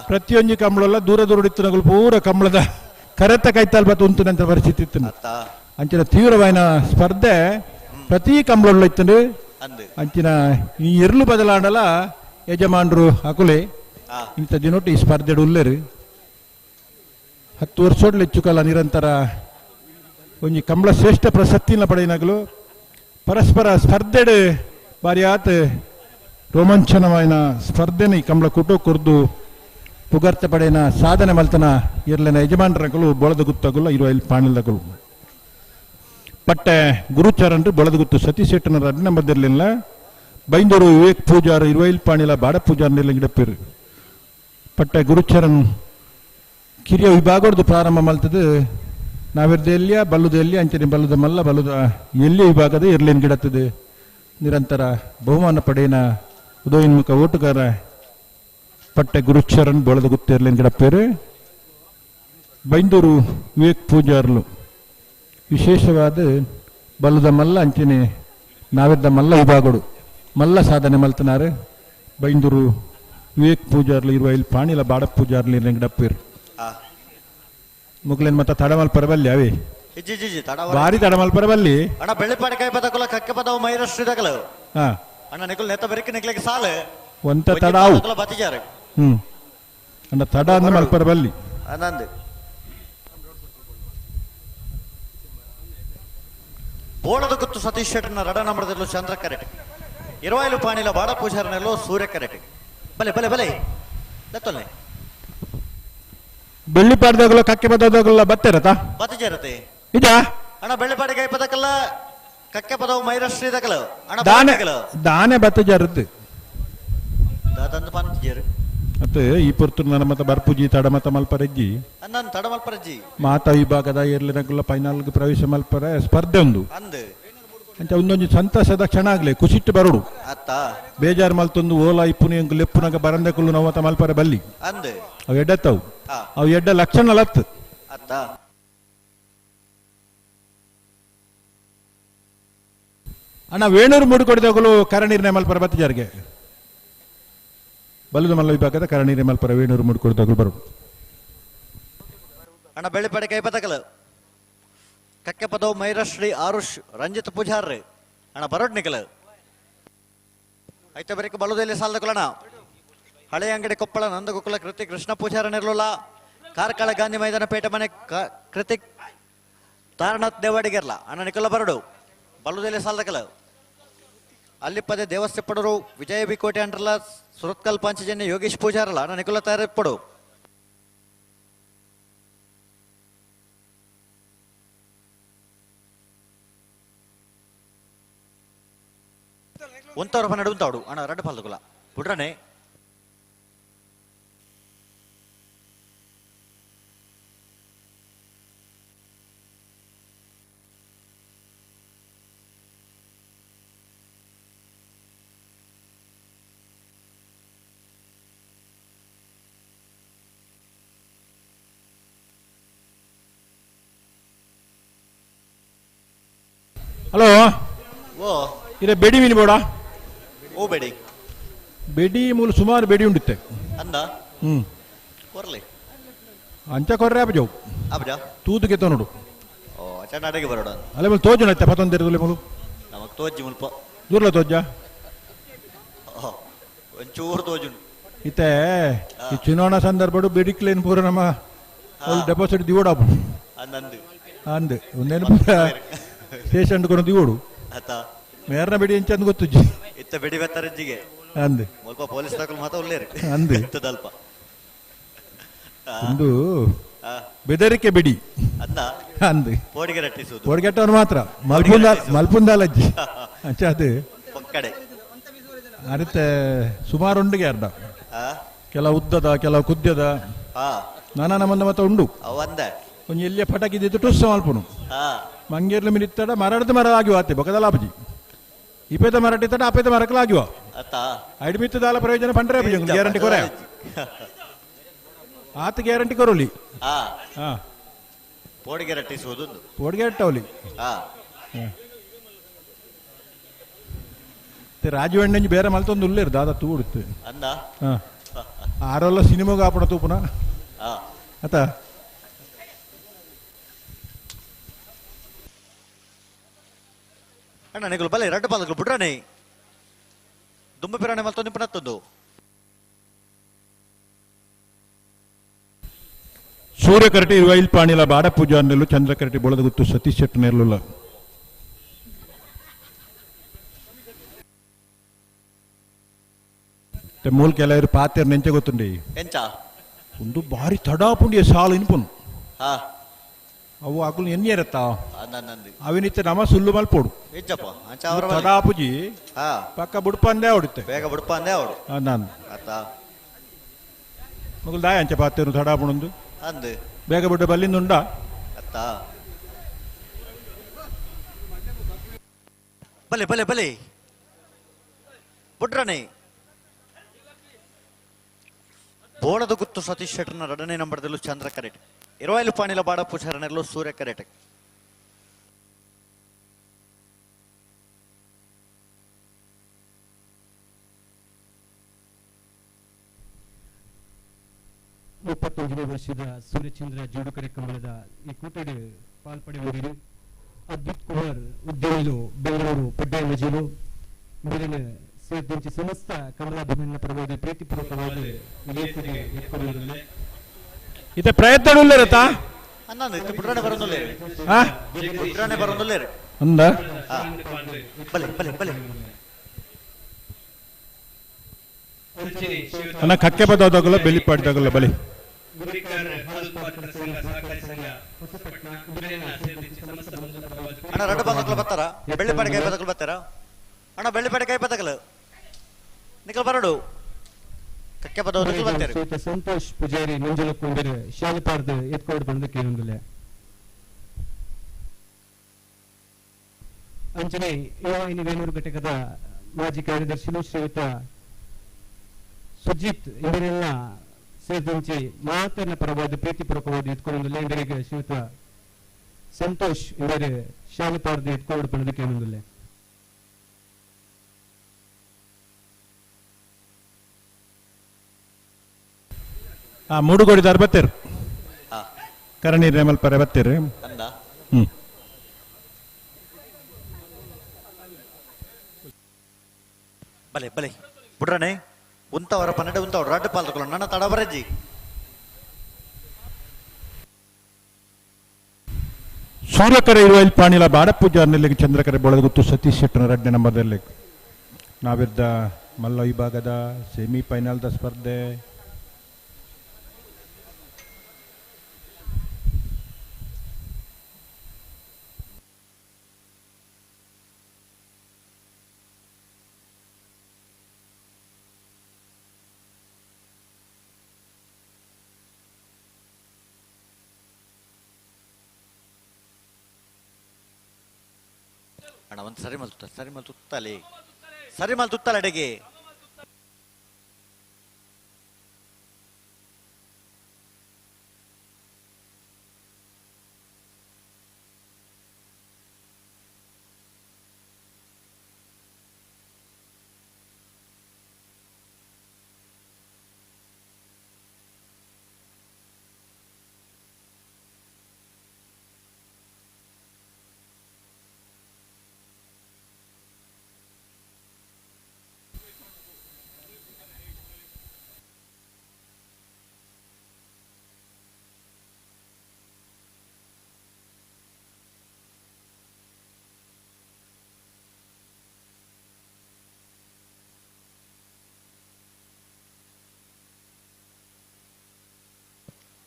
ಪ್ರತಿಯೊಂದು ಕಂಬಳಲ್ಲ ದೂರ ದೂರ ಇತ್ತು ಪೂರ ಕಂಬಳದ ಕರೆತ ಕೈತಾಲ್ ಬತ್ತು ಉಂಟುನಂತ ಪರಿಸ್ಥಿತಿ ಇತ್ತು ಅಂಚಿನ ತೀವ್ರವಾದ ಸ್ಪರ್ಧೆ ಪ್ರತಿ ಕಂಬಳ ಇತ್ತು ಅಂಚಿನ ಈ ಎರ್ಲು ಬದಲಾಡಲ ಯಜಮಾನರು ಅಕುಲೆ ಇಂಥ ದಿನೊಟ್ಟು ಈ ಸ್ಪರ್ಧೆ ಉಲ್ಲೇರು 10 ವರ್ಷೋಡ್ಲು ಹೆಚ್ಚು ಕಾಲ ನಿರಂತರ ಒಂಜಿ ಕಂಬಳ ಶ್ರೇಷ್ಠ ಪ್ರಶಸ್ತಿನ ಪಡೆಯಿನಾಗಲು ಪರಸ್ಪರ ಸ್ಪರ್ಧೆ ಬಾರಿ ಆತ ರೋಮಾಂಚನವಾಯಿನ ಸ್ಪರ್ಧೆನ ಈ ಕಂಬಳ ಕುಟು ಕುರ್ದು ಪುಗರ್ತೆ ಪಡೆಯಿನ ಸಾಧನೆ ಮಲ್ತನ ಇರ್ಲಿನ ಯಜಮಾನರಗಳು ಬೊಳದ ಗುತ್ತಗುಲ್ಲ ಇರುವ ಪಾಣಿಲಗಳು ಪಟ್ಟೆ ಗುರುಚರನ್ರು ಬೊಳದ ಗುತ್ತು ಸತೀಶ್ ಶೆಟ್ಟನರ ಅಡ್ಡ ನಂಬರ್ದಿರ್ಲಿಲ್ಲ ಬೈಂದೂರು ವಿವೇಕ್ ಪೂಜಾರು ಇರುವೈಲ್ ಪಾಣಿಲ ಬಾಡ ಪೂಜಾರ್ ಗಿಡಪೇರು ಪಟ್ಟೆ ಗುರುಚರನ್ ಕಿರಿಯ ವಿಭಾಗದ್ದು ಪ್ರಾರಂಭ ಮಲ್ತದ ನಾವಿರ್ದ ಎಲ್ಲಿಯ ಬಲ್ಲುದ ಎಲ್ಲಿ ಅಂಚನೆ ಬಲ್ಲುದ ಮಲ್ಲ ಬಲ್ಲುದ ಎಲ್ಲಿ ವಿಭಾಗದ ಇರ್ಲೇನ್ ಗಿಡತ್ತದೆ ನಿರಂತರ ಬಹುಮಾನ ಪಡೆಯಿನ ಉದಯೋನ್ಮುಖ ಓಟುಗಾರ ಪಟ್ಟೆ ಗುರುಚರನ್ ಬೊಳದ ಗುತ್ತೇರ್ಲೇನ್ ಗಿಡಪೇರು ಬೈಂದೂರು ವಿವೇಕ್ ಪೂಜಾರ್ಲು ವಿಶೇಷವಾದ ಬಲ್ಲುದ ಮಲ್ಲ ಅಂಚನೆ ನಾವಿದ್ದ ಮಲ್ಲ ವಿಭಾಗಡು ಮಲ್ಲ ಸಾಧನೆ ಮಲ್ತನಾರು ಬೈಂದೂರು ವಿವೇಕ್ ಪೂಜಾರ್ಲು ಇರುವ ಇಲ್ಲಿ ಪಾಣಿಲ ಬಾಡ ಪೂಜಾರ್ಲಿ ಗಿಡಪೇರು ಮುಗ್ಲೇನ್ ಮತ್ತ ತಡಮಲ್ಪರ ಬಲ್ಲಿ ಅವೇ ಭಾರಿ ತಡಮಲ್ಪರ ಬಲ್ಲಿ ಅಣ್ಣ ಬೆಳ್ಳಿಪಾಡಿ ಕೈ ಪದಕುಲ ಕಕ್ಕೆ ಪದವು ಮೈರಶ್ರೀ ತಕಲು ಅಣ್ಣ ನಿಕುಲ್ ನೆತ್ತ ಬೆರಕ್ ನಿಕ್ಲಿಕ್ಕೆ ಸಾಲು ಒಂತ ತಡಾವು ಬತಿಜಾರು ಅಣ್ಣ ತಡ ಅಂದ ಮಲ್ಪರ ಬಲ್ಲಿ ಅನಂದ್ ಬೋಳದ ಗುತ್ತು ಸತೀಶ್ ಶೆಟ್ಟನ ರಡ ನಂಬರದಲ್ಲೂ ಚಂದ್ರ ಕರೆಟ್ ಇರುವಾಯಿಲು ಪಾಣಿಲ ಬಾಡ ಪೂಜಾರನಲ್ಲೂ ಸೂರ್ಯ ಕರೆಟ್ ಬಲೆ ಬಲೆ ಬಲೆ ದತ್ತೊಲ್ಲೆ ಬೆಳ್ಳಿಪಾಡ್ದಾಗಲ್ಲ ಕಕ್ಕೆ ಪದದಾಗಲ್ಲ ಬತ್ತೇರತ ಬತಿಜಾರತೆ ಇದ ಅಣ್ಣ ಬೆಳ್ಳಿಪಾಡಿ ಕೈ ಪದಕಲ್ಲ ಕಕ್ಕೆ ಪದವು ಮೈರಶ್ರೀ ತಕಲು ಅಣ್ಣ ದಾನೆ ದಾನೆ ಬತ್ತಜಾರದ್ದು ದಾದಂದು ಪಂತಿಜಾರು ಮತ್ತೆ ಈ ಪುರ್ತೂರು ನನ್ನ ಮತ ಬರ್ಪುಜಿ ತಡ ಮತ ಮಲ್ಪರಜ್ಜಿ ಅನ್ನನ್ ತಡ ಮಲ್ಪರಜ್ಜಿ ಮಾತಾ ವಿಭಾಗದ ಏರ್ಲಿನಗುಲ್ಲ ಫೈನಲ್ಗೆ ಪ್ರವೇಶ ಮಲ್ಪರ ಸ್ಪರ್ಧೆ ಒಂದು ಅಂದ್ ಅಂತ ಒಂದೊಂದು ಸಂತಸದ ಕ್ಷಣ ಆಗ್ಲಿ ಖುಷಿಟ್ಟು ಬರೋಡು ಅತ್ತ ಬೇಜಾರು ಮಲ್ತೊಂದು ಓಲಾ ಇಪ್ಪುನಿ ಲೆಪ್ಪುನಾಗ ಬರಂದೆಕುಲ್ಲು ನವತ ಮಲ್ಪರ ಬಲ್ಲಿ ಅಂದ್ ಅವು ಎಡ್ಡತ್ತವು ಅವು ಎಡ್ಡ ಲಕ್ಷಣ ಲತ್ ಅತ್ತ ಅಣ್ಣ ವೇಣೂರು ಮೂಡಿಕೊಡಿದಾಗಲು ಕರಣೀರ್ನೆ ಮಲ್ಪರ ಬತ್ತಿಜಾರಿಗೆ ಬಲ್ಲುದ ಮಲ್ಲ ವಿಭಾಗದ ಕರಣೀರ್ನೆ ಮಲ್ಪರ ವೇಣೂರು ಮೂಡಿಕೊಡಿದಾಗಲು ಬರೋಡು ಅಣ್ಣ ಬೆಳ್ಳಿಪಾಡಿ ಕೈ ಪದಕಲು ಕಕ್ಕೆ ಪದವು ಮೈರಶ್ರೀ ಆರುಷ್ ರಂಜಿತ್ ಪೂಜಾರ್ ಅಣ್ಣ ಬರೋಡ್ ನಿಕಲ್ ಐತೆ ಬರೀಕ ಬಲ್ಲುದಲ್ಲಿ ಸಾಲದಕುಲಣ ಹಳೆ ಅಂಗಡಿ ಕೊಪ್ಪಳ ನಂದಗೋಕುಲ ಕೃತಿ ಕೃಷ್ಣ ಪೂಜಾರ ನಿರ್ಲೋಲ ಕಾರ್ಕಳ ಗಾಂಧಿ ಮೈದಾನ ಪೇಟೆ ಮನೆ ಕೃತಿಕ್ ತಾರನಾಥ್ ದೇವಾಡಿಗೆರ್ಲ ಅಣ್ಣ ನಿಕಲ ಬರಡು ಬಲ್ಲುದಲ್ಲಿ ಸಾಲದಕಲ ಅಲ್ಲಿಪ್ಪದೆ ದೇವಸ್ಥೆಪ್ಪಡರು ವಿಜಯ ಬಿಕೋಟೆ ಅಂಡ್ರಲ್ಲ ಸುರತ್ಕಲ್ ಪಂಚಜನ್ಯ ಯೋಗೇಶ್ ಪೂಜಾರಲ್ಲ ಅಣ್ಣ ನಿಕಲ ತಯಾರಿಪ್ಪಡು ಒಂತವ್ರ ಪನ್ನೆರಡು ಉಂತಾಡು ಅಣ್ಣ ಎರಡು ಪಾಲ್ದುಗುಲ ಬಿಡ್ರನೆ ಹಲೋ ಓ ಇರೇ ಬೆಡಿ ಮೀನು ಬೋಡ ಓ ಬೇಡಿ ಬೆಡಿ ಮೂಲ ಸುಮಾರು ಬೆಡಿ ಉಂಡಿತ್ತೆ ಅಂದ ಕೊರ್ಲಿ ಅಂಚ ಕೊರ್ರೆ ಅಬ್ಜವು ಅಬ್ಜಾ ತೂದು ಕೆತ್ತ ನೋಡು ಓ ಚನ್ನಾಡಿಗೆ ಬರೋಡ ಅಲ್ಲೇ ಮೂಲ ತೋಜು ನೈತೆ ಪತ್ತೊಂದು ಮೂಲು ನಮಗ್ ತೋಜಿ ಮುಲ್ಪ ದೂರ್ಲ ತೋಜ ಒಂಚೂರು ತೋಜು ಇತ್ತೆ ಈ ಚುನಾವಣಾ ಸಂದರ್ಭಡು ಬೆಡಿಕ್ಲೇನ್ ಪೂರ ನಮ್ಮ ಡೆಪಾಸಿಟ್ ದಿವೋಡಾಪು ಅಂದಂದು ಅಂದೆ ಒಂದೇನು ಪೂರ ಪೇಷಂಟ್ ಕೊಡು ದಿವೋಡು ಅತ್ತ ಮೇರ್ನ ಬೆಡಿ ಎಂಚ ಅಂದ್ ಗೊತ್ತುಜ್ಜಿ ಇತ್ತ ಬೆಡಿ ಬೆತ್ತರಜ್ಜಿಗೆ ಅಂದೆ ಸ್ವಲ್ಪ ಪೊಲೀಸ್ ತಕಲ್ ಮಾತ ಉಳ್ಳೇರಿ ಅಂದೆ ಇತ್ತದಲ್ಪ ಒಂದು ಬೆದರಿಕೆ ಬೆಡಿ ಅಂದ ಅಂದೆ ಪೋಡಿಗೆ ರಟ್ಟಿಸುವುದು ಪೋಡಿಗೆಟ್ಟವನು ಮಾತ್ರ ಮಲ್ಪುಂದಾಲಜ್ಜಿ ಅಂಚ ಅದು ಪಕ್ಕಡೆ ಅರಿತೆ ಸುಮಾರು ಉಂಡಿಗೆ ಅರ್ಧ ಕೆಲವು ಉದ್ದದ ಕೆಲವು ಕುದ್ಯದ ನಾನಾ ನಮ್ಮಂದ ಮತ್ತೆ ಉಂಡು ಅವಂದೆ ಒಂಜಿ ಎಲ್ಲಿಯ ಪಟಾಕಿ ಇದ್ದಿತ್ತು ಟುಸ್ ಮಲ್ಪುನು ಮಂಗೇರ್ಲ ಮಿನಿತ್ತಡ ಮರಡದ ಮರ ಆಗಿವ ಆತೆ ಬೊಕದಲ ಆಪುಜಿ ಇಪೇದ ಮರಟಿ ತಡ ಅಪೇದ ಮರಕಲ ಆಗಿವ ಅಡ್ಮಿತ್ ದಾಲ ಪ್ರಯೋಜನ ಪಂಡ್ರೆ ಗ್ಯಾರಂಟಿ ಕೊರೆ ಆತ ಗ್ಯಾರಂಟಿ ಕೊರೋಲಿ ಪೋಡಿಗೆ ರಟ್ಟಿಸುವುದು ಪೋಡಿಗೆ ರಟ್ಟವಲಿ ರಾಜವಣ್ಣಂಜಿ ಬೇರೆ ಮಲ್ತೊಂದು ಉಳ್ಳೇರು ದಾದ ತೂಡುತ್ತೆ ಅಂದ ಆರೋಲ್ಲ ಸಿನಿಮಾಗ ಆಪಣ ತೂಪುನ ಆತ ಅಣ್ಣ ನಿಗಳು ಬಲೆ ರಡ್ಡು ಪಾಲಗಳು ಬಿಡ್ರಾನೆ ದುಂಬ ಪಿರಾಣೆ ಮಲ್ತೊಂದು ಪಣತ್ತೊಂದು ಸೂರ್ಯಕರಟಿ ವೈಲ್ ಪಾಣಿಲ ಬಾಡ ಪೂಜಾ ನೆಲ್ಲು ಚಂದ್ರಕರಟಿ ಬೊಳದ ಗುತ್ತು ಸತೀಶ್ ಶೆಟ್ಟಿ ನೆರ್ಲುಲ್ಲ ಮೂಲ ಕೆಲವರು ಪಾತೆರ್ ನೆಂಚೆ ಗೊತ್ತುಂಡಿ ಎಂಚ ಒಂದು ಬಾರಿ ತಡಾಪುಂಡಿಯ ಸಾಲು ಇನ್ಪುನು ಅವು ಆಕುಲು ಎನ್ನಿರತ್ತ ಅವಿನಿತ್ತ ನಮ ಸುಲ್ಲು ಮಲ್ಪೋಡು ತಡಾಪುಜಿ ಪಕ್ಕ ಬುಡ್ಪಂದೆ ಹೊಡುತ್ತೆ ಬೇಗ ಬುಡ್ಪಂದೆ ಅವಡು ನಾನು ಮಗುಲ್ ದಾಯ ಅಂಚೆ ಪಾತೆರು ತಡಾಪುಣಂದು ಅಂದು ಬೇಗ ಬುಡ್ಡ ಬಲ್ಲಿಂದ ಉಂಡ ಅತ್ತ ಬಲೆ ಬಲೆ ಬಲೆ ಬುಡ್ರನೆ ಬೋಣದ ಗುತ್ತು ಸತೀಶ್ ಶೆಟ್ಟರ್ನ 2ನೇ ನಂಬರ್ದಲ್ಲೂ ಚಂದ್ರ ಕರೆಟ್ 20 ಪಾಣಿಲ ಬಾಡಪ್ಪು ಶರಣರ್ಲು ಸೂರ್ಯ ಕರೆಟ್ ಮುಪ್ಪತ್ತೊಂದನೇ ವರ್ಷದ ಸೂರ್ಯಚಂದ್ರ ಜೋಡುಕರೆ ಕಂಬಳದ ಈ ಕೂಟದ ಪಾಲ್ಪಡೆಯುವವರು ಅದ್ಭುತ್ ಕುಮಾರ್ ಉದ್ಯಮಿಲು ಬೆಂಗಳೂರು ಪಡ್ಡಾಯ ಮಜೀಲು ಮೇಲಿನ ಸೇರಿದಂತೆ ಸಮಸ್ತ ಕಮಲಾಭಿಮಾನ ಪರವಾಗಿ ಪ್ರೀತಿಪೂರ್ವಕವಾದ ವಿಲೇಖನೆ ಎತ್ಕೊಳ್ಳುವುದಿಲ್ಲ ಇತ ಪ್ರಯತ್ನ ಉಳ್ಳರತ ಅನ್ನಂದು ಇತ್ತ ಬುಡ್ರಾಣೆ ಬರೋದಿಲ್ಲ ಬುಡ್ರಾಣೆ ಬರೋದಿಲ್ಲ ಅಂದ ಬಲೆ ಬಲೆ ಬಲೆ ಅನ್ನ ಕಕ್ಕೆ ಬದೋದಾಗಲ್ಲ ಬೆಲಿ ಪಾಡಿದಾಗಲ್ಲ ಬಲಿ ಅಣ್ಣ ರಡ್ಡು ಬದಕಲು ಬರ್ತಾರ ಬೆಳ್ಳಿ ಪಾಡಿಕಾಯಿ ಬದಕಲು ಬರ್ತಾರ ಅಣ್ಣ ಬೆಳ್ಳಿ ಪಾಡಿಕಾಯಿ ಬದಕಲು ನಿಕಲ್ ಬರಡು ಕಕ್ಕೆ ಬದೋದಕ್ಕಲು ಬರ್ತಾರೆ ಸಂತೋಷ್ ಪೂಜಾರಿ ಮಂಜುಳ ಕೊಂಡರು ಶಾಲಪಾರ್ದು ಎತ್ಕೊಂಡು ಬಂದಕ್ಕೆ ಏನೊಂದಿಲ್ಲ ಅಂಚನೆ ವೇಣೂರು ಘಟಕದ ಮಾಜಿ ಕಾರ್ಯದರ್ಶಿಗಳು ಶ್ರೀಯುತ ಸುಜಿತ್ ಇವರೆಲ್ಲ ಸೇರಿದಂತೆ ಮಾತನ್ನ ಪರವಾದ ಪ್ರೀತಿಪೂರ್ವಕವಾದ ಎತ್ಕೊಳ್ಳೋದಿಲ್ಲ ಇವರಿಗೆ ಶ್ರೀಯುತ ಸಂತೋಷ್ ಇವರ ಶಾಲಪಾರ್ದು ಎತ್ಕೊಂಡು ಬಂದಕ್ಕೆ ಏನೊಂದಿಲ್ಲ ಮೂಡುಗೋಡಿದಾರ ಬತ್ತೇರು ಕರಣಿ ರೇಮಲ್ ಪರ ಬತ್ತೇರು ಬಲೆ ಬಲೆ ಬುಡ್ರನೆ ಉಂತವರ ಪನ್ನಡೆ ಉಂತವ್ರು ರಡ್ಡು ಪಾಲ್ತಕೊಳ್ಳ ನನ್ನ ತಡ ಬರಜ್ಜಿ ಸೂರ್ಯಕರೆ ಇರುವ ಇಲ್ಲಿ ಪಾಣಿಲ ಬಾಡಪೂಜಾ ನೆಲ್ಲಿಗೆ ಚಂದ್ರಕರೆ ಬೊಳದ ಗುತ್ತು ಸತೀಶ್ ಶೆಟ್ಟನ 2ನೇ ನಂಬರ್ದಲ್ಲಿ ನಾವಿದ್ದ ಮಲ್ಲ ವಿಭಾಗದ ಸೆಮಿಫೈನಲ್ದ ಸ್ಪರ್ಧೆ ಅಣ್ಣ ಒಂದು ಸರಿ ಮಲ್ ತುತ್ತಲೆ ಸರಿ ಮಲ್ ತುತ್ತಲೆ ಅಡೆಗೆ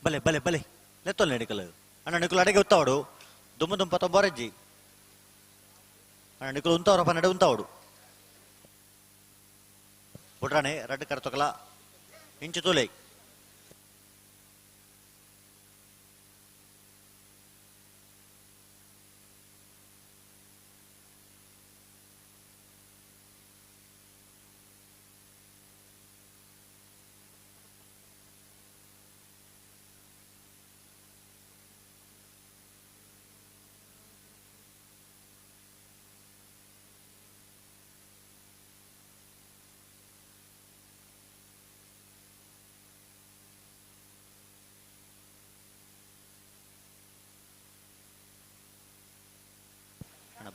ಬಲೆ ಬಲೆ ಬಲೆ ಲೆತ್ತೊಲ್ ನೆಡಿಕಲ್ ಅಣ್ಣ ನಿಕುಲು ಅಡೆಗೆ ಉತ್ತಾವಡು ದುಮ್ಮ ತೊಂಬರಜ್ಜಿ ಅಣ್ಣ ನಿಕುಲು ಉಂತವರ ಪನ್ನಡೆ ಉಂತಾವಡು ಬುಡ್ರಾಣೆ ರಡ್ ಕರ್ತಕಲ ಇಂಚು ತೂಲೆ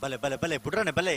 ಬಲೆ ಬಲೆ ಬಲೆ ಬುಡ್ರಾನೆ ಬಲೆ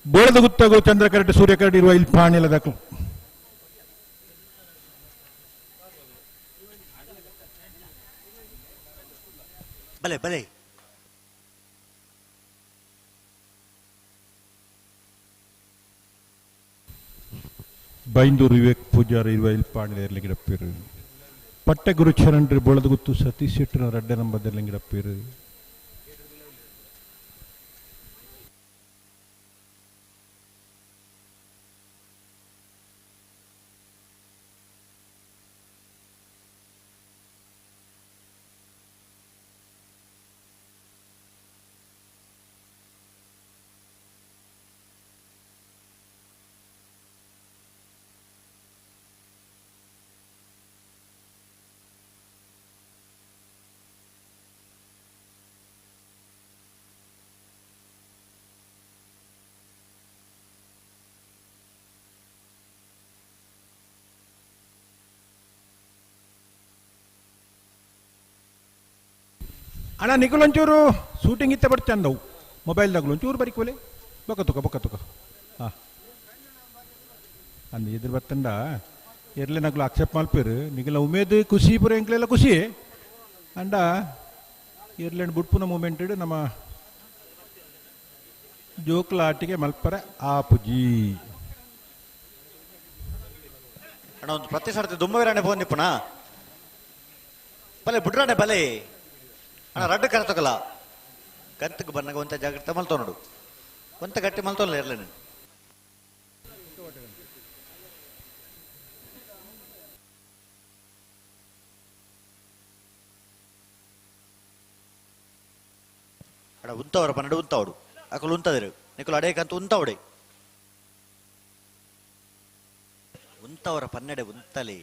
ಬೋಳದ ಗುತ್ತಗು ಚಂದ್ರಕರಟೆ ಸೂರ್ಯಕರಟೆ ಇರುವ ಇಲ್ಲಿ ಪಾಣಿಲ ದಾಖಲು ಬಲೆ ಬಲೆ ಬೈಂದೂರು ವಿವೇಕ್ ಪೂಜಾರಿ ಇರುವ ಇಲ್ಲಿ ಪಾಣಿಲ ಇರಲಿಗಿಡಪ್ಪೇರು ಪಟ್ಟೆ ಗುರು ಚರಣ್ರಿ ಬೋಳದ ಗುತ್ತು ಸತೀಶ್ ಶೆಟ್ಟರ ರಡ್ಡೆ ನಂಬರ್ದಲ್ಲಿಗಿಡಪ್ಪೇರು ಅಣ್ಣ ನಿಖಲ್ ಒಂಚೂರು ಶೂಟಿಂಗ್ ಇತ್ತೆ ಬಟ್ ಚಂದವು ಮೊಬೈಲ್ದಾಗಲು ಒಂಚೂರು ಬರಿಕೋಲೆ ಬೊಕ್ಕ ಹಾಂ ಅಂದು ಎದುರು ಬತ್ತಂಡ ಎರ್ಲೆ ನಗಲು ಅಕ್ಸೆಪ್ಟ್ ಮಲ್ಪೇರು ನಿಗಲ ಉಮೇದು ಖುಷಿ ಪುರ ಎಂಕ್ಲೆಲ್ಲ ಖುಷಿ ಅಂಡ ಎರ್ಲೆಂಡ್ ಬುಡ್ಪುನ ಮೂಮೆಂಟ್ ನಮ್ಮ ಜೋಕ್ಲ ಆಟಿಗೆ ಮಲ್ಪರ ಆಪುಜಿ ಅಣ್ಣ ಒಂದು ಪ್ರತಿ ಸರ್ತಿ ದುಮ್ಮವಿರಾಣೆ ಫೋನ್ ನಿಪ್ಪಣ ಬಲೆ ಬುಡ್ರಾಣೆ ಬಲೆ ಅಣ್ಣ ರಡ್ಡು ಕರ್ತಕಲ್ಲ ಕಂತಕ್ಕೆ ಬಂದಾಗ ಒಂತ ಜಾಗ್ರತೆ ಮಲ್ತೋ ನೋಡು ಒಂತ ಗಟ್ಟಿ ಮಲ್ತೋಲ್ಲ ಇರ್ಲೇನು ಅಡ ಉಂತವರ ಪನ್ನಡು ಉಂತವಡು ಅಕಲು ಉಂತದಿರು ನಿಕಲು ಅಡೇಕಂತ ಉಂತವಡೆ ಉಂತವರ ಪನ್ನೆಡೆ ಉಂತಲೆ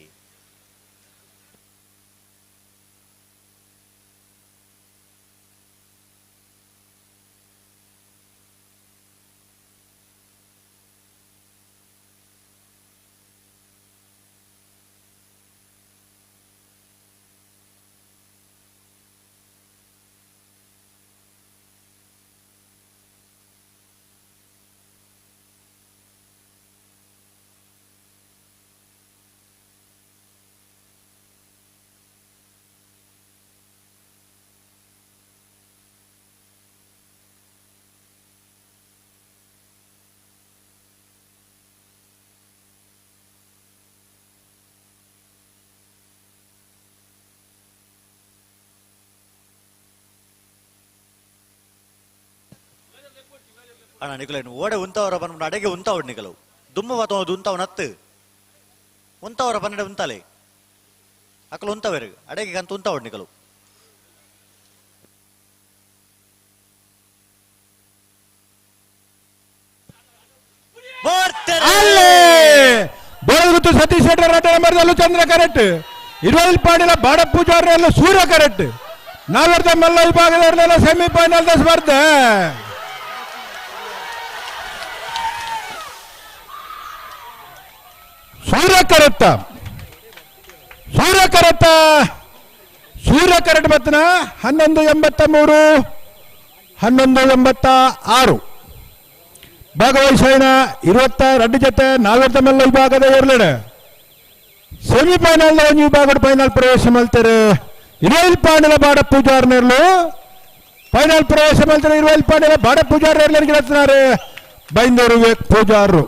ಅಣ್ಣ ನಿಕಲೇನು ಓಡೆ ಉಂತವರ ಬಂದ್ಬಿಟ್ಟು ಅಡೆಗೆ ಉಂತಾವಡ್ ನಿಕಲವು ದುಮ್ಮ ವಾತ ಉಂತಾವ್ ನತ್ತು ಉಂತವರ ಪನ್ನಡೆ ಉಂತಾಲೆ ಅಕಲು ಉಂತವೇರು ಅಡೆಗೆ ಅಂತ ಉಂತ ನಿಕಲು ಬೋಳಗುತ್ತು ಸತೀಶ್ ಶೆಟ್ಟರ್ ರಡ್ಡ ನಂಬರ್ದಲ್ಲೂ ಚಂದ್ರ ಕರೆಕ್ಟ್ ಇರುವಲ್ ಪಾಡಿನ ಬಾಡ ಪೂಜಾರಲ್ಲೂ ಸೂರ್ಯ ಕರೆಕ್ಟ್ ನಾಲ್ವರ್ದ ಮಲ್ಲ ವಿಭಾಗದವರೆಲ್ಲ ಸೆಮಿಫೈನಲ್ ಸ್ಪರ್ಧೆ ಸೂರ್ಯ ಕರೆಕ್ಟ್ ಬತ್ತನ 1183 1186 ಭಾಗವಹಿಸೋಣ 22 ಜೊತೆ ನಾಲ್ವರ್ದ ಮಲ್ಲ ವಿಭಾಗದ ಎರಲೆಡೆ ಸೆಮಿಫೈನಲ್ ಒಂದು ವಿಭಾಗದ ಫೈನಲ್ ಪ್ರವೇಶ ಮಾಡ್ತಾರೆ ಇರುವಲ್ ಪಾಂಡಲ ಬಾಡ ಪೂಜಾರನೆರ್ಲು ಫೈನಲ್ ಪ್ರವೇಶ ಮಾಡ್ತಾರೆ ಇರುವಲ್ ಪಾಂಡಲ ಬಾಡ ಪೂಜಾರನೆರ್ಲರಿಗೆ ಗೆಲ್ತಾರೆ ಬೈಂದೂರು ವಿವೇಕ್ ಪೂಜಾರರು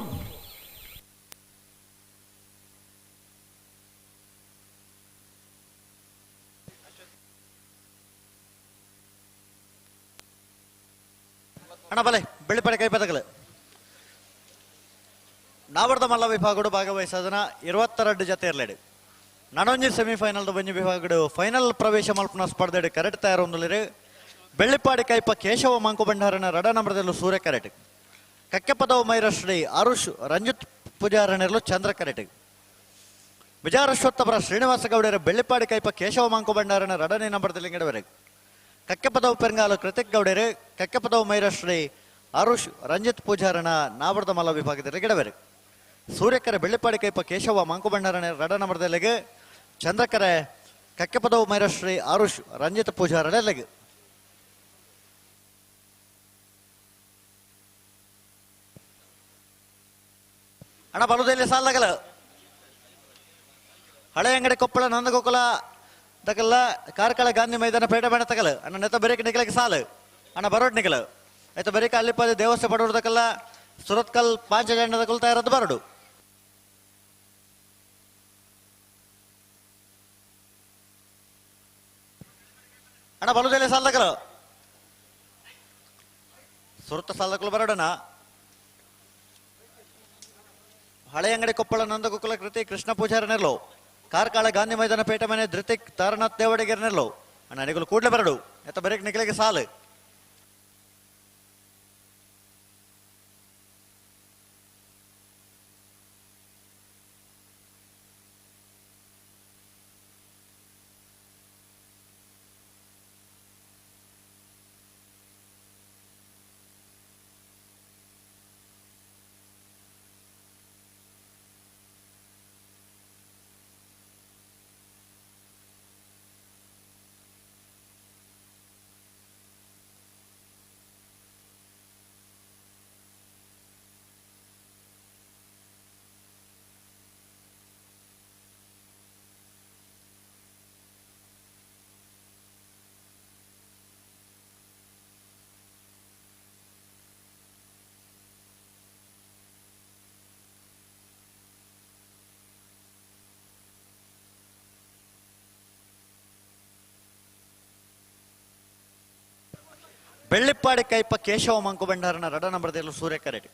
ಅಣ್ಣ ಬಲೆ ಬೆಳ್ಳಿಪಡೆ ಕೈ ಪದಕಲು ನಾವರ್ದ ಮಲ್ಲ ವಿಭಾಗಡು ಭಾಗವಹಿಸೋದನ್ನ 22 ಜೊತೆ ಇರಲೇಡಿ ನನೊಂಜಿ ಸೆಮಿಫೈನಲ್ ಬಂಜಿ ವಿಭಾಗಡು ಫೈನಲ್ ಪ್ರವೇಶ ಮಲ್ಪನ ಸ್ಪರ್ಧೆ ಕರೆಕ್ಟ್ ತಯಾರೊಂದುಲಿರು ಬೆಳ್ಳಿಪಾಡಿ ಕೈಪ ಕೇಶವ ಮಂಕು ಭಂಡಾರನ ರಡ ನಂಬರದಲ್ಲೂ ಸೂರ್ಯ ಕರೆಟ್ ಕಕ್ಕೆಪದವು ಮೈರಶ್ರೀ ಆರುಷ್ ರಂಜಿತ್ ಪೂಜಾರನೆರಲು ಚಂದ್ರ ಕರೆಟ್ ವಿಜಾರಶ್ವತ್ತಪರ ಶ್ರೀನಿವಾಸ ಗೌಡರ ಬೆಳ್ಳಿಪಾಡಿ ಕೈಪ ಕೇಶವ ಮಂಕು ಭಂಡಾರನ ರಡನೇ ನಂಬರದಲ್ಲಿ ಗಿಡವರೆಗೆ ಕಕ್ಕೆಪದವು ಪೆರಂಗಾಲು ಕೃತಿಕ್ ಗೌಡರು ಕಕ್ಕೆಪದವು ಮೈರಶ್ರೀ ಆರುಷ್ ರಂಜಿತ್ ಪೂಜಾರನ ನಾವರ್ದ ಮಲ್ಲ ವಿಭಾಗದಲ್ಲಿ ಗಿಡವರೆಗೆ ಸೂರ್ಯಕರೆ ಬೆಳ್ಳಿಪಾಡಿ ಕೈಪ ಕೇಶವ ಮಂಕು ಭಂಡಾರನ ರಡ ನಂಬರದಲ್ಲಿಗೆ ಚಂದ್ರಕರೆ ಕಕ್ಕೆಪದವು ಮೈರಶ್ರೀ ಆರುಷ್ ರಂಜಿತ್ ಪೂಜಾರನೆಲ್ಲಿಗೆ ಅಣ್ಣ ಬಲುದಲ್ಲಿ ಸಾಲದಾಗಲ್ಲ ಹಳೆ ಅಂಗಡಿ ಕೊಪ್ಪಳ ನಂದಗೋಕುಲ ತಗಲ್ಲ ಕಾರ್ಕಳ ಗಾಂಧಿ ಮೈದಾನ ಪೇಟೆ ಬೇಡ ತಗಲ ಅಣ್ಣ ನೆತ್ತ ಬರೀಕ್ ನಿಕಲಕ್ಕೆ ಸಾಲು ಅಣ್ಣ ಬರೋಡ್ ನಿಕಲ ಆಯ್ತು ಬರೀಕ ಅಲ್ಲಿಪ್ಪ ದೇವಸ್ಥಾನ ಪಡೋದಕ್ಕಲ್ಲ ಸುರತ್ಕಲ್ ಪಾಂಚಜಂಡದ ಕುಲ್ತಾ ಇರೋದು ಬರಡು ಅಣ್ಣ ಬಲುದಲ್ಲಿ ಸಾಲದಾಗಲ್ಲ ಸುರತ ಸಾಲದಕ್ಕಲು ಬರೋಡಣ ಹಳೆ ಅಂಗಡಿ ಕೊಪ್ಪಳ ನಂದಗೋಕುಲ ಕೃತಿ ಕೃಷ್ಣ ಪೂಜಾರನೆರ್ಲು ಕಾರ್ಕಳ ಗಾಂಧಿ ಮೈದಾನ ಪೇಟೆ ಮನೆ ಧೃತಿಕ್ ತಾರನಾಥ್ ದೇವಡಿಗೆರ್ನೆರ್ಲು ಅಣ್ಣ ನಿಗಲು ಕೂಡಲೇ ಬರಡು ಎತ್ತ ಬರೀಕ್ ನಿಕಲಿಗೆ ಸಾಲು ಬೆಳ್ಳಿಪ್ಪಾಡಿ ಕೈಪ ಕೇಶವ ಮಂಕು ಭಂಡಾರನ ರಡ ನಂಬರದಲ್ಲೂ ಸೂರ್ಯ ಕರೆಟ್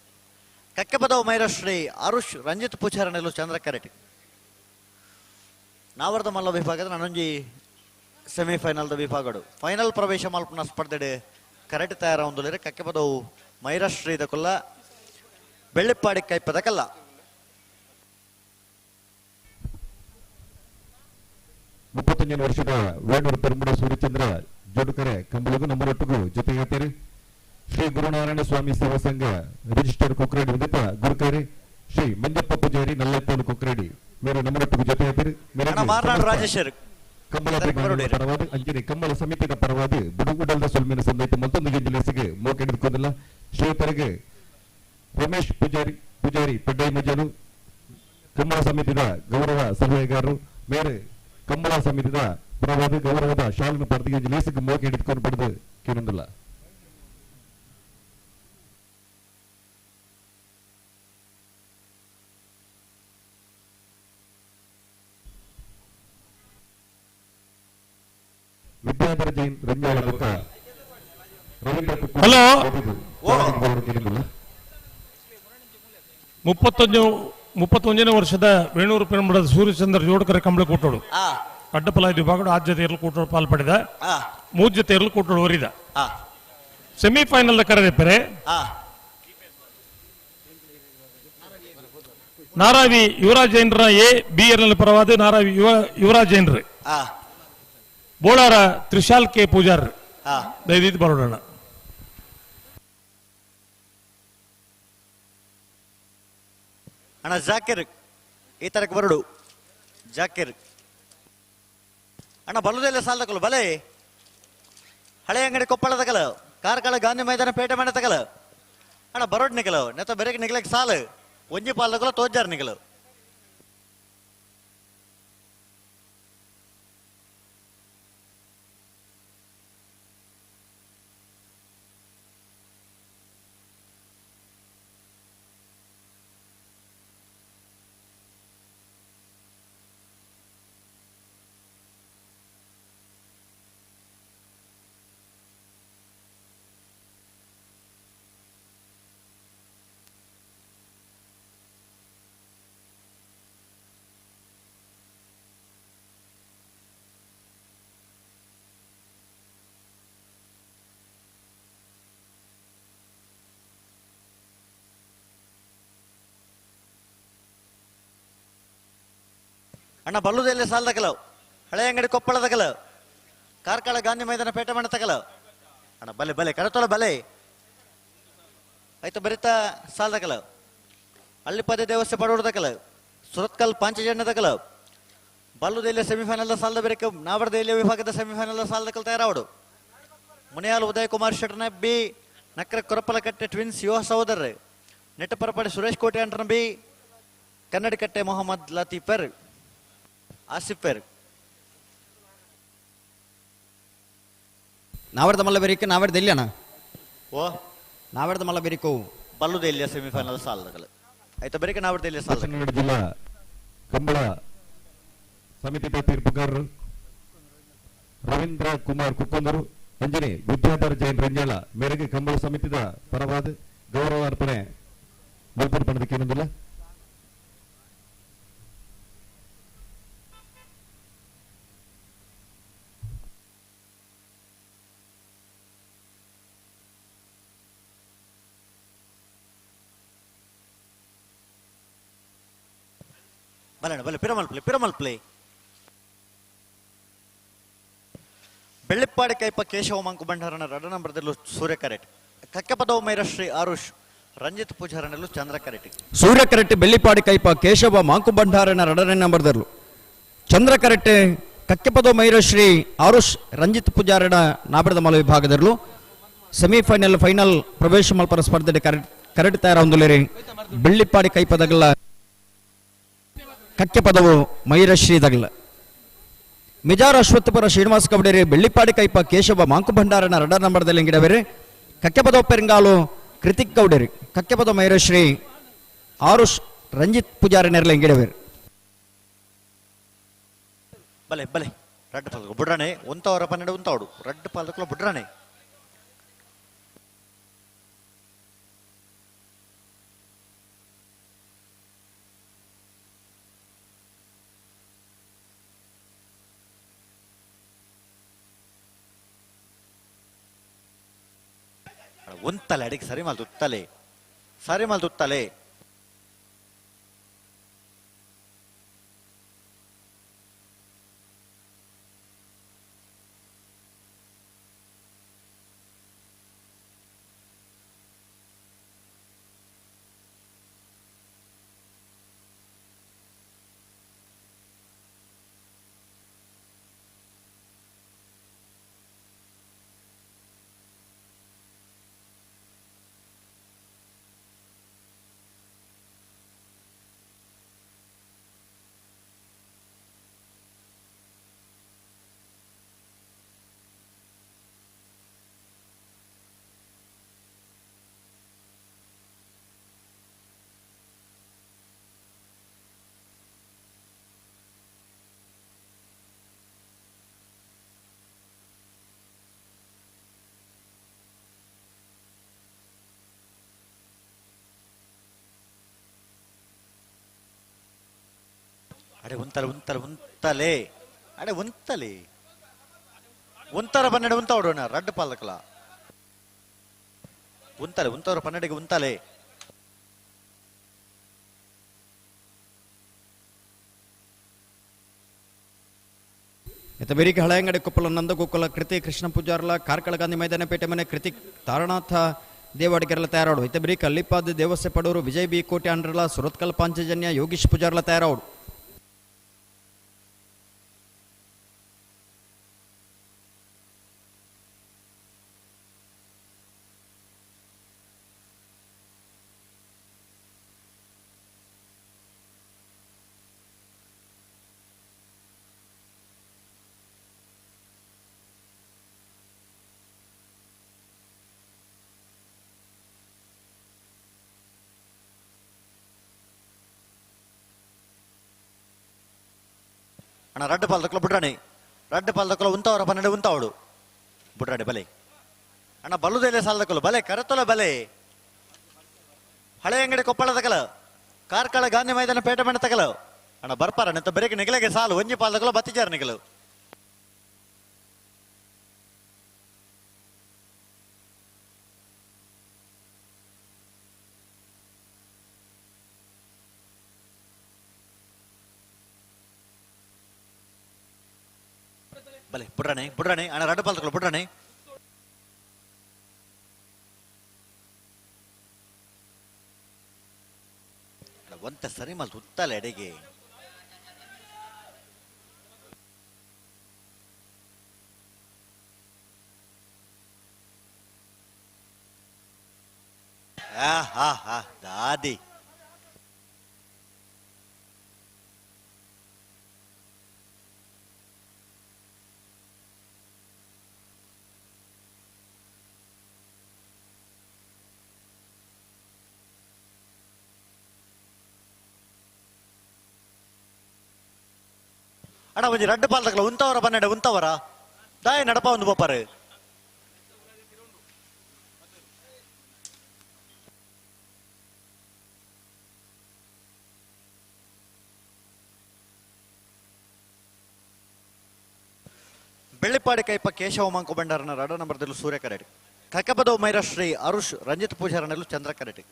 ಕಕ್ಕೆಪದವು ಮೈರಶ್ರೀ ಆರುಷ್ ರಂಜಿತ್ ಪೂಜಾರನೆಲ್ಲೂ ಚಂದ್ರ ಕರೆಟ್ ನಾವರ್ದ ಮಲ್ಲ ವಿಭಾಗದ ನಾನೊಂಜಿ ಸೆಮಿಫೈನಲ್ದ ವಿಭಾಗಡು ಫೈನಲ್ ಪ್ರವೇಶ ಮಲ್ಪನ ಸ್ಪರ್ಧೆ ಕರೆಟ್ ತಯಾರ ಒಂದುಲಿರೆ ಕಕ್ಕೆಪದವು ಮೈರಶ್ರೀದ ಕೊಲ್ಲ ಬೆಳ್ಳಿಪ್ಪಾಡಿ ಕೈಪದ ಕಲ್ಲ 35 ವರ್ಷದ ವೇಣೂರು ಪೆರುಮುಡ ಸೂರ್ಯಚಂದ್ರ ಜೋಡುಕರೆ ಕಂಬಳಗು ನಮ್ಮರೊಟ್ಟಿಗೂ ಜೊತೆಗಾತಾರೆ ಶ್ರೀ ಗುರುನಾರಾಯಣ ಸ್ವಾಮಿ ಸೇವಾ ಸಂಘ ರಿಜಿಸ್ಟರ್ ಕೊಕ್ರೇಡಿ ಉದಿತ ಗುರುಕಾರಿ ಶ್ರೀ ಮಂಜಪ್ಪ ಪೂಜಾರಿ ನಲ್ಲಪ್ಪನ ಕೊಕ್ರೇಡಿ ಮೇರೆ ನಮ್ಮರೊಟ್ಟಿಗೂ ಜೊತೆಗಾತಾರೆ ಕಂಬಳ ಪರವಾದ ಅಂಜನೆ ಕಂಬಳ ಸಮಿತಿಯ ಪರವಾದ ಬುಡುಗುಡಲ್ದ ಸೊಲ್ಮೇನ ಸಂದೈತ ಮತ್ತೊಂದು ಗೆಂಜಲೆಸಿಗೆ ಮೋಕೆ ಹಿಡಿದುಕೊಂಡಿಲ್ಲ ಶ್ರೀಯುತರಿಗೆ ರಮೇಶ್ ಪೂಜಾರಿ ಪಡ್ಡೈ ಮಜಲು ಕಂಬಳ ಸಮಿತಿಯ ಗೌರವ ಸಲಹೆಗಾರರು ಮೇರೆ ಕಂಬಳ ಸಮಿತಿಯ ಪರವಾದ ಗೌರವದ ಶಾಲನ ಪಡೆದಿಗೆ ಜಿಲೇಸಿಗೆ ಮೋಕೆ ಹಿಡಿದುಕೊಂಡು ಪಡೆದು ಕೇಳೊಂದಿಲ್ಲ ವಿದ್ಯಾಧರ ಜೈನ್ ರಂಜಾಳ ಮುಖ ರವೀಂದ್ರ ಹಲೋ 31ನೇ ವರ್ಷದ ವೇಣೂರು ಪೆರುಮುಡದ ಸೂರ್ಯಚಂದ್ರ ಜೋಡುಕರೆ ಕಂಬಳ ಕೊಟ್ಟೋಡು ಅಡ್ಡಪಲಾಯ್ದ ವಿಭಾಗ ಆದ್ಯತೆಯಲ್ಲಿ ಕೂಟಗಳು ಪಾಲ್ಪಡಿದ ಆ, ಮೂಜ್ಯತೆಯಲ್ಲಿ ಕೂಟಗಳು ಒರಿದ ಆ, ಸೆಮಿಫೈನಲ್ ಕರೆದೆಪ್ಪರೆ ಆ, ನಾರಾವಿ ಯುವರಾಜೇಂದ್ರ ಎ ಬಿ ಎರ್ನಲ್ಲಿ ಪರವಾದ ನಾರಾವಿ ಯುವರಾಜೇಂದ್ರ ಆ, ಬೋಳಾರ ತ್ರಿಶಾಲ್ ಕೆ ಪೂಜಾರ್ ಆ. ದಯವಿಟ್ಟು ಬರೋಣ. ಅಣ್ಣ ಜಾಕಿರ್ ಈ ತರಕ್ಕೆ ಬರಡು ಜಾಕಿರ್ ಅಣ್ಣ ಬಲ್ಲುದೆಲ್ಲ ಸಾಲದಕಲು ಬಲೆ ಹಳೆ ಅಂಗಡಿ ಕೊಪ್ಪಳದ ಕಲ ಕಾರ್ಕಳ ಗಾಂಧಿ ಮೈದಾನ ಪೇಟೆ ಮನೆ ತಗಲ ಅಣ್ಣ ಬರೋಡ್ ನಿಕಲು ನೆತ್ತ ಬೆರೆಗೆ ನಿಗ್ಲಕ್ಕೆ ಸಾಲು ಒಂಜಿ ಪಾಲದಕಲ ತೋಜಾರ್ ನಿಕಲು ಅಣ್ಣ ಬಲ್ಲುದೆಲ್ಲ ಸಾಲದ ಕಲವು ಹಳೆ ಅಂಗಡಿ ಕೊಪ್ಪಳದ ಕಲವು ಕಾರ್ಕಳ ಗಾಂಧಿ ಮೈದಾನ ಪೇಟೆ ಮನೆ ತಗಲ ಅಣ್ಣ ಬಲೆ ಬಲೆ ಕಡತೋಳ ಬಲೆ ಆಯ್ತು ಬರಿತಾ ಸಾಲದ ಕಲವು ಅಳ್ಳಿಪದೆ ದೇವಸ್ಥೆ ಪಡೋಡದ ಕಲವು ಸುರತ್ಕಲ್ ಪಾಂಚಜನ್ಯದ ಕಲವು ಬಲ್ಲುದೆಲ್ಲ ಸೆಮಿಫೈನಲ್ ಸಾಲದ ಬೆರಕೆ ನಾವಡದೆಲ್ಲ ವಿಭಾಗದ ಸೆಮಿಫೈನಲ್ ಸಾಲದ ಕಲ್ ತಯಾರಾವಡು ಮುನಿಯಾಲ್ ಉದಯ್ ಕುಮಾರ್ ಶೆಟ್ಟರ್ನ ಬಿ ನಕ್ರ ಕೊರಪಲಕಟ್ಟೆ ಟ್ವಿನ್ಸ್ ಯುವ ಸಹೋದರ ನೆಟ್ಟಪರಪಡೆ ಸುರೇಶ್ ಕೋಟೆ ಅಂಟರ್ನ ಬಿ ಕನ್ನಡಕಟ್ಟೆ ಮೊಹಮ್ಮದ್ ಲತೀಫರ್ ಆಸಿಫರ್ ನಾವರ್ದ ಮಲ್ಲ ಬೆರಿಕೆ ನಾವರ್ದ ಎಲ್ಲಿ ಅಣ್ಣ ಓ ನಾವರ್ದ ಮಲ್ಲ ಬೆರಿಕೋ ಬಲ್ಲುದ ಇಲ್ಲಿಯ ಸೆಮಿಫೈನಲ್ ಸಾಲದಗಳು ಆಯ್ತಾ ಬೆರಿಕೆ ನಾವರ್ದ ಇಲ್ಲಿಯ ಸಾಲ ಕನ್ನಡ ಜಿಲ್ಲಾ ಕಂಬಳ ಸಮಿತಿಯ ತೀರ್ಪುಗಾರರು ರವೀಂದ್ರ ಕುಮಾರ್ ಕುಕ್ಕೊಂದರು ಅಂಜನೆ ವಿದ್ಯಾಧರ ಜೈನ್ ರಂಜಾಲ ಮೇರೆಗೆ ಕಂಬಳ ಸಮಿತಿದ ಪರವಾದ ಗೌರವಾರ್ಪಣೆ ಮಲ್ಪರ್ಪಣದಕ್ಕೆ ಏನೊಂದಿಲ್ಲ. ಬಲಣ ಬಲೆ ಪಿರಮಲ್ ಪ್ಲೇ ಬೆಳ್ಳಿಪ್ಪಾಡಿ ಕೈಪ ಕೇಶವ ಮಂಕು ಬಂಡಾರನ ರಡ ನಂಬರ್ದಲ್ಲೂ ಸೂರ್ಯ ಕರೆಟ್ ಕಕ್ಕಪದವ ಮೈರ ಶ್ರೀ ಆರುಷ್ ರಂಜಿತ್ ಪೂಜಾರನಲ್ಲೂ ಚಂದ್ರ correct Surya correct Bellipadi ಕೈಪ Keshava Monk ಬಂಡಾರನ ರಡನೆ ನಂಬರ್ದರ್ಲು ಚಂದ್ರ ಕರೆಟ್ ಕಕ್ಕೆಪದೋ ಮೈರಶ್ರೀ ಆರುಷ್ ರಂಜಿತ್ ಪೂಜಾರನ ನಾಬರದ ಮಲ ವಿಭಾಗದರ್ಲು ಸೆಮಿಫೈನಲ್ ಫೈನಲ್ ಪ್ರವೇಶ ಮಲ್ಪರ ಸ್ಪರ್ಧೆ ಕರೆಟ್ ತಯಾರೊಂದುಲೇರಿ ಬೆಳ್ಳಿಪ್ಪಾಡಿ ಕೈಪದಗಲ ಕಕ್ಕೆ ಪದವು ಮೈರಶ್ರೀ ದಗಲ ಮಿಜಾರ್ ಅಶ್ವತ್ಥಪುರ ಶ್ರೀನಿವಾಸ ಕಬಡೇರಿ ಬೆಳ್ಳಿಪ್ಪಾಡಿ ಕೈಪ ಕೇಶವ ಮಾಂಕು ಭಂಡಾರನ ರಡ ನಂಬರ್ದಲ್ಲಿ ಇಂಗಿಡವೇರಿ ಕಕ್ಕೆ ಪದವು ಪೆರಿಂಗಾಲು ಕೃತಿಕ್ ಕೌಡೇರಿ ಕಕ್ಕೆ ಪದ ಮೈರಶ್ರೀ ಆರುಷ್ ರಂಜಿತ್ ಪೂಜಾರಿ ನೆರಲ ಇಂಗಿಡವೇರಿ ಬಲೆ ಬಲೆ ರಡ್ಡು ಪಾಲಕ ಬುಡ್ರಾನೆ ಒಂತವರ ಪನ್ನೆರಡು ಒಂತಾವಡು ರಡ್ಡು ಪಾಲಕಲ ಬುಡ್ರಾನೆ ಒಂತಲೆ ಅಡಿಗೆ ಸರಿ ಮಾಲ್ ತುತ್ತಲೆ ಅಡೆ ಉಂತಲೆ ಅಡೆ ಉಂತಲಿ ಉಂತರ ಪನ್ನೆಡೆ ಉಂತ ಹೊಡೋಣ ರಡ್ಡು ಪಾಲಕಲ ಉಂತಲೆ ಉಂತವರ ಪನ್ನೆಡೆಗೆ ಉಂತಲೆ ಬೆರಿಕೆ ಹಳೆಯಂಗಡಿ ಕೊಪ್ಪಳ ನಂದಗೋಕುಲ ಕೃತಿ ಕೃಷ್ಣ ಪೂಜಾರ್ಲ ಕಾರ್ಕಳ ಗಾಂಧಿ ಮೈದಾನ ಪೇಟೆ ಮನೆ ಕೃತಿ ತಾರಣಾಥ ದೇವಾಡಿಗೆರಲ ತಯಾರಾಡು ಇತ್ತ ಬೆರಿಕೆ ಅಲ್ಲಿಪಾದ ದೇವಸ್ಥೆ ಪಡೂರು ವಿಜಯ್ ಬಿ ಕೋಟೆ ಅಂಡ್ರಲ ಸುರತ್ಕಲ್ ಪಾಂಚಜನ್ಯ ಯೋಗೀಶ್ ಪೂಜಾರ್ಲ ತಯಾರಾಡು ಅಣ್ಣ ರಡ್ಡು ಪಾಲದಕ್ಕಲ ಬುಡ್ರಾಣಿ ರಡ್ಡು ಪಾಲದಕ್ಕಲ ಉಂತವರ ಪನ್ನೆಡೆ ಉಂತಾವಡು ಬುಡ್ರಾಣಿ ಬಲೆ ಅಣ್ಣ ಬಲ್ಲುದೇಲೆ ಸಾಲದಕ್ಕಲು ಬಲೆ ಕರೆತೊಲ ಬಲೆ ಹಳೆ ಅಂಗಡಿ ಕೊಪ್ಪಳದ ಕಲ ಕಾರ್ಕಳ ಗಾಂಧಿ ಮೈದಾನ ಪೇಟೆ ಮನೆ ತಗಲ ಅಣ್ಣ ಬರ್ಪಾರ ನಿಂತ ಬೆರಕೆ ನಿಗಲೆಗೆ ಸಾಲು ಒಂಜಿ ಪಾಲದಕ್ಕಲ ಬತ್ತಿಜಾರ ನಿಗಲು ಬಲೆ ಬುಡ್ರಾಣಿ ಬುಡ್ರಾಣಿ ಅಣ್ಣ ರಡ್ಡು ಪಾಲದಕ್ಕಲ ಬುಡ್ರಾಣಿ ಒಂತ ಸರಿ ಮಲ್ತು ಉತ್ತಲೆ ಎಡೆಗೆ ದಾದಿ ಅಣ್ಣ ಒಂಜಿ ರಡ್ಡು ಪಾಲದಕ್ಕಲ ಉಂತವರ ಪನ್ನೆಡೆ ಉಂತವರ ದಾಯ ನಡಪ ಒಂದು ಬೊಪ್ಪರು ಬೆಳ್ಳಿಪಾಡಿ ಕೈಪ ಕೇಶವ ಮಂಕು ಬಂಡಾರನ ರಡ ನಂಬರ್ದಲ್ಲೂ ಸೂರ್ಯ ಕರೆಡಿ ಕಕ್ಕಬದವು ಮೈರ ಶ್ರೀ ಅರುಷ್ ರಂಜಿತ್ ಪೂಜಾರನಲ್ಲೂ ಚಂದ್ರ ಕರೆಡಿ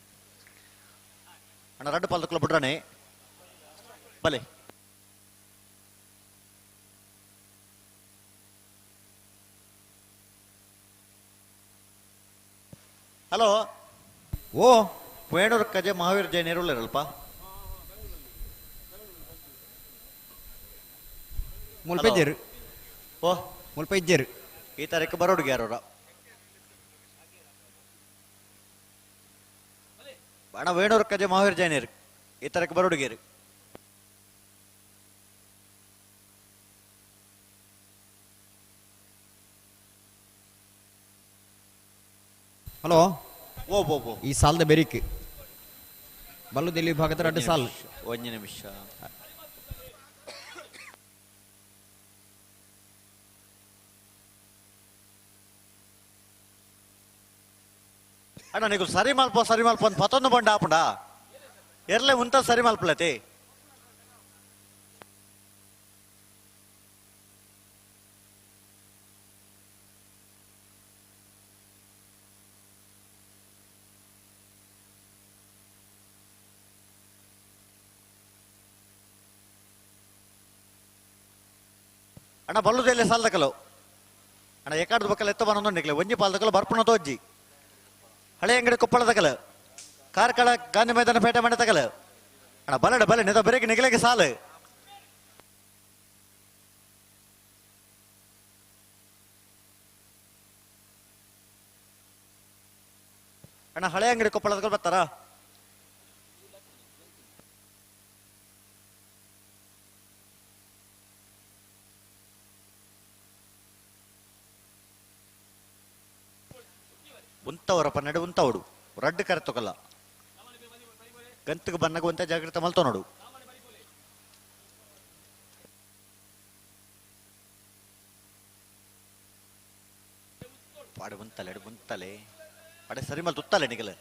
ಅಣ್ಣ ರಡ್ಡು ಪಾಲದಕ್ಕಲ ಬುಡ್ರಾಣೆ ಬಲೆ ಹಲೋ ಓ ವೇಣೂರು ಕಜೆ ಮಹಾವೀರ್ ಜೈನ್ ಇರಲಿರಲ್ಪ ಮುಲ್ಪ ಇದ್ದೀರು ಓ ಮುಲ್ಪ ಇದ್ದೀರು ಈ ತಾರೀಕು ಬರೋಡಿಗೆ ಯಾರವ್ರ ಅಣ್ಣ ವೇಣೂರು ಕಜೆ ಮಹಾವೀರ್ ಜೈನ್ ಇರು ಈ ತಾರೀಕು ಬರೋಡಿಗೆ ಹಲೋ ಓ ಬೋ ಬೋ ಈ ಸಾಲದ ಬೆರಿಕೆ ಬಲ್ಲುದೆಲ್ಲಿ ವಿಭಾಗದ ರಡ್ಡು ಸಾಲು ಒಂದು ನಿಮಿಷ ಅಣ್ಣ ನೀವು ಸರಿ ಮಲ್ಪ ಒಂದು ಪತ್ತೊಂದು ಬಂಡ ಆಪುಂಡ ಎರ್ಲೆ ಉಂತ ಸರಿ ಮಲ್ಪಲತಿ ಅಣ್ಣ ಬಲ್ಲುದೆಲ್ಲ ಸಾಲದಕಲು ಅಣ್ಣ ಏಕಾಡ್ದ ಬಕ್ಕಲ ಎತ್ತ ಬನ್ನೊಂದು ಒಂಜಿ ಪಾಲದಕಲು ಬರ್ಪುಣ ತೋಜ್ಜಿ ಹಳೆ ಅಂಗಡಿ ಕೊಪ್ಪಳದಕಲ ಕಾರ್ಕಳ ಗಾಂಧಿ ಮೈದಾನ ಪೇಟೆ ಮನೆ ತಗಲ ಅಣ್ಣ ಬಲಡ ಬಲೆ ನಿದ ಬೆರಗೆ ನಿಗಲೆಗೆ ಸಾಲು ಅಣ್ಣ ಹಳೆ ಅಂಗಡಿ ಕೊಪ್ಪಳದಕಲು ಬರ್ತಾರ ಉಂತವರ ಪನ್ನೆಡೆ ಉಂತವಡು ರಡ್ಡು ಕರೆ ತೊಗಲ್ಲ ಗಂತಗೆ ಬನ್ನಗ ಒಂತ ಜಾಗ್ರತೆ ಮಲ್ತೋ ನೋಡು ಪಾಡೆ ಉಂತಲೆ ಉಂತಲೆ ಪಾಡೆ ಸರಿ ಮಲ್ತು ಉತ್ತಲೆ ನಿಗಲೆ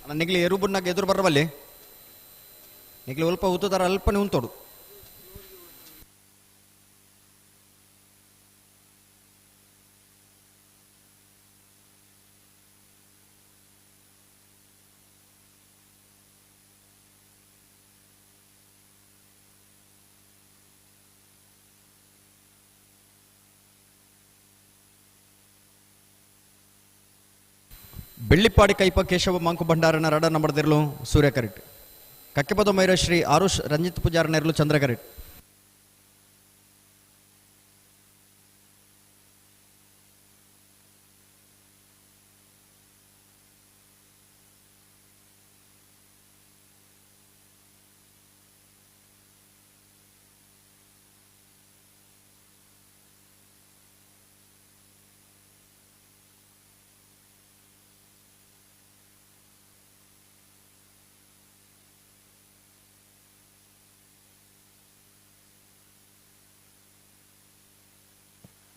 ಅಣ್ಣ ನಿಗ್ಲಿ ಎರುಬುನ್ನಾಗ ಎದುರು ಬರಬಲ್ಲಿ ನಿಗ್ಲಿ ಸ್ವಲ್ಪ ಉತ್ತುತ್ತಾರ ಅಲ್ಪನೇ ಉಂತೋಡು ಬೆಳ್ಳಿಪ್ಪಾಡಿ ಕೈಪ ಕೇಶವ ಮಾಂಕು ಭಂಡಾರನ ರಡ ನಂಬರ್ದಿರ್ಲು ಸೂರ್ಯ ಕರೆಕ್ಟ್ ಕಕ್ಕೆಪದ ಮೈರ ಶ್ರೀ ಆರುಷ್ ರಂಜಿತ್ ಪೂಜಾರ ನೆರ್ಲು ಚಂದ್ರ ಕರೆಕ್ಟ್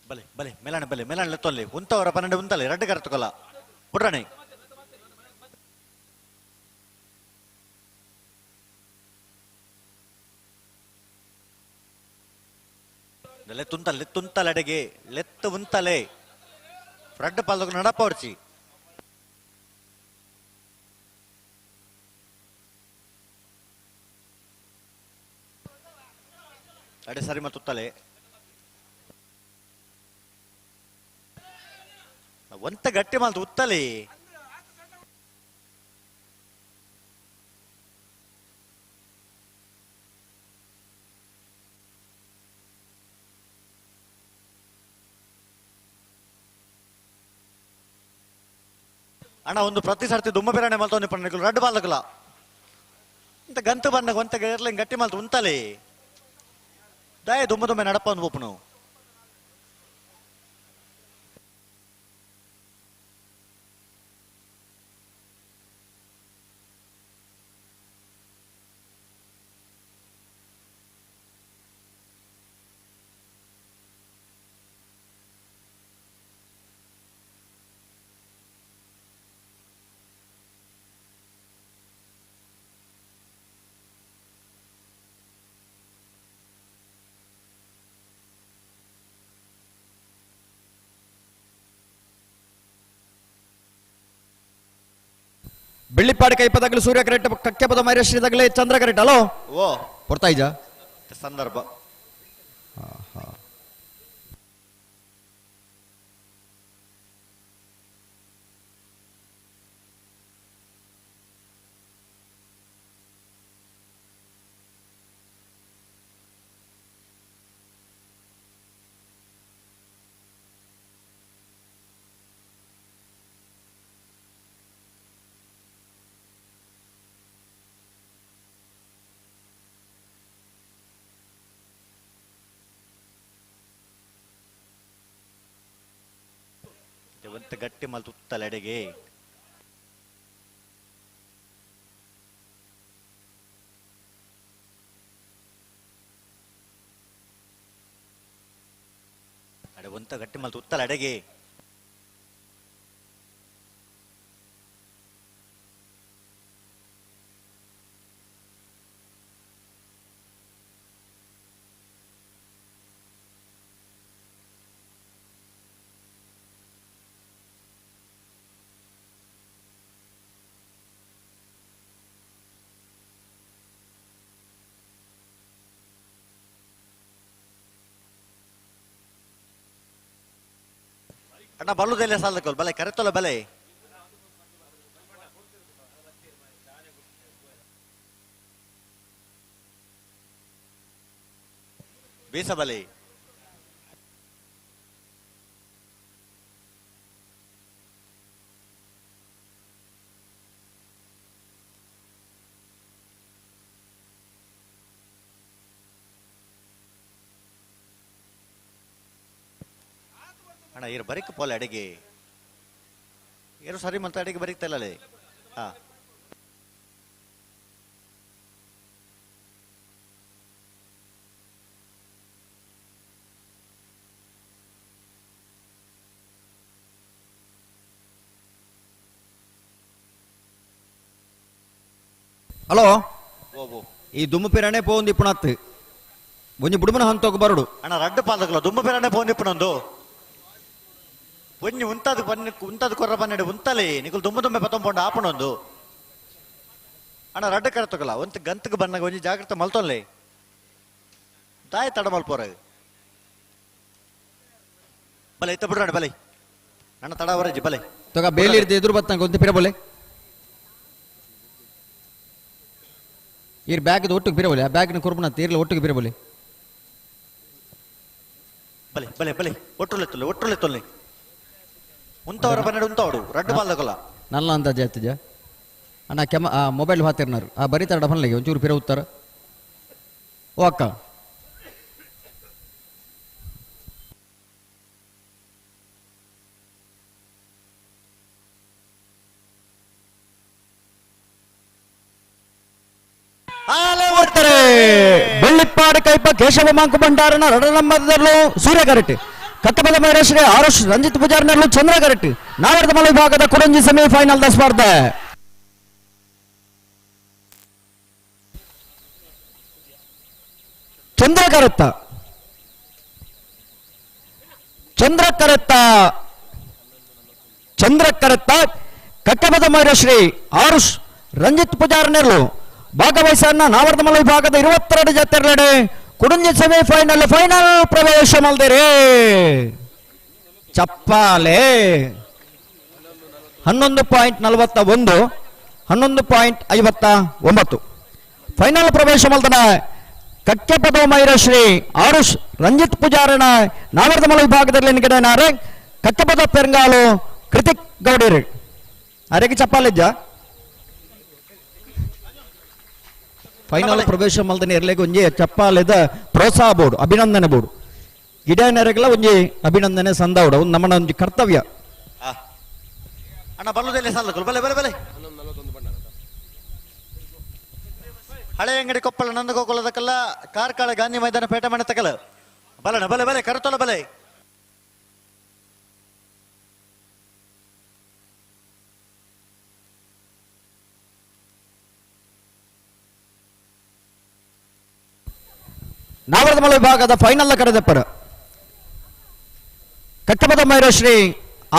ಬಲೆ ಬಲೆ ಮೇಲಾಣ ಬಲೆ ಮೇಲಾಣ ಲೆತ್ತೊಲ್ಲಿ ಉಂತವರ ಪನ್ನೆಂಡು ಉಂತಲೆ ರಡ್ಡು ಕರೆತುಕೊಲ್ಲ ಪುಟ್ರಾಣಿ ಲೆತ್ತುಂತಲೆ ಲೆತ್ತುಂತಲೆ ಅಡೆಗೆ ಲೆತ್ತು ಉಂತಲೆ ರಡ್ಡು ಪಾಲ್ದಕ್ಕೆ ನಡಪ ಹೊಡ್ಸಿ ಅಡೆ ಸರಿ ಮತ್ತುತ್ತಲೆ ಒಂತ ಗಟ್ಟಿ ಮಾಲ್ತು ಉತ್ತಲಿ ಅಣ್ಣ ಒಂದು ಪ್ರತಿ ಸರ್ತಿ ದುಮ್ಮ ಬಿರಾಣೆ ಮಲ್ತವನಿ ಪಣ್ಣಗಳು ರಡ್ಡು ಬಾಲ್ದಕಲ ಇಂತ ಗಂತು ಬಂದಾಗ ಒಂತ ಗಟ್ಟಿ ಮಾಲ್ತು ಉಂತಲಿ ದಯ ದುಮ್ಮ ದುಮ್ಮೆ ನಡಪ ಒಂದು ಒಪ್ಪನು ಬೆಳ್ಳಿಪ್ಪಾಡಿ ಕೈಪದಾಗಲು ಸೂರ್ಯ ಕರೆಕ್ಟ್ ಕಕ್ಕೆಪದ ಮೈರಶ್ರೀದಾಗಲೇ ಚಂದ್ರ ಕರೆಕ್ಟ್ ಅಲೋ ಓ ಕೊಡ್ತಾಯಿಜ ಸಂದರ್ಭ ಗಟ್ಟಿ ಮಲ್ತು ಉತ್ತಲೆಡೆಗೆ ಅಡೆ ಒಂತ ಗಟ್ಟಿ ಮಲ್ತು ಉತ್ತಲೆಡೆಗೆ ಅಣ್ಣ ಬಲ್ಲುದೆಲ್ಲ ಸಾಲದಕ್ಕಲ್ ಬಲೆ ಕರೆತಲ್ಲ ಬಲೆ ಬೀಸ ಬಲೆ ಅಣ್ಣ ಇರು ಬರೀಕ್ ಪೋಲೆ ಅಡಿಗೆ ಇರು ಸರಿ ಮತ್ತೆ ಅಡಿಗೆ ಬರೀಕ್ತಲ್ಲೇ ಹಾ ಹಲೋ ಓ ಓ ಈ ದುಮ್ಮು ಪಿರಾಣೆ ಪೋಂದಿ ಪುಣತ್ ಒಂಜಿ ಬುಡುಮನ ಹಂತೋಗ ಬರಡು ಅಣ್ಣ ರಡ್ಡು ಪಾದಕಲ್ಲ ದುಂಬ ಪೇರನೆ ಫೋನ್ ಇಪ್ಪನೊಂದು ಒಂಜಿ ಉಂತದು ಕೊರ್ರ ಬನ್ನಡೆ ಉಂತಲೆ ನಿಕುಲು ದುಂಬ ದುಂಬೆ ಪತ್ತೊಂಪೊಂಡು ಆಪಣೊಂದು ಅಣ್ಣ ರಡ್ಡು ಕರೆತಕಲ್ಲ ಒಂತ ಗಂತಕ್ಕೆ ಬನ್ನಾಗ ಒಂಜಿ ಜಾಗ್ರತೆ ಮಲ್ತೊಲ್ಲೆ ತಾಯಿ ತಡ ಮಲ್ಪೋರ ಬಲೆ ಇತ್ತ ಬಿಡ್ರಾಣ ಬಲೆ ನನ್ನ ತಡ ಅವರಜ್ಜಿ ಬಲೆ ತಗ ಬೇಲಿ ಇರ್ದೆ ಎದುರು ಬತ್ತಂಗ ಒಂತಿ ಪಿರಬೋಲೆ ಈ ಬ್ಯಾಗ್ ಒಟ್ಟಿಗೆ ಪಿರಬೋಲೆ ಆ ಬ್ಯಾಗ್ನ ಕುರ್ಬನ ತೀರ್ಲ ಒಟ್ಟಿಗೆ ಪಿರಬೋಲೆ ಬಲೆ ಬಲೆ ಬಲೆ ಒಟ್ಟುಲೆ ತೊಲ್ಲೆ ಉಂತವರ ಬನ್ನಡೆ ಉಂತವಡು ರಡ್ಡು ಪಾಲ್ದಕಲ್ಲ ನಲ್ಲ ಅಂತ ಜಾತಿಜ ಅಣ್ಣ ಆ ಮೊಬೈಲ್ ಹಾತಿರ್ನಾರು ಆ ಬರೀತಾರ ಡಫನ್ಲೆಗೆ ಒಂಚೂರು ಪಿರ ಉತ್ತರ ಓ ಅಕ್ಕ ಬೆಳ್ಳಿಪ್ಪಾಡು ಕೈಪ ಕೇಶವ ಮಾಂಕು ಭಂಡಾರನ ರಡನಂಬರದಲ್ಲೂ ಸೂರ್ಯ ಕರೆಟ್ ಕಟ್ಟಬದ ಮೈರೇಶ್ವರಿ ಆರುಷ್ ರಂಜಿತ್ ಪೂಜಾರ್ನಲ್ಲೂ ಚಂದ್ರ ಕರೆಟ್ ನಾವರದ ಮಲೆ ವಿಭಾಗದ ಕುರಂಜಿ ಸೆಮಿಫೈನಲ್ ದ ಸ್ಪರ್ಧೆ ಚಂದ್ರ ಕರೆತ್ತ ಕಟ್ಟಬದ ಮೈರೇಶ್ವರಿ ಆರುಷ್ ರಂಜಿತ್ ಪೂಜಾರ್ನಲ್ಲೂ ಭಾಗವಹಿಸನ್ನ ನಾವರ್ಧಮಲ ವಿಭಾಗದ 22 ಜತೆರಡೆ ಕುಡುಂಜಿ ಸೆಮಿಫೈನಲ್ ಫೈನಲ್ ಪ್ರವೇಶ ಮಲ್ದಿರಿ ಚಪ್ಪಾಲೆ 11.41 11.59 ಫೈನಲ್ ಪ್ರವೇಶ ಮಲ್ದನ ಕಕ್ಕೆಪದ ಮೈರಶ್ರೀ ಆರುಷ್ ರಂಜಿತ್ ಪೂಜಾರನ ನಾವರ್ಧಮಲ ವಿಭಾಗದಲ್ಲಿ ನಿಗಡನಾರೆ ಕಕ್ಕೆಪದ ಪೆರಂಗಾಲು ಕೃತಿಕ್ ಗೌಡಿರಿ ಅರೆಗೆ ಚಪ್ಪಾಲಿಜ್ಜ ಫೈನಲ್ ಪ್ರವೇಶ ಮಲ್ದನೆ ಇರ್ಲಿಕ್ಕೆ ಒಂಜಿ ಚಪ್ಪಾಲೆದ ಪ್ರೋತ್ಸಾಹ ಬೋರ್ಡ್ ಅಭಿನಂದನೆ ಬೋರ್ಡ್ ಗಿಡನೆರೆಗಳ ಒಂಜಿ ಅಭಿನಂದನೆ ಸಂದಾವುಡ ಒಂದು ನಮ್ಮನ ಒಂಜಿ ಕರ್ತವ್ಯ ಅಣ್ಣ ಬಲ್ಲುದೆಲ್ಲ ಸಾಲ ಬಲೆ ಬಲೆ ಬಲೆ ಹಳೆ ಅಂಗಡಿ ಕೊಪ್ಪಳ ನಂದಗೋಕುಲದಕ್ಕಲ್ಲ ಕಾರ್ಕಳ ಗಾಂಧಿ ಮೈದಾನ ಪೇಟೆ ಮನೆ ತಕಲ ಬಲಣ ಬಲೆ ಬಲೆ ಕರತೊಲ ಬಲೆ ನಾವರ್ಧಮಲ ವಿಭಾಗದ ಫೈನಲ್ ಕರೆದಪ್ಪರ ಕಟ್ಟಬದ ಮೈರಶ್ರೀ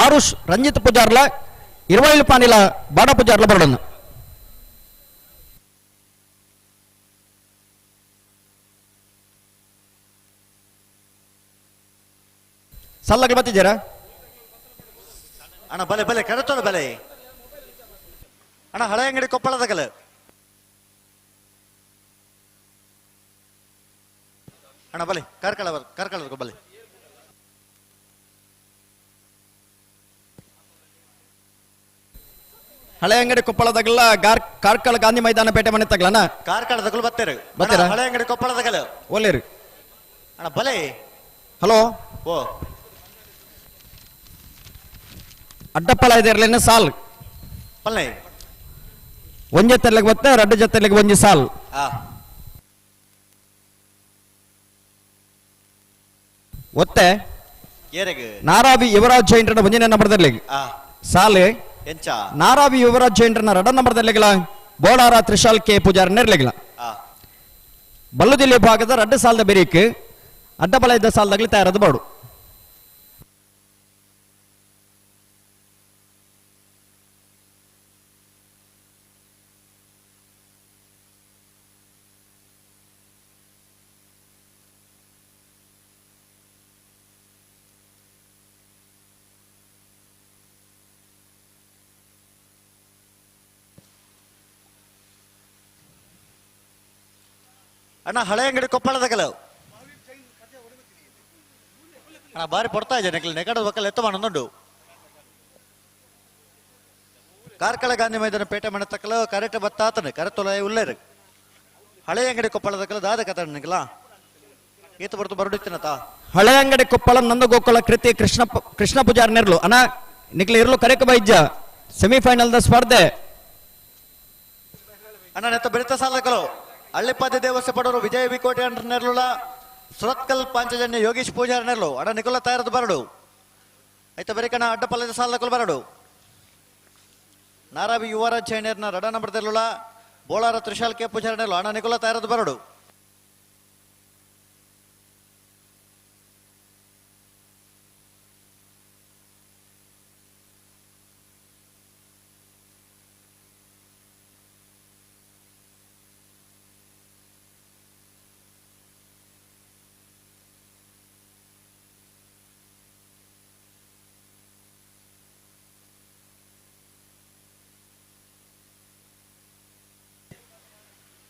ಆರುಷ್ ರಂಜಿತ್ ಪೂಜಾರ್ಲ 27 ಪಾನಿಲ ಬಾಡ ಪೂಜಾರ್ಲ ಬರಡನ್ನು ಸಲ್ಲಗೆ ಬತ್ತಿದ್ದೀರಾ ಅಣ್ಣ ಬಲೆ ಬಲೆ ಕರತೊಲ ಬಲೆ ಅಣ್ಣ ಹಳೆ ಅಂಗಡಿ ಕೊಪ್ಪಳದಕ್ಕಲ್ಲ ಅಣ್ಣ ಬಲೆ ಕಾರ್ಕಳದ ಬಲೆ ಹಳೆ ಅಂಗಡಿ ಕೊಪ್ಪಳದಾಗಲ್ಲ ಕಾರ್ಕಳ ಗಾಂಧಿ ಮೈದಾನ ಪೇಟೆ ಮನೆ ತಗಲನ ಕಾರ್ಕಳದಕ್ಕೂ ಬತ್ತೇರು ಬತ್ತೀರಾ? ಹಳೆ ಅಂಗಡಿ ಕೊಪ್ಪಳದಕ್ಕಲ್ಲ ಒಲ್ಲೇರಿ ಅಣ್ಣ ಬಲೆ ಹಲೋ ಓ ಅಡ್ಡಪ್ಪಳ ಇದಿರ್ಲೇನ ಸಾಲ್ ಬಲ್ಲೆ ಒಂಜೆ ತೆರ್ಲೆಗೆ ಬತ್ತೆ ರಡ್ಡು ಜೊತೆಲೆಗೆ ಒಂಜಿ ಸಾಲ್ ಆ ಒತ್ತೆ ಏರೆಗೆ ನಾರಾವಿ ಯುವರಾಜ್ ಜೈಂಟ್ರನ ಒಂಜನೇ ನಂಬರ್ದಲ್ಲಿ ಆ ಸಾಲೆ ಎಂಚ ನಾರಾವಿ ಯುವರಾಜ್ ಜೈಂಟ್ರನ ರಡ ನಂಬರ್ದಲ್ಲಿಗಳ ಬೋಡಾರ ತ್ರಿಶಾಲ್ ಕೆ ಪೂಜಾರ ನೆರ್ಲೆಗಳ ಆ ಬಲ್ಲುದಿಲ್ಲಿ ಭಾಗದ ರಡ್ಡು ಸಾಲದ ಬೆರೀಕ್ ಅಡ್ಡಬಲ ಇದ್ದ ಸಾಲದಾಗಲಿ ತಯಾರದ ಬಾಡು ಅಣ್ಣ ಹಳೆ ಅಂಗಡಿ ಕೊಪ್ಪಳದಕ್ಕಲ್ಲ ಅಣ್ಣ ಬಾರಿ ಪಡ್ತಾ ಇದ್ದೆ ನೆಗಡದ ಬಕ್ಕಲ್ಲ ಎತ್ತ ಮಾಡೋದು ಕಾರ್ಕಳ ಗಾಂಧಿ ಮೈದಾನ ಪೇಟೆ ಮನೆ ತಕ್ಕಲ ಕರೆಕ್ಟ್ ಬತ್ತಾತನೆ ಕರೆತೊಲ ಉಳ್ಳೇರು ಹಳೆ ಅಂಗಡಿ ಕೊಪ್ಪಳದಕ್ಕಲ್ಲ ದಾದ ಕತನಿಕಲ ಈತ ಬರ್ತು ಬರಡಿತ್ತಿನತ ಹಳೆ ಅಂಗಡಿ ಕೊಪ್ಪಳ ನಂದಗೋಕುಲ ಕೃತಿ ಕೃಷ್ಣ ಪೂಜಾರ ನೆರ್ಲು ಅಣ್ಣ ನಿಕ್ಲ ಇರ್ಲು ಕರೆಕ ಬೈಜ್ಜ ಸೆಮಿಫೈನಲ್ ದ ಸ್ಪರ್ಧೆ ಅಣ್ಣ ನೆತ್ತ ಬೆರಿತ ಸಾಲಕಲು ಹಳ್ಳಿಪಾದ ದೇವಸ್ಥೆ ಪಡೋರು ವಿಜಯ ವಿಕೋಟೆ ಅಂಡ್ರ ನೆರ್ಲುಲ ಸುರತ್ಕಲ್ ಪಾಂಚಜನ್ಯ ಯೋಗೀಶ್ ಪೂಜಾರ ನೆರ್ಲು ಅಡ ನಿಕುಲ ತಯಾರದು ಬರಡು ಆಯ್ತಾ ಬರೀಕಣ ಅಡ್ಡಪಲ್ಲದ ಸಾಲಕಲು ಬರಡು ನಾರಾವಿ ಯುವರಾಜ್ ಚೈನೇರ್ನ ರಡ ನಂಬರ್ದಲ್ಲುಳ ಬೋಳಾರ ತ್ರಿಶಾಲ್ ಕೆ ಪೂಜಾರನೆಲ್ಲ ಅಣ್ಣ ನಿಕೋಲ ತಯಾರದು ಬರಡು.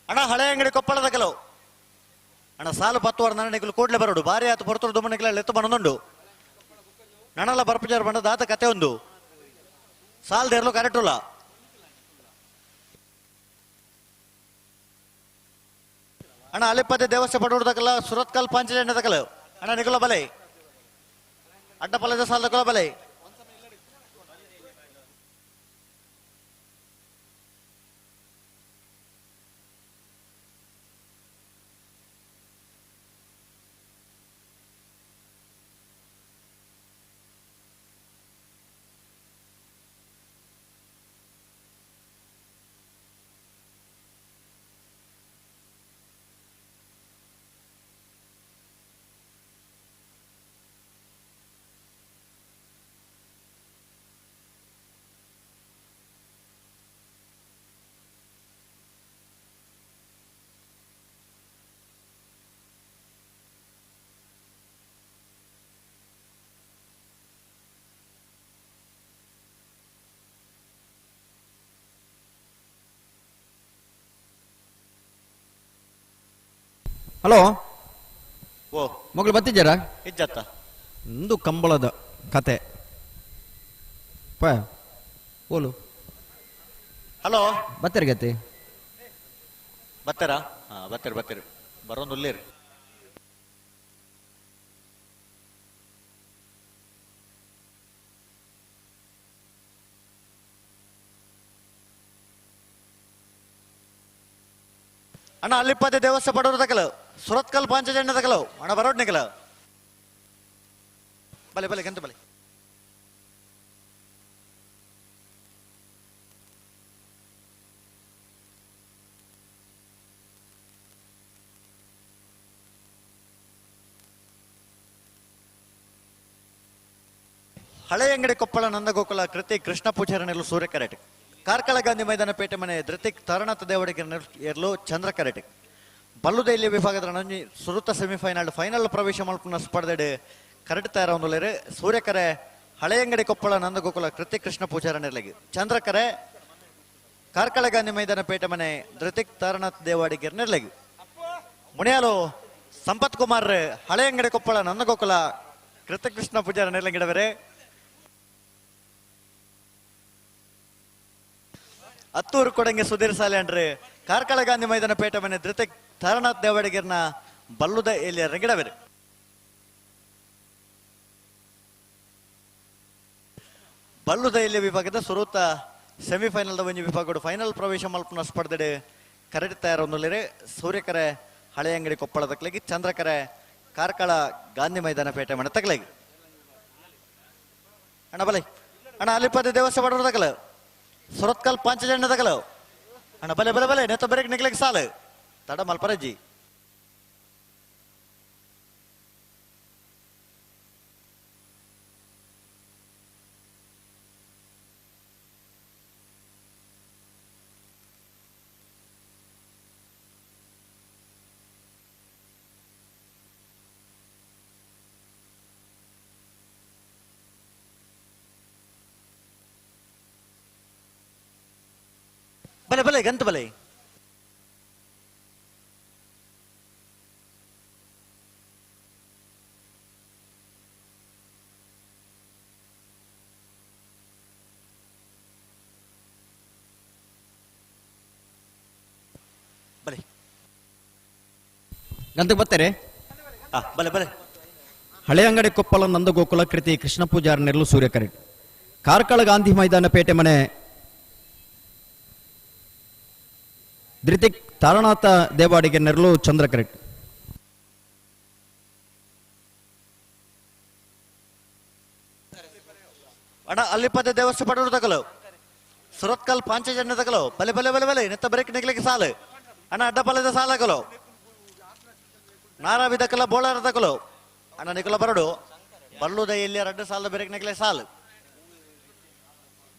ಅಣ್ಣ ಹಳೆ ಅಂಗಡಿ ಕೊಪ್ಪಳದ ಕೆಲವು ಅಣ್ಣ ಸಾಲು 10 ವಾರ ನನಗೆ ಕೂಡಲೇ ಬರೋಡು ಭಾರಿ ಆತು ಪೊರ್ತರು ದುಮ್ಮನಿಗೆಲ್ಲ ಎತ್ತು ಬನ್ನೊಂದು ನಣಲ್ಲ ಬರ್ಪಜಾರ ಬಂದ ದಾತ ಕತೆ ಒಂದು ಸಾಲ್ ದೇರ್ಲು ಕರೆಕ್ಟುಲ್ಲ ಅಣ್ಣ ಅಲಿಪದೆ ದೇವಸ್ಥೆ ಪಡೋದಕ್ಕಲ್ಲ ಸುರತ್ಕಲ್ ಪಾಂಚಜನ್ಯದಕ್ಕಲ್ಲ ಅಣ್ಣ ನಿಗುಲ ಬಲೆ ಅಡ್ಡಪಲ್ಲದ ಸಾಲದಕ್ಕಲ್ಲ ಬಲೆ ಹಲೋ ಓ ಮಗಳು ಬತ್ತಿದ್ದಾರಾ ಇಜ್ಜತ್ತ ಒಂದು ಕಂಬಳದ ಕತೆ ಓಲು ಹಲೋ ಬತ್ತರಿ ಗತಿ ಬತ್ತಾರಾ ಹಾ ಬತ್ತರಿ ಬರೋದು ಉಳ್ಳೇರಿ ಅಣ್ಣ ಅಲ್ಲಿಪ್ಪದೆ ದೇವಸ್ಥಾನ ಪಡೋರು ತಕಲ ಸುರತ್ಕಲ್ ಪಾಂಚಜನ್ಯ ತಕಲ ಅಣ್ಣ ಬರೋಡ್ ನಿಕಲ ಬಲೆ ಬಲೆ ಕೆಂತ ಬಲೆ ಹಳೆ ಅಂಗಡಿ ಕೊಪ್ಪಳ ನಂದಗೋಕುಲ ಕೃತಿ ಕೃಷ್ಣ ಪೂಜಾರನೆಲ್ಲ ಸೂರ್ಯ ಕರೆಟ್ ಕಾರ್ಕಳ ಗಾಂಧಿ ಮೈದಾನ ಪೇಟೆ ಮನೆ ಧೃತಿಕ್ ತರಣತ ದೇವಡಿಗೆ ಎರಲು ಚಂದ್ರ ಕರೆಟ್ ಬಲ್ಲುದೈಲ್ಯ ವಿಭಾಗದ ರಣಜಿ ಸುರುತ ಸೆಮಿಫೈನಲ್ ಫೈನಲ್ ಪ್ರವೇಶ ಮಲ್ಪನ ಸ್ಪರ್ಧೆ ಕರೆಟ್ ತಯಾರ ಒಂದು ಸೂರ್ಯಕರೆ ಹಳೆ ಅಂಗಡಿ ಕೊಪ್ಪಳ ನಂದಗೋಕುಲ ಕೃತಿ ಕೃಷ್ಣ ಪೂಜಾರನೆಲ್ಲಗಿ ಚಂದ್ರಕರೆ ಕಾರ್ಕಳ ಗಾಂಧಿ ಮೈದಾನ ಪೇಟೆ ಮನೆ ಧೃತಿಕ್ ತರಣತ ದೇವಾಡಿಗೆ ನಿರ್ಲಗಿ ಮುಣಿಯಾಲು ಸಂಪತ್ ಕುಮಾರ್ ಹಳೆ ಅಂಗಡಿ ಕೊಪ್ಪಳ ನಂದಗೋಕುಲ ಕೃತಿ ಕೃಷ್ಣ ಪೂಜಾರ ನೆರಲಗಿಡವರೆ ಹತ್ತೂರು ಕೊಡಂಗೆ ಸುಧೀರ್ ಸಾಲೆ ಅಂಡ್ರೆ ಕಾರ್ಕಳ ಗಾಂಧಿ ಮೈದಾನ ಪೇಟೆ ಮನೆ ಧೃತಿಕ್ ತಾರನಾಥ್ ದೇವಾಡಿಗೆರ್ನ ಬಲ್ಲುದ ಎಲ್ಲಿಯ ರೆಗಿಡವೆರೆ ಬಲ್ಲುದ ಎಲ್ಲಿಯ ವಿಭಾಗದ ಸುರೂತ ಸೆಮಿಫೈನಲ್ ಒಂಜಿ ವಿಭಾಗಡು ಫೈನಲ್ ಪ್ರವೇಶ ಮಲ್ಪನ ಸ್ಪರ್ಧೆ ಕರೆಕ್ಟ್ ತಯಾರ ಒಂದೊಳ್ಳೆ ಸೂರ್ಯಕರೆ ಹಳೆ ಅಂಗಡಿ ಕೊಪ್ಪಳ ತಕ್ಲಗಿ ಚಂದ್ರಕರೆ ಕಾರ್ಕಳ ಗಾಂಧಿ ಮೈದಾನ ಪೇಟೆ ಮನೆ ತಕ್ಲಗಿ ಅಣ್ಣ ಬಲೆ ಅಣ್ಣ ಅಲ್ಲಿಪದೆ ದೇವಸ್ಥಾನ ಬಡೋರು ತಕಲ ಸುರತ್ಕಲ್ ಪಾಂಚಜನ್ಯ ತಗಲ ಅಣ್ಣ ಬಲೆ ಬಲೆ ಬಲೆ ನೆತ್ತ ಬರೆಗೆ ನಿಗ್ಲಿಕ್ಕೆ ಸಾಲು ತಡ ಮಲ್ಪರಜ್ಜಿ ಬಲೆ ಬಲೆ ಗಂತ ಬಲೆ ಬಲೆ ಗಂತಕ್ಕೆ ಬರ್ತಾರೆ ಬಲೆ ಬಲೆ ಹಳೆ ಅಂಗಡಿ ಕೊಪ್ಪಳ ನಂದಗೋಕುಲ ಕೃತಿ ಕೃಷ್ಣ ಪೂಜಾರ ನೆರಳು ಸೂರ್ಯಕರೆ ಕಾರ್ಕಳ ಗಾಂಧಿ ಮೈದಾನ ಪೇಟೆ ಮನೆ ಧೃತಿಕ್ ತಾರನಾಥ ದೇವಾಡಿಗೆ ನೆರಳು ಚಂದ್ರ ಕರೆಕ್ಟ್ ಅಣ್ಣ ಅಲ್ಲಿಪದೆ ದೇವಸ್ಥಾನ ಪಡೋರು ತಕಲು ಸುರತ್ಕಲ್ ಪಾಂಚಜನ್ಯ ತಗಲು ಬಲೆ ಬಲೆ ಬಲೆ ಬಲೆ ನೆತ್ತ ಬ್ರೇಕ್ ನಿಗ್ಲಿಕ್ಕೆ ಸಾಲು ಅಣ್ಣ ಅಡ್ಡಪಲ್ಲದ ಸಾಲಾಗಲು ನಾರಾವಿ ದಕ್ಕಲ ಬೋಳಾರ ತಗಲು ಅಣ್ಣ ನಿಕಲ ಬರಡು ಬಲ್ಲುದ ಇಲ್ಲಿ ರಡ್ಡು ಸಾಲ ಬ್ರೇಕ್ ನಿಗ್ಲೆ ಸಾಲು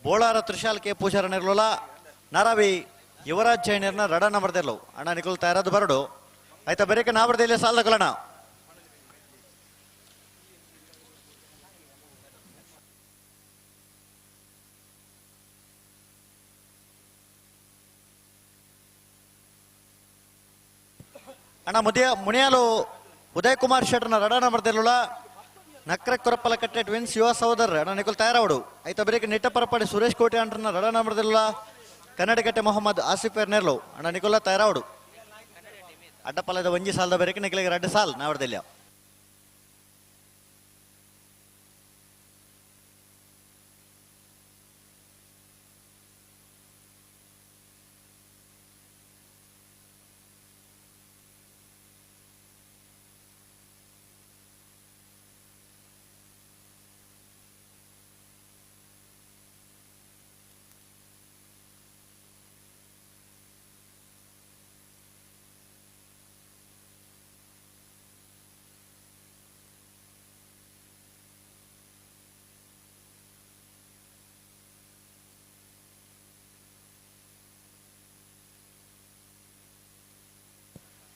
ಬೋಳಾರ ತ್ರಿಶಾಲ್ ಕೆ ಪೂಜಾರ ನಿರ್ಲೋಲ ನಾರಾವಿ ಯುವರಾಜ್ ಜೈನರ್ನ ರಡ ನಂಬರ್ದೆಲ್ಲೋ ಅಣ್ಣ ನಿಕಲ್ ತಯಾರದು ಬರಡು ಆಯ್ತಾ ಬ್ರೇಕ್ ನಾವರ್ದಲ್ಲಿ ಸಾಲ ತಗೊಳ್ಳೋಣ ಅಣ್ಣ ಮುನಿಯಾಲು ಉದಯ್ ಕುಮಾರ್ ಶೆಟ್ಟರ್ನ ರಡಾನ ಬರ್ತಿರ್ಲಿಲ್ಲ ನಕ್ರೆ ಕೊರಪ್ಪಲ ಕಟ್ಟೆ ಟ್ವಿನ್ಸ್ ಯುವ ಸಹೋದರ ಅಣ್ಣ ನಿಕಲ್ ತಯಾರವಡು ಆಯ್ತಾ ಬರೀ ನಿಟ್ಟಪರಪಡಿ ಸುರೇಶ್ ಕೋಟೆ ಅಂಟ್ರನ್ನ ರಡಾನ ಬರ್ತಿರ್ಲಿಲ್ಲ ಕನ್ನಡಕಟ್ಟೆ ಮೊಹಮ್ಮದ್ ಆಸಿಫ್ ನೆರ್ಲು ಅಣ್ಣ ನಿಕೋಲ ತಯಾರವಡು ಅಡ್ಡಪಲ್ಲದ ಒಂಜಿ ಸಾಲದ ಬರೀಕೆ ನಿಕಲಿಗೆ 2 ಸಾಲ್ ನಾವರ್ದಿಲ್ಲ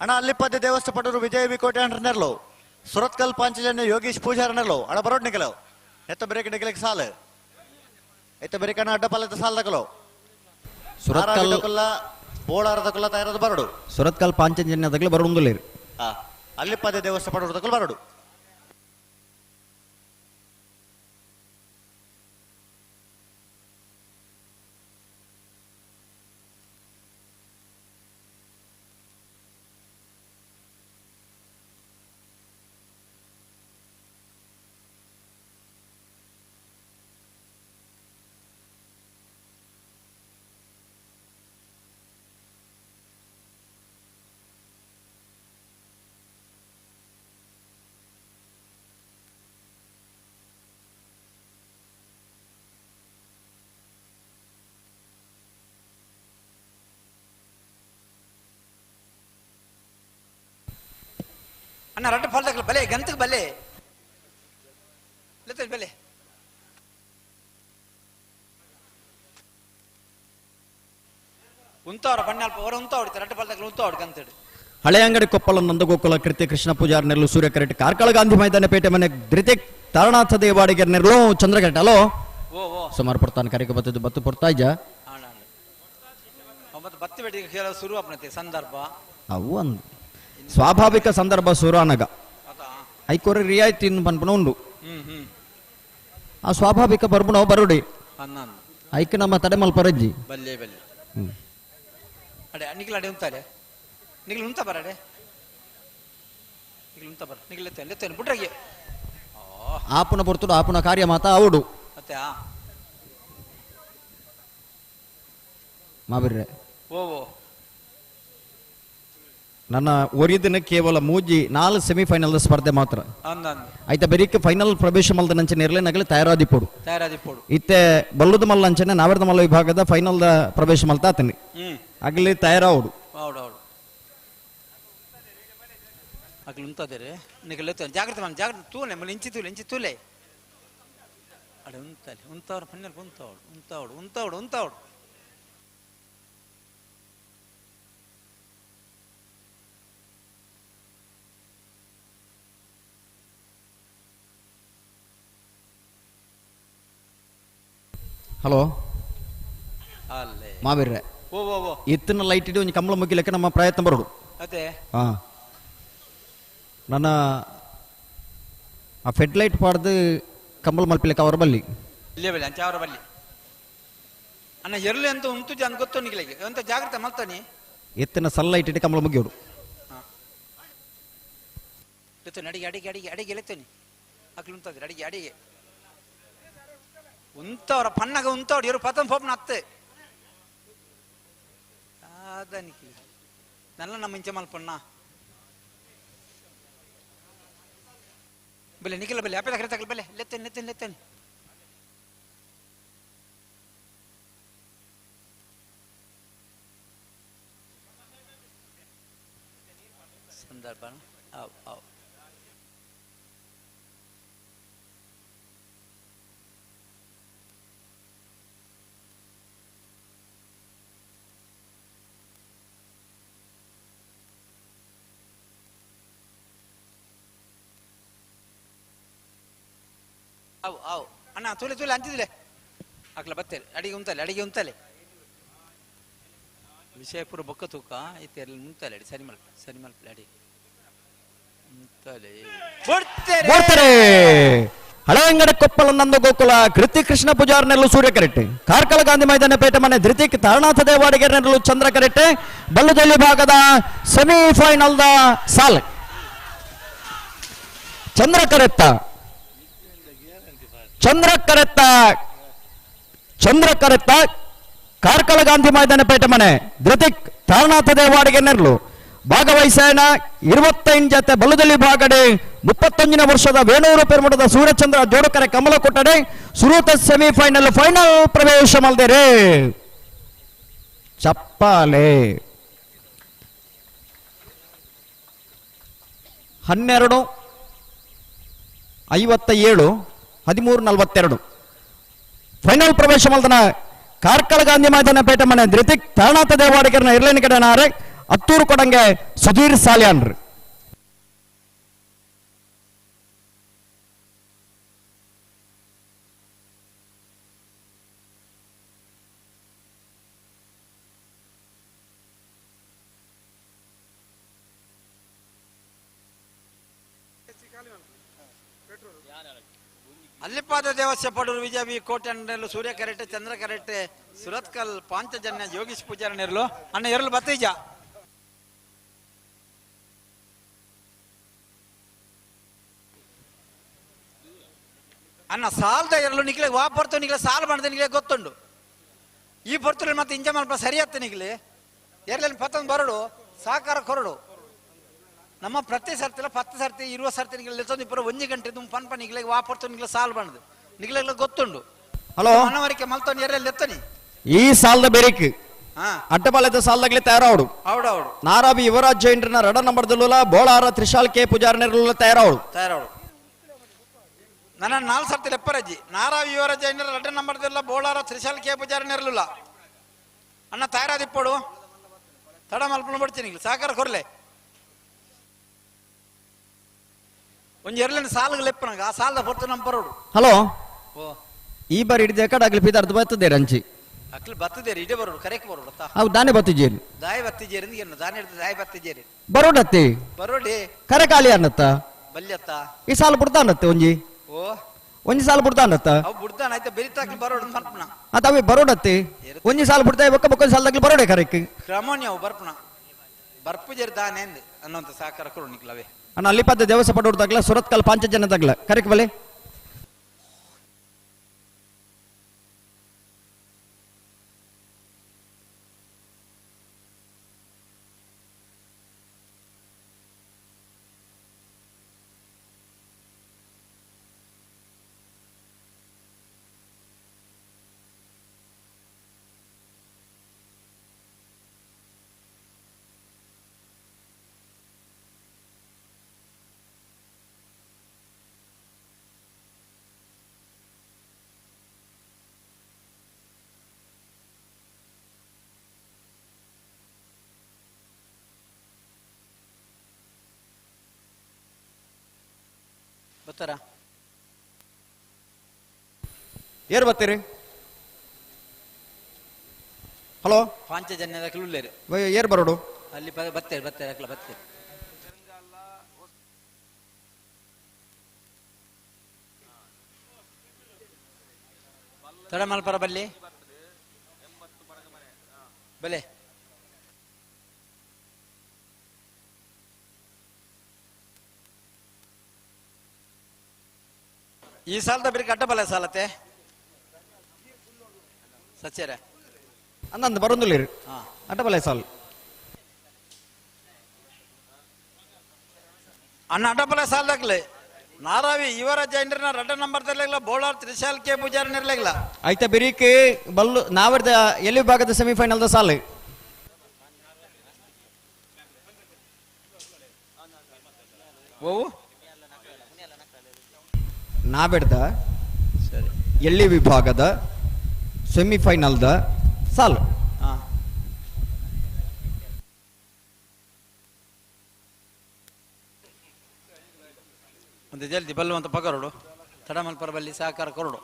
ಅಣ್ಣ ಅಲ್ಲಿಪ್ಪದ್ದೆ ದೇವಸ್ಥಾನ ಪಟರು ವಿಜಯ ವಿಕೋಟೆ ಅಂಟ್ರನೆರ್ಲು ಸುರತ್ಕಲ್ ಪಾಂಚಜನ್ಯ ಯೋಗೀಶ್ ಪೂಜಾರನೆರ್ಲು ಅಣ್ಣ ಬರೋಡ್ ನಿಕಲು ಎತ್ತ ಬ್ರೇಕ್ ನಿಕಲಿಕ್ಕೆ ಸಾಲು ಎತ್ತ ಬ್ರೇಕ್ ಅಣ್ಣ ಅಡ್ಡಪಲ್ಲದ ಸಾಲ ತಗಲು ಸುರತ್ಕಲ್ ಬೋಳಾರ ತಗೊಲ್ಲ ತಯಾರದ ಬರಡು ಸುರತ್ಕಲ್ ಪಾಂಚಜನ್ಯ ತಗಲು ಬರೋದಿಲ್ಲ ಅಲ್ಲಿಪ್ಪದ್ದೆ ದೇವಸ್ಥಾನ ಪಟರು ತಗೊಲ್ ಬರಡು ಅಣ್ಣ ರಡ್ಡು ಫಾಲ್ದಾಗಲ್ಲ ಬಲೆ ಗಂತಕ್ಕೆ ಬಲೆ ಬಲೆ ಉಂತವ್ರ ಬಣ್ಣಲ್ಪ ಅವರ ಉಂತ ಹೊಡಿತಾರೆ ರಡ್ಡು ಫಾಲ್ದಾಗಲ್ಲ ಉಂತ ಹೊಡ್ ಗಂತೇಳಿ ಹಳೆ ಅಂಗಡಿ ಕೊಪ್ಪಳ ನಂದಗೋಕುಲ ಕೃತ್ಯ ಕೃಷ್ಣ ಪೂಜಾರ್ ನೆರಳು ಸೂರ್ಯ ಕರೆಟ್ ಕಾರ್ಕಳ ಗಾಂಧಿ ಮೈದಾನ ಪೇಟೆ ಮನೆ ಧೃತಿಕ್ ತಾರನಾಥ ದೇವಾಡಿಗೆ ನೆರಳು ಚಂದ್ರಘಟ್ಟ ಅಲೋ ಸುಮಾರು ಪಡ್ತಾನೆ ಕರೆಗೆ ಬತ್ತದು ಬತ್ತು ಪಡ್ತಾ ಇದ್ದ ಬತ್ತಿ ಬೆಟ್ಟಿಗೆ ಕೇಳೋ ಶುರು ಅಪ್ನತೆ ಸಂದರ್ಭ ಅವು ಒಂದು ಸ್ವಾಭಾವಿಕ ಸಂದರ್ಭ ಸುರಾನಗ ಐಕೋರಿ ರಿಯಾಯಿತಿ ಪನ್ಪನ ಉಂಡು ಆ ಸ್ವಾಭಾವಿಕ ಬರ್ಬುಣ ಬರುಡಿ ಐಕ್ ನಮ್ಮ ತಡೆ ಮಲ್ಪರಜ್ಜಿ ಬಲ್ಲೆ ಬಲ್ಲೆ ಅಡೆ ನಿಖಿಲ್ ಅಡೆ ಉಂತಾರೆ ನಿಖಿಲ್ ಉಂತ ಬರಡೆ ನಿಖಿಲ್ ಉಂತ ಬರ ನಿಖಿಲ್ ಎತ್ತೇನೆ ಬಿಟ್ರಿಗೆ ಆಪುನ ಬರ್ತುಡು ಆಪುನ ಕಾರ್ಯ ಮಾತ ಅವಡು ಮತ್ತೆ ಮಾಬಿರ್ರೆ ಓ ನನ್ನ ಒರಿದಿನ ಕೇವಲ ಮೂಜಿ 4 ಸೆಮಿಫೈನಲ್ ಸ್ಪರ್ಧೆ ಮಾತ್ರ ಆಯ್ತಾ ಬೆರಿಕೆ ಫೈನಲ್ ಪ್ರವೇಶ ಮಲ್ದ ನಂಚನೆ ಇರಲಿ ನಗಲಿ ತಯಾರಾದಿಪ್ಪೋಡು ಇತ್ತೆ ಬಲ್ಲುದ ಮಲ್ಲ ಅಂಚನೆ ನಾವೆರ್ದ ಮಲ್ಲ ವಿಭಾಗದ ಫೈನಲ್ ಪ್ರವೇಶ ಮಲ್ತ ಆತನಿ ಆಗ್ಲಿ ತಯಾರಾವಡು ಆಗ್ಲಿ ಉಂತದೆ ನಿಗಲ ಜಾಗ್ರತೆ ಮಾಡಿ ಜಾಗ್ರತೆ ತೂಲೆ ಮಲ್ಲಿ ಇಂಚಿ ತೂಲೆ ಅಡೆ ಉಂತಲೆ ಉಂತವ್ರ ಫೈನಲ್ ಉಂತವಡು ಹಲೋ ಮಾವಿರ್ರೆ ಎತ್ತಿನ ಲೈಟ್ ಇಡಿ ಒಂದು ಕಂಬಳ ಮುಗಿಲಕ್ಕೆ ನಮ್ಮ ಪ್ರಯತ್ನ ಬರೋಡು ನನ್ನ ಆ ಫೆಡ್ ಲೈಟ್ ಪಾಡ್ದು ಕಂಬಳ ಮಲ್ಪಿಲಕ್ಕೆ ಅವರ ಬಲ್ಲಿ ಅವರ ಬಲ್ಲಿ ಅಣ್ಣ ಎರ್ಲಿ ಅಂತ ಉಂಟು ಅಂತ ಗೊತ್ತು ನಿಗ್ಲಿಕ್ಕೆ ಅಂತ ಜಾಗ್ರತೆ ಮಾಡ್ತಾನೆ ಎತ್ತಿನ ಸನ್ ಲೈಟ್ ಇಟ್ಟು ಕಂಬಳ ಮುಗಿಯೋಡು ಅಡಿಗೆ ಎಲೆತ್ತೇನೆ ಅಕ್ಲು ಉಂಟದೆ ಅಡಿಗೆ ಉಂತವ್ರ ಪಣ್ಣಗ ಉಂತವ್ರು ಇವರು ಪತಂ ಪೋಪನ ಅತ್ತೆ ಅದನಿಕಿ ನನ್ನ ನಮ್ಮ ಇಂಚೆ ಮಲ್ಪಣ್ಣ ಬೆಲೆ ನಿಖಿಲ ಬೆಲೆ ಅಪ್ಪೆ ತಗಲ ಬೆಲೆ ಲೆತ್ತೇನೆ ಬಾರ್ಬಾನ ಅವ್ ಅವ್ ಅವು ಅವು ಅಣ್ಣ ತುಲೆ ತುಲೆ ಅಂತಿದ್ಲೆ ಅಕ್ಲ ಬತ್ತೇನೆ ಅಡಿಗೆ ಉಂತಲೆ ವಿಷಯಪುರ ಬೊಕ್ಕ ತೂಕ ಐತೆ ಎಲ್ಲ ಮುಂತಲೆ ಅಡಿ ಸರಿ ಮಲ್ಪಲೆ ಅಡಿ ಮುಂತಲೆ ಬರ್ತಾರೆ ಹಳೆಯಂಗಡ ಕೊಪ್ಪಳ ನಂದ ಗೋಕುಲ ಕೃತಿ ಕೃಷ್ಣ ಪೂಜಾರ್ ನೆರಳು ಸೂರ್ಯ ಕರೆಟ್ಟೆ ಕಾರ್ಕಳ ಗಾಂಧಿ ಮೈದಾನ ಪೇಟೆ ಮನೆ ಧೃತಿಕ್ ತಾರನಾಥ ದೇವಾಡಿಗೆ ನೆರಳು ಚಂದ್ರ ಕರೆಟ್ಟೆ ಬಲ್ಲುದಳ್ಳಿ ಭಾಗದ ಸೆಮಿಫೈನಲ್ ದ ಸಾಲ್ ಚಂದ್ರ ಕರೆತ್ತ ಕಾರ್ಕಳ ಗಾಂಧಿ ಮೈದಾನ ಪೇಟೆ ಮನೆ ಧೃತಿಕ್ ತಾರನಾಥ ದೇವಾಡಿಗೆ ನೆರಳು ಭಾಗವಹಿಸೇನ 25 ಜೊತೆ ಬಲ್ಲುದಳ್ಳಿ ಭಾಗಡೆ 31 ವರ್ಷದ ವೇಣೂರು ಪೆರ್ಮುಡದ ಸೂರ್ಯಚಂದ್ರ ಜೋಡುಕರೆ ಕಮಲ ಕೊಟ್ಟಡೆ ಸುರೂತ ಸೆಮಿಫೈನಲ್ ಫೈನಲ್ ಪ್ರವೇಶ ಮಲ್ದೇರೆ ಚಪ್ಪಾಲೆ 12:57 13:42 ಫೈನಲ್ ಪ್ರವೇಶ ಮಲ್ದನ ಕಾರ್ಕಳ ಗಾಂಧಿ ಮೈದಾನ ಪೇಟೆ ಮನೆ ಧೃತಿಕ್ ತಾರನಾಥ ದೇವಾಡಿಗರನ ಇರ್ಲೇನಿ ಕಡೆ ನಾರೆ ಹತ್ತೂರು ಕೊಡಂಗೆ ಸುಧೀರ್ ಸಾಲ್ಯಾನ್ರು ಅಲ್ಲಿಪಾದ ದೇವಸ್ಯ ಪಡೂರು ವಿಜಯ ಕೋಟೆ ನೆರಳು ಸೂರ್ಯ ಕರೆಟ್ಟೆ ಚಂದ್ರ ಕರೆಟ್ಟೆ ಸುರತ್ಕಲ್ ಪಾಂಚಜನ್ಯ ಯೋಗೀಶ್ ಪೂಜಾರ ನೆರಳು ಅಣ್ಣ ಎರಳು ಬತ್ತೀಜ ಅಣ್ಣ ಸಾಲ್ದ ಎರಳು ನಿಕ್ಲೆ ವಾ ಬರ್ತು ನಿಕ್ಲೆ ಸಾಲ್ ಮಾಡಿದೆ ನಿಕ್ಲೆ ಗೊತ್ತುಂಡು ಈ ಬರ್ತು ಮತ್ತೆ ಇಂಜ ಮಲ್ಪ ಸರಿಯತ್ತೆ ನಿಕ್ಲೆ ಎರಲೇನು ಪತ್ತೊಂದು ಬರಡು ಸಾಕಾರ ಕೊರಡು ನಮ್ಮ ಪ್ರತಿ ಸರ್ತಿಲ್ಲ 10 ಸರ್ತಿ 20 ಸರ್ತಿ ನಿಗ್ಲೆ ಇಪ್ಪರು 1 ಗಂಟೆ ತುಂಬ ಪನ್ಪ ನಿಗ್ಲೆ ವಾಪರ್ತು ನಿಗ್ಲೆ ಸಾಲ್ ಬಂದು ನಿಗ್ಲೆಲ್ಲ ಗೊತ್ತುಂಡು ಹಲೋ ಮನವರಿಕೆ ಮಲ್ತೋನ್ ಎರಲ್ಲ ಎತ್ತನಿ ಈ ಸಾಲದ ಬೆರಿಕ್ ಅಡ್ಡಪಾಳ್ಯದ ಸಾಲದಾಗ್ಲಿ ತಯಾರಾವಡು ಹೌದೌದು ನಾರಾಬಿ ಯುವರಾಜ್ ಜೈನ್ರನ ರಡ ನಂಬರ್ದಲ್ಲ ಬೋಳಾರ ತ್ರಿಶಾಲ್ ಕೆ ಪೂಜಾರನೆಲ್ಲ ತಯಾರಾವಡು ನನ್ನ 4 ಸರ್ತಿ ಲೆಪ್ಪರಜ್ಜಿ ನಾರಾವಿ ಯುವರಾಜ ಜೈನರ ರಡ ನಂಬರ್ದಲ್ಲ ಬೋಳಾರ ತ್ರಿಶಾಲ್ ಕೆ ಪೂಜಾರ ನೆರಲಿಲ್ಲ ಅಣ್ಣ ತಯಾರಾದಿಪ್ಪಡು ತಡ ಮಲ್ಪನ ಬಿಡ್ತೀನಿ ಸಾಕಾರ ಕೊರ್ಲೆ ಒಂಜಿ ಎರಲಿನ ಸಾಲ್ಗೆ ಲೆಪ್ಪನಾಗ ಆ ಸಾಲದ ಹೊರತು ನಮ್ಮ ಬರೋಡು ಹಲೋ ಓ ಈ ಬಾರಿ ಹಿಡಿದ ಕಡಾಗ್ಲಿ ಪಿದಾರ್ಥ ಬರ್ತದೆ ರಂಚಿ ಅಕ್ಲು ಬತ್ತದೇರಿ ಇಡೇ ಬರೋಡು ಕರೆಕ್ ಬರೋಡು ಅವು ದಾನೆ ಬತ್ತಿಜೇರಿ ದಾಯಿ ಬತ್ತಿಜೇರಿ ಏನು ದಾನಿ ಹಿಡಿದು ದಾಯಿ ಬತ್ತಿಜೇರಿ ಬರೋಡತ್ತೆ ಬರೋಡಿ ಕರೆ ಖಾಲಿ ಅನ್ನತ್ತ ಬಲ್ಯತ್ತ ಈ ಸಾಲ ಬಿಡ್ತಾನತ್ತೆ ಒಂಜಿ ಓ ಒಂಜಿ ಸಾಲ ಬಿಡ್ತಾನತ್ತ ಅವು ಬಿಡ್ತಾನ ಆಯ್ತಾ ಬೆರಿತಾಕ್ಲಿ ಬರೋಡು ಮಲ್ಪನ ಅವೆ ಬರೋಡತ್ತೆ ಒಂಜಿ ಸಾಲ ಬಿಡ್ತಾ ಬೊಕ್ಕ ಬೊಕ್ಕ ಸಾಲದಾಗ್ಲಿ ಬರೋಡೆ ಕರೆಕ್ ಕ್ರಮೋನಿ ಅವು ಬರ್ಪನ ಬರ್ಪು ಜೇರಿ ದಾನೆ ಅಂದೆ ಅನ್ನೋಂತ ಸಾಕಾರ ಕೊಡು ನಿಕ್ಲವೇ ಅಣ್ಣ ಅಲ್ಲಿಪದ ದೇವಸ ಪಡೋರು ತಗ್ಲ ಸುರತ್ಕಲ್ ಪಾಂಚಜನ ತಗ್ಲ ಕರೆಕ್ ಬಲೆ ಬರ್ತಾರ ಏರ್ ಬರ್ತೀರಿ ಹಲೋ ಪಾಂಚಜನ್ಯದ ಉಳ್ಳೇರು ಏರ್ ಬರೋಡು ಅಲ್ಲಿ ಬತ್ತೇರಿ ಬತ್ತೇರಿ ಅಕ್ಲ ಬತ್ತೇರಿ ತಡ ಮಲ್ಪರ ಬಲ್ಲಿ ಬಲೆ ಈ ಸಾಲದ ಬೇರೆ ಅಡ್ಡಬಲ ಸಾಲತ್ತೆ ಸಚ್ಚೇರ ಅಂದಂದು ಬರೋದಿಲ್ಲ ಅಡ್ಡಬಲ ಸಾಲ ಅಣ್ಣ ಅಡ್ಡಬಲ ಸಾಲದಾಗ್ಲೆ ನಾರಾವಿ ಇವರ ಜೈನರನ ರಡ್ಡ ನಂಬರ್ದಲ್ಲ ಬೋಳಾರ್ ತ್ರಿಶಾಲ್ ಕೆ ಪೂಜಾರ ನಿರ್ಲಿಲ್ಲ ಆಯ್ತಾ ಬಿರಿಕೆ ಬಲ್ಲು ನಾವರ್ದ ಎಲ್ಲಿ ಭಾಗದ ಸೆಮಿಫೈನಲ್ ದ ಸಾಲ ಓವು ನಾಬೆಡ್ದ ಎಳ್ಳಿ ವಿಭಾಗದ ಸೆಮಿಫೈನಲ್ದ ಸಾಲು ಹಾಂ ಒಂದು ಜಲ್ದಿ ಬಲ್ಲುವಂತ ಪಕರೋಡು ತಡಮಲ್ಪರ ಬಲ್ಲಿ ಸಹಕಾರ ಕೊರಡು.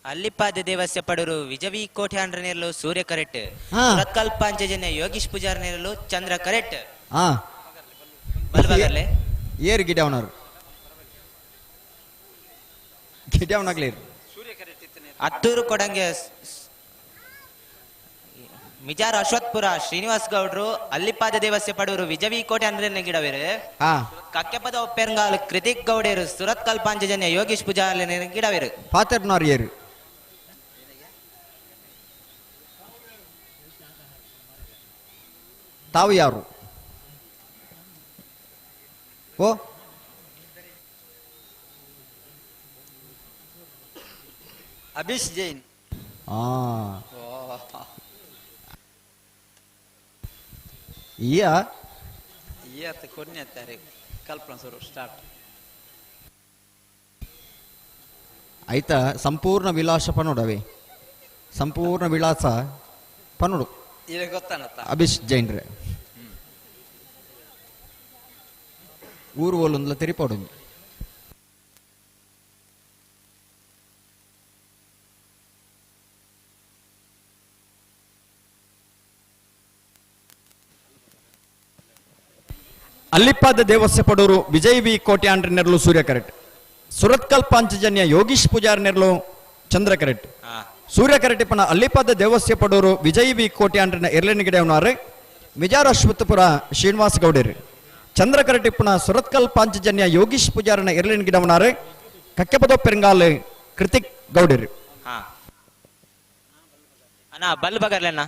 ಅಲ್ಲಿಪಾದ ದೇವಸ್ಯ ಪಡೂರು ವಿಜವಿ ಕೋಟ್ಯಾಂಡ್ರ ನೇರಲು ಸೂರ್ಯ ಕರೆಟ್ ಸುರತ್ಕಲ್ ಪಾಂಚಜನ್ಯ ಯೋಗೀಶ್ ಪೂಜಾರ ನೇರಲು ಚಂದ್ರ ಕರೆಟ್ ಬಲ್ಬಾಗರ್ಲೆ ಏರ್ ಗಿಡವನರು ಗಿಡವನಾಗ್ಲಿ ಹತ್ತೂರು ಕೊಡಂಗೆ ಮಿಜಾರ್ ಅಶ್ವತ್ಪುರ ಶ್ರೀನಿವಾಸ್ ಗೌಡ್ರು ಅಲ್ಲಿಪಾದ ದೇವಸ್ಯ ಪಡೂರು ವಿಜವಿ ಕೋಟ್ಯಾಂಡ್ರ ಗಿಡವೇರು ಕಕ್ಕೆಪದ ಒಪ್ಪೆರಂಗಾಲ್ ಕೃತಿಕ್ ಗೌಡೇರು ಸುರತ್ಕಲ್ ಪಾಂಚಜನ್ಯ ಯೋಗೀಶ್ ಪೂಜಾರ ಗಿಡವೇರು ಪಾತರ್ನಾರ್ ಏರು ತಾವು ಯಾರು? ಓ ಅಭಿಷ್ ಜೈನ್. ಕೊನೆ ತಾರೀಕು ಕಲ್ಪನಾ ಸರ್ ಸ್ಟಾರ್ಟ್ ಆಯ್ತಾ. ಸಂಪೂರ್ಣ ವಿಳಾಸ ಪನೋಡವೆ, ಸಂಪೂರ್ಣ ವಿಳಾಸ ಪನೋಡು ಅಭಿಷ್ ಜೈನ್ರೆ ಊರು ಓಲೊಂದ್ಲ ತೆರಿಪಾಡು. ಅಲ್ಲಿಪಾದ ದೇವಸ್ಯ ಪಡೂರು ವಿಜಯ್ ವಿ ಕೋಟ್ಯಾಂಡ್ರ ನೆರಲು ಸೂರ್ಯ ಕರೆಟ್ ಸುರತ್ಕಲ್ ಪಾಂಚಜನ್ಯ ಯೋಗೀಶ್ ಪೂಜಾರ್ ನೆರಲು ಚಂದ್ರ ಕರೆಟ್ ಸೂರ್ಯ ಕರೆಟಿಪ್ಪನ ಅಲ್ಲಿಪಾದ ದೇವಸ್ಯ ಪಡೂರು ವಿಜಯ್ ವಿ ಕೋಟ್ಯಾಂಡ್ರನ ಎರಳನೇ ಗಿಡವನಾರೆ ಮಿಜಾರ್ ಅಶ್ವತ್ಪುರ ಶ್ರೀನಿವಾಸ್ ಗೌಡರು ಚಂದ್ರ ಕರೆಟಿಪ್ಪನ ಸುರತ್ಕಲ್ ಪಾಂಚಜನ್ಯ ಯೋಗೀಶ್ ಪೂಜಾರನ ಎರಳನೇ ಗಿಡವನಾರೆ ಕಕ್ಕೆಪದ ಪೆರಂಗಾಲ್ ಕೃತಿಕ್ ಗೌಡರು ಅಣ್ಣ ಬಲ್ ಬಗರ್ಲೆಣ್ಣ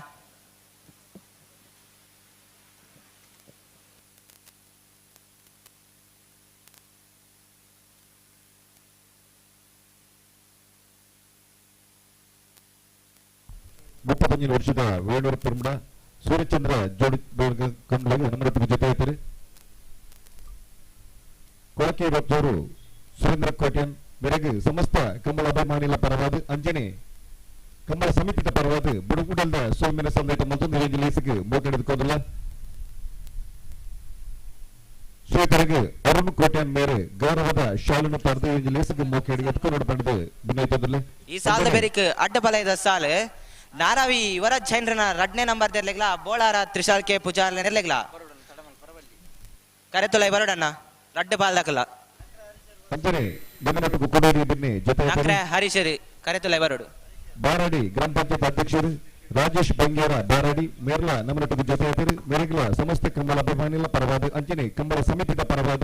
ಮುಪ್ಪತ್ತೊಂದು ವರ್ಷದ ವೇಣೂರು ತಿರುಮಡ ಸೂರ್ಯಚಂದ್ರ ಜೋಡಿ ಕಂಬಳಿಗೆ ನಮ್ಮೊಟ್ಟಿಗೆ ಜೊತೆ ಇದ್ದಾರೆ. ಕೊಳಕೆ ಇವತ್ತವರು ಸುರೇಂದ್ರ ಕೋಟ್ಯನ್ ಬೆರಗು ಸಮಸ್ತ ಕಂಬಳ ಅಭಿಮಾನಿಗಳ ಪರವಾದ ಅಂಜನೆ ಕಂಬಳ ಸಮಿತಿದ ಪರವಾದ ಬುಡುಗುಡಲ್ದ ಸೋಮಿನ ಸಂದೇಶ ಮತ್ತೊಂದು ಲೇಸಿಗೆ ಮೋಕೆಡೆದುಕೋದಿಲ್ಲ. ಶ್ರೀಕರಿಗೆ ಅರುಣ್ ಕೋಟ್ಯನ್ ಮೇರೆ ಗೌರವದ ಶಾಲನ್ನು ಪಡೆದು ಲೇಸಿಗೆ ಮೋಕೆಡೆ ಎತ್ಕೊಂಡು ಪಡೆದು ಬಿನ್ನೈತದಿಲ್ಲ. ಈ ಸಾಲ ಬೇರಿಕ್ ಅಡ್ಡ ಬಲಯದ ಸಾಲ ನಾರಾವಿ ಇವರ ಜೈನ್ರನ ರಡ್ನೇ ನಂಬರ್ ದೇರ್ಲೆಗ್ಲಾ ಬೋಳಾರ ತ್ರಿಶಾಲ್ ಕೆ ಪೂಜಾರ್ ನೆರ್ಲೆಗ್ಲಾ ಕರೆತೊಲೈ ಬರೋಡಣ್ಣ ರಡ್ಡ ಬಾಲ್ದಾಕಲ್ಲ ಅಂತಾನೆ ಗಮನಕ್ಕೆ ಕೊಡೋರಿ ಬಿನ್ನೆ ಜೊತೆ ನಕ್ರೆ ಹರೀಶರಿ ಕರೆತೊಲೈ ಬರೋಡು ಬಾರಾಡಿ ಗ್ರಾಮ ಪಂಚಾಯತ್ ಅಧ್ಯಕ್ಷರು ರಾಜೇಶ್ ಬಂಗೇರ ಬಾರಾಡಿ ಮೇರ್ಲಾ ನಮ್ಮನೊಟ್ಟಿಗೆ ಜೊತೆ ಇದ್ದಾರೆ. ಮೇರೆಗಳ ಸಮಸ್ತ ಕಂಬಳ ಅಭಿಮಾನಿಗಳ ಪರವಾದ ಅಂಚನೆ ಕಂಬಳ ಸಮಿತಿದ ಪರವಾದ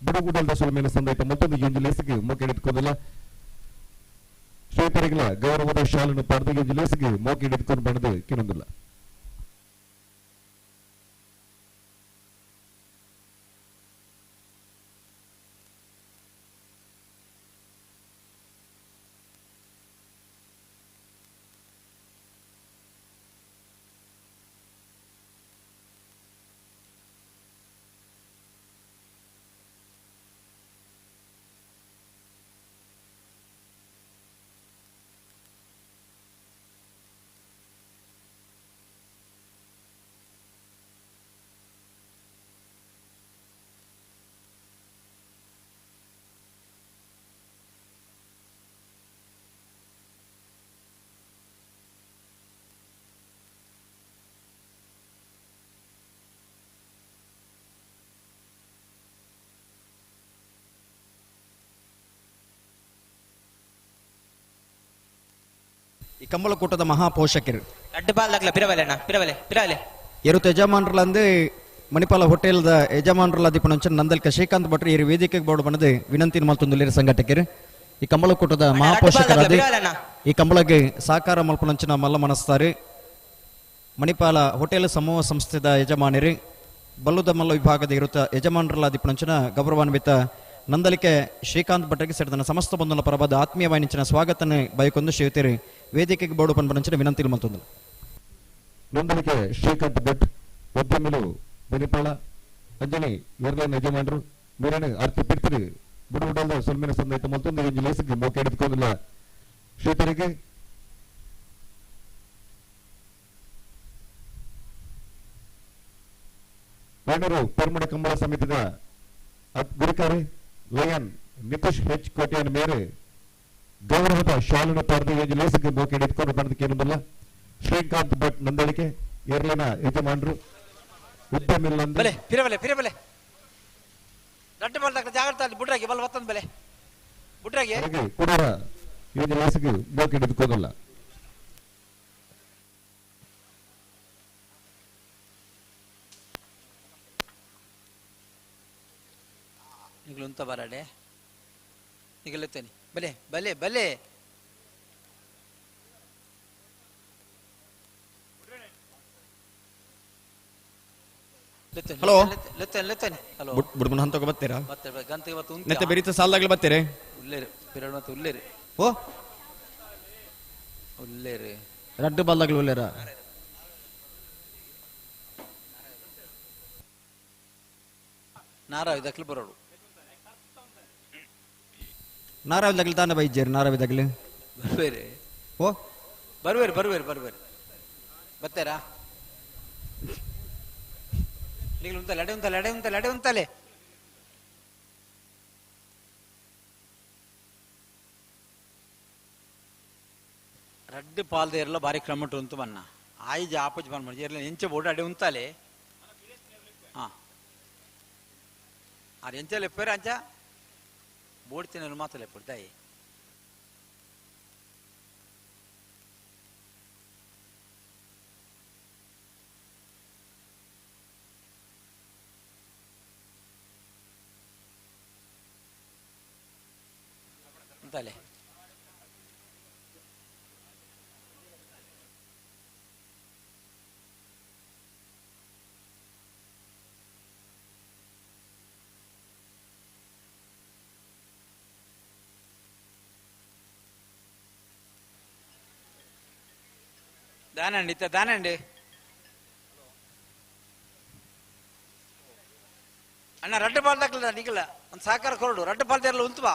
ಬುಡುಗುಡಲ್ದ ಸುಲ್ಮೇನ ಸಂದೈತ ಮತ್ತೊಂದು ಲೇಸಿಗೆ ಮೋಕೆಡೆದುಕೋದಿಲ್ಲ. ಶ್ವೇತರಿಗಳ ಗೌರವದ ಶಾಲನ್ನು ಪಡೆದು ಲೇಸಿಗೆ ಮೋಕೆಡೆದುಕೊಂಡು ಬಂದದು ಕಿನ್ನೊಂದಿಲ್ಲ. ಈ ಕಂಬಳ ಕೂಟದ ಮಹಾಪೋಷಕರು ಅಡ್ಡ ಬಾಲ್ದಾಗ್ಲ ಪಿರವಲೆಣ್ಣ ಪಿರವಲೆ ಪಿರವಲೆ ಇರುತ್ತ ಯಜಮಾನರಲ್ಲಂದು ಮಣಿಪಾಲ ಹೋಟೆಲ್ದ ಯಜಮಾನರಲ್ಲ ದಿಪ್ಪನಂಚ ನಂದಲ್ಕ ಶ್ರೀಕಾಂತ್ ಭಟ್ರು ಈ ವೇದಿಕೆಗೆ ಬೋರ್ಡ್ ಬಂದು ವಿನಂತಿ ಮಲ್ತೊಂದುಲ್ಲೇರು ಸಂಘಟಕರು ಈ ಕಂಬಳಕೂಟದ ಮಹಾಪೋಷಕರಾದ ಈ ಕಂಬಳಗೆ ಸಹಕಾರ ಮಲ್ಪನಂಚಿನ ಮಲ್ಲ ಮನಸ್ತಾರೆ ಮಣಿಪಾಲ ಹೋಟೆಲ್ ಸಮೂಹ ಸಂಸ್ಥೆದ ಯಜಮಾನರು ಬಲ್ಲುದ ಮಲ್ಲ ವಿಭಾಗದ ಇರುತ್ತ ಯಜಮಾನರಲ್ಲ ದಿಪ್ಪನಂಚಿನ ಗೌರವಾನ್ವಿತ ನಂದಲಿಕೆ ಶ್ರೀಕಾಂತ್ ಭಟ್ರಿಗೆ ಸೇರಿದ ಸಮಸ್ತ ಬಂಧುಗಳ ಪರವಾದ ಆತ್ಮೀಯವಾಣಿಂಚಿನ ಸ್ವಾಗತನ ಬಯಕೊಂದು ಶ್ರೀಯುತರು ವೇದಿಕೆಗೆ ಬೋರ್ಡ್ ಪಂಪನಂಚಿನ ವಿನಂತಿ ಮಲ್ತೊಂದು ನಂದಲಿಕೆ ಶ್ರೀಕಾಂತ್ ಭಟ್ ಉದ್ಯಮಿಲು ಮಣಿಪಾಲ ಅಂಜನಿ ಎರಡನೇ ಯಜಮಾನರು ಮೇರಣ ಆರ್ತಿ ಪಿರ್ತರು ಬುಡುಬುಡಲ್ದ ಸೊಲ್ಮೆನ ಸಂದೈತ ಮತ್ತೊಂದು ಒಂದು ಲೇಸಿಗೆ ಮೋಕೆ ಹಿಡಿದುಕೊಂಡಿಲ್ಲ ಶ್ರೀತರಿಗೆ ಬೇಣೂರು ಪೆರ್ಮಡ ಕಂಬಳ ಸಮಿತಿದ ಗುರಿಕಾರಿ ಲಯನ್ ನಿತೀಶ್ ಹೆಚ್ ಕೋಟೆಯ ಮೇರೆ ಗೌರವದ ಶಾಲನ ಪಡೆದು ಒಂದು ಲೇಸಿಗೆ ಮೋಕೆ ಹಿಡಿದುಕೊಂಡು ಬಂದಕ್ಕೆ ಏನಿಲ್ಲ ಶ್ರೀಕಾಂತ್ ಭಟ್ ನಂದಳಿಕೆ ಏರ್ಲಿನ ಯಜಮಾನರು ಉದ್ಯಮಿಲ್ಲ ಬಲೆ ಫಿರಬಲೆ ಫಿರಬಲೆ ರಟ್ಟು ಬಾಲ್ದಾಗ ಜಾಗ್ರತೆ ಬುಡ್ರಾಗಿ ಬಲ್ ಒತ್ತೊಂದು ಬೆಲೆ ಬುಡ್ರಾಗಿ ಕೂಡ ಒಂದು ಲೇಸಿಗೆ ಮೋಕೆ ಹಿಡಿದುಕೋದಿಲ್ಲ ನಿಗಲುಂತ ಬರಾಡೆ ನಿಗಲುತ್ತೇನೆ ಬಲೆ ಬಲೆ ಬಲೆ ಹಲೋ ಹಲೋ ಬುಡ್ಮನ್ ಹಂತಕ ಬರ್ತೀರಾ ಗಂತ ಇವತ್ತು ನೆತ್ತೆ ಬೆರೀತ ಸಾಲದಾಗಲೇ ಬರ್ತೀರಿ ಉಲ್ಲೇರು ಪಿರಡ್ ಮತ್ತು ಉಲ್ಲೇರು ಓ ಉಲ್ಲೇರು ರಡ್ಡು ಬಾಲ್ದಾಗಲು ಉಲ್ಲೇರ ನಾರಾವಿದಾಗ್ಲಿ ಬರೋಡು ನಾರಾವಿದಾಗಲಿ ತಾನೇ ಬೈಜೇರಿ ನಾರಾವಿದಾಗಲಿ ಬರ್ಬೇರಿ ಓ ಬರ್ಬೇರಿ ಬರ್ಬೇರಿ ಬರ್ಬೇರಿ ಬರ್ತಾರಾ ನಿಗಲು ಉಂತಲೆ ಅಡೆ ಉಂತಲೆ ಅಡೆ ಉಂತಲೆ ಅಡೆ ಉಂತಲೆ ರಡ್ಡು ಪಾಲ್ದೆ ಇರಲ್ಲ ಬಾರಿ ಕ್ರಮಟ್ಟು ಉಂಟು ಬನ್ನ ಆಯ್ಜ ಆಪಜ್ ಬಂದ್ ಮಾಡಿ ಇರಲ್ಲ ಎಂಚ ಬೋರ್ಡ್ ಅಡೆ ಉಂತಲೆ ಹಾ ಅದು ಎಂಚಲೆ ಪೇರ ಅಂಚ ಬೋರ್ಡ್ ತಿನ್ನಲು ಮಾತಲೆ ಪಡ್ತಾಯಿ ಅಂತಾಲೆ దానండి ఇత దానండి అన్న రెడ్డు పాలు దక్కల నిగల ಒಂದು ಸಾಕಾರ ಕೊರಡು రెడ్డు ಪಾಲು ತೆರಲು ಉಂತುವಾ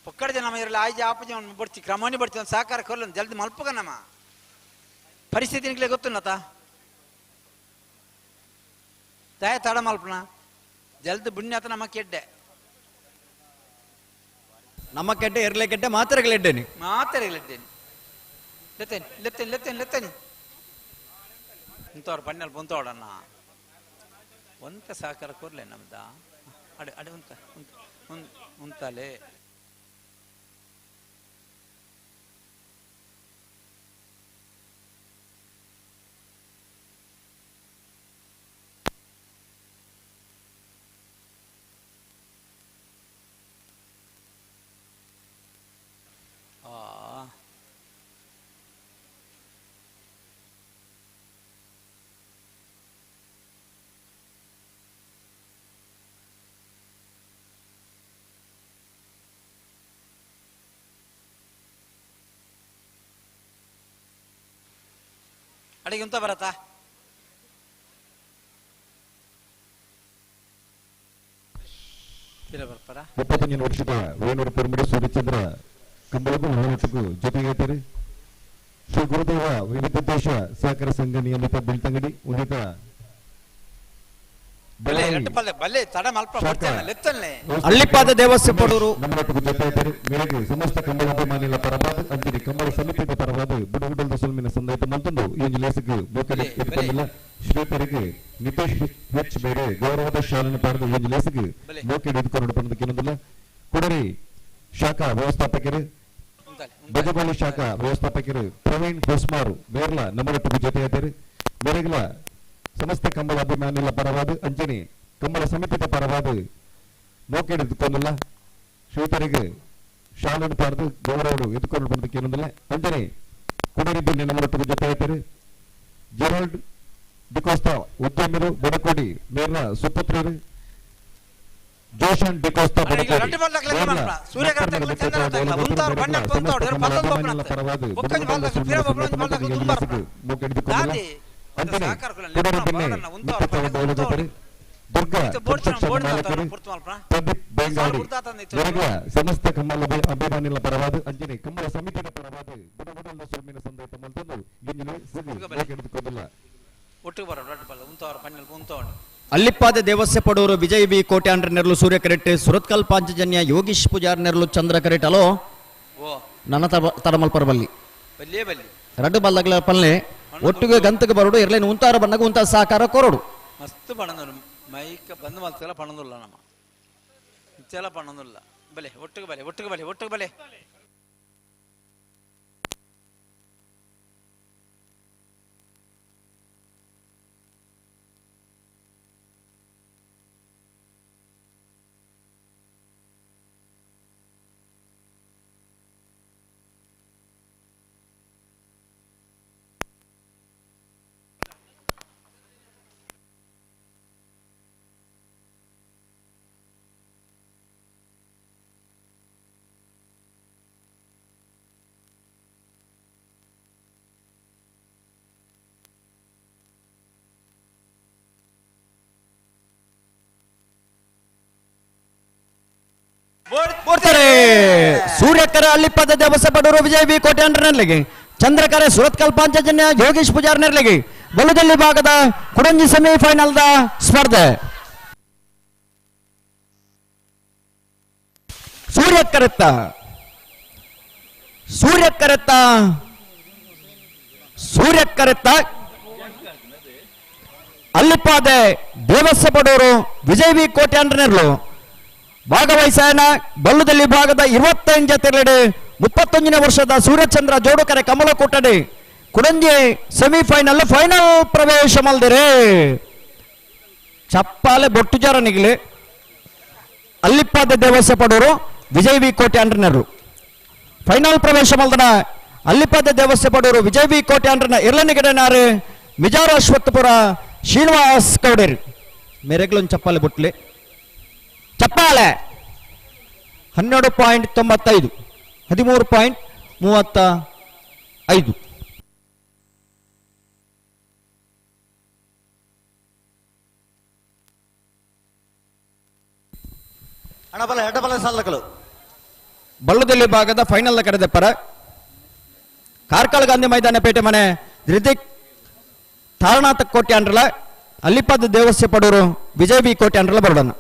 ಪಕ್ಕಡ ಜನ ಇರಲ್ಲ ಆಯ್ಜ ಆಪಜ ಬರ್ತಿ ಕ್ರಮಣಿ ಬರ್ತಿ ಒಂದು ಸಾಕಾರ ಕೊರಲು ಜಲ್ದಿ ಮಲ್ಪಗ ನಮ್ಮ ಪರಿಸ್ಥಿತಿ ನಿಗ್ಲೆ ಗೊತ್ತುನ್ನತ ತಾಯ ತಡ ಮಲ್ಪನ ಜಲ್ದಿ ಬುಣ್ಯತ ನಮ್ಮ ಕೆಡ್ಡೆ ನಮ್ಮ ಕೆಡ್ಡೆ ಇರ್ಲೆ ಕೆಡ್ಡೆ ಮಾತ್ರೆಗಳಿದ್ದೇನೆ ಮಾತ್ರೆಗಳಿದ್ದೇನೆ ಲೆತ್ತೇನೆ ಲೆತ್ತೇನೆ ಲೆತ್ತೇನೆ ಲೆತ್ತೇನೆ ಇಂಥವ್ರು ಬಣ್ಣಲ್ಲಿ ಬಂತೋಡಣ್ಣ ಒಂತ ಸಾಕಾರ ಕೊರ್ಲೆ ನಮ್ದ ಅಡೆ ಅಡೆ ಉಂತ ಉಂತಲೆ ಅಡಿಗೆ ಉಂತ ಬರತ್ತಾ ಬರ್ತಾರ 25 ವರ್ಷದ ವೇಣೂರು ಪೆರ್ಮಡಿ ಸೂರ್ಯಚಂದ್ರ ಕಂಬಳಗೂ ಹೋರಾಟಕ್ಕೂ ಜೊತೆಗೈತಾರೆ ಶ್ರೀ ಗುರುದೇವ ವಿವಿಧೋದ್ದೇಶ ಸಹಕಾರ ಸಂಘ ನಿಯಮಿತ ಬೆಳ್ತಂಗಡಿ ಉನ್ನತ ಅಳ್ಳಿಪಾದ ದೇವಸ್ಯ ಪಡೂರು ನಮ್ಮೊಟ್ಟಿಗೆ ಜೊತೆಗೈತಾರೆ ಮೇರೆಗೆ ಸಮಸ್ತ ಕಂಬಳ ಅಭಿಮಾನಿಗಳ ಪರವಾದ ಅಂತಿರಿ ಕಂಬಳ ಸಮಿತಿಯ ಪರವಾದ ಬುಡುಗುಡಲ್ದ ಸುಲ್ಮಿನ ಸಂದೈತ ಮಂತೊಂದು ಈ ಲೇಸಿಗೆ ಬೋಕಡೆ ಇಟ್ಕೊಂಡಿಲ್ಲ ಶ್ರೀತರಿಗೆ ನಿತೇಶ್ ಹೆಚ್ ಬೇರೆ ಗೌರವದ ಶಾಲೆಯನ್ನು ಪಡೆದು ಈ ಲೇಸಿಗೆ ಬೋಕಡೆ ಹಿಡಿದುಕೊಂಡು ಬಂದಕ್ಕೆ ಏನೊಂದಿಲ್ಲ ಕುಡರಿ ಶಾಖಾ ವ್ಯವಸ್ಥಾಪಕರು ಬಜಬಾಳಿ ಶಾಖಾ ವ್ಯವಸ್ಥಾಪಕರು ಪ್ರವೀಣ್ ಹೊಸ್ಮಾರು ಬೇರ್ಲ ನಮ್ಮೊಟ್ಟಿಗೆ ಜೊತೆಗೈತಾರೆ ಬೆಳಗಿನ ಸಮಸ್ತ ಕಂಬಳ ಅಭಿಮಾನಿಗಳ ಪರವಾದ ಅಂಜನಿ ಕಂಬಳ ಸಮಿತಿಯ ಪರವಾದ ಮೋಕೆ ಎದುಕೊಂಡಿಲ್ಲ ಶ್ರೀತರಿಗೆ ಶಾಲನ್ನು ಪಾರ್ದು ಗೌರವರು ಎದುಕೊಂಡು ಬಂದಕ್ಕೆ ಏನೊಂದಿಲ್ಲ ಅಂಜನೆ ಕುಡರಿಬಿಲ್ಲಿ ನಮ್ಮೊಟ್ಟಿಗೆ ಜೊತೆ ಹೇಳ್ತಾರೆ ಜೆರಾಲ್ಡ್ ಡಿಕೋಸ್ತಾ ಉದ್ಯಮಿರು ಬಡಕೋಡಿ ನೇರ್ನ ಸುಪುತ್ರರು ಜೋಶನ್ ಡಿಕೋಸ್ತಾ ಸಮಸ್ತ ಕಮ್ಮಲ ಅಭಿಮಾನಿಗಳ ಪರವಾದ ಅಂಜನೆ ಕಮ್ಮಲ ಸಮಿತಿಯ ಪರವಾದ ಗುಣಮುಡಲ ಸೊಮ್ಮಿನ ಸಂದರ್ಭ ಮಂತಂದು ಹಿಡಿದುಕೊಂಡಿಲ್ಲ ಅಲ್ಲಿಪ್ಪಾದ ದೇವಸ್ಯ ಪಡೂರು ವಿಜಯ್ ಬಿ ಕೋಟ್ಯಾಂಡ್ರ ನೆರಳು ಸೂರ್ಯ ಕರೆಟ್ ಸುರತ್ಕಲ್ ಪಾಂಚಜನ್ಯ ಯೋಗೀಶ್ ಪೂಜಾರ್ ನೆರಳು ಚಂದ್ರ ಕರೆಟ್ ಅಲೋ ನನ್ನ ತಡಮಲ್ ಪರಬಲ್ಲಿ ಎರಡು ಬಲ್ಲಗಳ ಪಲ್ಲೆ ಒಟ್ಟಿಗೆ ಗಂತಗೆ ಬರೋಡು ಇರ್ಲೇನು ಉಂತಾರ ಬಣ್ಣಗ ಉಂತ ಸಾಕಾರ ಕೊರಡು ಮಸ್ತ್ ಪಣಂದು ಮೈಕ ಬಂದು ಮಲ್ತೆಲ್ಲ ಪಣಂದುಲ್ಲ ನಮ್ಮ ಇಚ್ಚೆಲ್ಲ ಪಣಂದುಲ್ಲ ಬಲೆ ಒಟ್ಟಿಗೆ ಬಲೆ ಸೂರ್ಯಕರ ಅಲ್ಲಿಪ್ಪದ ದೇವಸ ಪಡೂರು ವಿಜಯ್ ಬಿ ಕೋಟ್ಯಾಂಡ್ರ ನೆರಳಿಗೆ ಚಂದ್ರಕರ ಸುರತ್ಕಲ್ ಪಾಂಚಜನ್ಯ ಯೋಗೀಶ್ ಪೂಜಾರ್ ನೆರಳಿಗೆ ಬಲುದಲ್ಲಿ ಭಾಗದ ಕುಡಂಜಿ ಸೆಮಿಫೈನಲ್ ದ ಸ್ಪರ್ಧೆ ಸೂರ್ಯಕರೆತ್ತ ಅಲ್ಲಿಪ್ಪಾದೆ ದೇವಸ ಪಡೂರು ವಿಜಯ್ ಬಿ ಕೋಟ್ಯಾಂಡ್ರ ನೆರಳು ಭಾಗವಹಿಸೋಣ ಬಲ್ಲುದಲ್ಲಿ ಭಾಗದ 25 ಜೊತೆಲೆಡೆ 31ನೇ ವರ್ಷದ ಸೂರ್ಯಚಂದ್ರ ಜೋಡುಕರೆ ಕಮಲ ಕೂಟಡಿ ಕುಡಂಜಿ ಸೆಮಿಫೈನಲ್ ಫೈನಲ್ ಪ್ರವೇಶ ಮಲ್ದಿರೆ ಚಪ್ಪಾಲೆ ಬೊಟ್ಟು ಜರ ನಿಗಲಿ ಅಲ್ಲಿಪ್ಪಾದ ದೇವಸ್ಯ ಪಡೂರು ವಿಜಯ್ ಬಿ ಕೋಟ್ಯಾಂಡ್ರನರು ಫೈನಲ್ ಪ್ರವೇಶ ಮಲ್ದನ ಅಲ್ಲಿಪ್ಪಾದ ದೇವಸ್ಯ ಪಡೂರು ವಿಜಯ್ ಬಿ ಕೋಟ್ಯಾಂಡ್ರನ ಇರ್ಲನಿಗಡೆನಾರು ಮಿಜಾರ ಅಶ್ವತ್ಥಪುರ ಶ್ರೀನಿವಾಸ್ ಕೌಡೇರಿ ಮೇರೆಗ್ಲೊಂದು ಚಪ್ಪಾಲೆ ಬುಟ್ಲಿ ಚಪ್ಪಾಳೆ 12.95 13.35 ಹೆಡಬಲ ಸಾಲಕಲು ಬಲ್ಲದಲ್ಲಿ ಭಾಗದ ಫೈನಲ್ ಕರೆದ ಪರ ಕಾರ್ಕಳ ಗಾಂಧಿ ಮೈದಾನ ಪೇಟೆ ಮನೆ ಧೃತಿಕ್ ತಾರನಾಥ ಕೋಟ್ಯಾಂಡ್ರಲ ಅಲ್ಲಿಪ್ಪದ ದೇವಸ್ಯ ಪಡೂರು ವಿಜಯ್ ಬಿ ಕೋಟ್ಯಾಂಡ್ರಲ ಬರೋಣ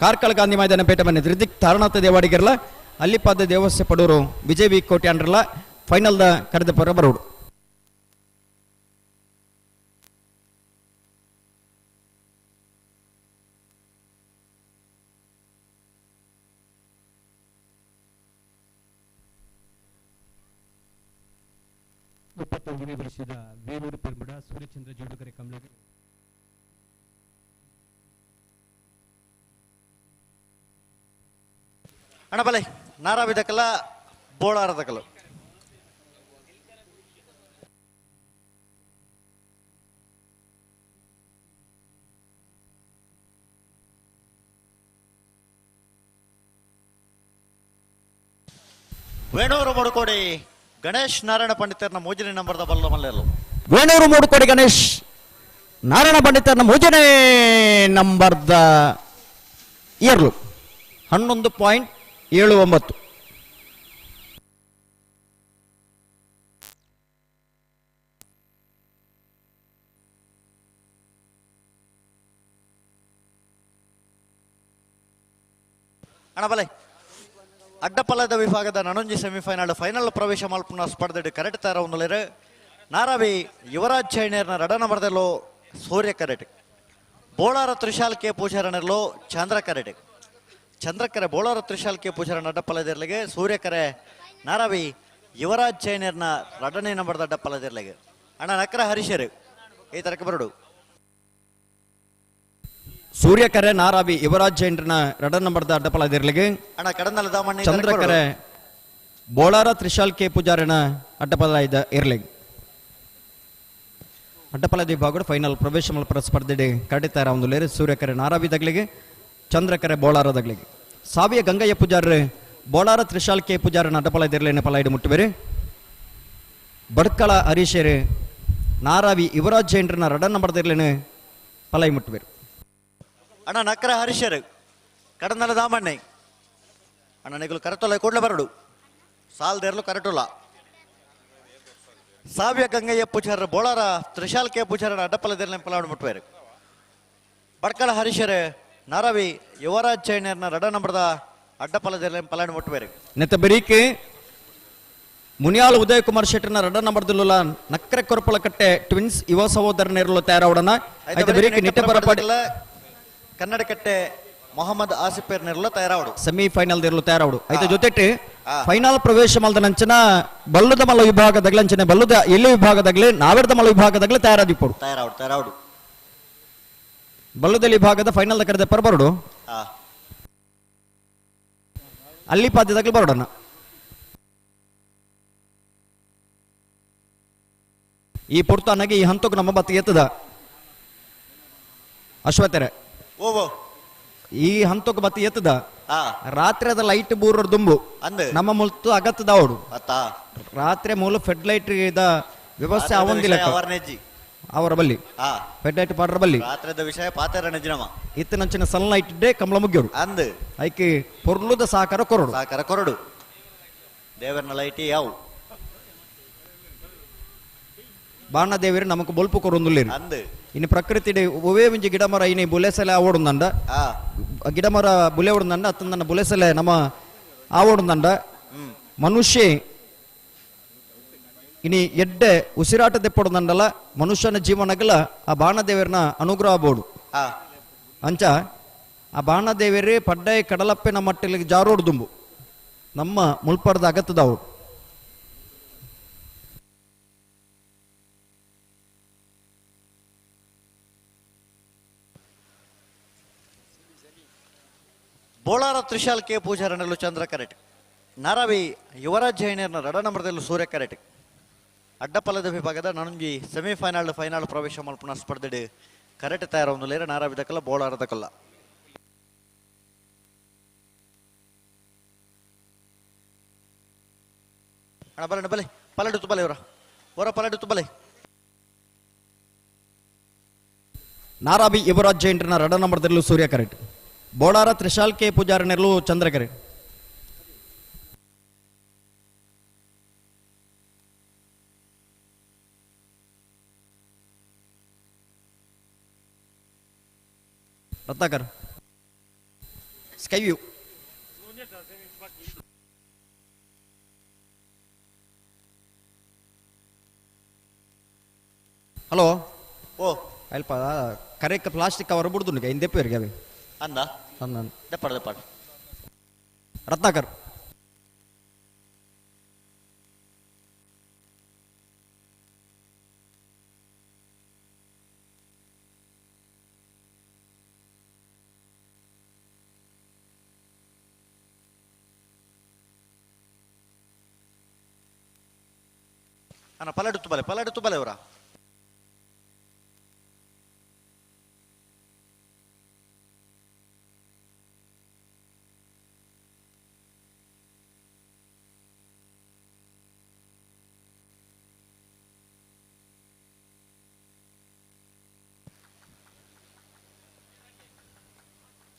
ಕಾರ್ಕಳ ಗಾಂಧಿ ಮೈದಾನ ಪೇಟೆ ಮನೆ ಧೃತಿಕ್ ತಾರನಾಥ ದೇವಾಡಿಗರ್ಲ ಅಲ್ಲಿಪ್ಪದ ದೇವಸ್ಯ ಪಡೂರು ವಿಜಯ್ ಬಿ ಕೋಟ್ಯಾಂಡ್ರಲ ಫೈನಲ್ ದ ಕರೆದ ಪರ ಬರೋಡು ವರ್ಷದ ಬೇಲೂರು ಪೆರ್ಮುಡ ಸೂರ್ಯಚಂದ್ರ ಜೋಡುಕರೆ ಕಮಲಗೆ ಅಣ್ಣ ಬಲೆ ನಾರಾವಿದಕ್ಕಲ್ಲ ಬೋಳಾರದಕ್ಕಲ್ಲ ವೇಣೂರು ಮೂಡುಕೋಡಿ ಗಣೇಶ್ ನಾರಾಯಣ ಪಂಡಿತರನ ಮೂಜನೆ ನಂಬರ್ದ ಬಲ್ಲ ಮಲ್ಲೆಲ್ಲ ವೇಣೂರು ಮೂಡುಕೋಡಿ ಗಣೇಶ್ ನಾರಾಯಣ ಪಂಡಿತರನ ಮೂಜನೆ ನಂಬರ್ದ ಇಯರ್ಲು 11.79 ಅಣ್ಣ ಬಲೆ ಅಡ್ಡಪಲ್ಲದ ವಿಭಾಗದ ನನೊಂಜಿ ಸೆಮಿಫೈನಲ್ ಫೈನಲ್ ಪ್ರವೇಶ ಮಲ್ಪುನ ಸ್ಪರ್ಧೆ ಕರೆಕ್ಟ್ ತರ ಒಂದಲೇರು ನಾರಾವಿ ಯುವರಾಜ್ ಚೈನೇರ್ನ ರಡ ನಂಬರ್ದಲ್ಲೋ ಸೂರ್ಯ ಕರೆಟ್ ಬೋಳಾರ ತ್ರಿಶಾಲ್ ಕೆ ಪೂಜಾರನಲ್ಲೋ ಚಂದ್ರ ಕರೆಟ್ ಚಂದ್ರಕರೆ ಬೋಳಾರ ತ್ರಿಶಾಲ್ ಕೆ ಪೂಜಾರನ ಅಡ್ಡಪ್ಪಲದಿರ್ಲಿಗೆ ಸೂರ್ಯಕರೆ ನಾರಾವಿ ಯುವರಾಜ್ ಚೈನರ್ನ ರಡನೇ ನಂಬರ್ದ ಅಡ್ಡಪ್ಪಲದಿರ್ಲಿಗೆ ಅಣ್ಣ ನಕ್ರ ಹರೀಶರು ಈ ತರಕ್ಕೆ ಬರಡು ಸೂರ್ಯಕರೆ ನಾರಾವಿ ಯುವರಾಜ್ ಜೈನ್ರನ ರಡ ನಂಬರ್ದ ಅಡ್ಡಪಲದಿರ್ಲಿಗೆ ಅಣ್ಣ ಕಡನಲ ದಾಮಣ್ಣಿ ಚಂದ್ರಕರೆ ಬೋಳಾರ ತ್ರಿಶಾಲ್ ಕೆ ಪೂಜಾರನ ಅಡ್ಡಪಲ ಇರ್ಲಿಗೆ ಅಡ್ಡಪಲದಿ ಭಾಗದ ಫೈನಲ್ ಪ್ರವೇಶ ಮಲ್ಪರ ಸ್ಪರ್ಧೆ ಕಡಿತಾರ ಒಂದು ಲೇರೆ ಸೂರ್ಯಕರೆ ನಾರಾವಿ ದಗ್ಲಿಗೆ ಚಂದ್ರಕರೆ ಬೋಳಾರ ದಗ್ಲಿಗೆ ಸಾವಿಯ ಗಂಗಯ್ಯ ಪೂಜಾರ ಬೋಳಾರ ತ್ರಿಶಾಲ್ ಕೆ ಪೂಜಾರನ ಅಡ್ಡಪಲದಿರ್ಲೇನೆ ಪಲ ಇಡು ಮುಟ್ಟುವೆರೆ ಬಡ್ಕಳ ಹರೀಶರು ನಾರಾವಿ ಯುವರಾಜ್ ಜೈನ್ರನ ರಡ ನಂಬರ್ದಿರ್ಲೇನೆ ಪಲೈ ಮುಟ್ಟುವೆರು ಅಣ್ಣ ನಕ್ರ ಹರೀಶರು ಕಡನಲ ದಾಮಣ್ಣೆ ಅಣ್ಣ ನಿಗಲು ಕರೆತೊಲ್ಲ ಕೂಡಲೇ ಬರಡು ಸಾಲ್ದೇರ್ಲು ಕರೆಟುಲ್ಲ ಸಾವಿಯ ಗಂಗಯ್ಯ ಪೂಜಾರ ಬೋಳಾರ ತ್ರಿಶಾಲ್ ಕೆ ಪೂಜಾರನ ಅಡ್ಡಪಲದಿರ್ಲೇನೆ ಪಲಾಡು ಮುಟ್ಟುವೆರು ಬಡ್ಕಳ ಹರೀಶರು ನಾರಾವಿ ಯುವರಾಜ್ ಚೈನರ್ನ ರಡ ನಂಬರ್ದ ಅಡ್ಡಪಲದಿರ್ಲೇನೆ ಪಲಾಡು ಮುಟ್ಟುವೆರು ನೆತ್ತ ಬೆರೀಕೆ ಮುನಿಯಾಲ್ ಉದಯ್ ಕುಮಾರ್ ಶೆಟ್ಟರ್ನ ರಡ ನಂಬರ್ದಿಲ್ಲ ನಕ್ರೆ ಕೊರಪಳ ಕಟ್ಟೆ ಟ್ವಿನ್ಸ್ ಯುವ ಸಹೋದರನೇರಲು ತಯಾರಾವಡನ ಐತೆ ಬೆರೀಕೆ ನಿಟ್ಟೆ ಬರಪಾಡಿ ಕನ್ನಡ ಕಟ್ಟೆ ಮೊಹಮ್ಮದ್ ಆಸಿಫೇರ್ ನೆರಲು ತಯಾರಾವಡು ಸೆಮಿಫೈನಲ್ ದಿರಲು ತಯಾರಾವಡು ಐತೆ ಜೊತೆಟ್ಟು ಫೈನಲ್ ಪ್ರವೇಶ ಮಲ್ದ ನಂಚನ ಬಲ್ಲುದ ಮಲ್ಲ ವಿಭಾಗದಾಗಲೇ ಅಂಚನೆ ಬಲ್ಲುದ ಎಲ್ಲಿ ವಿಭಾಗದಾಗಲೇ ನಾವೆರ್ದ ಮಲ್ಲ ವಿಭಾಗದಾಗಲೇ ತಯಾರಾದಿಪ್ಪಡು ತಯಾರಾವಡು ಬಲ್ಲುದಲ್ಲಿ ವಿಭಾಗದ ಫೈನಲ್ ಕರೆದ ಪರ ಬರಡು ಅಲ್ಲಿ ಪಾದ್ಯದಾಗಲೇ ಬರೋಡಣ್ಣ ಈ ಪುರ್ತಾನಾಗಿ ಈ ಹಂತಕ್ಕೆ ನಮ್ಮ ಬತ್ತ ಎತ್ತದ ಅಶ್ವತೆರೆ ಈ ಹಂತಕ್ಕೆ ಬತ್ತ ಎತ್ತದ ರಾತ್ರಿ ಅದ ಲೈಟ್ ಬೂರ ದುಂಬು ನಮ್ಮ ಮುಲ್ತು ಅಗತ್ತದ ಅವಡು ರಾತ್ರಿ ಮೂಲ ಫೆಡ್ ಲೈಟ್ ಇದ ವ್ಯವಸ್ಥೆ ಅವೊಂದಿಲ್ಲ ಅವರ ಬಲ್ಲಿ ಫೆಡ್ ಲೈಟ್ ಪಾಡ್ರ ಬಲ್ಲಿ ವಿಷಯ ಪಾತ್ರ ಇತ್ತ ನಂಚಿನ ಸನ್ ಲೈಟ್ ಡೇ ಕಮಲ ಮುಗ್ಯೋರು ಅಂದ್ ಐಕಿ ಪೊರ್ಲುದ ಸಾಕಾರ ಕೊರಡು ದೇವರನ ಲೈಟ್ ಯಾವು ಬಾಣ ದೇವರು ನಮಕ್ ಬೊಲ್ಪು ಕೊರೊಂದುಲ್ಲೇರು ಇನ್ನು ಪ್ರಕೃತಿ ಒವೇ ಒಂಜಿ ಗಿಡ ಮರ ಇನಿ ಬುಲೆಸಲೆ ಆವೋಡುಂದಂಡ ಗಿಡ ಮರ ಬುಲೆ ಓಡುಂದಂಡ ಅತ್ತಂದನ್ನ ಬುಲೆಸಲೆ ನಮ್ಮ ಆವೋಡುಂದಂಡ ಮನುಷ್ಯ ಇನಿ ಎಡ್ಡೆ ಉಸಿರಾಟ ತೆಪ್ಪೊಡುಂದಂಡಲ್ಲ ಮನುಷ್ಯನ ಜೀವನಗಲ ಆ ಬಾಣ ದೇವರನ ಅನುಗ್ರಹ ಬೋಡು ಅಂಚ ಆ ಬಾಣ ದೇವರೇ ಪಡ್ಡೆ ಕಡಲಪ್ಪೆನ ಮಟ್ಟಲಿಗೆ ಜಾರೋಡು ದುಂಬು ನಮ್ಮ ಮುಲ್ಪಡ್ದ ಅಗತ್ತದವು ಬೋಳಾರ ತ್ರಿಶಾಲ್ ಕೆ ಪೂಜಾರನಲ್ಲೂ ಚಂದ್ರ ಕರೆಟ್ ನಾರಾವಿ ಯುವರಾಜ್ ಜೈನರ್ನ ರಡ ನಂಬರ್ದಲ್ಲೂ ಸೂರ್ಯ ಕರೆಟ್ ಅಡ್ಡಪಲ್ಲದ ವಿಭಾಗದ ನನಂಜಿ ಸೆಮಿಫೈನಲ್ ಫೈನಲ್ ಪ್ರವೇಶ ಮಲ್ಪನ ಸ್ಪರ್ಧೆ ಕರೆಟ್ ತಯಾರೊಂದು ಲೇರ ನಾರಾವಿದಕ್ಕಲ್ಲ ಬೋಳಾರದಕ್ಕಲ್ಲ ಅಣ್ಣ ಬರೋಣ ಬಲೆ ಪಲಡು ತುಬಲೆ ಹೊರ ಪಲಡು ತುಬಲೆ ನಾರಾವಿ ಯುವರಾಜ್ ಜೈನರ್ನ ರಡ ನಂಬರ್ದಲ್ಲೂ ಸೂರ್ಯ ಕರೆಟ್ ಬೋಳಾರ ತ್ರಿಶಾಲ್ ಕೆ ಪೂಜಾರನೆರಲು ಚಂದ್ರಕರೆ ರತ್ನಾಕರ್ ಸ್ಕೈ ವ್ಯೂ ಹಲೋ ಅಲ್ಪ ಕರೆಕ್ ಪ್ಲಾಸ್ಟಿಕ್ ಕವರ್ ಬಿಡ್ದು ಹಿಂದೆಪ್ಪೇರಿಗೆ ಅವೆ ಅಂದ ದೆಪ್ಪಾಡು ರತ್ನಾಕರ್ ಅಣ್ಣ ಪಲಡು ತುಬಲೆ ಅವರ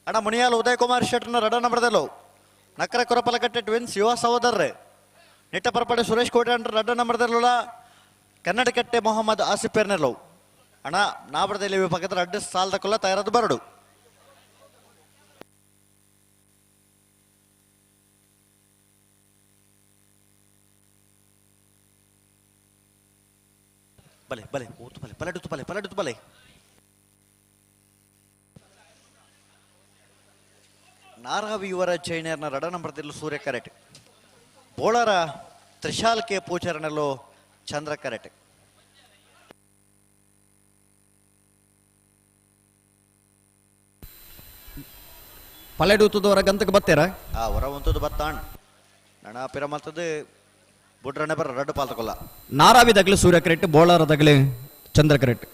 ಅಣ್ಣ ಮುನಿಯಾಲ್ ಉದಯ್ ಕುಮಾರ್ ಶೆಟ್ಟರ್ನ ರಡ ನಂಬರ್ದಲ್ಲೋ ನಕ್ರ ಕೊರಪಲಕಟ್ಟೆ ಟ್ವಿನ್ಸ್ ಯುವ ಸಹೋದರ್ರೆ ನಿಟ್ಟ ಪರಪಡೆ ಸುರೇಶ್ ಕೋಟೆ ಅಂಡ್ರ ರಡ್ಡ ನಂಬರ್ದಲ್ಲ ಕನ್ನಡ ಕಟ್ಟೆ ಮೊಹಮ್ಮದ್ ಆಸಿಫೇರ್ನೆಲ್ಲೋ ಅಣ್ಣ ನಾಬರದಲ್ಲಿ ವಿಭಾಗದ ರಡ್ಡ ಸಾಲದ ಕೊಲ್ಲ ತಯಾರದು ಬರಡು ಬಲೆ ಬಲೆ ಓತು ಬಲೆ ಪಲಡು ಬಲೆ ನಾರಾವಿ ಯುವರಾಜ್ ಚೈನರ್ನ ರಡ ನಂಬರ್ದಲ್ಲೂ ಸೂರ್ಯ ಕರೆಟ್ ಬೋಳರ ತ್ರಿಶಾಲ್ ಕೆ ಪೂಚರ್ನಲ್ಲೂ ಚಂದ್ರ ಕರೆಟ್ ಪಲೆಡೂತದವರ ಗಂತಕ್ಕೆ ಬತ್ತೇರ ಹೊರ ಒಂತದ್ದು ಬತ್ತಾಣ್ ನಣ ಪಿರ ಮತ್ತದು ಬುಡ್ರನೆ ಬರ ರಡ್ಡು ಪಾಲ್ತಕೊಲ್ಲ ನಾರಾವಿ ದಗ್ಲು ಸೂರ್ಯ ಕರೆಟ್ ಬೋಳರ ದಗ್ಲು ಚಂದ್ರ ಕರೆಟ್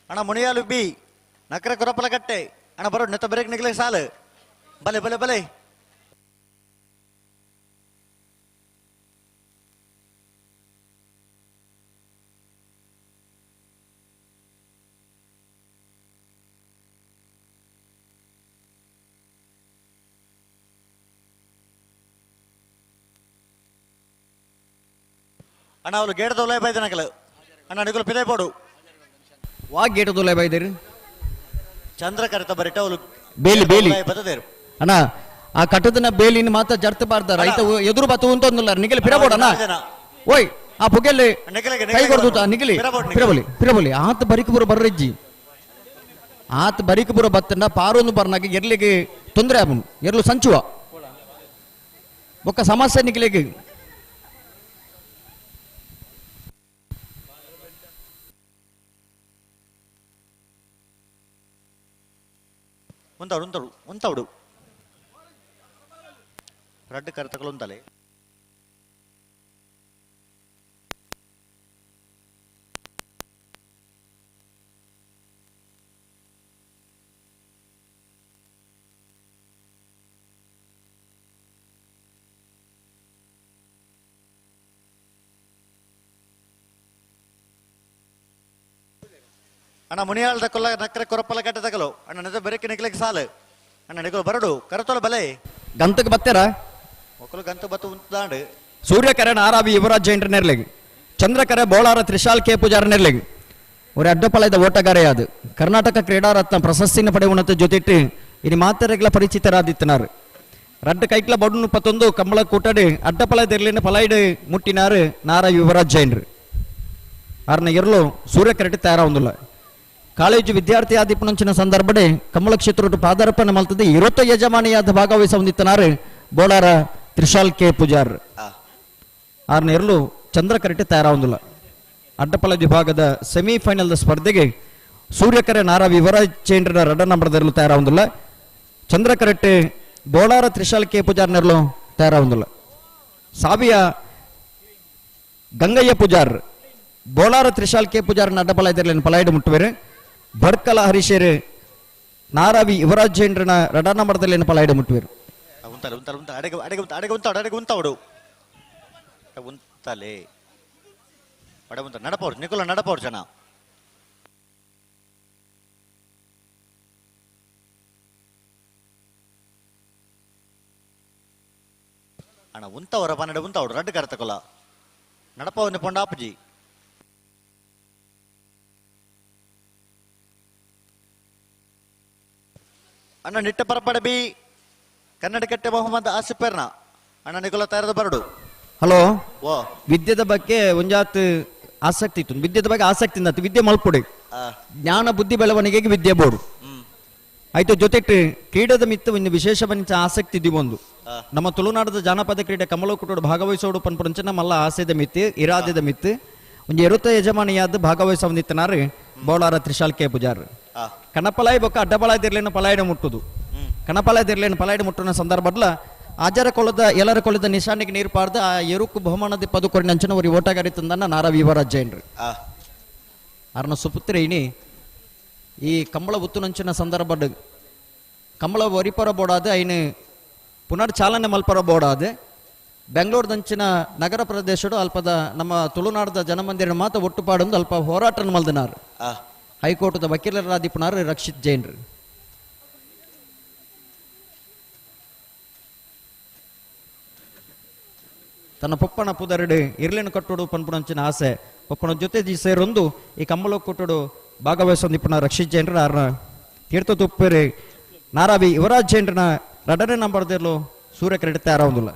ಅಣ್ಣ ಮುನಿಯಾಲು ಬಿ ನಕರ ಕೊರಪಲ ಕಟ್ಟೆ ಅಣ್ಣ ಬರೋ ನೆತ್ತ ಬ್ರೇಕ್ ನಿಗ್ಲೆ ಸಾಲು ಬಲೆ ಬಲೆ ಬಲೆ ಅಣ್ಣ ಅವಳು ಗೇಟ್ ದೊಲೆ ಬೈದ ನಕಲು ಅಣ್ಣ ನಿಗುಲು ಪಿದೆ ಪೋಡು ವಾ ಗೇಟ್ ದೊಲೆ ಬೈದೇರು ಚಂದ್ರ ಕರೆತ ಬರಿಟ ಅವಳು ಬೇಲಿ ಬೇಲಿ ಬತ್ತದೇರು ಅಣ್ಣ ಆ ಕಟ್ಟದನ ಬೇಲಿನ ಮಾತ ಜರ್ತ ಬಾರ್ದ ರೈತ ಎದುರು ಬತ್ತು ಅಂತಂದಿಲ್ಲ ನಿಗಲಿ ಪಿರಬೋಡಣ್ಣ ಓಯ್ ಆ ಪುಗೆಲ್ಲಿ ಕೈ ಕೊಡ್ದು ನಿಗಲಿ ಪಿರಬೋಲಿ ಪಿರಬೋಲಿ ಆತ ಬರಿಕಪುರ ಬರ್ರಜ್ಜಿ ಆತ ಬರಿಕಪುರ ಬತ್ತಂಡ ಪಾರೊಂದು ಬರ್ನಾಗ ಎರ್ಲಿಗೆ ತೊಂದರೆ ಆಪುನು ಎರ್ಲು ಸಂಚುವ ಒಕ್ಕ ಸಮಸ್ಯೆ ನಿಗಲಿಗೆ ఉంతాడు ఉంతాడు ఉంతాడు రెడ్ కరతకలు ఉండాలి ಅಣ್ಣ ಮುನಿಯಾಳ ತಕೊಲ್ಲ ನಕ್ಕರೆ ಕೊರಪಲ ಕಟ್ಟ ತಗಲು ಅಣ್ಣ ನೆದ ಬೆರಕೆ ನಿಗ್ಲಿಕ್ಕೆ ಸಾಲು ಅಣ್ಣ ನಿಗಲು ಬರಡು ಕರತೋಲ ಬಲೆ ಗಂತಕ್ಕೆ ಬತ್ತೇರ ಒಕ್ಕಲು ಗಂತ ಬತ್ತು ಉಂತಾಂಡು ಸೂರ್ಯಕರೆ ನಾರಾವಿ ಯುವರಾಜ್ ಜೈಂಟರ್ ನೆರ್ಲೆಗೆ ಚಂದ್ರಕರೆ ಬೋಳಾರ ತ್ರಿಶಾಲ್ ಕೆ ಪೂಜಾರ ನೆರ್ಲೆಗೆ ஒரு ಅಡ್ಡಪಲದ ಓಟಗಾರೆಯಾದ ಕರ್ನಾಟಕ ಕ್ರೀಡಾ ರತ್ನ ಪ್ರಶಸ್ತಿನ ಪಡೆಯುವನತ ಜೊತೆಟ್ಟು ಇನಿ ಮಾತೆರೆಗಳ ಪರಿಚಿತರಾದಿತ್ತನಾರು ರಡ್ಡ ಕೈಕ್ಲ ಬಡು 31 ಕಂಬಳ ಕೂಟಡು ಅಡ್ಡಪಲದೆರ್ಲಿನ ಪಲೈಡು ಮುಟ್ಟಿನಾರು ನಾರಾವಿ ಯುವರಾಜ್ ಜೈಂಟರ್ ಆರ್ನ ಎರ್ಲು ಸೂರ್ಯಕರೆಟ್ ತಯಾರಾವುದಿಲ್ಲ ಕಾಲೇಜು ವಿದ್ಯಾರ್ಥಿ ಆದಿಪ್ಪನಂಚಿನ ಸಂದರ್ಭಡೆ ಕಮಲ ಕ್ಷೇತ್ರ ಪಾದಾರ್ಪಣೆ ಮಲ್ತದೆ 20 ಯಜಮಾನಿಯಾದ ಭಾಗವಹಿಸ ಹೊಂದಿತ್ತನಾರು ಬೋಳಾರ ತ್ರಿಶಾಲ್ ಕೆ ಪೂಜಾರ್ ಆರ್ನ ಎರ್ಲು ಚಂದ್ರ ಕರೆಟ್ ತಯಾರಾವುದಿಲ್ಲ ಅಡ್ಡಪಲ ವಿಭಾಗದ ಸೆಮಿಫೈನಲ್ ಸ್ಪರ್ಧೆಗೆ ಸೂರ್ಯಕರೆ ನಾರಾವಿ ಯುವರಾಜ್ ಚೇಂದ್ರನ ರಡ ನಂಬರ್ದೆರಲು ತಯಾರಾವುದಿಲ್ಲ ಚಂದ್ರ ಕರೆಟ್ ಬೋಳಾರ ತ್ರಿಶಾಲ್ ಕೆ ಪೂಜಾರ್ ನೆರಲು ತಯಾರಾವುದಿಲ್ಲ ಸಾವಿಯ ಗಂಗಯ್ಯ ಪೂಜಾರ್ ಬೋಳಾರ ತ್ರಿಶಾಲ್ ಕೆ ಪೂಜಾರ್ನ ಅಡ್ಡಪಲ ಇದರಲ್ಲಿ ಪಲಾಯ್ಡು ಮುಟ್ಟುವೆರು ಬಡ್ಕಲ ಹರೀಶೇರು ನಾರಾವಿ ಯುವರಾಜ್ ಚೇಂದ್ರನ ರಡ ನಂಬರ್ದಲ್ಲಿ ಪಲಾಯ್ಡು ಮುಟ್ಟುವೆರು ಉಂತಲೆ ಉಂತಲೆ ಉಂತ ಅಡೆಗೆ ಅಡೆಗೆ ಉಂತ ಅಡೆಗೆ ಉಂತಾಡು ಅಡೆಗೆ ಉಂತಾಡು ಉಂತಲೆ ಅಡೆ ಉಂತ ನಡಪವ್ರು ನಿಕುಲ ನಡಪವ್ರು ಜನ ಅಣ್ಣ ಉಂತವರ ಪನ್ನಡೆ ಉಂತಾವ್ರು ರಡ್ಡು ಕರೆತಕೊಲ್ಲ ನಡಪವನ್ನ ಪೊಂಡಾಪಜಿ ಅಣ್ಣ ನಿಟ್ಟ ಪರಪಡ ಬಿ ಕನ್ನಡಕಟ್ಟೆ ಮೊಹಮ್ಮದ್ ಆಸಿಫರ್ನ ಅಣ್ಣ ನಿಕುಲ ತಯಾರದ ಬರಡು ಹಲೋ ಓ ವಿದ್ಯೆದ ಬಗ್ಗೆ ಒಂಜಾತ್ ಆಸಕ್ತಿ ಇತ್ತು ವಿದ್ಯೆದ ಬಗ್ಗೆ ಆಸಕ್ತಿ ಇಂದ ವಿದ್ಯೆ ಮಲ್ಪೊಡೆ ಜ್ಞಾನ ಬುದ್ಧಿ ಬೆಳವಣಿಗೆಗೆ ವಿದ್ಯೆ ಬೋಡು ಆಯ್ತು ಜೊತೆಟ್ಟು ಕ್ರೀಡದ ಮಿತ್ತ ಒಂದು ವಿಶೇಷವನ್ನ ಆಸಕ್ತಿ ದಿವೊಂದು ನಮ್ಮ ತುಳುನಾಡದ ಜಾನಪದ ಕ್ರೀಡೆ ಕಮಲಕುಟೋಡು ಭಾಗವಹಿಸೋಡು ಪನ್ಪುರಂಚನ ಮಲ್ಲ ಆಸೆದ ಮಿತ್ತು ಇರಾದದ ಮಿತ್ತು ಒಂಜಿ ಎರುತ ಯಜಮಾನಿಯಾದ ಭಾಗವಹಿಸವಂದಿತ್ತನಾರು ಬೋಳಾರ ತ್ರಿಶಾಲ್ ಕೆ ಪೂಜಾರ್ ಕಣಪಲಾಯಿ ಬೊಕ್ಕ ಅಡ್ಡಪಲಾಯ್ದಿರ್ಲೇನು ಪಲಾಯಡ ಮುಟ್ಟುದು ಕಣಪಲಾಯ್ದಿರ್ಲೇನು ಪಲಾಯಡ ಮುಟ್ಟುನ ಸಂದರ್ಭಡ್ಲ ಆಜಾರ ಕೊಳದ ಎಲ್ಲರ ಕೊಳದ ನಿಶಾನಿಗೆ ನೀರು ಪಾರ್ದು ಆ ಎರುಕು ಬಹುಮಾನದ ಪದುಕೊಡಿ ನಂಚನ ಒರಿ ಓಟಗಾರಿ ತಂದನ್ನ ನಾರಾ ವಿವರಾಜ್ ಜೈನ್ರು ಅರ್ನ ಸುಪುತ್ರಿ ಇನಿ ಈ ಕಂಬಳ ಉತ್ತು ನಂಚಿನ ಸಂದರ್ಭ ಕಂಬಳ ಒರಿಪರ ಬೋಡಾದ ಐನು ಪುನರ್ ಚಾಲನೆ ಮಲ್ಪರ ಬೋಡಾದ ಬೆಂಗಳೂರು ದಂಚಿನ ನಗರ ಪ್ರದೇಶಡು ಅಲ್ಪದ ನಮ್ಮ ತುಳುನಾಡದ ಜನಮಂದಿರ ಮಾತ ಒಟ್ಟುಪಾಡೊಂದು ಅಲ್ಪ ಹೋರಾಟ ಮಲ್ದನಾರು ಹೈಕೋರ್ಟ್ದ ವಕೀಲರಾದಿಪುನಾರು ರಕ್ಷಿತ್ ಜೈನ್ರು ತನ್ನ ಪೊಪ್ಪಣ ಪುದರಡು ಇರ್ಲೇನು ಕಟ್ಟುಡು ಪನ್ಪುಣಂಚಿನ ಆಸೆ ಪೊಪ್ಪಣ ಜೊತೆ ಸೇರೊಂದು ಈ ಕಂಬಳ ಕೊಟ್ಟುಡು ಭಾಗವಹಿಸೊಂದಿಪ್ಪುನ ರಕ್ಷಿತ್ ಜೈನ್ರ ಆರ್ನ ತೀರ್ಥ ತುಪ್ಪೇರಿ ನಾರಾವಿ ಯುವರಾಜ್ ಜೈನ್ರನ ರಡನೆ ನಂಬರ್ದಿರ್ಲು ಸೂರ್ಯ ಕ್ರೆಡಿಟ್ ತಯಾರಾವುದಿಲ್ಲ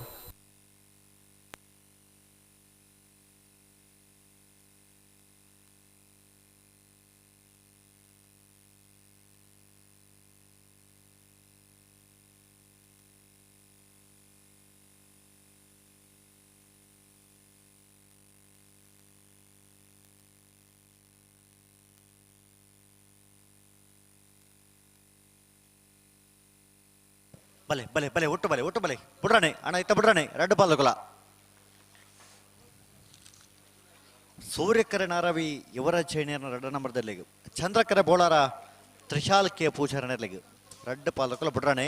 ಬಲೆ ಬಲೆ ಬಲೆ ಒಟ್ಟು ಬಲೆ ಬಿಡ್ರಾಣೆ ಅಣ್ಣ ಇತ್ತ ಬಿಡ್ರಾಣೆ ರೆಡ್ ಪಾಲಕುಲ ಸೂರ್ಯಕರೆ ನಾರವಿ ಯುವರಾಜ್ ಚೈನಿಯರ್ನ ರೆಡ್ ನಂಬರ್ದಲ್ಲಿ ಚಂದ್ರಕರೆ ಬೋಳಾರ ತ್ರಿಶಾಲ್ ಕೆ ಪೂಜಾರನೆರ್ಲಿಗೆ ರೆಡ್ ಪಾಲಕುಲ ಬಿಡ್ರಾಣೆ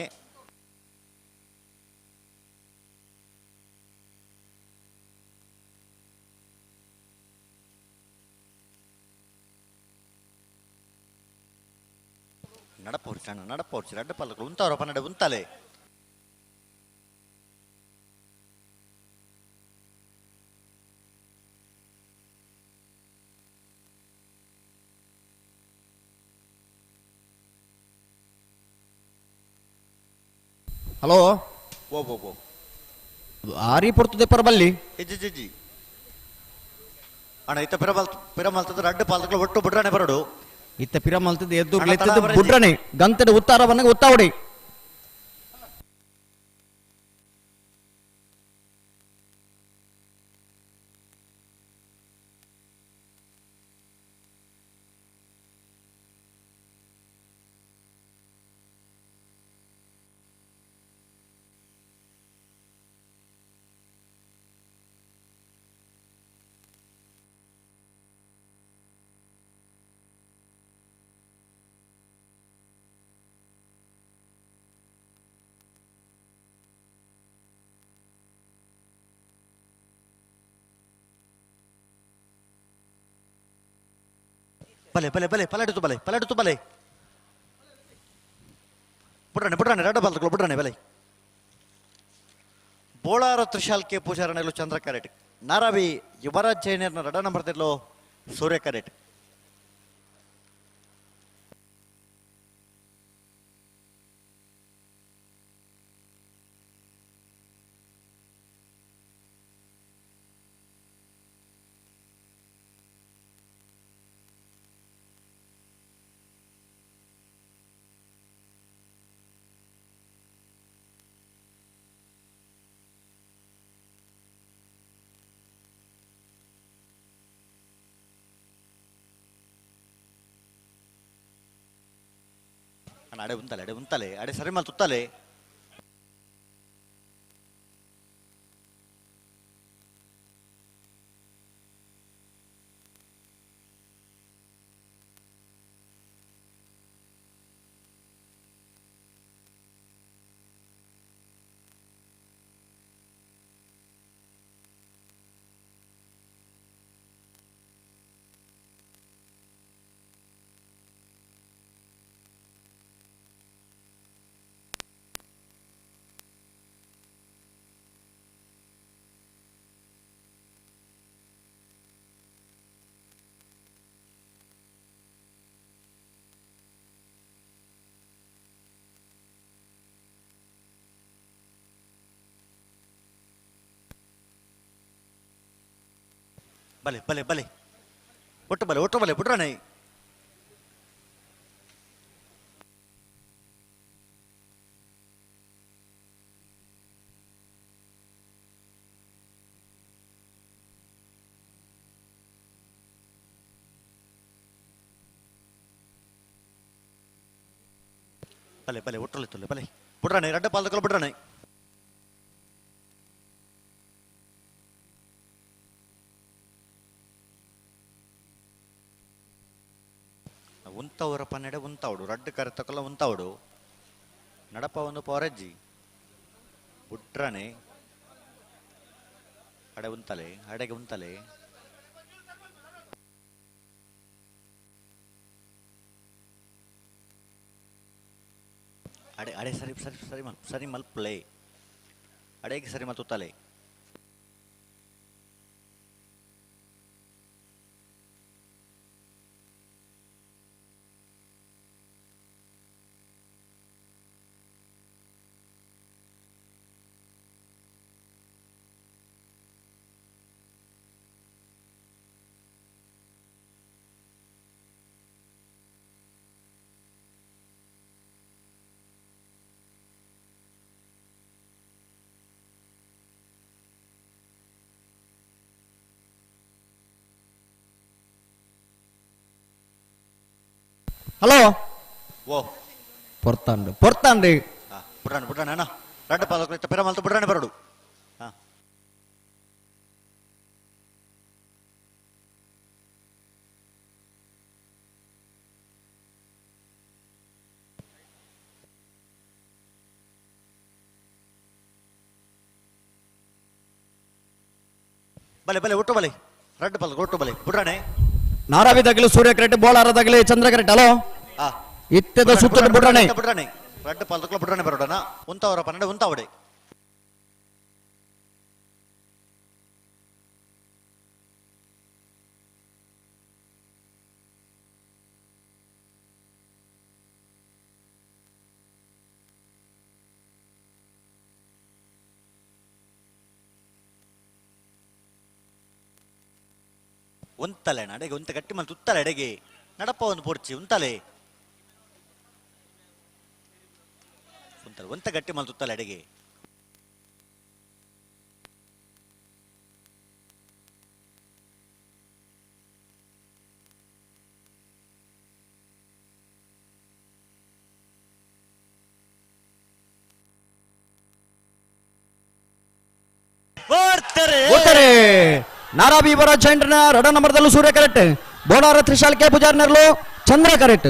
ನಡಪೋರ್ಚಿ ಅಣ್ಣ ನಡಪೋರ್ಚಿ ರೆಡ್ ಪಾಲಕುಲು ಉಂತವರ ಪನ್ನಡೆ ಉಂತಲೆ ಹಲೋ ಓ ಆರಿ ಪೊರ್ತದೆ ಪರಬಲ್ಲಿ ಜಿ ಅಣ್ಣ ಇತ್ತ ಪಿರಮಲ್ತದ ರೆಡ್ ಪಾಲಕುಲು ಒಟ್ಟು ಬಿಡ್ರಾಣೆ ಬರಡು ಇತ್ತ ಪಿರಮಲ್ತದ ಎದ್ದು ಬುಡ್ರನೆ ಗಂತದ ಉತ್ತಾರವನ್ನ ಉತ್ತಾವಡಿ ಬಲೆ ಬಲೆ ಬಲೆ ಪಲಾಡಿತು ಬಲೆ ಬಿಡ್ರಾಣೆ ರೆಡ್ ಪಾಲಕುಲು ಬಿಡ್ರಾಣೆ ಬಲೆ ಬೋಳಾರ ತ್ರಿಶಾಲ್ ಕೆ ಪೂಜಾರನೆಲು ಚಂದ್ರ ಕ್ಯಾರೆಟ್ ನಾರಾವಿ ಯುವರಾಜ್ ಜೈನಿಯರ್ನ ರೆಡ ನಂಬರ್ದಿರ್ಲು ಸೂರ್ಯ ಕ್ಯಾರೆಟ್ ಅಡೆ ಉಂತಲೆ ಅಡೆ ಸರಿ ಮಲ್ ತುತ್ತಲೆ ಬಲೆ ಒಟ್ಟು ಬಲೆ ಬಿಡ್ರಾಣೆ ಬಲೆ ಬಲೆ ಒಟ್ಟೊಳಿತುಲ್ಲೆ ಬಲೆ ಬಿಡ್ರಾಣೆ ರಡ್ಡ ಪಾಲ್ದಕ್ಕಲು ಬಿಡ್ರಾಣೆ ಉಂತವರ ಪನ್ನೆಡೆ ಉಂತಾವಡು ರಡ್ಡು ಕರೆ ತಕೊಲ್ಲ ಉಂತಾವಡು ನಡಪ ಒಂದು ಪೊರಜ್ಜಿ ಬಿಟ್ರಾಣೆ ಅಡೆ ಉಂತಲೆ ಅಡೆಗೆ ಉಂತಲೆ ಅಡೆ ಅಡೆ ಸರಿ ಸರಿ ಸರಿ ಸರಿ ಮಲ್ಪಲೆ ಅಡೆಗೆ ಸರಿ ಮತ್ತುತ್ತಲೆ ಹಲೋ ಓ ಪೊರ್ತಾಂಡು ಪೊರ್ತಾಂಡು ಬಿಡ್ರಾಣೆ ಬಿಡ್ರಾಣೆ ಅಣ್ಣ ರಡ್ಡ ಪಾಲ್ದಕ್ಕಲು ಪೆರ ಮಲ್ತು ಬಿಡ್ರಾಣೆ ಬರಡು ಬಲೆ ಬಲೆ ಒಟ್ಟು ಬಲೆ ರಡ್ಡ ಪಾಲ್ದ ಒಟ್ಟು ಬಲೆ ಬಿಡ್ರಾಣೆ ನಾರಾವಿದಾಗಲಿ ಸೂರ್ಯ ಕರೆಕ್ಟ್ ಬೋಳಾರದಾಗಲಿ ಚಂದ್ರ ಕರೆಕ್ಟ್ ಹಲೋ ಇತ್ತದ ಸುತ್ತ ಬಿಡ್ರಾಣೆ ಬಿಡ್ರಾಣೆ ರಡ್ಡ ಪಾಲ್ದಕ್ಕಲು ಬಿಡ್ರಾಣೆ ಬರೋಡಣ ಉಂತವರ ಪನ್ನೆಡೆ ಉಂತಾವಡೆ ಉಂತಲೆ ಅಡೆಗೆ ಉಂತ ಗಟ್ಟಿ ಮಲ್ ತುತ್ತಲೆ ಅಡೆಗೆ ನಡಪ ಒಂದು ಪೊರ್ಚಿ ಉಂತಲೆ ಉಂತಲೆ ಒಂತ ಗಟ್ಟಿ ಮಲ್ ತುತ್ತಲೆ ಅಡೆಗೆ ನಾರಾಬಿ ಇವರ ಜೈಂಟ್ನ ರಡ ನಂಬರ್ದಲ್ಲೂ ಸೂರ್ಯ ಕರೆಕ್ಟ್ ಬೋಡಾರ ತ್ರಿಶಾಲ್ ಕೆ ಪೂಜಾರ್ ನೆರಳು ಚಂದ್ರ ಕರೆಕ್ಟ್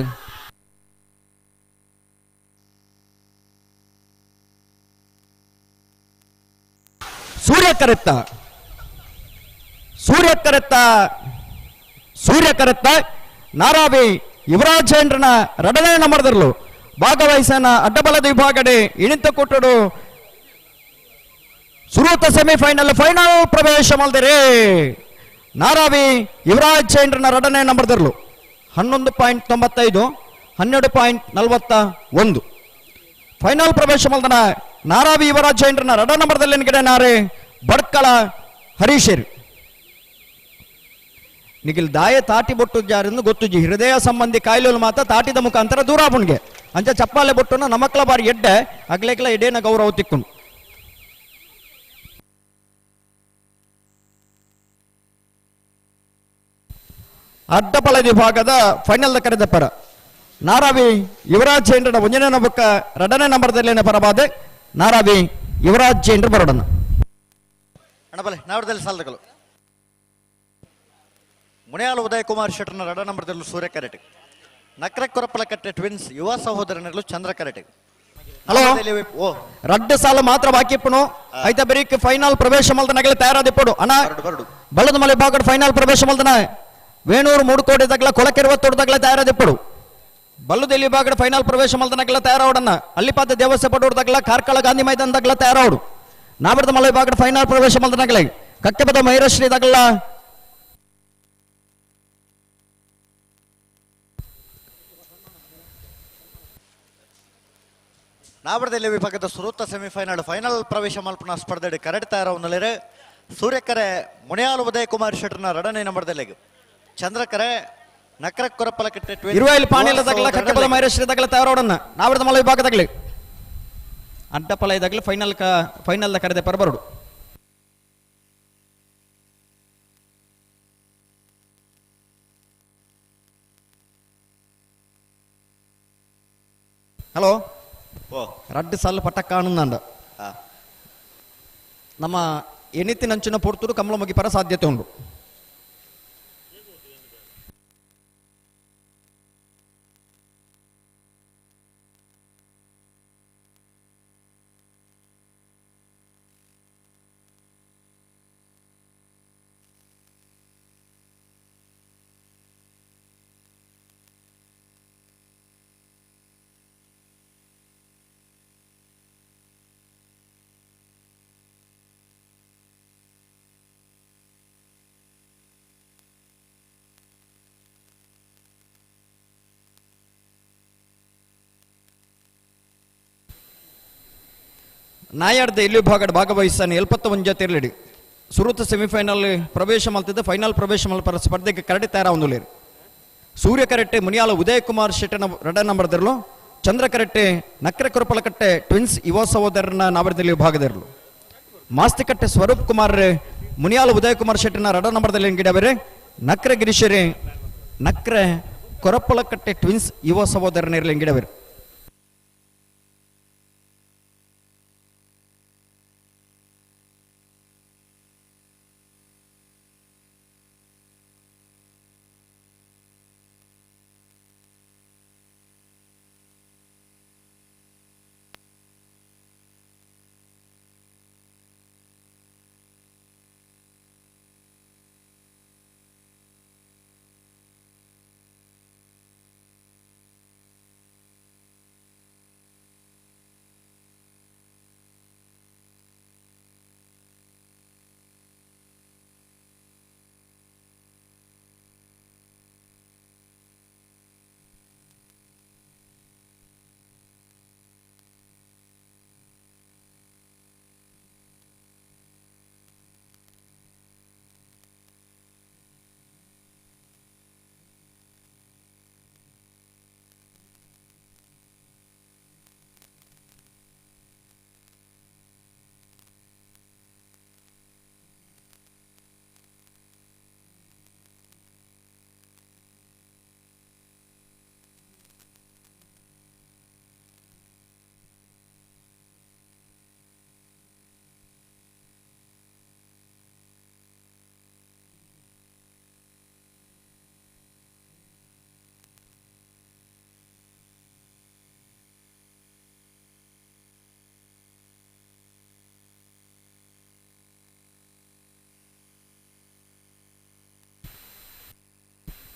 ಸೂರ್ಯ ಕರೆಕ್ಟ ಸೂರ್ಯ ಕರೆಕ್ಟ ಸೂರ್ಯ ಕರೆಕ್ಟ ನಾರಾಬಿ ಯುವರಾಜ್ ಜೈಂಟ್ರನ ರಡನೇ ನಂಬರ್ದಲ್ಲೂ ಭಾಗವಹಿಸನ ಅಡ್ಡಬಲದ ವಿಭಾಗಡೆ ಇಣಿತ ಕೊಟ್ಟಡು ಸುರೂತ ಸೆಮಿಫೈನಲ್ ಫೈನಲ್ ಪ್ರವೇಶ ಮಲ್ದಿರಿ ನಾರಾವಿ ಯುವರಾಜ್ ಚೈಂಡ್ರನ ರಡನೇ ನಂಬರ್ದರ್ಲು 11.95 12.41 ಫೈನಲ್ ಪ್ರವೇಶ ಮಲ್ದನ ನಾರಾವಿ ಯುವರಾಜ್ ಚೈಂಡ್ರನ ರಡ ನಂಬರ್ದಲ್ಲಿ ನಿಗಡೆ ನಾರೆ ಬಡ್ಕಳ ಹರೀಶೇರಿ ನಿಖಿಲ್ ದಾಯ ತಾಟಿ ಬೊಟ್ಟು ಜಾರಿಂದ ಗೊತ್ತುಜಿ ಹೃದಯ ಸಂಬಂಧಿ ಕಾಯಿಲೆ ಮಾತ ತಾಟಿದ ಮುಖಾಂತರ ದೂರಾಪುಣ್ಗೆ ಅಂಚ ಚಪ್ಪಾಲೆ ಬೊಟ್ಟುನ ನಮಕ್ಲ ಬಾರಿ ಎಡ್ಡೆ ಅಗ್ಲೇಕ್ಲ ಎಡೇನ ಗೌರವ ತಿಕ್ಕೊಂಡು ಅಡ್ಡಪಳ ವಿಭಾಗದ ಫೈನಲ್ ಕರೆದ ಪರ ನಾರಾವಿ ಯುವರಾಜ್ ಚೇಂದ್ರನ ಒಂಜನೇ ನಂಬಕ್ಕ ರಡನೇ ನಂಬರ್ದಲ್ಲಿನ ಪರಬಾದೆ ನಾರಾವಿ ಯುವರಾಜ್ ಚೇಂದ್ರ ಬರೋಡನ ಅಣ್ಣಬಲೆ ನಾವಡದಲ್ಲಿ ಸಾಲದಗಳು ಮುನಿಯಾಲ ಉದಯ್ ಕುಮಾರ್ ಶೆಟ್ಟರ್ನ ರಡ ನಂಬರ್ದಲ್ಲೂ ಸೂರ್ಯ ಕರೆಟ್ ನಕ್ರೆ ಕೊರಪಲಕಟ್ಟೆ ಟ್ವಿನ್ಸ್ ಯುವ ಸಹೋದರನಲ್ಲೂ ಚಂದ್ರ ಕರೆಟ್ ಹಲೋ ರಡ್ಡು ಸಾಲ ಮಾತ್ರ ಬಾಕಿ ಇಪ್ಪನು ಐತ ಬರೀಕ್ ಫೈನಲ್ ಪ್ರವೇಶ ಮಲ್ದ ನಗಲೆ ತಯಾರಾದಿಪ್ಪಡು ಅಣ್ಣ ಬಳ್ಳದ ಮಲೆ ಬಾಗಡ್ ಫೈನಲ್ ಪ್ರವೇಶ ಮಲ್ದನ ವೇಣೂರು ಮೂಡುಕೋಟೆ ತಗಲ ಕೊಳಕೆರವತ್ತೋಡು ತಗಲ ತಯಾರಾದಿಪ್ಪಡು ಬಲ್ಲುದಲ್ಲಿ ಬಾಗಡ ಫೈನಲ್ ಪ್ರವೇಶ ಮಲ್ದನಗಲ ತಯಾರಾವಡನ್ನ ಅಲ್ಲಿಪಾದ ದೇವಸ್ಥೆ ಪಡೋಡು ತಗಲ ಕಾರ್ಕಳ ಗಾಂಧಿ ಮೈದಾನ ತಗಲ ತಯಾರಾವಡು ನಾಬರದ ಮಲೆ ಬಾಗಡ ಫೈನಲ್ ಪ್ರವೇಶ ಮಲ್ದನಗಲ ಕಕ್ಕೆಪದ ಮೈರಶ್ರೀ ತಗಲ ನಾಬರದಲ್ಲಿ ವಿಭಾಗದ ಸುರೂತ ಸೆಮಿಫೈನಲ್ ಫೈನಲ್ ಪ್ರವೇಶ ಮಲ್ಪನ ಸ್ಪರ್ಧೆ ಕರೆಡ್ ತಯಾರವನ್ನಲ್ಲಿರೆ ಸೂರ್ಯಕರೆ ಮುನಿಯಾಲು ಉದಯ್ ಕುಮಾರ್ ಶೆಟ್ಟರ್ನ ರಡನೇ ನಂಬರ್ದಲ್ಲಿ ಚಂದ್ರಕರೆ ನಕ್ರ ಕೊರಪಲಕಟ್ಟೆ ಇರುವೈಲ್ ಪಾಣಿಲ ತಗಲ ಕಕ್ಕೆಪದ ಮೈರಶ್ರೀ ತಗಲ ತಯಾರವಡನ್ನ ನಾಬರದ ಮಲೆ ವಿಭಾಗದಲ್ಲಿ ಅಡ್ಡಪಲ ಇದಾಗಲಿ ಫೈನಲ್ ಕರೆದೆ ಪರಬರುಡು ಹಲೋ ರಡ್ಡು ಸಾಲ ಪಟ್ಟ ಕಾಣುಂದಂಡ ನಮ್ಮ ಎನಿತಿನಂಚಿನ ಪೊರ್ತುಡು ಕಮಲ ಮುಗಿಪರ ಸಾಧ್ಯತೆ ಉಂಟು. ನಾಯಾಡ್ದ ಇಲ್ಲಿ ಭಾಗದ ಭಾಗವಹಿಸ್ತಾನೆ 71 ತಿರ್ಲಿಡಿ ಸುರುತ ಸೆಮಿಫೈನಲ್ ಪ್ರವೇಶ ಮಲ್ತಿದ್ದ ಫೈನಲ್ ಪ್ರವೇಶ ಮಲ್ಪರ ಸ್ಪರ್ಧೆಗೆ ಕರಡಿ ತಯಾರಾವುಲೇರು. ಸೂರ್ಯ ಕರೆಟ್ಟೆ ಮುನಿಯಾಲ ಉದಯ್ ಕುಮಾರ್ ಶೆಟ್ಟನ 2 ನಂಬರ್ದರ್ಲು, ಚಂದ್ರ ಕರೆಟ್ಟೆ ನಕ್ರೆ ಕುರಪಲಕಟ್ಟೆ ಟ್ವಿನ್ಸ್ ಯುವ ಸಹೋದರನ ನಾವರದಲ್ಲಿ ವಿಭಾಗದರ್ಲು, ಮಾಸ್ತಿಕಟ್ಟೆ ಸ್ವರೂಪ್ ಕುಮಾರ್ ಮುನಿಯಾಲ ಉದಯ್ ಕುಮಾರ್ ಶೆಟ್ಟನ 2 ನಂಬರ್ದಲ್ಲಿ ಗಿಡಬೇರೆ, ನಕ್ರೆ ಗಿರೀಶರೇ ನಕ್ರೆ ಕೊರಪಲಕಟ್ಟೆ ಟ್ವಿನ್ಸ್ ಯುವ ಸಹೋದರನಿರಲಿ ಗಿಡಬೇರೆ.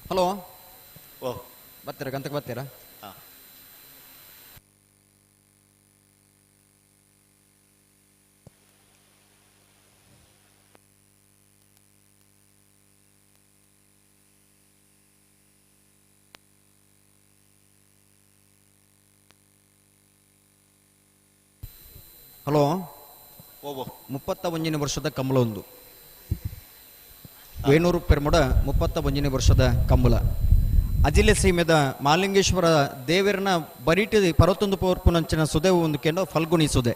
ಹಲೋ, ಬರ್ತೀರಾ? ಗಂತಕ್ಕೆ ಬರ್ತೀರಾ? ಹಲೋ, 31 ವರ್ಷದ ಕಮಲ ಒಂದು ವೇಣೂರು ಪೆರ್ಮುಡ 31 ವರ್ಷದ ಕಂಬಳ ಅಜಿಲೆ ಸೀಮೆದ ಮಾಲಿಂಗೇಶ್ವರ ದೇವರನ ಬರಿಟಿ 11 ಪೋರ್ಪುನಂಚಿನ ಸುದೇವು ಒಂದು ಕೆಂಡ ಫಲ್ಗುಣಿ ಸುದೆ.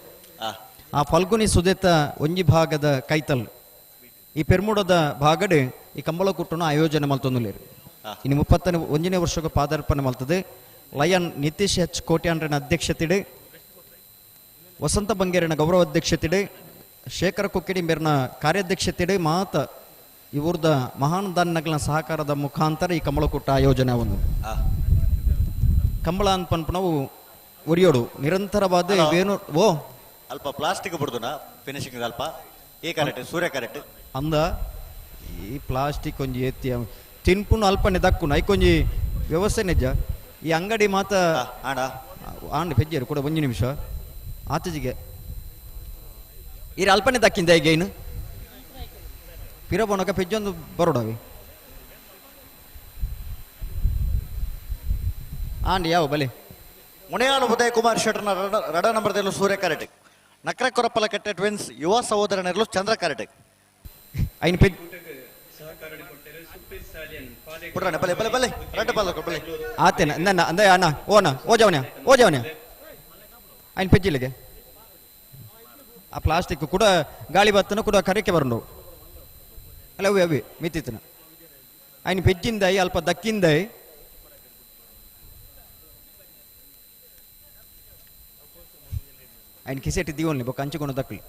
ಆ ಫಲ್ಗುಣಿ ಸುದೆತ ಒಂಜಿ ಭಾಗದ ಕೈತಲ್ ಈ ಪೆರ್ಮುಡದ ಭಾಗಡೆ ಈ ಕಂಬಳ ಕುಟ್ಟುನ ಆಯೋಜನೆ ಮಲ್ತೊಂದುಲೇರು. ಇನ್ನು 31 ವರ್ಷಕ್ಕೆ ಪಾದಾರ್ಪಣೆ ಮಲ್ತದೆ. ಲಯನ್ ನಿತೀಶ್ ಎಚ್ ಕೋಟ್ಯಾನ್ರನ ಅಧ್ಯಕ್ಷತೆಡೆ, ವಸಂತ ಬಂಗೇರನ ಗೌರವ ಅಧ್ಯಕ್ಷತೆಡೆ, ಶೇಖರ ಕುಕ್ಕಿಡಿ ಮೇರ್ನ ಕಾರ್ಯಾಧ್ಯಕ್ಷತೆಡೆ ಮಾತ ಇವ್ರದ ಮಹಾನ್ ದಾನಗಳ ಸಹಕಾರದ ಮುಖಾಂತರ ಈ ಕಂಬಳಕೂಟ ಆಯೋಜನೆ ಒಂದು ಕಂಬಳ ಅನ್ಪನ್ಪ ನಾವು ಒರಿಯೋಡು ನಿರಂತರವಾದ ಏನು ಓ ಅಲ್ಪ ಪ್ಲಾಸ್ಟಿಕ್ ಬಿಡುದನ ಫಿನಿಶಿಂಗ್ ಅಲ್ಪ ಈ ಕರೆಕ್ಟ್ ಸೂರ್ಯ ಕರೆಕ್ಟ್ ಅಂದ ಈ ಪ್ಲಾಸ್ಟಿಕ್ ಒಂಜಿ ಎತ್ತಿ ತಿನ್ಪುನು ಅಲ್ಪನೆ ದಕ್ಕುನು ಐಕೊಂಜಿ ವ್ಯವಸ್ಥೆ ನಿಜ ಈ ಅಂಗಡಿ ಮಾತ ಆಂಡ ಪೆಜ್ಜರು ಕೂಡ 1 ನಿಮಿಷ ಆಚೆಜಿಗೆ ಈ ಅಲ್ಪನೆ ದಕ್ಕಿಂದ ಈಗ ಏನು ಪಿರಬೋಣಕ ಪೆಜ್ಜೊಂದು ಬರೋಡವಿ ಆಂಡಿ ಯಾವ ಬಲೆ ಮುನಿಯಾಲ ಉದಯ್ ಕುಮಾರ್ ಶೆಟ್ಟರ್ನ 2 ನಂಬರ್ದಲ್ಲೂ ಸೂರ್ಯ ಕರೆಕ್ಟ್, ನಕ್ರೆ ಕೊರಪಲಕಟ್ಟೆ ಟ್ವಿನ್ಸ್ ಯುವ ಸಹೋದರನಿರಲು ಚಂದ್ರ ಕರೆಕ್ಟ್. ಐನ್ ಪೆಜ್ ಬಿಡ್ರಣ್ಣ ಬಲೆ ಬಲೆ ಬಲೆ ರೆಡ್ ಬಾಲ್ ಬಲೆ ಆತೇನ ನನ್ನ ಅಂದ ಅಣ್ಣ ಓನ ಓಜವನ್ಯ ಐನ್ ಪೆಜ್ಜಿಲ್ಲಿಗೆ ಆ ಪ್ಲಾಸ್ಟಿಕ್ ಕೂಡ ಗಾಳಿ ಬತ್ತನ ಕೂಡ ಕರೆಕೆ ಬರಂಡು ಅಲ್ಲ ಅವಿ ಅವಿ ಮಿತ್ತಿನ ಐನ್ ಪೆಜ್ಜಿಂದೈ ಅಲ್ಪ ದಕ್ಕಿಂದೈ ఆయన కిసెట్టి దీవోన్ಲಿ బొక్క అంచుకొని దక్కులు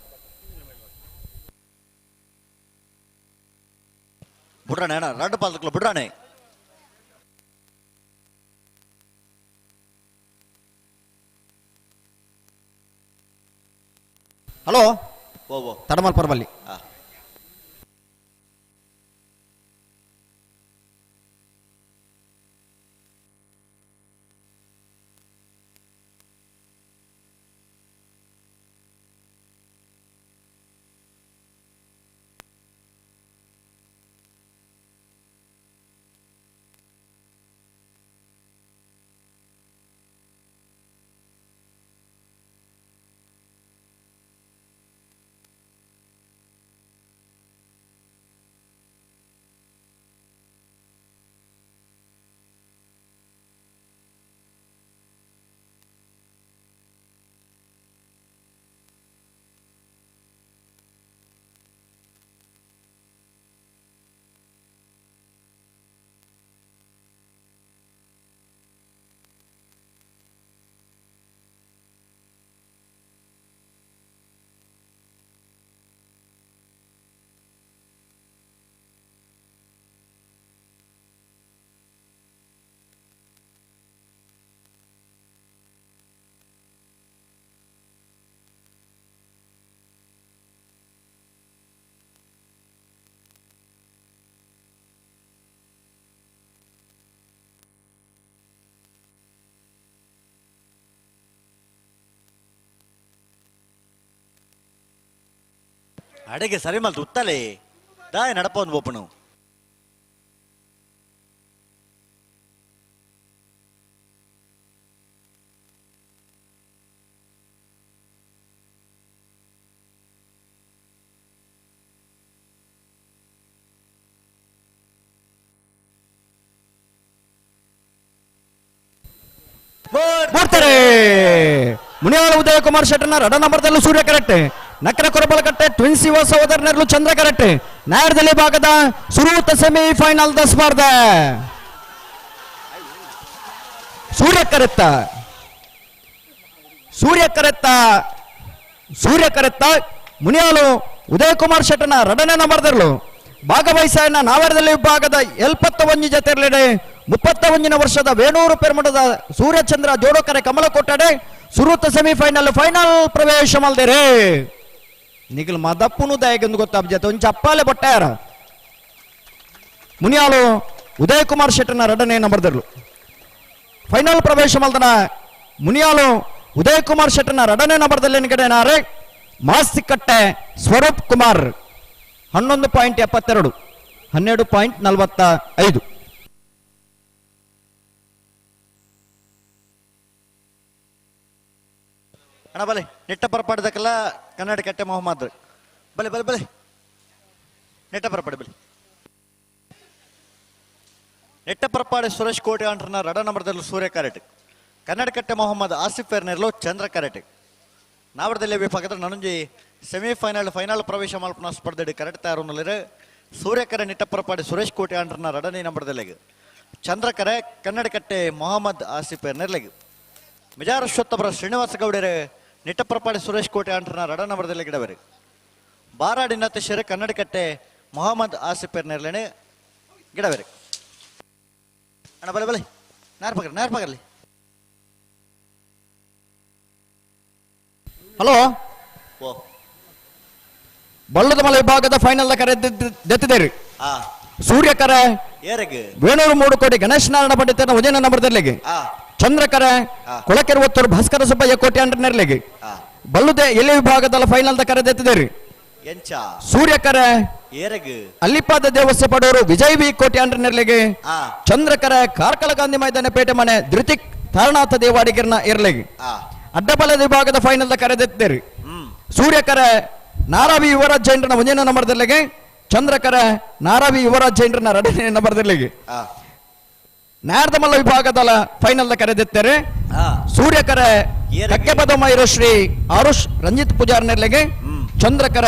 బుడ్రానే రెండు పాలకులు బుడ్రానే హలో ఓ తడమల్ పర్వల్లి ಅಡೆಗೆ ಸರಿ ಮಲ್ತು ಉತ್ತಲೆ ದಾಯ ನಡಪೊಂದು ಒಪ್ಪನು ಮಾಡ್ತಾರೆ ಮುನಿಯಾಳ ಉದಯ ಕುಮಾರ್ ಶೆಟ್ಟರ್ನ ರಡ ನಂಬರ್ದಲ್ಲೂ ಸೂರ್ಯ ಕರೆಕ್ಟ್ ನಕರ ಕೊರಬಲಕಟ್ಟೆ ಟ್ವಿನ್ಸ್ ಯುವ ಸಹೋದರನೆರಲು ಚಂದ್ರ ಕರೆಕ್ಟ್ ನ್ಯಾಯದಲ್ಲಿ ಭಾಗದ ಸುರೂತ ಸೆಮಿಫೈನಲ್ ದ ಸ್ಪರ್ಧೆ ಸೂರ್ಯ ಕರೆತ್ತ ಮುನಿಯಾಲು ಉದಯ ಕುಮಾರ್ ಶೆಟ್ಟರ್ನ ರಡನೇ ನಂಬರ್ದಲ್ಲೂ ಭಾಗವಹಿಸಿನ ನಾವರದಲ್ಲಿ ವಿಭಾಗದ 71 ಜತೆರಲೆಡೆ 31 ವರ್ಷದ ವೇಣೂರು ಪೆರ್ಮುಡದ ಸೂರ್ಯಚಂದ್ರ ಜೋಡೋಕರೆ ಕಮಲ ಕೊಟ್ಟಡೆ ಸುರೂತ ಸೆಮಿಫೈನಲ್ ಫೈನಲ್ ಪ್ರವೇಶ ಮಲ್ದೇರೆ ನಿಖಿಲ್ ಮದಪ್ಪುನು ದಯಗೆಂದು ಗೊತ್ತಾಬ್ಜತೆ ಒಂಚ ಅಪ್ಪಾಲೆ ಬೊಟ್ಟಾರ ಮುನಿಯಾಲು ಉದಯ ಕುಮಾರ್ ಶೆಟ್ಟರ್ನ ರಡನೇ ನಂಬರ್ದರ್ಲು ಫೈನಲ್ ಪ್ರವೇಶ ಮಲ್ದನ ಮುನಿಯಾಲು ಉದಯ ಕುಮಾರ್ ಶೆಟ್ಟರ್ನ ರಡನೇ ನಂಬರ್ದಲ್ಲಿ ಎನ್ಗಡೆನಾರೆ ಮಾಸ್ತಿಕಟ್ಟೆ ಸ್ವರೂಪ್ ಕುಮಾರ್ 11.72 12.45 ಅಣ್ಣ ಬಲೆ ನೆಟ್ಟ ಪರಪಾಡಿದಕ್ಕೆಲ್ಲ ಕನ್ನಡ ಕಟ್ಟೆ ಮೊಹಮ್ಮದ್ ಬಲೆ ಬಲೆ ಬಲೆ ನೆಟ್ಟ ಪರಪಾಡಿ ಬಲೆ ನೆಟ್ಟ ಪರಪಾಡಿ ಸುರೇಶ್ ಕೋಟೆ ಅಂಟ್ರನ ರಡ ನಂಬರ್ದಲ್ಲೂ ಸೂರ್ಯ ಕರೆಟ್ ಕನ್ನಡ ಕಟ್ಟೆ ಮೊಹಮ್ಮದ್ ಆಸಿಫ್ ಎರ್ನೆರ್ಲು ಚಂದ್ರ ಕರೆಟ್ ನಾವರದಲ್ಲಿ ವಿಭಾಗದ ನನಂಜಿ ಸೆಮಿಫೈನಲ್ ಫೈನಲ್ ಪ್ರವೇಶ ಮಲ್ಪನ ಸ್ಪರ್ಧೆ ಕರೆಕ್ಟ್ ತಯಾರು ಸೂರ್ಯಕರೆ ನಿಟ್ಟಪರಪಾಡಿ ಸುರೇಶ್ ಕೋಟೆ ಅಂಡ್ರನ ರಡನೇ ನಂಬರ್ದಲ್ಲಿಗೆ ಚಂದ್ರಕರೆ ಕನ್ನಡ ಕಟ್ಟೆ ಮೊಹಮ್ಮದ್ ಆಸಿಫ್ ನೆರ್ಲೆಗೆ ಮಿಜಾರಶ್ವತ್ತಪುರ ಶ್ರೀನಿವಾಸ ಗೌಡರೆ ನಿಟ್ಟಪರಪಾಡಿ ಸುರೇಶ್ ಕೋಟೆ ಅಂಡ್ರನ ರಡ ನಂಬರ್ದಲ್ಲಿ ಗಿಡವರೆ ಬಾರಾಡಿ ನತ್ತೇಶ್ವರ ಕನ್ನಡ ಕಟ್ಟೆ ಮೊಹಮ್ಮದ್ ಆಸಿಫ್ ನೆರ್ಲೆನೆ ಗಿಡವರೆ ಅಣ್ಣ ಬಲೆ ಬಲೆ ನೇರ್ಪಗರ್ಲಿ ಹಲೋ ಬಳ್ಳದ ಮಲೆ ವಿಭಾಗದ ಫೈನಲ್ ಕರೆ ದೆತ್ತಿದ್ದೇರಿ ಸೂರ್ಯಕರೆ ವೇಣೂರು 3 ಕೋಟಿ ಗಣೇಶ್ ನಾರಾಯಣ ಪಂಡಿತನ ಉದಯನ ನಂಬರ್ದಲ್ಲಿಗೆ ಚಂದ್ರಕರೆ ಕೊಳಕೆರುವತ್ತೂರು ಭಾಸ್ಕರ ಸುಬ್ಬಯ್ಯ ಕೋಟೆ ಅಂಡ್ರನೆರ್ಲಿಗೆ ಬಲ್ಲುದೆ ಎಲೆ ವಿಭಾಗದ ಫೈನಲ್ ಕರೆ ದೆತ್ತಿದ್ದೇರಿ ಸೂರ್ಯಕರೆ ಅಲ್ಲಿಪಾದ ದೇವಸ್ಯ ಪಡೋರು ವಿಜಯ್ ವಿ ಕೋಟೆ ಅಂಡ್ರನೆರ್ಲಿಗೆ ಚಂದ್ರಕರೆ ಕಾರ್ಕಳ ಗಾಂಧಿ ಮೈದಾನ ಪೇಟೆ ಮನೆ ಧೃತಿಕ್ ತಾರನಾಥ ದೇವಾಡಿಗಿರ್ನ ಇರ್ಲಿಗೆ ಅಡ್ಡಬಲದ ವಿಭಾಗದ ಫೈನಲ್ ಕರೆ ದೆತ್ತಿದ್ದೇರಿ ಸೂರ್ಯಕರೆ ನಾರಾವಿ ಯುವರಾಜ್ ಜೈಂಡ್ರನ ಮುಂದಿನ ನಂಬರ್ದಲ್ಲಿಗೆ ಚಂದ್ರಕರ ನಾರಾವಿ ಯುವರಾಜ್ ಜೈಂಡ್ರನ ಎರಡನೇ ನಂಬರ್ದಲ್ಲಿಗೆ ನ್ಯಾರದಮಲ್ಲ ವಿಭಾಗದ ಫೈನಲ್ ಕರೆದಿದ್ದಾರೆ ಸೂರ್ಯಕರ ಕಕ್ಕೆಪದ ಮೈರು ಶ್ರೀ ಆರುಷ್ ರಂಜಿತ್ ಪೂಜಾರ್ ನೆರ್ಲೆಗೆ ಚಂದ್ರಕರ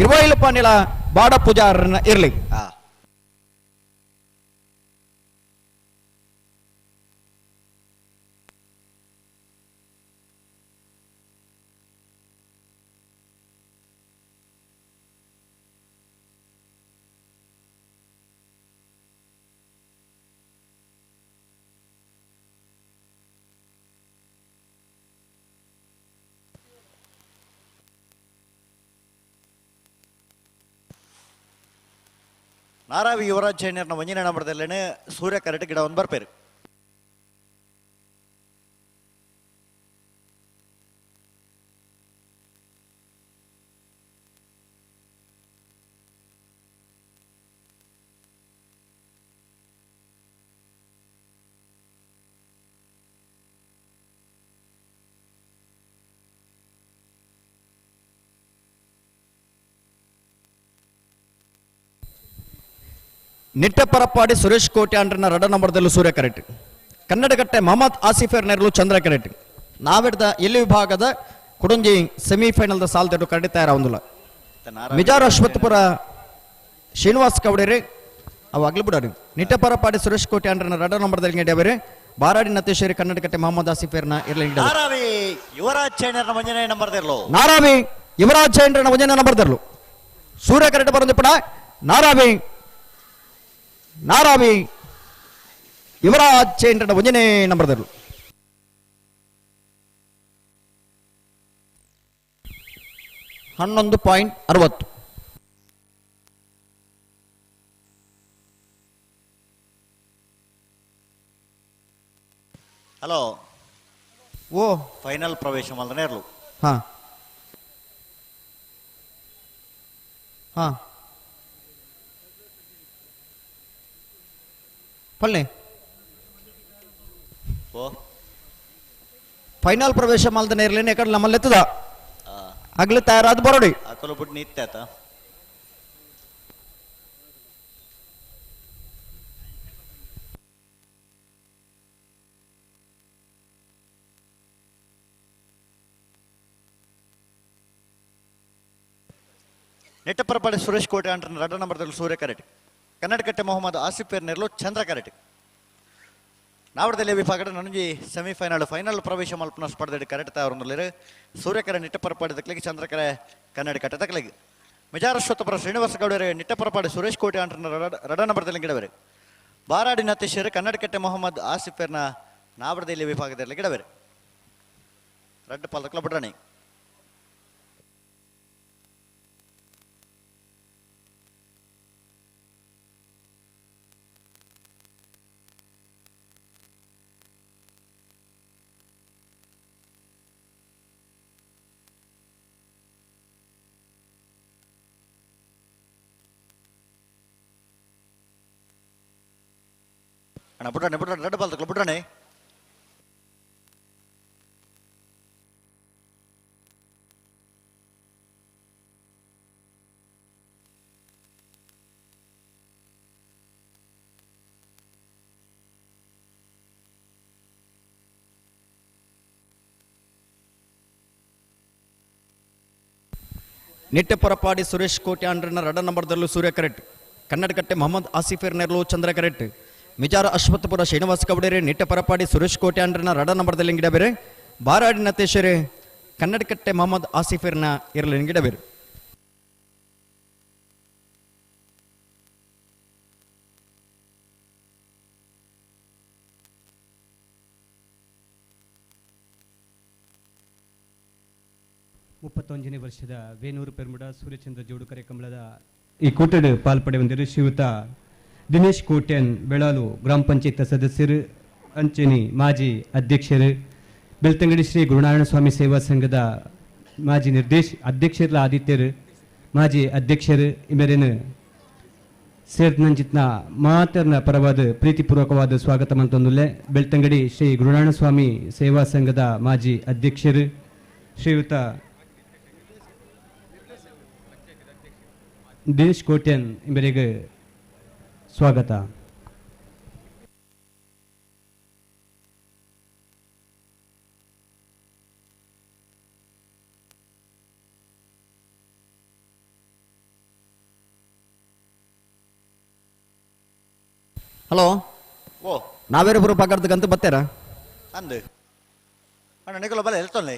ಇರುವೈಲು ಪಾನಿಲ ಬಾಡ ಪೂಜಾರನ ಇರ್ಲಿ ನಾರಾವಿ ಯುವರಾಜ್ ಚೈನರ್ನ ಒಂಜಿನ ನಂಬರ್ದಲ್ಲೇನೆ ಸೂರ್ಯ ಕರೆಕ್ಟ್ ಗಿಡ ಒಂದು ಬರ್ಪೇರು. ನಿಟ್ಟಪರಪ್ಪಾಡಿ ಸುರೇಶ್ ಕೋಟೆ ಅಂಡ್ರನ ರಡ ನಂಬರ್ದಲ್ಲೂ ಸೂರ್ಯ ಕರೆಕ್ಟ್. ಕನ್ನಡಗಟ್ಟೆ ಮೊಹಮ್ಮದ್ ಆಸಿಫರ್ ನೆರಲು ಚಂದ್ರ ಕರೆಕ್ಟ್. ನಾವಿಡ್ದ ಎಲ್ಲಿ ವಿಭಾಗದ ಕುಡುಂಜಿ ಸೆಮಿಫೈನಲ್ದ ಸಾಲ್ದೆಡು ಕರೆಕ್ಟ್ ತಯಾರಾವಂದಿಲ್ಲ. ಮಿಜಾರ್ ಅಶ್ವತ್ಪುರ ಶ್ರೀನಿವಾಸ್ ಕವಡೇರಿ ಅವು ಆಗ್ಲಿ ಬಿಡೋರಿ. ನಿಟ್ಟಪರಪ್ಪಾಡಿ ಸುರೇಶ್ ಕೋಟೆ ಅಂಡ್ರನ ರಡ ನಂಬರ್ದಲ್ಲಿ ಗೆಡ್ಯಾವರೆ ಬಾರಾಡಿ ನತೇಶ್ವರಿ ಕನ್ನಡಗಟ್ಟೆ ಮೊಹಮ್ಮದ್ ಆಸಿಫರ್ನ ಇರಲಿ. ನಾರಾವಿ ಯುವರಾಜ್ ಚೈನರ್ನ ಒಂಜನೇ ನಂಬರ್ದಿರ್ಲು. ನಾರಾವಿ ಯುವರಾಜ್ ಚೈನರ್ನ ಒಂಜನೇ ನಂಬರ್ದಿರ್ಲು ಸೂರ್ಯ ಕರೆಕ್ಟ್ ಬರಂದಿ ಪಡ. ನಾರಾವಿ ಯುವರಾಜ್ ಚೈನರ್ನ ಒಂಜನೇ ನಂಬರ್ದಿರ್ಲು. $11.60. ಹಲೋ ಓ ಫೈನಲ್ ಪ್ರವೇಶ ಮಲ್ದನೇ ಇರ್ಲು. ಹಾ ಹಾ ಪಲ್ಲೆ ಓ ಫೈನಲ್ ಪ್ರವೇಶ ಮಾಲ್ದನೆ ಇರ್ಲೇನೆ ಯಾಕಂದ್ರೆ ನಮ್ಮಲ್ಲಿ ಎತ್ತದ ಆಗ್ಲಿ ತಯಾರಾದ ಬರೋಡಿ ಅಕಲು ಬಿಟ್ಟು ನಿತ್ಯಾತ. ನೆಟ್ಟಪರಪಾಡಿ ಸುರೇಶ್ ಕೋಟೆ ಅಂಟನ ರಡ ನಂಬರ್ದಲ್ಲಿ ಸೂರ್ಯ ಕರೆಕ್ಟ್. ಕನ್ನಡಕಟ್ಟೆ ಮೊಹಮ್ಮದ್ ಆಸಿಫ್ ನೆರಲು ಚಂದ್ರ ಕರೆಕ್ಟ್. ನಾವಡದಲ್ಲಿ ವಿಭಾಗದ ನನಜಿ ಸೆಮಿಫೈನಲ್ ಫೈನಲ್ ಪ್ರವೇಶ ಮಲ್ಪನ ಸ್ಪರ್ಧೆ ಕರೆಕ್ಟ್ ಅವರೊಂದಿರು ಸೂರ್ಯಕರೆ ನಿಟ್ಟಪರಪಾಡಿ ದಕ್ಲಿಗೆ ಚಂದ್ರಕರೆ ಕನ್ನಡಕಟ್ಟೆ ದಕ್ಲಿಗೆ ಮಿಜಾರಶ್ವತಪುರ ಶ್ರೀನಿವಾಸ ಗೌಡರೆ ನಿಟ್ಟಪರಪಾಡಿ ಸುರೇಶ್ ಕೋಟೆ ಅಂಟನ ರಡ ನಂಬರ್ದಲ್ಲಿ ಗಿಡವರೆ ಬಾರಾಡಿ ನತೇಶ್ವರಿ ಕನ್ನಡಕಟ್ಟೆ ಮೊಹಮ್ಮದ್ ಆಸಿಫರ್ನ ನಾವಡದಲ್ಲಿ ವಿಭಾಗದಲ್ಲಿ ಗಿಡವರೆ ರಡ್ಡ ಪಾಲಕಲ ಬಿಡ್ರಾಣಿ. ಬಿಡ್ರಾಣೆ ರಡ್ಡ ಪಾಲಕಲ ಬಿಡ್ರಾಣೆ. ನಿಟ್ಟಪರಪಾಡಿ ಸುರೇಶ್ ಕೋಟೆ ಅಂಡ್ರನ ರಡ ನಂಬರ್ದಲ್ಲೂ ಸೂರ್ಯ ಕರೆಕ್ಟ್. ಕನ್ನಡಕಟ್ಟೆ ಮೊಹಮ್ಮದ್ ಆಸಿಫರ್ ನೆರಲು ಚಂದ್ರ ಕರೆಕ್ಟ್. ಮಿಜಾರ ಅಶ್ವತ್ಪುರ ಶ್ರೀನಿವಾಸ ಕವಡೇರಿ ನಿಟ್ಟಪರಪಾಡಿ ಸುರೇಶ್ ಕೋಟೆ ಅಂಡ್ರನ ರಡ ನಂಬರ್ದಲ್ಲಿ ಗಿಡಬೇರೆ ಬಾರಾಡಿ ನತೇಶ್ವರಿ ಕನ್ನಡಕಟ್ಟೆ ಮೊಹಮ್ಮದ್ ಆಸಿಫರ್ನ ಇರಲಿ ಗಿಡಬೇರೆ. ಮುಪ್ಪತ್ತೊಂದನೇ ವರ್ಷದ ವೇನೂರು ಪೆರ್ಮುಡ ಸೂರ್ಯಚಂದ್ರ ಜೋಡುಕರೆ ಕಂಬಳದ ಈ ಕೂಟದ ಪಾಲ್ಪಡೆ ಹೊಂದಿರು ಶ್ರೀಯುತ ದಿನೇಶ್ ಕೋಟ್ಯನ್ ಬೆಳಾಲು ಗ್ರಾಮ ಪಂಚಾಯತ್ ಸದಸ್ಯರು ಅಂಚನಿ ಮಾಜಿ ಅಧ್ಯಕ್ಷರು ಬೆಳ್ತಂಗಡಿ ಶ್ರೀ ಗುರುನಾರಾಯಣ ಸ್ವಾಮಿ ಸೇವಾ ಸಂಘದ ಮಾಜಿ ಅಧ್ಯಕ್ಷರ ಆದಿತ್ಯರು ಮಾಜಿ ಅಧ್ಯಕ್ಷರು ಇಮೇರೇನು ಸೇರ್ನಂಚಿತ್ನ ಮಾತರ್ನ ಪರವಾದ ಪ್ರೀತಿಪೂರ್ವಕವಾದ ಸ್ವಾಗತ ಮಂತೊಂದುಲ್ಲೆ ಬೆಳ್ತಂಗಡಿ ಶ್ರೀ ಗುರುನಾರಾಯಣ ಸ್ವಾಮಿ ಸೇವಾ ಸಂಘದ ಮಾಜಿ ಅಧ್ಯಕ್ಷರು ಶ್ರೀಯುತ ದಿನೇಶ್ ಕೋಟ್ಯನ್ ಇವರಿಗೆ ಸ್ವಾಗತ. ಹಲೋ ಓ ನಾವೇರೊಬ್ಬರು ಪಕ್ಕದಕ್ಕಂತ ಬತ್ತೇರಾ ಅಂದು ಅಣ್ಣ ನಿಕಲ ಬಲ ಹೇಳ್ತಾನೆ.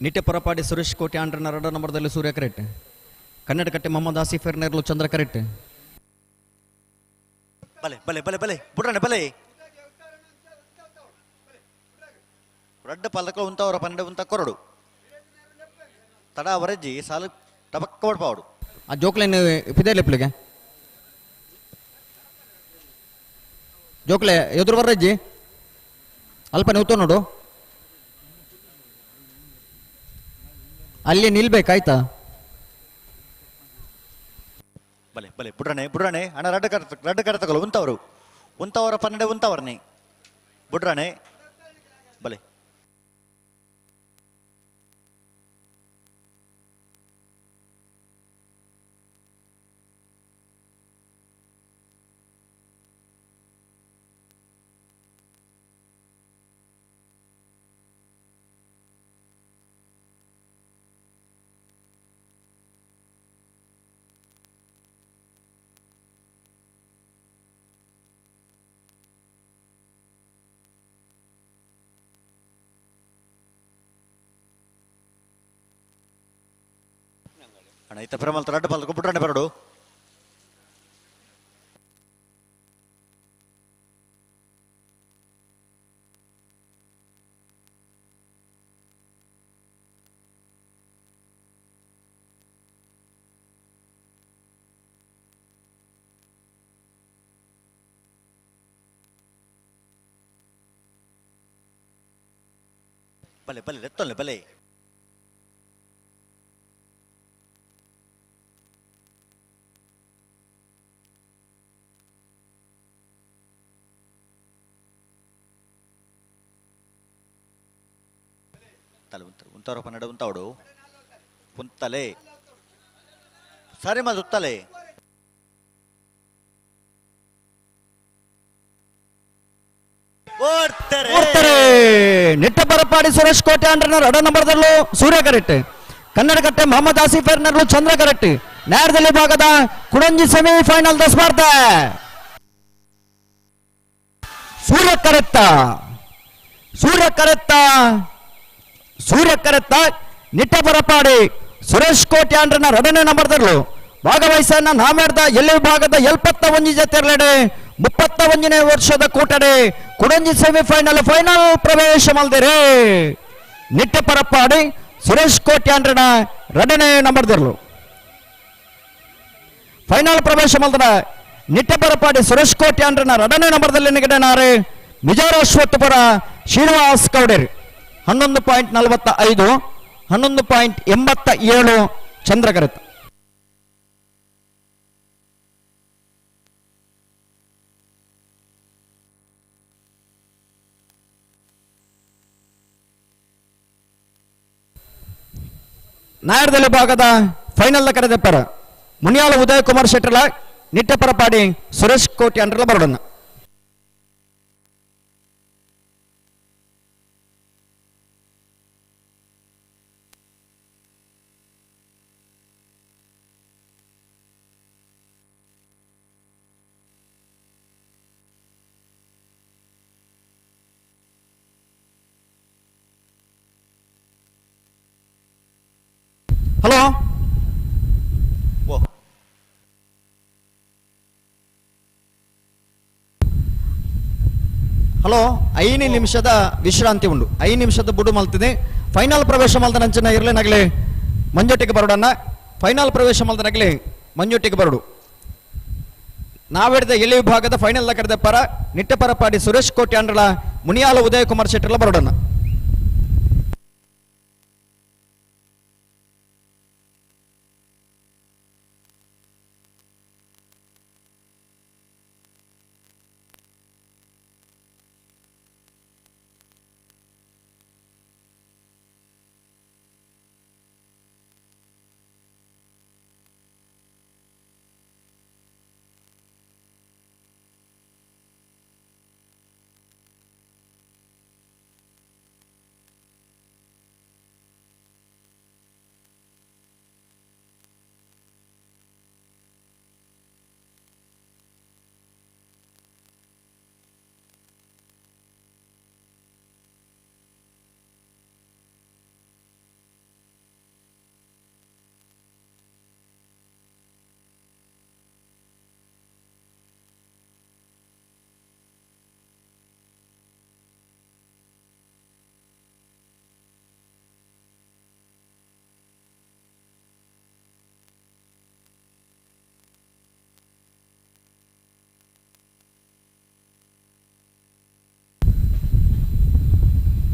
ನಿಟ್ಟೆ ಪರಪಾಡಿ ಸುರೇಶ್ ಕೋಟೆ ಆಂಡ್ರನ 2 ನಂಬರ್ದಲ್ಲಿ ಸೂರ್ಯ ಕರೆಕ್ಟ್. ಕನ್ನಡಕಟ್ಟೆ ಮೊಹಮ್ಮದ್ ಆಸಿಫ್ ನೆರ್ಲು ಚಂದ್ರ ಕರೆಕ್ಟ್. ಬಲೆ ಬಲೆ ಬಲೆ ಬಲೆ ಬುಡ್ರಾಣೆ ಬಲೆ ರಡ್ಡ ಪಲ್ಲಕ ಉಂತವರ ಪನ್ನಡೆ ಉಂತ ಕೊರಡು ತಡ ಅವರಜ್ಜಿ ಸಾಲು ಟಬಕ್ಕ ಹೊಡ್ಪಾವಡು ಆ ಜೋಕ್ಲೆನ್ ಪಿದೆ ಲೆಪ್ಲಿಗೆ ಜೋಕ್ಲೆ ಎದುರು ಬರ್ರಜ್ಜಿ ಅಲ್ಪ ನೀವು ನೋಡು ಅಲ್ಲಿ ನಿಲ್ಬೇಕಾಯ್ತಾ. ಬಲೆ ಬಲೆ ಬುಡ್ರಾಣೆ ಬುಡ್ರಾಣೆ ಅಣ್ಣ ರಡ್ಡ ಕರ ತಗೊಳ್ಳು ಉಂತವರ ಪನ್ನಡೆ ಉಂತವರ್ನಿ ಬುಡ್ರಾಣೆ ಬಲೆ ಅಣ್ಣ ಇತ್ತ ಪೆರಮಲ್ತ ರಡ್ಡ ಪಲ್ಲಕ ಬುಡ್ರಾಣೆ ಬರಡು ಬಲೆ ಬಲೆ ಲೆತ್ತೊಲ್ಲೆ ಬಲೆ ಉಂತವರ ಪನ್ನಡೆ ಉಂತವಡು ಉಂತಲೆ ಸರಿ ಮದು ಉತ್ತಲೆ ನಿಟ್ಟ ಪರಪಾಡಿ ಸುರೇಶ್ ಕೋಟೆ ಆಂಡ್ರನ 2 ನಂಬರ್ದಲ್ಲೂ ಸೂರ್ಯ ಕರೆಕ್ಟ್. ಕನ್ನಡಕಟ್ಟೆ ಮೊಹಮ್ಮದ್ ಆಸಿಫ್ ನೆರ್ಲು ಚಂದ್ರ ಕರೆಕ್ಟ್. ನ್ಯಾರದಲ್ಲಿ ಭಾಗದ ಕುಡಂಜಿ ಸೆಮಿಫೈನಲ್ ಸ್ಪರ್ಧೆ ಸೂರ್ಯ ಕರೆತ್ತ ನಿಟ್ಟ ಪರಪಾಡಿ ಸುರೇಶ್ ಕೋಟೆ ಆಂಡ್ರನ 2ನೇ ನಂಬರ್ದಲ್ಲೂ ಭಾಗವಹಿಸನ್ನ ನಾಮೆಡ್ದ ಎಲ್ಲಿ ವಿಭಾಗದ 71 ಜತೆರ್ಲೆಡೆ 31ನೇ ವರ್ಷದ ಕೂಟಡೆ ಕುಡಂಜಿ ಸೆಮಿಫೈನಲ್ ಫೈನಲ್ ಪ್ರವೇಶ ಮಲ್ದಿರೆ ನಿಟ್ಟ ಪರಪಾಡಿ ಸುರೇಶ್ ಕೋಟೆ ಆಂಡ್ರನ 2ನೇ ನಂಬರ್ದಲ್ಲೂ ಫೈನಲ್ ಪ್ರವೇಶ ಮಲ್ದರ ನಿಟ್ಟ ಪರಪಾಡಿ ಸುರೇಶ್ ಕೋಟೆ ಆಂಡ್ರನ 2ನೇ ನಂಬರ್ದಲ್ಲಿ ನಿಗಡನಾರೆ ಮಿಜೋರ ಅಶ್ವತ್ಥಪುರ ಶ್ರೀನಿವಾಸ್ ಕೌಡೇರಿ 11.45 11.87 ಚಂದ್ರಕರತ್. ನಾಯರ್ದಲ್ಲಿ ಭಾಗದ ಫೈನಲ್ ಕರೆದಪ್ಪರ ಮುನಿಯಾಲ ಉದಯ ಕುಮಾರ್ ಶೆಟ್ಟರ್ಲ ನಿಟ್ಟ ಪರಪಾಡಿ ಸುರೇಶ್ ಕೋಟೆ ಅಂಡ್ರಲ್ಲ ಬರೋಣ. ಹಲೋ ಹಲೋ 5 ನಿಮಿಷದ ವಿಶ್ರಾಂತಿ ಉಂಡು. 5 ನಿಮಿಷದ ಬುಡು ಮಲ್ತಿದೆ. ಫೈನಲ್ ಪ್ರವೇಶ ಮಲ್ದನಂಚಿನ ಇರ್ಲೇನಾಗಲಿ ಮಂಜೊಟ್ಟಿಗೆ ಬರೋಡನ್ನ ಫೈನಲ್ ಪ್ರವೇಶ ಮಲ್ದನಾಗಲಿ ಮಂಜೊಟ್ಟಿಗೆ ಬರೋಡು. ನಾವಿಡಿದ ಎಲ್ಲಿ ವಿಭಾಗದ ಫೈನಲ್ ಕರೆದ ಪರ ನಿಟ್ಟ ಪರಪಾಡಿ ಸುರೇಶ್ ಕೋಟೆ ಅಂಡ್ರಲ ಮುನಿಯಾಲ ಉದಯ ಕುಮಾರ್ ಶೆಟ್ಟರ್ಲ ಬರೋಡನ್ನ.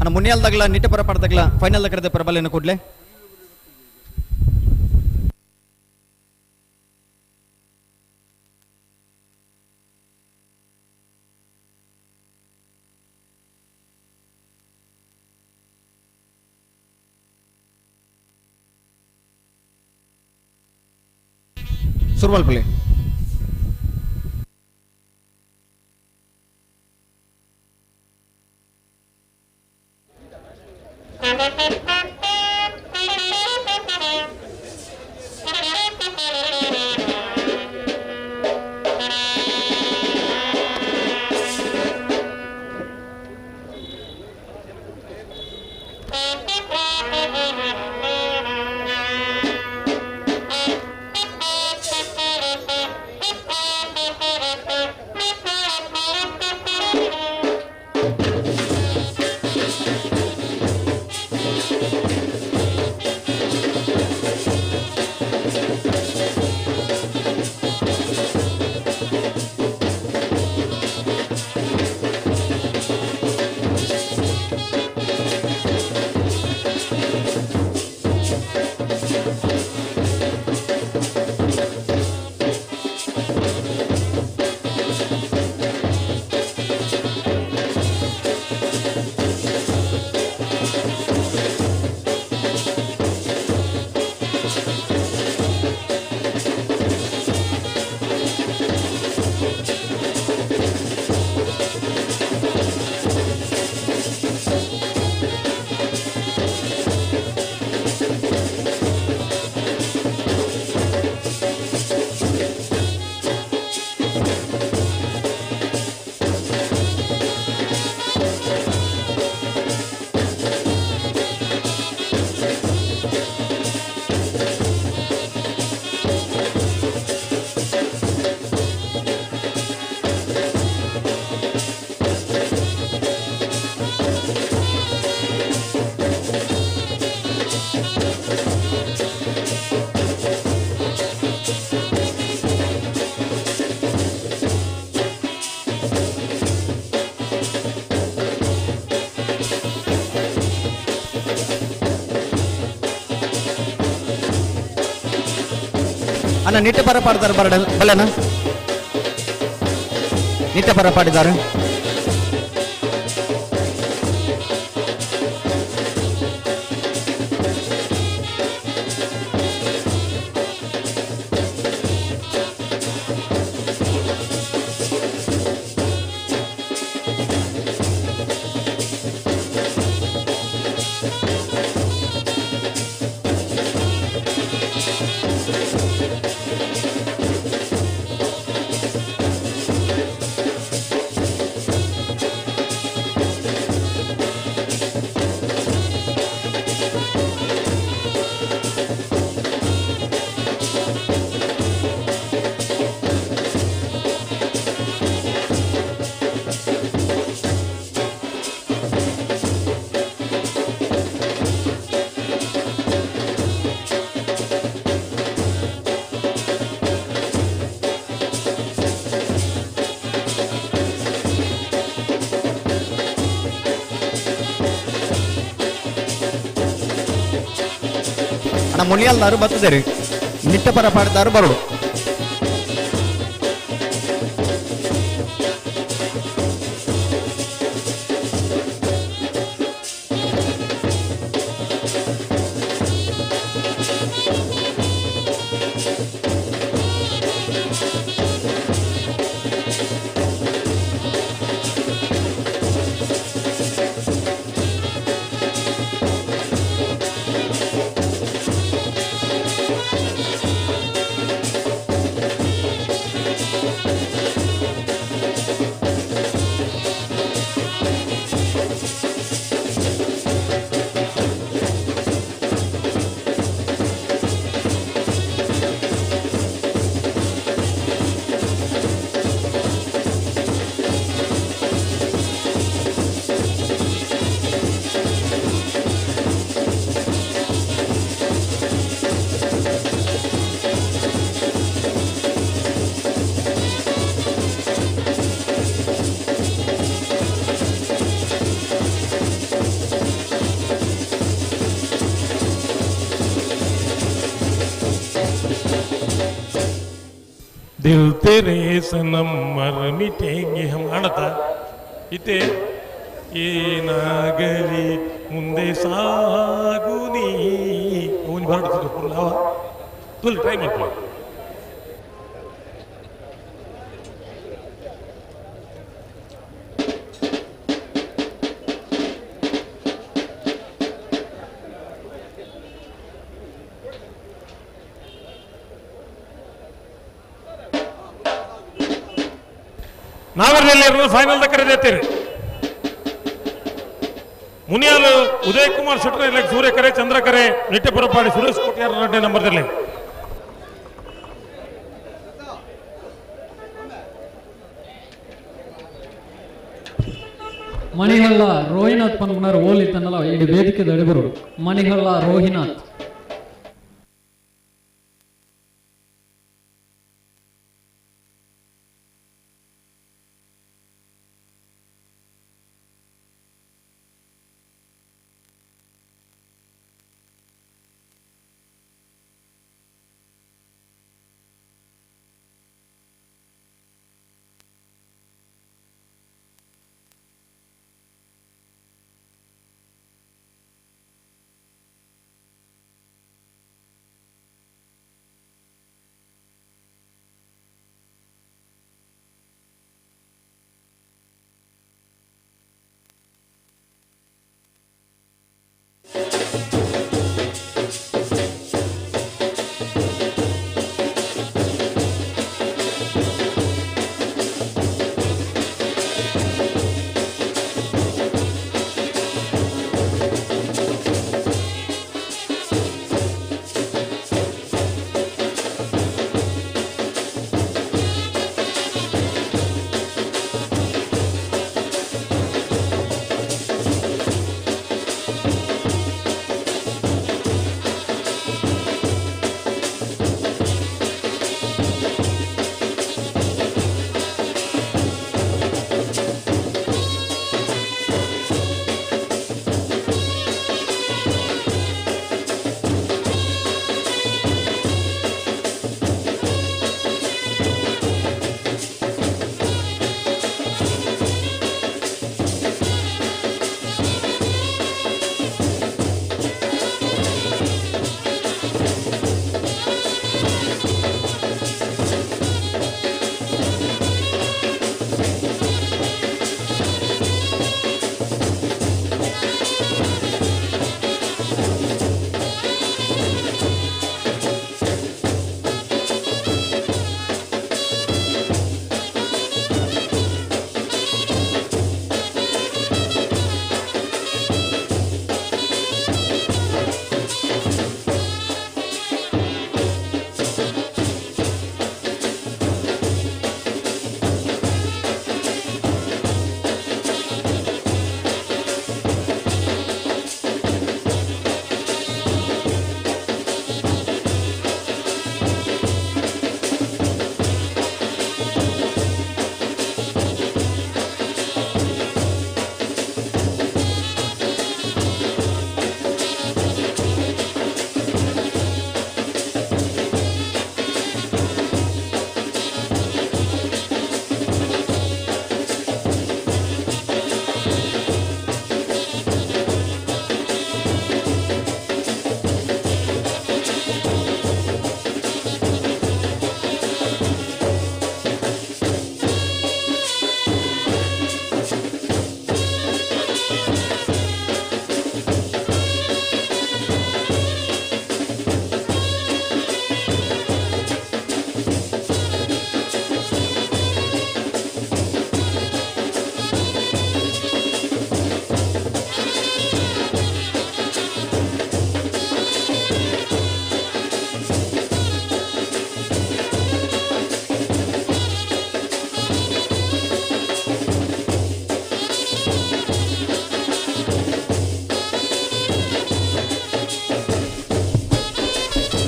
ಅಣ್ಣ ಮುನ್ನೆಲ್ದಾಗಲ ನಿಟ್ಟ ಪರ ಪಡ್ದಾಗಲ ಫೈನಲ್ ಕರೆದ ಪರಬಲೇನು ಕೊಡ್ಲೆ ಸುರ್ವಾಲ್ ಪ್ಲೇ ಅಣ್ಣ ನಿಟ್ಟ ಪರ ಪಾಡ್ತಾರೆ ಬಲ್ಲಣ್ಣ ನಿಟ್ಟ ಪರ ಪಾಡಿದ್ದಾರೆ ಅಣ್ಣ ಮುನಿಯಲ್ದಾರು ಬರ್ತದೆ ನಿಟ್ಟ ಪರ ಪಾಡ್ದಾರು ಬರೋಡು ದಿಲ್ ತೆರೆ ಸನಂ ಮರ್ ಮಿಟೇಂಗೆ ಹಮ್ ಆಡತ ಇತ್ತೆ ಏನಾಗಲಿ ಮುಂದೆ ಸಾಗು ನೀ ಅವನು ಬರಡ್ತಿದ್ರು ಪುರ್ಲ ಅವ ತುಲ್ ಟ್ರೈ ಮಾಡ್ಕೊಳ್ಳಿ. ನಾವೆಲ್ಲ ಫೈನಲ್ ಕರೆದೇತೀರಿ. ಮುನಿಯಾಲು ಉದಯ್ ಕುಮಾರ್ ಶೆಟ್ಟರ್ ಸೂರ್ಯಕರೆ ಚಂದ್ರಕರೆ ನಿಟ್ಟೆಪುರಪಾಡಿ ಸುರೇಶ್ ಕೋಟ್ಯಾರ್ ರಡ್ಡೆ ನಂಬರ್ದಲ್ಲಿ ಮಣಿಹಳ್ಳ ರೋಹಿನಾಥ್ ಪನ್ಗುಣರ್ ಓಲ್ ಇತ್ತನ್ನಲ್ಲ ಇಡೀ ವೇದಿಕೆ ದಡಿಬರು ಮಣಿಹಳ್ಳ ರೋಹಿನಾಥ್.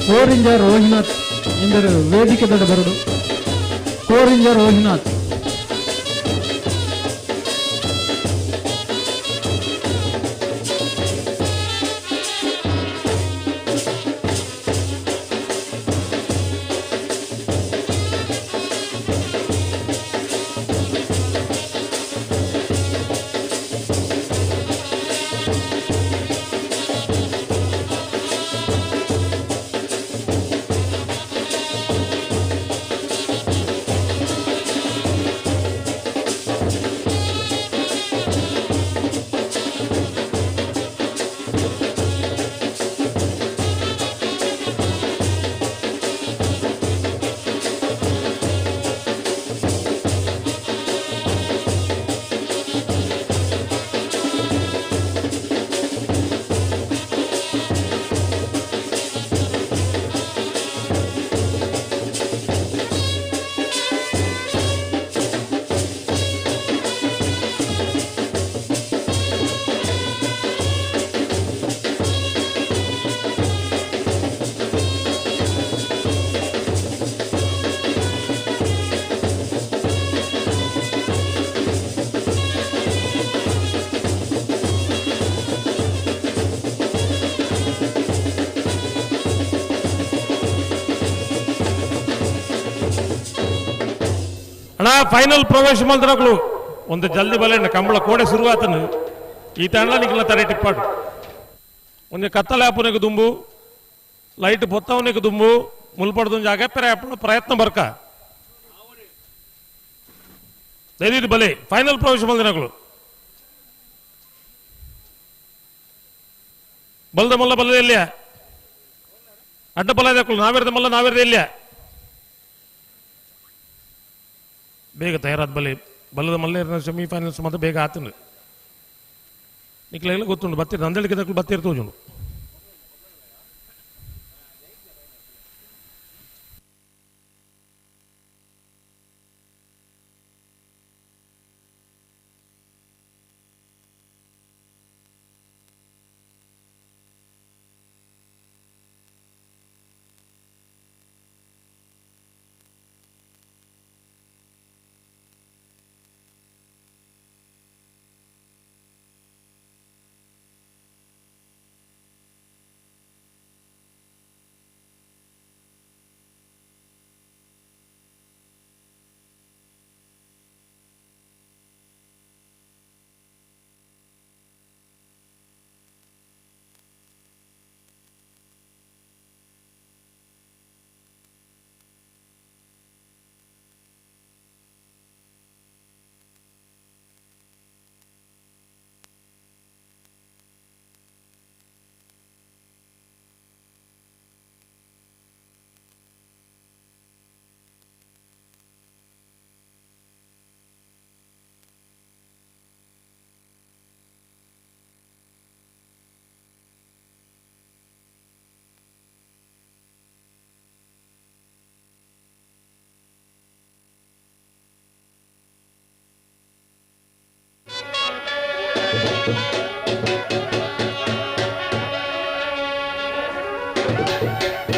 ಕೋರಿಂಜ ರೋಹಿನಾಥ್ ಎಂದರು ವೇದಿಕೆ ದೊಡ್ಡ ಬರಡು. ಕೋರಿಂಜ ರೋಹಿನಾಥ್ ಅಣ್ಣ ಫೈನಲ್ ಪ್ರವೇಶ ಮಲ್ತನಗಳು ಒಂದು ಜಲ್ದಿ ಬಲೆ ಕಂಬಳ ಕೋಡೆ ಶುರುವಾತನು ಈ ತಂಡ ನಿಖಲ ತಡೆ ಟಿಪ್ಪಾಡು ಒಂದು ಕತ್ತಲೆ ಆಪುನಿಗೆ ದುಂಬು ಲೈಟ್ ಬೊತ್ತವನಿಗೆ ದುಂಬು ಮುಲ್ಪಡ್ದು ಜಾಗ ಪ್ರಯತ್ನ ಬರ್ಕ ದಯವಿಟ್ಟು ಬಲೆ ಫೈನಲ್ ಪ್ರವೇಶ ಮಲ್ದಿನಗಳು ಬಲದ ಮಲ್ಲ ಬಲ್ಲದ ಇಲ್ಲ ಅಡ್ಡ ಬಲ ಇದೆ ನಾವಿರದ ಮಲ್ಲ ನಾವಿರದ ಇಲ್ಲ ಬೇಗ ತಯಾರಾದ ಬಲ್ಲದ ಮಲ್ಲ ಸೆಮಿಫೈನಲ್ಸ್ ಮಾತ್ರ ಬೇಗ ಆತನು ನಿಕ್ಲೆಲ್ಲ ಗೊತ್ತುಂಟು ಬತ್ತಿರ ನಂದಳಿಕೆ ಬತ್ತಿರ್ತವೆ ಜೋನು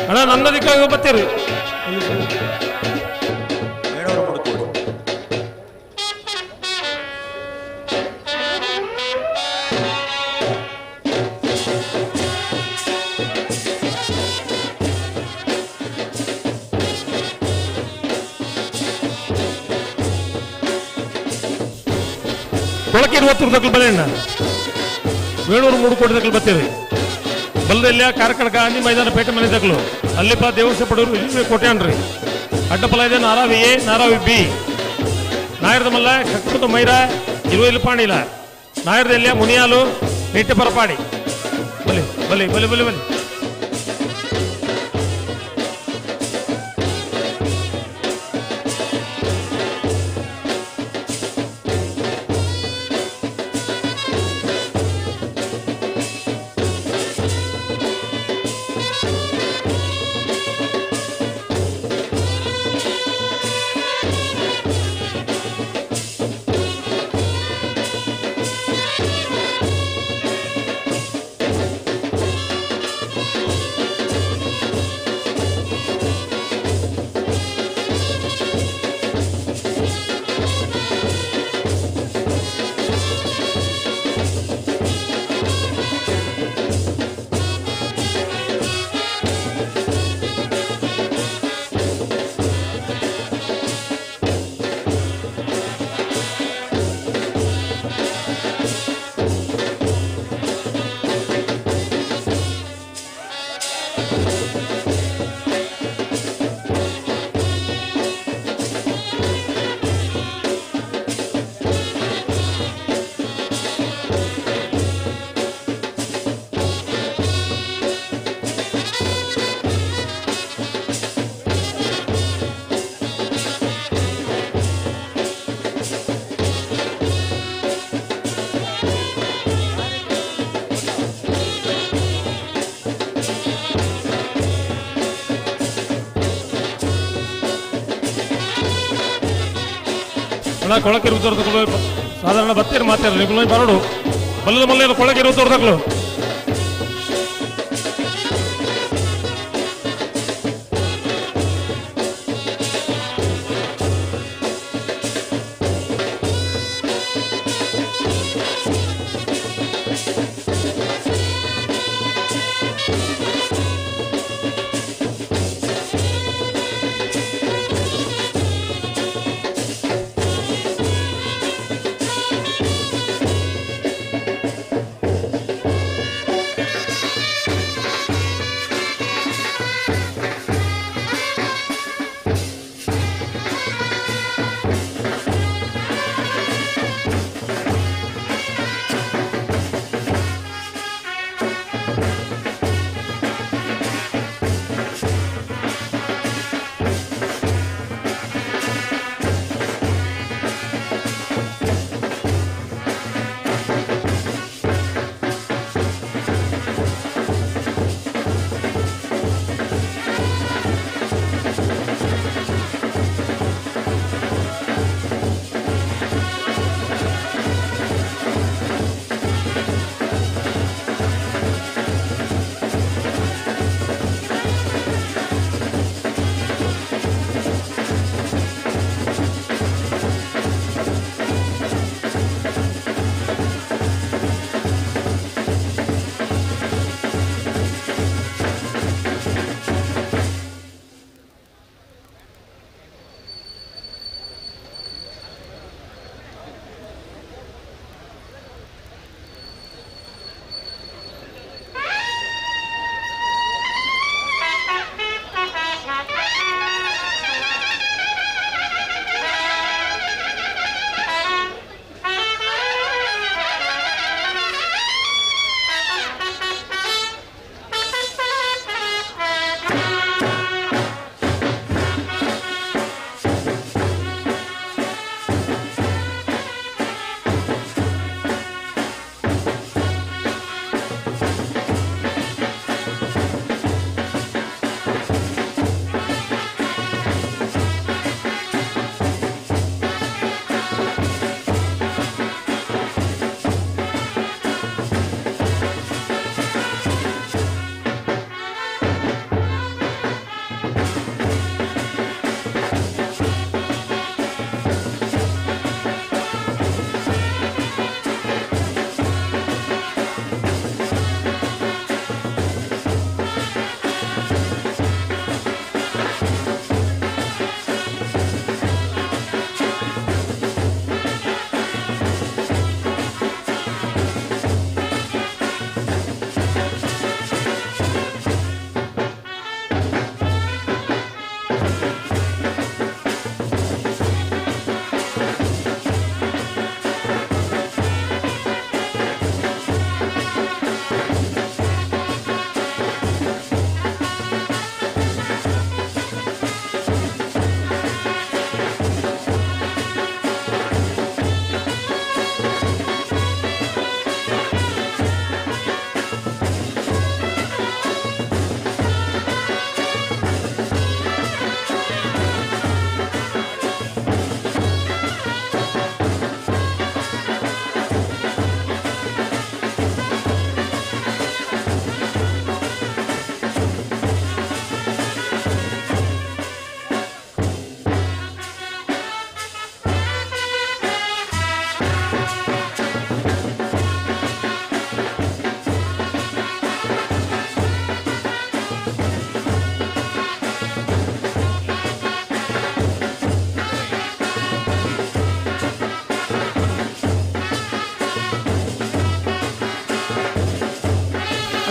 ಅಣ್ಣ ನನ್ನದಕ್ಕೆ ಬತ್ತೀರಿ ಕೊಳಕೆ 20 ರೂಪಾಯಿ ಬಲೆಣ್ಣ ವೇಣೂರು 3 ಕೋಟಿ ತಕ್ಕಲು ಬತ್ತೀರಿ ಬಲ್ಲದೆಲ್ಲ ಕಾರ್ಕಳ ಗಾಂಧಿ ಮೈದಾನ ಪೇಟೆ ಮನೆ ತಕ್ಕಲು ಅಲ್ಲಿಪ್ಪ ದೇವಸ್ಥಾನ ಪಡೋರು ಇಲ್ಲಿ ಕೊಟ್ಯಾನ್ರಿ ಅಡ್ಡಪಲ ಇದೆ ನಾರಾವಿ ಎ ನಾರಾವಿ ಬಿ ನಾಯರದ ಮಲ್ಲ ಕಕ್ಕುತ ಮೈರ ಇರುವ ಇಲ್ಲಿ ಪಾಣಿಲ್ಲ ನಾಯರದೆಲ್ಲ ಮುನಿಯಾಲು ನೆಟ್ಟೆ ಪರಪಾಡಿ ಬಲಿ ಬಲಿ ಬಲಿ ಬಲಿ ಬಲಿ ಕೊಳಕೆ ತೋರ್ದಕ್ಕಳು ಸಾಧಾರಣ ಬತ್ತೇರು ಮಾತಾಡ್ರಿ ನೀವು ಬರೋಡು ಬಲ್ಲದ ಮಲ್ಲ ಕೊಳಕೆ ತೋರ್ದಕ್ಕಳು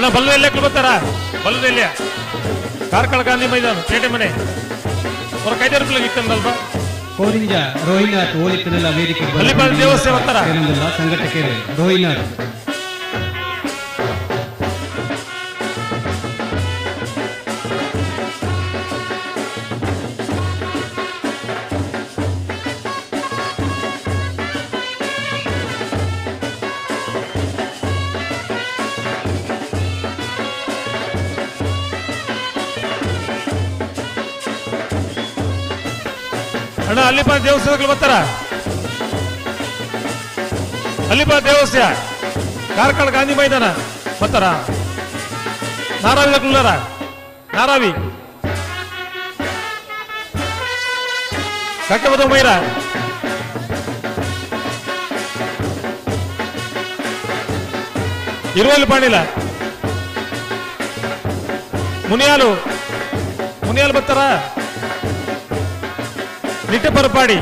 ಅಣ್ಣ ಬಲ್ಲದ ಎಲ್ಲಕ್ಕೆ ಬರ್ತಾರ ಬಲ್ಲದ ಎಲ್ಲಿಯ ಕಾರ್ಕಳ ಗಾಂಧಿ ಮೈದಾನ ಪೇಟೆ ಮನೆ ಅವ್ರ ಕೈದಾರ ರೂಪಾಯಿ ಇತ್ತಂದಲ್ಪ ಕೋರಿಂಜ ರೋಹಿನಾಥ್ ಓಲಿತನೆಲ್ಲ ವೇದಿಕೆ ಅಲ್ಲಿಪಾದ ದೇವಸ್ಥಾನ ಬರ್ತಾರ ಸಂಘಟಕರು ರೋಹಿನಾಥ್ ಅಣ್ಣ ಅಲ್ಲಿಪಾದ ದೇವಸ್ಥಾನಕ್ಕೆ ಬರ್ತಾರ ಅಲ್ಲಿಪಾದ ದೇವಸ್ಥಾನ ಕಾರ್ಕಳ ಗಾಂಧಿ ಮೈದಾನ ಬರ್ತಾರ ನಾರಾವಿ ಕುಳ್ಳಾರ ನಾರಾವಿ ಕಕ್ಕೆ ಮೈರ ಇರುವಲ್ಲಿ ಪಾಣಿಲ ಮುನಿಯಾಲು ಬರ್ತಾರ ನಿಟ್ಟ ಪರಪಾಡಿ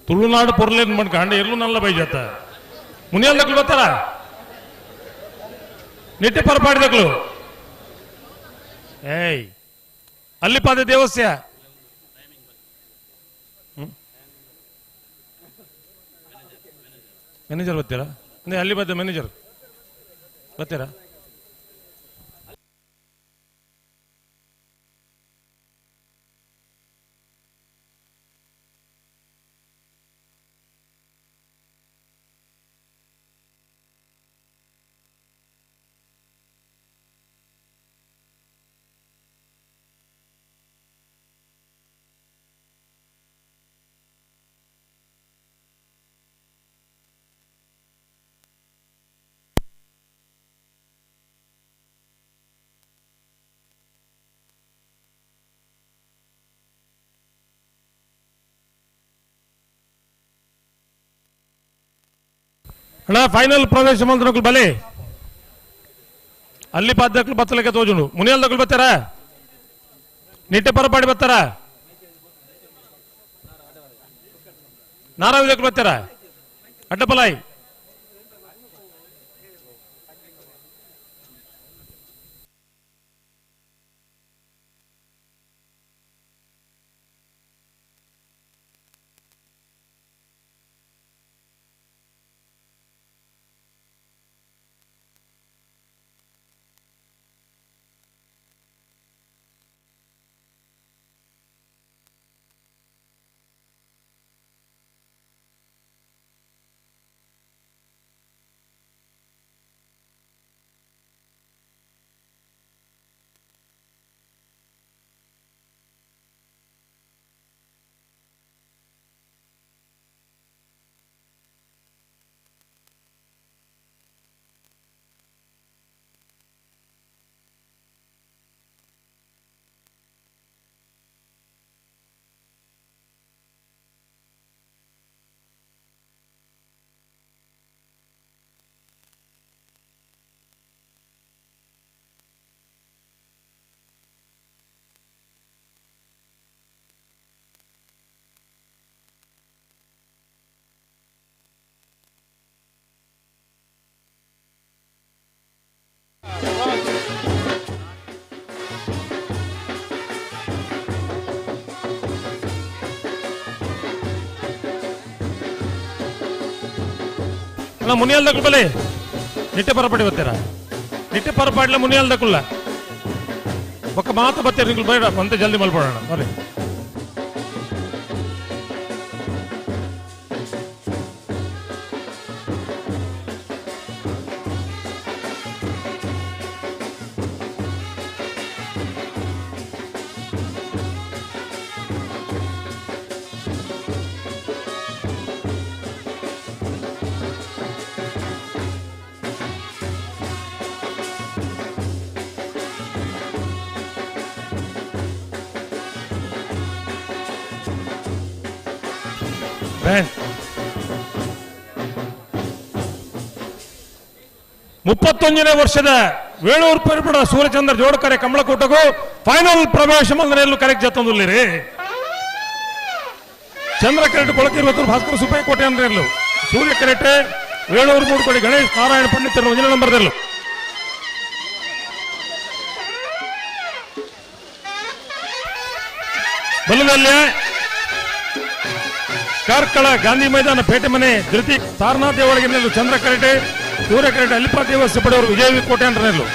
ತುಳುನಾಡು ಪೊರ್ಲೇನ್ ಮಾಡ್ಕೊಂಡು ಎಲ್ಲೂ ನಲ್ಲ ಬೈಜಾತ ಮುನಿಯಲ್ ದಕ್ಲು ಬರ್ತಾರ ನಿಟ್ಟೆ ಪರಪಾಡಿ ದಕ್ಲು ಏಯ್ ಅಲ್ಲಿಪಾದ ದೇವಸ್ಥಾನ ಮ್ಯಾನೇಜರ್ ಬರ್ತೀರಾ ಅಂದ್ರೆ ಅಲ್ಲಿಪಾದ ಮ್ಯಾನೇಜರ್ ಬರ್ತೀರಾ ಅಣ್ಣ ಫೈನಲ್ ಪ್ರವೇಶ ಮಂತ್ರಗಳು ಬಲೆ ಅಲ್ಲಿ ಪಾದಕ್ಲು ಬತ್ತಲಕ್ಕೆ ತೋಜುಂಡು ಮುನಿಯಲ್ ದಕ್ಲು ಬರ್ತಾರ ನಿಟ್ಟೆ ಪರಪಾಡಿ ಬರ್ತಾರ ನಾರಾವಿ ದಕ್ಲು ಬರ್ತಾರ ಅಡ್ಡಪಲಾಯಿ ಅಲ್ಲ ಮುನಿಯಲ್ ದಕ್ಕಲ್ ಬಲೆ ನಿಟ್ಟೆ ಪರಪಾಡಿ ಬರ್ತೀರಾ ನಿಟ್ಟೆ ಪರಪಾಡ್ಲ ಮುನಿಯಲ್ ದಕ್ಕಲ್ಲ ಒಕ್ಕ ಮಾತು ಬರ್ತೀರಿ ನೀವು ಬೇಡ ಅಂತ ಜಲ್ದಿ ಮಲ್ಪಡೋಣ ಬರ್ರಿ ಮುಪ್ಪತ್ತೊಂದನೇ ವರ್ಷದ ವೇಳೂರು ಪರಿಪಡ ಸೂರ್ಯಚಂದ್ರ ಜೋಡಕರೆ ಕಂಬಳಕೂಟಗೂ ಫೈನಲ್ ಪ್ರವೇಶ ಮಂಗನೆಯಲ್ಲೂ ಕರೆಕ್ಟ್ ಜತ್ತೊಂದಿರಿ ಚಂದ್ರ ಕೆರೆಟ್ ಕೊಳಕೆ 20 ಭಾಸ್ಕರ ಸುಪಾಯಿ ಕೋಟೆ ಅಂದ್ರೆ ಎಲ್ಲೂ ಸೂರ್ಯ ಕೆರೆಟೆ ವೇಳೂರು ಮೂಡುಕೋಡಿ ಗಣೇಶ್ ನಾರಾಯಣ ಪಂಡಿತರು 1 ನಂಬರ್ದಲ್ಲೂ ಬಲ್ಲದಲ್ಲೇ ಕಾರ್ಕಳ ಗಾಂಧಿ ಮೈದಾನ ಪೇಟೆ ಮನೆ ಧೃತಿ ಸಾರನಾಥ್ ದೇವಳಿಗೆನಲ್ಲೂ ಚಂದ್ರ ಕೆರೆಟೆ ಸೂರ್ಯ ಕೆರೆಟೆ ಅಲ್ಲಿಪ್ಪ ದೇವಸ್ಥೆ ಪಡೆಯವರು ವಿಜಯವಿ ಕೋಟೆ ಅಂದ್ರಲ್ಲೂ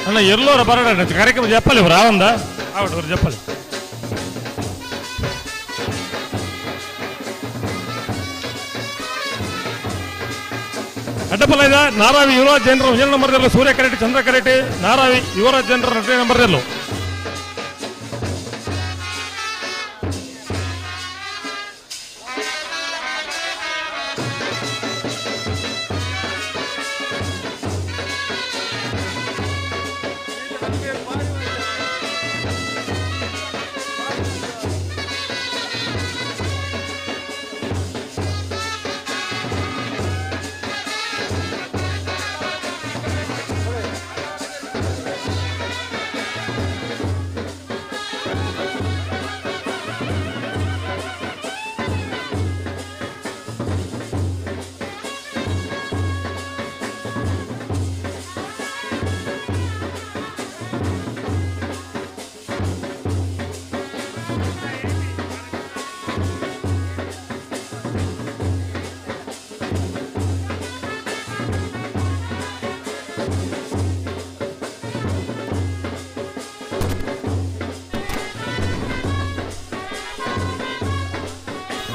అన్న ఎర్లోర బరడ కార్యక్రమం చెప్పాలి రావందా ఆవిడ చెప్పాలి ಅಡ್ಡಪಲ್ಲೈದ ನಾರಾವಿ ಯುವರಾಜ್ ಜನರು 1 ನಂಬರ್ದಲ್ಲೂ ಸೂರ್ಯ ಕೆರೆಟೆ ಚಂದ್ರ ಕೆರೆಟೆ ನಾರಾವಿ ಯುವರಾಜ್ ಜನರು 2 ನಂಬರ್ದಲ್ಲೂ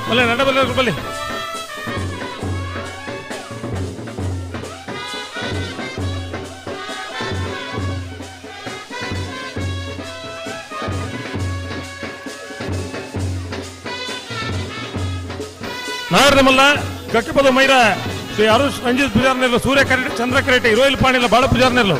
ಬಲೆ ನಡಬಲ್ಲ ಬಲೆ ನಾಗರಮಲ್ಲ ಗಟ್ಟಿಪದ ಮೈರ ಶ್ರೀ ಅರುಷ್ ರಂಜಿತ್ ಪೂಜಾರ್ನೆಲ್ಲು ಸೂರ್ಯ ಕೆರೆಟೆ ಚಂದ್ರ ಕೆರೆಟೆ ಇರೋಯಿಲ್ ಪಾಣಿಲ ಬಾಳ ಪೂಜಾರ್ನೆಲ್ಲು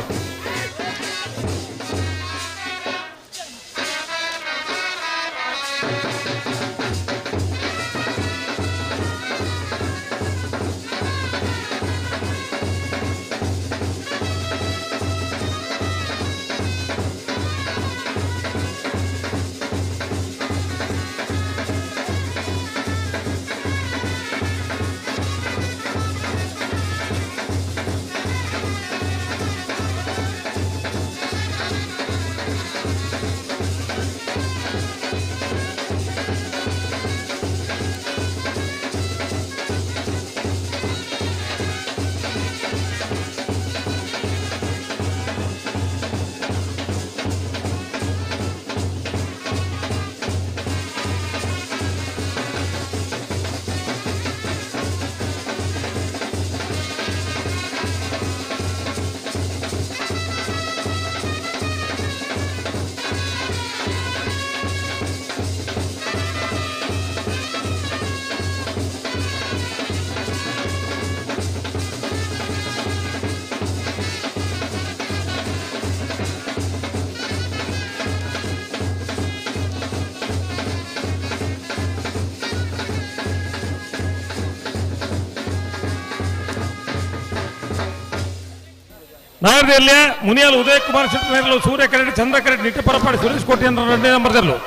ನವದೆಹಲಿಯ ಮುನಿಯಾಲ್ ಉದಯ್ ಕುಮಾರ್ ಶೆಟ್ಟಿ ಸೂರ್ಯ ಕರೆಡ್ ಚಂದ್ರ ಕರೆಡ್ ನಿಟ್ಟ ಪರಪಾಡಿ ಸುರೇಶ್ ಕೋಟಿ ಅಂತ 2ನೇ ನಂಬರ್ದಲ್ಲೂ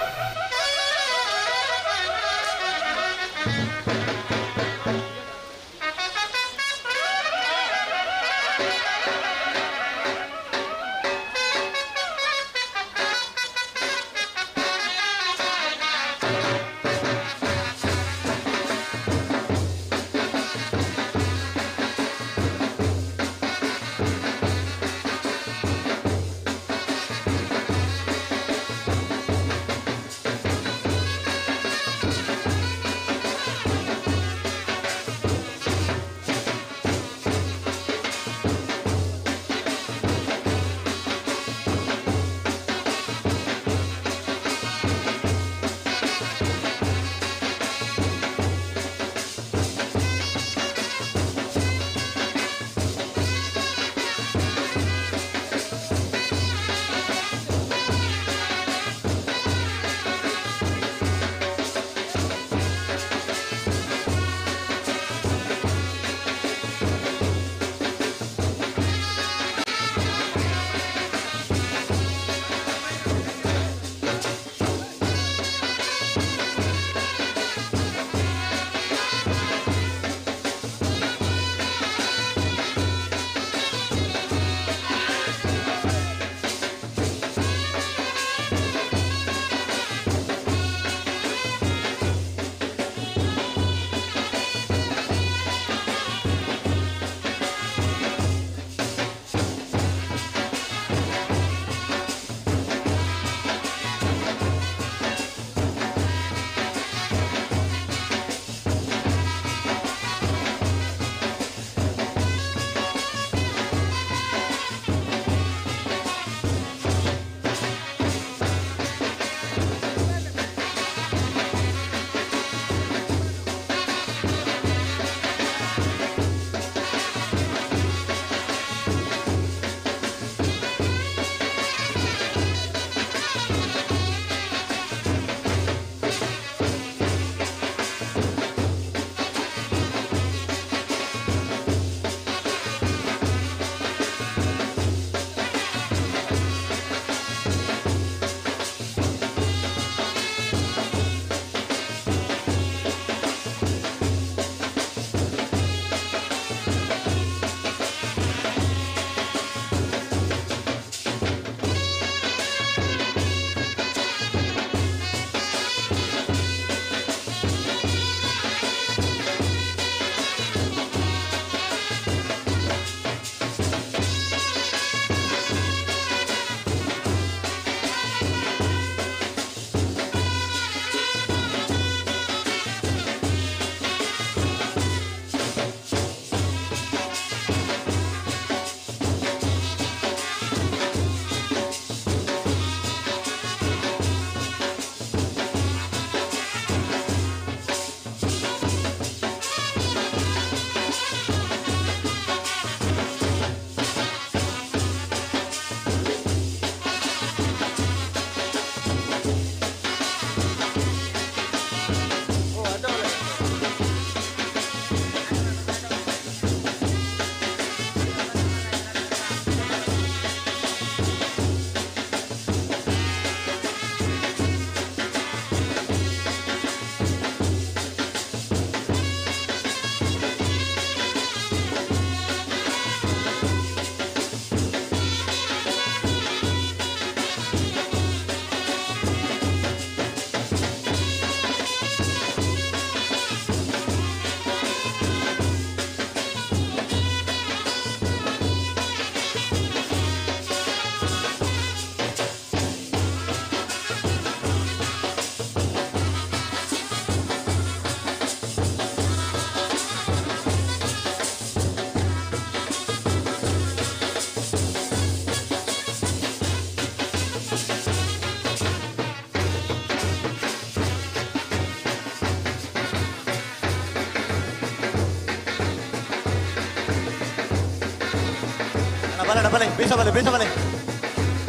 balik, bisa balik.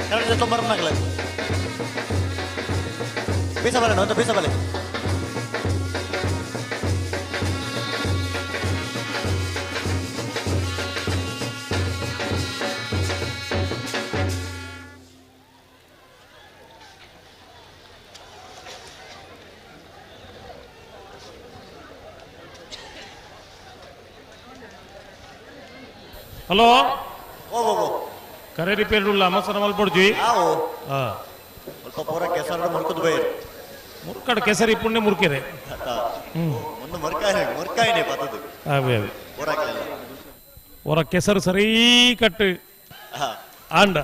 Karena dia tombol renang lagi. Bisa balik, nonton bisa balik. Hello ಓ ಕರೆ ರಿಪೇರ್ ಉಳ್ಳ ಮಸನ ಮಲ್ಪಡ್ಜಿ ನಾವು ಹಾ ಸ್ವಲ್ಪ ಪೂರ ಕೆಸರು ಮುರ್ಕುದು ಬೈರು ಮುರ್ಕಡ ಕೆಸರಿ ಪುಣ್ಯ ಮುರ್ಕೆರೆ ಒಂದು ಮುರ್ಕಾಯಿನೇ ಪತ್ತದು ಅವೇ ಅವೇ ಊರಾಗಲಿಲ್ಲ ಒರ ಕೆಸರು ಸರಿ ಕಟ್ಟು ಆಂಡ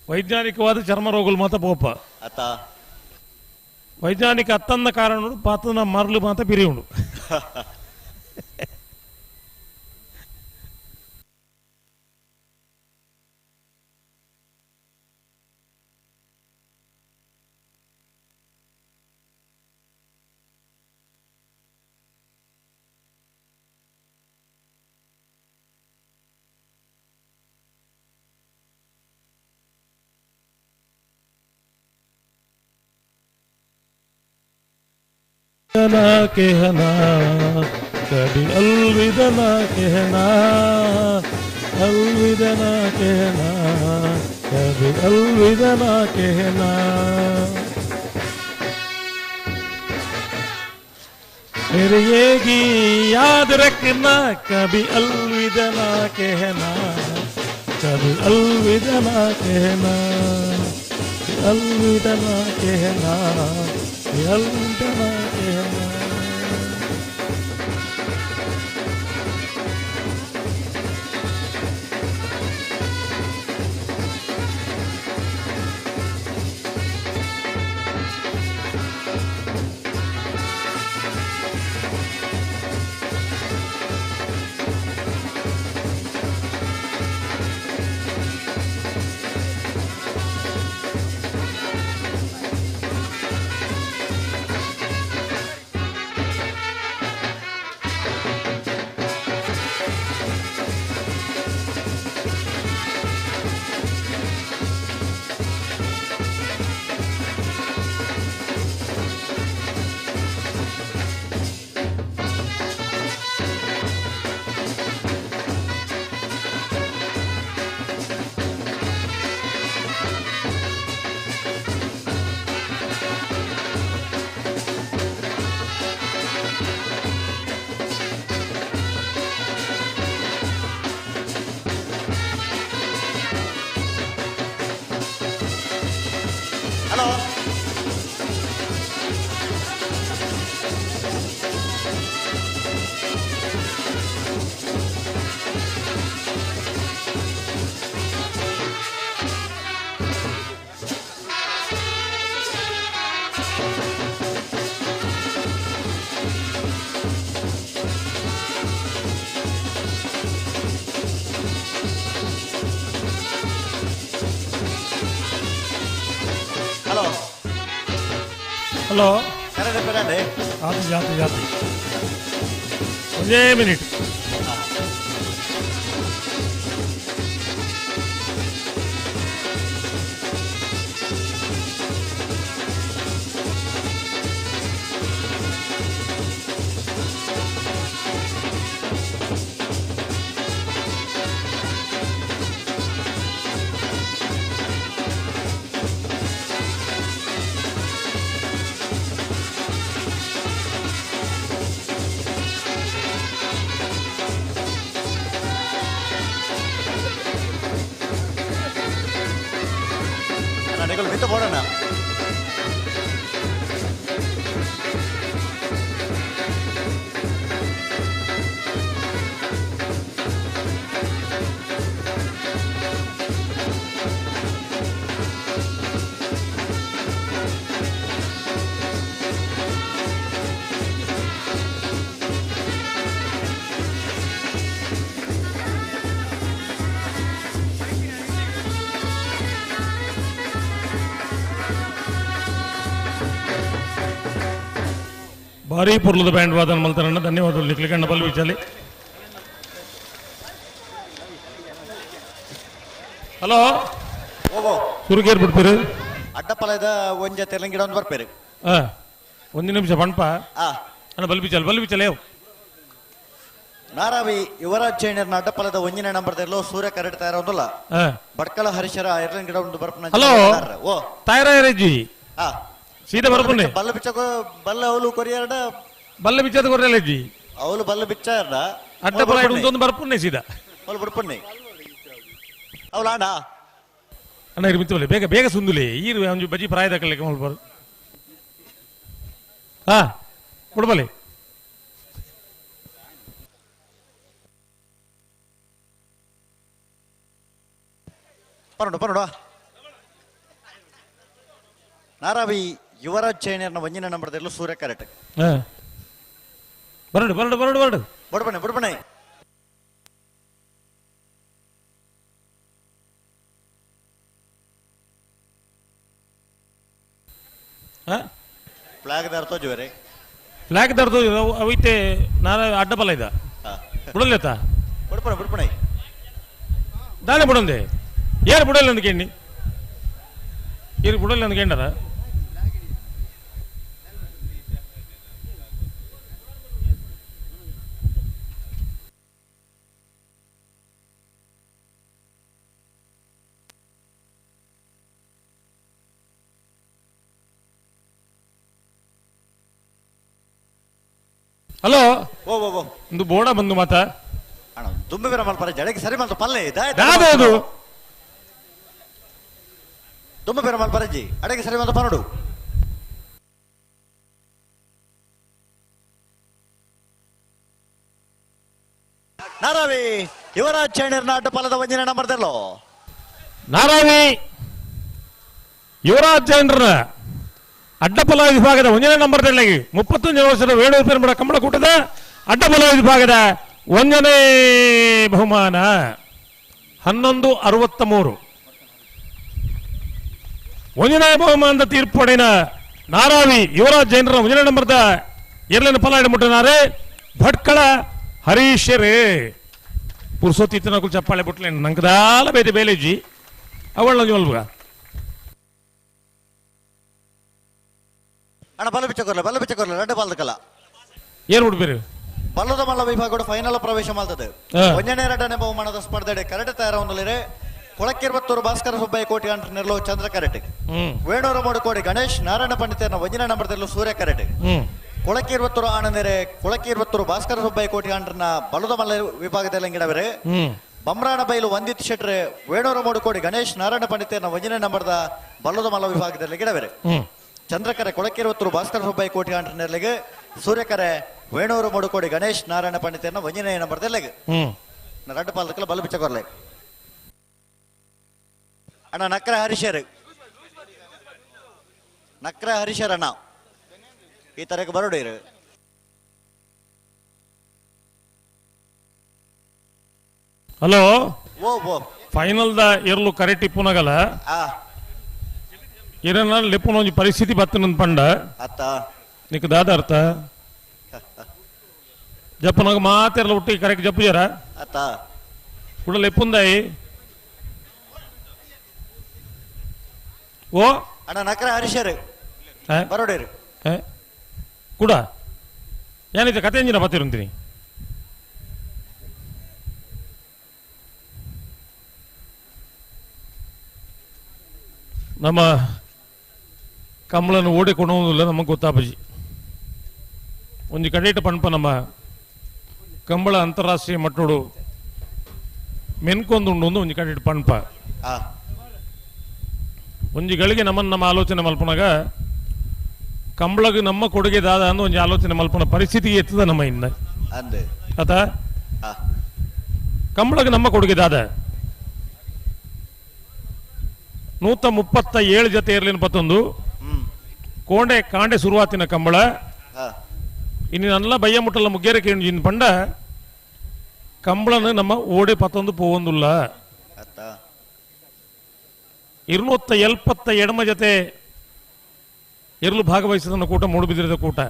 ವೈಜ್ಞಾನಿಕವಾದ ಚರ್ಮ ರೋಗಗಳು ಮಾತ ಪೋಪ ಅತ್ತ ವೈಜ್ಞಾನಿಕ ಅತ್ತಂದ ಕಾರಣ ಪಾತನ ಮರಳು ಮಾತ ಬಿರಿ ಉಂಡು कहना कभी अलविदा ना कहना अलविदा ना कहना कभी अलविदा ना कहना मेरे ये की याद रखना कभी अलविदा ना कहना कभी अलविदा ना कहना अलविदा ना कहना अलविदा ना कहना ಹಲೋ ಹಲೋ ಹಲೋ ಕರೆ ರಿಪೇರ್ ಅಂడి ಆತು ಜಾತಿ ಜಾತಿ ಒಂದೇ ಮಿನಿಟ್ ನನಗೆ ಬಿಟ್ಟು ಕೊಡೋಣ ಭಾರಿ ಪುರ್ಲದ ಬ್ಯಾಂಡ್ ವಾದನ ಮಲ್ತಾರಣ್ಣ ಧನ್ಯವಾದಗಳು ನಿಕ್ಲಿಕಣ್ಣ ಬಲ್ವಿಚಾಲಿ ಹಲೋ ಓ ಸುರುಗೇರ್ ಬಿಡ್ತೀರಿ ಅಡ್ಡಪಲದ ಒಂಜ ತೆಲಂಗಿಡ ಒಂದು ಬರ್ಪೇರು ಒಂದು ನಿಮಿಷ ಪಂಪ ಅಣ್ಣ ಬಲ್ಬಿಚಾಲೆ ನಾರಾವಿ ಯುವರಾಜ್ ಜೈನರ್ನ ಅಡ್ಡಪಲದ ಒಂಜಿನ ನಂಬರ್ ತೆರಲು ಸೂರ್ಯ ಕರೆಕ್ಟ್ ತಯಾರ ಒಂದಲ್ಲ ಬಡ್ಕಳ ಹರಿಶರ ಐರ್ಲೆಂಡ್ ಗಿಡ ಒಂದು ಬರ್ಪನ ಹಲೋ ಓ ತಾಯರಾಯರೇಜಿ ಸೀದಾ ಬರ್ಪುಂಡೆ ಬಲ್ಲ ಬಿಚ್ಚ ಬಲ್ಲ ಅವಳು ಕೊರಿಯಾರ್ಡ ಬಲ್ಲ ಬಿಚ್ಚದ ಕೊರಿಯಾಲಜ್ಜಿ ಅವಳು ಬಲ್ಲ ಬಿಚ್ಚಾರ್ಡ ಅಡ್ಡಬಲ ಇಡುವಂತ ಬರ್ಪುನ್ನೆ ಸೀದಾ ಒಲ್ ಬಿಡ್ಪುಣ್ಣಿ ಅವಲಾಂಡ ಅಣ್ಣ ಇರ್ಮಿತ್ತವಲ್ಲ ಬೇಗ ಬೇಗ ಸುಂದುಲಿ ಈರು ಒಂದು ಬಜ್ಜಿ ಪ್ರಾಯದ ಕಲಿಕೆ ಮಾಡ್ಬಾರ್ದು ಹಾ ಕೊಡ್ಬಲಿ ಪರಡು ನಾರಾವಿ ಯುವರಾಜ್ ಚೈನರ್ನ ಒಂಜಿನ ನಂಬರ್ದಲ್ಲೂ ಸೂರ್ಯ ಕರೆಕ್ಟ್ ಬರಡು ಬುಡ್ಬಣೆ ಫ್ಲಾಗ್ ದಾರ್ತೋ ಜೋರೆ ಫ್ಲಾಗ್ ದರ್ದು ಅವೈತೆ ನಾರ ಅಡ್ಡಬಲ ಇದ ಬುಡಲ್ಲೇತ ಬುಡ್ಪಣೆ ದಾನೆ ಬುಡಂದೆ ಏರು ಬುಡಲ್ಲ ಅಂದ್ ಕೇಳಿ ಏರು ಬುಡಲ್ಲ ಅಂದ್ ಕೇಂಡರ ಹಲೋ ಓ ಒಂದು ಬೋಡ ಬಂದು ಮಾತ ಅಣ್ಣ ತುಂಬಿ ಬೇರೆ ಮಲ್ಪರ ಜಡಕ್ಕೆ ಸರಿ ಮಲ್ತು ಪಲ್ಲೆ ಯಾವ್ದು ತುಂಬ ಬೇರೆ ಮಲ್ಪರಜ್ಜಿ ಅಡಗೆ ಸರಿ ಮಲ್ತು ಪರಡು ನಾರಾವಿ ಯುವರಾಜ್ ಚೈನರ್ನ ಅಡ್ಡಪಾಲದ ಒಂಜಿನ ನಂಬರ್ದಲ್ಲೋ ನಾರಾವಿ ಯುವರಾಜ್ ಚೈನರ್ನ ಅಡ್ಡಪಲ ವಿಭಾಗದ ಒಂದನೇ ನಂಬರ್ದಲ್ಲಿ 31 ವರ್ಷದ ವೇಣೂರು ಪೆರುಂಬಡ ಕಂಬಳಕೂಟದ ಅಡ್ಡಪಲ ವಿಭಾಗದ ಒಂದನೇ ಬಹುಮಾನ 1163 ಒಂದನೇ ಬಹುಮಾನದ ತೀರ್ಪು ಪಡೆದ ನಾರಾವಿ ಯುವರಾಜ್ ಜೈನರ ಒಂದನೇ ನಂಬರ್ದ ಎರಡನೇ ಫಲ ಮುಟ್ಟನಾರೆ ಭಟ್ಕಳ ಹರೀಶರೇ ಪುರುಸೋತಿ ತಿನ್ನಕು ಚಪ್ಪಾಳೆ ಬಿಟ್ಲೆ ನಂಗದಾಲ ಬೇತೆ ಬೇಲೆಜ್ಜಿ ಅವಳ ಜೋಲ್ಗ ಅಣ್ಣ ಬಲ ಬಿಚ್ಚಕೊರ್ಲೆ ರೆಡ್ ಬಾಲ್ದಕಲ್ಲ ಏನ್ ಬಿಡ್ಬೇರಿ ಬಲ್ಲದ ಮಲ್ಲ ವಿಭಾಗ ಫೈನಲ್ ಪ್ರವೇಶ ಮಾಡ್ತದೆ ಒಂದನೇ ಎರಡನೇ ಬಹುಮಾನದ ಸ್ಪರ್ಧೆ ಕರೆಕ್ಟ್ ತಯಾರೊಂದಲಿರೆ ಕೊಳಕಿರ್ವತ್ತೂರು ಭಾಸ್ಕರ ಸುಬ್ಬಯ್ಯ ಕೋಟಿ ಅಂಟು ನೆರಳು ಚಂದ್ರ ಕರೆಟ್ ವೇಣೂರ ಮೂಡು ಕೋಡಿ ಗಣೇಶ್ ನಾರಾಯಣ ಪಂಡಿತನ ಒಂಜಿನ ನಂಬರ್ದಲ್ಲೂ ಸೂರ್ಯ ಕರೆಟ್ ಕೊಳಕಿರ್ವತ್ತೂರು ಆನಂದರೆ ಕೊಳಕಿರ್ವತ್ತೂರು ಭಾಸ್ಕರ ಸುಬ್ಬಯ್ಯ ಕೋಟಿ ಅಂಟನ ಬಲದ ಮಲ್ಲ ವಿಭಾಗದಲ್ಲಿ ಗಿಡವರೆ ಬಮ್ರಾಣ ಬೈಲು ವಂದಿತ್ ಶೆಟ್ರೆ ವೇಣೂರ ಮೂಡು ಕೋಡಿ ಗಣೇಶ್ ನಾರಾಯಣ ಪಂಡಿತನ ಒಂಜಿನ ನಂಬರ್ದ ಬಲ್ಲದ ಮಲ್ಲ ವಿಭಾಗದಲ್ಲಿ ಗಿಡವರೆ ಚಂದ್ರಕರೆ ಕೊಳಕಿರುವತ್ತೂರು ಭಾಸ್ಕರ ಸುಬ್ಬಯ್ಯ ಕೋಟಿ ಅಂಟು ನೆರಳಿಗೆ ಸೂರ್ಯಕರೆ ವೇಣೂರು ಮೂಡು ಕೋಡಿ ಗಣೇಶ್ ನಾರಾಯಣ ಪಂಡಿತನ ಒಂಜಿನ ನಂಬರ್ದಲ್ಲಿಗೆ ರೆಡ್ ಪಾಲಕಲ್ಲ ಬಲ ಬಿಚ್ಚಕೊರ್ಲೆ ಅಣ್ಣ ನಕ್ರ ಹರೀಶರ್ ಅಣ್ಣ ಈ ತರಕ್ಕೆ ಬರೋಡಿರು ಹಲೋ ಓ ಫೈನಲ್ ದ ಇರ್ಲು ಕರೆಕ್ಟ್ ಇಪ್ಪುನಾಗಲ್ಲ ಇರನ ಲೆಪ್ಪುನ ಒಂಜಿ ಪರಿಸ್ಥಿತಿ ಬತ್ತನಂದ್ ಪಂಡ ಅತ್ತ ನಿಕ್ ದಾದ ಅರ್ಥ ಜಪ್ಪನಾಗ ಮಾತೆರ್ಲ ಒಟ್ಟಿಗೆ ಕರೆಕ್ಟ್ ಜಪ್ಪು ಜರ ಅತ್ತ ಕೂಡ ಲೆಪ್ಪುಂದಾಯಿ ಓ ಅಣ್ಣ ನಕ್ರ ಹರೀಶರ್ ಬರೋಡಿರು ಕೂಡ ಏನೈತೆ ಕತೆ ಎಂಜಿನ ಬತ್ತಿರುಂತೀನಿ ನಮ್ಮ ಕಂಬಳನ್ನು ಓಡಿಕೊಂಡು ಹೋಗುದಿಲ್ಲ ನಮಗೆ ಗೊತ್ತಾಪಜಿ ಒಂದು ಕಡೆಟ ಪಣಪ ನಮ್ಮ ಕಂಬಳ ಅಂತಾರಾಷ್ಟ್ರೀಯ ಮಟ್ಟೋಡು ಮೆನ್ಕೊಂದು ಒಂದು ಕಡೆಟ ಪಣಪ ಒಂಜಿ ಗಳಿಗೆ ನಮ್ಮ ಆಲೋಚನೆ ಮಲ್ಪನಾಗ ಕಂಬಳಗೆ ನಮ್ಮ ಕೊಡುಗೆ ದಾದ ಅಂದು ಒಂಜಿ ಆಲೋಚನೆ ಮಲ್ಪನ ಪರಿಸ್ಥಿತಿಗೆ ಎತ್ತದ ನಮ್ಮ ಇಂದ ಆತ ಕಂಬಳಗೆ ನಮ್ಮ ಕೊಡುಗೆ ದಾದ 137 ಜೊತೆ ಇರ್ಲಿನ ಪತ್ತೊಂದು ಕಾಂಡೆ ಶುರುವಾತಿನ ಕಂಬಳ ಇನ್ನು ನಲ್ಲ ಬಯ್ಯ ಮುಟ್ಟಲ್ಲ ಮುಗ್ಗೆರೆ ಕೇಳಿನ ಪಂಡ ಕಂಬಳನ ನಮ್ಮ ಓಡೆ ಪತ್ತೊಂದು ಪೋವೊಂದುಲ್ಲ 270 ಎಡಮ ಜೊತೆ ಇರ್ಲು ಭಾಗವಹಿಸಿದ ಕೂಟ ಮೂಡುಬಿದಿರದ ಕೂಟ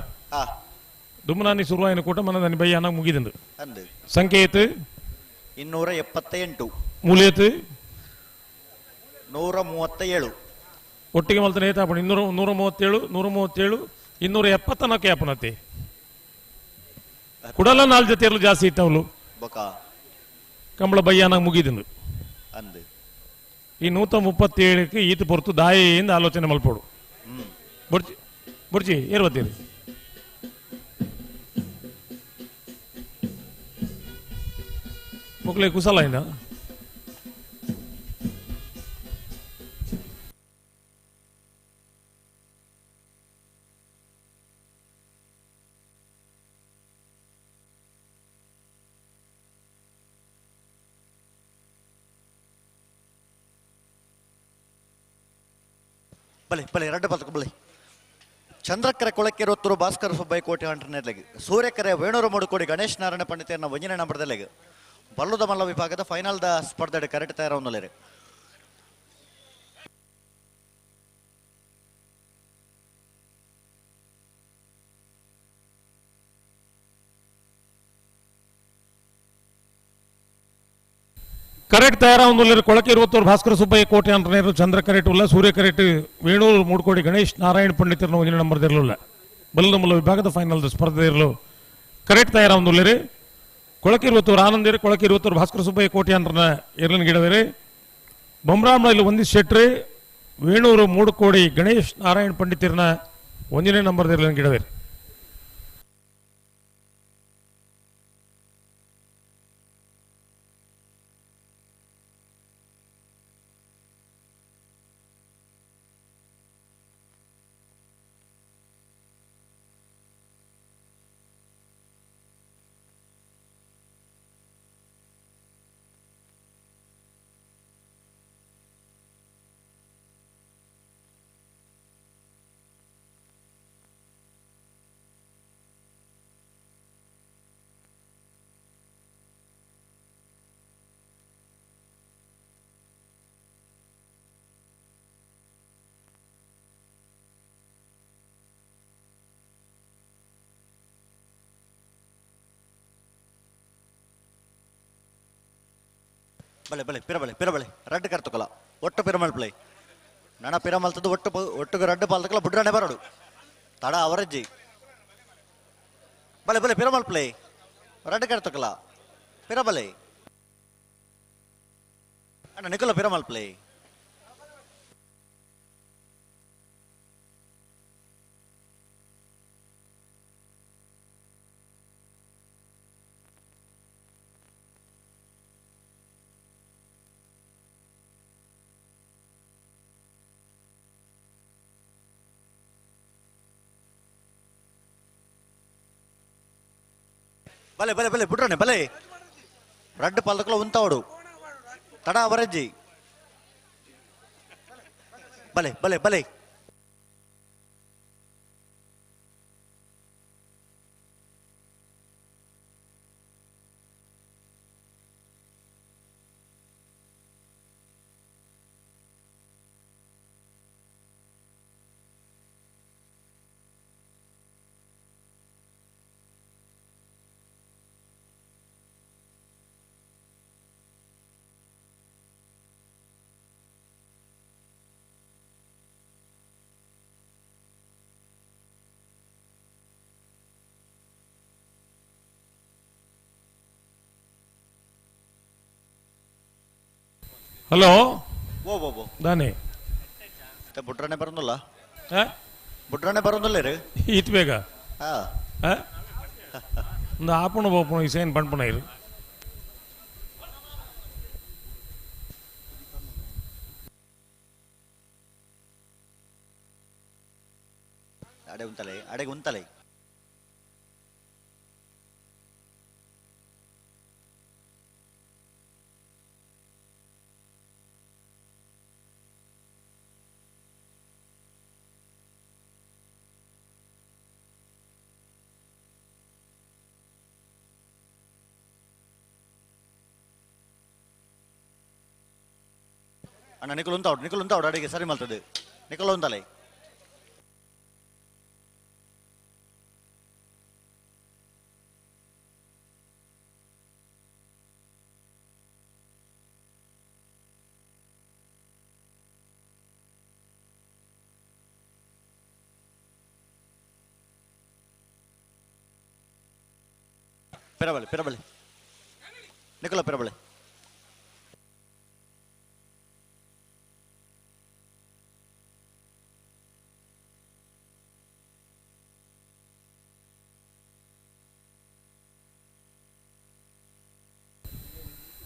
ದುಮ್ಮನಾನಿ ಶುರುವಾಯಿನ ಕೂಟ ಮನದಾನಿ ಬಯ್ಯ ಅನ್ನ ಮುಗಿದಂದು ಸಂಕೇತ 278 ಮೂಲೇತ್ 137 ಒಟ್ಟಿಗೆ ಮಲ್ತಾನೆ ಏತಾಪಣ 137 270 ಆಪನತೆ ಕುಡಲ 4 ಜೊತೆ ಇರ್ಲು ಜಾಸ್ತಿ ಇತ್ತವಳು ಕಂಬಳ ಬಯ್ಯಾನ ಮುಗಿದಂದು ಈ 137ಕ್ಕೆ ಈತ ಪೊರ್ತು ದಾಯಿಂದ ಆಲೋಚನೆ ಮಲ್ಪೋಡು ಬುಡ್ಚಿ ಏರ್ವತ್ತೀರಿ ಮೊಕ್ಲೆ ಕುಸಲ ಇನ್ನ ಬಲೆ ಬಲೆ ಎರಡು ಬಲ್ಕ ಬಲೆ ಚಂದ್ರಕರೆ ಕೊಳಕ್ಕೆ ಇರುವತ್ತರು ಭಾಸ್ಕರ ಸುಬ್ಬಯ್ಯ ಕೋಟೆ ಅಂಟರ್ನೆಟ್ಲೆಗೆ ಸೂರ್ಯಕರೆ ವೇಣೂರು ಮೂಡುಕೋಡಿ ಗಣೇಶ್ ನಾರಾಯಣ ಪಂಡಿತರನ್ನ ವಂಜನೆ ನಂಬರ್ದಲ್ಲಿಗೆ ಬಲ್ಲುದ ಮಲ್ಲ ವಿಭಾಗದ ಫೈನಲ್ ದ ಸ್ಪರ್ಧೆ ಕರೆಕ್ಟ್ ತಯಾರವನ್ನಲ್ಲೇ ಕರೆಕ್ಟ್ ತಯಾರಾವೊಂದು ಕೊಳಕೆ ಇರುವತ್ತೂರು ಭಾಸ್ಕರ ಸುಬ್ಬಯ್ಯ ಕೋಟೆ ಅಂಟನೇರು ಚಂದ್ರ ಕರೆಟ್ ಉಲ್ಲ ಸೂರ್ಯ ಕರೆಟ್ ವೇಣೂರು ಮೂಡ್ಕೋಡಿ ಗಣೇಶ್ ನಾರಾಯಣ ಪಂಡಿತರನ್ನು ಒಂದಿನ ನಂಬರ್ ಇರಲಿಲ್ಲ ಬಲ್ಲದ ಮೂಲ ವಿಭಾಗದ ಫೈನಲ್ ಸ್ಪರ್ಧೆ ಇರಲು ಕರೆಕ್ಟ್ ತಯಾರಾವೊಂದು ಕೊಳಕೆ ಇರುವತ್ತೂರು ಆನಂದೇರಿ ಕೊಳಕೆ ಇರುವತ್ತೂರು ಭಾಸ್ಕರ ಸುಬ್ಬಯ್ಯ ಕೋಟೆ ಅಂಟನ ಇರಲಿನ ಗಿಡವೇರಿ ಬೊಮ್ರಾಮ್ನಲ್ಲಿ ಒಂದಿ ಶೆಟ್ರಿ ವೇಣೂರು ಮೂಡುಕೋಡಿ ಗಣೇಶ್ ನಾರಾಯಣ ಪಂಡಿತರನ್ನ ಒಂದನೇ ನಂಬರ್ ಇರಲಿನ ಗಿಡವೇರಿ ಬಲೆ ಬಲೆ ಪಿರಬಲೆ ಪಿರಬಲೆ ರಡ್ಡು ಕರ್ತಕಲ್ಲ ಒಟ್ಟು ಪಿರಮಲ್ ಪ್ಲೇ ನಣ ಪಿರಮಲ್ತದ್ದು ಒಟ್ಟಿಗೆ ರಡ್ಡು ಪಾಲ್ತಕಲ್ಲ ಬುಡ್ರಾಣೆ ಬರೋಡು ತಡ ಅವರಜ್ಜಿ ಬಲೆ ಬಲೆ ಪಿರಮಲ್ ಪ್ಲೇ ರಡ್ಡು ಕರ್ತಕಲ್ಲ ಪಿರಬಲೆ ಅಣ್ಣ ನಿಖಲ ಪಿರಮಲ್ ಪ್ಲೇ ಬಲೆ ಬಲೆ ಬಲೆ ಬಿಡ್ರನೆ ಬಲೆ ರಡ್ಡು ಪಾಲ್ದಕ್ಕಲ ಉಂತಾವಡು ತಡ ಅವರಜ್ಜಿ ಬಲೆ ಬಲೆ ಬಲೆ ಹಲೋ ಓ ಬೋ ಬೋ ದಾನೆ ಬುಡ್ರಾಣೆ ಬರೋದಿಲ್ಲ ಬುಡ್ರಾಣೆ ಬರೋದಿಲ್ಲ ರೀ ಈತ್ ಬೇಗ ಹಾ ಒಂದು ಆಪಣ ಬೋಪಣ ಇಸೇನ್ ಪಣ್ಪಣ ಇರು ಅಡೆ ಉಂತಲೆ ಅಡೆಗೆ ಉಂತಲೆ ಅಣ್ಣ ನಿಖಲ್ ಉಂತಾವಡು ಅಡಿಗೆ ಸರಿ ಮಲ್ತದೆ ನಿಖಲ್ ಉಂತಲೆ ಪಿರಬಲೆ ಪಿರಬಲೆ ನಿಖಲ ಪಿರಬಲೆ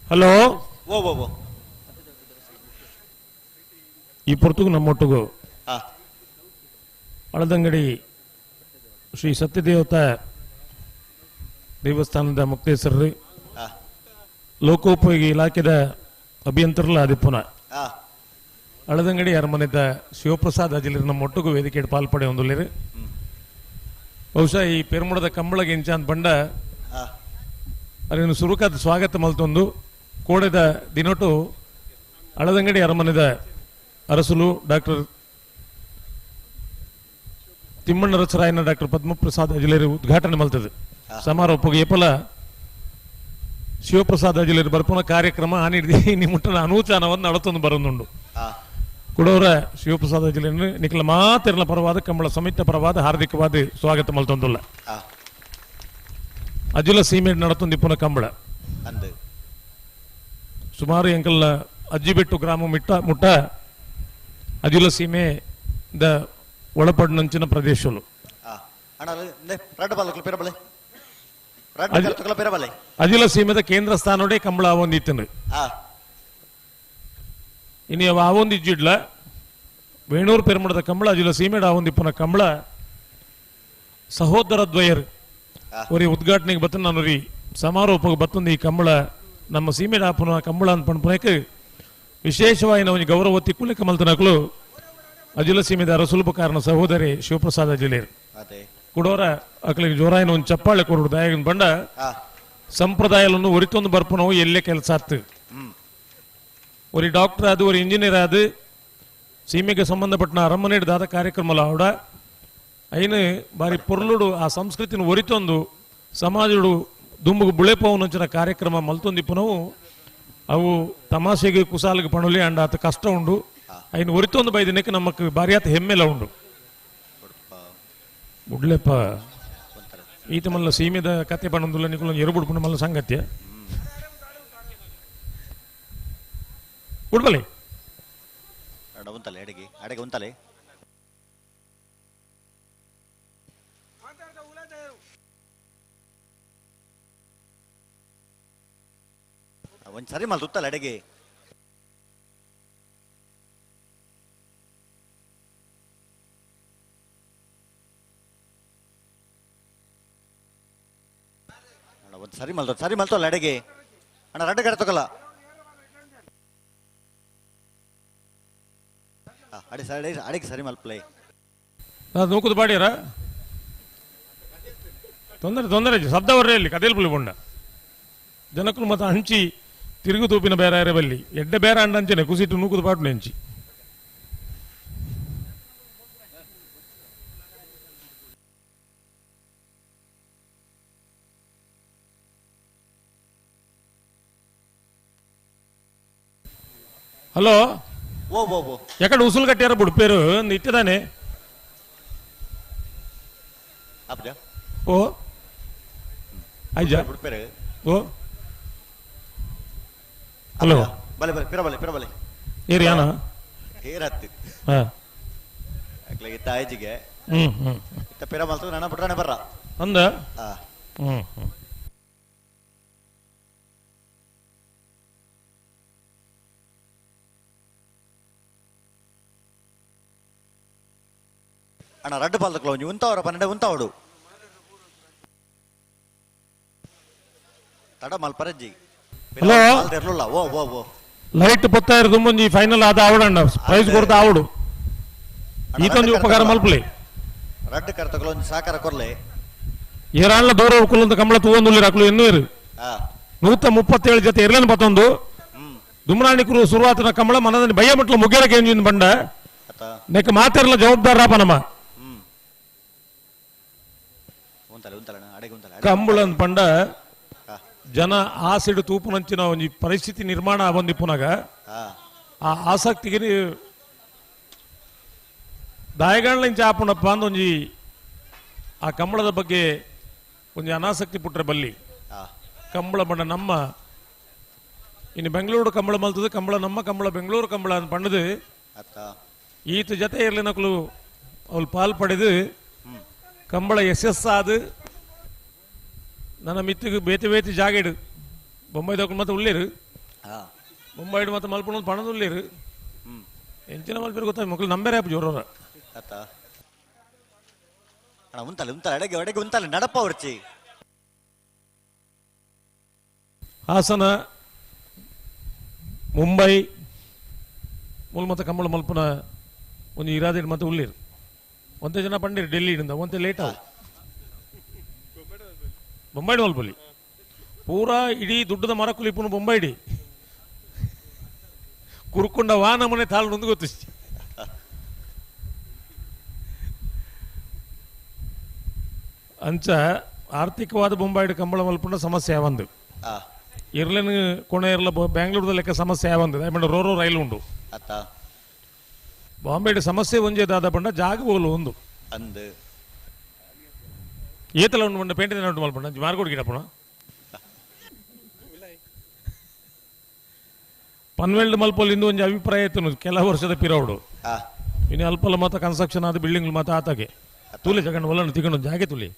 ಹಲೋ ಓ ಓ ಓ ಈ ಪೊರ್ತುಗು ನಮ್ಮೊಟ್ಟಿಗೂ ಆ ಅಳದಂಗಡಿ ಶ್ರೀ ಸತ್ಯದೇವತಾ ದೇವಸ್ಥಾನದ ಮುಕ್ತೇಶ್ವರರು ಆ ಲೋಕೋಪಯೋಗಿ ಇಲಾಖೆದ ಅಭಿಯಂತರಲ್ಲ ಆದಿಪ್ಪುನ ಆ ಅಳದಂಗಡಿ ಅರಮನೆದ ಶಿವಪ್ರಸಾದ್ ಅಜಿಲಿರು ನಮ್ಮ ಒಟ್ಟಿಗೂ ವೇದಿಕೆ ಪಾಲ್ಪಡೆ ಹೊಂದಿಲ್ಲಿರು ಬಹುಶಃ ಈ ಪೆರ್ಮುಡದ ಕಂಬಳಗೆ ಇಂಚ ಅಂತ ಬಂಡ ಆ ಅದನ್ನು ಸುರುಕಾದ ಸ್ವಾಗತ ಮಲ್ತೊಂದು ಕೋಡೆದ ದಿನೊಟ್ಟು ಅಳದಂಗಡಿ ಅರಮನೆದ ಅರಸುಲು ಡಾಕ್ಟರ್ ತಿಮ್ಮಣ್ಣ ರಸರಾಯನ ಡಾಕ್ಟರ್ ಪದ್ಮಪ್ರಸಾದ್ ಅಜಿಲೇರು ಉದ್ಘಾಟನೆ ಮಲ್ತದೆ ಸಮಾರೋಪಗೆ ಏಪಲ ಶಿವಪ್ರಸಾದ್ ಅಜಿಲೇರು ಬರ್ಪುನ ಕಾರ್ಯಕ್ರಮ ಆನಿಡ್ದಿ ನಿಮ್ಮುಟ್ಟನ ಅನೂಚಾನವನ್ನು ಅಳತೊಂದು ಬರೋದುಂಡು ಆ ಕುಡವರ ಶಿವಪ್ರಸಾದ್ ಅಜಿಲೇರು ನಿಖಲ ಮಾತೆರಲ ಪರವಾದ ಕಂಬಳ ಸಮಿತ ಪರವಾದ ಹಾರ್ದಿಕವಾದ ಸ್ವಾಗತ ಮಲ್ತೊಂದುಲ್ಲ ಆ ಅಜುಲ ಸೀಮೆಡ್ ನಡತೊಂದಿಪ್ಪುನ ಕಂಬಳ ಅಂದು ಸುಮಾರು ಎಂಕಲ್ಲ ಅಜ್ಜಿಬೆಟ್ಟು ಗ್ರಾಮ ಮುಟ್ಟ ಅಜುಲ ಸೀಮೆ ದ ಒಳಪಡಿನಂಚಿನ ಪ್ರದೇಶಗಳು ಆ ಅಣ್ಣ ರಡ್ಡ ಬಾಲಕಲು ಪೆರಬಲೆ ರಡ್ಡ ಕರ್ತಕಲ ಪೆರಬಲೆ ಅಜುಲ ಸೀಮೆದ ಕೇಂದ್ರ ಸ್ಥಾನೋಡೆ ಕಂಬಳ ಆವೊಂದಿತ್ತನು ಆ ಇನಿ ಅವ ಆವೊಂದಿಜ್ಜಿಡ್ಲ ವೇಣೂರು ಪೆರುಮಡದ ಕಂಬಳ ಅಜುಲ ಸೀಮೆಡ ಆವೊಂದಿಪ್ಪನ ಕಂಬಳ ಸಹೋದರ ದ್ವಯರು ಒರಿ ಉದ್ಘಾಟನೆಗೆ ಬತ್ತ ನಾನು ರೀ ಸಮಾರೋಪಕ್ಕೆ ಬತ್ತೊಂದು ಈ ಕಂಬಳ ನಮ್ಮ ಸೀಮೆಡ ಆಪನ ಕಂಬಳ ಅಂತ ಪಣ್ಪನಕ್ಕೆ ವಿಶೇಷವಾಗಿ ನಾವು ಗೌರವ ತಿಕ್ಕುಲಿಕ್ಕೆ ಮಲ್ತನಕಲು ಅಜುಲ ಸೀಮೆದ ಅರಸುಲಭ ಕಾರಣ ಸಹೋದರಿ ಶಿವಪ್ರಸಾದ್ ಅಜಿಲೇರು ಅದೇ ಕುಡೋರ ಅಕ್ಲಿಗೆ ಜೋರಾಯಿನ ಒಂದು ಚಪ್ಪಾಳೆ ಕೊರಡು ದಯಾಗಿನ ಬಂಡ ಆ ಸಂಪ್ರದಾಯವನ್ನು ಒರಿತೊಂದು ಬರ್ಪನವು ಎಲ್ಲೇ ಕೆಲಸ ಆತು ஒரு டாக்டர் அது ஒரு இன்ஜினியர் அது సీమెకి సంబంధపట్టిన అరమ్మనేడు కార్యక్రమాలు ఆవిడ అయిన వారి పొరలుడు ఆ సంస్కృతిని ఒరితొందు సమాజుడు దుమ్ముకు బుళేపోవనుంచిన కార్ಯಕ್ರಮ ಮಲ್ತೊಂದು ಇಪ್ಪನವು ಅವು ತಮಾಷೆಗೆ ಕುಸಾಲಿಗೆ ಪಣುಲಿ ಅಂಡ ಆತ ಕಷ್ಟ ಉಂಡು అయిన ಒರಿತೊಂದು ಬೈದಿನಕ್ಕೆ ನಮಕ್ ಬಾರಿ ಆತ ಹೆಮ್ಮೆಲ ಉಂಡು ಬುಡ್ಲೆಪ್ಪ ಈತ ಮಲ್ಲ ಸೀಮೆದ ಕತೆ ಪಣಂದುಲ್ಲ ನಿಕುಲ ಎರುಬುಡ್ಪುಣ ಮಲ್ಲ ಸಂಗತ್ಯ ಉಡ್ಬಲೆ ಉಂತಲೆ ಅಡೆಗೆ ಉಂತಲೆ ಒಂದ್ ಸರಿ ಮಲ್ ಸುತ್ತಲ್ಲ ಅಡೆಗೆ ಒಂದ್ ಸರಿ ಮಲ್ತಲ್ಲ ಅಡೆಗೆ ಅಣ್ಣ ರಡ್ಡ ಕಡೆ ತಗೊಲ್ಲ ಅಡಿಗೆ ಸರಿ ಮಲ್ಪಲೇ ನೂಕುದು ಬಾಡ್ಯಾರ ತೊಂದರೆ ಶಬ್ದ ವರ್ರೆಯಲ್ಲಿ ಕದೇಲ್ಪುಲಿ ಬೊಂಡ ಜನಕ್ಕಲು ಮತ್ತೆ ಹಂಚಿ ತಿರುಗು ತೂಪಿನ ಬೇರೆ ಬಲ್ಲಿ ಎಡ್ಡೆ ಬೇರೆ ಅಂಡ ಅಂಚನೆ ಕುಸಿಟ್ಟು ನೂಕುದು ಪಾಟು ಹೆಂಚಿ ಹಲೋ ಓ ಓ ಓ ಎಕಡೆ ಉಸುಲು ಕಟ್ಟ್ಯಾರ ಬುಡ್ಪೇರು ಇಟ್ಟಿದಾನೆ ಓ ಅಜ್ಜ ಬುಡ್ಪೇರು ಓ ಹಲೋ ಬಲೆ ಬಲೆ ಪಿರಬಲೆ ಏರಿ ಯಾನ ಏರತ್ತಿ ಹಾ ಅಕ್ಲಾಗಿ ತಾಯಿಜಿಗೆ ಇತ್ತ ಪಿರ ಮಲ್ತದ ನನ್ನ ಬಿಟ್ರಾನೆ ಬರ್ರ ಅಂದ ಅಣ್ಣ ರಡ್ಡು ಪಾಲ್ದಕ್ಲ ಒಂಜಿ ಉಂತವರ ಪನ್ನಡೆ ಉಂತವಡು ತಡ ಮಲ್ಪರಜ್ಜಿ ಹಲೋ ಇರ್ಲಿಲ್ಲ ಓ ಓ ಓ ಲೈಟ್ ಪತ್ತಾಯಿರ ತುಂಬೊಂಜಿ ಫೈನಲ್ ಆದ ಆವಡಣ್ಣ ಪ್ರೈಸ್ ಕೊಡ್ತಾ ಆವಡು ಈತೊಂದು ಉಪಕಾರ ಮಲ್ಪಲಿ ರಡ್ಡು ಕರ್ತಕಲ ಒಂಜಿ ಸಾಕಾರ ಕೊರ್ಲೆ ಏರಾಣ್ಲ ದೂರ ಉಳ್ಕೊಳ್ಳಂತ ಕಂಬಳ ತೂವೊಂದುಲ್ಲಿ ರಾಕ್ಲು ಎನ್ನೂರು 137 ಜೊತೆ ಇರ್ಲೇನು ಪತ್ತೊಂದು ದುಮ್ರಾಣಿಕರು ಶುರುವಾತನ ಕಂಬಳ ಮನದಲ್ಲಿ ಭಯ ಮಟ್ಲು ಮುಗ್ಗೆರಕ್ಕೆ ಎಂಜಿನ ಬಂಡ ನೆಕ್ ಮಾತಾರಲ್ಲ ಜವಾಬ್ದಾರ ಪನಮ ಕಂಬಳ ಪಂಡ ಜನ ಆಸಿಡು ತೂಪುನಂಚಿನ ಒಂಜಿ ಪರಿಸ್ಥಿತಿ ನಿರ್ಮಾಣ ಬಂದಿಪ್ಪುನಾಗ ಆ ಆಸಕ್ತಿಗೆ ದಾಯಗಾಣ್ಲಿಂಚ ಆಪುಣಪ್ಪ ಅಂದ ಒಂಜಿ ಆ ಕಂಬಳದ ಬಗ್ಗೆ ಒಂಜಿ ಅನಾಸಕ್ತಿ ಪುಟ್ರೆ ಬಲ್ಲಿ ಕಂಬಳ ಬಣ್ಣ ನಮ್ಮ ಇನ್ನು ಬೆಂಗಳೂರು ಕಂಬಳ ಮಲ್ತದೆ ಕಂಬಳ ನಮ್ಮ ಕಂಬಳ ಬೆಂಗಳೂರು ಕಂಬಳ ಅಂತ ಪಂಡದು ಈತ ಜೊತೆ ಇರ್ಲಿನಕ್ಲು ಅವಳು ಪಾಲ್ ಪಡೆದು ಕಂಬಳ ಯಶಸ್ಸಾದು ನನ್ನ ಮಿತ್ತಿಗೆ ಬೇತಿ ಜಾಗಿಡು ಬೊಂಬೈದಕ್ಳು ಮತ್ತೆ ಉಳ್ಳೇರು ಮುಂಬೈಡ್ ಮತ್ತೆ ಮಲ್ಪಣ ಪಣದುಲ್ಲಿರು ಎಂಚಿನ ಮಲ್ಪೇರು ಗೊತ್ತಾಗ ಮಕ್ಕಳು ನಂಬೇರೆ ಆಪು ಜೋರವ್ರ ಅತ್ತ ಅಣ್ಣ ಉಂತಲ್ಲ ಉಂತಲ್ಲ ಎಡೆಗೆ ಒಡೆಗೆ ಉಂತಲ್ಲ ನಡಪ ಹೊರ್ಚಿ ಹಾಸನ ಮುಂಬೈ ಮೂಲ ಮತ್ತೆ ಕಂಬಳ ಮಲ್ಪನ ಒಂದು ಇರಾದಿಡ್ ಮತ್ತೆ ಉಳ್ಳೀರು ಒಂದೇ ಜನ ಪಂಡಿರು ಡೆಲ್ಲಿಯಿಂದ ಒಂದೇ ಲೇಟ್ ಆಗ ಬೊಂಬೈಡ್ ಮಲ್ಪಲ್ಲಿ ಪೂರಾ ಇಡೀ ದುಡ್ಡದ ಮರ ಕುಲಿಪುನು ಬೊಂಬೈಡಿ ಕುರ್ಕೊಂಡ ವಾನ ಮನೆ ತಾಳ್ನೊಂದು ಗೊತ್ತು ಅಂಚ ಆರ್ಥಿಕವಾದ ಬೊಂಬೈಡ್ ಕಂಬಳ ಮಲ್ಪುಂಡ ಸಮಸ್ಯೆ ಯಾವಂದು ಇರ್ಲೇನು ಕೊನೆ ಇರಲ ಬ್ಯಾಂಗ್ಳೂರ್ದ ಲೆಕ್ಕ ಸಮಸ್ಯೆ ಯಾವಂದು ಆಮೇಲೆ ರೋರೋ ರೈಲು ಉಂಡು ಬಾಂಬೆಡ್ ಸಮಸ್ಯೆ ಒಂಜೇದಾದ ಪಂಡ ಜಾಗ ಹೋಗಲು ಒಂದು ಅಂದು ಏತಲ ಉಂಡು ಪಂಡ ಪೇಂಟಿನ ಉಂಟು ಮಲ್ಪಂಡ ಮಾರ್ಗೋಡ್ ಗಿಡಪಣ ಪನ್ವೆಲ್ಡ್ ಮಲ್ಪಲ್ಲಿ ಇಂದು ಒಂದು ಅಭಿಪ್ರಾಯ ಇತ್ತು ಕೆಲ ವರ್ಷದ ಪಿರೌಡು ಇನ್ನು ಅಲ್ಪಲ್ಲ ಮಾತ್ರ ಕನ್ಸ್ಟ್ರಕ್ಷನ್ ಆದ ಬಿಲ್ಡಿಂಗ್ ಮಾತ್ರ ಆತಾಗೆ ತುಲಿ ತಗೊಂಡು ಒಲ್ಲ ತಿಗೊಂಡು ಜಾಗೆ ತುಲಿ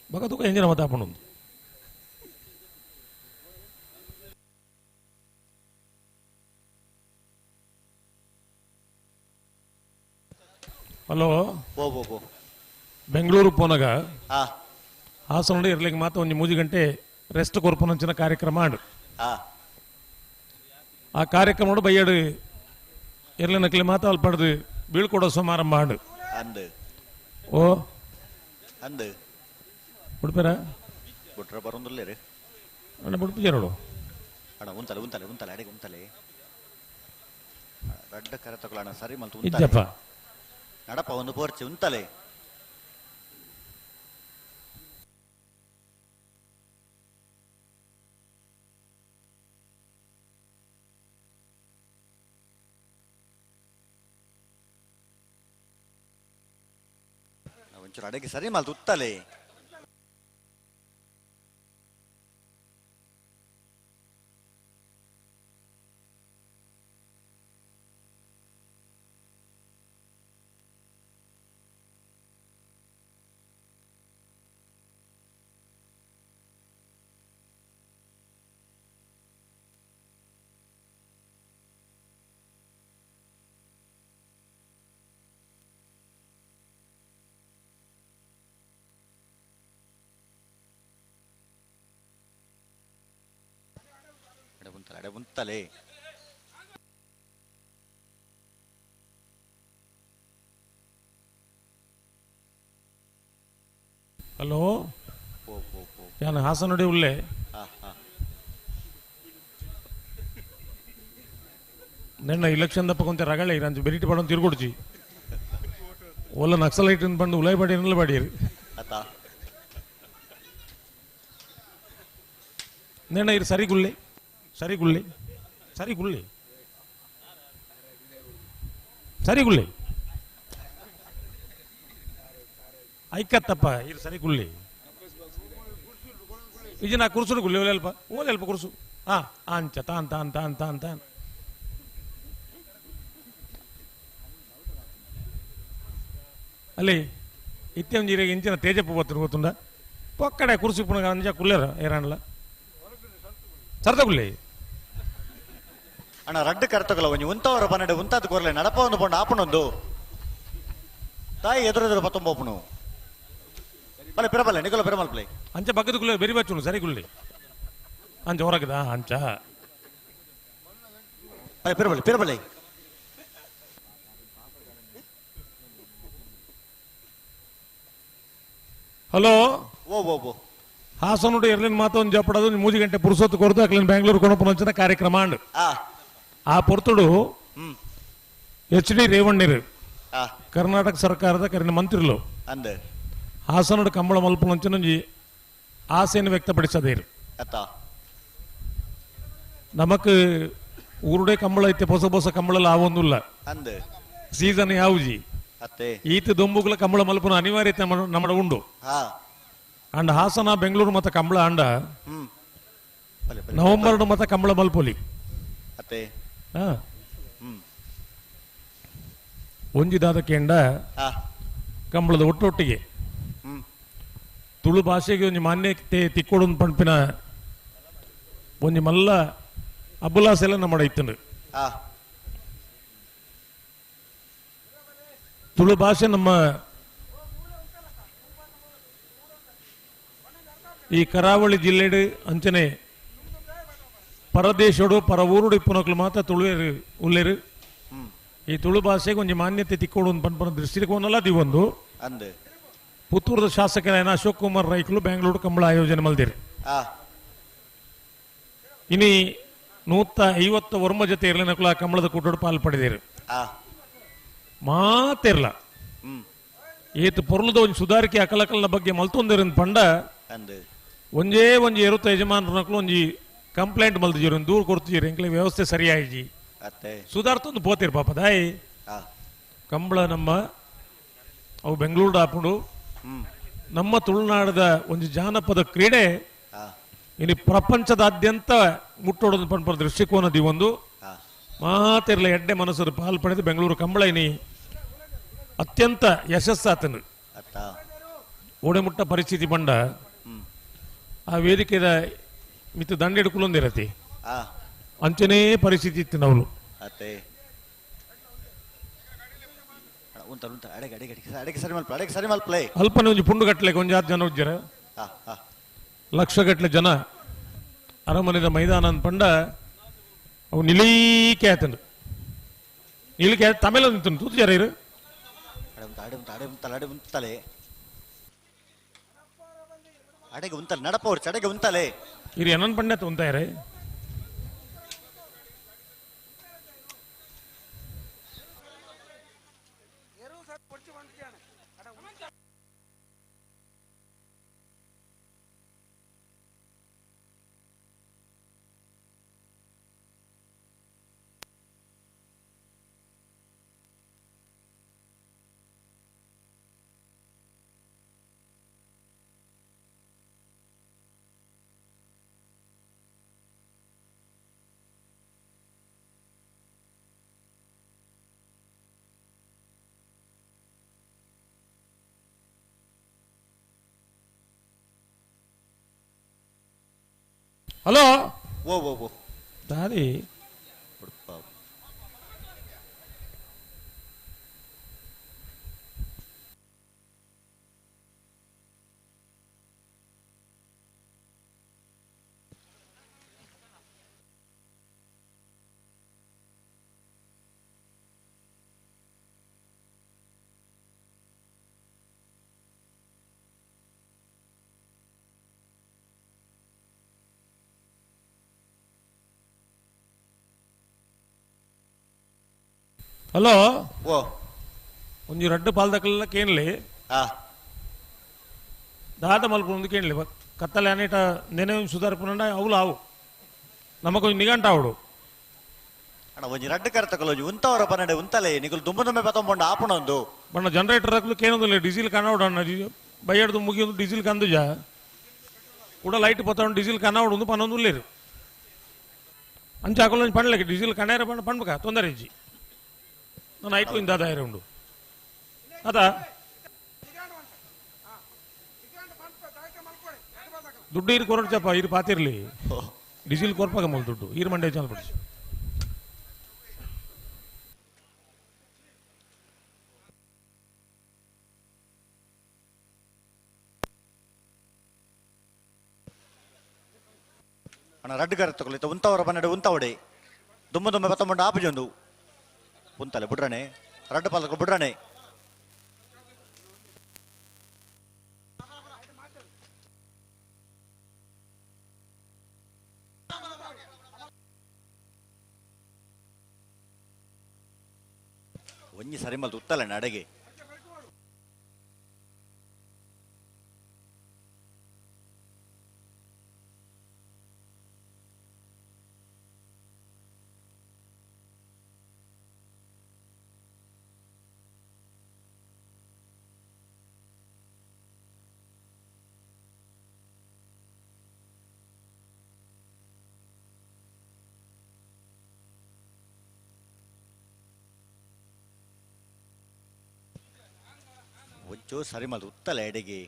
ಬಗ ತುಕ ಎಂಜಿನ ಮಾತ ಹಾಕೊಂಡು ಹಲೋ ಬೆಂಗಳೂರು ಪೋನಾಗ ಹಾಸನ ಇರ್ಲಿಕ್ಕೆ ಮಾತ್ರ ಒಂದು 3 ಗಂಟೆ ರೆಸ್ಟ್ ಕೊರ್ಪನಂಚಿನ ಕಾರ್ಯಕ್ರಮ ಮಾಡು ಆ ಕಾರ್ಯಕ್ರಮ ಬೈಯಡು ಇರ್ಲಿನಕ್ಲಿ ಮಾತ ಅಲ್ಲಿ ಪಡೆದು ಬೀಳ್ಕೊಡೋ ಸಮಾರಂಭ ಮಾಡು ಓ ಅಂದು ಬಿಡ್ಬೇರ ಬಿಟ್ರೆ ಬರೋದಿಲ್ಲ ರೀ ಅಣ್ಣ ಬಿಡ್ಪಿಜರೋಡು ಅಣ್ಣ ಉಂತಲೆ ಉಂತಲೆ ಉಂತಲೆ ಅಡೆಗೆ ಉಂತಲೆ ರಡ್ಡ ಕರೆ ತಗೊಳ್ಳೋಣ ಸರಿ ಮಲ್ತು ಇದ್ದಪ್ಪ ನಡಪ ಒಂದು ಪೋರ್ಚಿ ಉಂತಲೆ ಒಂಚೂರು ಅಡೆಗೆ ಸರಿ ಮಲ್ತು ಉತ್ತಲೆ ಮುಂತಲೆ ಹಲೋ ಯಾನು ಹಾಸನಡಿ ಉಳ್ಳೆ ನೆನ್ನ ಇಲೆಕ್ಷನ್ ದಪ್ಪ ಕೊಂತ ರಗಳೆ ಇರಂಚು ಬೆರಿಟಿ ಪಡೋದು ತಿರ್ಕೊಡ್ಚಿ ಒಲ್ಲ ನಕ್ಸಲೈಟ್ ಬಂದು ಉಲಾಯ್ ಬಾಡಿ ನೆಲ್ಲ ಬಾಡಿಯರು ನೆನ್ನ ಇರು ಸರಿಗುಳ್ಳೆ ಸರಿಗುಳ್ಳೆ ಸರಿಗುಳ್ಳೆ ಸರಿಗುಳ್ಳೆ ಐಕತ್ತಪ್ಪ ಇರು ಸರಿಗುಳ್ಳೆ ಇದು ನಾ ಕುರ್ಸುಡು ಗುಳ್ಳೆ ಒಲೆಲ್ಪ ಓಲೆಲ್ಪ ಕುರ್ಸು ಹಾ ಅಂಚ ತಾನ್ ತಾನ್ ತಾನ್ ತಾನ್ ತಾನ್ ಅಲ್ಲಿ ಇತ್ತೆಂಜೀರಿಗೆ ಇಂಚಿನ ತೇಜಪ್ಪ ಬತ್ತರು ಗೊತ್ತುಂಡ ಪಕ್ಕಡೆ ಕುರ್ಸಿ ಪುನಗ ಅಂಜ ಕುಲ್ಲೇರ ಏರಾಣಲ್ಲ ಸರ್ದ ಗುಳ್ಳೆ ಅಣ್ಣ ರಡ್ಡು ಕರ್ತಗಲ್ಲ ಒಂಜಿ ಉಂತವರ ಪನ್ನಡೆ ಉಂತಾದ ಕೊರ್ಲೆ ನಡಪ ಒಂದು ಪಂಡು ಆಪಣೊಂದು ತಾಯಿ ಎದುರೆದುರು ಪತ್ತೊಂಬೋಪುನು ಬಲೆ ಪಿರಬಲ್ಲೆ ನಿಗಲ ಪಿರಮಲ್ಪಲೆ ಅಂಚ ಬಗ್ಗದ ಗುಳ್ಳೆ ಬೆರಿ ಬಚ್ಚುನು ಸರಿ ಗುಳ್ಳೆ ಅಂಚ ಹೊರಗದ ಅಂಚ ಪಿರಬಲ್ಲೆ ಪಿರಬಲ್ಲೆ ಹಲೋ ಓ ಹಾಸನುಡು ಎರ್ಲಿನ ಮಾತೊಂದು ಜಪಡದು 3 ಗಂಟೆ ಪುರುಸೊತ್ತು ಕೊರತು ಅಕ್ಲಿನ ಬೆಂಗಳೂರು ಕೊಣಪುನಂಚಿನ ಕಾರ್ಯಕ್ರಮ ಅಂಡು ಆ ಪೊರ್ತುಡು HD ರೇವಣ್ಣರು ಕರ್ನಾಟಕ ಸರ್ಕಾರದ ಕರಿನ ಮಂತ್ರಿಗಳು ಹಾಸನಡು ಕಂಬಳ ಮಲ್ಪುನಂಚಿನ ಆಸೆಯನ್ನು ವ್ಯಕ್ತಪಡಿಸದೇರು ನಮಕ್ ಊರುಡೆ ಕಂಬಳ ಐತೆ ಹೊಸ ಹೊಸ ಕಂಬಳ ಆವೊಂದಿಲ್ಲ ಸೀಸನ್ ಯಾವುಜಿ ಈತ ದೊಂಬುಗಳ ಕಂಬಳ ಮಲ್ಪುನ ಅನಿವಾರ್ಯತೆ ನಮ್ಮಡ ಉಂಡು ಅಂಡ್ ಹಾಸನ ಬೆಂಗಳೂರು ಮತ್ತ ಕಂಬಳ ಅಂಡ ನವೆಂಬರ್ ಮತ್ತ ಕಂಬಳ ಮಲ್ಪೊಲಿ ಒಂಜಿದಾದ ಕೇಂಡ ಕಂಬಳದ ಒಟ್ಟೊಟ್ಟಿಗೆ ತುಳು ಭಾಷೆಗೆ ಒಂದು ಮಾನ್ಯತೆ ತಿಕ್ಕೊಡು ಪಂಪಿನ ಒಂಜಿ ಮಲ್ಲ ಅಬ್ಬುಲಾಸ್ ಎಲ್ಲ ನಮ್ಮ ಇತ್ತಂಡು ಆ ತುಳು ಭಾಷೆ ನಮ್ಮ ಈ ಕರಾವಳಿ ಜಿಲ್ಲೆಡು ಅಂಚನೆ ಪರದೇಶೋಡು ಪರ ಊರುಡು ಇಪ್ಪನಕ್ಲು ಮಾತ್ರ ತುಳುವೇರು ಉಲ್ಲೇರು ಈ ತುಳು ಭಾಷೆಗೆ ಒಂಜಿ ಮಾನ್ಯತೆ ತಿಕ್ಕೋಡು ಒಂದು ಪನ್ಪನ ದೃಷ್ಟಿಕೋನಲ್ಲ ದಿವೊಂದು ಅಂದೆ ಪುತ್ತೂರದ ಶಾಸಕರಾಯನ ಅಶೋಕ್ ಕುಮಾರ್ ರೈಕಲು ಬೆಂಗಳೂರು ಕಂಬಳ ಆಯೋಜನೆ ಮಲ್ದಿರು ಆ ಇನಿ 150 ವರ್ಮ ಜೊತೆ ಇರಲಿನಕುಲ ಕಂಬಳದ ಕೂಟೋಡು ಪಾಲು ಪಡೆದಿರು ಆ ಮಾತಿರ್ಲ ಏತು ಪೊರ್ಲದ ಒಂದು ಸುಧಾರಿಕೆ ಅಕಲಕಲ್ನ ಬಗ್ಗೆ ಮಲ್ತೊಂದಿರನ್ ಪಂಡ ಅಂದೆ ಒಂಜೇ ಒಂಜಿ ಎರುತ್ತ ಯಜಮಾನರನಕಲು ಒಂಜಿ ಕಂಪ್ಲೇಂಟ್ ಮಲ್ತಿಜೀರು ದೂರ ಕೊಡ್ತಿಜೀರು ಎಂಕ್ಲೆ ವ್ಯವಸ್ಥೆ ಸರಿಯಾಗಿ ಅತ್ತೆ ಸುಧಾರ್ತೊಂದು ಪೋತಿರು ಪಾಪ ದಾಯಿ ಆ ಕಂಬಳ ನಮ್ಮ ಅವು ಬೆಂಗಳೂರು ಆಪುಂಡು ನಮ್ಮ ತುಳುನಾಡದ ಒಂದು ಜಾನಪದ ಕ್ರೀಡೆ ಆ ಇನಿ ಪ್ರಪಂಚದಾದ್ಯಂತ ಮುಟ್ಟೋಡೋದು ಪನ್ಪರ ದೃಷ್ಟಿಕೋನ ದಿವೊಂದು ಮಾತಿರ್ಲ ಎಡ್ಡೆ ಮನಸ್ಸರು ಪಾಲು ಪಡೆದು ಬೆಂಗಳೂರು ಕಂಬಳ ಇನಿ ಅತ್ಯಂತ ಯಶಸ್ಸಾತನು ಅತ್ತ ಓಡೆಮುಟ್ಟ ಪರಿಸ್ಥಿತಿ ಬಂಡ ಆ ವೇದಿಕೆದ ಮಿತ್ತು ದಂಡೆಡ್ಕುಲೊಂದಿರತಿ ಆ ಅಂಚನೇ ಪರಿಸ್ಥಿತಿ ಇತ್ತು ನಾವು ಅತ್ತೆ ಉಂತ ಅಡೆಗೆ ಅಡೆಗೆ ಅಡೆಗೆ ಸರಿ ಮಲ್ಪ ಅಡೆಗೆ ಸರಿ ಮಲ್ಪಲೇ ಅಲ್ಪನೆ ಒಂಜಿ ಪುಂಡು ಗಟ್ಟಲೆ ಒಂಜಿ 6 ಜನ ಉಜ್ಜರ ಲಕ್ಷಗಟ್ಟಲೆ ಜನ ಅರಮನೆದ ಮೈದಾನ ಪಂಡ ಅವು ನಿಲೀಕೆ ಆತಂಡು ನಿಲೀಕೆ ತಮಿಳ ನಿಂತು ತೂತು ಜರ ಇರು ಅಡೆ ಉಂತಲೆ ಅಡೆಗೆ ಉಂತಲೆ ನಡಪವ್ರು ಚಡೆಗೆ ಉಂತಲೆ ಇರು ಏನನ್ ಪಂಡ ಉಂತಾಯ್ರೆ ಹಲೋ ಓ ದಾರಿ ಹಲೋ ಓ ಒಂಜಿ ರಡ್ಡು ಪಾಲ್ದಕ್ಲೆಲ್ಲ ಕೇಳಲಿ ದಾದ ಮಲ್ಪ ಒಂದು ಕೇಳಲಿ ಕತ್ತಲೆ ಅನೇಟ ನೆನೆ ಸುಧಾರಿಪುಂಡ ಅವಳು ಆವು ನಮಗೊಂದು ನಿಘಂಟ ಅವಡು ಅಣ್ಣ ಒಂಜಿ ರಡ್ಡು ಕರ್ತಕಲ್ಲ ಉಂತವರ ಪನ್ನಡೆ ಉಂತಲೆ ನಿಕಲು ದುಂಬುದೊಮ್ಮೆ ಪತ್ತೊಂಬಂಡು ಆಪುಣೊಂದು ಬಣ್ಣ ಜನರೇಟರ್ ಹಾಕಲು ಕೇನೊಂದಿಲ್ಲ ಡೀಸೆಲ್ ಕನ್ನವಡು ಅಣ್ಣ ಬೈಯಡ್ದು ಮುಗಿಯೊಂದು ಡೀಸೆಲ್ ಕಂದುಜ ಕೂಡ ಲೈಟ್ ಪತ್ತೊಂಡು ಡೀಸೆಲ್ ಕನ್ನವಡು ಒಂದು ಪನ್ನೊಂದು ಉಲ್ಲೇರು ಅಂಚೆ ಹಾಕಲು ಪಣ್ಲಕ್ಕೆ ಡೀಸೆಲ್ ಕಣ್ಣೇರ ಪಣ್ಣ ಪಣ್ಬೇಕ ತೊಂದರೆ ಇಜ್ಜಿ ನಾನು ಐಟ್ಲು ದಾದಾಯಿರ ಉಂಡು ಅದ ದುಡ್ಡು ಇರು ಕೊರಡ್ಚಪ್ಪ ಇರು ಪಾತಿರ್ಲಿ ಡೀಸೆಲ್ ಕೊರ್ಪಾಗ ಮೂಲ ದುಡ್ಡು ಈರು ಮಂಡೆ ಚಾಲ್ ಬಿಡಿಸಿ ಅಣ್ಣ ರಡ್ಡು ಕರೆ ತಗೊಳ್ಳಿತ ಉಂತವರ ಪನ್ನಡೆ ಉಂತವಡೆ ದುಂಬುದೊಮ್ಮೆ ಪತ್ತೊಂಬಂಡು ಆಪುಜೊಂದು ಉಂತಲೆ ಬಿಡ್ರನೆ ರಡ್ಡು ಪಾಲಕ ಬಿಡ್ರನೆ ಒಂಜಿ ಸರಿ ಮಲ್ತು ಉತ್ತಲೆ ಅಡೆಗೆ ಒಂಚೂರು ಸರಿ ಮಲ್ತು ಉತ್ತಲೆ ಎಡೆಗೆ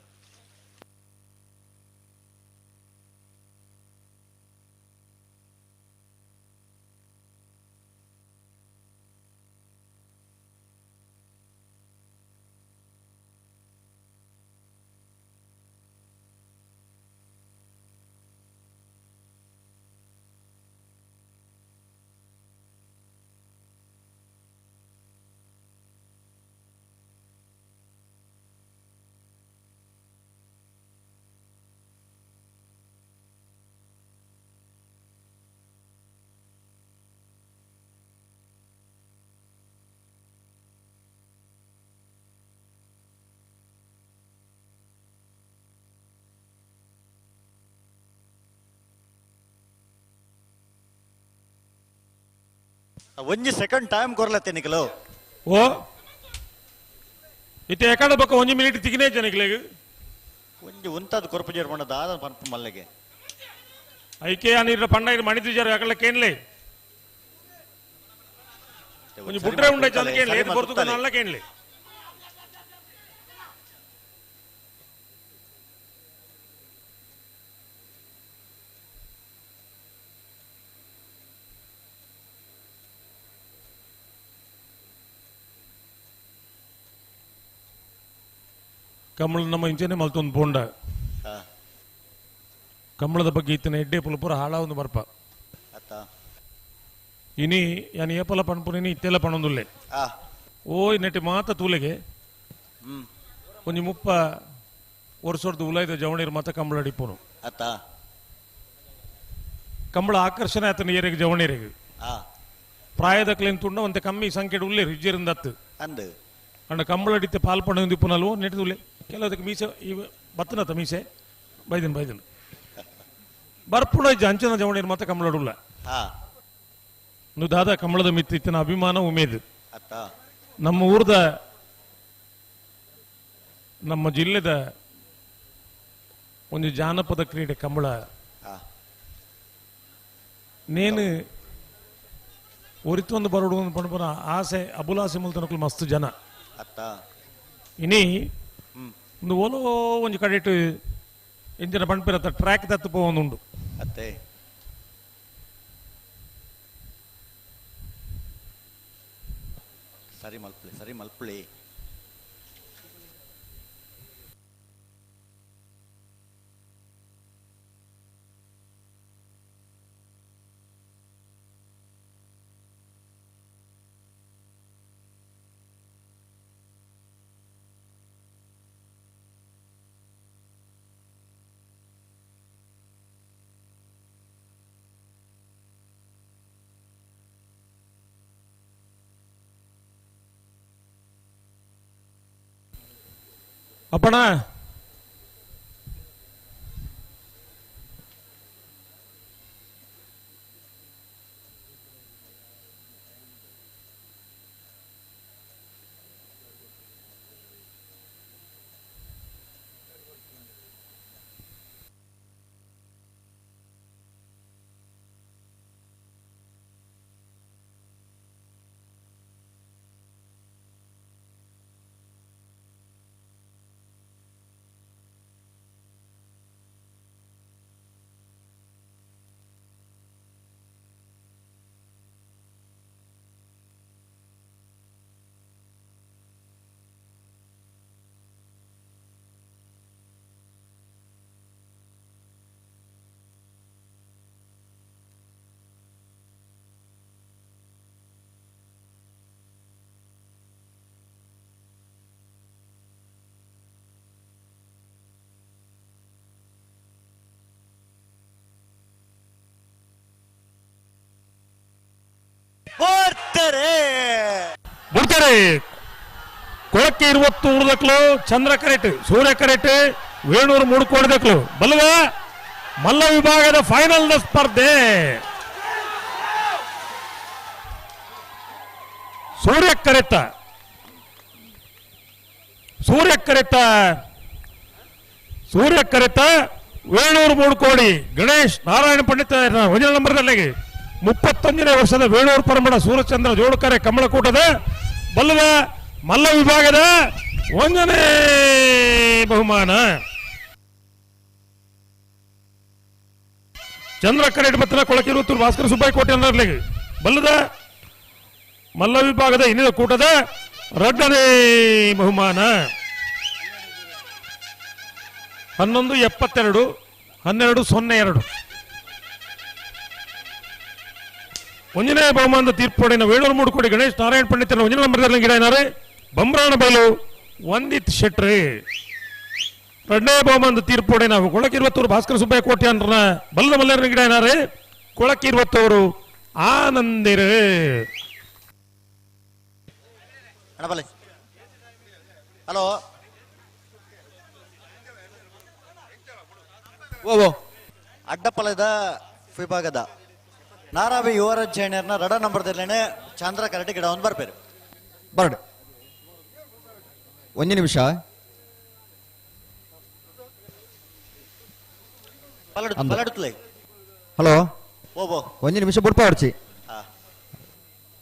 ಒಂಜಿ ಸೆಕೆಂಡ್ ಟೈಮ್ ಕೊರ್ಲತ್ತೆ ನಿಖಲು ಓ ಇತ್ತೆ ಎಕಡೆ ಬಕ್ಕ 1 ಮಿನಿಟ್ ತಿಗಿನೇ ಜನಿಕ್ಲೆಗ್ ಒಂಜಿ ಉಂತದ ಕೊರಪು ಜೇರ್ಮಣ್ಣ ದಾದ ಪಂಪ ಮಲ್ಲೆಗೆ ಐಕೆ ಅನಿರ ಪಂಡ ಮಣಿದು ಜರ ಅಕಲ ಕೇನ್ಲೆ ಒಂಜಿ ಬುಟ್ರೆ ಉಂಡೆ ಚಂದ ಕೇನ್ಲೆ ಏದು ಬರ್ತು ನಲ್ಲ ಕೇನ್ಲೆ ಕಮಲ ನಮ್ಮ ಇಂಚನೆ ಮಲ್ತೊಂದು ಬೋಂಡ ಕಮಲದ ಬಗ್ಗೆ ಇತ್ತಿನ ಎಡ್ಡೆ ಪುಲಪುರ ಹಾಳ ಒಂದು ಬರ್ಪ ಇನಿ ಯಾನ್ ಏಪಲ ಪಣಪುನಿ ಇತ್ತೆಲ್ಲ ಪಣೊಂದುಲ್ಲೆ ಓಯ್ ನೆಟ್ಟಿ ಮಾತ ತೂಲೆಗೆ ಒಂಜಿ 30 ವರ್ಷದ ಉಲಾಯ್ದ ಜವಣಿರ್ ಮಾತ ಕಂಬಳ ಅಡಿಪುನು ಕಂಬಳ ಆಕರ್ಷಣೆ ಆತನ ಏರೆಗೆ ಜವಣಿರೆಗೆ ಪ್ರಾಯದ ಕ್ಲೇನ್ ತುಂಡ ಒಂತೆ ಕಮ್ಮಿ ಸಂಖ್ಯೆ ಉಲ್ಲೆ ರಿಜ್ಜರಿಂದತ್ತು ಅಂಡ ಕಂಬಳ ಅಡಿತೆ ಪಾಲ್ಪಣ ದಿಪ್ಪುನಲ್ವೋ ನೆಟ್ಟಿದುಲ್ಲೆ ಕೆಲವದಕ್ಕೆ ಮೀಸೆ ಇವ ಬತ್ತನತ ಮೀಸೆ ಬೈದಿನ ಬರ್ಪುಣ ಅಂಚನ ಜವಣಿರ್ ಮಾತ ಕಂಬಳಡುಲ್ಲ ದಾದ ಕಂಬಳದ ಮಿತ್ತಿನ ಅಭಿಮಾನ ಉಮೇದು ನಮ್ಮ ಊರ್ದ ನಮ್ಮ ಜಿಲ್ಲೆದ ಒಂದು ಜಾನಪದ ಕ್ರೀಡೆ ಕಂಬಳ ನೇನು ಒರಿತೊಂದು ಬರಡು ಪಣಪನ ಆಸೆ ಅಬುಲಾಸೆ ಮುಲ್ತನಕಲು ಮಸ್ತ್ ಜನ ಇನಿ ಒಂದು ಓಲೋ ಒಂಜಿ ಕಡೆಟ್ ಎಂಜಿನ ಪಣಪಿರತ್ತ ಟ್ರ್ಯಾಕ್ ತತ್ತು ಪೋವೊಂದುಂಡು ಸರಿ ಮಲ್ಪುಳಿ ಅಪ್ಪಣ ಬಿಡ್ತಾರೆ ಕೊಳಕ್ಕೆ 20 ಉಳಿದಕ್ಲು ಚಂದ್ರ ಕರೆಟ್ ಸೂರ್ಯ ಕರೆಟ್ ವೇಣೂರು 3 ಕೊಡದಕ್ಲು ಬಲ್ವಾ ಮಲ್ಲ ವಿಭಾಗದ ಫೈನಲ್ ಸ್ಪರ್ಧೆ ಸೂರ್ಯ ಕರೆತ ವೇಣೂರು 3 ಕೋಡಿ ಗಣೇಶ್ ನಾರಾಯಣ ಪಂಡಿತ ಒಂದನೇ ನಂಬರ್ದಲ್ಲಿ 31ನೇ ವರ್ಷದ ವೇಣೂರು ಪರಮಡ ಸೂರ್ಯಚಂದ್ರ ಜೋಡುಕರೆ ಕಮಲಕೂಟದ ಬಲ್ಲದ ಮಲ್ಲ ವಿಭಾಗದ 1ನೇ ಬಹುಮಾನ ಚಂದ್ರ ಕರೆಟ್ ಬತ್ತನ ಕೊಳಕಿರುತ್ತೂರು ಭಾಸ್ಕರ ಸುಬ್ಬಾಯಿ ಕೋಟೆ ಅನ್ನರ್ಲಿಗೆ ಬಲ್ಲದ ಮಲ್ಲ ವಿಭಾಗದ ಇನ್ನಿನ ಕೂಟದ 2ನೇ ಬಹುಮಾನ 1172 1202 ಒಂಜನೇ ಬಹುಮಾನದ ತೀರ್ಪುಡಿನ ವೇಣೂರು 3 ಕೋಡಿ ಗಣೇಶ್ ನಾರಾಯಣ ಪಂಡಿತನ 1ನೇ ನಂಬರ್ದಲ್ಲಿ ಗಿಡಾಯಿನಾರೆ ಬಂಬ್ರಾಣ ಬೈಲು ವಂದಿತ್ ಶೆಟ್ರಿ 2ನೇ ಬಹುಮಾನದ ತೀರ್ಪುಡಿನ ಕೊಳಕಿರುವತ್ತೂರು ಭಾಸ್ಕರ ಸುಬ್ಬಯ್ಯ ಕೋಟೆ ಅನ್ನ ಬಲ್ಲದ ಮಲ್ಲರ ಗಿಡಾಯಿನಾರೆ ಕೊಳಕಿರುವತ್ತೂರು ಆನಂದಿರು ಹಲೋ ಅಡ್ಡಪಲದ ವಿಭಾಗದ ನಾರಾವಿ ಯುವರಾಜ್ ಜೈನರ್ನ ರಡ ನಂಬರ್ದಲ್ಲೇನೆ ಚಂದ್ರ ಕರಟಿ ಗಿಡ ಒಂದು ಬರ್ಪೇರು ಬರ್ಡ್ ಒಂದು ನಿಮಿಷ ಹಲೋ ಒಂದು ನಿಮಿಷ ಬುಡ್ಪವರ್ಚಿ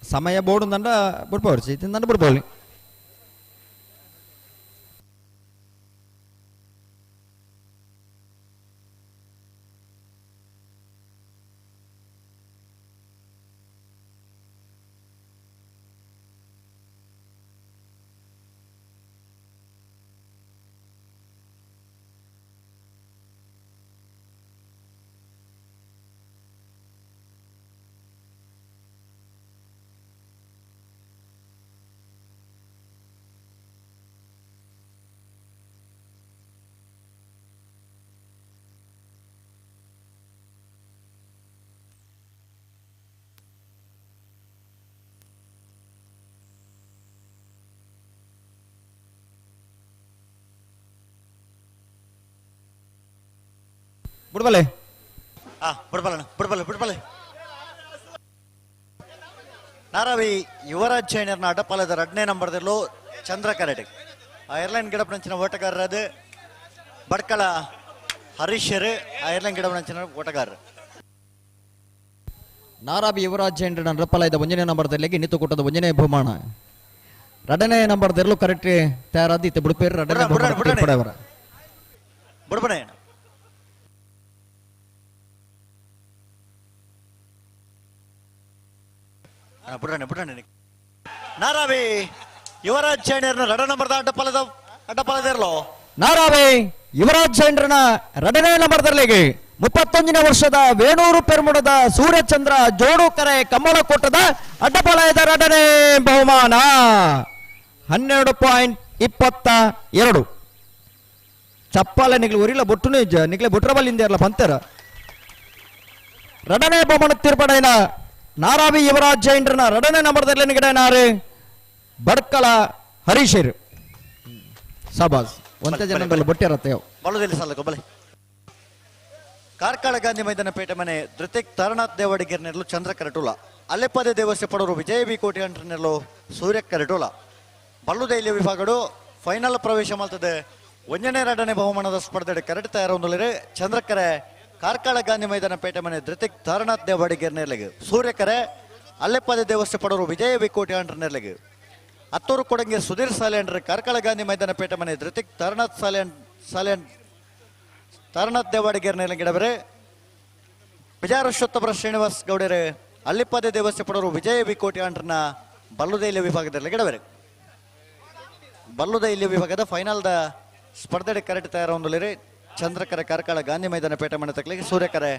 ಸಮಯ ಬೋರ್ಡು ದಂಡ ಬುಡ್ಪವರ್ಚಿ ದಂಡ ಬುಡ್ಪವಲ್ಲಿ ಬಿಡ್ಬಲೆ ಬಿಡ್ಬಲೆ ನಾರಾವಿ ಯುವರಾಜ್ ಜೈನರ್ನ ಅಡ್ಡಪಾಲದ 2ನೇ ನಂಬರ್ದಲ್ಲೂ ಚಂದ್ರ ಕರಟಿ ಐರ್ಲೆಂಡ್ ಗಿಡಪಂಚಿನ ಓಟಗಾರರಾದ ಬಡ್ಕಳ ಹರೀಶರ್ ಐರ್ಲೆಂಡ್ ಗಿಡಪಂಚಿನ ಓಟಗಾರರು ನಾರಾಬಿ ಯುವರಾಜ್ ಜೈನರ್ನ ಅಡ್ಡಪಾಲದ 1ನೇ ನಂಬರ್ದಲ್ಲಿ ಇನ್ನಿತು ಕೊಟ್ಟದ 1ನೇ ಬಹುಮಾನ 2ನೇ ನಂಬರ್ದಲ್ಲೂ ಕರೆಕ್ಟ್ ತಯಾರಾದಿತ್ತು ಬಿಡ್ಪೇರು 2ನೇ ಬಹುಮಾನ ಬಿಡ್ಬಣೆ ನಾರಾವಿ ಯುವರಾಜ್ ಜೈನರ್ನ 2 ನಂಬರ್ದ ಅಡ್ಡಪಾಲದಿರಲು ನಾರಾವಿ ಯುವರಾಜ್ ಜೈನರ್ನ 2ನೇ ನಂಬರ್ದಲ್ಲಿಗೆ 31 ವರ್ಷದ ವೇಣೂರು ಪೆರ್ಮುಡದ ಸೂರ್ಯಚಂದ್ರ ಜೋಡುಕರೆ ಕಮ್ಮಳಕೋಟದ ಅಡ್ಡಪಾಲಯದ 2ನೇ ಬಹುಮಾನ 12.22 ಚಪ್ಪಾಲೆ ನಿಗ್ಲು ಉರಿಲ ಬೊಟ್ಟು ನಿಗ್ಲೆ ಬುಟ್ರಬಲ್ಲಿಂದ ಇರಲ್ಲ ಪಂತರ 2ನೇ ಬಹುಮಾನ ತೀರ್ಪಡೆನ ನಾರಾವಿ ಯುವರಾಜ್ ಜೈನರ್ನ 2ನೇ ನಂಬರ್ದಲ್ಲಿ ನಿಗಡನಾರು ಬಡ್ಕಳ ಹರೀಶರ್ ಸಬಾಸ್ ಒಂದೇ ಜನ ಬೊಟ್ಟಿರತ್ತೆ ಬಲದಲ್ಲಿ ಸಾಲ ಬಲೆ ಕಾರ್ಕಳ ಗಾಂಧಿ ಮೈದಾನ ಪೇಟೆ ಮನೆ ಧೃತಿಕ್ ತರಣಾಥ್ ದೇವಾಡಿಗರ್ ನೆರಲು ಚಂದ್ರ ಕರಟುಲ ಅಲ್ಲೆಪ್ಪದೆ ದೇವಸ್ಥೆ ಪಡೋರು ವಿಜಯ ಬಿ ಕೋಟಿ ಅಂಟರ್ ನೆರಲು ಸೂರ್ಯ ಕರಟುಲ ಬಲ್ಲುದೈಲ್ಯ ವಿಭಾಗಡು ಫೈನಲ್ ಪ್ರವೇಶ ಮಾಡ್ತದೆ 1ನೇ 2ನೇ ಬಹುಮಾನದ ಸ್ಪರ್ಧೆ ಕರಟಿ ತಯಾರೊಂದಲಿರೆ ಚಂದ್ರಕರೆ ಕಾರ್ಕಳ ಗಾಂಧಿ ಮೈದಾನ ಪೇಟೆ ಮನೆ ಧೃತಿಕ್ ತಾರನಾಥ್ ದೇವಾಡಿಗರ್ ನೆರಲಿಗೆ ಸೂರ್ಯಕರೆ ಅಲ್ಲೆಪ್ಪದೆ ದೇವಸ್ಥೆ ಪಡೋರು ವಿಜಯ ಬಿ ಕೋಟಿ ಅಂಟರ್ ನೆರಲಿಗೆ ಹತ್ತೂರು ಕೊಡಂಗೆ ಸುಧೀರ್ ಸಾಲೆಂಡ್ರೆ ಕಾರ್ಕಳ ಗಾಂಧಿ ಮೈದಾನ ಪೇಟೆ ಮನೆ ಧೃತಿಕ್ ತಾರನಾಥ್ ತಾರನಾಥ್ ದೇವಾಡಿಗರ್ ನೆರಲಿಗೆ ಗಿಡಬರೆ ವಿಜಯಾರಶ್ವತ್ತಪುರ ಶ್ರೀನಿವಾಸ್ ಗೌಡರೆ ಅಲ್ಲಿಪ್ಪದೆ ದೇವಸ್ಥೆ ಪಡೋರು ವಿಜಯ ಬಿ ಕೋಟಿ ಅಂಟರ್ನ ಬಲ್ಲುದೈಲ್ಯ ವಿಭಾಗದಲ್ಲಿ ಗಿಡಬರೆ ಬಲ್ಲುದೈಲ್ಯ ವಿಭಾಗದ ಫೈನಲ್ದ ಸ್ಪರ್ಧೆ ಕರೆಕ್ಟ್ ತಯಾರೊಂದಲಿರಿ ಚಂದ್ರಕರೆ ಕಾರ್ಕಳ ಗಾಂಧಿ ಮೈದಾನ ಪೇಟೆ ಮನೆ ತಕ್ಕಲಿಗೆ ಸೂರ್ಯಕರೆ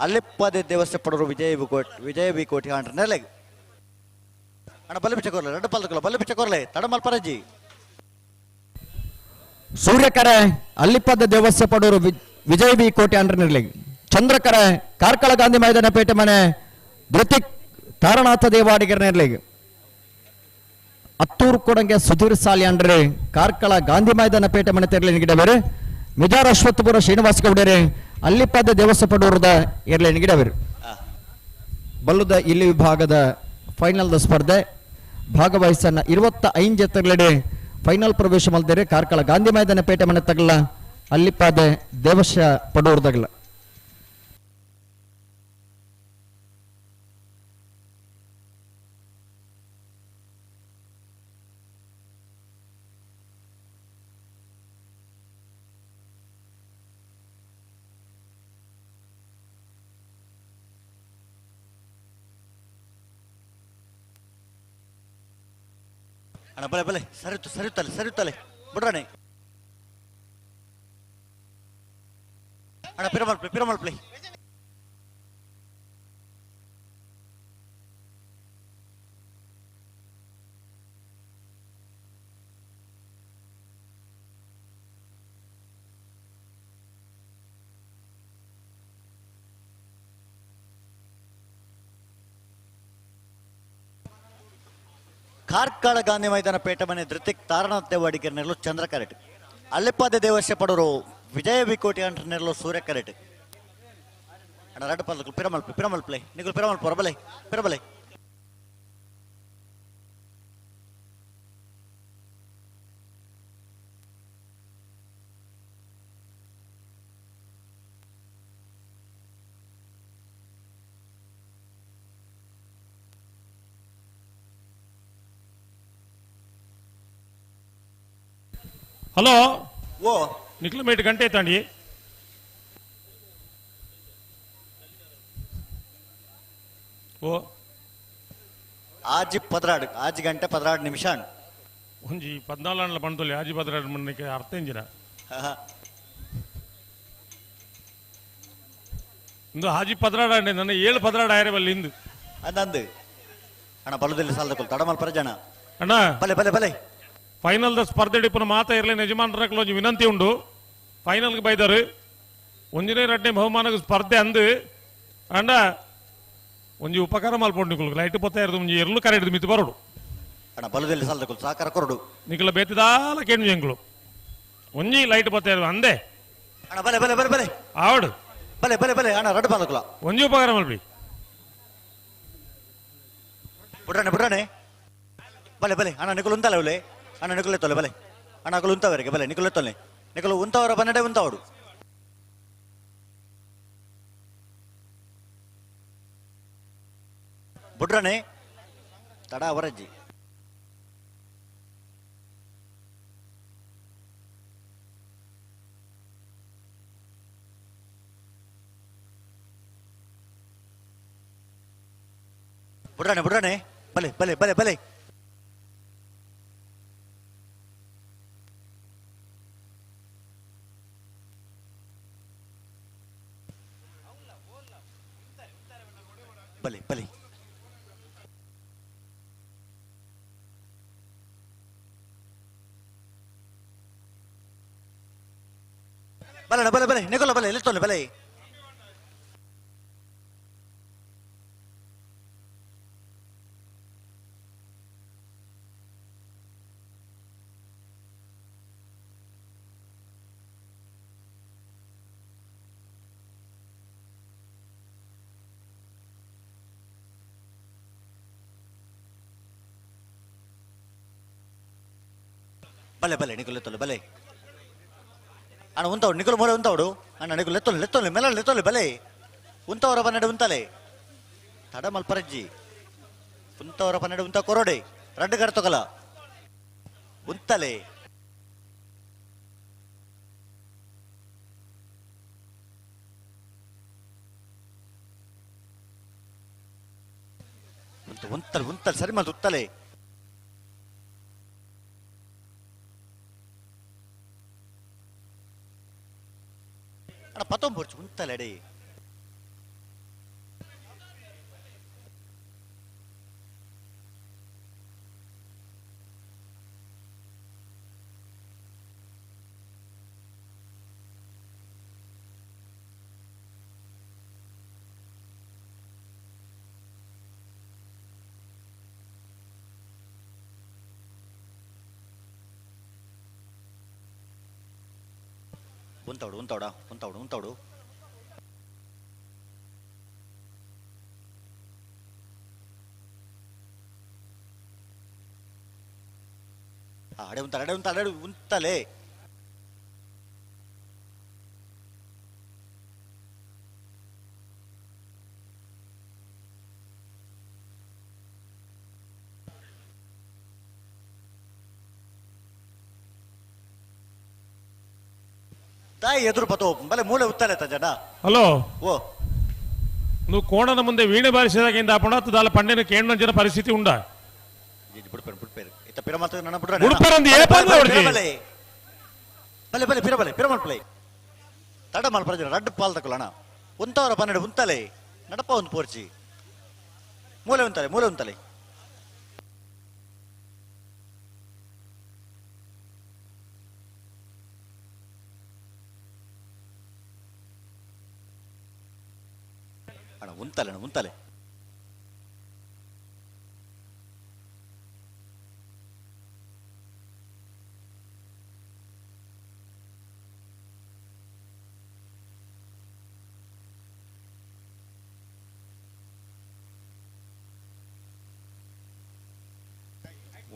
ಅಲ್ಲಿಪ್ಪದೆ ದೇವಸ್ಥೆ ಪಡೋರು ವಿಜಯ ಬಿ ಕೋಟಿ ಅಂಟರ್ ನೆರಲಿಗೆ ಅಣ್ಣ ಬಲ್ಲಿ ಬಿಚ್ಚಕೋರ್ಲೆ 2 ಪಾಲ್ತಕೊಲ್ಲ ಬಲ್ಲಿ ಬಿಚ್ಚಕೋರ್ಲೆ ತಡಮಲ್ ಪರಜಿ ಸೂರ್ಯಕರೆ ಅಲ್ಲಿಪ್ಪದ ದೇವಸ್ಥೆ ಪಡೋರು ವಿಜಯ ಬಿ ಕೋಟೆ ಅಂಡ್ರ ನಿರ್ಲಿಗೆ ಚಂದ್ರಕರೆ ಕಾರ್ಕಳ ಗಾಂಧಿ ಮೈದಾನ ಪೇಟೆ ಮನೆ ಧೃತಿಕ್ ತಾರನಾಥ ದೇವಾಡಿಗರ ನಿರ್ಲಿಗೆ ಹತ್ತೂರು ಕೊಡಂಗೆ ಸುಧೀರ್ ಸಾಲಿ ಅಂಡ್ರೆ ಕಾರ್ಕಳ ಗಾಂಧಿ ಮೈದಾನ ಪೇಟೆ ಮನೆ ತೆರಳಿ ಗಿಡಬೇರೆ ಮಿಜಾರ್ ಅಶ್ವತ್ಥಪುರ ಶ್ರೀನಿವಾಸ ಗೌಡರೆ ಅಲ್ಲಿಪ್ಪದ ದೇವಸ್ಥೆ ಪಡೋರದ ಇರ್ಲಿ ಗಿಡಬೇರು ಬಲ್ಲುದ ಇಲ್ಲಿ ವಿಭಾಗದ ಫೈನಲ್ದ ಸ್ಪರ್ಧೆ ಭಾಗವಹಿಸನ್ನ 25 ಜೊತೆಗಳೆಡೆ ಫೈನಲ್ ಪ್ರವೇಶ ಮಲ್ದರೆ ಕಾರ್ಕಳ ಗಾಂಧಿ ಮೈದಾನ ಪೇಟೆ ಮನೆ ತಗಲ ಅಲ್ಲಿಪ್ಪಾದ ದೇವಶ ಪಡೋರ್ದಗಲ ಅಣ್ಣ ಬಲೆ ಬಲೆ ಸರಿಯುತ್ತಲೆ ಬಿಡ್ರಾಣೆ ಅಣ್ಣ ಪಿರಮಲ್ ಪ್ಲೇ ಕಾರ್ಕಳ ಗಾಂಧಿ ಮೈದಾನ ಪೇಟೆ ಮನೆ ಧೃತಿಕ್ ತಾರನಾಥ್ ದೇವಾಡಿಗರ್ ನೆರಲು ಚಂದ್ರ ಕರೆಟ್ ಅಲ್ಲಿಪ್ಪದೆ ದೇವಸ್ಥೆ ಪಡೋರು ವಿಜಯ ಬಿ ಕೋಟಿ ಅಂಟರ್ ನೆರಲು ಸೂರ್ಯ ಕರೆಟ್ ಅಣ್ಣ ರಡ್ ಪಾಲಕಲು ಪಿರಮಲ್ ಪ್ಲೇ ನಿಗುಲು ಪಿರಮಲ್ ಪೊರ ಬಲೆ ಪಿರಬಲೆ ಹಲೋ ಓ ನಿಕ್ಲಮೇಟ್ ಗಂಟೆ ತಾಂಡಿ ಓ ಆಜಿ ಪದ್ರಾಡು ಆಜಿ ಗಂಟೆ 16 ನಿಮಿಷ ಒಂಜಿ 14 ಪಂತೊಲಿ ಆಜಿ ಪದ್ರಾಡು ಮಣ್ಣಕ್ಕೆ ಅರ್ಥ ಎಂಜಿನ ಇಂದು ಹಾಜಿ ಪದ್ರಾಡ ನನ್ನ 7 ಪದ್ರಾಡ ಆಯ್ರೆ ಬಲ್ಲಿ ಇಂದು ಅದಂದು ಅಣ್ಣ ಬಲದಲ್ಲಿ ಸಾಲದಕ್ಕೂ ತಡಮಲ್ ಪ್ರಜಾಣ ಅಣ್ಣ ಬಲೆ ಬಲೆ ಬಲೆ ಫೈನಲ್ ಸ್ಪರ್ಧೆ ಡಿಪ್ಪನ ಮಾತ ಇರಲಿ ಯಜಮಾನರಕ್ಕೆ ಒಂಜಿ ವಿನಂತಿ ಉಂಡು ಫೈನಲ್ಗೆ ಬೈದರು ಒಂಜನೇ ರಡ್ನೆ ಬಹುಮಾನದ ಸ್ಪರ್ಧೆ ಅಂದು ಅಂಡ ಒಂಜಿ ಉಪಕಾರ ಮಲ್ಪೊಂಡು ನಿಕುಲು ಲೈಟ್ ಪೊತ್ತ ಇರೋದು ಒಂಜಿ ಎರಲು ಕರೆ ಹಿಡಿದು ಮಿತ್ತು ಬರೋಡು ಅಣ್ಣ ಬಲದಲ್ಲಿ ಸಾಲದಕ್ಕೂ ಸಾಕಾರ ಕೊರಡು ನಿಕಲ ಬೇತಿದಾಲ ಕೆಣು ಎಂಗಳು ಒಂಜಿ ಲೈಟ್ ಪೊತ್ತ ಇರೋದು ಅಂದೆ ಅಣ್ಣ ಬಲೆ ಬಲೆ ಬಲೆ ಬಲೆ ಆವಡು ಬಲೆ ಬಲೆ ಬಲೆ ಅಣ್ಣ ರಡ್ ಪಾಲಕಲ ಒಂಜಿ ಉಪಕಾರ ಮಲ್ಪಿ ಬುಡ್ರಾಣೆ ಬಲೆ ಬಲೆ ಅಣ್ಣ ನಿಕಲು ಉಂತಲ್ಲ ಅವಲೆ ಅಣ್ಣ ನಿಕಲು ಎತ್ತೊಲೆ ಬಲೆ ಅಣ್ಣ ಅಕಲು ಉಂತವರಿಗೆ ಬಲೆ ನಿಕಲು ಎತ್ತೊಲೆ ನಿಕಲು ಉಂತವರ ಬನ್ನಡೆ ಉಂತವಡು ಬುಡ್ರಾಣೆ ತಡ ಅವರಜ್ಜಿ ಬುಡ್ರಾಣೆ ಬಲೆ ಬಲೆ ಬಲೆ ಬಲೆ ಬಲೆ ಬಲೆ ಬಲೆ ಬಲೆ ಬಲೆ ನಿಕೋಲ ಬಲೆ ಎಲ್ಲಿತ್ತೋಲೆ ಬಲೆ ಬಲೆ ಬಲೆ ನಿಕುಲ್ ಎತ್ತೊಲೆ ಬಲೆ ಅಣ್ಣ ಉಂತವಡು ನಿಕುಲ್ ಮೂಲೆ ಉಂತವಡು ಅಣ್ಣ ನಿಕುಲ್ ಎತ್ತೊಲೆ ಮೆಲ್ಲ ಎತ್ತೊಲೆ ಬಲೆ ಉಂತವರ ಪನ್ನೆಡೆ ಉಂತಲೆ ತಡ ಮಲ್ಪರಜ್ಜಿ ಉಂತವರ ಪನ್ನೆಡೆ ಉಂತ ಕೊರಡೆ ರಡ್ಡು ಕರ್ತೊಕಲ ಉಂತಲೆ ಉಂತಲೆ ಉಂತಲೆ ಸರಿ ಮಲ್ತು ಉತ್ತಲೆ ಅಣ್ಣ ಪತ್ತೊಂಬರ್ಚು ಉಂತಲೆಡೆ ಉಂತವಡು ಅಡೆ ಉಂತಲೆ ತಾಯಿ ಎದುರು ಪತೋ ಬಲೆ ಮೂಲೆ ಉತ್ತಲೆ ಜನ ಹಲೋ ಓ నువ్వు కోణన ముందే వీణ బారిసేదాకింద అప్పుడు దాల పండిన కేంద్రం పరిస్థితి ఉండా ಬಿಡ್ಪೇರು ಇತ್ತ ಪಿರಮತ ನನ್ನ ಬಿಡ್ರ ಬಿಡ್ಪರಂದಿ ಏ ಪಂದ ಹೊಡ್ದಿ ಬಲೆ ಬಲೆ ಪಿರಮಲ್ ಪ್ಲೇ ತಡ ಮಲ್ ಪ್ರಜರ ರಡ್ಡು ಪಾಲ್ ತಕೊಳ್ಳೋಣ ಉಂತವರ ಪನ್ನೆಡು ಉಂತಲೆ ನಡಪ ಒಂದು ಪೋರ್ಚಿ ಮೂಲೆ ಉಂತಲೆ ಅಣ್ಣ ಉಂತಲೆ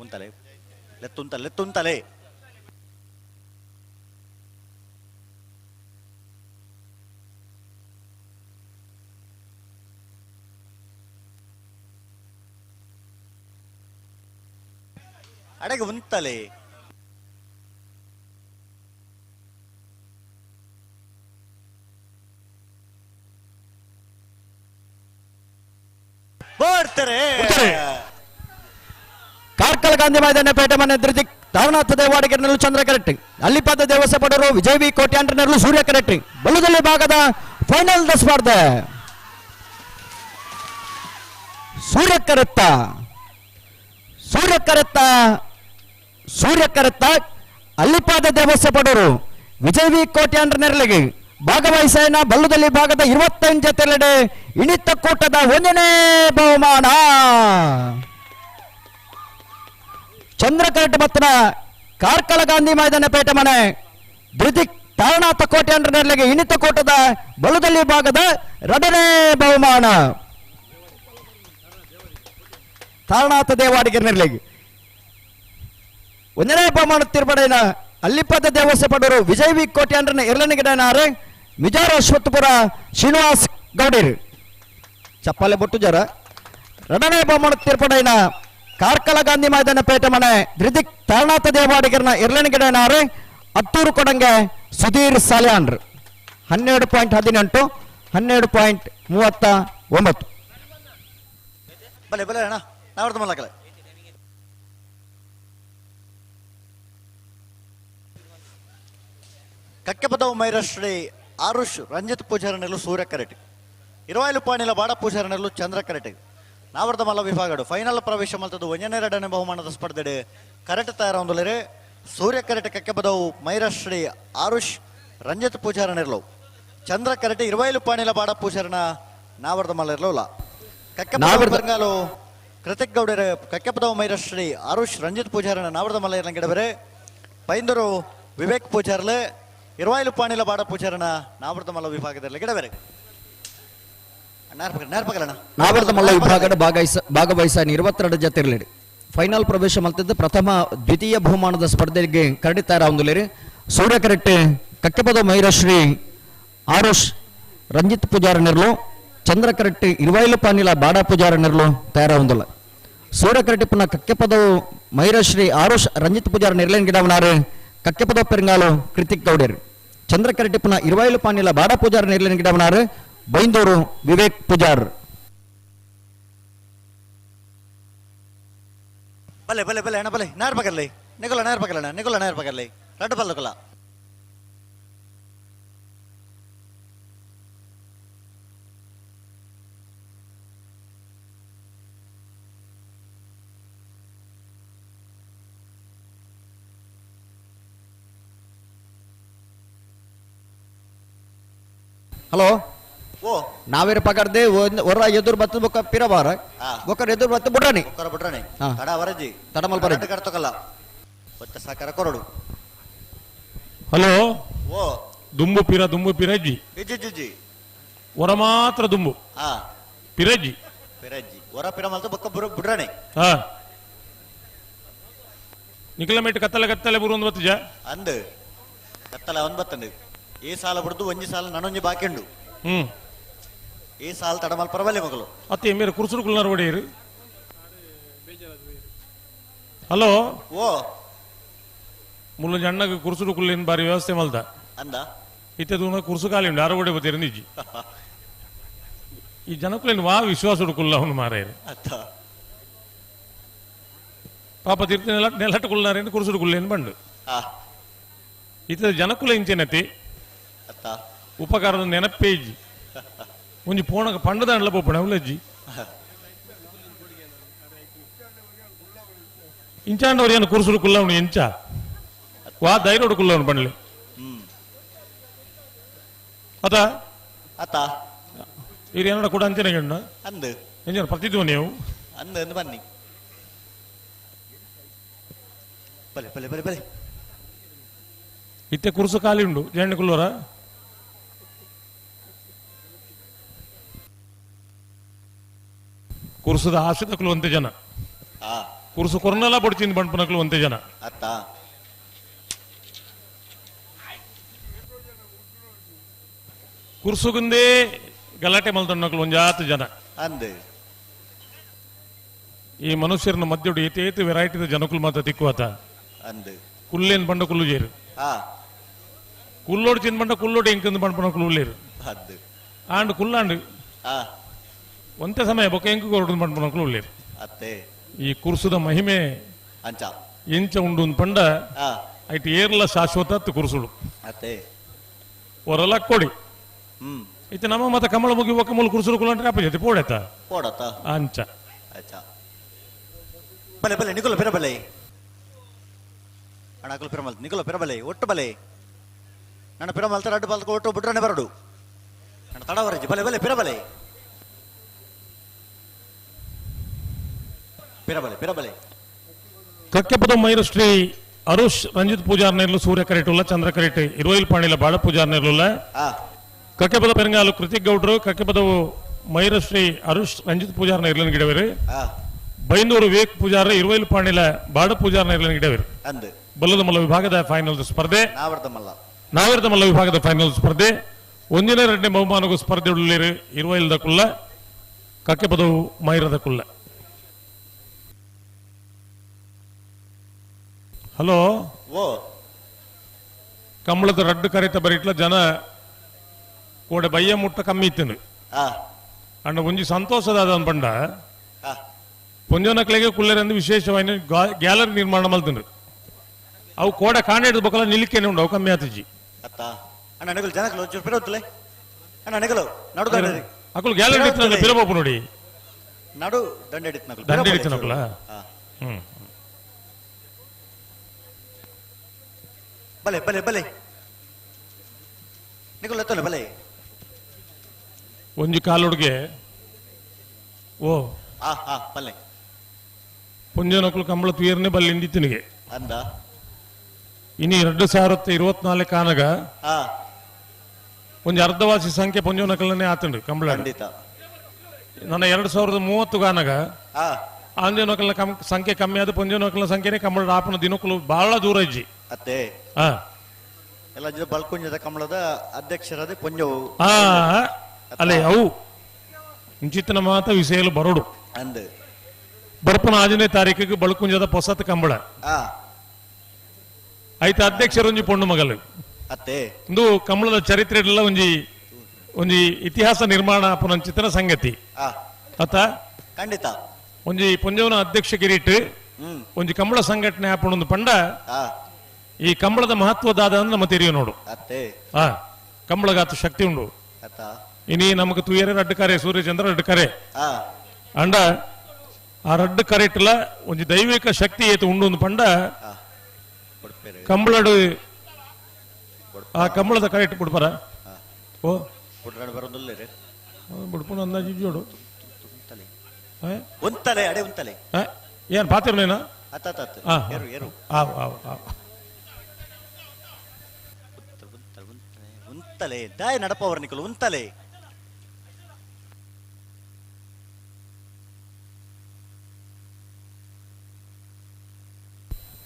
ಉಂತಲೆ ಲೆತ್ತುಂತಲೆ ಅಡಗೆ ಉಂತಲೆ ಬರ್ತಾರೆ ಕಾರ್ಕಳ ಗಾಂಧಿ ಮೈದಾನ ಪೇಟೆ ಮನೆ ಧೃತಿ ತಾರನಾಥ ದೇವಾಡಿಗೆ ನೆರಳು ಚಂದ್ರ ಕರೆಕ್ಟ್ ಅಲ್ಲಿಪಾದ ದೇವಸ್ಥೆ ಪಡರು ವಿಜಯ್ ವಿ ಕೋಟ್ಯಾಂಡ್ರ ನೆರಳು ಸೂರ್ಯ ಕರೆಕ್ಟ್ ಬಲುದಲ್ಲಿ ಭಾಗದ ಫೈನಲ್ ದ ಸ್ಪರ್ಧೆ ಸೂರ್ಯ ಕರೆತ್ತ ಅಲ್ಲಿಪಾದ ದೇವಸ್ಥೆ ಪಡರು ವಿಜಯ್ ವಿ ಕೋಟ್ಯಾಂಡ್ರ ನೆರಳಿಗೆ ಭಾಗವಹಿಸೇನ ಬಲ್ಲುದಲ್ಲಿ ಭಾಗದ 25 ಜೊತೆಲೆಡೆ ಇಣಿತ ಕೂಟದ 1ನೇ ಬಹುಮಾನ ಚಂದ್ರಕರೆಟ್ ಮತ್ತನ ಕಾರ್ಕಳ ಗಾಂಧಿ ಮೈದಾನ ಪೇಟೆ ಮನೆ ಧೃತಿಕ್ ತಾರನಾಥ ಕೋಟೆ ನೆರಳಿಗೆ ಇಣಿತ ಕೂಟದ ಬಲುದಲ್ಲಿ ಭಾಗದ 2ನೇ ಬಹುಮಾನ ತಾರನಾಥ ದೇವಾಡಿಗೆ ನೆರಳಿಗೆ 1ನೇ ಬಹುಮಾನ ತಿರುಪಡೆನ ಅಲ್ಲಿಪದ ದೇವಸ್ಥೆ ಪಡರು ವಿಜಯ್ ವಿ ಕೋಟ್ಯಾಂಡ್ರನ ಎರಡನೇ ಮಿಜಾರ ಅಶ್ವತ್ಥಪುರ ಶ್ರೀನಿವಾಸ್ ಗೌಡೇರು ಚಪ್ಪಾಲೆ ಬೊಟ್ಟು ಜರ 2ನೇ ಬಹುಮಾನ ತಿರುಪಡೆನ ಕಾರ್ಕಳ ಗಾಂಧಿ ಮೈದಾನ ಪೇಟೆ ಮನೆ ಧೃತಿಕ್ ತಾರನಾಥ ದೇವಾಡಿಗರನ ಎರಡನೇ ಅತ್ತೂರು ಕೊಡಂಗೆ ಸುಧೀರ್ ಸಾಲ್ಯಾಂಡ್ರ್ 12.18 12.39 ಬಲೆ ಬಲೆ ಅಣ್ಣ ನಾವರ್ತ ಮಲ್ಲಕಲೆ ಕಕ್ಕೆಪದವು ಮೈರಶ್ರೀ ಆರುಷ್ ರಂಜಿತ್ ಪೂಜಾರನೆಲ್ಲು ಸೂರ್ಯ ಕರೆಟ್ 20 ಪಾಣಿಲ ಬಾಡ ಪೂಜಾರನೆಲ್ಲು ಚಂದ್ರ ಕರೆಟ್ ನಾವರ್ದ ಮಲ್ಲ ವಿಭಾಗಡು ಫೈನಲ್ ಪ್ರವೇಶ ಮಲ್ತದ್ದು 1ನೇ ಬಹುಮಾನದ ಸ್ಪರ್ಧೆ ಕರೆಟ್ ತಯಾರೊಂದುಲೆರೆ ಸೂರ್ಯ ಕರೆಟ್ ಕಕ್ಕೆಪದವು ಮೈರಶ್ರೀ ಆರುಷ್ ರಂಜಿತ್ ಪೂಜಾರನೆರ್ಲು ಚಂದ್ರ ಕರೆಟ್ 20 ಪಾಣಿಲ ಬಾಡ ಪೂಜಾರನ ನಾವರ್ದ ಮಲ್ಲ ಇರ್ಲೋಲ್ಲ ಕಕ್ಕೆಪದವು ಬಂಗಾಲು ಕೃತಿಕ್ ಗೌಡರ ಕಕ್ಕೆಪದವು ಮೈರಶ್ರೀ ಆರುಷ್ ರಂಜಿತ್ ಪೂಜಾರನ ನಾವರ್ದ ಮಲ್ಲ ಇರ್ಲಂಗಿಡಬರೆ ಪೈಂದರು ವಿವೇಕ್ ಪೂಜಾರ್ಲೆ 20 ಪಾಣಿಲ ಬಾಡ ಪೂಜಾರನ ನಾವರ್ದ ಮಲ್ಲ ವಿಭಾಗದಲ್ಲಿ ಗಿಡಬೇರೆ ನಾವರ್ದ ಮಲ್ಲ ವಿಭಾಗದ ಭಾಗವಹಿಸಾನಿ 22 ಜೊತೆರ್ಲೇಡಿ ಫೈನಲ್ ಪ್ರವೇಶ ಮಲ್ತಿದ್ದು ಪ್ರಥಮ ದ್ವಿತೀಯ ಬಹುಮಾನದ ಸ್ಪರ್ಧೆಗೆ ಕರಡಿತಾರ ಒಂದುಲೇರಿ ಸೂರ್ಯ ಕರೆಟ್ ಕಕ್ಕೆಪದ ಮೈರಶ್ರೀ ಆರುಷ್ ರಂಜಿತ್ ಪೂಜಾರ ನೆರಳು ಚಂದ್ರ ಕರೆಟ್ 20 ಪಾಣಿಲ ಬಾಡ ಪೂಜಾರ ನೆರಳು ತಯಾರ ಒಂದಲ್ಲ ಸೂರ್ಯ ಕರೆಟ್ ಪುನಃ ಕಕ್ಕೆಪದವು ಮೈರಶ್ರೀ ಆರುಷ್ ರಂಜಿತ್ ಪೂಜಾರ ನೆರಳಿನ ಗಿಡವನಾರು ಕಕ್ಕೆಪದ ಪೆರಂಗಾಲು ಕೃತಿಕ್ ಗೌಡೇರು ಚಂದ್ರ ಕರೆಟ್ ಪುನಃ 20 ಪಾಣಿಲ ಬಾಡ ಪೂಜಾರ ನೆರಳಿನ ಗಿಡವನಾರು ಬೈಂದೂರು ವಿವೇಕ್ ಪೂಜಾರ್ ಬಲೆ ಬಲೆ ಬಲೆ ಅಣ್ಣ ಬಲೆ ನೇರ ಪಕರ್ಲಿ ನಿಗುಲ ನೇರ ಪಕರ್ಲಣ್ಣ ನಿಗುಲ ನೇರ ಪಕರ್ಲಿ ರಡ್ಡು ಬಲ್ಲಕಲ್ಲ ಹಲೋ ಓ ನಾವೇರು ಪಕರ್ದೆ ಒರ ಎದುರು ಬತ್ತ ಬೊಕ್ಕ ಪಿರಬಾರ ಬೊಕ್ಕರ ಎದುರು ಬತ್ತ ಬುಡ್ರಾನಿ ಬುಡ್ರಾನಿ ತಡ ವರಜಿ ತಡಮಲ್ ಬರಜಿ ಕರ್ತಕಲ್ಲ ಒತ್ತ ಸಾಕಾರ ಕೊರಡು ಹಲೋ ಓ ದುಂಬು ಪಿರಜ್ಜಿ ಇಜ್ಜಿ ಒರ ಮಾತ್ರ ದುಂಬು ಪಿರಜ್ಜಿ ಒರ ಪಿರ ಮಲ್ತ ಬೊಕ್ಕ ಬುಡ್ರಾನಿ ನಿಕಲಮೇಟ್ ಕತ್ತಲೆ ಬುರು ಒಂದು ಬತ್ತಜ ಅಂದ್ ಕತ್ತಲೆ ಒಂದು ಬತ್ತಂದು ಈ ಸಾಲ ಬಿಡ್ದು ಒಂಜಿ ಸಾಲ ನನೊಂಜಿ ಬಾಕಿಂಡು ಈ ಸಾಲ ತಡಮಲ್ ಪರಬಲ್ಲೆ ಮಗಳು ಅತ್ತೆ ಮೇರೆ ಕುರ್ಸುಡು ಕುಲ್ನಾರ ಒಡೆಯರು ಹಲೋ ಓ ಮುಲ್ಲ ಅಣ್ಣಗೆ ಕುರ್ಸುಡು ಕುಲ್ಲೇನು ಬಾರಿ ವ್ಯವಸ್ಥೆ ಮಲ್ದ ಅಂದ ಇತ್ತೆ ತೂನ ಕುರ್ಸು ಕಾಲಿ ಉಂಡು ಆರೋಗ್ಯ ಬತ್ತೀರ ನಿಜಿ ಈ ಜನಕ್ಕಲೇನು ವಾ ವಿಶ್ವಾಸ ಹುಡುಕುಲ್ಲ ಅವನು ಮಾರೇರು ಪಾಪ ತೀರ್ಥ ನೆಲಟ್ಟು ಕುಲ್ನಾರೇನು ಕುರ್ಸುಡು ಕುಲ್ಲೇನು ಬಂಡು ಇತ್ತ ಜನಕ್ಕುಲ ಇಂಚೆನತಿ ಉಪಕಾರದ ನೆನಪೇ ಇಜ್ಜಿ ಒಂಜಿ ಪೋಣ ಪಂಡದ ಅಂಡ್ಲ ಪೋಪಣ ಅವಲಜ್ಜಿ ಇಂಚಾಂಡವ್ರು ಏನು ಕುರ್ಸುಡು ಕುಲ್ಲವನು ಎಂಚ ವಾ ಧೈರ್ಯ ಕುಲ್ಲವನು ಪಂಡ್ಲಿ ಅತ ಅತ ಇವ್ರು ಏನಾರ ಕೂಡ ಅಂಚನೆ ಗಣ್ಣ ಅಂದ್ ಎಂಜ ಪ್ರತಿದ್ವ ನೀವು ಅಂದ್ ಬನ್ನಿ ಬಲೆ ಬಲೆ ಬಲೆ ಬಲೆ ಇತ್ತೆ ಕುರ್ಸು ಖಾಲಿ ಉಂಡು ಜಂಡ ಕುಲ್ಲೋರ ಕುರ್ಸದ ಆಸೆ ತಕ್ಕುವಂತೆ ಜನ ಕುರ್ಸು ಕೊರ್ನೆಲ್ಲ ಬಡ್ಚಿಂದ ಬಂಡ್ಪನಕ್ಲು ಒಂದೇ ಜನ ಅತ್ತ ಕುರ್ಸುಗುಂದೇ ಗಲಾಟೆ ಮಲ್ತಣ್ಣಕ್ಲು ಒಂಜಾತು ಜನ ಅಂದೆ ಈ ಮನುಷ್ಯರನ್ನ ಮಧ್ಯೊಡು ಏತೇತು ವೆರೈಟಿದ ಜನಕುಲು ಮಾತ ತಿಕ್ಕುವತ ಅಂದೆ ಕುಲ್ಲೇನ್ ಬಂಡ ಕುಲ್ಲು ಜೇರು ಆ ಕುಲ್ಲೋಡು ಚಿನ್ ಬಂಡ ಕುಲ್ಲೋಡು ಎಂಕಂದು ಬಂಡ್ಪನಕ್ಲು ಉಳ್ಳೇರು ಅದ್ದು ಆಂಡ್ ಕುಲ್ಲಾಂಡ್ ಆ ಒಂತೆ ಸಮಯ ಬೊಕ್ಕ ಎಂಕು ಕೊರಡು ಬಂಡ್ಪನಕ್ಲು ಉಳ್ಳೇರು ಅತ್ತೆ ಈ ಕುರ್ಸುದ ಮಹಿಮೆ ಅಂಚ ಎಂಚ ಉಂಡು ಪಂಡ ಆ ಐಟ್ ಏರ್ಲ ಶಾಶ್ವತ ಕುರ್ಸುಳು ಅತ್ತೆ ಒರಲ ಕೊಡಿ ಇತ್ತೆ ನಮ್ಮ ಮತ ಕಮಲ ಮುಗಿ ಒಕ್ಕ ಮೂಲ ಕುರ್ಸುಳು ಕುಲ್ಲಂಟ್ರೆ ಅಪ್ಪ ಜೊತೆ ಪೋಡೆತ ಪೋಡತ್ತ ಅಂಚ ಅಚ್ಚ ಬಲೆ ಬಲೆ ನಿಗುಲ ಪೆರಬಲೆ ಅಣಕಲು ಪೆರಮಲ್ ನಿಗುಲ ಪೆರಬಲೆ ಒಟ್ಟು ಬಲೆ ನನ್ನ ಪೆರಮಲ್ತ ರಡ್ಡು ಬಲ್ಕ ಒಟ್ಟು ಬಿಟ್ರನೆ ಬರಡು ನನ್ನ ತಡವರಜಿ ಬಲೆ ಬಲೆ ಪೆರಬಲೆ ಪೆರಬಲೆ ಪೆರಬಲೆ ಕಕ್ಕೆಪದ ಮೈರು ಶ್ರೀ ಅರುಷ್ ರಂಜಿತ್ ಪೂಜಾರ್ ನೆರ್ಲು ಸೂರ್ಯ ಕರೆಟುಲ್ಲ ಚಂದ್ರ ಕರೆಟ್ ಇರುವೈಲ್ ಪಾಣಿಲ ಬಾಳ ಪೂಜಾರ್ ನೆರ್ಲುಲ್ಲ ಕಕ್ಕೆಪದ ಪೆರಂಗಾಲು ಕೃತಿಕ್ ಗೌಡ್ರು ಕಕ್ಕೆಪದವು ಮೈರು ಶ್ರೀ ಅರುಷ್ ರಂಜಿತ್ ಪೂಜಾರ್ ನೆರ್ಲನ್ ಗಿಡವೇರು ಬೈಂದೂರು ವಿವೇಕ್ ಪೂಜಾರ ಇರುವೈಲ್ ಪಾಣಿಲ ಬಾಡ ಪೂಜಾರ್ ನೆರ್ಲನ್ ಗಿಡವೇರು ಅಂದು ಬಲ್ಲದ ಮಲ್ಲ ವಿಭಾಗದ ಫೈನಲ್ ಸ್ಪರ್ಧೆ ನಾವರ್ದಮಲ್ಲ ನಾವಿರದ ಮಲ್ಲ ವಿಭಾಗದ ಫೈನಲ್ ಸ್ಪರ್ಧೆ ಒಂದಿನ ಎರಡನೇ ಬಹುಮಾನಗೂ ಸ್ಪರ್ಧೆ ಉಳ್ಳೇರು ಇರುವೈಲ್ದ ಕುಲ್ಲ ಕಕ್ಕೆಪದವು ಮೈರದ ಕುಲ್ಲ. ಹಲೋ ಓ ಕಂಬಳದ ರಡ್ಡು ಕರೆತ ಬರೀಟ್ಲ ಜನ ಕೋಡೆ ಬಯ್ಯ ಮುಟ್ಟ ಕಮ್ಮಿ ಇತ್ತನು ಅಣ್ಣ ಒಂಜಿ ಸಂತೋಷದ ಪಂಡ ಪೊಂಜೋನಕ್ಲೆಗೆ ಕುಲ್ಲೆರೆಂದು ವಿಶೇಷವಾಗಿ ಗ್ಯಾಲರಿ ನಿರ್ಮಾಣ ಮಲ್ತಂಡು ಅವು ಕೋಡೆ ಕಾಣಿಡಿದ ಬೊಕ್ಕಲ ನಿಲಿಕೆನೆ ಉಂಡು ಅವು ಕಮ್ಮಿ ಆತಜಿ ಅತ್ತ ಅಣ್ಣ ನಗಲು ಜನಕಲು ಒಂಚೂರು ಪಿರೋತ್ತಲೆ ಅಣ್ಣ ನಗಲು ನಡು ದಂಡ ಅಕಲು ಗ್ಯಾಲರಿ ಇತ್ತು ಪಿರಬೋಪು ನೋಡಿ ನಡು ದಂಡ ಹಿಡಿತ್ ನಗಲು ದಂಡ ಹಿಡಿತು ನಕಲ ಬಲೆ ಬಲೆ ಬಲೆ ನಿಗುಲ ಎತ್ತಲೆ ಬಲೆ ಒಂಜಿ ಕಾಲುಡ್ಗೆ ಓ ಬಲೆ ಪೊಂಜೋನಕಲು ಕಂಬಳ ತುಯರ್ನೆ ಬಲ್ಲಿ ಇಂದಿತ್ತನಿಗೆ ಅಂದ ಇನಿ 2024 ಕಾನಗ ಒಂಜಿ ಅರ್ಧವಾಸಿ ಸಂಖ್ಯೆ ಪೊಂಜೋನಕಲನೆ ಆತಂಡು ಕಂಬಳ ನನ್ನ 2030 ಕಾನಗ ಆಂಜೋನಕಲ್ನ ಸಂಖ್ಯೆ ಕಮ್ಮಿ ಆದ ಪೊಂಜೋನಕಲ್ನ ಸಂಖ್ಯೆನೆ ಕಂಬಳ ಆಪನ ದಿನಕಲು ಬಹಳ ದೂರ ಇಜ್ಜಿ ಅತ್ತೆ ಎಲ್ಲ ಬಲ್ಕುಂಜದ ಕಮಲದ ಅಧ್ಯಕ್ಷರಾದ ಪೊಂಜವು ಅಲ್ಲೇ ಅವು ಇಂಚಿತ್ತಿನ ಮಾತ ವಿಷಯಲು ಬರೋಡು ಅಂದು ಬರ್ಪನ 5ನೇ ತಾರೀಕಿಗೆ ಬಳ್ಕುಂಜದ ಪೊಸತ್ ಕಂಬಳ ಆಯ್ತು ಅಧ್ಯಕ್ಷರೊಂಜಿ ಪೊಣ್ಣು ಮಗಲು ಅತ್ತೆ ಇಂದು ಕಂಬಳದ ಚರಿತ್ರೆ ಎಲ್ಲ ಒಂಜಿ ಇತಿಹಾಸ ನಿರ್ಮಾಣ ಪುನಂಚಿತನ ಸಂಗತಿ ಅತ್ತ ಖಂಡಿತ ಒಂಜಿ ಪೊಂಜವನ ಅಧ್ಯಕ್ಷ ಕಿರೀಟ್ ಒಂಜಿ ಕಂಬಳ ಸಂಘಟನೆ ಆಪಣೊಂದು ಪಂಡ ಈ ಕಂಬಳದ ಮಹತ್ವದಾದ ನಮ್ಮ ತೆರಿಯೋ ನೋಡು ಅತ್ತೆ ಕಂಬಳಗಾತು ಶಕ್ತಿ ಉಂಡು ಇನಿ ನಮಕ್ ತುಯರೆ ರಡ್ಡು ಕರೆ ಸೂರ್ಯಚಂದ್ರ ರಡ್ಡು ಕರೆ ಅಂಡ ಆ ರಡ್ಡು ಕರೆಟ್ಲ ಒಂಜಿ ದೈವಿಕ ಶಕ್ತಿ ಏತು ಉಂಡು ಪಂಡ ಕಂಬಳಡು ಆ ಕಂಬಳದ ಕರೆಟ್ ಬಿಡ್ಬಾರ ಓ ಬಿಡ್ಪುಣ ಅಂದಾಜಿ ಜೋಡು ಉಂತಲೆ ಅಡೆ ಉಂತಲೆ ಏನ್ ಪಾತಿರ್ಲೇನ ಉಂತಲೆ ದಾಯ ನಡಪವರ್ ನಿಕಲು ಉಂತಲೆ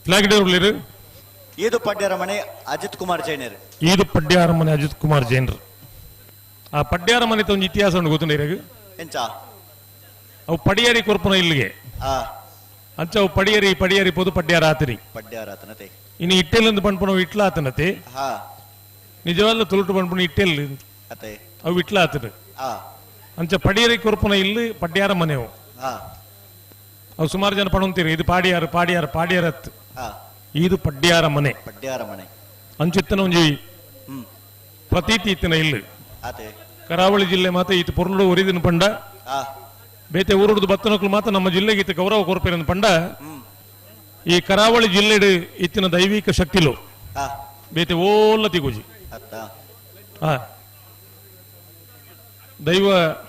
ಫ್ಲಾಗ್ ಡೇರ್ ಈದು ಪಡ್ಯಾರ ಮನೆ ಅಜಿತ್ ಕುಮಾರ್ ಜೈನರ್ ಈದು ಪಡ್ಯಾರ ಮನೆ ಅಜಿತ್ ಕುಮಾರ್ ಜೈನರ್ ಆ ಪಡ್ಯಾರ ಮನೆ ಒಂದು ಇತಿಹಾಸ ಉಂಟು ಗೊತ್ತುಂಡ ಎಂಚ ಅವು ಪಡಿಯಾರಿ ಕೊರ್ಪನ ಇಲ್ಲಿಗೆ ಅಂಚ ಅವು ಪಡಿಯಾರಿ ಪೋದು ಪಡ್ಯಾರ ಆತರಿ ಪಡ್ಯಾರ ಆತನತೆ ಇನ್ನು ಇಟ್ಟೆಲ್ ಪಂಪನ ಇಟ್ಲ ಆತನತೆ ನಿಜವಲ್ಲ ತುಳುಟು ಪಂಪನ ಇಟ್ಟೆಲ್ ಅವು ಇಟ್ಲ ಆತನ ಅಂಚ ಪಡಿಯಾರಿ ಕೊರ್ಪನ ಇಲ್ಲಿ ಪಡ್ಯಾರ ಮನೆವು ಅವು ಸುಮಾರು ಜನ ಪಣಂತೀರಿ ಇದು ಪಾಡಿಯಾರ ಪಾಡಿಯಾರ ಪಾಡಿಯಾರತ್ ಇದು ಪಡ್ಯಾರ ಮನೆ ಅಂಚಿತ್ತನ ಒಂಜಿ ಪ್ರತೀತಿ ಇತ್ತಿನ ಇಲ್ಲಿ ಕರಾವಳಿ ಜಿಲ್ಲೆ ಮಾತ ಈತ ಪೊರ್ಲು ಒರಿದಿನ ಪಂಡ ಬೇತೆ ಊರುಡ್ದು ಬತ್ತನಕ್ಲು ಮಾತ ನಮ್ಮ ಜಿಲ್ಲೆಗೆ ಈತ ಗೌರವ ಕೊರ್ಪೇರನ್ ಪಂಡ ಈ ಕರಾವಳಿ ಜಿಲ್ಲೆ ಇತ್ತಿನ ದೈವಿಕ ಶಕ್ತಿಲು ಬೇತೆ ಓಲ್ಲ ತಿಗುಜಿ ದೈವ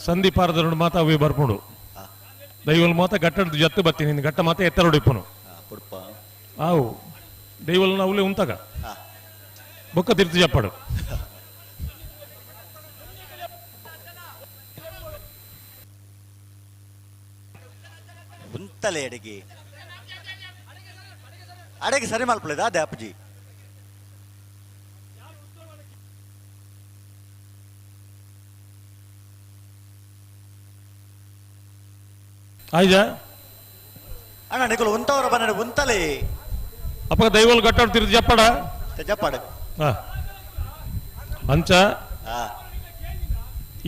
ಸಂಧಿ ಪಾರದ ಮಾತ ಅವೇ ಬರ್ಪುಂಡು ದೈವಲ್ ಮಾತ ಗಟ್ಟದ ಜತ್ತು ಬತ್ತೀನಿ ಗಟ್ಟ ಮಾತ ಎತ್ತರ ಹೊಡಿಪ್ಪನು ಆವು ದೈವಲ್ ಅವಲೇ ಉಂತಾಗ ಬೊಕ್ಕ ತಿರ್ತಿ చెప్పాడు ಉಂತಲೆ ಅಡಿಗೆ ಅಡೆಗೆ ಸರಿ ಮಲ್ಪಲೇದ ಅದೇ ಅಪ್ಪಜಿ ಆಯ್ಜಾ ಅಣ್ಣ ನಿಕಲು ಉಂತವರ ಬನ್ನ ಉಂತಲೇ ಅಪ್ಪ ದೈವಲ್ ಗಟ್ಟಾಡ್ತಿರ್ ಜಪ್ಪಡ ಜಪ್ಪಾಡ ಅಂಚ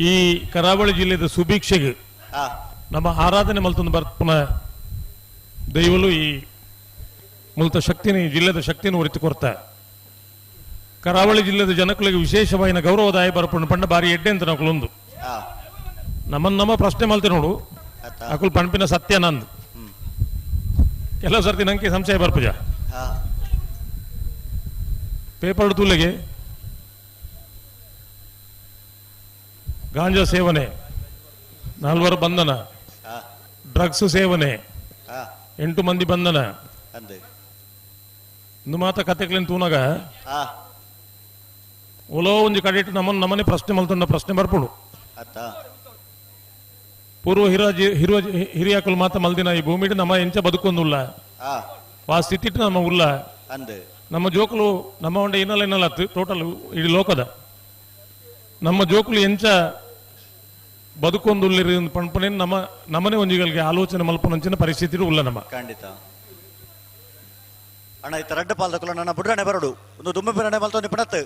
ಈ ಕರಾವಳಿ ಜಿಲ್ಲೆದ ಸುಭಿಕ್ಷೆಗೆ ನಮ್ಮ ಆರಾಧನೆ ಮಲ್ತೊಂದು ಬರ್ಪನ ದೈವಲು ಈ ಮುಲ್ತ ಶಕ್ತಿನ ಈ ಜಿಲ್ಲೆದ ಶಕ್ತಿನ ಉರಿತು ಕೊರ್ತ ಕರಾವಳಿ ಜಿಲ್ಲೆದ ಜನಕುಲಿಗೆ ವಿಶೇಷವಾದ ಗೌರವದಾಯ ಬರ್ಪಣ ಪಂಡ ಬಾರಿ ಎಡ್ಡೆ ಅಂತ ನಕಲೊಂದು ನಮ್ಮ ಪ್ರಶ್ನೆ ಮಲ್ತೆ ನೋಡು ಅಕುಲ್ ಪಂಪಿನ ಸತ್ಯಾನಂದ್ ಕೆಲವು ಸರ್ತಿ ನಂಗೆ ಸಂಶಯ ಬರ್ಪಜ ಪೇಪರ್ ತೂಲೆಗೆ ಗಾಂಜಾ ಸೇವನೆ 4 ಬಂಧನ ಡ್ರಗ್ಸ್ ಸೇವನೆ 8 ಮಂದಿ ಬಂಧನ ಇಂದು ಮಾತ ಕತೆಗಳೇನು ತೂನಾಗ ಒಲೋ ಒಂಜಿ ಕಡೆಟ್ ನಮ್ಮನೆ ಪ್ರಶ್ನೆ ಮಲ್ತೊಂಡ ಪ್ರಶ್ನೆ ಬರ್ಪುಡು ಪೂರ್ವ ಹಿರಿಯಾಕುಲು ಮಾತ ಮಲ್ದಿನ ಈ ಭೂಮಿ ನಮ್ಮ ಎಂಚ ಬದುಕೊಂದುಲ್ಲ ಆ ಸ್ಥಿತಿ ನಮ್ಮ ಉಲ್ಲ ನಮ್ಮ ಜೋಕುಲು ನಮ್ಮ ಒಂಡೆ ಇನ್ನಲ್ಲ ಟೋಟಲ್ ಇಡೀ ಲೋಕದ ನಮ್ಮ ಜೋಕುಲು ಎಂಚ ಬದುಕೊಂದುಲ್ಲಿರಿ ಪಂಪನೆ ನಮ್ಮನೆ ಒಂಜಿಗಳಿಗೆ ಆಲೋಚನೆ ಮಲ್ಪನಂಚಿನ ಪರಿಸ್ಥಿತಿ ಉಲ್ಲ ನಮ್ಮ ಖಂಡಿತ ಅಣ್ಣ ಇತ್ತ ರಡ್ಡು ಪಾಲ್ದಕುಲ ನನ್ನ ಬುಡ್ರಾಣೆ ಬರಡು ಒಂದು ದುಮ್ಮೆ ಬಿರಣೆ ಮಲ್ತೊಂದು ಪಣತ್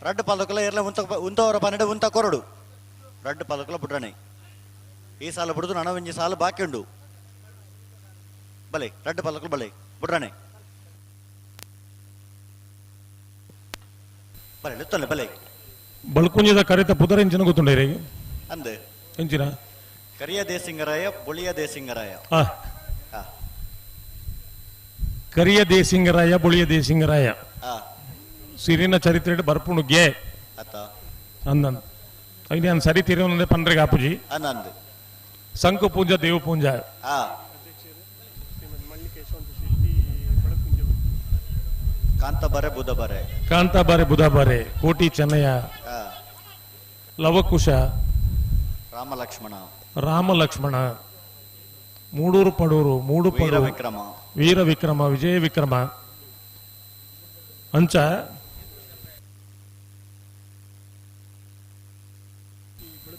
ರಡ್ಡು ಪಾಲ್ದಕುಲ ಎರಲ ಉಂತವರ ಪನ್ನಡೆ ಉಂತ ಕೊರಡು ರಡ್ಡು ಪಾಲ್ದಕುಲ ಬುಡ್ರಾಣೆ ಈ ಸಾಲ ಬಿಡುದು ನನ್ನ ಒಂಜಿ ಸಾಲ ಬಾಕಿ ಉಂಡು ಬಲೆ ರಡ್ಡು ಪಾಲ್ದಕುಲ ಬಲೆ ಬುಡ್ರಾಣೆ ಬಲೆ ಲೆತ್ತೊಲ್ಲೆ ಬಲೆ ಬಳ್ಕುಂಜದ ಕರೆತ ಪುದರ ಎಂಚಿನ ಗೊತ್ತುಂಡೇರಿ ಅಂದೆ ಎಂಚಿನ ಕರಿಯ ದೇಸಿಂಗರಾಯ ಬುಳಿಯ ದೇಸಿಂಗರಾಯ ಕರಿಯ ದೇಸಿಂಗರಾಯ ಬುಳಿಯ ದೇಸಿಂಗರಾಯ ಸಿರಿನ ಚರಿತ್ರೆ ಬರ್ಪುಣು ಗೆ ಅಂದಂದ್ ಐನ್ ಸರಿ ತಿರುವನಂದೆ ಪಂಡ್ರೆಗೆ ಆಪುಜಿ ಅನ್ನಂದು ಸಂಕು ಪೂಜ ದೇವ ಪೂಂಜ ಕಾಂತಬಾರೆ ಬುಧಬಾರೆ ಕಾಂತಾಬಾರೆ ಬುಧಬಾರೆ ಕೋಟಿ ಚೆನ್ನಯ್ಯ ಲವಕುಶ ರಾಮ ಲಕ್ಷ್ಮಣ ಮೂಡೂರು ಪಡೂರು ಮೂಡು ಪಡು ವೀರ ವಿಕ್ರಮ ವಿಜಯ ವಿಕ್ರಮ ಅಂಚ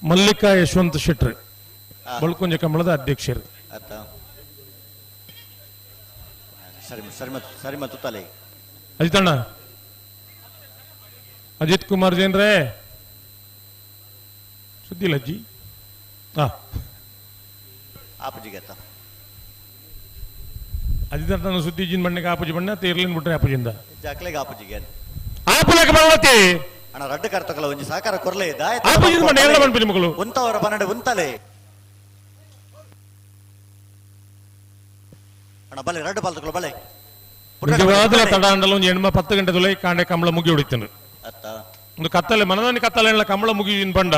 ಮಲ್ಲಿಕಾ ಯಶವಂತ ಶೆಟ್ರ್ ಬಳ್ಕುಂಜ ಕಮಲದ ಅಧ್ಯಕ್ಷರು ಅಜಿತಣ್ಣ ಅಜಿತ್ ಕುಮಾರ್ ಜೈನ್ರೇ ಸುದ್ದಿ ಇಲ್ಲ ಅಜ್ಜಿ ಅಜಿತಣ್ಣ ಸುದ್ದಿ ಜಿನ್ ಬಣ್ಣಕ್ಕೆ ಆಪುಜಿ ಬಣ್ಣ ತೇರ್ಲಿನ್ ಬಿಟ್ರೆ ಆಪುಜಿಂದ ಜಾಕ್ಲೆಗೆ ಆಪುಜಿಗೆ ಆಪುಲಕ್ಕೆ ಬರವತ್ತಿ ಅಣ್ಣ ರಡ್ಡು ಕರ್ತಕಲ್ಲ ಒಂಜಿ ಸಾಕಾರ ಕೊರ್ಲೆ ಆಪುಜಿನ ಬಣ್ಣ ಎಲ್ಲ ಬಣ್ಣ ಮಗಳು ಉಂತವರ ಪನ್ನಡೆ ಉಂತಲೆ ಅಣ್ಣ ಬಲೆ ರಡ್ಡು ಪಾಲ್ತಕಲ್ಲ ಬಲೆ ನಿಜವಾದ ತಡಾಂಡಲ ಒಂದು ಎಣ್ಮ 10 ಗಂಟೆ ತೊಲೆ ಕಾಂಡೆ ಕಂಬಳ ಮುಗಿ ಹೊಡಿತನು ಒಂದು ಕತ್ತಲೆ ಮನದಾನಿ ಕತ್ತಲೆ ಕಂಬಳ ಮುಗಿ ಪಂಡ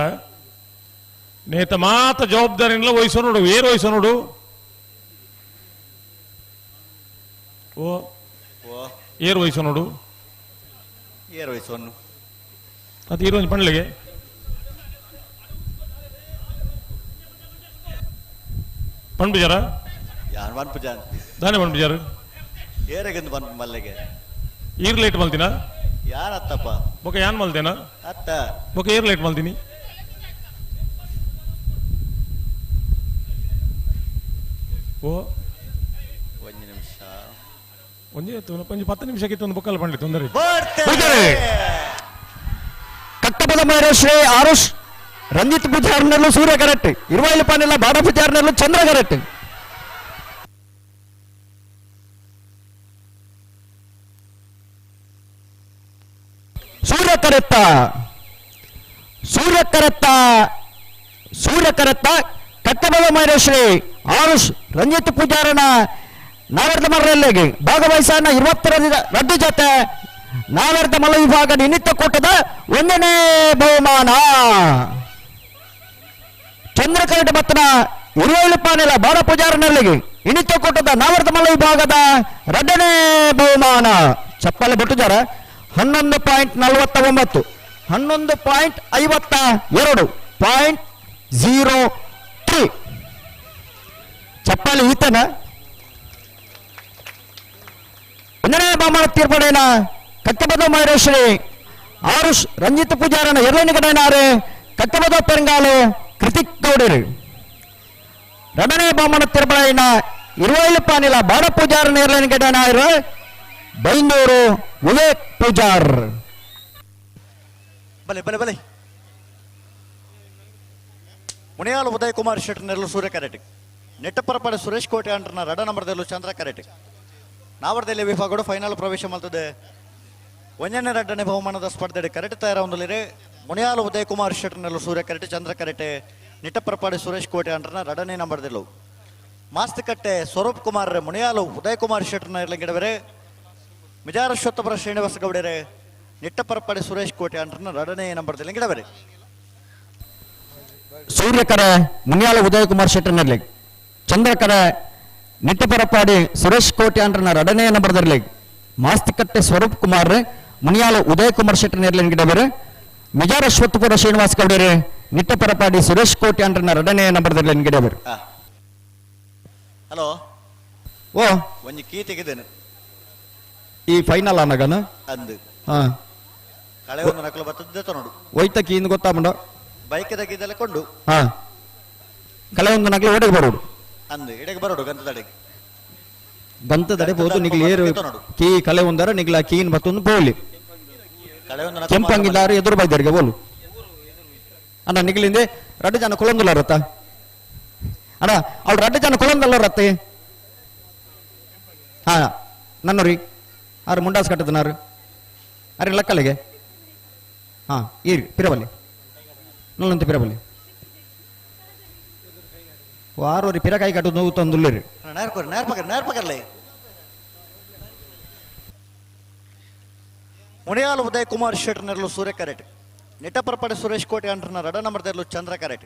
ನೇತ ಮಾತ ಜವಾಬ್ದಾರಿ ವಹಿಸೋ ನೋಡು ಏರು ವಹಿಸೋ ನೋಡು ಓ ಏರು ವಹಿಸೋ ನೋಡು ಏರು ವಹಿಸೋ ಅದು ಇರೋ ಪಂಡ್ಲಿಗೆ ಪಣ್ ಬಿಜಾರ ಯಾರು ಬನ್ ಪೂಜಾನ್ ದಾನೆ ಪಣ್ ಬಿಜಾರ ಏರೆಗೆಂದು ಬನ್ ಮಲ್ಲೆಗೆ ಈರ್ ಲೇಟ್ ಮಲ್ತಿನ ಯಾರ ಅತ್ತಪ್ಪ ಬೊಕ ಯಾನ್ ಮಲ್ತೇನ ಅತ್ತ ಬೊಕ ಏರ್ ಲೇಟ್ ಮಲ್ತೀನಿ ಓ ಒಂದು ನಿಮಿಷ ಒಂಜಿ 10 ನಿಮಿಷಕ್ಕೆ ಒಂದು ಬೊಕ್ಕಲ್ಲ ಪಂಡಿತ್ ತೊಂದರೆ ಕಟ್ಟಬಲ ಶ್ರೀ ಆರುಷ್ ರಂಜಿತ್ ಪೂಜಾರ್ನಲ್ಲೂ ಸೂರ್ಯ ಕರೆಕ್ಟ್ ಇರುವಾಯಿಲು ಪಾನೆಲ್ಲ ಬಾಡ ಪೂಜಾರ್ನಲ್ಲೂ ಚಂದ್ರ ಕರೆಕ್ಟ್ ಸೂರ್ಯ ಕರೆತ್ತ ಕಟ್ಟಬಲ ಶ್ರೀ ಆರುಷ್ ರಂಜಿತ್ ಪೂಜಾರನ ನಾವರ್ಧ ಮರಲ್ಲಿಗೆ ಭಾಗವಹಿಸನ 22 ಜೊತೆ ನಾವರ್ಧ ಮಲ್ಲ ವಿಭಾಗ ನಿಮಿತ್ತ ಕೂಟದ 1ನೇ ಬಹುಮಾನ ಚಂದ್ರಕರಟ ಮತ್ತನ 27 ಪಾನೆಲ ಬಾಡ ಪೂಜಾರನಲ್ಲಿಗೆ ಇನಿತ್ಯ ಕೂಟದ ನಾವರ್ಧ ಮಲ್ಲ ವಿಭಾಗದ 2ನೇ ಬಹುಮಾನ ಚಪ್ಪಲೆ ಬಟ್ಟುಜಾರ 11.49 11.52.03 ಚಪ್ಪಾಳೆ ಈತನ ಒಂದನೇ ಬಹುಮಾನ ತೀರ್ಪಡೆನ ಕಕ್ಕಬದ ಮಹೇಶ್ವರಿ ಆರುಷ್ ರಂಜಿತ್ ಪೂಜಾರನ ಎರಡನೇ ಕಕ್ಕಬದ ಪೆರಂಗಾಲು ಕೃತಿಕ್ ಗೌಡರು. ಎರಡನೇ ಬಹುಮಾನ ತೀರ್ಪಡೆನ ಇರುವೈಲು ಪಾನಿಲ ಬಾಡ ಪೂಜಾರನ ಎರಡನೇ ಬೈಂದೂರು ವಿವೇಕ್ ಪೂಜಾರ್. ಬಲೆ ಬಲೆ ಬಲೆ ಮುನಿಯಾಲು ಉದಯ್ ಕುಮಾರ್ ಶೆಟ್ಟಿ ನೆರಳು ಸೂರ್ಯ ಕರೆಟಿ ನೆಟ್ಟಪರಪಡೆ ಸುರೇಶ್ ಕೋಟೆ ಅಂಟರ್ನ ರಡ ನಂಬರ್ದಲ್ಲೂ ಚಂದ್ರ ಕರೆಟಿ ನಾವರ್ದಲ್ಲಿ ವಿಭಾಗಗಳು ಫೈನಲ್ ಪ್ರವೇಶ ಮಾಡ್ತದೆ. ಒಂದನೇ ಎರಡನೇ ಬಹುಮಾನದ ಸ್ಪರ್ಧೆ ಕರೆಟ್ ತಯಾರ ಹೊಂದಲಿರೆ ಮುನಿಯಾಲು ಉದಯ್ ಕುಮಾರ್ ಶೆಟ್ಟಿ ನೆರಳು ಸೂರ್ಯ ಕರೆಟಿ ಚಂದ್ರ ಕರೆಟೆ ನಿಟ್ಟಪರಪಾಡಿ ಸುರೇಶ್ ಕೋಟೆ ಅಂಟರ್ನ ರಡನೇ ನಂಬರ್ದಲ್ಲೂ ಮಾಸ್ತಿಕಟ್ಟೆ ಸ್ವರೂಪ್ ಕುಮಾರ್ ಮುನಿಯಾಲು ಉದಯ್ ಕುಮಾರ್ ಶೆಟ್ಟಿ ಗಿಡವರೆ ಮಿಜಾರಶ್ವತ್ತಪುರ ಶ್ರೀನಿವಾಸ ಗೌಡರೆ ನಿಟ್ಟಪರಪಾಡಿ ಸುರೇಶ್ ಕೋಟೆ ಅಂಟರ್ನ ರಡನೇ ನಂಬರ್ದಲ್ಲಿ ಗಿಡವರೆ ಸೂರ್ಯಕರ ಮುನಿಯಾಲ ಉದಯ ಕುಮಾರ್ ಶೆಟ್ಟರ್ನಲ್ಲಿ ಚಂದ್ರಕರ ನಿಟ್ಟಪರಪಾಡಿ ಸುರೇಶ್ ಕೋಟೆ ಅಂಡ್ರನ ಎರಡನೇ ನಂಬರ್ದಲ್ಲಿ ಮಾಸ್ತಿಕಟ್ಟೆ ಸ್ವರೂಪ್ ಕುಮಾರ್ ಮುನಿಯಾಲ ಉದಯ ಕುಮಾರ್ ಶೆಟ್ಟರ್ನಲ್ಲಿ ಗಿಡವರೆ ಮಿಜಾರ ಅಶ್ವತ್ಥಪುರ ಶ್ರೀನಿವಾಸ ಗೌಡರೆ ನಿಟ್ಟಪರಪಾಡಿ ಸುರೇಶ್ ಕೋಟೆ ಅಂಡ್ರನ ಎರಡನೇ ನಂಬರ್ದಲ್ಲಿ ಗಿಡವರೆ. ಹಲೋ ಓ ಒಂಜಿ ಕೀ ತೆಗೆದೇನು ಈ ಫೈನಲ್ ಅನ್ನಗನ ಅಂದು ಹಾ ಕಳೆ ಒಂದು ನಕಲು ಬರ್ತದೆ ನೋಡು ಒಯ್ತ ಕೀ ಇಂದು ಗೊತ್ತಾಮಂಡ ಬೈಕ್ ತೆಗೆದೆಲ್ಲ ಕೊಂಡು ಹಾ ಕಳೆ ಒಂದು ನಕಲು ಒಡೆಗೆ ಬರೋಡು ಅಂದು ಎಡೆಗೆ ಬರೋಡು ಗಂತದಡೆಗೆ ಗಂತದಡೆ ಬೋದು ನಿಗ್ಲಿ ಏರು ಕೀ ಕಲೆ ಒಂದರ ನಿಗ್ಲ ಕೀನ್ ಬತ್ತೊಂದು ಬೋಲಿ ಕಳೆ ಒಂದು ಕೆಂಪಂಗಿದ್ದಾರೆ ಎದುರು ಬೈದರಿಗೆ ಬೋಲು ಅಣ್ಣ ನಿಗ್ಲಿಂದೆ ರಡ್ಡು ಜನ ಕೊಳೊಂದಲ್ಲ ರತ್ತ ಅಣ್ಣ ಅವ್ಳು ರಡ್ಡು ಜನ ಕೊಳೊಂದಲ್ಲ ರತ್ತೆ ಹಾ ನನ್ನೋರಿ ಆರು ಮುಂಡಾಸ್ ಕಟ್ಟದನಾರು ಅರೆ ಲಕ್ಕಲ್ಲಿಗೆ ಹಾ ಈರಿ ಪಿರಬಲ್ಲಿ ನಲ್ಲಂತ ಪಿರಬಲ್ಲಿ ಆರೋರಿ ಪಿರಕಾಯಿ ಕಟ್ಟದು ನೋವು ತಂದುಲ್ಲೇರಿ നേർപ്പകരല്ലേ ಮುನಿಯಾಲು ಉದಯ್ ಕುಮಾರ್ ಶೆಟ್ಟಿ ನೆರಳು ಸೂರ್ಯ ಕರೆಟ್ ನಿಟ್ಟಪರಪಡೆ ಸುರೇಶ್ ಕೋಟೆ ಅಂಟರ್ನ ರಡ ನಂಬರ್ದಲ್ಲೂ ಚಂದ್ರ ಕರೆಟ್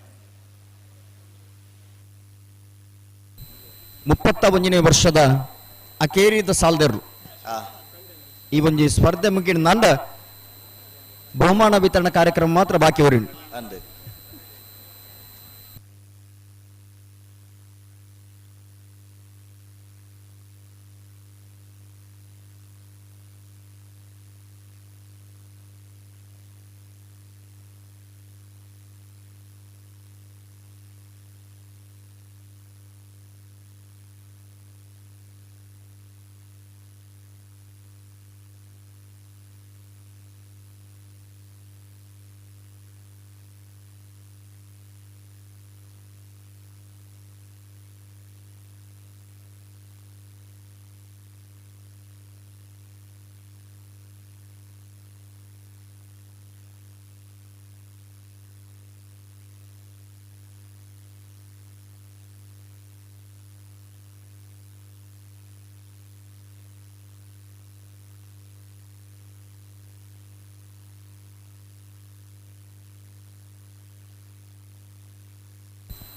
31ನೇ ವರ್ಷದ ಅಕೇರಿದ ಸಾಲ್ದರು ಈ ಒಂದು ಸ್ಪರ್ಧೆ ಮುಗಿದ ನಂದ ಬಹುಮಾನ ವಿತರಣಾ ಕಾರ್ಯಕ್ರಮ ಮಾತ್ರ ಬಾಕಿ ಹೊರಡು ಅಂದೆ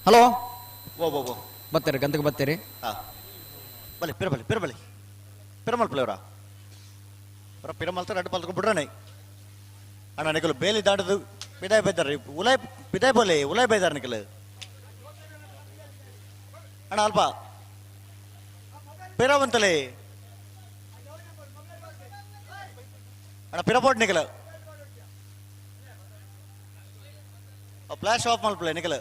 ಹಲೋ ಓ ಬೋ ಬರ್ತೀರಿ ಗಂತಕ್ಕೆ ಬರ್ತೀರಿ ಬಲಿ ಪಿರಬಲಿ ಪಿರಬಲಿ ಪಿರಮಲ್ ಪ್ಲೇವರ ಪಿರಮಲ್ತ ರಡ್ಡು ಪಲ್ಕ ಬಿಡ್ರನೆ ಅಣ್ಣ ನಿಕಲು ಬೇಲಿ ದಾಟದು ಪಿದಾಯ್ ಬೈದಾರ ಉಲಾಯ್ ಪಿದಾಯ್ ಬೋಲೆ ಉಲಾಯ್ ಬೈದಾರ ನಿಕಲು ಅಣ್ಣ ಅಲ್ಪ ಪಿರವಂತಲೇ ಅಣ್ಣ ಪಿರಬೋಟ್ ನಿಕಲು ಫ್ಲಾಶ್ ಆಫ್ ಮಲ್ಪ್ಲೆ ನಿಕಲು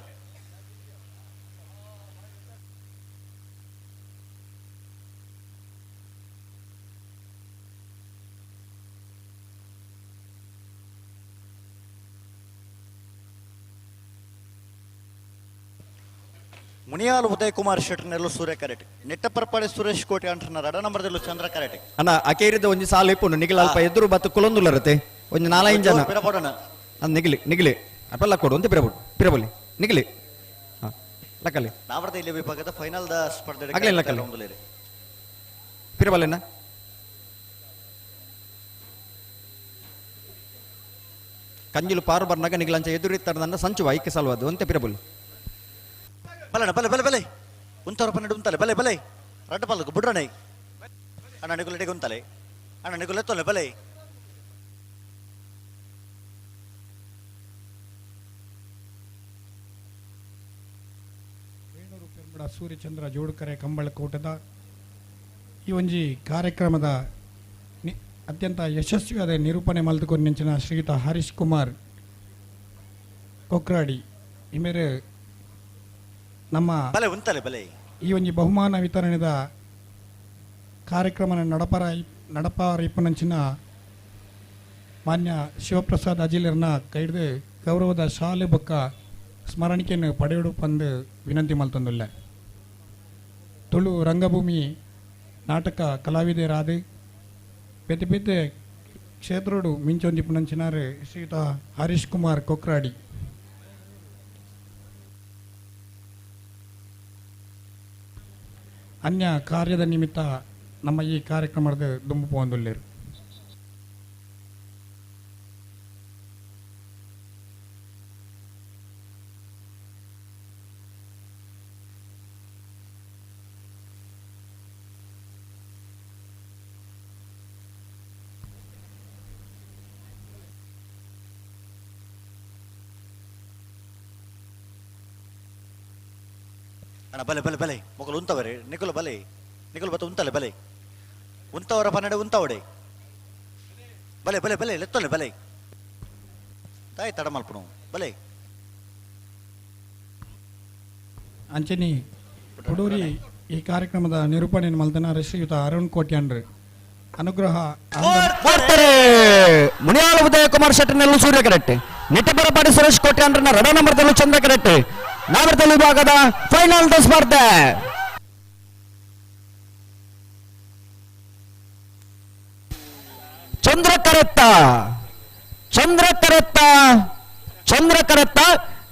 ಮುನಿಯಾಲು ಉದಯ್ ಕುಮಾರ್ ಶೆಟ್ಟಿ ನೆರಳು ಸೂರ್ಯ ಕರೆಟ್ ನಿಟ್ಟಪರಪಾಡಿ ಸುರೇಶ್ ಕೋಟೆ ಅಂಟರ್ನ ರಡ ನಂಬರ್ದಲ್ಲೂ ಚಂದ್ರ ಕರೆಟ್ ಅಣ್ಣ ಅಕೇರಿದ ಒಂದು ಸಾಲ ಇಪ್ಪುಂಡು ನಿಗಿಲ ಅಲ್ಪ ಎದುರು ಬತ್ತು ಕುಲೊಂದುಲ್ಲರತೆ ಒಂದು 4-5 ಜನ ಪಿರಬೋಡನ ಅದು ನಿಗಿಲಿ ಅಪ್ಪಲ್ಲ ಕೊಡು ಅಂತ ಪಿರಬಲಿ ನಿಗಿಲಿ ಹಾ ಲಕ್ಕಲ್ಲಿ ನಾವರ್ದ ಇಲ್ಲಿ ವಿಭಾಗದ ಫೈನಲ್ ದ ಸ್ಪರ್ಧೆ ಆಗ್ಲೇ ಲಕ್ಕಲ್ಲಿ ಪಿರಬಲಿನ ಕಂಜಿಲು ಪಾರು ಬರ್ನಾಗ ನಿಗಿಲಂಚ ಎದುರಿತ್ತರ ನನ್ನ ಸಂಚು ಐಕ್ಯ ಸಲ್ವದು ಅಂತ ಪಿರಬಲಿ ಬಲಣ ಬಲೆ ಬಲೆ ಬಲೆ ಉಂತವ್ರ ಪನ್ನಡು ಉಂತಲೆ ಬಲೆ ಬಲೆ ರಡ್ಡ ಪಲ್ಕು ಬಿಡ್ರನೆ ಅಣ್ಣ ನಿಗುಲೆಡೆಗೆ ಉಂತಲೆ ಅಣ್ಣ ನಿಗುಲೆತ್ತೊಲೆ ಬಲೆ ಸೂರ್ಯಚಂದ್ರ ಜೋಡುಕರೆ ಕಂಬಳ ಕೂಟದ ಈ ಒಂಜಿ ಕಾರ್ಯಕ್ರಮದ ಅತ್ಯಂತ ಯಶಸ್ವಿಯಾದ ನಿರೂಪಣೆ ಮಲ್ತುಕೊಂಡೆಂಚಿನ ಶ್ರೀಯುತ ಹರೀಶ್ ಕುಮಾರ್ ಕೊಕ್ರಾಡಿ ಇಮೇರೆ ನಮ್ಮ ಬಲೆ ಉಂತಲೆ ಬಲೆ ಈ ಒಂದು ಬಹುಮಾನ ವಿತರಣೆದ ಕಾರ್ಯಕ್ರಮ ನಡಪಾರಿಪ್ಪನಂಚಿನ ಮಾನ್ಯ ಶಿವಪ್ರಸಾದ್ ಅಜಿಲರ್ನ ಕೈಡ್ದು ಗೌರವದ ಶಾಲೆ ಬೊಕ್ಕ ಸ್ಮರಣಿಕೆಯನ್ನು ಪಡೆಯಡು ಪಂದು ವಿನಂತಿ ಮಲ್ತೊಂದುಲ್ಲ. ತುಳು ರಂಗಭೂಮಿ ನಾಟಕ ಕಲಾವಿದರಾದ ಪೆದ್ದ ಪೆದ್ದ ಕ್ಷೇತ್ರೋಡು ಮಿಂಚೊಂದಿಪ್ಪನಂಚಿನಾರು ಶ್ರೀಯುತ ಹರೀಶ್ ಕುಮಾರ್ ಕೊಕ್ರಾಡಿ. ಅನ್ಯ ಕಾರ್ಯದ ನಿಮಿತ್ತ ನಮ್ಮ ಈ ಕಾರ್ಯಕ್ರಮದ ದುಂಬು ಪೋಂದುಲ್ಲೇರು. ಅಣ್ಣ ಬಲೆ ಬಲೆ ಬಲೆ ಮೊಗಲು ಉಂತವರೆ ನಿಕುಲು ಬಲೆ ನಿಕುಲು ಬತ್ತ ಉಂತಲೆ ಬಲೆ ಉಂತವರ ಪನ್ನಡೆ ಉಂತವಡೆ ಬಲೆ ಬಲೆ ಬಲೆ ಲೆತ್ತೊಲೆ ಬಲೆ ತಾಯಿ ತಡ ಮಲ್ಪನು ಬಲೆ ಅಂಚನಿ ಹುಡೂರಿ ಈ ಕಾರ್ಯಕ್ರಮದ ನಿರೂಪಣೆಯನ್ನು ಮಲ್ತನಾರೆ ಶ್ರೀಯುತ ಅರುಣ್ ಕೋಟ್ಯಾನ್ರು. ಅನುಗ್ರಹ ಮುನಿಯಾಳ ಉದಯ ಕುಮಾರ್ ಶೆಟ್ಟರ್ನಲ್ಲೂ ಸೂರ್ಯ ಕರೆಕ್ಟ್, ನಿಟ್ಟಪರಪಾಡಿ ಸುರೇಶ್ ಕೋಟ್ಯಾನ್ರನ್ನ ರಡ ನಂಬರ್ದಲ್ಲೂ ಚಂದ್ರ ಕರೆಕ್ಟ್. ನಾಗರದಲ್ಲಿ ವಿಭಾಗದ ಫೈನಲ್ ಸ್ಪರ್ಧೆ ಚಂದ್ರ ಕರೆತ್ತ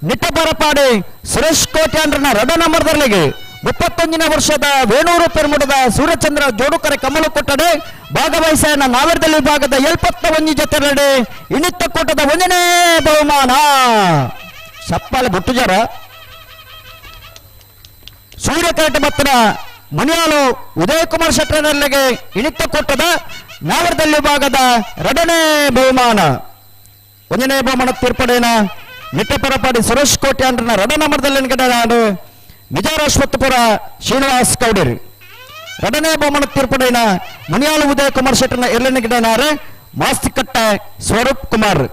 ನಿಟ್ಟಪರಪಾಡಿ ಸುರೇಶ್ ಕೋಟ್ಯಾನ್ರನ್ನ ರಡ ನಂಬರ್ದಲ್ಲಿಗೆ 31ನೇ ವರ್ಷದ ವೇಣೂರು ಪೆರ್ಮುಡದ ಸೂರ್ಯಚಂದ್ರ ಜೋಡುಕರೆ ಕಮಲು ಕೊಟ್ಟಡೆ ಭಾಗವಹಿಸಿನ ನಾಗರದಲ್ಲಿ ವಿಭಾಗದ 71 ಜೊತೆರಡೆ ಇಣಿತ್ತ ಕೂಟದ 1ನೇ ಬಹುಮಾನ ಸಪ್ಪಾಲೆ ಬುಟ್ಟುಜಾರ ಸೂರ್ಯಕರಟ ಬತ್ತನ ಮನಿಯಾಳು ಉದಯಕುಮಾರ್ ಶೆಟ್ಟರ್ನಲ್ಲಿಗೆ ಇಣಿತ್ತ ಕೊಟ್ಟದ ನಾಗರದಲ್ಲಿ ವಿಭಾಗದ 2ನೇ ಬಹುಮಾನ 1ನೇ ಬಹುಮಾನ ತೀರ್ಪಡೆನ ನಿಟ್ಟಪರಪಾಡಿ ಸುರೇಶ್ ಕೋಟ್ಯಾನ್ರನ್ನ ರಡ ನಂಬರ್ದಲ್ಲಿ ವಿಜಯರಾಶ್ವತ್ಪುರ ಶ್ರೀನಿವಾಸ್ ಕೌಡೇರಿ 2ನೇ ಬಹುಮಾನ ತೀರ್ಪಡೆನ ಮುನಿಯಾಳು ಉದಯ ಕುಮಾರ್ ಶೆಟ್ಟರ್ನ ಎರಡನೇ ಗಿಡನಾರೆ ಮಾಸ್ತಿಕಟ್ಟೆ ಸ್ವರೂಪ್ ಕುಮಾರ್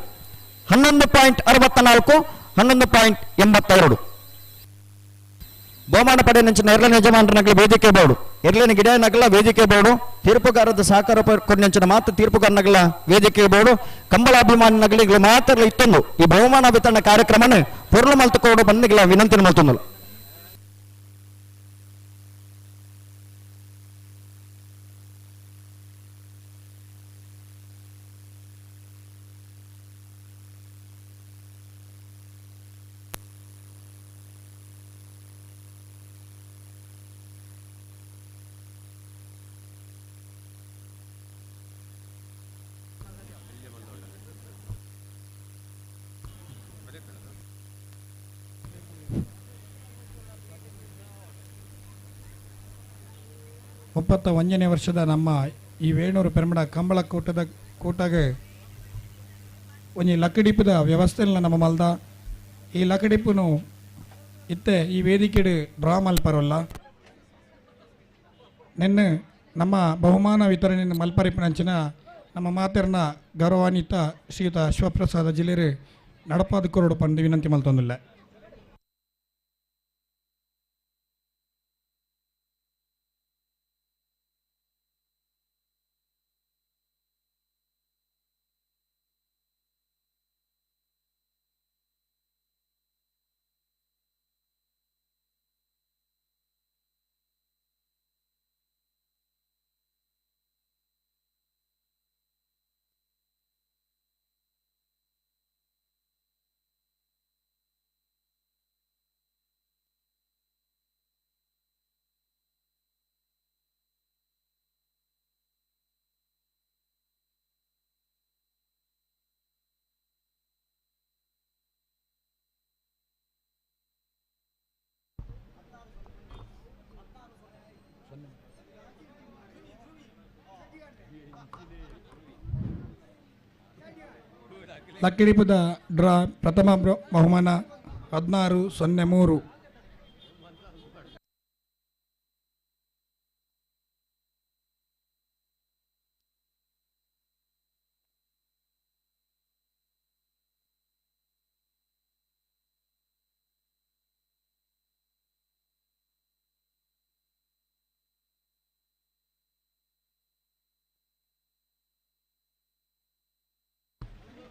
11.64 11.82 ಬಹುಮಾನ ಪಡೆ ನಂಚಿನ ಎರಡನೇ ಯಜಮಾನರ ವೇದಿಕೆ ಬೋರ್ಡು ಎರಡನೇ ಗಿಡ ನಗಲ ವೇದಿಕೆ ಬೋರ್ಡು ತೀರ್ಪುಗಾರದ ಸಹಕಾರ ಕೊಡಿನಂಚಿನ ಮಾತ್ರ ತೀರ್ಪುಗಾರ ನಗಲ ವೇದಿಕೆ ಬೋರ್ಡು ಕಂಬಳಾಭಿಮಾನಿ ನಗಲಿಗಳು ಮಾತ್ರ ಇತ್ತೊಂದು ಈ ಬಹುಮಾನ ವಿತರಣಾ ಕಾರ್ಯಕ್ರಮನ ಪೂರ್ಣ ಮಲ್ತುಕೋಡು ಬಂದಿಗಳ ವಿನಂತಿ ಮಲ್ತೊಂದು. ಒಂದನೇ ವರ್ಷದ ನಮ್ಮ ಈ ವೇಣೂರು ಪೆರ್ಮಡ ಕಂಬಳ ಕೂಟಾಗ ಒಂಜಿ ಲಕ್ಕಡಿಪ್ಪದ ವ್ಯವಸ್ಥೆ ನಮ್ಮ ಮಲ್ದ ಈ ಲಕ್ಕಡಿಪ್ಪುನು ಇತ್ತೆ ಈ ವೇದಿಕೆಡು ಡ್ರಾ ಮಲ್ಪರಲ್ಲ ನೆನ್ನೆ ನಮ್ಮ ಬಹುಮಾನ ವಿತರಣೆ ಮಲ್ಪರಿಪಿನಂಚಿನ ನಮ್ಮ ಮಾತೆರ್ನ ಗೌರವಾನ್ವಿತ ಶ್ರೀಯುತ ಶಿವಪ್ರಸಾದ ಜಿಲ್ಲೆರು ನಡಪಾದ ಕೊರಡು ಪಂದು ವಿನಂತಿ ಮಲ್ತೊಂದಿಲ್ಲ. ಲಕ್ಕಿಡಿಪದ ಡ್ರಾ ಪ್ರಥಮ ಬಹುಮಾನ 1603.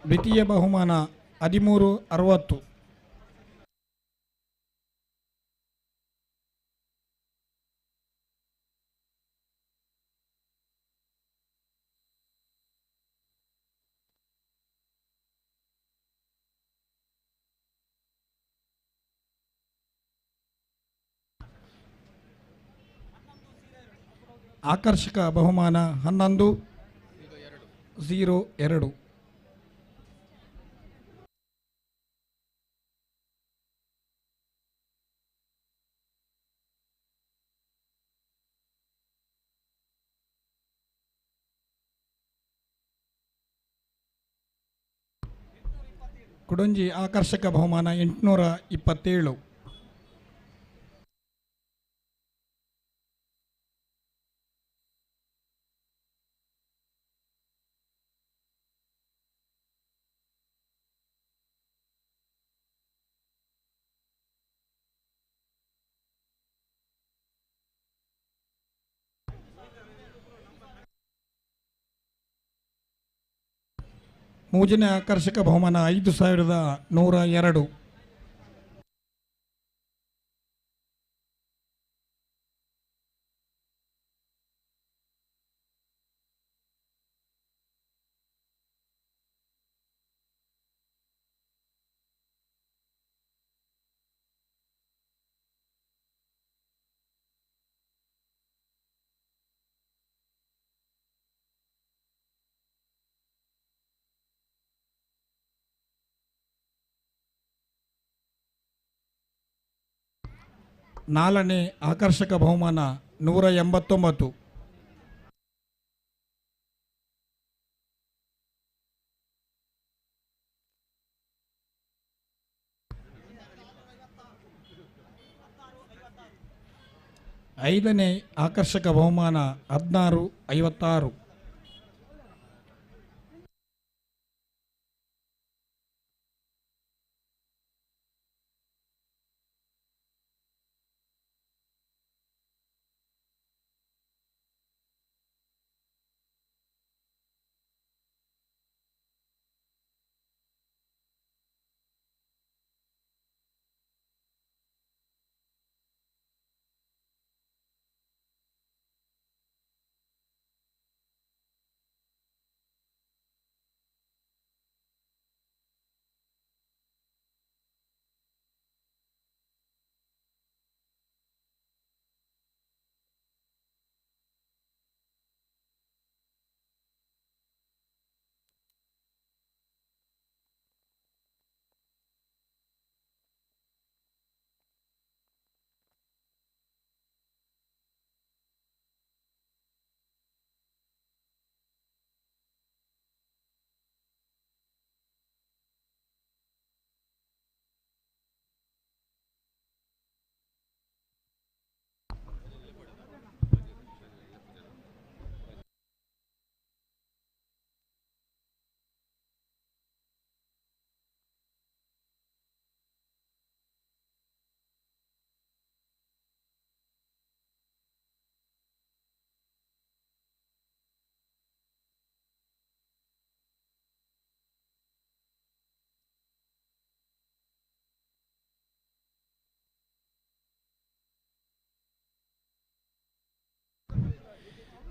ದ್ವಿತೀಯ ಬಹುಮಾನ 1360. ಆಕರ್ಷಕ ಬಹುಮಾನ 1102. ಕುಡಂಜಿ ಆಕರ್ಷಕ ಬಹುಮಾನ 827. ಮೂಜನೇ ಆಕರ್ಷಕ ಬಹುಮಾನ 5102. ನಾಲ್ಕನೇ ಆಕರ್ಷಕ ಬಹುಮಾನ 189. ಐದನೇ ಆಕರ್ಷಕ ಬಹುಮಾನ 1656.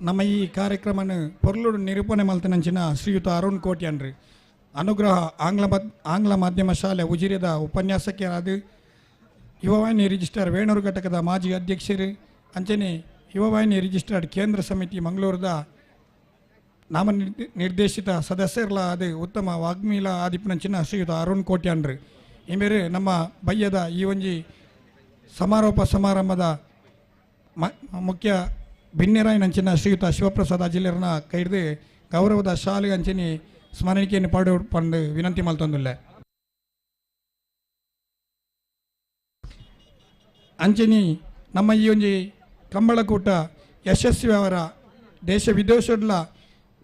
ನಮ್ಮ ಈ ಕಾರ್ಯಕ್ರಮನ ಪೊರ್ಲುಡು ನಿರೂಪಣೆ ಮಲ್ತನಂಚಿನ ಶ್ರೀಯುತ ಅರುಣ್ ಕೋಟ್ಯಾನ್ರಿ ಅನುಗ್ರಹ ಆಂಗ್ಲ ಮಾಧ್ಯಮ ಶಾಲೆ ಉಜಿರೆದ ಉಪನ್ಯಾಸಕರಾದ ಯುವವಾಹಿನಿ ರಿಜಿಸ್ಟ್ರಾರ್ ವೇಣೂರು ಘಟಕದ ಮಾಜಿ ಅಧ್ಯಕ್ಷರು ಅಂಚನೆ ಯುವವಾಹಿನಿ ರಿಜಿಸ್ಟ್ರಾರ್ ಕೇಂದ್ರ ಸಮಿತಿ ಮಂಗಳೂರದ ನಾಮ ನಿರ್ದೇಶಿತ ಸದಸ್ಯರಲಾದ ಉತ್ತಮ ವಾಗ್ಮೀಲ ಆದಿಪನಂಚಿನ ಶ್ರೀಯುತ ಅರುಣ್ ಕೋಟ್ಯಾನ್ರಿ ಈ ಮೇರೆ ನಮ್ಮ ಬಯ್ಯದ ಈ ಒಂಜಿ ಸಮಾರೋಪ ಸಮಾರಂಭದ ಮುಖ್ಯ ಭಿನ್ನರಾಯನಂಚಿನ ಶ್ರೀಯುತ ಶಿವಪ್ರಸಾದ್ ಅಜಿಲೇರನ ಕೈಡ್ದು ಗೌರವದ ಶಾಲೆ ಅಂಚಿನಿ ಸ್ಮರಣಿಕೆಯನ್ನು ಪಡೆದು ವಿನಂತಿ ಮಲ್ತೊಂದಿಲ್ಲ ಅಂಚಿನಿ ನಮ್ಮ ಈ ಒಂಜಿ ಕಂಬಳಕೂಟ ಯಶಸ್ವಿ ಅವರ ದೇಶ ವಿದೇಶಡ್ಲ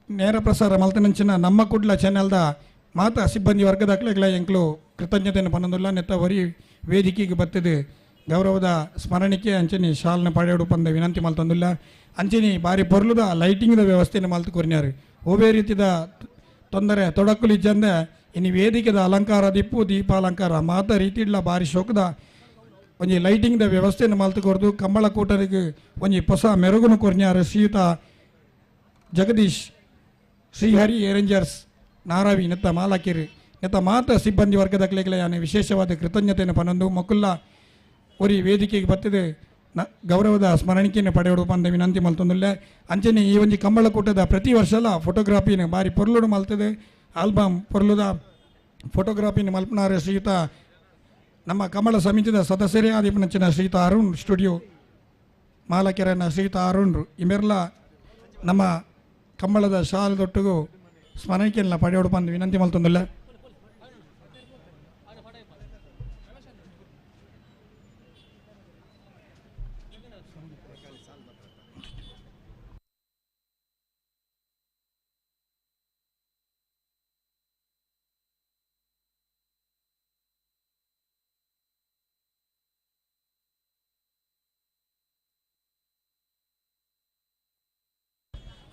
ನೇರ ಪ್ರಸಾರ ಮಲ್ತನಂಚಿನ ನಮ್ಮ ಕುಡ್ಲ ಚಾನೆಲ್ದ ಮಾತ ಸಿಬ್ಬಂದಿ ವರ್ಗದ ಎಂಕ್ಲು ಕೃತಜ್ಞತೆಯನ್ನು ಪನ್ನೊಂದಿಲ್ಲ ನೆತ್ತ ವರಿ ವೇದಿಕೆಗೆ ಬರ್ತದೆ ಗೌರವದ ಸ್ಮರಣಿಕೆ ಅಂಚನಿ ಶಾಲ್ನ ಪಡೆಯೋಡು ಪಂದ ವಿನಂತಿ ಮಲ್ತೊಂದಿಲ್ಲ ಅಂಚನಿ ಬಾರಿ ಪೊರ್ಲುದ ಲೈಟಿಂಗ್ದ ವ್ಯವಸ್ಥೆಯನ್ನು ಮಲ್ತು ಕೊರಿನಾರು ಓವೇ ರೀತಿದ ತೊಂದರೆ ತೊಡಕುಲು ಇಜ್ಜಂದೆ ಇನ್ನು ವೇದಿಕೆದ ಅಲಂಕಾರ ದಿಪ್ಪು ದೀಪಾಲಂಕಾರ ಮಾತ ರೀತಿಡ್ಲ ಬಾರಿ ಶೋಕದ ಒಂಜಿ ಲೈಟಿಂಗ್ದ ವ್ಯವಸ್ಥೆಯನ್ನು ಮಲ್ತು ಕೊರ್ದು ಕಂಬಳ ಕೂಟರಿಗೆ ಒಂಜಿ ಹೊಸ ಮೆರುಗುನು ಕೊರ್ನ್ಯಾರ ಶ್ರೀಯುತ ಜಗದೀಶ್ ಶ್ರೀಹರಿ ಏರೆಂಜರ್ಸ್ ನಾರಾವಿ ನೆತ್ತ ಮಾಲಕಿರಿ ನೆತ್ತ ಮಾತ ಸಿಬ್ಬಂದಿ ವರ್ಗದ ಕ್ಲೆಗಳಾನೆ ವಿಶೇಷವಾದ ಕೃತಜ್ಞತೆಯನ್ನು ಪನೊಂದು ಮಕ್ಕಳ ಒರಿ ವೇದಿಕೆಗೆ ಬರ್ತದೆ ಗೌರವದ ಸ್ಮರಣಿಕೆಯನ್ನು ಪಡೆಯೋಡು ಬಂದ ವಿನಂತಿ ಮಲ್ತೊಂದಿಲ್ಲ ಅಂಚನೆ ಈ ಒಂದು ಕಂಬಳ ಕೂಟದ ಪ್ರತಿ ವರ್ಷಲ ಫೋಟೋಗ್ರಾಫಿನ ಬಾರಿ ಪೊರ್ಲುಡು ಮಲ್ತದೆ ಆಲ್ಬಮ್ ಪೊರ್ಲುದ ಫೋಟೋಗ್ರಾಫಿನ ಮಲ್ಪನಾರ ಶ್ರೀಯುತ ನಮ್ಮ ಕಮಲ ಸಮಿತಿದ ಸದಸ್ಯರೇ ಆದಿಪನಂಚಿನ ಶ್ರೀಯುತ ಅರುಣ್ ಸ್ಟುಡಿಯೋ ಮಾಲಕೆರನ ಶ್ರೀಯುತ ಅರುಣ್ರು ಇಮೆರ್ಲ ನಮ್ಮ ಕಂಬಳದ ಶಾಲದೊಟ್ಟಿಗೂ ಸ್ಮರಣಿಕೆಯನ್ನು ಪಡೆಯೋಡು ಬಂದು ವಿನಂತಿ ಮಲ್ತೊಂದಿಲ್ಲ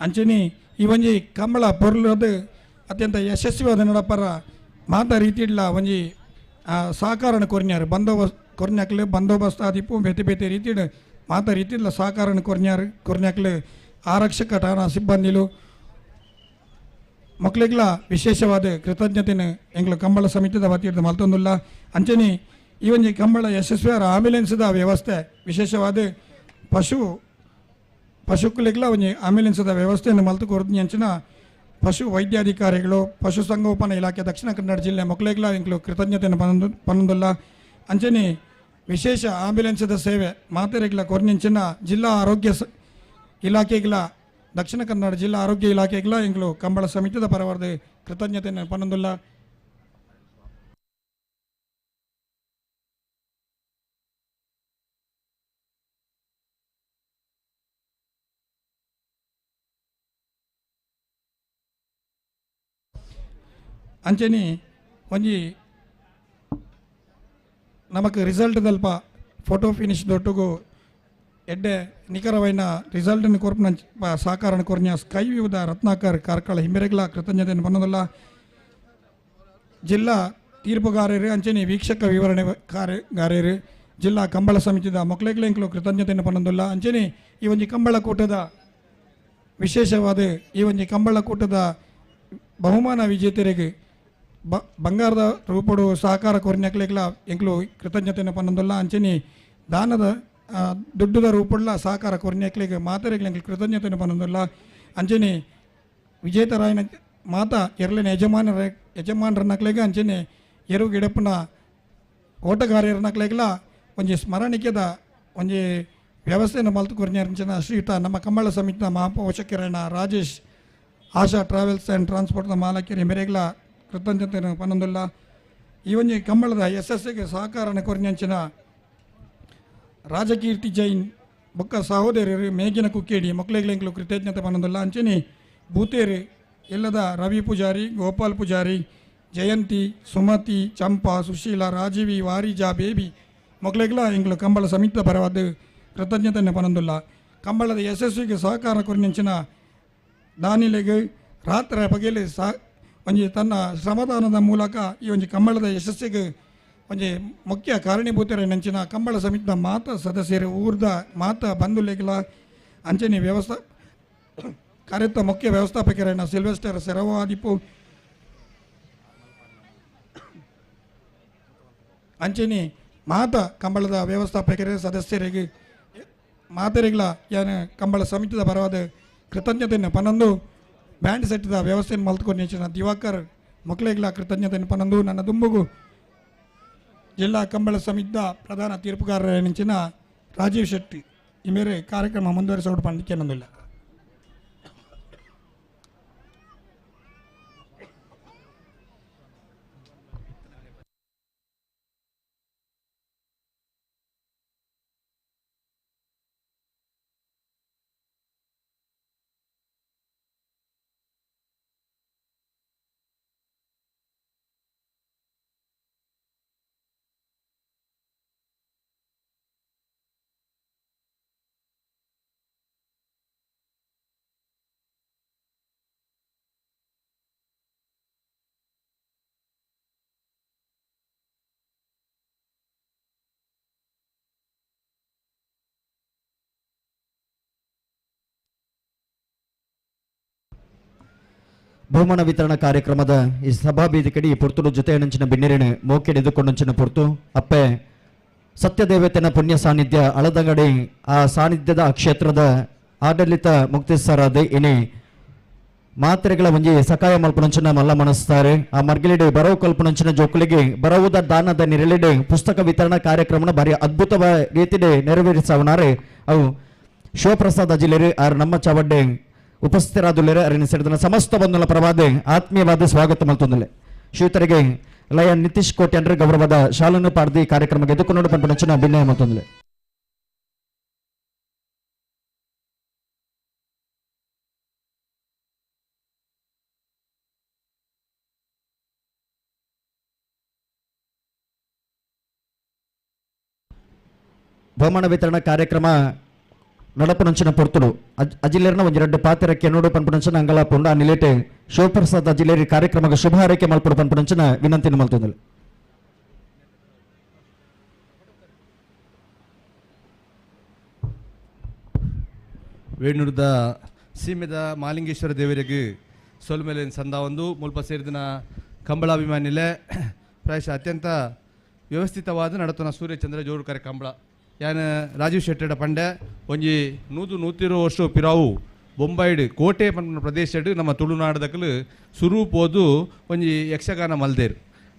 ಅಂಚನೆ ಈ ಒಂಜಿ ಕಂಬಳ ಪೊರ್ಲುದು ಅತ್ಯಂತ ಯಶಸ್ವಿಯಾದ ನಡಪರ ಮಾತ ರೀತಿಡ್ಲ ಒಂಜಿ ಸಹಕಾರನ ಕೊರ್ನ್ಯಾರು ಕೊರ್ನ್ಯಾಕ್ಲು ಬಂದೋಬಸ್ತ್ ಆದಿಪ್ಪು ಬೇತೆ ಬೇತೆ ರೀತಿಡ್ ಮಾತ ರೀತಿಡ್ಲ ಸಹಕಾರನ ಕೊರ್ನ್ಯಾಕ್ಲು ಆರಕ್ಷಕ ಠಾಣಾ ಸಿಬ್ಬಂದಿಲು ಮಕ್ಕಳಿಗೆಲ್ಲ ವಿಶೇಷವಾದ ಕೃತಜ್ಞತೆಯನ್ನು ಎಂಗ್ಲ ಕಂಬಳ ಸಮಿತಿದ ವತಿಯಿಂದ ಮಲ್ತೊಂದಿಲ್ಲ ಅಂಚನೆ ಈ ಒಂಜಿ ಕಂಬಳ ಯಶಸ್ವಿಯಾದ ಆಂಬ್ಯುಲೆನ್ಸ್ದ ವ್ಯವಸ್ಥೆ ವಿಶೇಷವಾದ ಪಶುಕ್ಕಳಿಗೆಲ್ಲ ಒಂಜಿ ಆಂಬ್ಯುಲೆನ್ಸ್ದ ವ್ಯವಸ್ಥೆಯನ್ನು ಮಲ್ತು ಕೊರ್ದು ಅಂಚಿನ ಪಶು ವೈದ್ಯಾಧಿಕಾರಿಗಳು ಪಶು ಸಂಗೋಪನಾ ಇಲಾಖೆ ದಕ್ಷಿಣ ಕನ್ನಡ ಜಿಲ್ಲೆ ಮಕ್ಕಳಿಗೆಲ್ಲ ಎಂಕ್ಲು ಕೃತಜ್ಞತೆಯನ್ನು ಪನ್ನೊಂದಿಲ್ಲ ಅಂಚನೆ ವಿಶೇಷ ಆಂಬ್ಯುಲೆನ್ಸ್ದ ಸೇವೆ ಮಾತೆರೆಗ್ಲ ಕೊರ್ನಿಂಚಿನ ಜಿಲ್ಲಾ ಆರೋಗ್ಯ ಇಲಾಖೆಗಳ ದಕ್ಷಿಣ ಕನ್ನಡ ಜಿಲ್ಲಾ ಆರೋಗ್ಯ ಇಲಾಖೆಗಳ ಎಂಗ್ಲು ಕಂಬಳ ಸಮಿತಿದ ಪರವಾದ ಕೃತಜ್ಞತೆಯನ್ನು ಪನ್ನೊಂದಿಲ್ಲ ಅಂಚನೆ ಒಂಜಿ ನಮಕ್ ರಿಸಲ್ಟ್ ದಲ್ಪ ಫೋಟೋ ಫಿನಿಶ್ ದೊಟ್ಟುಗು ಎಡ್ಡೆ ನಿಖರವೈನ ರಿಸಲ್ಟನ್ನು ಕೊರ್ಪನ ಸಹಕಾರನ ಕೊರ್ನ್ಯ ಸ್ಕೈ ವ್ಯೂದ ರತ್ನಾಕರ್ ಕಾರ್ಕಳ ಹಿಮ್ಮೆರೆಗ್ಲ ಕೃತಜ್ಞತೆಯನ್ನು ಪನ್ನೋದಲ್ಲ ಜಿಲ್ಲಾ ತೀರ್ಪುಗಾರರು ಅಂಚನೆ ವೀಕ್ಷಕ ವಿವರಣೆ ಗಾರರು ಜಿಲ್ಲಾ ಕಂಬಳ ಸಮಿತಿದ ಮಕ್ಕಳಿಗೆ ಕೃತಜ್ಞತೆಯನ್ನು ಪನ್ನೋದಿಲ್ಲ ಅಂಚನೆ ಈ ಒಂಜಿ ಕಂಬಳ ಕೂಟದ ವಿಶೇಷವಾದ ಈ ಒಂಜಿ ಕಂಬಳ ಕೂಟದ ಬಹುಮಾನ ವಿಜೇತರಿಗೆ ಬಂಗಾರದ ರೂಪಡು ಸಹಕಾರ ಕೊರ್ನ್ಯಾಕ್ಲೆಗ್ಲ ಎಂಕ್ಲು ಕೃತಜ್ಞತೆಯನ್ನು ಪನ್ನೊಂದಿಲ್ಲ ಅಂಚನೆ ದಾನದ ದುಡ್ಡುದ ರೂಪಡ್ಲ ಸಹಕಾರ ಕೊರ್ನ್ಯಾಕ್ಲೆಗೆ ಮಾತರೆಗ್ಲ ಎಂಕ್ಲು ಕೃತಜ್ಞತೆಯನ್ನು ಪನ್ನೊಂದಿಲ್ಲ ಅಂಚನೆ ವಿಜೇತರಾಯನ ಮಾತ ಎರಲಿನ ಯಜಮಾನರನ್ನಕ್ಲೆಗೆ ಅಂಚನೆ ಎರು ಗಿಡಪ್ಪನ ಓಟಗಾರರನ್ನಕ್ಲೆಗ್ಲ ಒಂಜಿ ಸ್ಮರಣಿಕೆದ ಒಂಜಿ ವ್ಯವಸ್ಥೆಯನ್ನು ಮಲ್ತು ಕೊರ್ನ್ಯಾರ್ಂಚಿನ ಶ್ರೀಯುತ ನಮ್ಮ ಕಂಬಳ ಸಮಿತಿನ ಮಹಾಪೋಷಕರಣ ರಾಜೇಶ್ ಆಶಾ ಟ್ರಾವೆಲ್ಸ್ ಆ್ಯಂಡ್ ಟ್ರಾನ್ಸ್ಪೋರ್ಟ್ನ ಮಾಲಕಿಯರ ಮೇರೆಗ್ಲ ಕೃತಜ್ಞತೆಯನ್ನು ಪನ್ನೊಂದಿಲ್ಲ ಈ ಒಂಜಿ ಕಂಬಳದ ಯಶಸ್ಸಿಗೆ ಸಹಕಾರನ ಕೊರ್ನ್ಯಂಚಿನ ರಾಜಕೀರ್ತಿ ಜೈನ್ ಬೊಕ್ಕ ಸಹೋದರರು ಮೇಘಿನ ಕುಕ್ಕೇಡಿ ಮಕ್ಕಳಿಗೆ ಕೃತಜ್ಞತೆ ಪನ್ನೊಂದಿಲ್ಲ ಅಂಚನೆ ಭೂತೇರಿ ಎಲ್ಲದ ರವಿ ಪೂಜಾರಿ ಗೋಪಾಲ್ ಪೂಜಾರಿ ಜಯಂತಿ ಸುಮತಿ ಚಂಪಾ ಸುಶೀಲಾ ರಾಜೀವಿ ವಾರಿಜಾ ಬೇಬಿ ಮಕ್ಕಳಿಗೆಲ್ಲ ಎಂಗ್ಲು ಕಂಬಳ ಸಮಿತ ಪರವಾದ ಕೃತಜ್ಞತೆಯನ್ನು ಪನ್ನೊಂದಿಲ್ಲ ಕಂಬಳದ ಯಶಸ್ವಿಗೆ ಸಹಕಾರ ಕೊರ್ನ್ಯಂಚಿನ ದಾನಿಲೆಗೆ ರಾತ್ರಿ ಬಗೆಯಲ್ಲಿ ಒಂಜಿ ತನ್ನ ಶ್ರಮದಾನದ ಮೂಲಕ ಈ ಒಂಜಿ ಕಂಬಳದ ಯಶಸ್ಸಿಗೆ ಒಂಜಿ ಮುಖ್ಯ ಕಾರಣೀಭೂತರ ನೆಂಚಿನ ಕಂಬಳ ಸಮಿತಿದ ಮಾತ ಸದಸ್ಯರು ಊರ್ದ ಮಾತ ಬಂಧುಲೆಗಳ ಅಂಚನೆ ವ್ಯವಸ್ಥಾ ಕಾರ್ಯತ ಮುಖ್ಯ ವ್ಯವಸ್ಥಾಪಕರನ್ನ ಸಿಲ್ವೆಸ್ಟರ್ ಸೆರವಾದಿಪು ಅಂಚನೆ ಮಾತ ಕಂಬಳದ ವ್ಯವಸ್ಥಾಪಕರ ಸದಸ್ಯರಿಗೆ ಮಾತರಿಗಳ ಏನು ಕಂಬಳ ಸಮಿತಿದ ಪರವಾದ ಕೃತಜ್ಞತೆಯನ್ನು ಪನ್ನೊಂದು ಬ್ಯಾಂಡ್ ಸೆಟ್ದ ವ್ಯವಸ್ಥೆಯನ್ನು ಮಲ್ತುಕೊಂಡು ನೆಂಚಿನ ದಿವಾಕರ್ ಮಕ್ಕಳಿಗೆಲ್ಲ ಕೃತಜ್ಞತೆಯನ್ನು ಪನ್ನೊಂದು ನನ್ನ ದುಂಬುಗು ಜಿಲ್ಲಾ ಕಂಬಳ ಸಮಿತಿದ ಪ್ರಧಾನ ತೀರ್ಪುಗಾರರ ನೆಂಚಿನ ರಾಜೀವ್ ಶೆಟ್ಟಿ ಈ ಮೇರೆ ಕಾರ್ಯಕ್ರಮ ಮುಂದುವರಿಸೋಡು ಪಂಡಿಕೆ ಅನ್ನೋದಿಲ್ಲ. ಬಹುಮಾನ ವಿತರಣಾ ಕಾರ್ಯಕ್ರಮದ ಈ ಸಭಾ ವೇದಿಕೆಡಿ ಪೊರ್ತುಡು ಜೊತೆ ನಂಚಿನ ಬಿನ್ನೆರಿನ ಮೋಕೆಡೆದುಕೊಂಡಂಚಿನ ಪೊರ್ತು ಅಪ್ಪೆ ಸತ್ಯದೇವತೆನ ಪುಣ್ಯ ಸಾನ್ನಿಧ್ಯ ಅಳದಂಗಡಿ ಆ ಸಾನ್ನಿಧ್ಯದ ಕ್ಷೇತ್ರದ ಆಡಳಿತ ಮುಕ್ತೇಸರಾದ ಇನಿ ಮಾತ್ರೆಗಳ ಒಂಜಿ ಸಕಾಯ ಮಲ್ಪನಂಚಿನ ಮಲ್ಲ ಮನಸ್ತಾರೆ ಆ ಮರ್ಗಿಲಿಡೆ ಬರವು ಕಲ್ಪನಂಚಿನ ಜೋಕುಲಿಗೆ ಬರವುದ ದಾನದ ನೆರಳಿಡೆ ಪುಸ್ತಕ ವಿತರಣಾ ಕಾರ್ಯಕ್ರಮನ ಭಾರಿ ಅದ್ಭುತವ ರೀತಿಡೆ ನೆರವೇರಿಸವನಾರೆ ಅವು ಶಿವಪ್ರಸಾದ್ ಜಿಲ್ಲೆರೆ ಆರ್ ನಮ್ಮ ಚಾವಡ್ಡೆ ಉಪಸ್ಥಿತರಾದುಲ್ಲೆರೆ ಅರಿನ ಸೇರಿದ ಸಮಸ್ತ ಬಂಧುಗಳ ಪರವಾದ ಆತ್ಮೀಯವಾದ ಸ್ವಾಗತ ಮಲ್ತೊಂದಲೆ ಶ್ರೀಯುತರಿಗೆ ಲಯ ನಿತೀಶ್ ಕೋಟೆ ಅಂದ್ರೆ ಗೌರವದ ಶಾಲನ್ನು ಪಾರ್ದಿ ಕಾರ್ಯಕ್ರಮಕ್ಕೆ ಎದುಕೊಂಡು ಪಂಪನಂಚಿನ ಭಿನ್ನಯ ಮತ್ತೊಂದಲೆ ಬಹುಮಾನ ವಿತರಣಾ ಕಾರ್ಯಕ್ರಮ ನಡಪನಂಚಿನ ಪೊರ್ತುಡು ಅಜಿಲ್ಲೆರ್ನ ಒಂಜಿ ರಡ್ಡು ಪಾತಿರಕ್ಕೆ ನೋಡು ಪನ್ಪನಂಚಿನ ಅಂಗಲ ಪುಂಡ ನಿಲೇಟೆ ಶಿವಪ್ರಸಾದ್ ಅಜಿಲ್ಲೇರಿ ಕಾರ್ಯಕ್ರಮಕ್ಕೆ ಶುಭ ಹಾರೈಕೆ ಮಲ್ಪಡು ಪನ್ಪನಂಚಿನ ವಿನಂತಿನ ಮಲ್ತೊಂದಲೆ ವೇಣೂರದ ಸೀಮೆದ ಮಾಲಿಂಗೇಶ್ವರ ದೇವರಿಗೆ ಸೊಲ್ಮೇಲಿನ ಸಂದ ಒಂದು ಮುಲ್ಪ ಸೇರಿದಿನ ಕಂಬಳಾಭಿಮಾನಿಲೆ ಪ್ರಾಯಶಃ ಅತ್ಯಂತ ವ್ಯವಸ್ಥಿತವಾದ ನಡತನ ಸೂರ್ಯಚಂದ್ರ ಜೋಡುಕರೆ ಕಂಬಳ ಯಾನ ರಾಜೀವ್ ಶೆಟ್ಟಡ ಪಂಡೆ ಒಂಜಿ 100 ವರ್ಷ ಪಿರಾವು ಬೊಂಬೈಡ್ ಕೋಟೆ ಪಂಡ ಪ್ರದೇಶ ನಮ್ಮ ತುಳುನಾಡದಕ್ಕಲು ಸುರೂಪ್ ಓದು ಒಂಜಿ ಯಕ್ಷಗಾನ ಮಲ್ದೇರು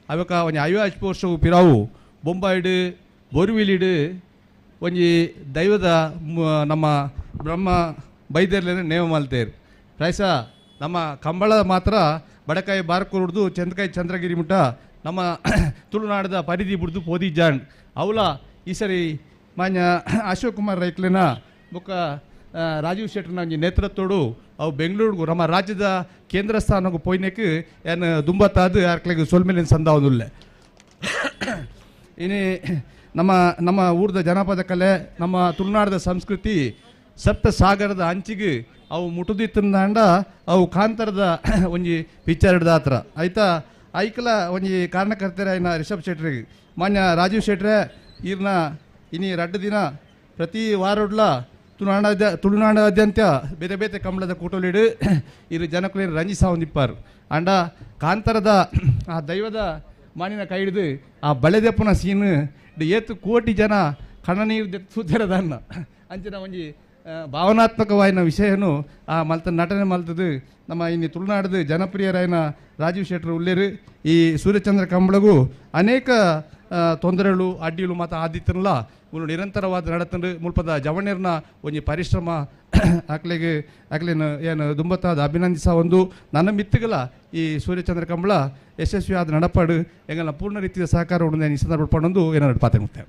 ಅವಕ ಒಂಜಿ 50 ವರ್ಷ ಪಿರಾವು ಬೊಂಬೈಡ್ ಬೋರ್ವಿಲಿಡ್ ಒಂಜಿ ದೈವದ ನಮ್ಮ ಬ್ರಹ್ಮ ಬೈದೇರ್ಲೇನೆ ನೇಮ ಮಲ್ತೇರು ಪ್ರಾಯಶಃ ನಮ್ಮ ಕಂಬಳ ಮಾತ್ರ ಬಡಕಾಯಿ ಬಾರ್ಕೂರ್ದು ಚಂದ್ಕಾಯಿ ಚಂದ್ರಗಿರಿ ಮುಟ್ಟ ನಮ್ಮ ತುಳುನಾಡದ ಪರಿಧಿ ಬಿಡ್ದು ಪೋದಿ ಜಾಂಡ್ ಅವಲ ಈ ಸರಿ ಮಾನ್ಯ ಅಶೋಕ್ ಕುಮಾರ್ ರೈಕ್ಲೆನ ಬೊಕ್ಕ ರಾಜೀವ್ ಶೆಟ್ಟರ್ನ ಒಂಜಿ ನೇತೃತ್ವಡು ಅವು ಬೆಂಗಳೂರಿಗೂ ನಮ್ಮ ರಾಜ್ಯದ ಕೇಂದ್ರ ಸ್ಥಾನಕ್ಕೂ ಪೋಯ್ನಕ್ಕೆ ಏನು ದುಂಬತ್ತಾದು ಯಾರ್ಕ್ಲೆಗೆ ಸೊಲ್ಮೇಲಿನ ಸಂದ ಒಂದುಲ್ಲೆ ಇನ್ನು ನಮ್ಮ ಊರದ ಜನಪದ ಕಲೆ ನಮ್ಮ ತುಳುನಾಡದ ಸಂಸ್ಕೃತಿ ಸಪ್ತ ಸಾಗರದ ಅಂಚಿಗೆ ಅವು ಮುಟುದಿತ್ತಂದ ಅವು ಕಾಂತರದ ಒಂಜಿ ಪಿಕ್ಚರ್ ಹಿಡ್ದ ಹತ್ರ ಆಯ್ತಾ ಐಕಲ ಒಂಜಿ ಕಾರಣಕರ್ತರ ಇನ್ನ ರಿಷಬ್ ಶೆಟ್ರಿಗೆ ಮಾನ್ಯ ರಾಜೀವ್ ಶೆಟ್ರೆ ಇರ್ನ ಇನ್ನು 2 ದಿನ ಪ್ರತಿ ವಾರಡ್ಲ ತುಳುನಾಡಾದ್ಯಂತ ಬೇರೆ ಬೇರೆ ಕಂಬಳದ ಕೂಟೋಲಿಡು ಇರು ಜನಕ್ಕೂ ರಂಜಿಸ ಹೊಂದಿಪ್ಪಾರು ಅಂಡ ಕಾಂತರದ ಆ ದೈವದ ಮಾನಿನ ಕೈ ಹಿಡಿದು ಆ ಬಳೆದೆಪ್ಪನ ಸೀನ್ ಏತು ಕೋಟಿ ಜನ ಕಣ ನೀರು ಸುದ್ದರದನ್ನ ಅಂಚಿನ ಒಂಜಿ ಭಾವನಾತ್ಮಕವಾದ ವಿಷಯನು ಆ ನಟನೆ ಮಲ್ತದು ನಮ್ಮ ಇನ್ನು ತುಳುನಾಡದ ಜನಪ್ರಿಯರಾಯನ ರಾಜೀವ್ ಶೆಟ್ಟರ್ ಉಲ್ಲೇರು ಈ ಸೂರ್ಯಚಂದ್ರ ಕಂಬಳಗೂ ಅನೇಕ ತೊಂದರೆಗಳು ಅಡ್ಡಿಗಳು ಮತ್ತು ಆದಿತ್ಯನಲ್ಲ ಒಂದು ನಿರಂತರವಾದ ನಡತಂಡು ಮುಲ್ಪದ ಜವಣ್ಯರ್ನ ಒಂಜಿ ಪರಿಶ್ರಮ ಅಕ್ಲೇನು ಏನು ದುಂಬತ್ತಾದ ಅಭಿನಂದಿಸ ಒಂದು ನನ್ನ ಮಿತ್ತುಗಳ ಈ ಸೂರ್ಯಚಂದ್ರ ಕಂಬಳ ಯಶಸ್ವಿಯಾದ ನಡಪಾಡು ಎಂಗಲ ಪೂರ್ಣ ರೀತಿಯ ಸಹಕಾರ ಉಂಡು ಈ ಸಂದರ್ಭ ಪಡೊಂದು ಏನಾದ್ರು ಪಾತೆ ಮುಕ್ತ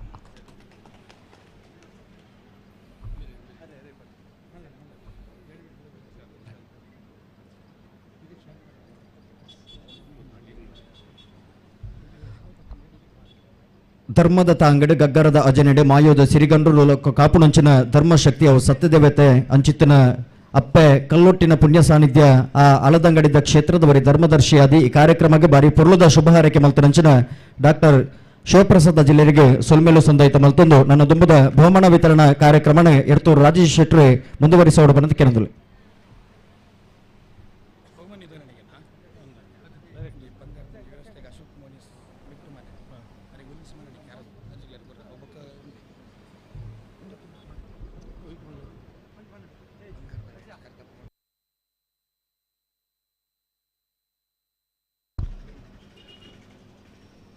ಧರ್ಮದ ತಾಂಗಡೆ ಗಗ್ಗರದ ಅಜನೆಡೆ ಮಾಯೋದ ಸಿರಿಗಂಡ್ರು ಕಾಪುನಂಚಿನ ಧರ್ಮಶಕ್ತಿ ಅವು ಸತ್ಯದೇವತೆ ಅಂಚಿತ್ತಿನ ಅಪ್ಪೆ ಕಲ್ಲೊಟ್ಟಿನ ಪುಣ್ಯ ಸಾನ್ನಿಧ್ಯ ಆ ಅಳದಂಗಡಿದ ಕ್ಷೇತ್ರದವರಿ ಧರ್ಮದರ್ಶಿಯಾದಿ ಈ ಕಾರ್ಯಕ್ರಮಕ್ಕೆ ಬಾರಿ ಪೊರ್ಲುದ ಶುಭ ಹಾರೈಕೆ ಮಲ್ತನಂಚಿನ ಡಾಕ್ಟರ್ ಶಿವಪ್ರಸಾದ್ ಜಿಲ್ಲೆರಿಗೆ ಸೊಲ್ಮೇಲು ಸಂದಾಯಿತ ಮಲ್ತೊಂದು ನನ್ನ ದುಂಬದ ಬಹುಮಾನ ವಿತರಣಾ ಕಾರ್ಯಕ್ರಮನ ಎರ್ತೂರು ರಾಜೇಶ್ ಶೆಟ್ರೆ ಮುಂದುವರಿಸೋಡು ಬಂದ ಕೆನಂದಲು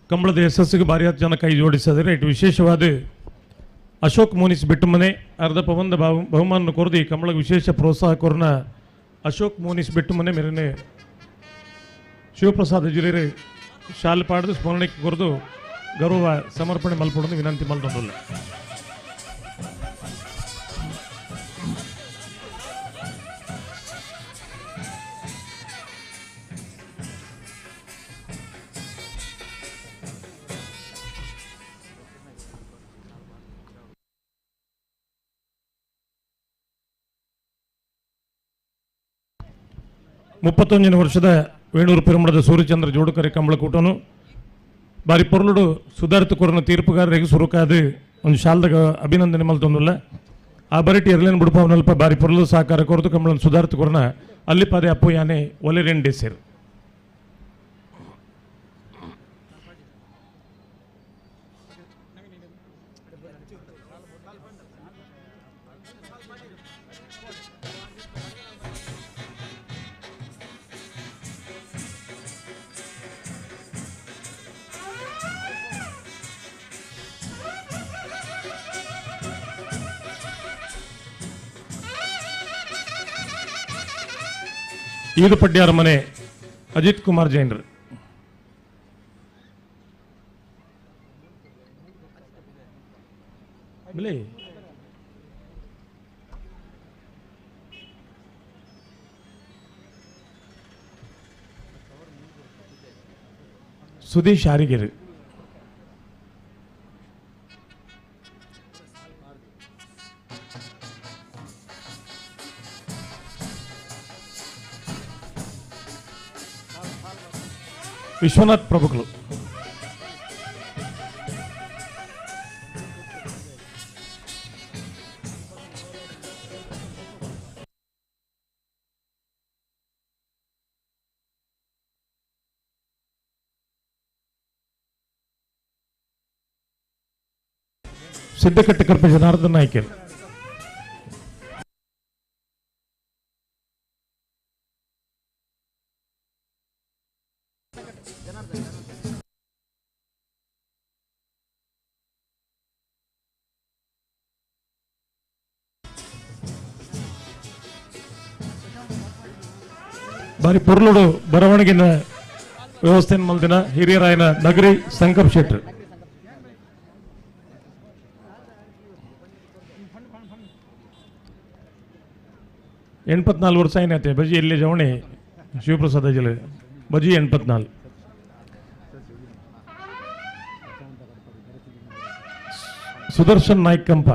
ಕಂಬಳದ ಯಶಸ್ಸಿಗೆ ಭಾರಿ ಹತ್ತು ಜನ ಕೈ ಜೋಡಿಸಿದರೆ ಇಟ್ಟು ವಿಶೇಷವಾದ ಅಶೋಕ್ ಮೋನಿಸ್ ಬಿಟ್ಟು ಮನೆ ಅರ್ಧ ಪವಂದ ಬಹುಮಾನ ಕೊರದು ಈ ಕಂಬಳಕ್ಕೆ ವಿಶೇಷ ಪ್ರೋತ್ಸಾಹ ಕೊರನ ಅಶೋಕ್ ಮೋನಿಸ್ ಬಿಟ್ಟು ಮನೆ ಮೇರೆ ಶಿವಪ್ರಸಾದ್ ಜಿಲ್ಲೆ ಶಾಲೆ ಪಾಡ್ದು ಸ್ಮರಣೆಗೆ ಕೊರದು ಗೌರವ ಸಮರ್ಪಣೆ ಮಲ್ಪಡೋದು ವಿನಂತಿ ಮಲ್ತೊಂದಿಲ್ಲ ಮುಪ್ಪತ್ತೊಂದನೇ ವರ್ಷದ ವೇಣೂರು ಪಿರಮಡದ ಸೂರ್ಯಚಂದ್ರ ಜೋಡುಕರೆ ಕಂಬಳಕೂಟನು ಬಾರಿ ಪೊರ್ಲುಡು ಸುಧಾರಿತ ಕೊರನ ತೀರ್ಪುಗಾರರಿಗೆ ಸುರುಕಾದ ಒಂದು ಶಾಲದಾಗ ಅಭಿನಂದನೆ ಮಲ್ತೊಂದಿಲ್ಲ ಆ ಬರಟಿ ಎರಲೇನು ಬಿಡುಪವನಲ್ಪ ಬಾರಿ ಪೊರ್ಲು ಸಹಕಾರ ಕೊರತು ಕಂಬಳನ ಸುಧಾರಿತ ಕೊರನ ಅಲ್ಲಿಪಾದೆ ಅಪ್ಪು ಯಾನೆ ಒಲೆರೆಂಡೆ ಸೇರು. ಈದು ಪಡ್ಯಾರ ಮನೆ ಅಜಿತ್ ಕುಮಾರ್ ಜೈನ್ರು. ಸುದೀಶ್ ಆರಿಗೆರೆ. ವಿಶ್ವನಾಥ್ ಪ್ರಭುಗಳು. ಸಿದ್ದಕಟ್ಟೆ ಕರ್ಪೆ ಜನಾರ್ದನ್ ನಾಯ್ಕರ್. ಬಾರಿ ಪೊರ್ಲುಡು ಬರವಣಿಗೆನ ವ್ಯವಸ್ಥೆಯನ್ನು ಮಲ್ದಿನ ಹಿರಿಯರಾಯನ ನಗರಿ ಸಂಕಪ್ ಶೆಟ್ರು. ವರ್ಷ ಏನೈತೆ ಬಜಿ ಎಲ್ಲಿ ಜವಣಿ ಶಿವಪ್ರಸಾದ ಜಿಲ್ಲೆ ಬಜಿ 84. ಸುದರ್ಶನ್ ನಾಯ್ಕ್ ಕಂಪ.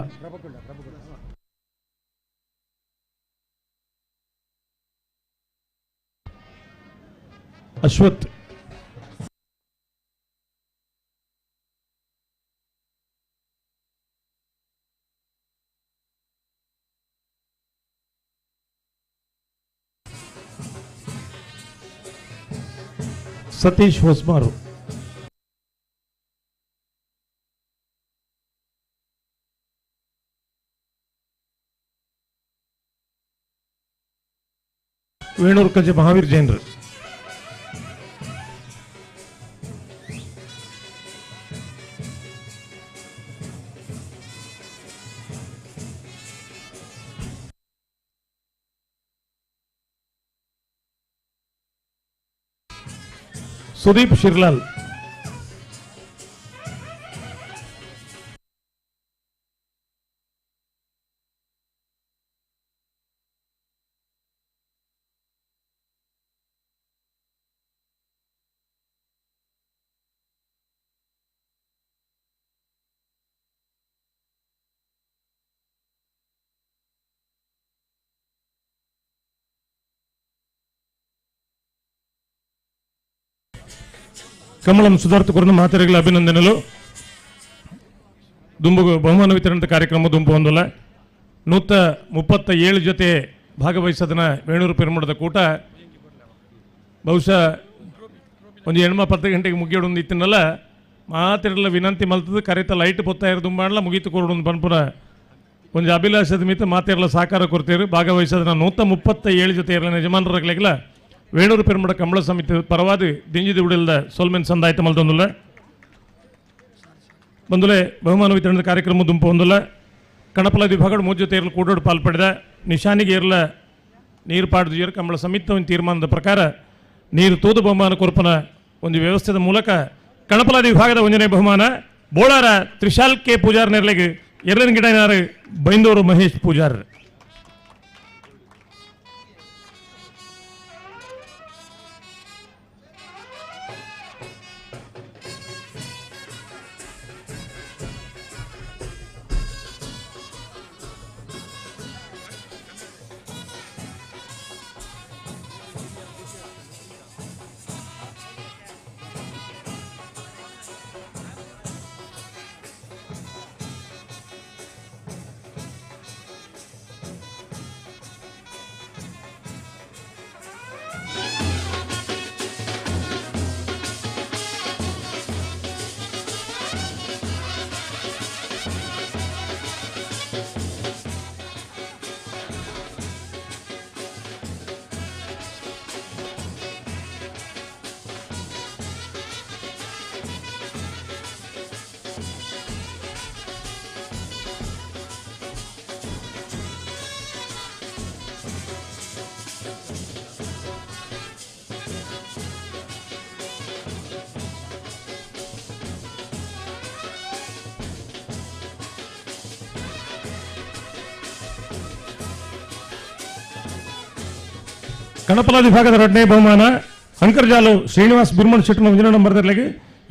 ಅಶ್ವಥ್. ಸತೀಶ್ ಹೊಸ್ಮಾರು. ವೇಣೂರು ಕಜೆ ಮಹಾವೀರ್ ಜೈನ್ರು. ಸುದೀಪ್ ಶಿರ್ಲಾಲ್. ಕಮಲಂ ಸುಧಾರ್ತಕರನ್ನು ಮಾತೆರೆಗಳ ಅಭಿನಂದನೆಗಳು. ದುಂಬು ಬಹುಮಾನ ವಿತರಣೆ ಕಾರ್ಯಕ್ರಮ ದುಂಬು ಹೊಂದಲ್ಲ 137 ಜೊತೆ ಭಾಗವಹಿಸದನ ವೇಣೂರು ಪಿರಮಡದ ಕೂಟ ಬಹುಶಃ ಒಂದು 10 ಗಂಟೆಗೆ ಮುಗಿಯೋಡು ಇತ್ತಿನಲ್ಲ ಮಾತೆರಲ್ಲ ವಿನಂತಿ ಮಲ್ತದ ಕರೆತ ಲೈಟ್ ಪೊತ್ತ ಇರೋದು ಮಾಡಲ ಮುಗೀತು ಕೊಡೋದು ಪನ್ಪುರ ಒಂದು ಅಭಿಲಾಷದ ಮಿತ ಮಾತೆರಲ್ಲ ಸಾಕಾರ ಕೊಡ್ತೀರಿ. ಭಾಗವಹಿಸದನ 137 ಜೊತೆ ಇರಲಿನ ಯಜಮಾನರಾಗಲಿಲ್ಲ ವೇಣೂರು ಪೆರುಮಡ ಕಂಬಳ ಸಮಿತಿ ಪರವಾದ ದಿಂಜಿದ ಉಡಿಲ್ದ ಸೋಲ್ಮೆನ್ ಸಂದಾಯಿತ ಮಲ್ತೊಂದುಲ್ಲ ಬಂದುಲೆ ಬಹುಮಾನ ವಿತರಣೆ ಕಾರ್ಯಕ್ರಮ ದುಂಪು ಹೊಂದಲ್ಲ. ಕಣಪಲ ವಿಭಾಗದ ಮೂರು ಜೊತೆ ಇರಲು ಕೂಡೋಡು ಪಾಲ್ಪಡಿದ ನಿಶಾನಿಗೆ ಇರಲ ನೀರು ಪಾಡ್ದು ಜೀರು ಕಂಬಳ ಸಮಿತಿ ತೀರ್ಮಾನದ ಪ್ರಕಾರ ನೀರು ತೂದು ಬಹುಮಾನ ಕೊರ್ಪನ ಒಂದು ವ್ಯವಸ್ಥೆದ ಮೂಲಕ ಕಣಪಲ ವಿಭಾಗದ ಒಂದನೇ ಬಹುಮಾನ ಬೋಳಾರ ತ್ರಿಶಾಲ್ ಕೆ ಪೂಜಾರ್ ನೆರಳಿಗೆ ಎರಡನ ಗಿಡನಾರು ಬೈಂದೂರು ಮಹೇಶ್ ಪೂಜಾರ್. ಕಣಪಲ ವಿಭಾಗದ 2ನೇ ಬಹುಮಾನ ಅಂಕರ್ಜಾಲು ಶ್ರೀನಿವಾಸ್ ಬುರ್ಮಣ್ ಶೆಟ್ಟನ 1 ನಂಬರ್ದಲ್ಲಿಗೆ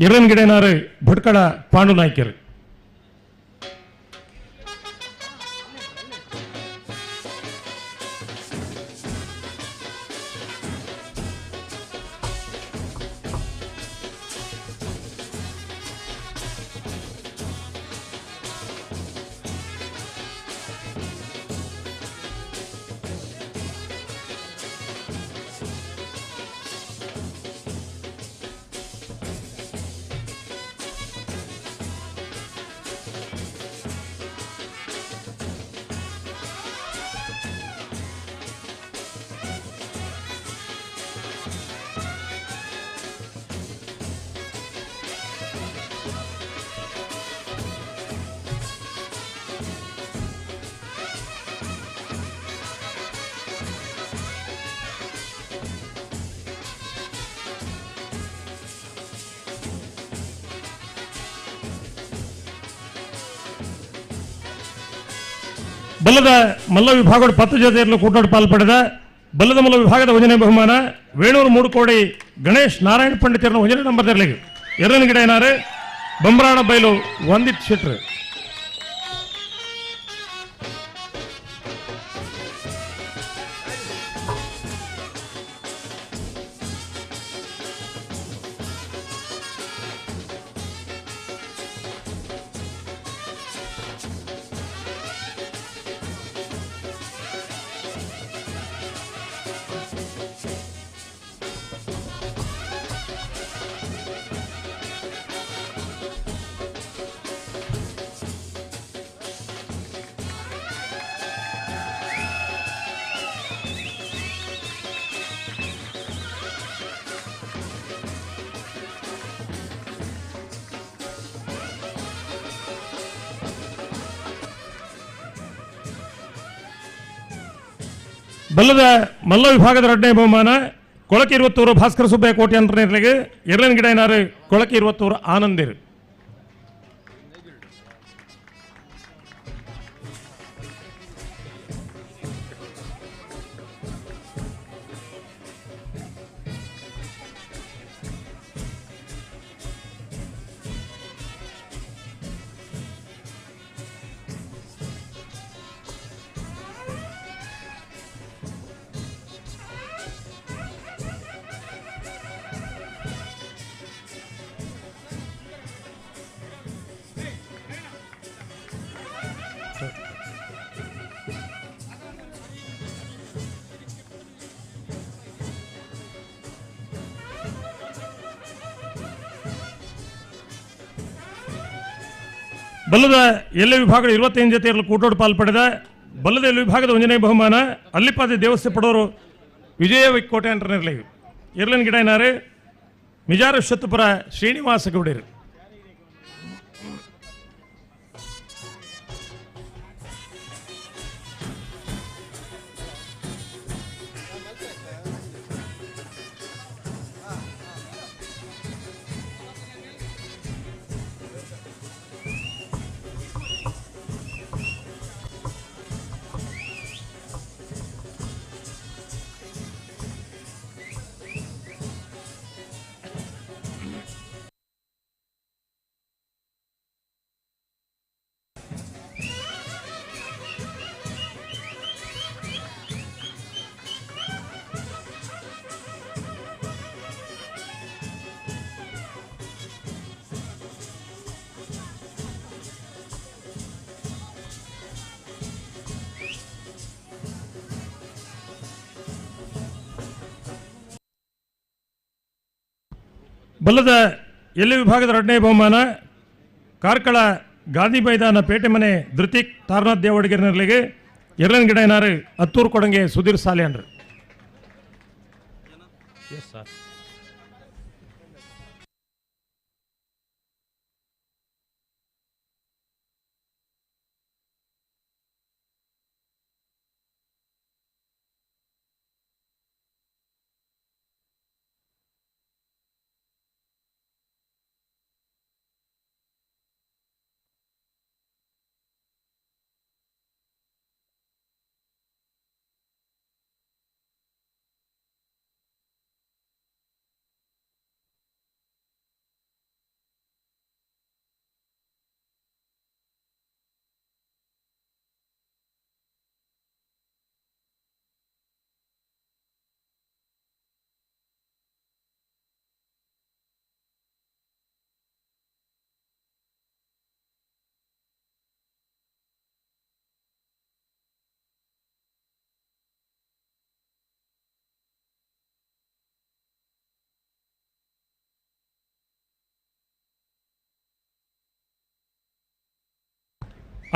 ಎರನ್ ಗಿಡೇನಾರು ಭಟ್ಕಳ ಪಾಂಡು ನಾಯ್ಕರು. ಬಲ್ಲದ ಮಲ್ಲ ವಿಭಾಗದ 10 ಜೊತೆಯಲ್ಲೂ ಕೂಟಾಟ ಪಾಲ್ಪಡೆದ ಬಲ್ಲದ ಮಲ್ಲ ವಿಭಾಗದ 1ನೇ ಬಹುಮಾನ ವೇಣೂರು ಮೂಡುಕೋಡಿ ಗಣೇಶ್ ನಾರಾಯಣ ಪಂಡಿತರನ್ನ 1ನೇ ನಂಬರ್ದಲ್ಲಿ ಎರಡನೇ ಗಿಡ ಏನಾರು ಬಂಬರಾಣ ಬೈಲು ವಂದಿತ್ ಶೆಟ್ರು. ಬಲ್ಲದ ಮಲ್ಲ ವಿಭಾಗದ 2ನೇ ಬಹುಮಾನ ಕೊಳಕೆ 20 ಭಾಸ್ಕರ ಸುಬ್ಬಯ್ಯ ಕೋಟೆ ಅಂತರ್ನೇರ್ಲೆಗೆ ಎರಡನೇ ಗಿಡ ಏನಾರು ಕೊಳಕೆ 20 ಆನಂದಿರು. ಬಲ್ಲದ ಎಲ್ಲ ವಿಭಾಗದ 25 ಜೊತೆಯಲ್ಲಿ ಕೂಟೋಟ ಪಾಲ್ಪಡೆದ ಬಲ್ಲದ ಎಲ್ಲ ವಿಭಾಗದ 1ನೇ ಬಹುಮಾನ ಅಲ್ಲಿಪಾದ ದೇವಸ್ಥೆ ಪಡೋರು ವಿಜಯ ಕೋಟೆ ಅಂತರ್ನಲ್ಲಿ ಎರಡನೇ ಗಿಡ ಏನಾರು ಮಿಜಾರ ಶತಪುರ ಶ್ರೀನಿವಾಸ ಗೌಡರು. ಬಲ್ಲದ ಎಲ್ಲ ವಿಭಾಗದ 2ನೇ ಬಹುಮಾನ ಕಾರ್ಕಳ ಗಾಂಧಿ ಮೈದಾನ ಪೇಟೆ ಮನೆ ಧೃತಿಕ್ ತಾರನಾಥ್ ದೇವಡಿಗೆರ್ನರ್ಲಿಗೆ ಎರಡನೇ ಗಿಡ ಏನಾರು ಹತ್ತೂರು ಕೊಡಂಗೆ ಸುಧೀರ್ ಸಾಲೆ ಅನ್ರು.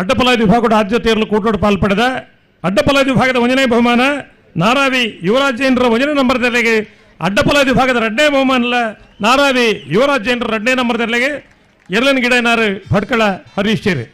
ಅಡ್ಡಪಲಾದಿ ವಿಭಾಗದ ಆದ್ಯತೆಯಲ್ಲೂ ಕೂಟೋಡು ಪಾಲ್ಪಡೆದ ಅಡ್ಡಪಲಾದಿ ವಿಭಾಗದ 1ನೇ ಬಹುಮಾನ ನಾರಾವಿ ಯುವರಾಜೇಂದ್ರ 1ನೇ ನಂಬರ್ದಲ್ಲಿಗೆ ಅಡ್ಡಪಲಾದಿ ವಿಭಾಗದ 2ನೇ ಬಹುಮಾನ ನಾರಾವಿ ಯುವರಾಜೇಂದ್ರ 2ನೇ ನಂಬರ್ದಲ್ಲಿಗೆ ಎರಲನ್ ಗಿಡನಾರು ಭಟ್ಕಳ ಹರೀಶ್ಚೇರಿ.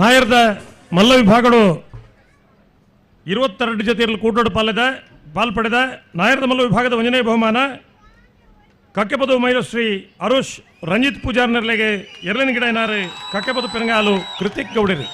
ನಾಯರ್ದ ಮಲ್ಲ ವಿಭಾಗಗಳು 22 ಜೊತೆಯಲ್ಲಿ ಕೂಟೋಡು ಪಾಲ್ಪಡೆದ ನಾಯರ್ದ ಮಲ್ಲ ವಿಭಾಗದ 1ನೇ ಬಹುಮಾನ ಕಕ್ಕೆಪದು ಮೈಲಶ್ರೀ ಅರುಷ್ ರಂಜಿತ್ ಪೂಜಾರ್ ನೆರಲೆಗೆ ಎರಲಿನ ಗಿಡ ಏನಾರು ಕಕ್ಕೆಪದು ಪೆರಂಗಾಲು ಕೃತಿಕ್ ಗೌಡರು.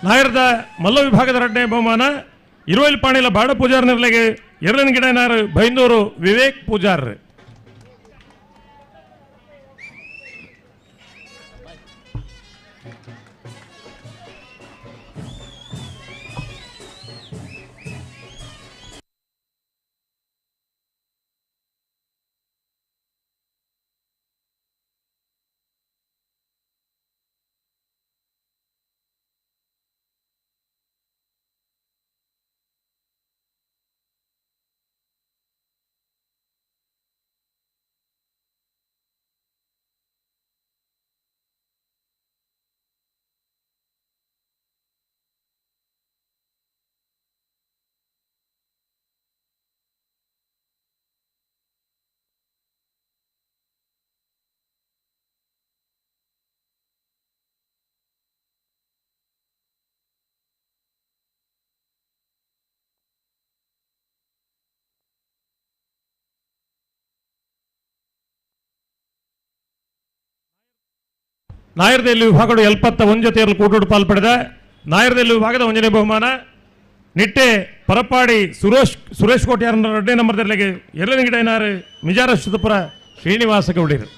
ನಾಯರ್ದ ಮಲ್ಲ ವಿಭಾಗದ 2ನೇ ಬಹುಮಾನ ಇರುವಲ್ ಪಾಣಿಲ ಬಾಡ ಪೂಜಾರ್ ನೆರಲೆಗೆ ಎರಲಿನ ಗಿಡ ಏನಾರು ಬೈಂದೂರು ವಿವೇಕ್ ಪೂಜಾರ್. ನಾಯರ್ದಲ್ಲಿ ವಿಭಾಗಗಳು 71 ಜೊತೆಯಲ್ಲಿ ಕೂಟೋಡು ಪಾಲ್ಪಡೆದ ನಾಯರ್ದಲ್ಲಿ ವಿಭಾಗದ 1ನೇ ಬಹುಮಾನ ನಿಟ್ಟೆ ಪರಪ್ಪಾಡಿ ಸುರೇಶ್ ಕೋಟ್ಯಾರ 2ನೇ ನಂಬರ್ದಲ್ಲಿಗೆ ಎರಲಿನ ಗಿಡ ಏನಾರು ಮಿಜಾರ ಸುತಪುರ ಶ್ರೀನಿವಾಸ ಗೌಡರು.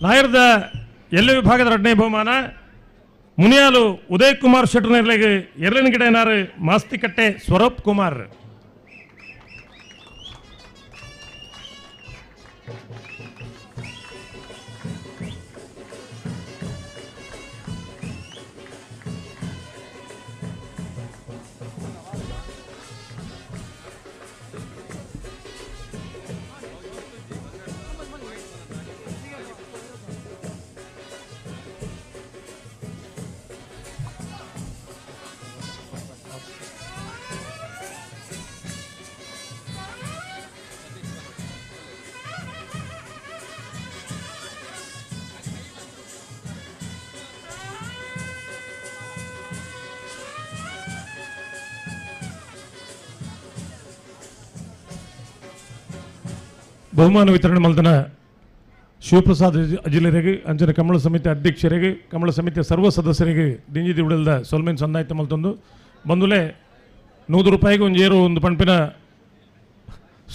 ನಾಯರ್ದ ಎಲ್ಲ ವಿಭಾಗದ 2ನೇ ಬಹುಮಾನ ಮುನಿಯಾಲು ಉದಯ್ ಕುಮಾರ್ ಶೆಟ್ರು ನಿರ್ಲೆಗೆ ಎರಲಿನ ಗಿಡ ಏನಾರು ಮಾಸ್ತಿಕಟ್ಟೆ ಸ್ವರೂಪ್ ಕುಮಾರ್. ಬಹುಮಾನ ವಿತರಣೆ ಮಲ್ದನ ಶಿವಪ್ರಸಾದ್ ಅಜಿಲರಿಗೆ ಅಂಚನೆ ಕಮಲ ಸಮಿತಿ ಅಧ್ಯಕ್ಷರಿಗೆ ಕಮಲ ಸಮಿತಿಯ ಸರ್ವ ಸದಸ್ಯರಿಗೆ ದಿಂಜಿದಿ ಉಡಲ್ದ ಸೊಲ್ಮೇನ್ ಸಂದಾಯಿತ ಮಲ್ತೊಂದು ಬಂದುಲೆ ₹100 ಒಂದು ಪಂಪಿನ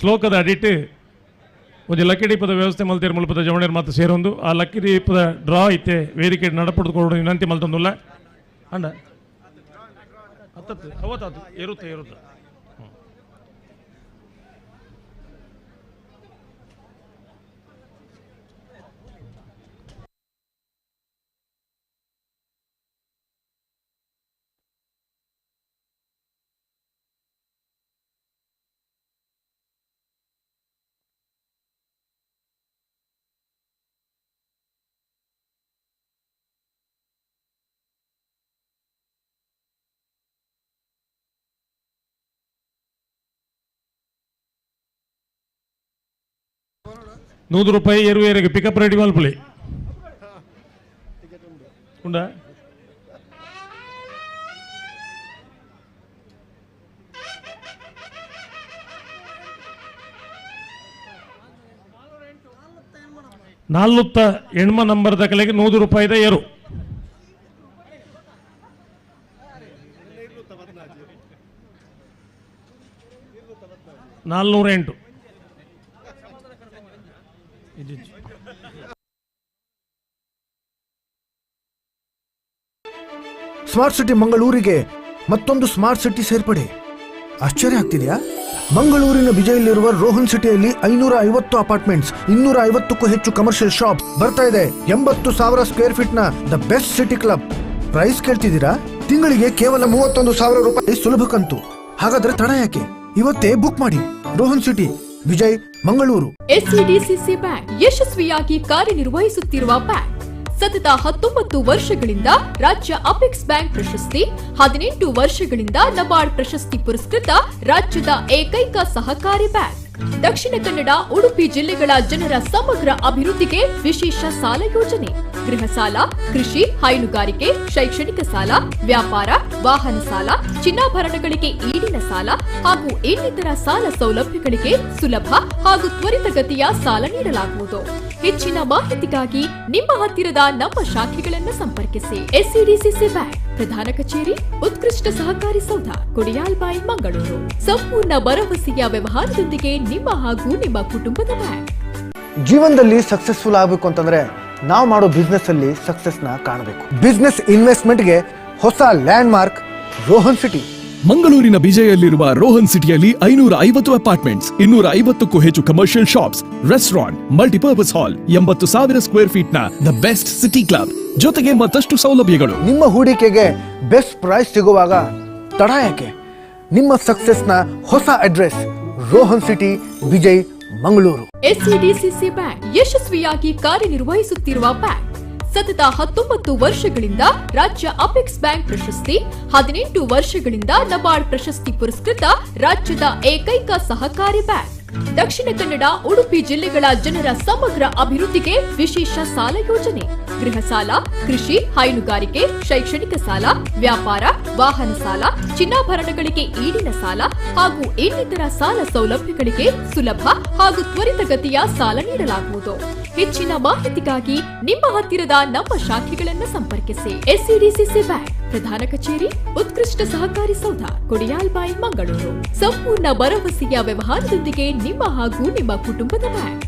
ಶ್ಲೋಕದ ಅಡಿಟ್ ಒಂದು ಲಕ್ಕಿ ದೀಪದ ವ್ಯವಸ್ಥೆ ಮಲ್ತೇರು ಮುಲ್ಪದ ಜವಣೇರು ಮಾತು ಸೇರೊಂದು ಆ ಲಕ್ಕಿ ದೀಪದ ಡ್ರಾ ಐತೆ ವೇದಿಕೆ ನಡಪಡ್ಕೊಂಡು ವಿನಂತಿ ಮಲ್ತೊಂದುಲ್ಲ ಅಂಡ ಅವತ್ತು ಇರುತ್ತೆ 100 ರೂಪಾಯಿ ಏರುವೇರಿಗೆ ಪಿಕಪ್ ರೆಡಿ ಮಲ್ಪಲಿ ಉಂಡ ನಾಲ್ವತ್ತ ಎಣ್ಮ ನಂಬರ್ದ ಕಲೆಗೆ 100 ರೂಪಾಯಿದ ಏರು $408 ಸ್ಮಾರ್ಟ್ ಸಿಟಿ ಮಂಗಳೂರಿಗೆ ಮತ್ತೊಂದು ಸ್ಮಾರ್ಟ್ ಸಿಟಿ ಸೇರ್ಪಡೆ ಆಶ್ಚರ್ಯ ಆಗ್ತಿದೆಯಾ? ಮಂಗಳೂರಿನ ಬಿಜೈಲಿರುವ ರೋಹನ್ ಸಿಟಿಯಲ್ಲಿ 550 ಅಪಾರ್ಟ್ಮೆಂಟ್ಸ್, 250ಕ್ಕೂ ಹೆಚ್ಚು ಕಮರ್ಷಿಯಲ್ ಶಾಪ್ ಬರ್ತಾ ಇದೆ. 80,000 ಸ್ಕ್ವೇರ್ ಫೀಟ್ ನ the best city club. Price ಕೇಳ್ತಿದ್ದೀರಾ? ತಿಂಗಳಿಗೆ ಕೇವಲ ₹31,000 ಸುಲಭ ಕಂತು. ಹಾಗಾದ್ರೆ ತಡ ಯಾಕೆ? ಇವತ್ತೇ ಬುಕ್ ಮಾಡಿ. Rohan city, Vijay, Mangaluru. SCDCC bank ಯಶಸ್ವಿಯಾಗಿ ಕಾರ್ಯನಿರ್ವಹಿಸುತ್ತಿರುವ ಬ್ಯಾಂಕ್. ಸತತ 19 ವರ್ಷಗಳಿಂದ ರಾಜ್ಯ ಅಪೆಕ್ಸ್ ಬ್ಯಾಂಕ್ ಪ್ರಶಸ್ತಿ, 18 ವರ್ಷಗಳಿಂದ ನಬಾರ್ಡ್ ಪ್ರಶಸ್ತಿ ಪುರಸ್ಕೃತ ರಾಜ್ಯದ ಏಕೈಕ ಸಹಕಾರಿ ಬ್ಯಾಂಕ್. ದಕ್ಷಿಣ ಕನ್ನಡ, ಉಡುಪಿ ಜಿಲ್ಲೆಗಳ ಜನರ ಸಮಗ್ರ ಅಭಿವೃದ್ಧಿಗೆ ವಿಶೇಷ ಸಾಲ ಯೋಜನೆ, ಗೃಹ ಸಾಲ, ಕೃಷಿ, ಹೈನುಗಾರಿಕೆ, ಶೈಕ್ಷಣಿಕ ಸಾಲ, ವ್ಯಾಪಾರ, ವಾಹನ ಸಾಲ, ಚಿನ್ನಾಭರಣಗಳಿಗೆ ಈಡಿನ ಸಾಲ ಹಾಗೂ ಇನ್ನಿತರ ಸಾಲ ಸೌಲಭ್ಯಗಳಿಗೆ ಸುಲಭ ಹಾಗೂ ತ್ವರಿತಗತಿಯ ಸಾಲ ನೀಡಲಾಗುವುದು. ಹೆಚ್ಚಿನ ಮಾಹಿತಿಗಾಗಿ ನಿಮ್ಮ ಹತ್ತಿರದ ನಮ್ಮ ಶಾಖೆಗಳನ್ನು ಸಂಪರ್ಕಿಸಿ. ಎಸ್ಸಿಡಿಸಿಸಿ ಬ್ಯಾಂಕ್ ಪ್ರಧಾನ ಕಚೇರಿ, ಉತ್ಕೃಷ್ಟ ಸಹಕಾರಿ ಸೌಧ, ಕೊಡಿಯಾಲ್ಬಾಯಿ, ಮಂಗಳೂರು. ಸಂಪೂರ್ಣ ಭರವಸೆಯ ವ್ಯವಹಾರದೊಂದಿಗೆ ನಿಮ್ಮ ಹಾಗೂ ನಿಮ್ಮ ಕುಟುಂಬದ ಬ್ಯಾಂಕ್. ಜೀವನದಲ್ಲಿ ಸಕ್ಸಸ್ಫುಲ್ ಆಗಬೇಕು ಅಂತಂದ್ರೆ ನಾವು ಮಾಡೋ ಬಿಸ್ನೆಸ್ ಅಲ್ಲಿ ಸಕ್ಸಸ್ ನ ಕಾಣಬೇಕು. ಬಿಸ್ನೆಸ್ ಇನ್ವೆಸ್ಟ್ಮೆಂಟ್ ಗೆ ಹೊಸ ಲ್ಯಾಂಡ್ ಮಾರ್ಕ್ ರೋಹನ್ ಸಿಟಿ. ಮಂಗಳೂರಿನ ಬಿಜೆಯಲ್ಲಿರುವ ರೋಹನ್ ಸಿಟಿಯಲ್ಲಿ 550 ಅಪಾರ್ಟ್ಮೆಂಟ್ಸ್, 250ಕ್ಕೂ ಹೆಚ್ಚು ಕಮರ್ಷಿಯಲ್ ಶಾಪ್ಸ್, ರೆಸ್ಟೋರೆಂಟ್, ಮಲ್ಟಿಪರ್ಪಸ್ ಹಾಲ್, 80,000 ಸ್ಕ್ವೇರ್ ಫೀಟ್ ನ ದ ಬೆಸ್ಟ್ ಸಿಟಿ ಕ್ಲಬ್, ಜೊತೆಗೆ ಮತ್ತಷ್ಟು ಸೌಲಭ್ಯಗಳು. ನಿಮ್ಮ ಹೂಡಿಕೆಗೆ ಬೆಸ್ಟ್ ಪ್ರೈಸ್ ಸಿಗುವಾಗ ತಡ ಯಾಕೆ? ನಿಮ್ಮ ಸಕ್ಸಸ್ ನ ಹೊಸ address Rohan city, Vijay, Mangaluru. SCDCC bank ಯಶಸ್ವಿಯಾಗಿ ಕಾರ್ಯನಿರ್ವಹಿಸುತ್ತಿರುವ ಬ್ಯಾಂಕ್. ಸತತ 19 ವರ್ಷಗಳಿಂದ ರಾಜ್ಯ ಅಪೆಕ್ಸ್ ಬ್ಯಾಂಕ್ ಪ್ರಶಸ್ತಿ, 18 ವರ್ಷಗಳಿಂದ ನಬಾರ್ಡ್ ಪ್ರಶಸ್ತಿ ಪುರಸ್ಕೃತ ರಾಜ್ಯದ ಏಕೈಕ ಸಹಕಾರಿ ಬ್ಯಾಂಕ್. ದಕ್ಷಿಣ ಕನ್ನಡ, ಉಡುಪಿ ಜಿಲ್ಲೆಗಳ ಜನರ ಸಮಗ್ರ ಅಭಿವೃದ್ಧಿಗೆ ವಿಶೇಷ ಸಾಲ ಯೋಜನೆ, ಗೃಹ ಸಾಲ, ಕೃಷಿ, ಹೈನುಗಾರಿಕೆ, ಶೈಕ್ಷಣಿಕ ಸಾಲ, ವ್ಯಾಪಾರ, ವಾಹನ ಸಾಲ, ಚಿನ್ನಾಭರಣಗಳಿಗೆ ಈಡಿನ ಸಾಲ ಹಾಗೂ ಇನ್ನಿತರ ಸಾಲ ಸೌಲಭ್ಯಗಳಿಗೆ ಸುಲಭ ಹಾಗೂ ತ್ವರಿತಗತಿಯ ಸಾಲ ನೀಡಲಾಗುವುದು. ಹೆಚ್ಚಿನ ಮಾಹಿತಿಗಾಗಿ ನಿಮ್ಮ ಹತ್ತಿರದ ನಮ್ಮ ಶಾಖೆಗಳನ್ನು ಸಂಪರ್ಕಿಸಿ. ಎಸ್ಸಿಡಿಸಿಸಿ ಬ್ಯಾಂಕ್ ಪ್ರಧಾನ ಕಚೇರಿ, ಉತ್ಕೃಷ್ಟ ಸಹಕಾರಿ ಸೌಧ, ಕೊಡಿಯಾಲ್ಬಾಯಿ, ಮಂಗಳೂರು. ಸಂಪೂರ್ಣ ಭರವಸೆಯ ವ್ಯವಹಾರದೊಂದಿಗೆ ನಿಮ್ಮ ಹಾಗೂ ನಿಮ್ಮ ಕುಟುಂಬದ ಬ್ಯಾಂಕ್.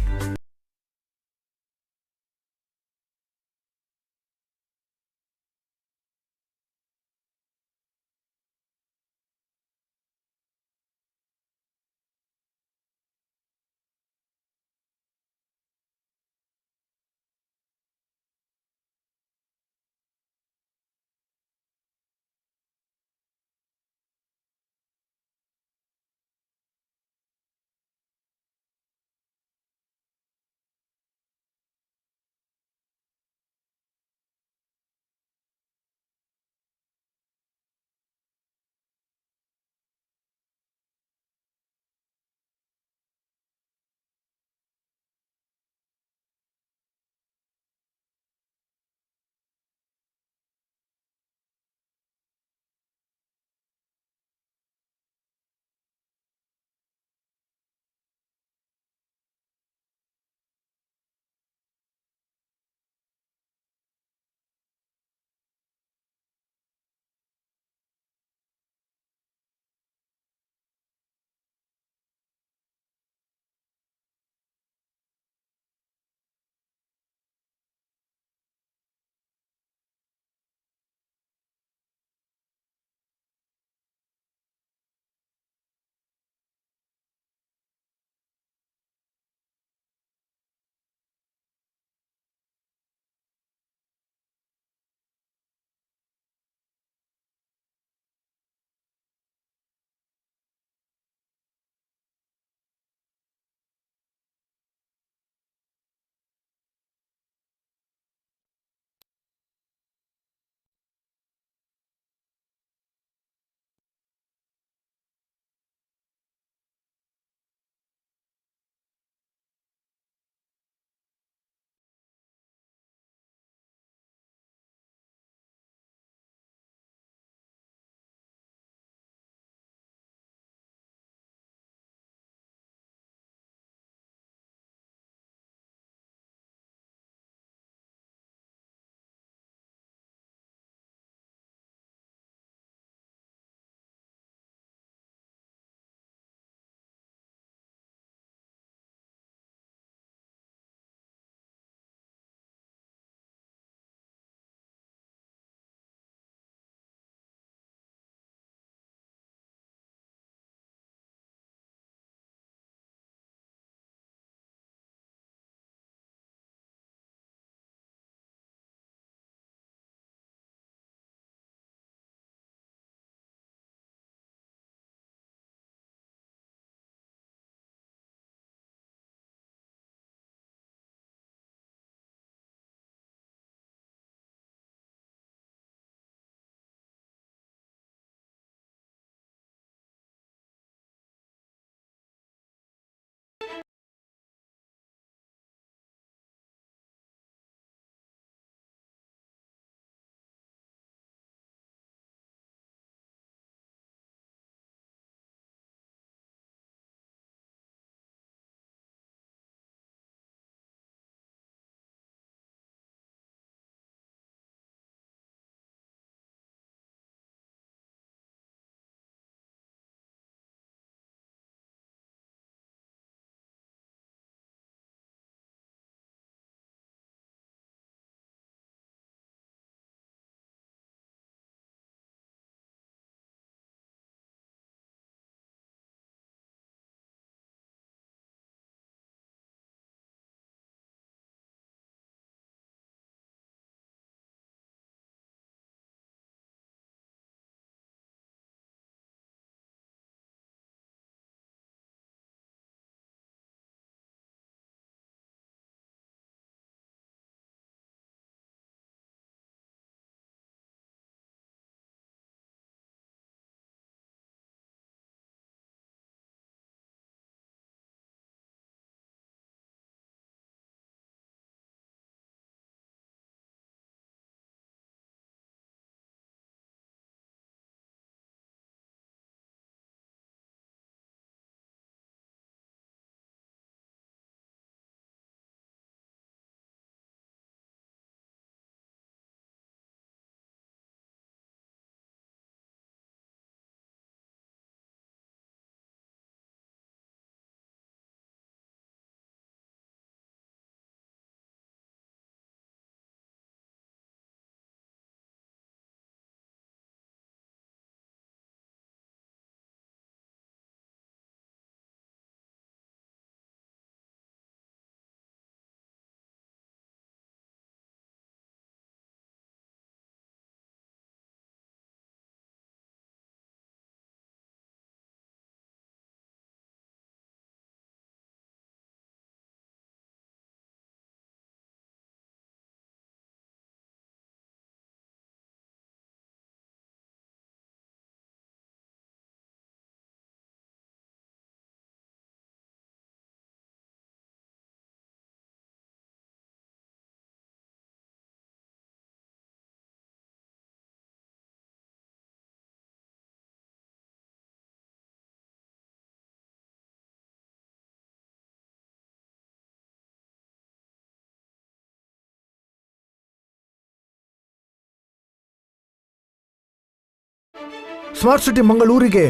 ಸ್ಮಾರ್ಟ್ ಸಿಟಿ ಮಂಗಳೂರಿಗೆ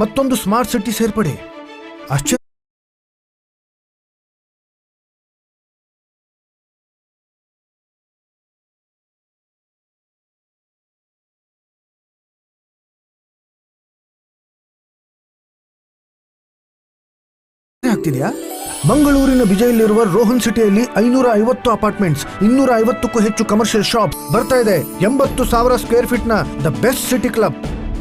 ಮತ್ತೊಂದು ಸ್ಮಾರ್ಟ್ ಸಿಟಿ ಸೇರ್ಪಡೆ. ಆಶ್ಚರ್ಯ ಆಗ್ತಿದೆಯಾ? ಮಂಗಳೂರಿನ ಬಿಜೈಲಿರುವ ರೋಹನ್ ಸಿಟಿಯಲ್ಲಿ 550 ಅಪಾರ್ಟ್ಮೆಂಟ್ಸ್, 250ಕ್ಕೂ ಹೆಚ್ಚು ಕಮರ್ಷಿಯಲ್ ಶಾಪ್ ಬರ್ತಾ ಇದೆ. 80,000 ಸ್ಕ್ವೇರ್ ಫೀಟ್ ನ the best city club.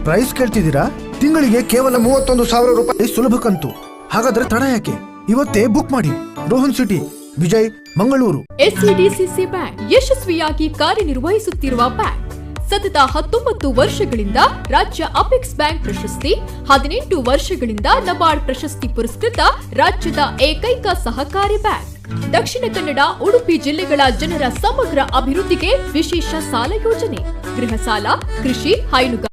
Price ಕೇಳ್ತಿದ್ದೀರಾ? ತಿಂಗಳಿಗೆ ಕೇವಲ 31,000 ರೂಪಾಯಿ ಸುಲಭ ಕಂತು. ಹಾಗಾದ್ರೆ ತಡ ಯಾಕೆ? ಇವತ್ತೇ ಬುಕ್ ಮಾಡಿ. Rohan city, Vijay, Mangaluru. SCDCC bank ಯಶಸ್ವಿಯಾಗಿ ಕಾರ್ಯನಿರ್ವಹಿಸುತ್ತಿರುವ ಬ್ಯಾಂಕ್. ಸತತ 19 ವರ್ಷಗಳಿಂದ ರಾಜ್ಯ ಅಪೆಕ್ಸ್ ಬ್ಯಾಂಕ್ ಪ್ರಶಸ್ತಿ, 18 ವರ್ಷಗಳಿಂದ ನಬಾರ್ಡ್ ಪ್ರಶಸ್ತಿ ಪುರಸ್ಕೃತ ರಾಜ್ಯದ ಏಕೈಕ ಸಹಕಾರಿ ಬ್ಯಾಂಕ್. ದಕ್ಷಿಣ ಕನ್ನಡ, ಉಡುಪಿ ಜಿಲ್ಲೆಗಳ ಜನರ ಸಮಗ್ರ ಅಭಿವೃದ್ಧಿಗೆ ವಿಶೇಷ ಸಾಲ ಯೋಜನೆ, ಗೃಹ ಸಾಲ, ಕೃಷಿ, ಹೈನುಗಾರಿಕೆ